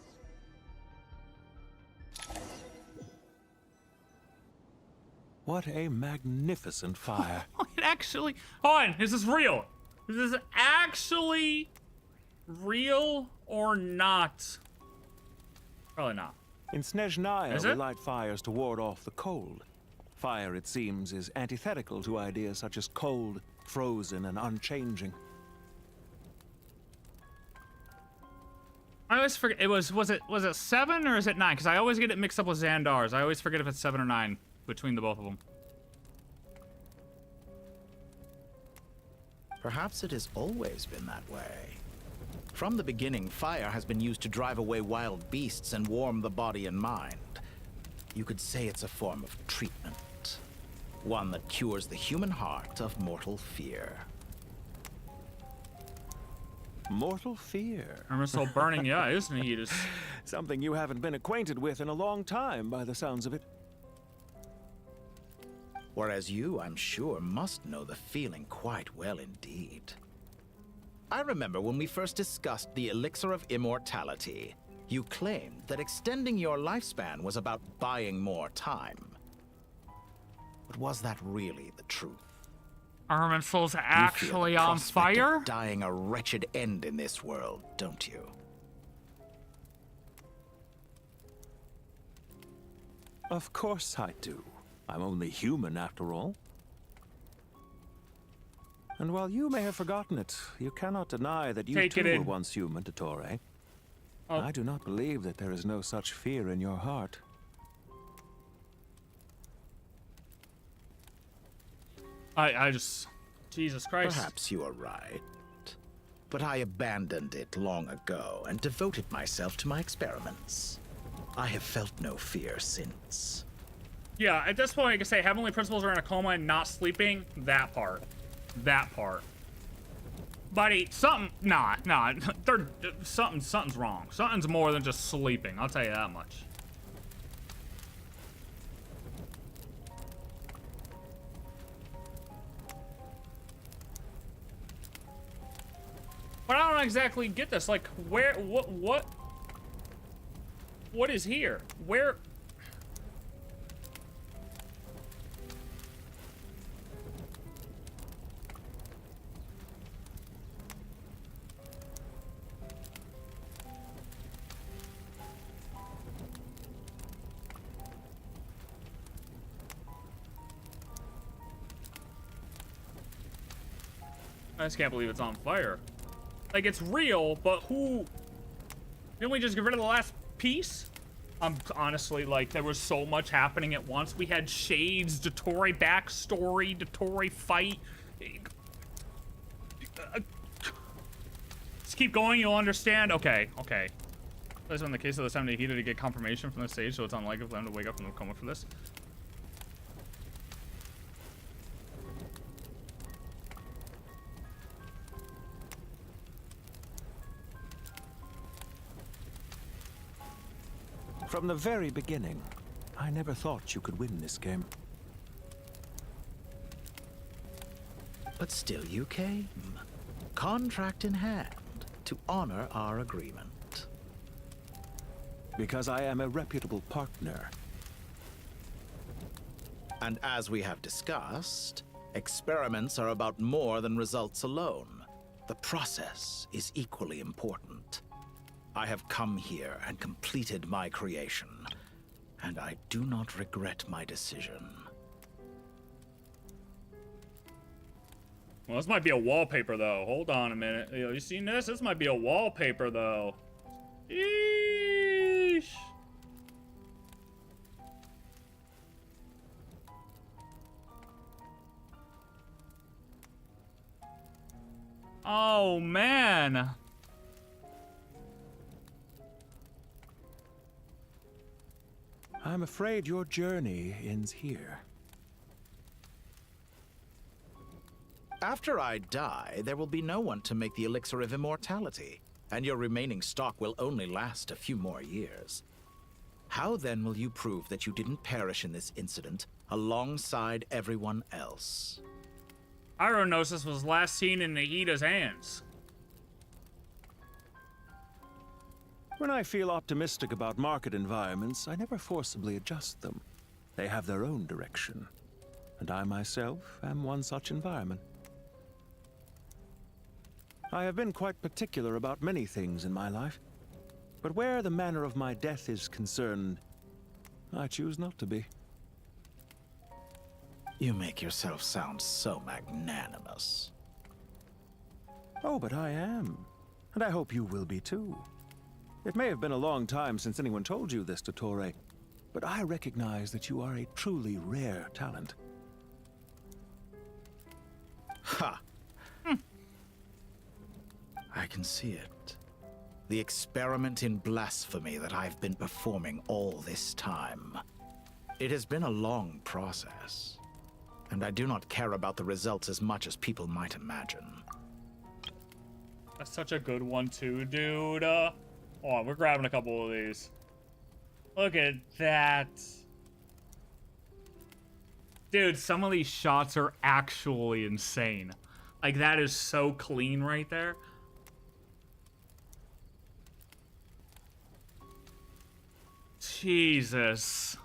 What a magnificent fire. It actually... Hold on, is this real? Is this actually real or not? Probably not. In Snezhnaya, we light fires to ward off the cold. Fire, it seems, is antithetical to ideas such as cold, frozen, and unchanging. I always forget. Was it 7 or is it 9? Because I always get it mixed up with Xandar's. I always forget if it's 7 or 9 between the both of them. Perhaps it has always been that way. From the beginning, fire has been used to drive away wild beasts and warm the body and mind. You could say it's a form of treatment. One that cures the human heart of mortal fear. Mortal fear? Irminsul burning, yeah, isn't he? Just... Something you haven't been acquainted with in a long time, by the sounds of it. Whereas you, I'm sure, must know the feeling quite well indeed. I remember when we first discussed the elixir of immortality, you claimed that extending your lifespan was about buying more time. But was that really the truth? Irminsul's actually on fire? Of dying a wretched end in this world, don't you? Of course I do. I'm only human after all. And while you may have forgotten it, you cannot deny that you Take it too were in. once human, Dottore. Oh. I do not believe that there is no such fear in your heart. I just... Jesus Christ. Perhaps you are right. But I abandoned it long ago and devoted myself to my experiments. I have felt no fear since. Yeah, at this point, I can say Heavenly Principles are in a coma and not sleeping. That part. That part. Buddy, something... Nah. Something's wrong. Something's more than just sleeping. I'll tell you that much. But I don't exactly get this. Like, where... What is here? Where... I just can't believe it's on fire. Like, it's real, but who... Didn't we just get rid of the last piece? Honestly, like, there was so much happening at once. We had Shades, Dottore backstory, Dottore fight. Just keep going, you'll understand. Okay. That's in the case of the time Nahida to get confirmation from the stage, so it's unlikely for them to wake up from the coma for this. From the very beginning, I never thought you could win this game. But still you came. Contract in hand to honor our agreement. Because I am a reputable partner. And as we have discussed, experiments are about more than results alone. The process is equally important. I have come here and completed my creation, and I do not regret my decision. Well, this might be a wallpaper, though. Hold on a minute. Yo, you seen this? This might be a wallpaper, though. Eesh. Oh, man. I'm afraid your journey ends here. After I die, there will be no one to make the elixir of immortality, and your remaining stock will only last a few more years. How then will you prove that you didn't perish in this incident alongside everyone else? Ironosis was last seen in Nahida's hands. When I feel optimistic about market environments, I never forcibly adjust them. They have their own direction. And I myself am one such environment. I have been quite particular about many things in my life. But where the manner of my death is concerned, I choose not to be. You make yourself sound so magnanimous. Oh, but I am. And I hope you will be too. It may have been a long time since anyone told you this, Dottore, but I recognize that you are a truly rare talent. Ha! I can see it. The experiment in blasphemy that I've been performing all this time. It has been a long process, and I do not care about the results as much as people might imagine. That's such a good one, too, dude. Oh, we're grabbing a couple of these. Look at that. Dude, some of these shots are actually insane. Like, that is so clean right there. Jesus.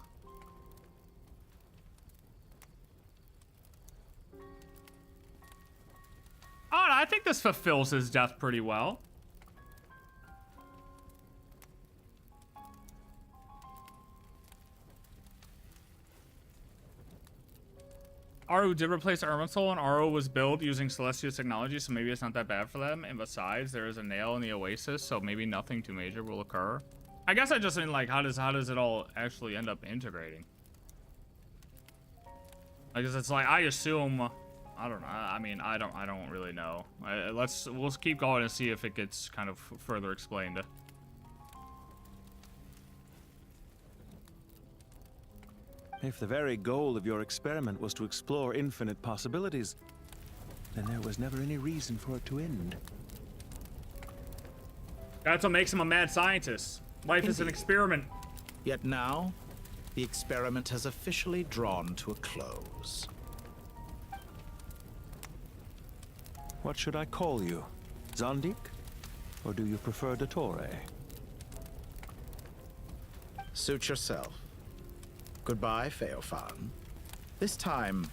Oh, I think this fulfills his death pretty well. Aaru did replace Irminsul, and Aaru was built using Celestial technology, so maybe it's not that bad for them. And besides, there is a nail in the Oasis, so maybe nothing too major will occur. I guess I just mean, like, how does it all actually end up integrating? I guess it's like, I assume, I don't know. I mean, I don't really know. We'll keep going and see if it gets kind of further explained. If the very goal of your experiment was to explore infinite possibilities, then there was never any reason for it to end. That's what makes him a mad scientist. Life is an experiment. Yet now, the experiment has officially drawn to a close. What should I call you? Zondik? Or do you prefer Dottore? Suit yourself. Goodbye, Feofan. This time,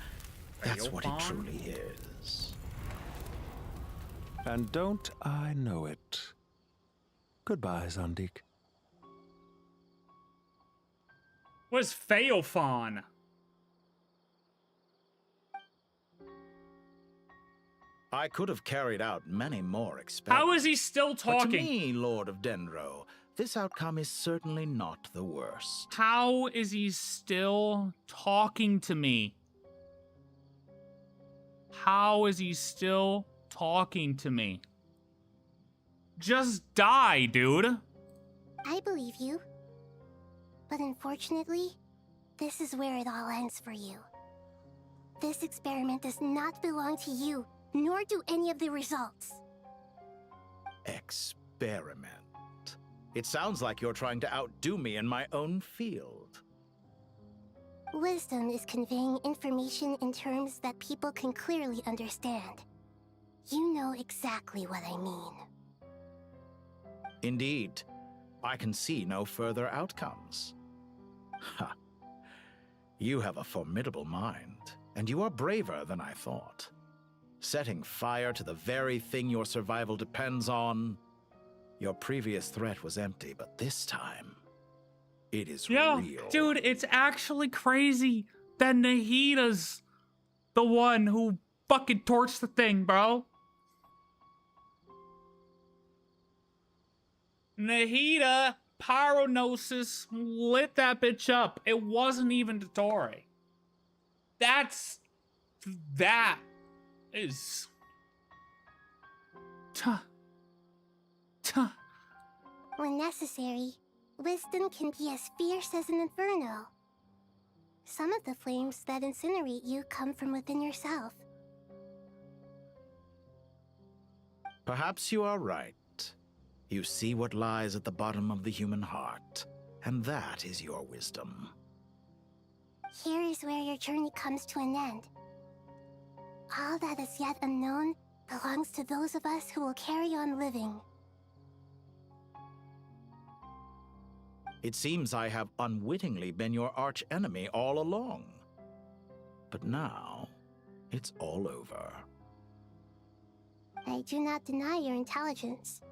that's what it truly is. And don't I know it? Goodbye, Zondik. What's Feofan? I could have carried out many more experiments. How is he still talking? But to me, Lord of Dendro, this outcome is certainly not the worst. How is he still talking to me? How is he still talking to me? Just die, dude. I believe you. But unfortunately, this is where it all ends for you. This experiment does not belong to you, nor do any of the results. Experiment. It sounds like you're trying to outdo me in my own field. Wisdom is conveying information in terms that people can clearly understand. You know exactly what I mean. Indeed. I can see no further outcomes. Ha. You have a formidable mind, and you are braver than I thought. Setting fire to the very thing your survival depends on. Your previous threat was empty, but this time, it is real. Dude, it's actually crazy that Nahida's the one who fucking torched the thing, bro. Nahida, Pyronosis, lit that bitch up. It wasn't even Dottore. That is... When necessary, wisdom can be as fierce as an inferno. Some of the flames that incinerate you come from within yourself. Perhaps you are right. You see what lies at the bottom of the human heart, and that is your wisdom. Here is where your journey comes to an end. All that is yet unknown belongs to those of us who will carry on living. It seems I have unwittingly been your arch-enemy all along. But now, it's all over. I do not deny your intelligence.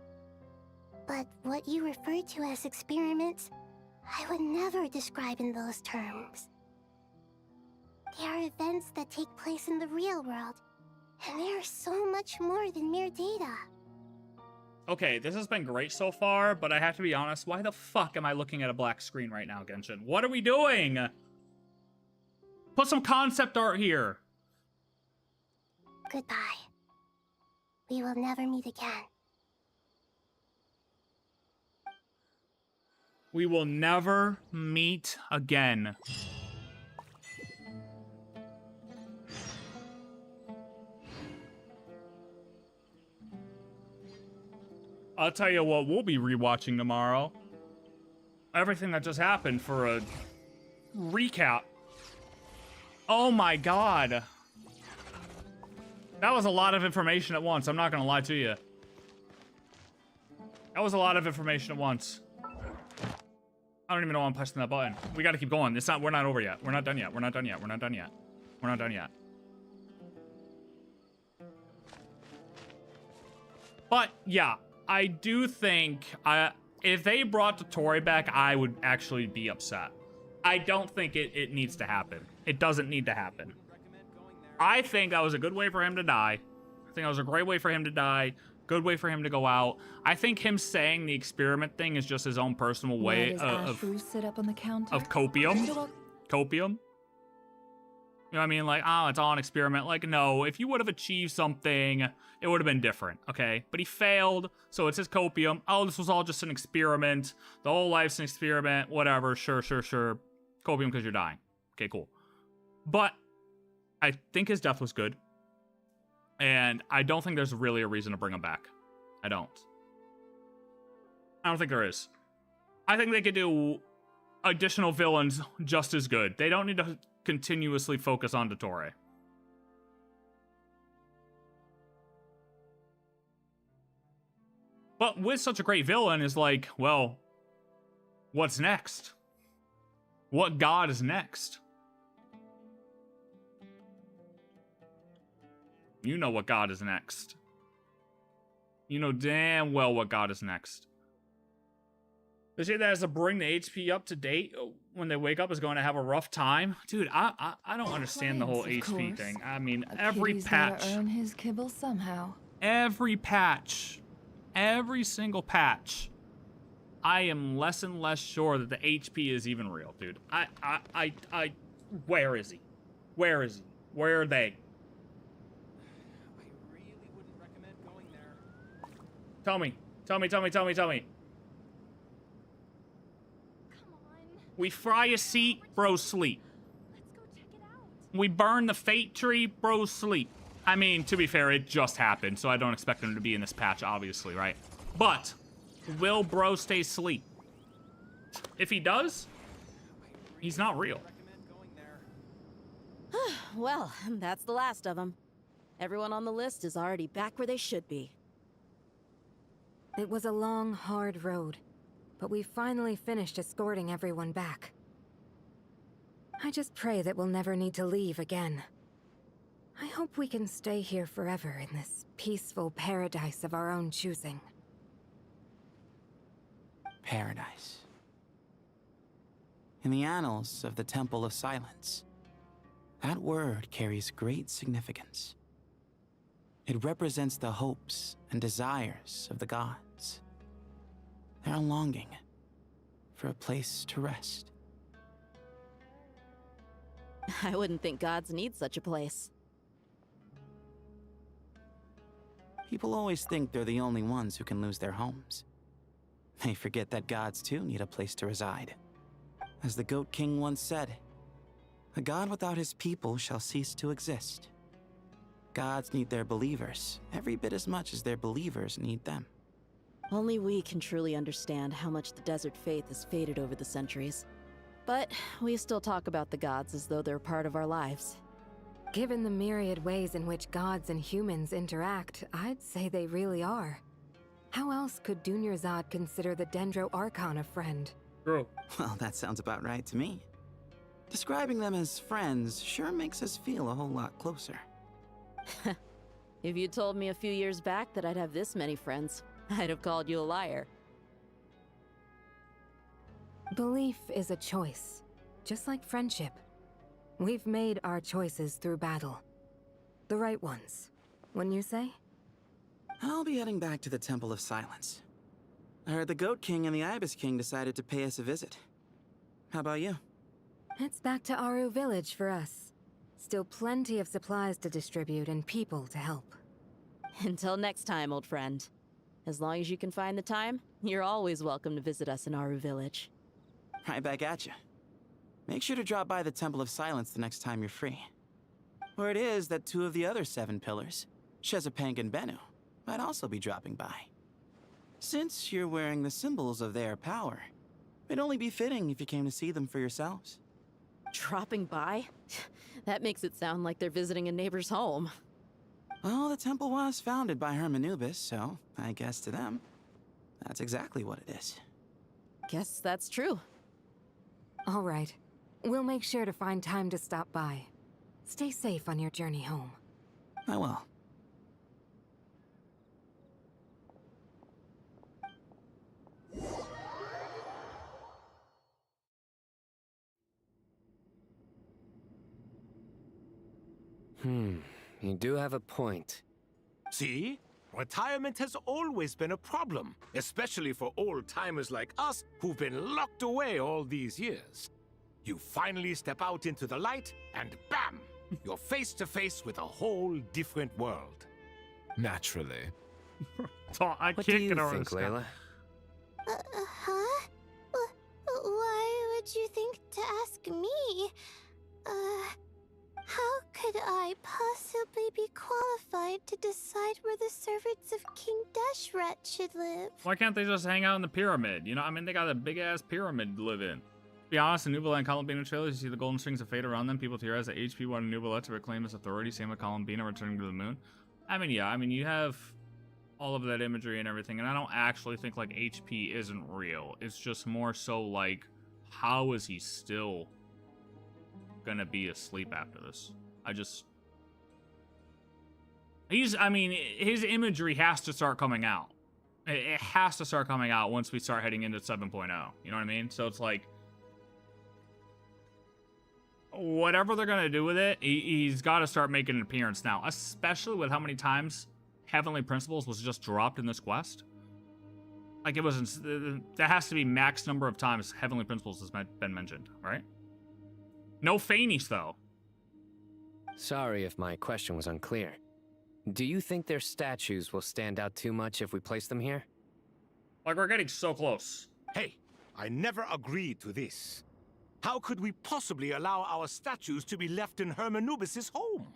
But what you refer to as experiments, I would never describe in those terms. They are events that take place in the real world, and they are so much more than mere data. Okay, this has been great so far, but I have to be honest, why the fuck am I looking at a black screen right now, Genshin? What are we doing? Put some concept art here. Goodbye. We will never meet again. We will never meet again. I'll tell you what we'll be rewatching tomorrow. Everything that just happened for a recap. Oh my god. That was a lot of information at once, I'm not gonna lie to you. That was a lot of information at once. I don't even know why I'm pressing that button. We gotta keep going. We're not over yet. We're not done yet. We're not done yet. We're not done yet. We're not done yet. But yeah, I do think if they brought Dottore back, I would actually be upset. I don't think it needs to happen. It doesn't need to happen. I think that was a good way for him to die. I think that was a great way for him to die. Good way for him to go out. I think him saying the experiment thing is just his own personal way sit up on the counter? of copium. Copium. You know what I mean? Like, oh, it's all an experiment. Like, no, if you would have achieved something, it would have been different, okay? But he failed, so it's his copium. Oh, this was all just an experiment. The whole life's an experiment. Whatever, sure. Copium because you're dying. Okay, cool. But I think his death was good. And I don't think there's really a reason to bring him back. I don't think there is. I think they could do additional villains just as good. They don't need to continuously focus on Dottore. But with such a great villain is like, well, what's next? What god is next? You know what god is next. You know damn well what god is next. They say that has to bring the HP up to date when they wake up is going to have a rough time. Dude, I don't understand the whole HP thing. I mean, every patch. Earn his kibble somehow. Every patch. Every single patch. I am less and less sure that the HP is even real, dude. Where is he? Where is he? Where are they? I really wouldn't recommend going there. Tell me. We fry a seat, bro, sleep. Let's go check it out. We burn the fate tree, bro, sleep. I mean, to be fair, it just happened, so I don't expect him to be in this patch, obviously, right? But, will bro stay asleep? If he does, he's not real. Well, that's the last of them. Everyone on the list is already back where they should be. It was a long, hard road, but we finally finished escorting everyone back. I just pray that we'll never need to leave again. I hope we can stay here forever in this peaceful paradise of our own choosing. Paradise. In the annals of the Temple of Silence, that word carries great significance. It represents the hopes and desires of the gods. Their longing for a place to rest. I wouldn't think gods need such a place. People always think they're the only ones who can lose their homes. They forget that gods too need a place to reside. As the Goat King once said, "A god without his people shall cease to exist." Gods need their believers every bit as much as their believers need them. Only we can truly understand how much the desert faith has faded over the centuries. But we still talk about the gods as though they're part of our lives. Given the myriad ways in which gods and humans interact, I'd say they really are. How else could Dunyarzad consider the Dendro Archon a friend? True. Well, that sounds about right to me. Describing them as friends sure makes us feel a whole lot closer. If you told me a few years back that I'd have this many friends, I'd have called you a liar. Belief is a choice, just like friendship. We've made our choices through battle. The right ones, wouldn't you say? I'll be heading back to the Temple of Silence. I heard the Goat King and the Ibis King decided to pay us a visit. How about you? It's back to Aaru village for us. Still plenty of supplies to distribute and people to help. Until next time, old friend. As long as you can find the time, you're always welcome to visit us in Aaru village. Right back at you. Make sure to drop by the Temple of Silence the next time you're free. Where it is that two of the other 7 pillars, Shesepankh and Bennu, might also be dropping by. Since you're wearing the symbols of their power, it'd only be fitting if you came to see them for yourselves. Dropping by? That makes it sound like they're visiting a neighbor's home. Well, the temple was founded by Hermanubis, so I guess to them, that's exactly what it is. Guess that's true. All right. We'll make sure to find time to stop by. Stay safe on your journey home. I will. You do have a point. See? Retirement has always been a problem, especially for old-timers like us who've been locked away all these years. You finally step out into the light, and bam! You're face to face with a whole different world. Naturally. I what do you think, Layla? Huh? Why would you think to ask me? How could I possibly be qualified to decide where the servants of King Deshret should live? Why can't they just hang out in the pyramid? You know, I mean, they got a big-ass pyramid to live in. To be honest, in Nubila and Columbina trailers, you see the golden strings of fate around them. People theorize that HP wanted Nubila to reclaim his authority, same with Columbina returning to the moon. I mean, yeah, I mean, you have all of that imagery and everything, and I don't actually think, like, HP isn't real. It's just more so, like, how is he still gonna be asleep after this? I mean, his imagery has to start coming out. It has to start coming out once we start heading into 7.0. You know what I mean? So it's like, whatever they're gonna do with it, he's got to start making an appearance now, especially with how many times Heavenly Principles was just dropped in this quest. Like, it wasn't, there has to be max number of times Heavenly Principles has been mentioned, right? No Feignies, though. Sorry if my question was unclear. Do you think their statues will stand out too much if we place them here? Like, we're getting so close. Hey, I never agreed to this. How could we possibly allow our statues to be left in Hermanubis' home?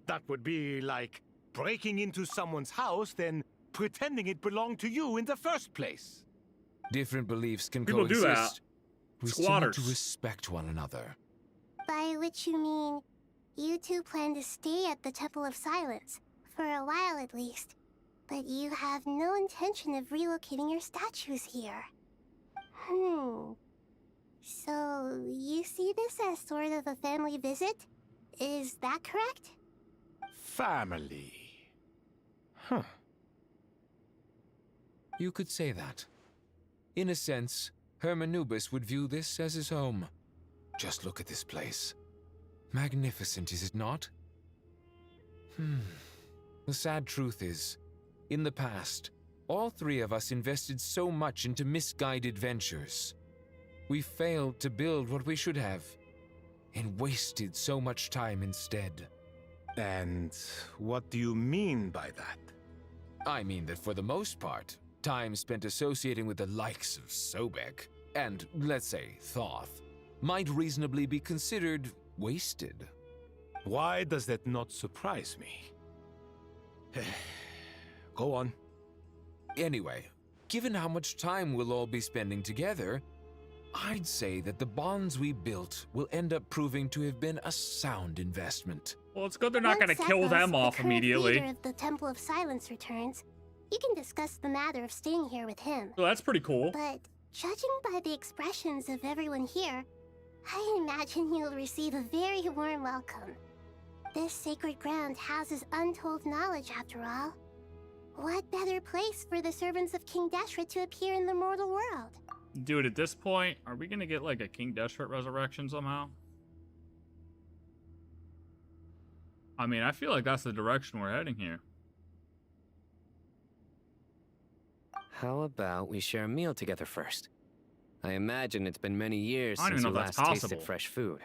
That would be like breaking into someone's house, then pretending it belonged to you in the first place. Different beliefs can People coexist. do that. We still Squatters. need to respect one another. By which you mean, you two plan to stay at the Temple of Silence, for a while at least. But you have no intention of relocating your statues here. So, you see this as sort of a family visit? Is that correct? Family. Huh. You could say that. In a sense, Hermanubis would view this as his home. Just look at this place. Magnificent, is it not? The sad truth is, in the past, all three of us invested so much into misguided ventures. We failed to build what we should have, and wasted so much time instead. And what do you mean by that? I mean that for the most part, time spent associating with the likes of Sobek, and, let's say, Thoth, might reasonably be considered wasted. Why does that not surprise me? Go on. Anyway, given how much time we'll all be spending together, I'd say that the bonds we built will end up proving to have been a sound investment. Well, it's good they're not going to kill them off immediately. The leader of the Temple of Silence returns. You can discuss the matter of staying here with him. So that's pretty cool. But judging by the expressions of everyone here, I imagine you'll receive a very warm welcome. This sacred ground houses untold knowledge, after all. What better place for the servants of King Deshret to appear in the mortal world? Dude, at this point, are we going to get like a King Deshret resurrection somehow? I mean, I feel like that's the direction we're heading here. How about we share a meal together first? I imagine it's been many years since you last tasted fresh food.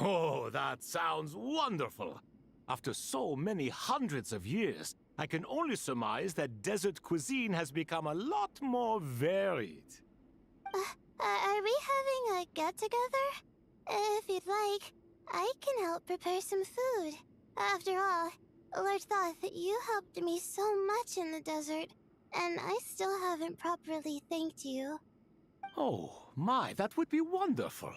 Oh, that sounds wonderful. After so many hundreds of years, I can only surmise that desert cuisine has become a lot more varied. Are we having a get-together? If you'd like, I can help prepare some food. After all, Lord Thoth, you helped me so much in the desert, and I still haven't properly thanked you. Oh, my, that would be wonderful.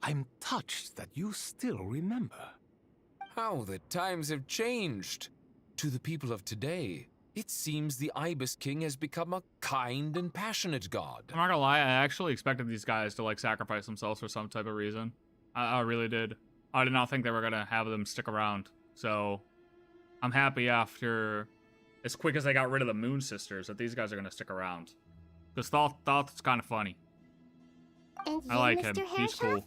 I'm touched that you still remember. How the times have changed. To the people of today, it seems the Ibis King has become a kind and passionate god. I'm not gonna lie, I actually expected these guys to like sacrifice themselves for some type of reason. I really did. I did not think they were gonna have them stick around. So I'm happy after, as quick as they got rid of the Moon Sisters, that these guys are gonna stick around. Because Thoth's kind of funny. And you, I like Mr. him. He's Heryshaf? cool.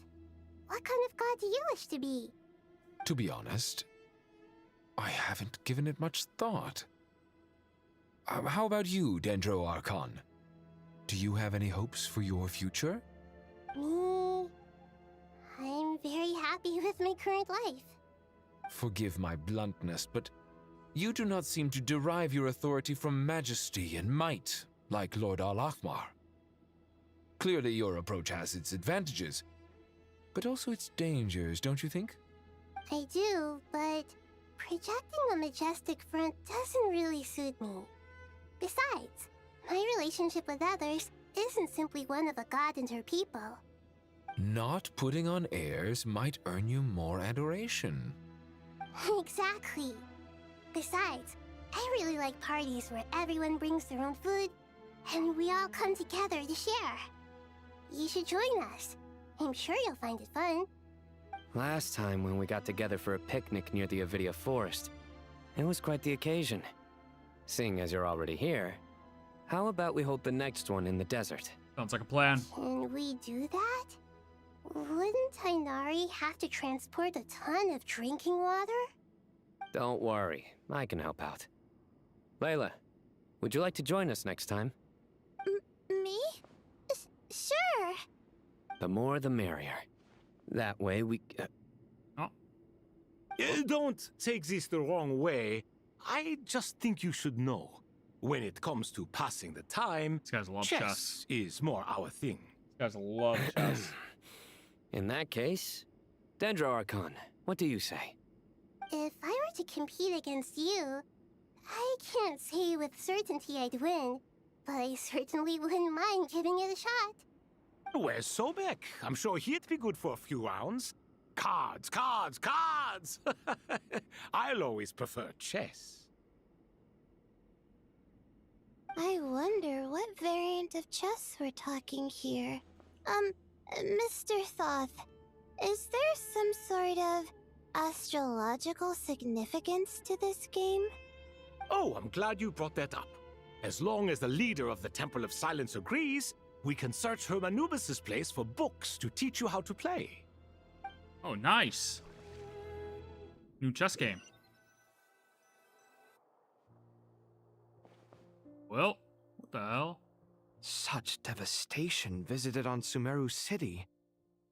What kind of god do you wish to be? To be honest, I haven't given it much thought. How about you, Dendro Archon? Do you have any hopes for your future? Me? I'm very happy with my current life. Forgive my bluntness, but you do not seem to derive your authority from majesty and might, like Lord Al-Akhmar. Clearly your approach has its advantages, but also its dangers, don't you think? I do, but projecting a majestic front doesn't really suit me. Besides, my relationship with others isn't simply one of a god and her people. Not putting on airs might earn you more adoration. Exactly. Besides, I really like parties where everyone brings their own food and we all come together to share. You should join us. I'm sure you'll find it fun. Last time when we got together for a picnic near the Avidia Forest, it was quite the occasion. Seeing as you're already here, how about we hold the next one in the desert? Sounds like a plan. Can we do that? Wouldn't Tainari have to transport a ton of drinking water? Don't worry, I can help out. Layla, would you like to join us next time? Me? Sure. The more the merrier. That way we... Don't take this the wrong way. I just think you should know. When it comes to passing the time, these guys love chess is more our thing. These guys love chess. In that case, Dendro Archon, what do you say? If I were to compete against you, I can't say with certainty I'd win, but I certainly wouldn't mind giving it a shot. Where's Sobek? I'm sure he'd be good for a few rounds. Cards, cards, cards! I'll always prefer chess. I wonder what variant of chess we're talking here. Mr. Thoth, is there some sort of astrological significance to this game? Oh, I'm glad you brought that up. As long as the leader of the Temple of Silence agrees, we can search Hermanubis' place for books to teach you how to play. Oh, nice. New chess game. Well, what the hell? Such devastation visited on Sumeru City.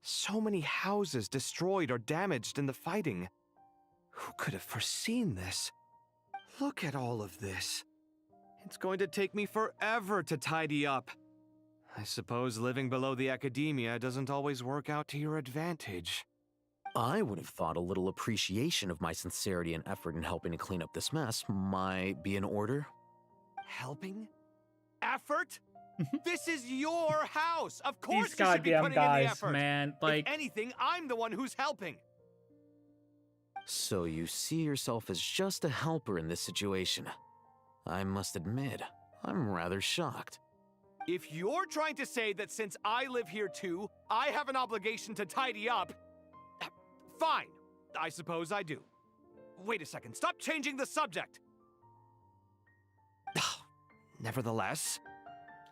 So many houses destroyed or damaged in the fighting. Who could have foreseen this? Look at all of this. It's going to take me forever to tidy up. I suppose living below the academia doesn't always work out to your advantage. I would have thought a little appreciation of my sincerity and effort in helping to clean up this mess might be in order. Helping? Effort? This is your house! Of course These you should be goddamn putting in the guys, effort! man. Like, if anything, I'm the one who's helping! So you see yourself as just a helper in this situation. I must admit, I'm rather shocked. If you're trying to say that since I live here too, I have an obligation to tidy up, fine. I suppose I do. Wait a second, stop changing the subject! Nevertheless...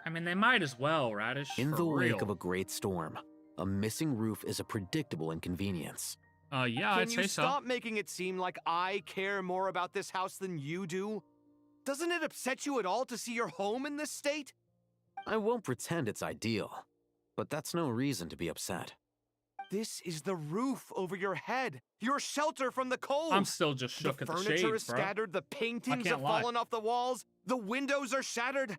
I mean, they might as well, Radish. In the real. wake of a great storm, a missing roof is a predictable inconvenience. Yeah, I'd say so. Can you stop making it seem like I care more about this house than you do? Doesn't it upset you at all to see your home in this state? I won't pretend it's ideal, but that's no reason to be upset. This is the roof over your head, your shelter from the cold. I'm still just shook at the shades, bro. The furniture is scattered, the paintings have fallen off the walls, the windows are shattered.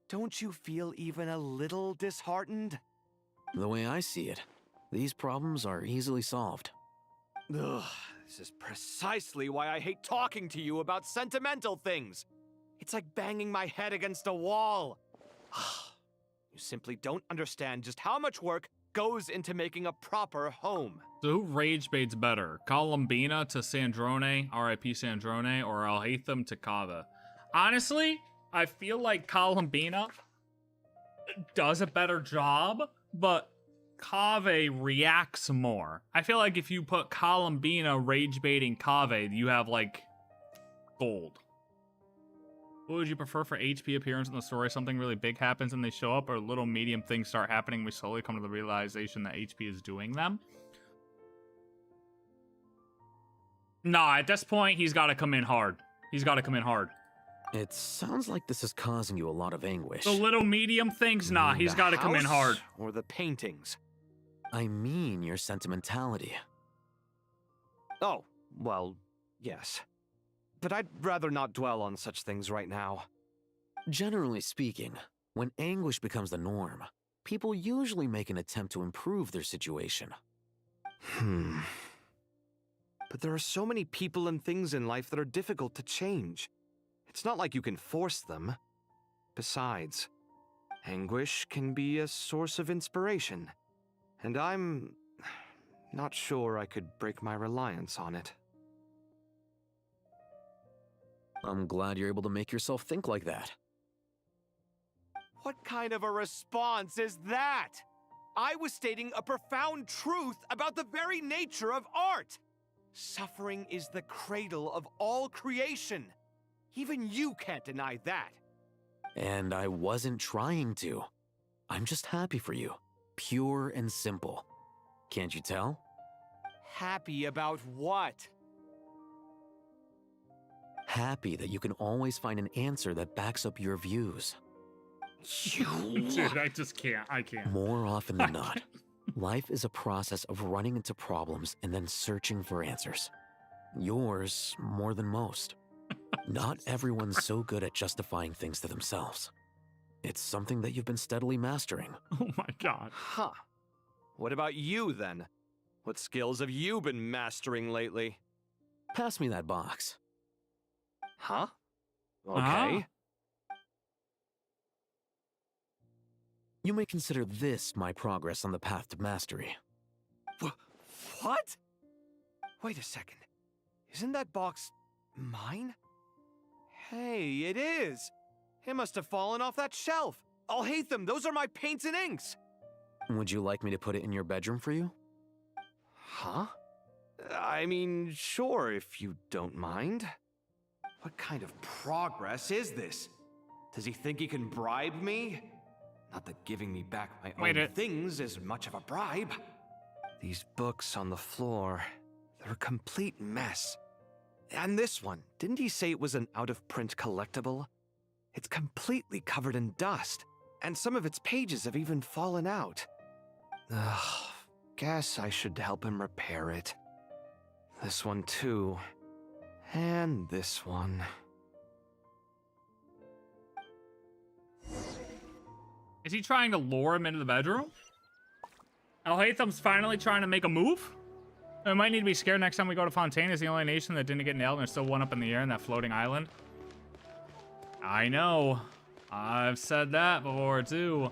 Don't you feel even a little disheartened? The way I see it, these problems are easily solved. Ugh, this is precisely why I hate talking to you about sentimental things. It's like banging my head against a wall. You simply don't understand just how much work goes into making a proper home. So who rage baits better? Columbina to Sandrone, R.I.P. Sandrone, or Alhaitham to Kava? Honestly, I feel like Columbina does a better job, but Kave reacts more. I feel like if you put Columbina rage baiting Kave, you have like gold. What would you prefer for HP appearance in the story? Something really big happens and they show up, or little medium things start happening, we slowly come to the realization that HP is doing them? Nah, at this point, he's got to come in hard. He's got to come in hard. It sounds like this is causing you a lot of anguish. The little medium things? Nah, he's got to come in hard. Or the paintings? I mean your sentimentality. Oh, well, yes. But I'd rather not dwell on such things right now. Generally speaking, when anguish becomes the norm, people usually make an attempt to improve their situation. But there are so many people and things in life that are difficult to change. It's not like you can force them. Besides, anguish can be a source of inspiration, and I'm not sure I could break my reliance on it. I'm glad you're able to make yourself think like that. What kind of a response is that? I was stating a profound truth about the very nature of art. Suffering is the cradle of all creation. Even you can't deny that. And I wasn't trying to. I'm just happy for you. Pure and simple. Can't you tell? Happy about what? Happy that you can always find an answer that backs up your views. Dude, I just can't. I can't. More often than not, life is a process of running into problems and then searching for answers. Yours more than most. Not everyone's so good at justifying things to themselves. It's something that you've been steadily mastering. Oh my god. Huh. What about you, then? What skills have you been mastering lately? Pass me that box. Huh? Okay. You may consider this my progress on the path to mastery. What? Wait a second. Isn't that box mine? Hey, it is! It must have fallen off that shelf. I'll hate them. Those are my paints and inks. Would you like me to put it in your bedroom for you? Huh? I mean, sure, if you don't mind. What kind of progress is this? Does he think he can bribe me? Not that giving me back my own things is much of a bribe. These books on the floor, they're a complete mess. And this one, didn't he say it was an out-of-print collectible? It's completely covered in dust, and some of its pages have even fallen out. Ugh, guess I should help him repair it. This one too. And this one. Is he trying to lure him into the bedroom? Al-Haytham's finally trying to make a move? We might need to be scared next time we go to Fontaine. Is the only nation that didn't get nailed and there's still one up in the air in that floating island. I know. I've said that before too.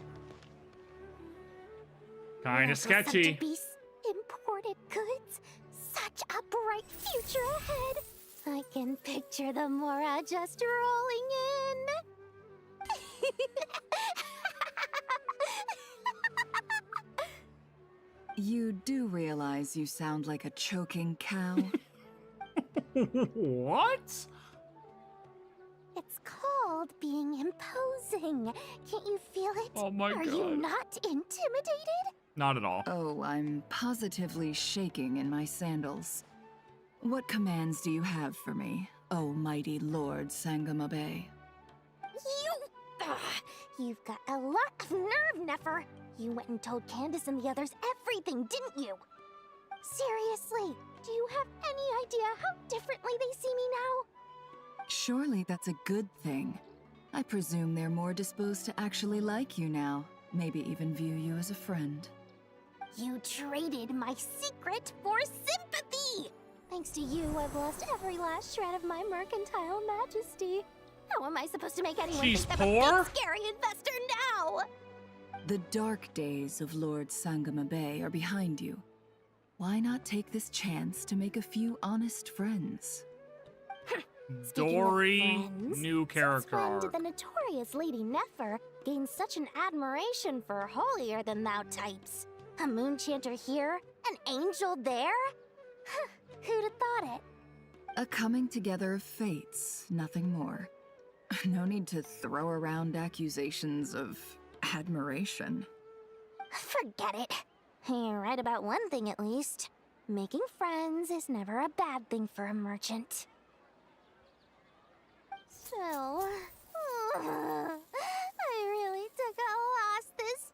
Kind of sketchy. To be imported goods. Such a bright future ahead. I can picture the Mora just rolling in. You do realize you sound like a choking cow? What? It's called being imposing. Can't you feel it? Oh my God. Are you not intimidated? Not at all. Oh, I'm positively shaking in my sandals. What commands do you have for me, oh mighty Lord Sangamabe? You've got a lot of nerve, Nefer. You went and told Candace and the others everything, didn't you? Seriously, do you have any idea how differently they see me now? Surely that's a good thing. I presume they're more disposed to actually like you now, maybe even view you as a friend. You traded my secret for sympathy! Thanks to you, I've lost every last shred of my mercantile majesty. How am I supposed to make anyone think I'm a big, scary investor now? The dark days of Lord Sangamabe are behind you. Why not take this chance to make a few honest friends? Dori, new character When arc. did the notorious Lady Nefer gain such an admiration for holier-than-thou types? A moon chanter here, an angel there? Who'd have thought it? A coming together of fates, nothing more. No need to throw around accusations of admiration. Forget it. You're right about one thing at least. Making friends is never a bad thing for a merchant. So, I really took a loss this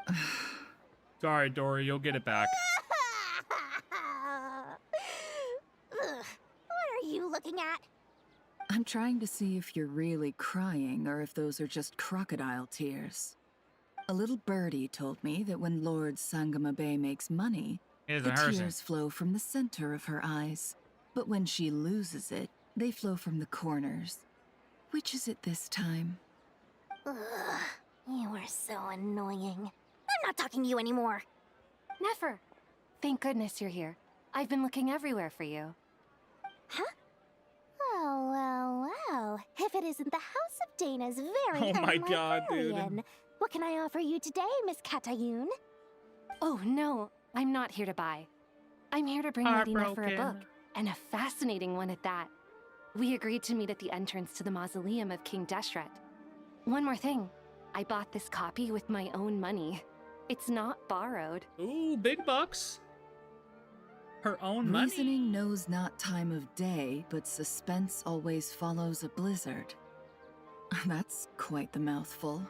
time. Sorry, Dori, you'll get it back. What are you looking at? I'm trying to see if you're really crying or if those are just crocodile tears. A little birdie told me that when Lord Sangamabe makes money, the tears flow from the center of her eyes. But when she loses it, they flow from the corners. Which is it this time? Ugh, you are so annoying. I'm not talking to you anymore. Nefer, thank goodness you're here. I've been looking everywhere for you. Huh? Well. If it isn't the House of Dana's very Oh own my god, librarian. dude. What can I offer you today, Miss Katayun? Oh no, I'm not here to buy. I'm here to bring Lady Nefer a book, and a fascinating one at that. We agreed to meet at the entrance to the mausoleum of King Deshret. One more thing, I bought this copy with my own money. It's not borrowed. Ooh, big bucks. Her own money. Reasoning knows not time of day, but suspense always follows a blizzard. That's quite the mouthful.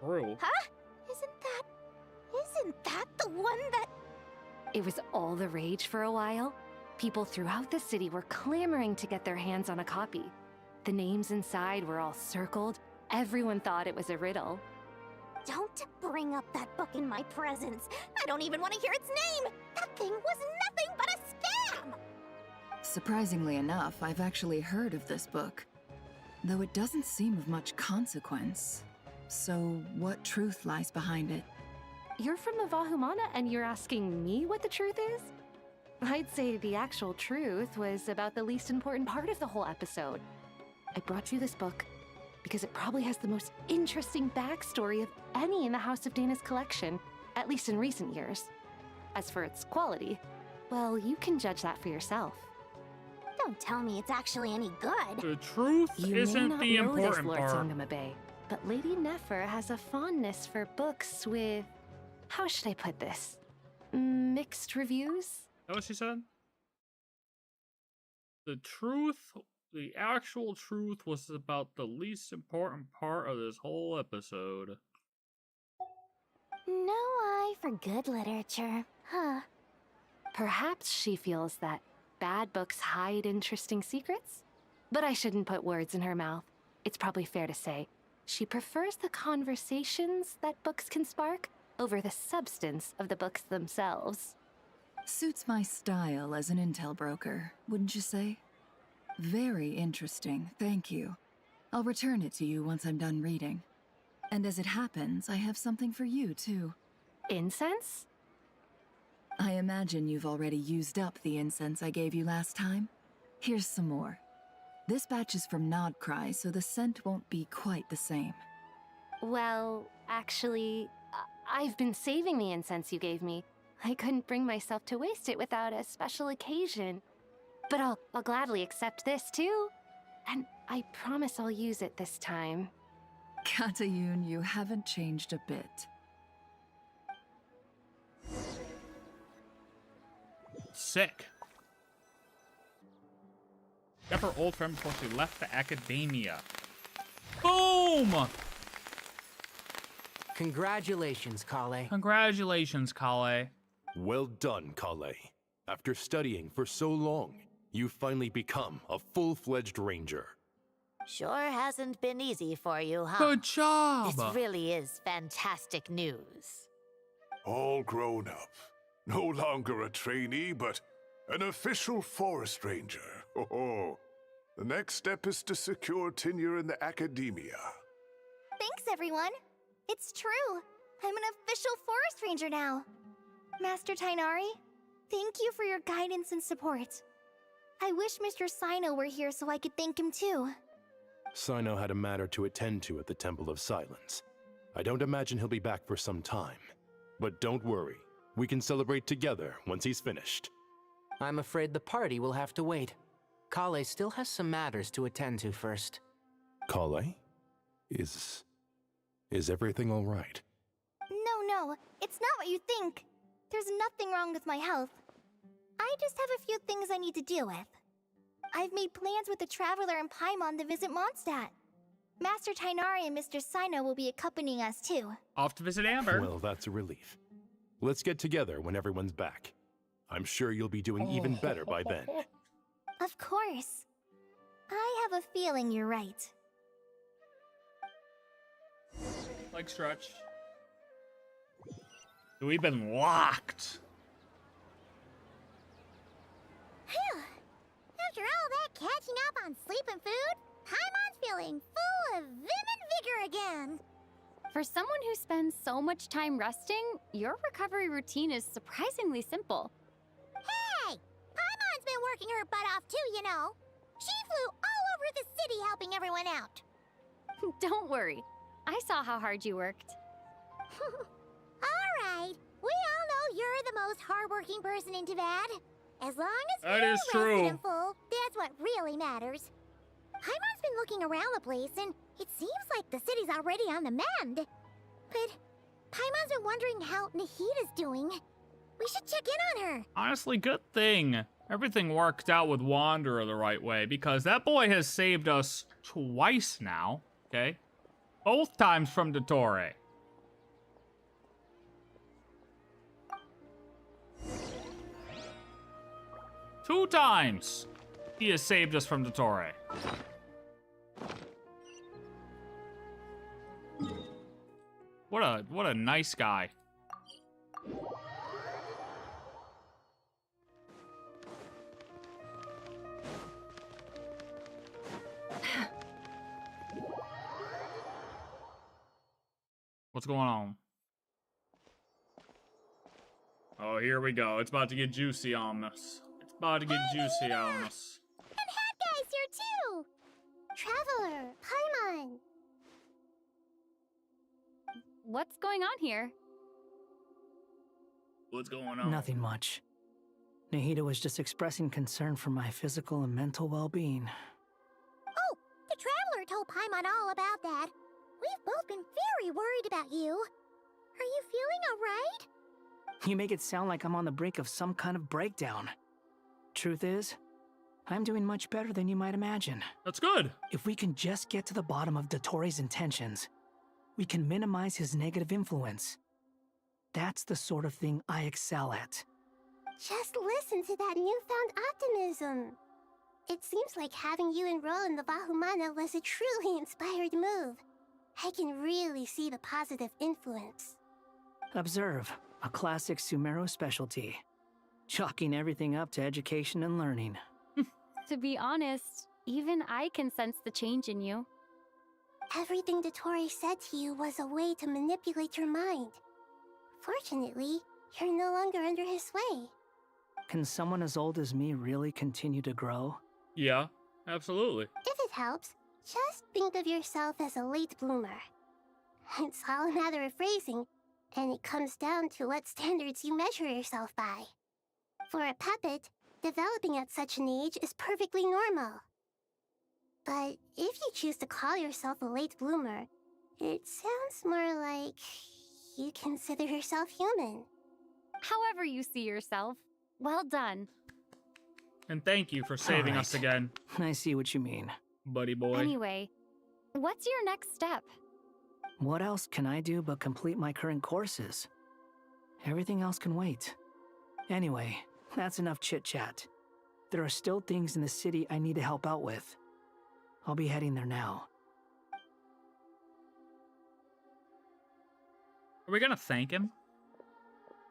True. Huh? Isn't that the one that... It was all the rage for a while. People throughout the city were clamoring to get their hands on a copy. The names inside were all circled. Everyone thought it was a riddle. Don't bring up that book in my presence. I don't even want to hear its name. That thing was nothing but a scam. Surprisingly enough, I've actually heard of this book, though it doesn't seem of much consequence. So, what truth lies behind it? You're from the Vahumana and you're asking me what the truth is? I'd say the actual truth was about the least important part of the whole episode. I brought you this book because it probably has the most interesting backstory of any in the House of Dana's collection, at least in recent years. As for its quality, well, you can judge that for yourself. Don't tell me it's actually any good. The truth isn't the important Lord part. Sangamabe, but Lady Nefer has a fondness for books with, how should I put this? Mixed reviews? Is that what she said? The truth, the actual truth was about the least important part of this whole episode. No eye for good literature, huh? Perhaps she feels that bad books hide interesting secrets? But I shouldn't put words in her mouth. It's probably fair to say she prefers the conversations that books can spark over the substance of the books themselves. Suits my style as an intel broker, wouldn't you say? Very interesting, thank you. I'll return it to you once I'm done reading. And as it happens, I have something for you, too. Incense? I imagine you've already used up the incense I gave you last time. Here's some more. This batch is from Nodcry, so the scent won't be quite the same. Well, actually, I've been saving the incense you gave me. I couldn't bring myself to waste it without a special occasion. But I'll gladly accept this, too. And I promise I'll use it this time. Katayun, you haven't changed a bit. Sick. Got her old friend before she left the academia. Boom! Congratulations, Collei. Congratulations, Collei. Well done, Collei. After studying for so long, you've finally become a full-fledged ranger. Sure hasn't been easy for you, huh? Good job! This really is fantastic news. All grown up. No longer a trainee, but an official forest ranger. Oh, the next step is to secure tenure in the academia. Thanks, everyone. It's true. I'm an official forest ranger now. Master Tainari, thank you for your guidance and support. I wish Mr. Sino were here so I could thank him too. Sino had a matter to attend to at the Temple of Silence. I don't imagine he'll be back for some time. But don't worry, we can celebrate together once he's finished. I'm afraid the party will have to wait. Collei still has some matters to attend to first. Collei? Is everything all right? No, it's not what you think. There's nothing wrong with my health. I just have a few things I need to deal with. I've made plans with the Traveler and Paimon to visit Mondstadt. Master Tighnari and Mr. Sino will be accompanying us too. Off to visit Amber. Well, that's a relief. Let's get together when everyone's back. I'm sure you'll be doing even better by then. Of course. I have a feeling you're right. Like stretch. We've been locked. Phew. After all that catching up on sleep and food, Paimon's feeling full of vim and vigor again. For someone who spends so much time resting, your recovery routine is surprisingly simple. Hey! Paimon's been working her butt off too, you know. She flew all over the city helping everyone out. Don't worry. I saw how hard you worked. Alright, we all know you're the most hardworking person in Tavad. As long as that you're is rested true. and full, that's what really matters. Paimon's been looking around the place, and it seems like the city's already on the mend. But Paimon's been wondering how Nahida's doing. We should check in on her. Honestly, good thing everything worked out with Wanderer the right way, because that boy has saved us twice now, okay? Both times from Dottore. Two times he has saved us from Dottore. What a nice guy. What's going on? Oh, here we go. It's about to get juicy on us. It's about to get juicy on us. And Hat Guy's here too! Traveler, Paimon. What's going on here? What's going on? Nothing much. Nahida was just expressing concern for my physical and mental well-being. Oh, the Traveler told Paimon all about that. We've both been very worried about you. Are you feeling alright? You make it sound like I'm on the brink of some kind of breakdown. Truth is, I'm doing much better than you might imagine. That's good. If we can just get to the bottom of Dottore's intentions, we can minimize his negative influence. That's the sort of thing I excel at. Just listen to that newfound optimism. It seems like having you enroll in the Vahumana was a truly inspired move. I can really see the positive influence. Observe, a classic Sumeru specialty. Chalking everything up to education and learning. To be honest, even I can sense the change in you. Everything Dottore said to you was a way to manipulate your mind. Fortunately, you're no longer under his sway. Can someone as old as me really continue to grow? Yeah, absolutely. If it helps, just think of yourself as a late bloomer. It's all a matter of phrasing, and it comes down to what standards you measure yourself by. For a puppet, developing at such an age is perfectly normal. But if you choose to call yourself a late bloomer, it sounds more like you consider yourself human. However you see yourself, well done. And thank you for saving us again. I see what you mean. Buddy boy. Anyway, what's your next step? What else can I do but complete my current courses? Everything else can wait. Anyway, that's enough chit-chat. There are still things in the city I need to help out with. I'll be heading there now. Are we gonna thank him?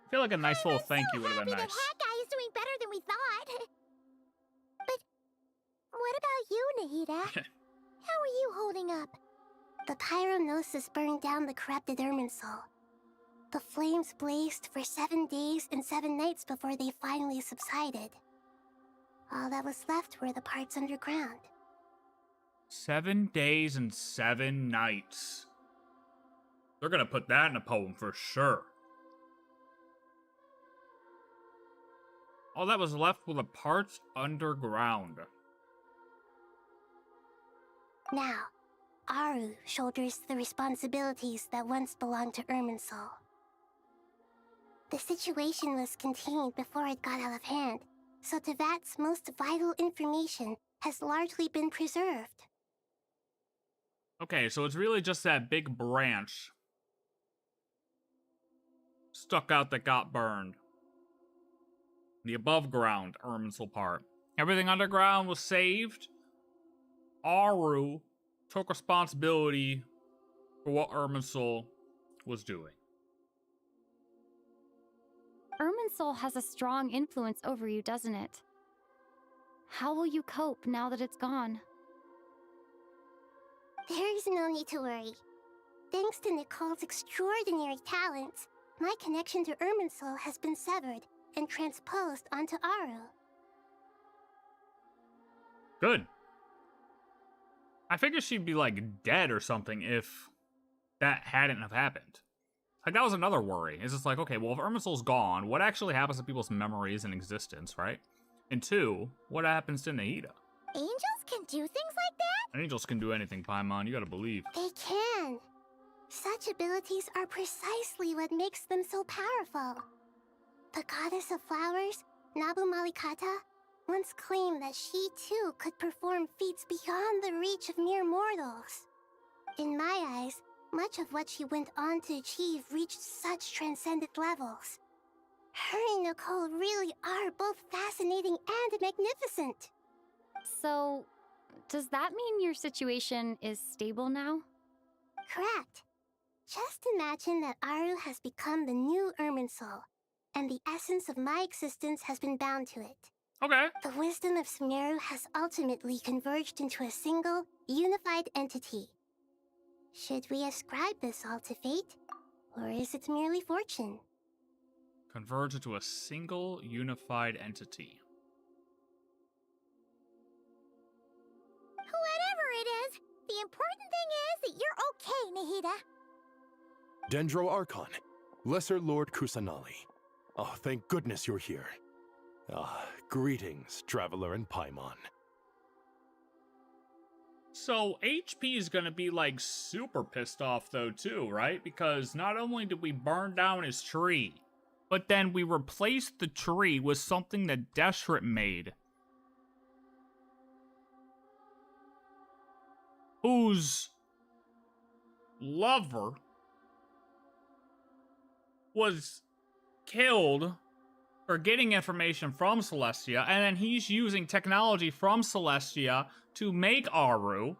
I feel like a nice little thank you would have been nice. That Hat Guy is doing better than we thought. But what about you, Nahida? How are you holding up? The pyronosis burned down the corrupted Irminsul. The flames blazed for 7 days and 7 nights before they finally subsided. All that was left were the parts underground. 7 days and 7 nights. They're gonna put that in a poem for sure. All that was left were the parts underground. Now, Aaru shoulders the responsibilities that once belonged to Irminsul. The situation was contained before it got out of hand, so Tevat's most vital information has largely been preserved. Okay, so it's really just that big branch stuck out that got burned. The above ground Irminsul part. Everything underground was saved. Aaru took responsibility for what Irminsul was doing. Irminsul has a strong influence over you, doesn't it? How will you cope now that it's gone? There is no need to worry. Thanks to Nicole's extraordinary talents, my connection to Irminsul has been severed and transposed onto Aaru. Good. I figured she'd be, like, dead or something if that hadn't have happened. Like, that was another worry. It's just like, okay, well, if Irminsul's gone, what actually happens to people's memories and existence, right? And two, what happens to Nahida? Angels can do things like that? Angels can do anything, Paimon. You gotta believe. They can. Such abilities are precisely what makes them so powerful. The goddess of flowers, Nabu Malikata, once claimed that she too could perform feats beyond the reach of mere mortals. In my eyes, much of what she went on to achieve reached such transcendent levels. Her and Nicole really are both fascinating and magnificent. So, does that mean your situation is stable now? Correct. Just imagine that Aaru has become the new Irminsul, and the essence of my existence has been bound to it. Okay. The wisdom of Sumeru has ultimately converged into a single, unified entity. Should we ascribe this all to fate, or is it merely fortune? Converge into a single, unified entity. Whatever it is, the important thing is that you're okay, Nahida. Dendro Archon, Lesser Lord Kusanali. Oh, thank goodness you're here. Greetings, Traveler and Paimon. So, HP is gonna be, like, super pissed off, though, too, right? Because not only did we burn down his tree, but then we replaced the tree with something that Deshret made. Whose lover was killed for getting information from Celestia, and then he's using technology from Celestia to make Aaru.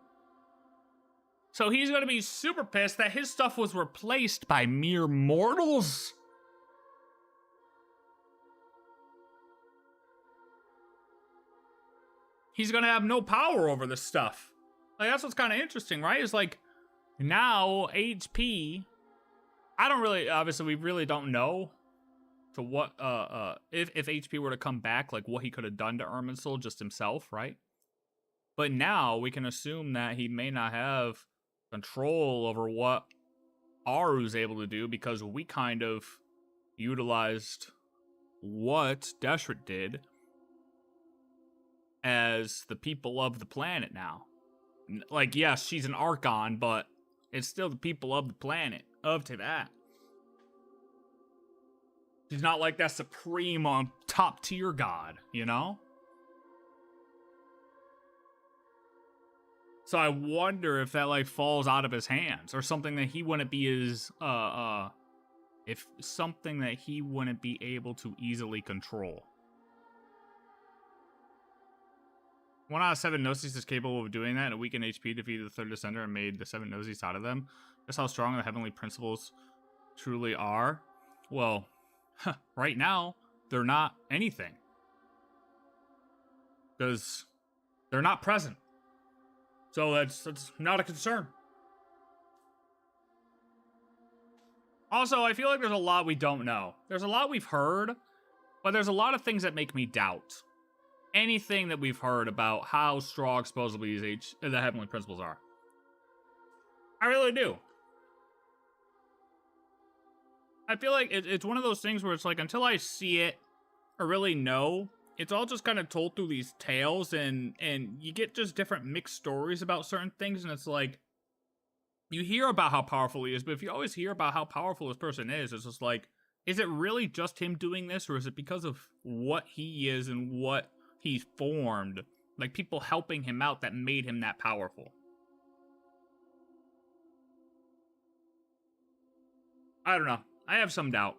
So he's gonna be super pissed that his stuff was replaced by mere mortals. He's gonna have no power over this stuff. Like, that's what's kind of interesting, right? It's like, now HP, I don't really, obviously we really don't know to what, if HP were to come back, like what he could have done to Irminsul just himself, right? But now we can assume that he may not have control over what Aaru's able to do, because we kind of utilized what Deshret did as the people of the planet now. Like, yes, she's an Archon, but it's still the people of the planet, of Tevat. She's not like that supreme top tier god, you know? So I wonder if that, like, falls out of his hands, or something that he wouldn't be as, if something that he wouldn't be able to easily control. 1 out of 7 Gnosis is capable of doing that, and a weakened HP defeated the third descender and made the 7 Gnosis out of them. That's how strong the heavenly principles truly are. Well, right now, they're not anything. Because they're not present. So that's not a concern. Also, I feel like there's a lot we don't know. There's a lot we've heard, but there's a lot of things that make me doubt anything that we've heard about how strong supposedly the heavenly principles are. I really do. I feel like it's one of those things where it's like, until I see it or really know, it's all just kind of told through these tales, and you get just different mixed stories about certain things, and it's like, you hear about how powerful he is, but if you always hear about how powerful this person is, it's just like, Is it really just him doing this, or is it because of what he is and what he's formed? Like, people helping him out that made him that powerful? I don't know. I have some doubt.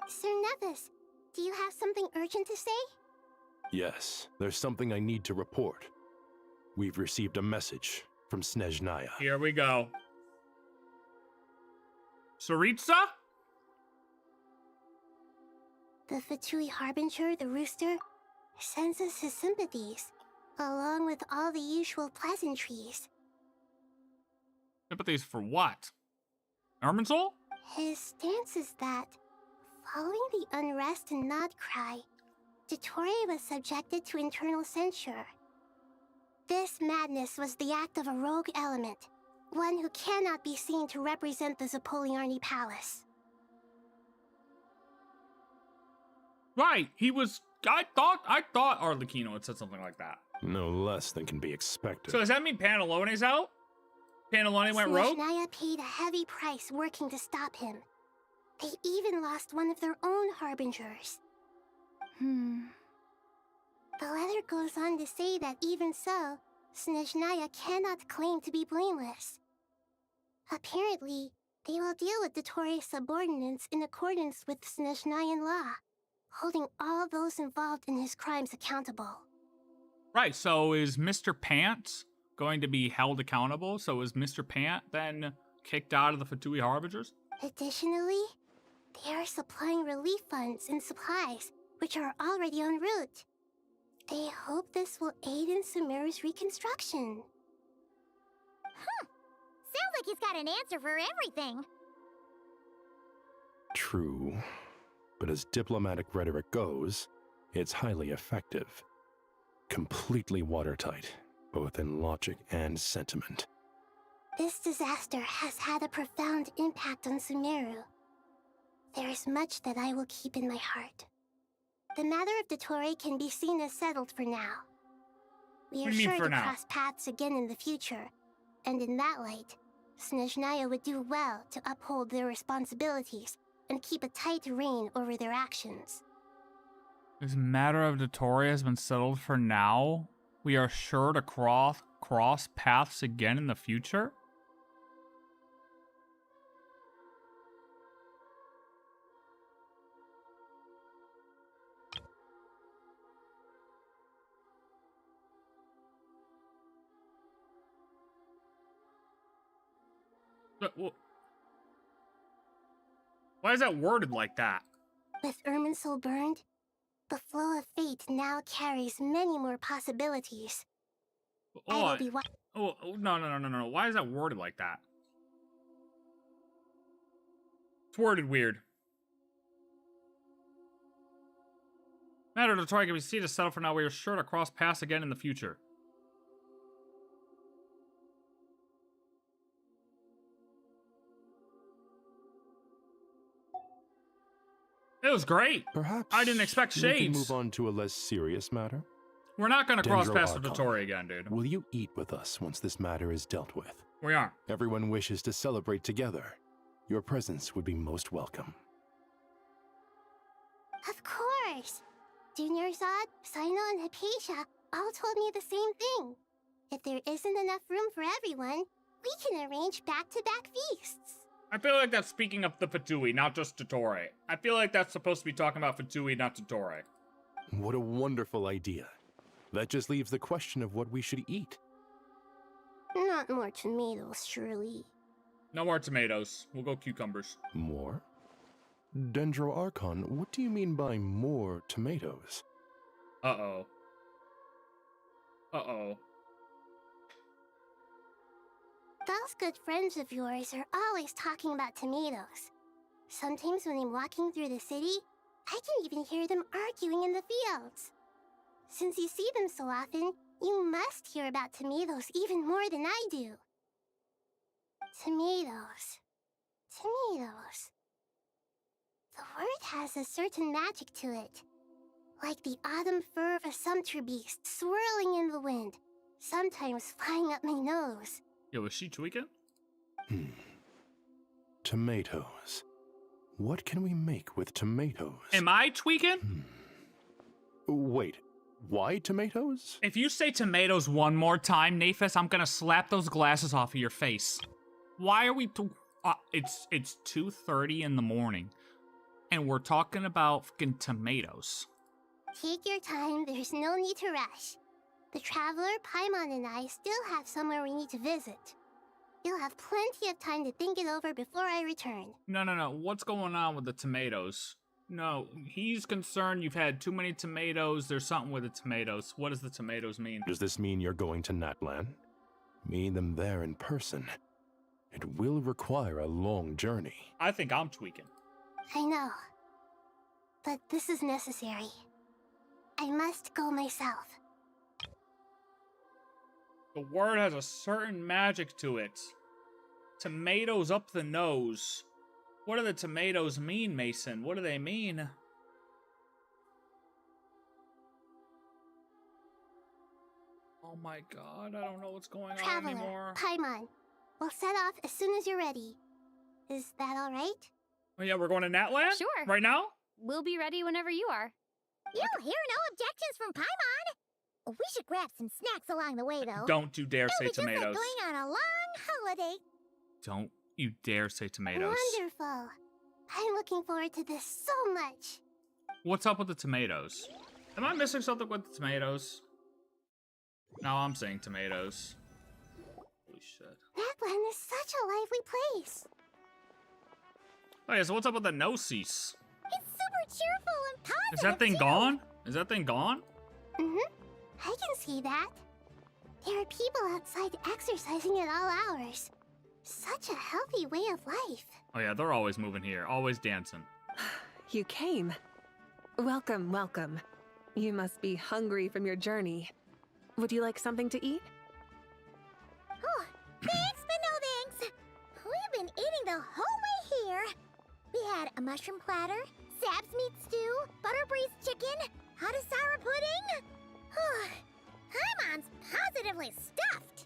Sir Nevis, do you have something urgent to say? Yes, there's something I need to report. We've received a message from Snezhnaya. Here we go. Tsaritsa? The Fatui Harbinger, the rooster, sends us his sympathies, along with all the usual pleasantries. Sympathies for what? Irminsul? His stance is that, following the unrest in Nodcry, Dottore was subjected to internal censure. This madness was the act of a rogue element, one who cannot be seen to represent the Zapoliarni Palace. Right, he was... I thought Arlecchino had said something like that. No less than can be expected. So does that mean Pantalone's out? Pantalone went rogue? Snezhnaya paid a heavy price working to stop him. They even lost one of their own harbingers. The letter goes on to say that even so, Snezhnaya cannot claim to be blameless. Apparently, they will deal with Dottore's subordinates in accordance with Snezhnayan law, holding all those involved in his crimes accountable. Right, so is Mr. Pant going to be held accountable? So is Mr. Pant then kicked out of the Fatui Harbingers? Additionally, they are supplying relief funds and supplies, which are already en route. They hope this will aid in Sumeru's reconstruction. Sounds like he's got an answer for everything. True, but as diplomatic rhetoric goes, it's highly effective. Completely watertight, both in logic and sentiment. This disaster has had a profound impact on Sumeru. There is much that I will keep in my heart. The matter of Dottore can be seen as settled for now. We are sure to cross paths again in the future, and in that light, Snezhnaya would do well to uphold their responsibilities and keep a tight rein over their actions. This matter of Dottore has been settled for now. We are sure to cross paths again in the future? Why is that worded like that? With Irminsul burned, the flow of fate now carries many more possibilities. No. Why is that worded like that? It's worded weird. Matter of Dottore can be seen to settle for now. We are sure to cross paths again in the future. It was great. Perhaps I didn't expect shades. We can move on to a less serious matter. We're not going to cross paths with Dottore again, dude. Will you eat with us once this matter is dealt with? We are. Everyone wishes to celebrate together. Your presence would be most welcome. Of course. Junior Zod, Sino, and Hypatia all told me the same thing. If there isn't enough room for everyone, we can arrange back-to-back feasts. I feel like that's speaking of the Fatui, not just Dottore. I feel like that's supposed to be talking about Fatui, not Dottore. What a wonderful idea. That just leaves the question of what we should eat. Not more tomatoes, surely. No more tomatoes. We'll go cucumbers. More? Dendro Archon, what do you mean by more tomatoes? Uh-oh. Uh-oh. Those good friends of yours are always talking about tomatoes. Sometimes when I'm walking through the city, I can even hear them arguing in the fields. Since you see them so often, you must hear about tomatoes even more than I do. Tomatoes. Tomatoes. The word has a certain magic to it. Like the autumn fur of a sumpter beast swirling in the wind, sometimes flying up my nose. Yo, is she tweaking? Tomatoes. What can we make with tomatoes? Am I tweaking? Wait, why tomatoes? If you say tomatoes one more time, Nafis, I'm gonna slap those glasses off of your face. Why are we... it's 2:30 in the morning, and we're talking about fucking tomatoes. Take your time, there's no need to rush. The Traveler, Paimon, and I still have somewhere we need to visit. You'll have plenty of time to think it over before I return. No. What's going on with the tomatoes? No, he's concerned you've had too many tomatoes. There's something with the tomatoes. What does the tomatoes mean? Does this mean you're going to Natlan? Meet them there in person. It will require a long journey. I think I'm tweaking. I know. But this is necessary. I must go myself. The word has a certain magic to it. Tomatoes up the nose. What do the tomatoes mean, Mason? What do they mean? Oh my god, I don't know what's going on anymore. Paimon, we'll set off as soon as you're ready. Is that alright? Oh yeah, we're going to Natlan? Sure. Right now? We'll be ready whenever you are. You'll hear no objections from Paimon. We should grab some snacks along the way, though. Don't you dare say tomatoes. Just like going on a long holiday. Don't you dare say tomatoes. Wonderful. I'm looking forward to this so much. What's up with the tomatoes? Am I missing something with the tomatoes? No, I'm saying tomatoes. Holy shit. Natlan is such a lively place. Oh yeah, so what's up with the Gnosis? It's super cheerful and positive. Is that thing gone? Is that thing gone? I can see that. There are people outside exercising at all hours. Such a healthy way of life. Oh yeah, they're always moving here, always dancing. You came. Welcome, welcome. You must be hungry from your journey. Would you like something to eat? Oh, thanks, but no thanks. We've been eating the whole way here. We had a mushroom platter, Sab's meat stew, butter braised chicken, hot asara pudding. Paimon's positively stuffed.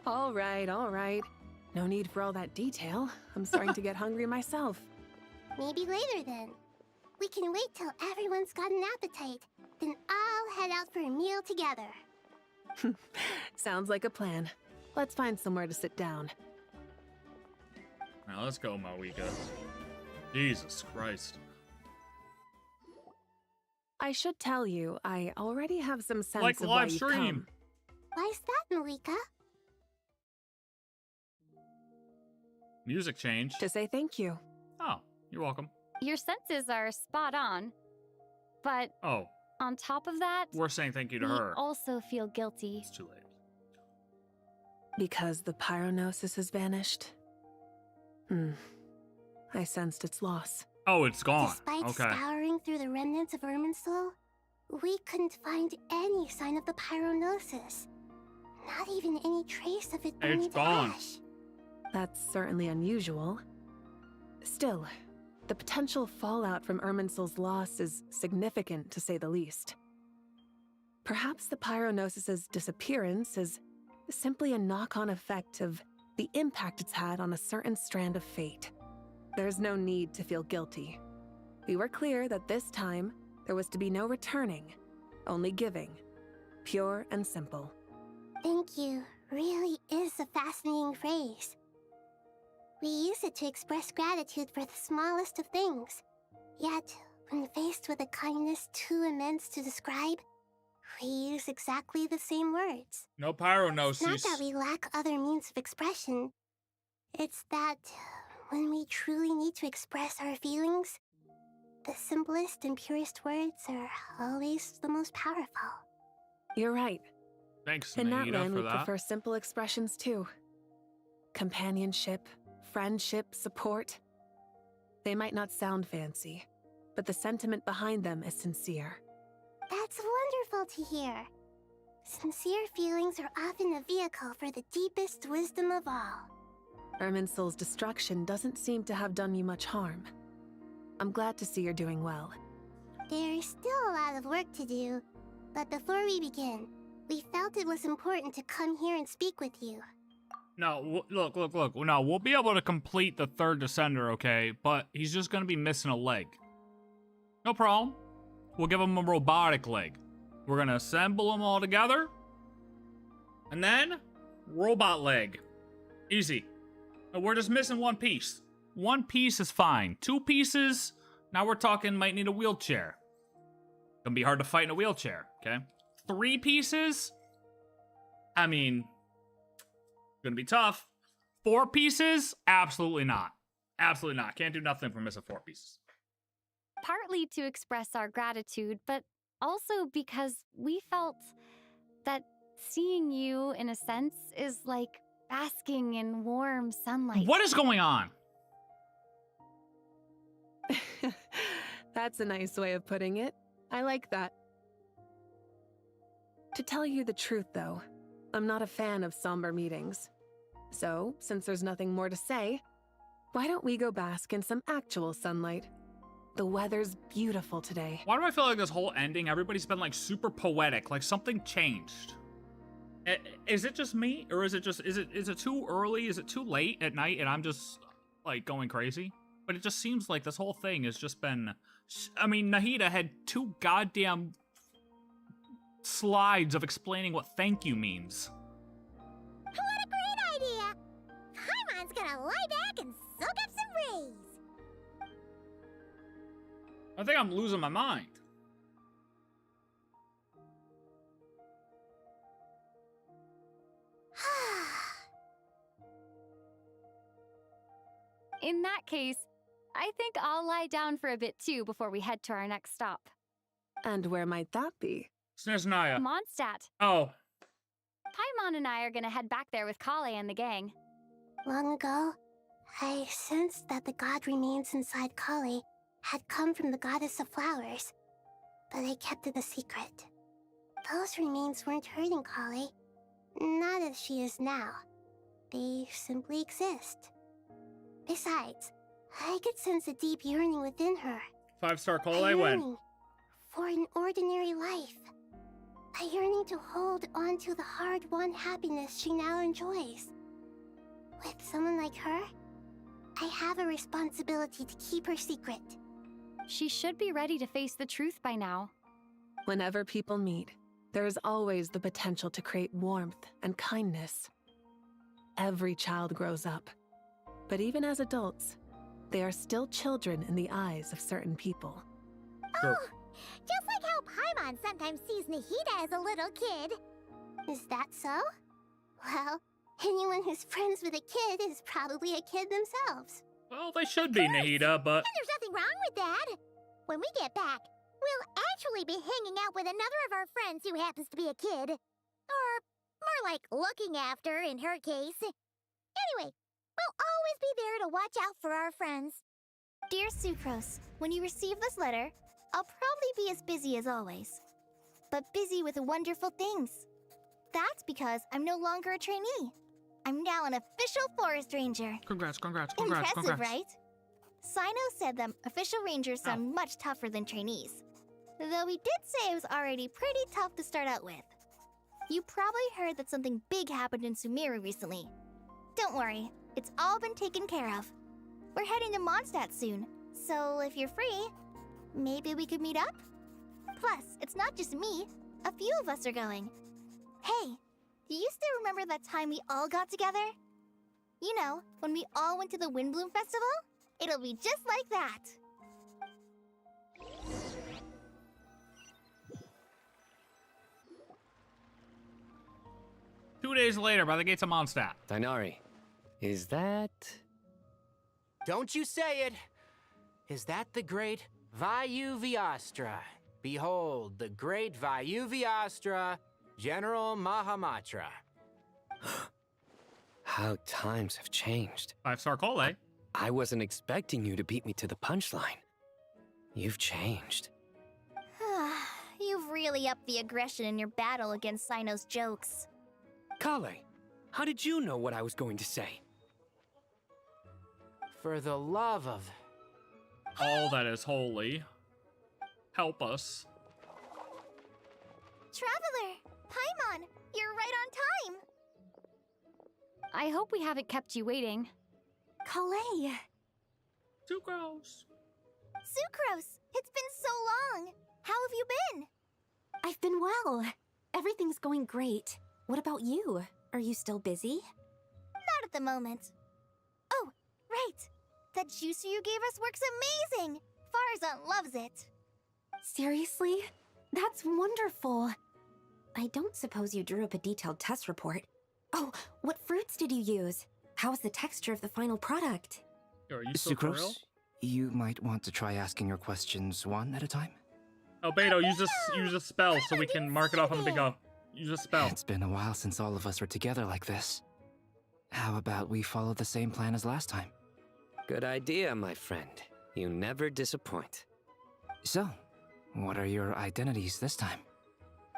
All right. No need for all that detail. I'm starting to get hungry myself. Maybe later then. We can wait till everyone's got an appetite. Then I'll head out for a meal together. Sounds like a plan. Let's find somewhere to sit down. Now let's go, Mawika. Jesus Christ. I should tell you, I already have some sense like of live why you've stream. come. Why's that, Malika? Music change. To say thank you. Oh, you're welcome. Your senses are spot on. But on top of that, we're saying thank you to her. Also feel guilty. It's too late. Because the pyronosis has vanished? I sensed its loss. Oh, it's gone. Despite scouring through the remnants of Irminsul, we couldn't find any sign of the pyronosis. Not even any trace of it burning to ash. That's certainly unusual. Still, the potential fallout from Irminsul's loss is significant, to say the least. Perhaps the pyronosis's disappearance is simply a knock-on effect of the impact it's had on a certain strand of fate. There's no need to feel guilty. We were clear that this time, there was to be no returning, only giving. Pure and simple. Thank you really is a fascinating phrase. We use it to express gratitude for the smallest of things. Yet, when faced with a kindness too immense to describe, we use exactly the same words. No pyronosis. It's not that we lack other means of expression. It's that when we truly need to express our feelings, the simplest and purest words are always the most powerful. You're right. Thanks, In Nahida, Natlan, we for that. prefer simple expressions too. Companionship, friendship, support. They might not sound fancy, but the sentiment behind them is sincere. That's wonderful to hear. Sincere feelings are often a vehicle for the deepest wisdom of all. Irminsul's destruction doesn't seem to have done you much harm. I'm glad to see you're doing well. There's still a lot of work to do, but before we begin, we felt it was important to come here and speak with you. No, look. No, we'll be able to complete the third descender, okay? But he's just gonna be missing a leg. No problem. We'll give him a robotic leg. We're gonna assemble them all together. And then, robot leg. Easy. And we're just missing one piece. One piece is fine. 2 pieces, now we're talking might need a wheelchair. Gonna be hard to fight in a wheelchair, okay? 3 pieces, I mean, gonna be tough. 4 pieces, absolutely not. Absolutely not. Can't do nothing if we're missing 4 pieces. Partly to express our gratitude, but also because we felt that seeing you, in a sense, is like basking in warm sunlight. What is going on? That's a nice way of putting it. I like that. To tell you the truth, though, I'm not a fan of somber meetings. So, since there's nothing more to say, why don't we go bask in some actual sunlight? The weather's beautiful today. Why do I feel like this whole ending, everybody's been like super poetic, like something changed? Is it just me, or is it too early? Is it too late at night and I'm just like going crazy? But it just seems like this whole thing has just been, I mean, Nahida had 2 goddamn slides of explaining what thank you means. What a great idea! Paimon's gonna lie back and soak up some rays. I think I'm losing my mind. In that case, I think I'll lie down for a bit too before we head to our next stop. And where might that be? Snezhnaya. Mondstadt. Oh. Paimon and I are gonna head back there with Collei and the gang. Long ago, I sensed that the god remains inside Collei had come from the goddess of flowers, but I kept it a secret. Those remains weren't hurting Collei, not as she is now. They simply exist. Besides, I could sense a deep yearning within her. 5-star Collei win. For an ordinary life. A yearning to hold on to the hard-won happiness she now enjoys. With someone like her, I have a responsibility to keep her secret. She should be ready to face the truth by now. Whenever people meet, there is always the potential to create warmth and kindness. Every child grows up, but even as adults, they are still children in the eyes of certain people. Oh, just like how Paimon sometimes sees Nahida as a little kid. Is that so? Well, anyone who's friends with a kid is probably a kid themselves. Well, they should be, Nahida, but... And there's nothing wrong with that. When we get back, we'll actually be hanging out with another of our friends who happens to be a kid. Or more like looking after, in her case. Anyway, we'll always be there to watch out for our friends. Dear Sucrose, when you receive this letter, I'll probably be as busy as always. But busy with wonderful things. That's because I'm no longer a trainee. I'm now an official forest ranger. Congrats. Impressive, right? Sino said them official rangers sound much tougher than trainees. Though he did say it was already pretty tough to start out with. You probably heard that something big happened in Sumeru recently. Don't worry, it's all been taken care of. We're heading to Mondstadt soon, so if you're free, maybe we could meet up? Plus, it's not just me, a few of us are going. Hey, do you still remember that time we all got together? You know, when we all went to the Windbloom Festival? It'll be just like that. Two days later, by the gates of Mondstadt. Dainari, is that... Don't you say it! Is that the great Vayuvyastra? Behold, the great Vayuvyastra, General Mahamatra. How times have changed. 5-star Collei. I wasn't expecting you to beat me to the punchline. You've changed. You've really upped the aggression in your battle against Sino's jokes. Collei, how did you know what I was going to say? For the love of... all that is holy, help us. Traveler! Paimon! You're right on time! I hope we haven't kept you waiting. Collei! Sucrose! Sucrose! It's been so long! How have you been? I've been well. Everything's going great. What about you? Are you still busy? Not at the moment. Oh, right! That juicer you gave us works amazing! Farzan loves it. Seriously? That's wonderful. I don't suppose you drew up a detailed test report. Oh, what fruits did you use? How's the texture of the final product? Are you still for real? Sucrose, you might want to try asking your questions one at a time. Oh, Beto, use a spell so we can mark it off on the big O. Use a spell. It's been a while since all of us were together like this. How about we follow the same plan as last time? Good idea, my friend. You never disappoint. So, what are your identities this time?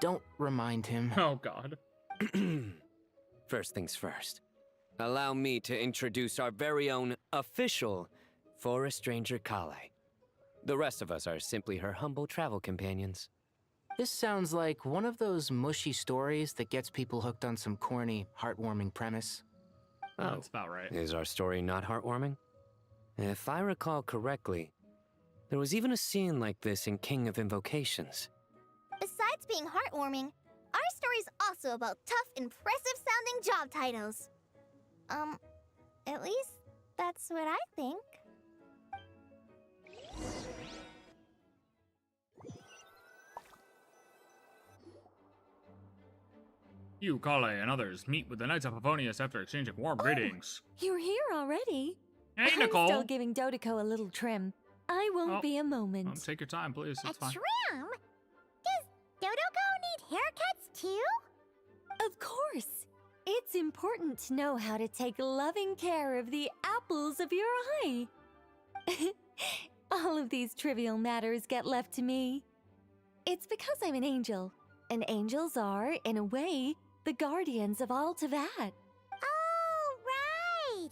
Don't remind him. Oh, God. First things first. Allow me to introduce our very own official Forest Ranger Collei. The rest of us are simply her humble travel companions. This sounds like one of those mushy stories that gets people hooked on some corny, heartwarming premise. Oh, that's about right. Is our story not heartwarming? If I recall correctly, there was even a scene like this in King of Invocations. Besides being heartwarming, our story's also about tough, impressive-sounding job titles. At least that's what I think. You, Collei, and others meet with the Knights of Favonius after exchanging warm greetings. You're here already? Hey, Nicole! I'm still giving Dodeco a little trim. I won't be a moment. Take your time, please. It's fine. Trim? Does Dodeco need haircuts too? Of course. It's important to know how to take loving care of the apples of your eye. All of these trivial matters get left to me. It's because I'm an angel, and angels are, in a way, the guardians of all Teyvat. Oh, right!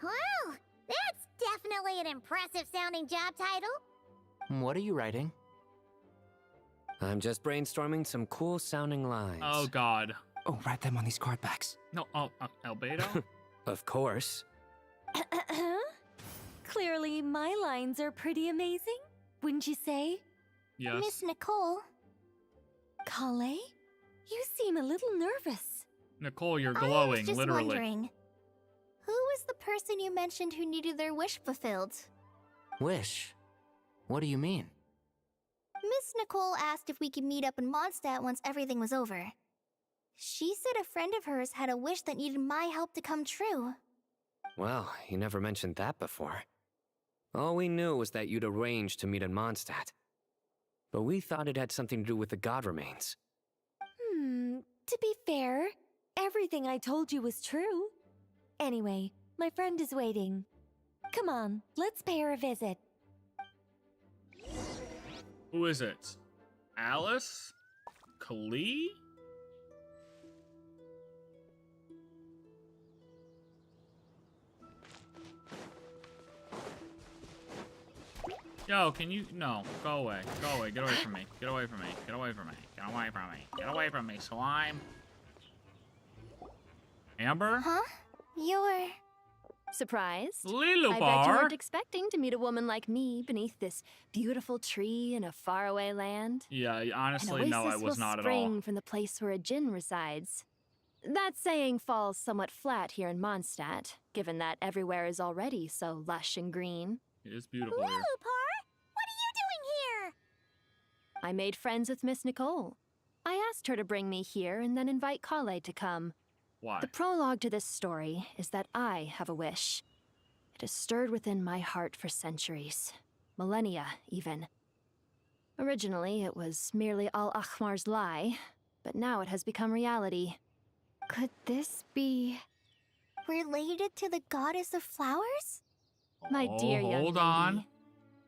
Well, that's definitely an impressive-sounding job title. What are you writing? I'm just brainstorming some cool-sounding lines. Oh, God. Oh, write them on these card backs. No, Albedo? Of course. Clearly, my lines are pretty amazing, wouldn't you say? Yes. Miss Nicole. Collei? You seem a little nervous. Nicole, you're I glowing, was just literally. wondering, who was the person you mentioned who needed their wish fulfilled? Wish? What do you mean? Miss Nicole asked if we could meet up in Mondstadt once everything was over. She said a friend of hers had a wish that needed my help to come true. Well, you never mentioned that before. All we knew was that you'd arranged to meet in Mondstadt. But we thought it had something to do with the god remains. To be fair, everything I told you was true. Anyway, my friend is waiting. Come on, let's pay her a visit. Who is it? Alice? Collei? Yo, can you... No, go away. Go away. Get away from me. Get away from me. Get away from me. Get away from me. Get away from me, slime. Amber? Huh? You're... Surprise. Liloupar? I bet you weren't expecting to meet a woman like me beneath this beautiful tree in a faraway land. Yeah, honestly, no, I was not at all. An oasis will spring from the place where a djinn resides. That saying falls somewhat flat here in Mondstadt, given that everywhere is already so lush and green. It is beautiful here. Liloupar, what are you doing here? I made friends with Miss Nicole. I asked her to bring me here and then invite Collei to come. Why? The prologue to this story is that I have a wish. It has stirred within my heart for centuries. Millennia, even. Originally, it was merely Al-Ahmar's lie, but now it has become reality. Could this be... related to the goddess of flowers? My dear young hold lady, on.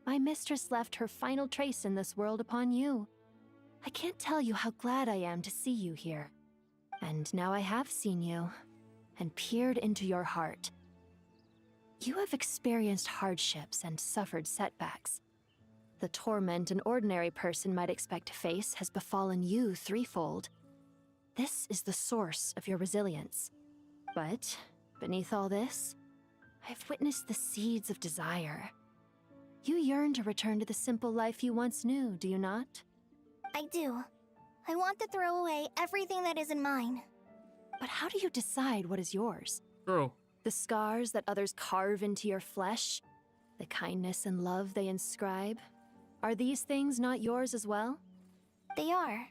my mistress left her final trace in this world upon you. I can't tell you how glad I am to see you here. And now I have seen you, and peered into your heart. You have experienced hardships and suffered setbacks. The torment an ordinary person might expect to face has befallen you threefold. This is the source of your resilience. But Beneath all this, I've witnessed the seeds of desire. You yearn to return to the simple life you once knew, do you not? I do. I want to throw away everything that isn't mine. But how do you decide what is yours? True. The scars that others carve into your flesh? The kindness and love they inscribe? Are these things not yours as well? They are.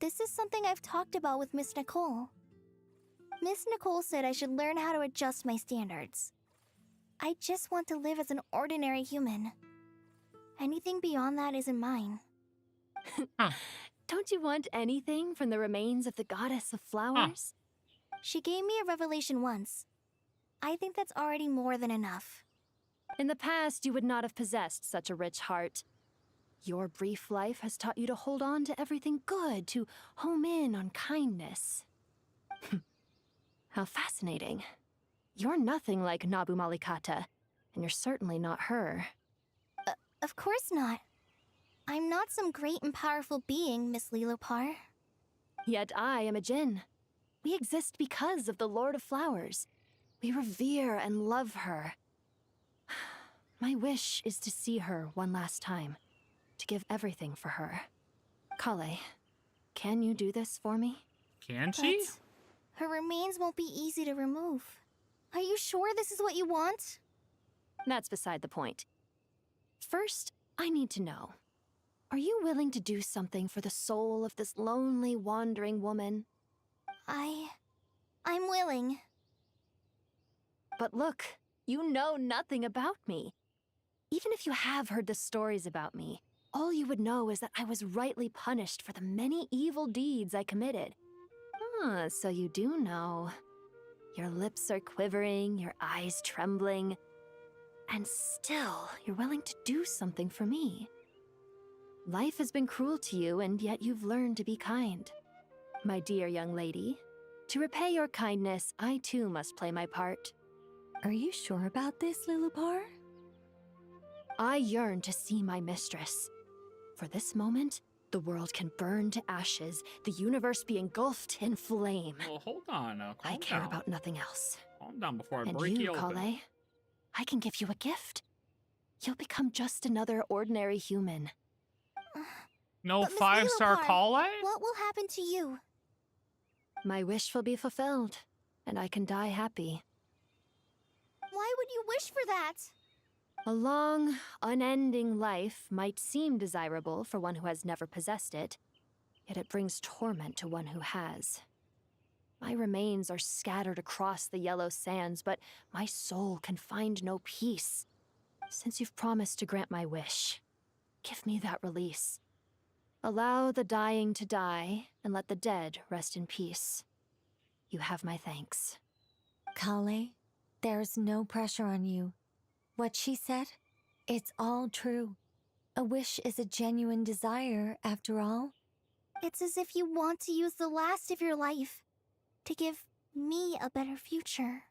This is something I've talked about with Miss Nicole. Miss Nicole said I should learn how to adjust my standards. I just want to live as an ordinary human. Anything beyond that isn't mine. Don't you want anything from the remains of the goddess of flowers? She gave me a revelation once. I think that's already more than enough. In the past, you would not have possessed such a rich heart. Your brief life has taught you to hold on to everything good, to home in on kindness. How fascinating. You're nothing like Nabu Malikata, and you're certainly not her. Of course not. I'm not some great and powerful being, Miss Liloupar. Yet I am a Djinn. We exist because of the Lord of Flowers. We revere and love her. My wish is to see her one last time, to give everything for her. Collei, can you do this for me? Can she? But her remains won't be easy to remove. Are you sure this is what you want? That's beside the point. First, I need to know. Are you willing to do something for the soul of this lonely, wandering woman? I'm willing. But look, you know nothing about me. Even if you have heard the stories about me, all you would know is that I was rightly punished for the many evil deeds I committed. Ah, so you do know. Your lips are quivering, your eyes trembling, and still you're willing to do something for me. Life has been cruel to you, and yet you've learned to be kind. My dear young lady, to repay your kindness, I too must play my part. Are you sure about this, Liloupar? I yearn to see my mistress. For this moment, the world can burn to ashes, the universe be engulfed in flame. Well, hold on now. Calm I care down. about nothing else. Calm down before I And break you you, open. Collei, I can give you a gift. You'll become just another ordinary human. No But Miss 5-star Liloupar, Collei? What will happen to you? My wish will be fulfilled, and I can die happy. Why would you wish for that? A long, unending life might seem desirable for one who has never possessed it, yet it brings torment to one who has. My remains are scattered across the yellow sands, but my soul can find no peace. Since you've promised to grant my wish, give me that release. Allow the dying to die, and let the dead rest in peace. You have my thanks. Collei, there's no pressure on you. What she said, it's all true. A wish is a genuine desire, after all. It's as if you want to use the last of your life to give me a better future.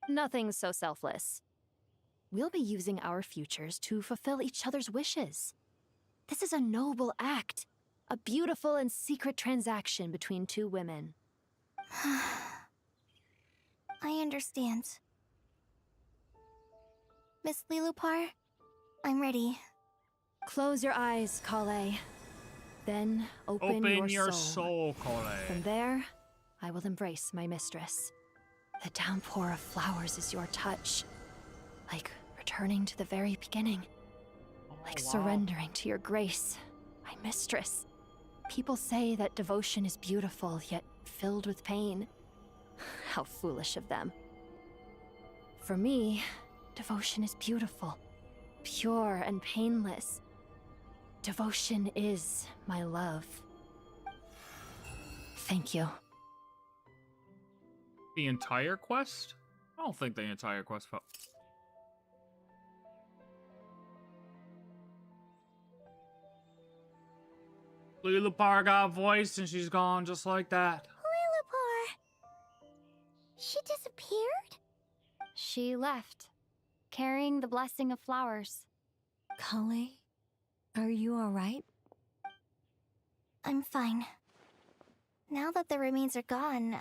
Nothing so selfless. We'll be using our futures to fulfill each other's wishes. This is a noble act, a beautiful and secret transaction between two women. I understand. Miss Liloupar, I'm ready. Close your eyes, Collei. Then open your soul, Collei. From there, I will embrace my mistress. The downpour of flowers is your touch. Like returning to the very beginning. Like surrendering to your grace, my mistress. People say that devotion is beautiful, yet filled with pain. How foolish of them. For me, devotion is beautiful, pure and painless. Devotion is my love. Thank you. The entire quest? I don't think the entire quest felt... Liloupar got a voice and she's gone just like that. Liloupar! She disappeared? She left, carrying the blessing of flowers. Collei, are you alright? I'm fine. Now that the remains are gone,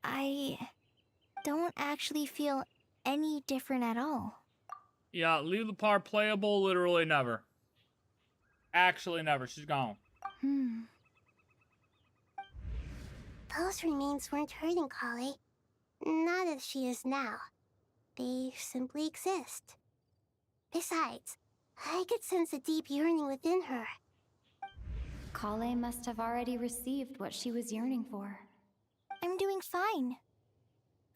I don't actually feel any different at all. Yeah, Liloupar playable, literally never. Actually never, she's gone. Those remains weren't hurting Collei. Not as she is now. They simply exist. Besides, I could sense a deep yearning within her. Collei must have already received what she was yearning for. I'm doing fine.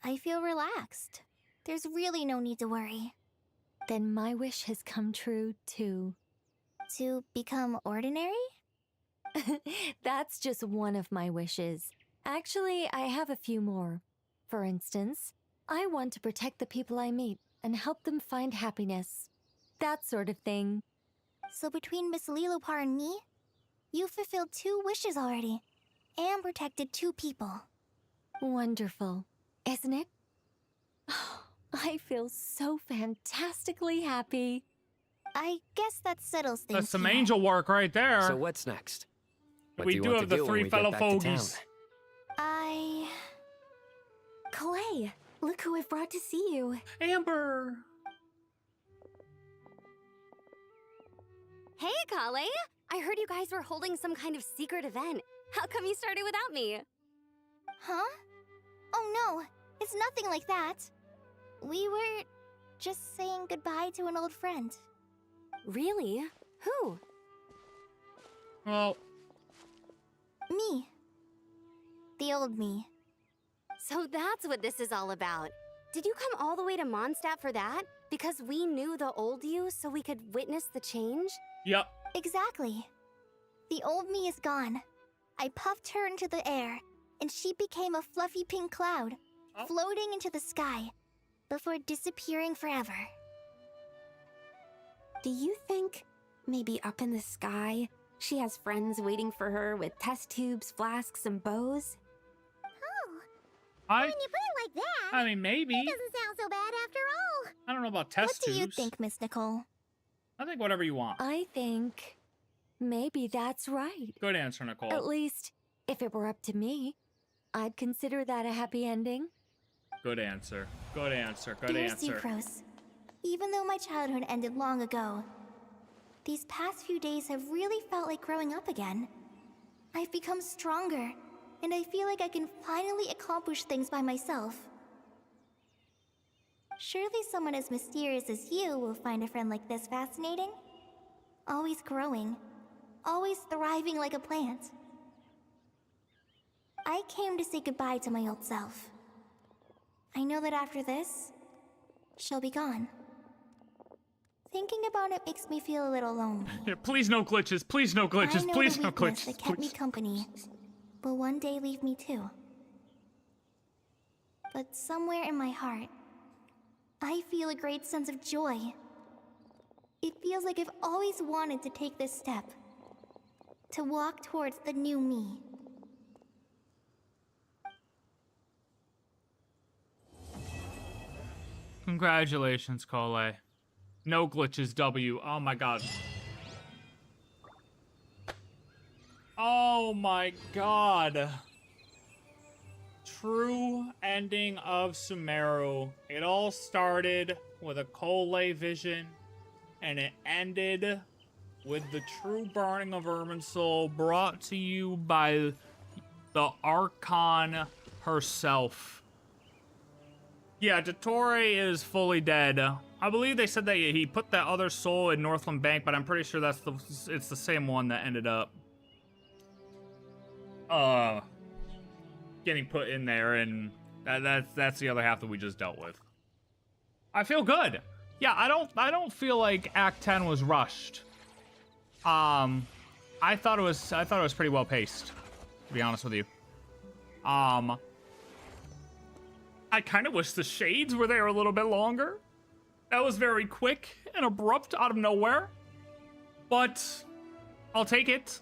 I feel relaxed. There's really no need to worry. Then my wish has come true, too. To become ordinary? That's just one of my wishes. Actually, I have a few more. For instance, I want to protect the people I meet and help them find happiness. That sort of thing. So between Miss Liloupar and me, you've fulfilled 2 wishes already, and protected 2 people. Wonderful, isn't it? I feel so fantastically happy. I guess that settles things. That's some here. angel work right there. So what's next? What we do you do want have to the do when 3 we fellow get back to town? fogies. Collei, look who I've brought to see you. Amber! Hey, Collei! I heard you guys were holding some kind of secret event. How come you started without me? Huh? Oh no, it's nothing like that. We were just saying goodbye to an old friend. Really? Who? Well... Me. The old me. So that's what this is all about. Did you come all the way to Mondstadt for that? Because we knew the old you so we could witness the change? Yep. Exactly. The old me is gone. I puffed her into the air, and she became a fluffy pink cloud, floating into the sky, before disappearing forever. Do you think, maybe up in the sky, she has friends waiting for her with test tubes, flasks, and bows? When you put it like that, I mean, maybe. it doesn't sound so bad after all. I don't know about test What do you tubes. think, Miss Nicole? I think whatever you want. I think maybe that's right. Good answer, Nicole. At least, if it were up to me, I'd consider that a happy ending. Good answer. Good answer. Good Dear answer. Sucrose, even though my childhood ended long ago, these past few days have really felt like growing up again. I've become stronger, and I feel like I can finally accomplish things by myself. Surely someone as mysterious as you will find a friend like this fascinating? Always growing, always thriving like a plant. I came to say goodbye to my old self. I know that after this, she'll be gone. Thinking about it makes me feel a little lonely. Yeah, please no glitches. Please no glitches. I know Please the no weakness glitches. that kept me Please. company will one day leave me too. But somewhere in my heart, I feel a great sense of joy. It feels like I've always wanted to take this step, to walk towards the new me. Congratulations, Collei. No glitches, W. Oh my god. Oh my god. True ending of Sumeru. It all started with a Collei vision, and it ended with the true burning of Irminsul, brought to you by the Archon herself. Yeah, Dottore is fully dead. I believe they said that he put that other soul in Northland Bank, but I'm pretty sure it's the same one that ended up getting put in there, and that's the other half that we just dealt with. I feel good. Yeah, I don't feel like Act 10 was rushed. I thought it was pretty well paced, to be honest with you. I kind of wish the shades were there a little bit longer. That was very quick and abrupt out of nowhere, but I'll take it.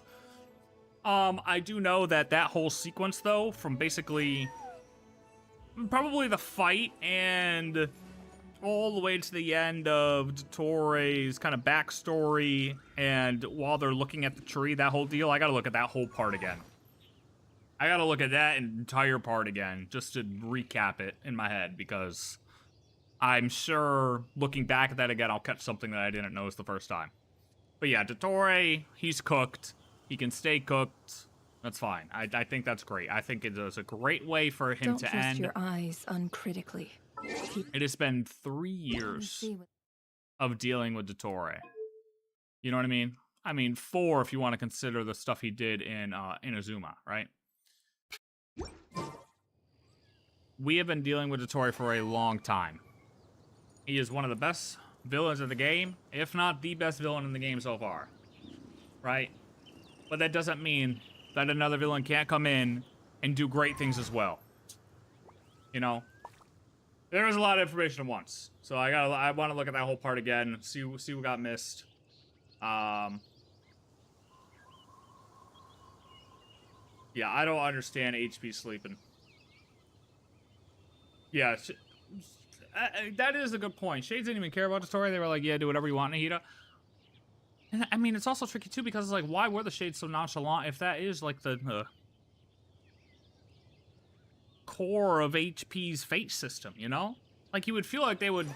I do know that whole sequence, though, from basically probably the fight and all the way to the end of Dottore's kind of backstory, and while they're looking at the tree, that whole deal, I gotta look at that whole part again. I gotta look at that entire part again, just to recap it in my head, because I'm sure looking back at that again, I'll catch something that I didn't notice the first time. But yeah, Dottore, he's cooked. He can stay cooked. That's fine. I think that's great. I think it is a great way for him Don't to trust end. your eyes uncritically. It has been 3 years of dealing with Dottore. You know what I mean? I mean, 4 if you want to consider the stuff he did in Inazuma, right? We have been dealing with Dottore for a long time. He is one of the best villains of the game, if not the best villain in the game so far, right? But that doesn't mean that another villain can't come in and do great things as well. You know, there is a lot of information at once, so I want to look at that whole part again, see what got missed. Yeah, I don't understand HP sleeping. Yeah, that is a good point. Shades didn't even care about the story. They were like, yeah, do whatever you want, Nahida. And I mean, it's also tricky, too, because it's like, why were the Shades so nonchalant if that is, like, the core of HP's fate system, you know? Like, you would feel like they would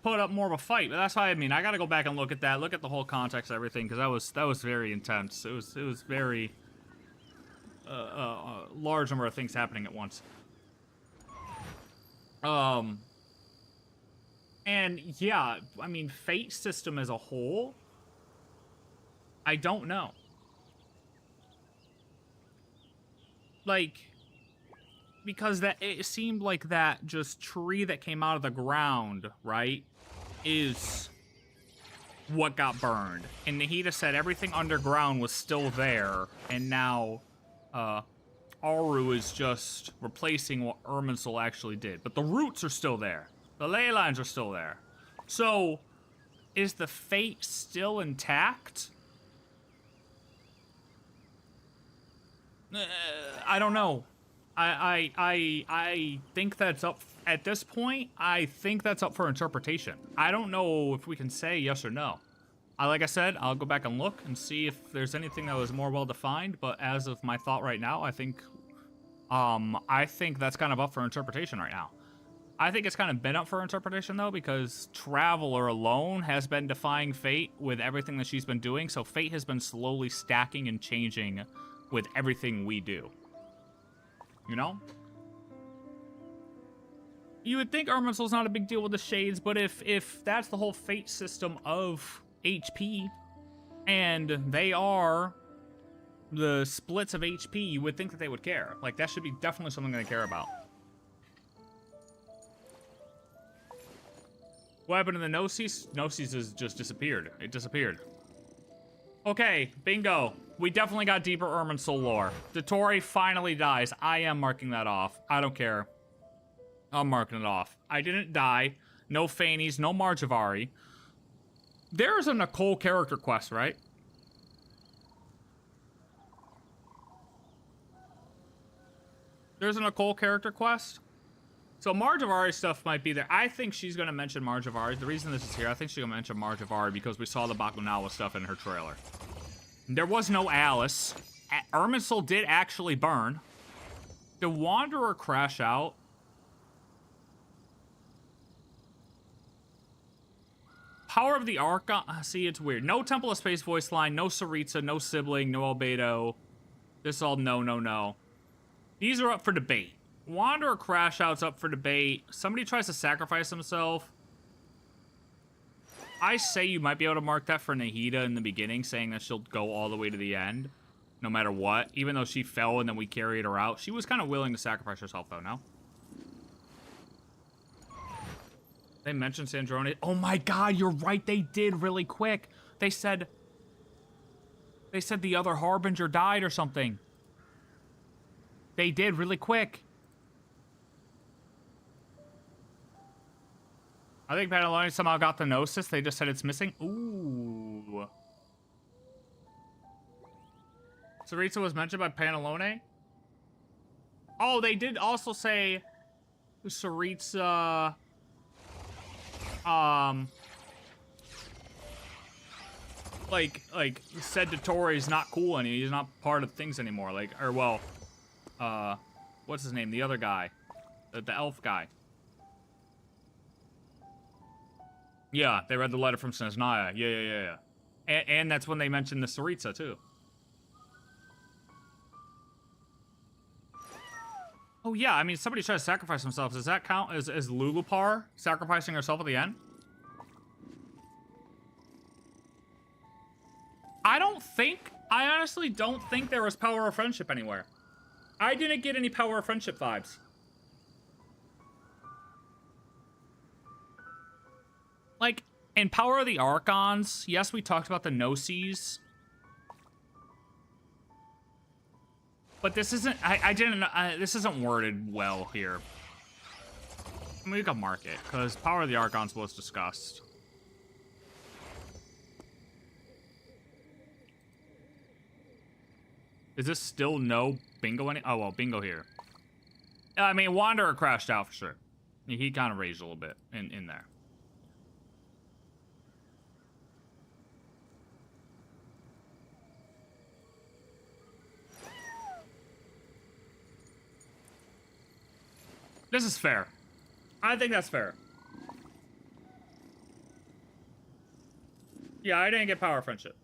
put up more of a fight, but that's why I mean, I gotta go back and look at that, look at the whole context of everything, because that was very intense. It was very large number of things happening at once. And yeah, I mean, fate system as a whole, I don't know. Like, because it seemed like that just tree that came out of the ground, right, is what got burned. And Nahida said everything underground was still there, and now Aaru is just replacing what Irminsul actually did. But the roots are still there. The ley lines are still there. So, is the fate still intact? I don't know. I think that's up, at this point, I think that's up for interpretation. I don't know if we can say yes or no. Like I said, I'll go back and look and see if there's anything that was more well-defined, but as of my thought right now, I think that's kind of up for interpretation right now. I think it's kind of been up for interpretation, though, because Traveler alone has been defying fate with everything that she's been doing, so fate has been slowly stacking and changing with everything we do. You know? You would think Irminsul's not a big deal with the Shades, but if that's the whole fate system of HP, and they are the splits of HP, you would think that they would care. Like, that should be definitely something they care about. What happened to the Gnosis? Gnosis has just disappeared. It disappeared. Okay, bingo. We definitely got deeper Irminsul lore. Dottore finally dies. I am marking that off. I don't care. I'm marking it off. I didn't die. No Fannies, no Marjavari. There's a Nicole character quest, right? There's a Nicole character quest? So Marjavari stuff might be there. I think she's going to mention Marjavari. The reason this is here, I think she's going to mention Marjavari because we saw the Bakunawa stuff in her trailer. There was no Alice. Irminsul did actually burn. Did Wanderer crash out? Power of the Archon. See, it's weird. No Temple of Space voice line. No Saritsa. No Sibling. No Albedo. This all no. These are up for debate. Wanderer crash out's up for debate. Somebody tries to sacrifice himself. I say you might be able to mark that for Nahida in the beginning, saying that she'll go all the way to the end, no matter what. Even though she fell and then we carried her out. She was kind of willing to sacrifice herself, though, no? They mentioned Sandrone. Oh my god, you're right, they did really quick. They said the other Harbinger died or something. They did really quick. I think Pantalone somehow got the Gnosis. They just said it's missing. Ooh. Saritsa was mentioned by Pantalone? Oh, they did also say Saritsa... like said Dottore is not cool and he's not part of things anymore. Like, or well, What's his name? The other guy. The elf guy. Yeah, they read the letter from Snezhnaya. Yeah. And that's when they mentioned the Tsaritsa, too. Oh, yeah, I mean, somebody tried to sacrifice themselves. Does that count as Liloupar sacrificing herself at the end? I honestly don't think there was power of friendship anywhere. I didn't get any power of friendship vibes. Like, in Power of the Archons, yes, we talked about the Gnosis. But this isn't, this isn't worded well here. I mean, we can mark it, because Power of the Archons was discussed. Is this still no bingo oh, well, bingo here. I mean, Wanderer crashed out for sure. He kind of raged a little bit in there. This is fair. I think that's fair. Yeah, I didn't get power friendship.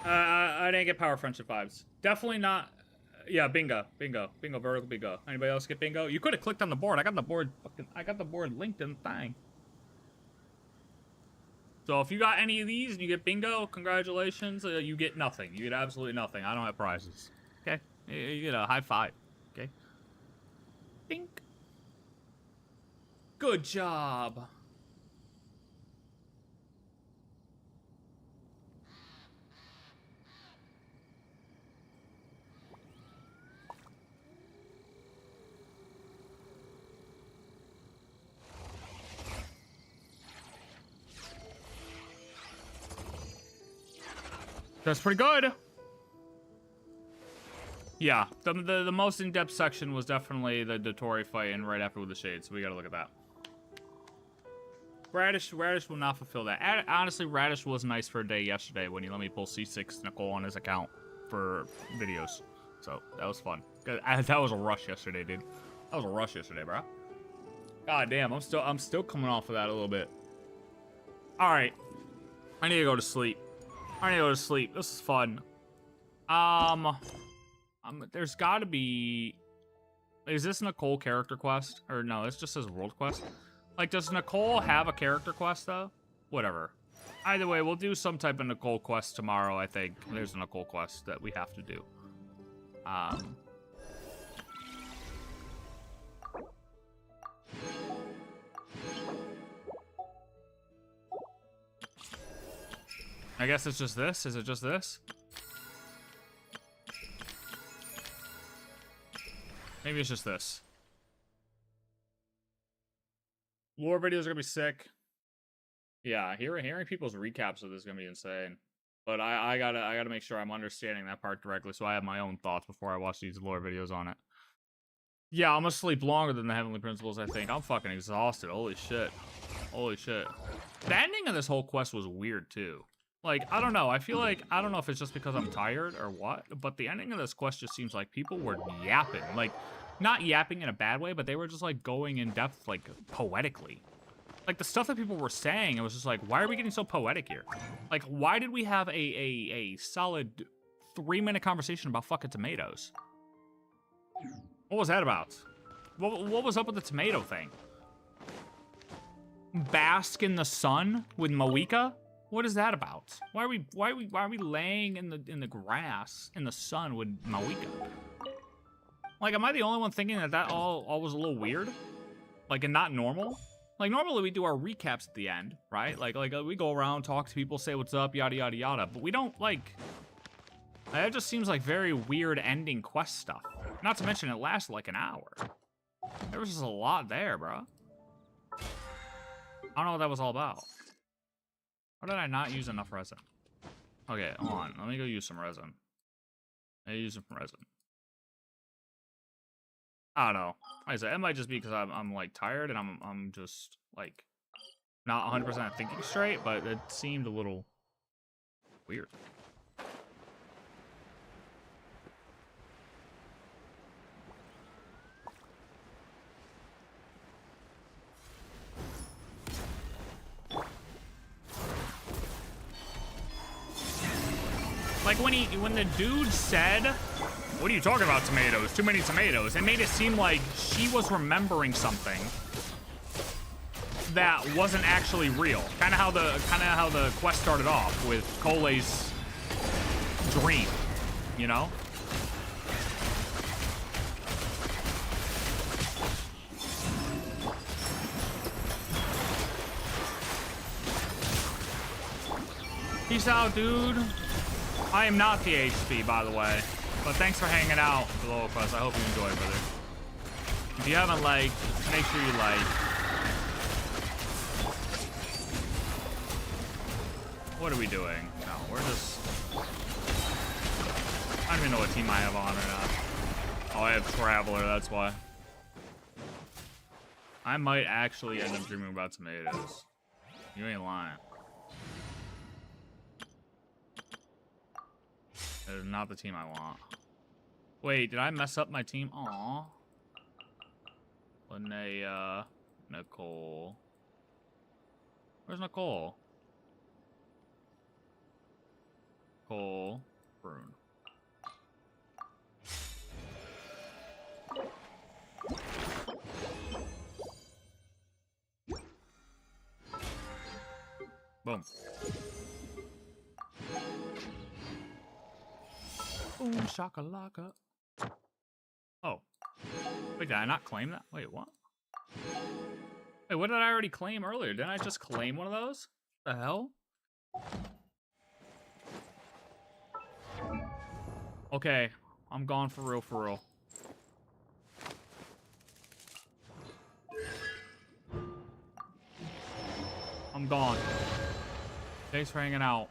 I didn't get power friendship vibes. Definitely not. Yeah, bingo, vertical bingo. Anybody else get bingo? You could have clicked on the board. I got the board. I got the board linked in the thing. So if you got any of these and you get bingo, congratulations. You get nothing. You get absolutely nothing. I don't have prizes. Okay, you get a high five. Okay. Bink. Good job. That's pretty good. Yeah, the most in-depth section was definitely the Dottore fight and right after with the Shades, so we gotta look at that. Radish will not fulfill that. Honestly, Radish was nice for a day yesterday when he let me pull C6 Nicole on his account for videos. So, that was fun. That was a rush yesterday, dude. That was a rush yesterday, bro. God damn, I'm still coming off of that a little bit. Alright. I need to go to sleep. This is fun. There's gotta be... Is this Nicole character quest? Or no, this just says world quest. Like, does Nicole have a character quest, though? Whatever. Either way, we'll do some type of Nicole quest tomorrow, I think. There's a Nicole quest that we have to do. I guess it's just this. Is it just this? Maybe it's just this. Lore videos are gonna be sick. Yeah, hearing people's recaps of this is gonna be insane. But I gotta make sure I'm understanding that part directly, so I have my own thoughts before I watch these lore videos on it. Yeah, I'm gonna sleep longer than the Heavenly Principles, I think. I'm fucking exhausted. Holy shit. Holy shit. The ending of this whole quest was weird too. Like, I don't know. I feel like, I don't know if it's just because I'm tired or what, but the ending of this quest just seems like people were yapping. Like, not yapping in a bad way, but they were just, like, going in depth, like, poetically. Like, the stuff that people were saying, it was just like, why are we getting so poetic here? Like, why did we have a solid 3-minute conversation about fucking tomatoes? What was that about? What was up with the tomato thing? Bask in the sun with Moika? What is that about? Why are we laying in the grass in the sun with Moika? Like, am I the only one thinking that all was a little weird? Like, and not normal? Like, normally we do our recaps at the end, right? Like we go around, talk to people, say what's up, yada, yada, yada. But we don't, like... That just seems like very weird ending quest stuff. Not to mention it lasted like an hour. There was just a lot there, bro. I don't know what that was all about. Why did I not use enough resin? Okay, hold on. Let me go use some resin. I use some resin. I don't know. Like I said, it might just be because I'm like tired and I'm just like not 100% thinking straight, but it seemed a little weird. Like when the dude said, "What are you talking about, tomatoes? Too many tomatoes." It made it seem like she was remembering something that wasn't actually real. Kind of how the quest started off with Collei's dream, you know? Peace out, dude. I am not the HP, by the way. But thanks for hanging out below us. I hope you enjoyed, brother. If you haven't liked, make sure you like. What are we doing? No, we're just... I don't even know what team I have on or not. Oh, I have Traveler, that's why. I might actually end up dreaming about tomatoes. You ain't lying. That is not the team I want. Wait, did I mess up my team? Aw. Linnea, Nicole. Where's Nicole? Nicole, Brune. Boom. Boom, shakalaka. Oh. Wait, did I not claim that? Wait, what? Wait, what did I already claim earlier? Didn't I just claim one of those? The hell? Okay, I'm gone for real, for real. I'm gone. Thanks for hanging out.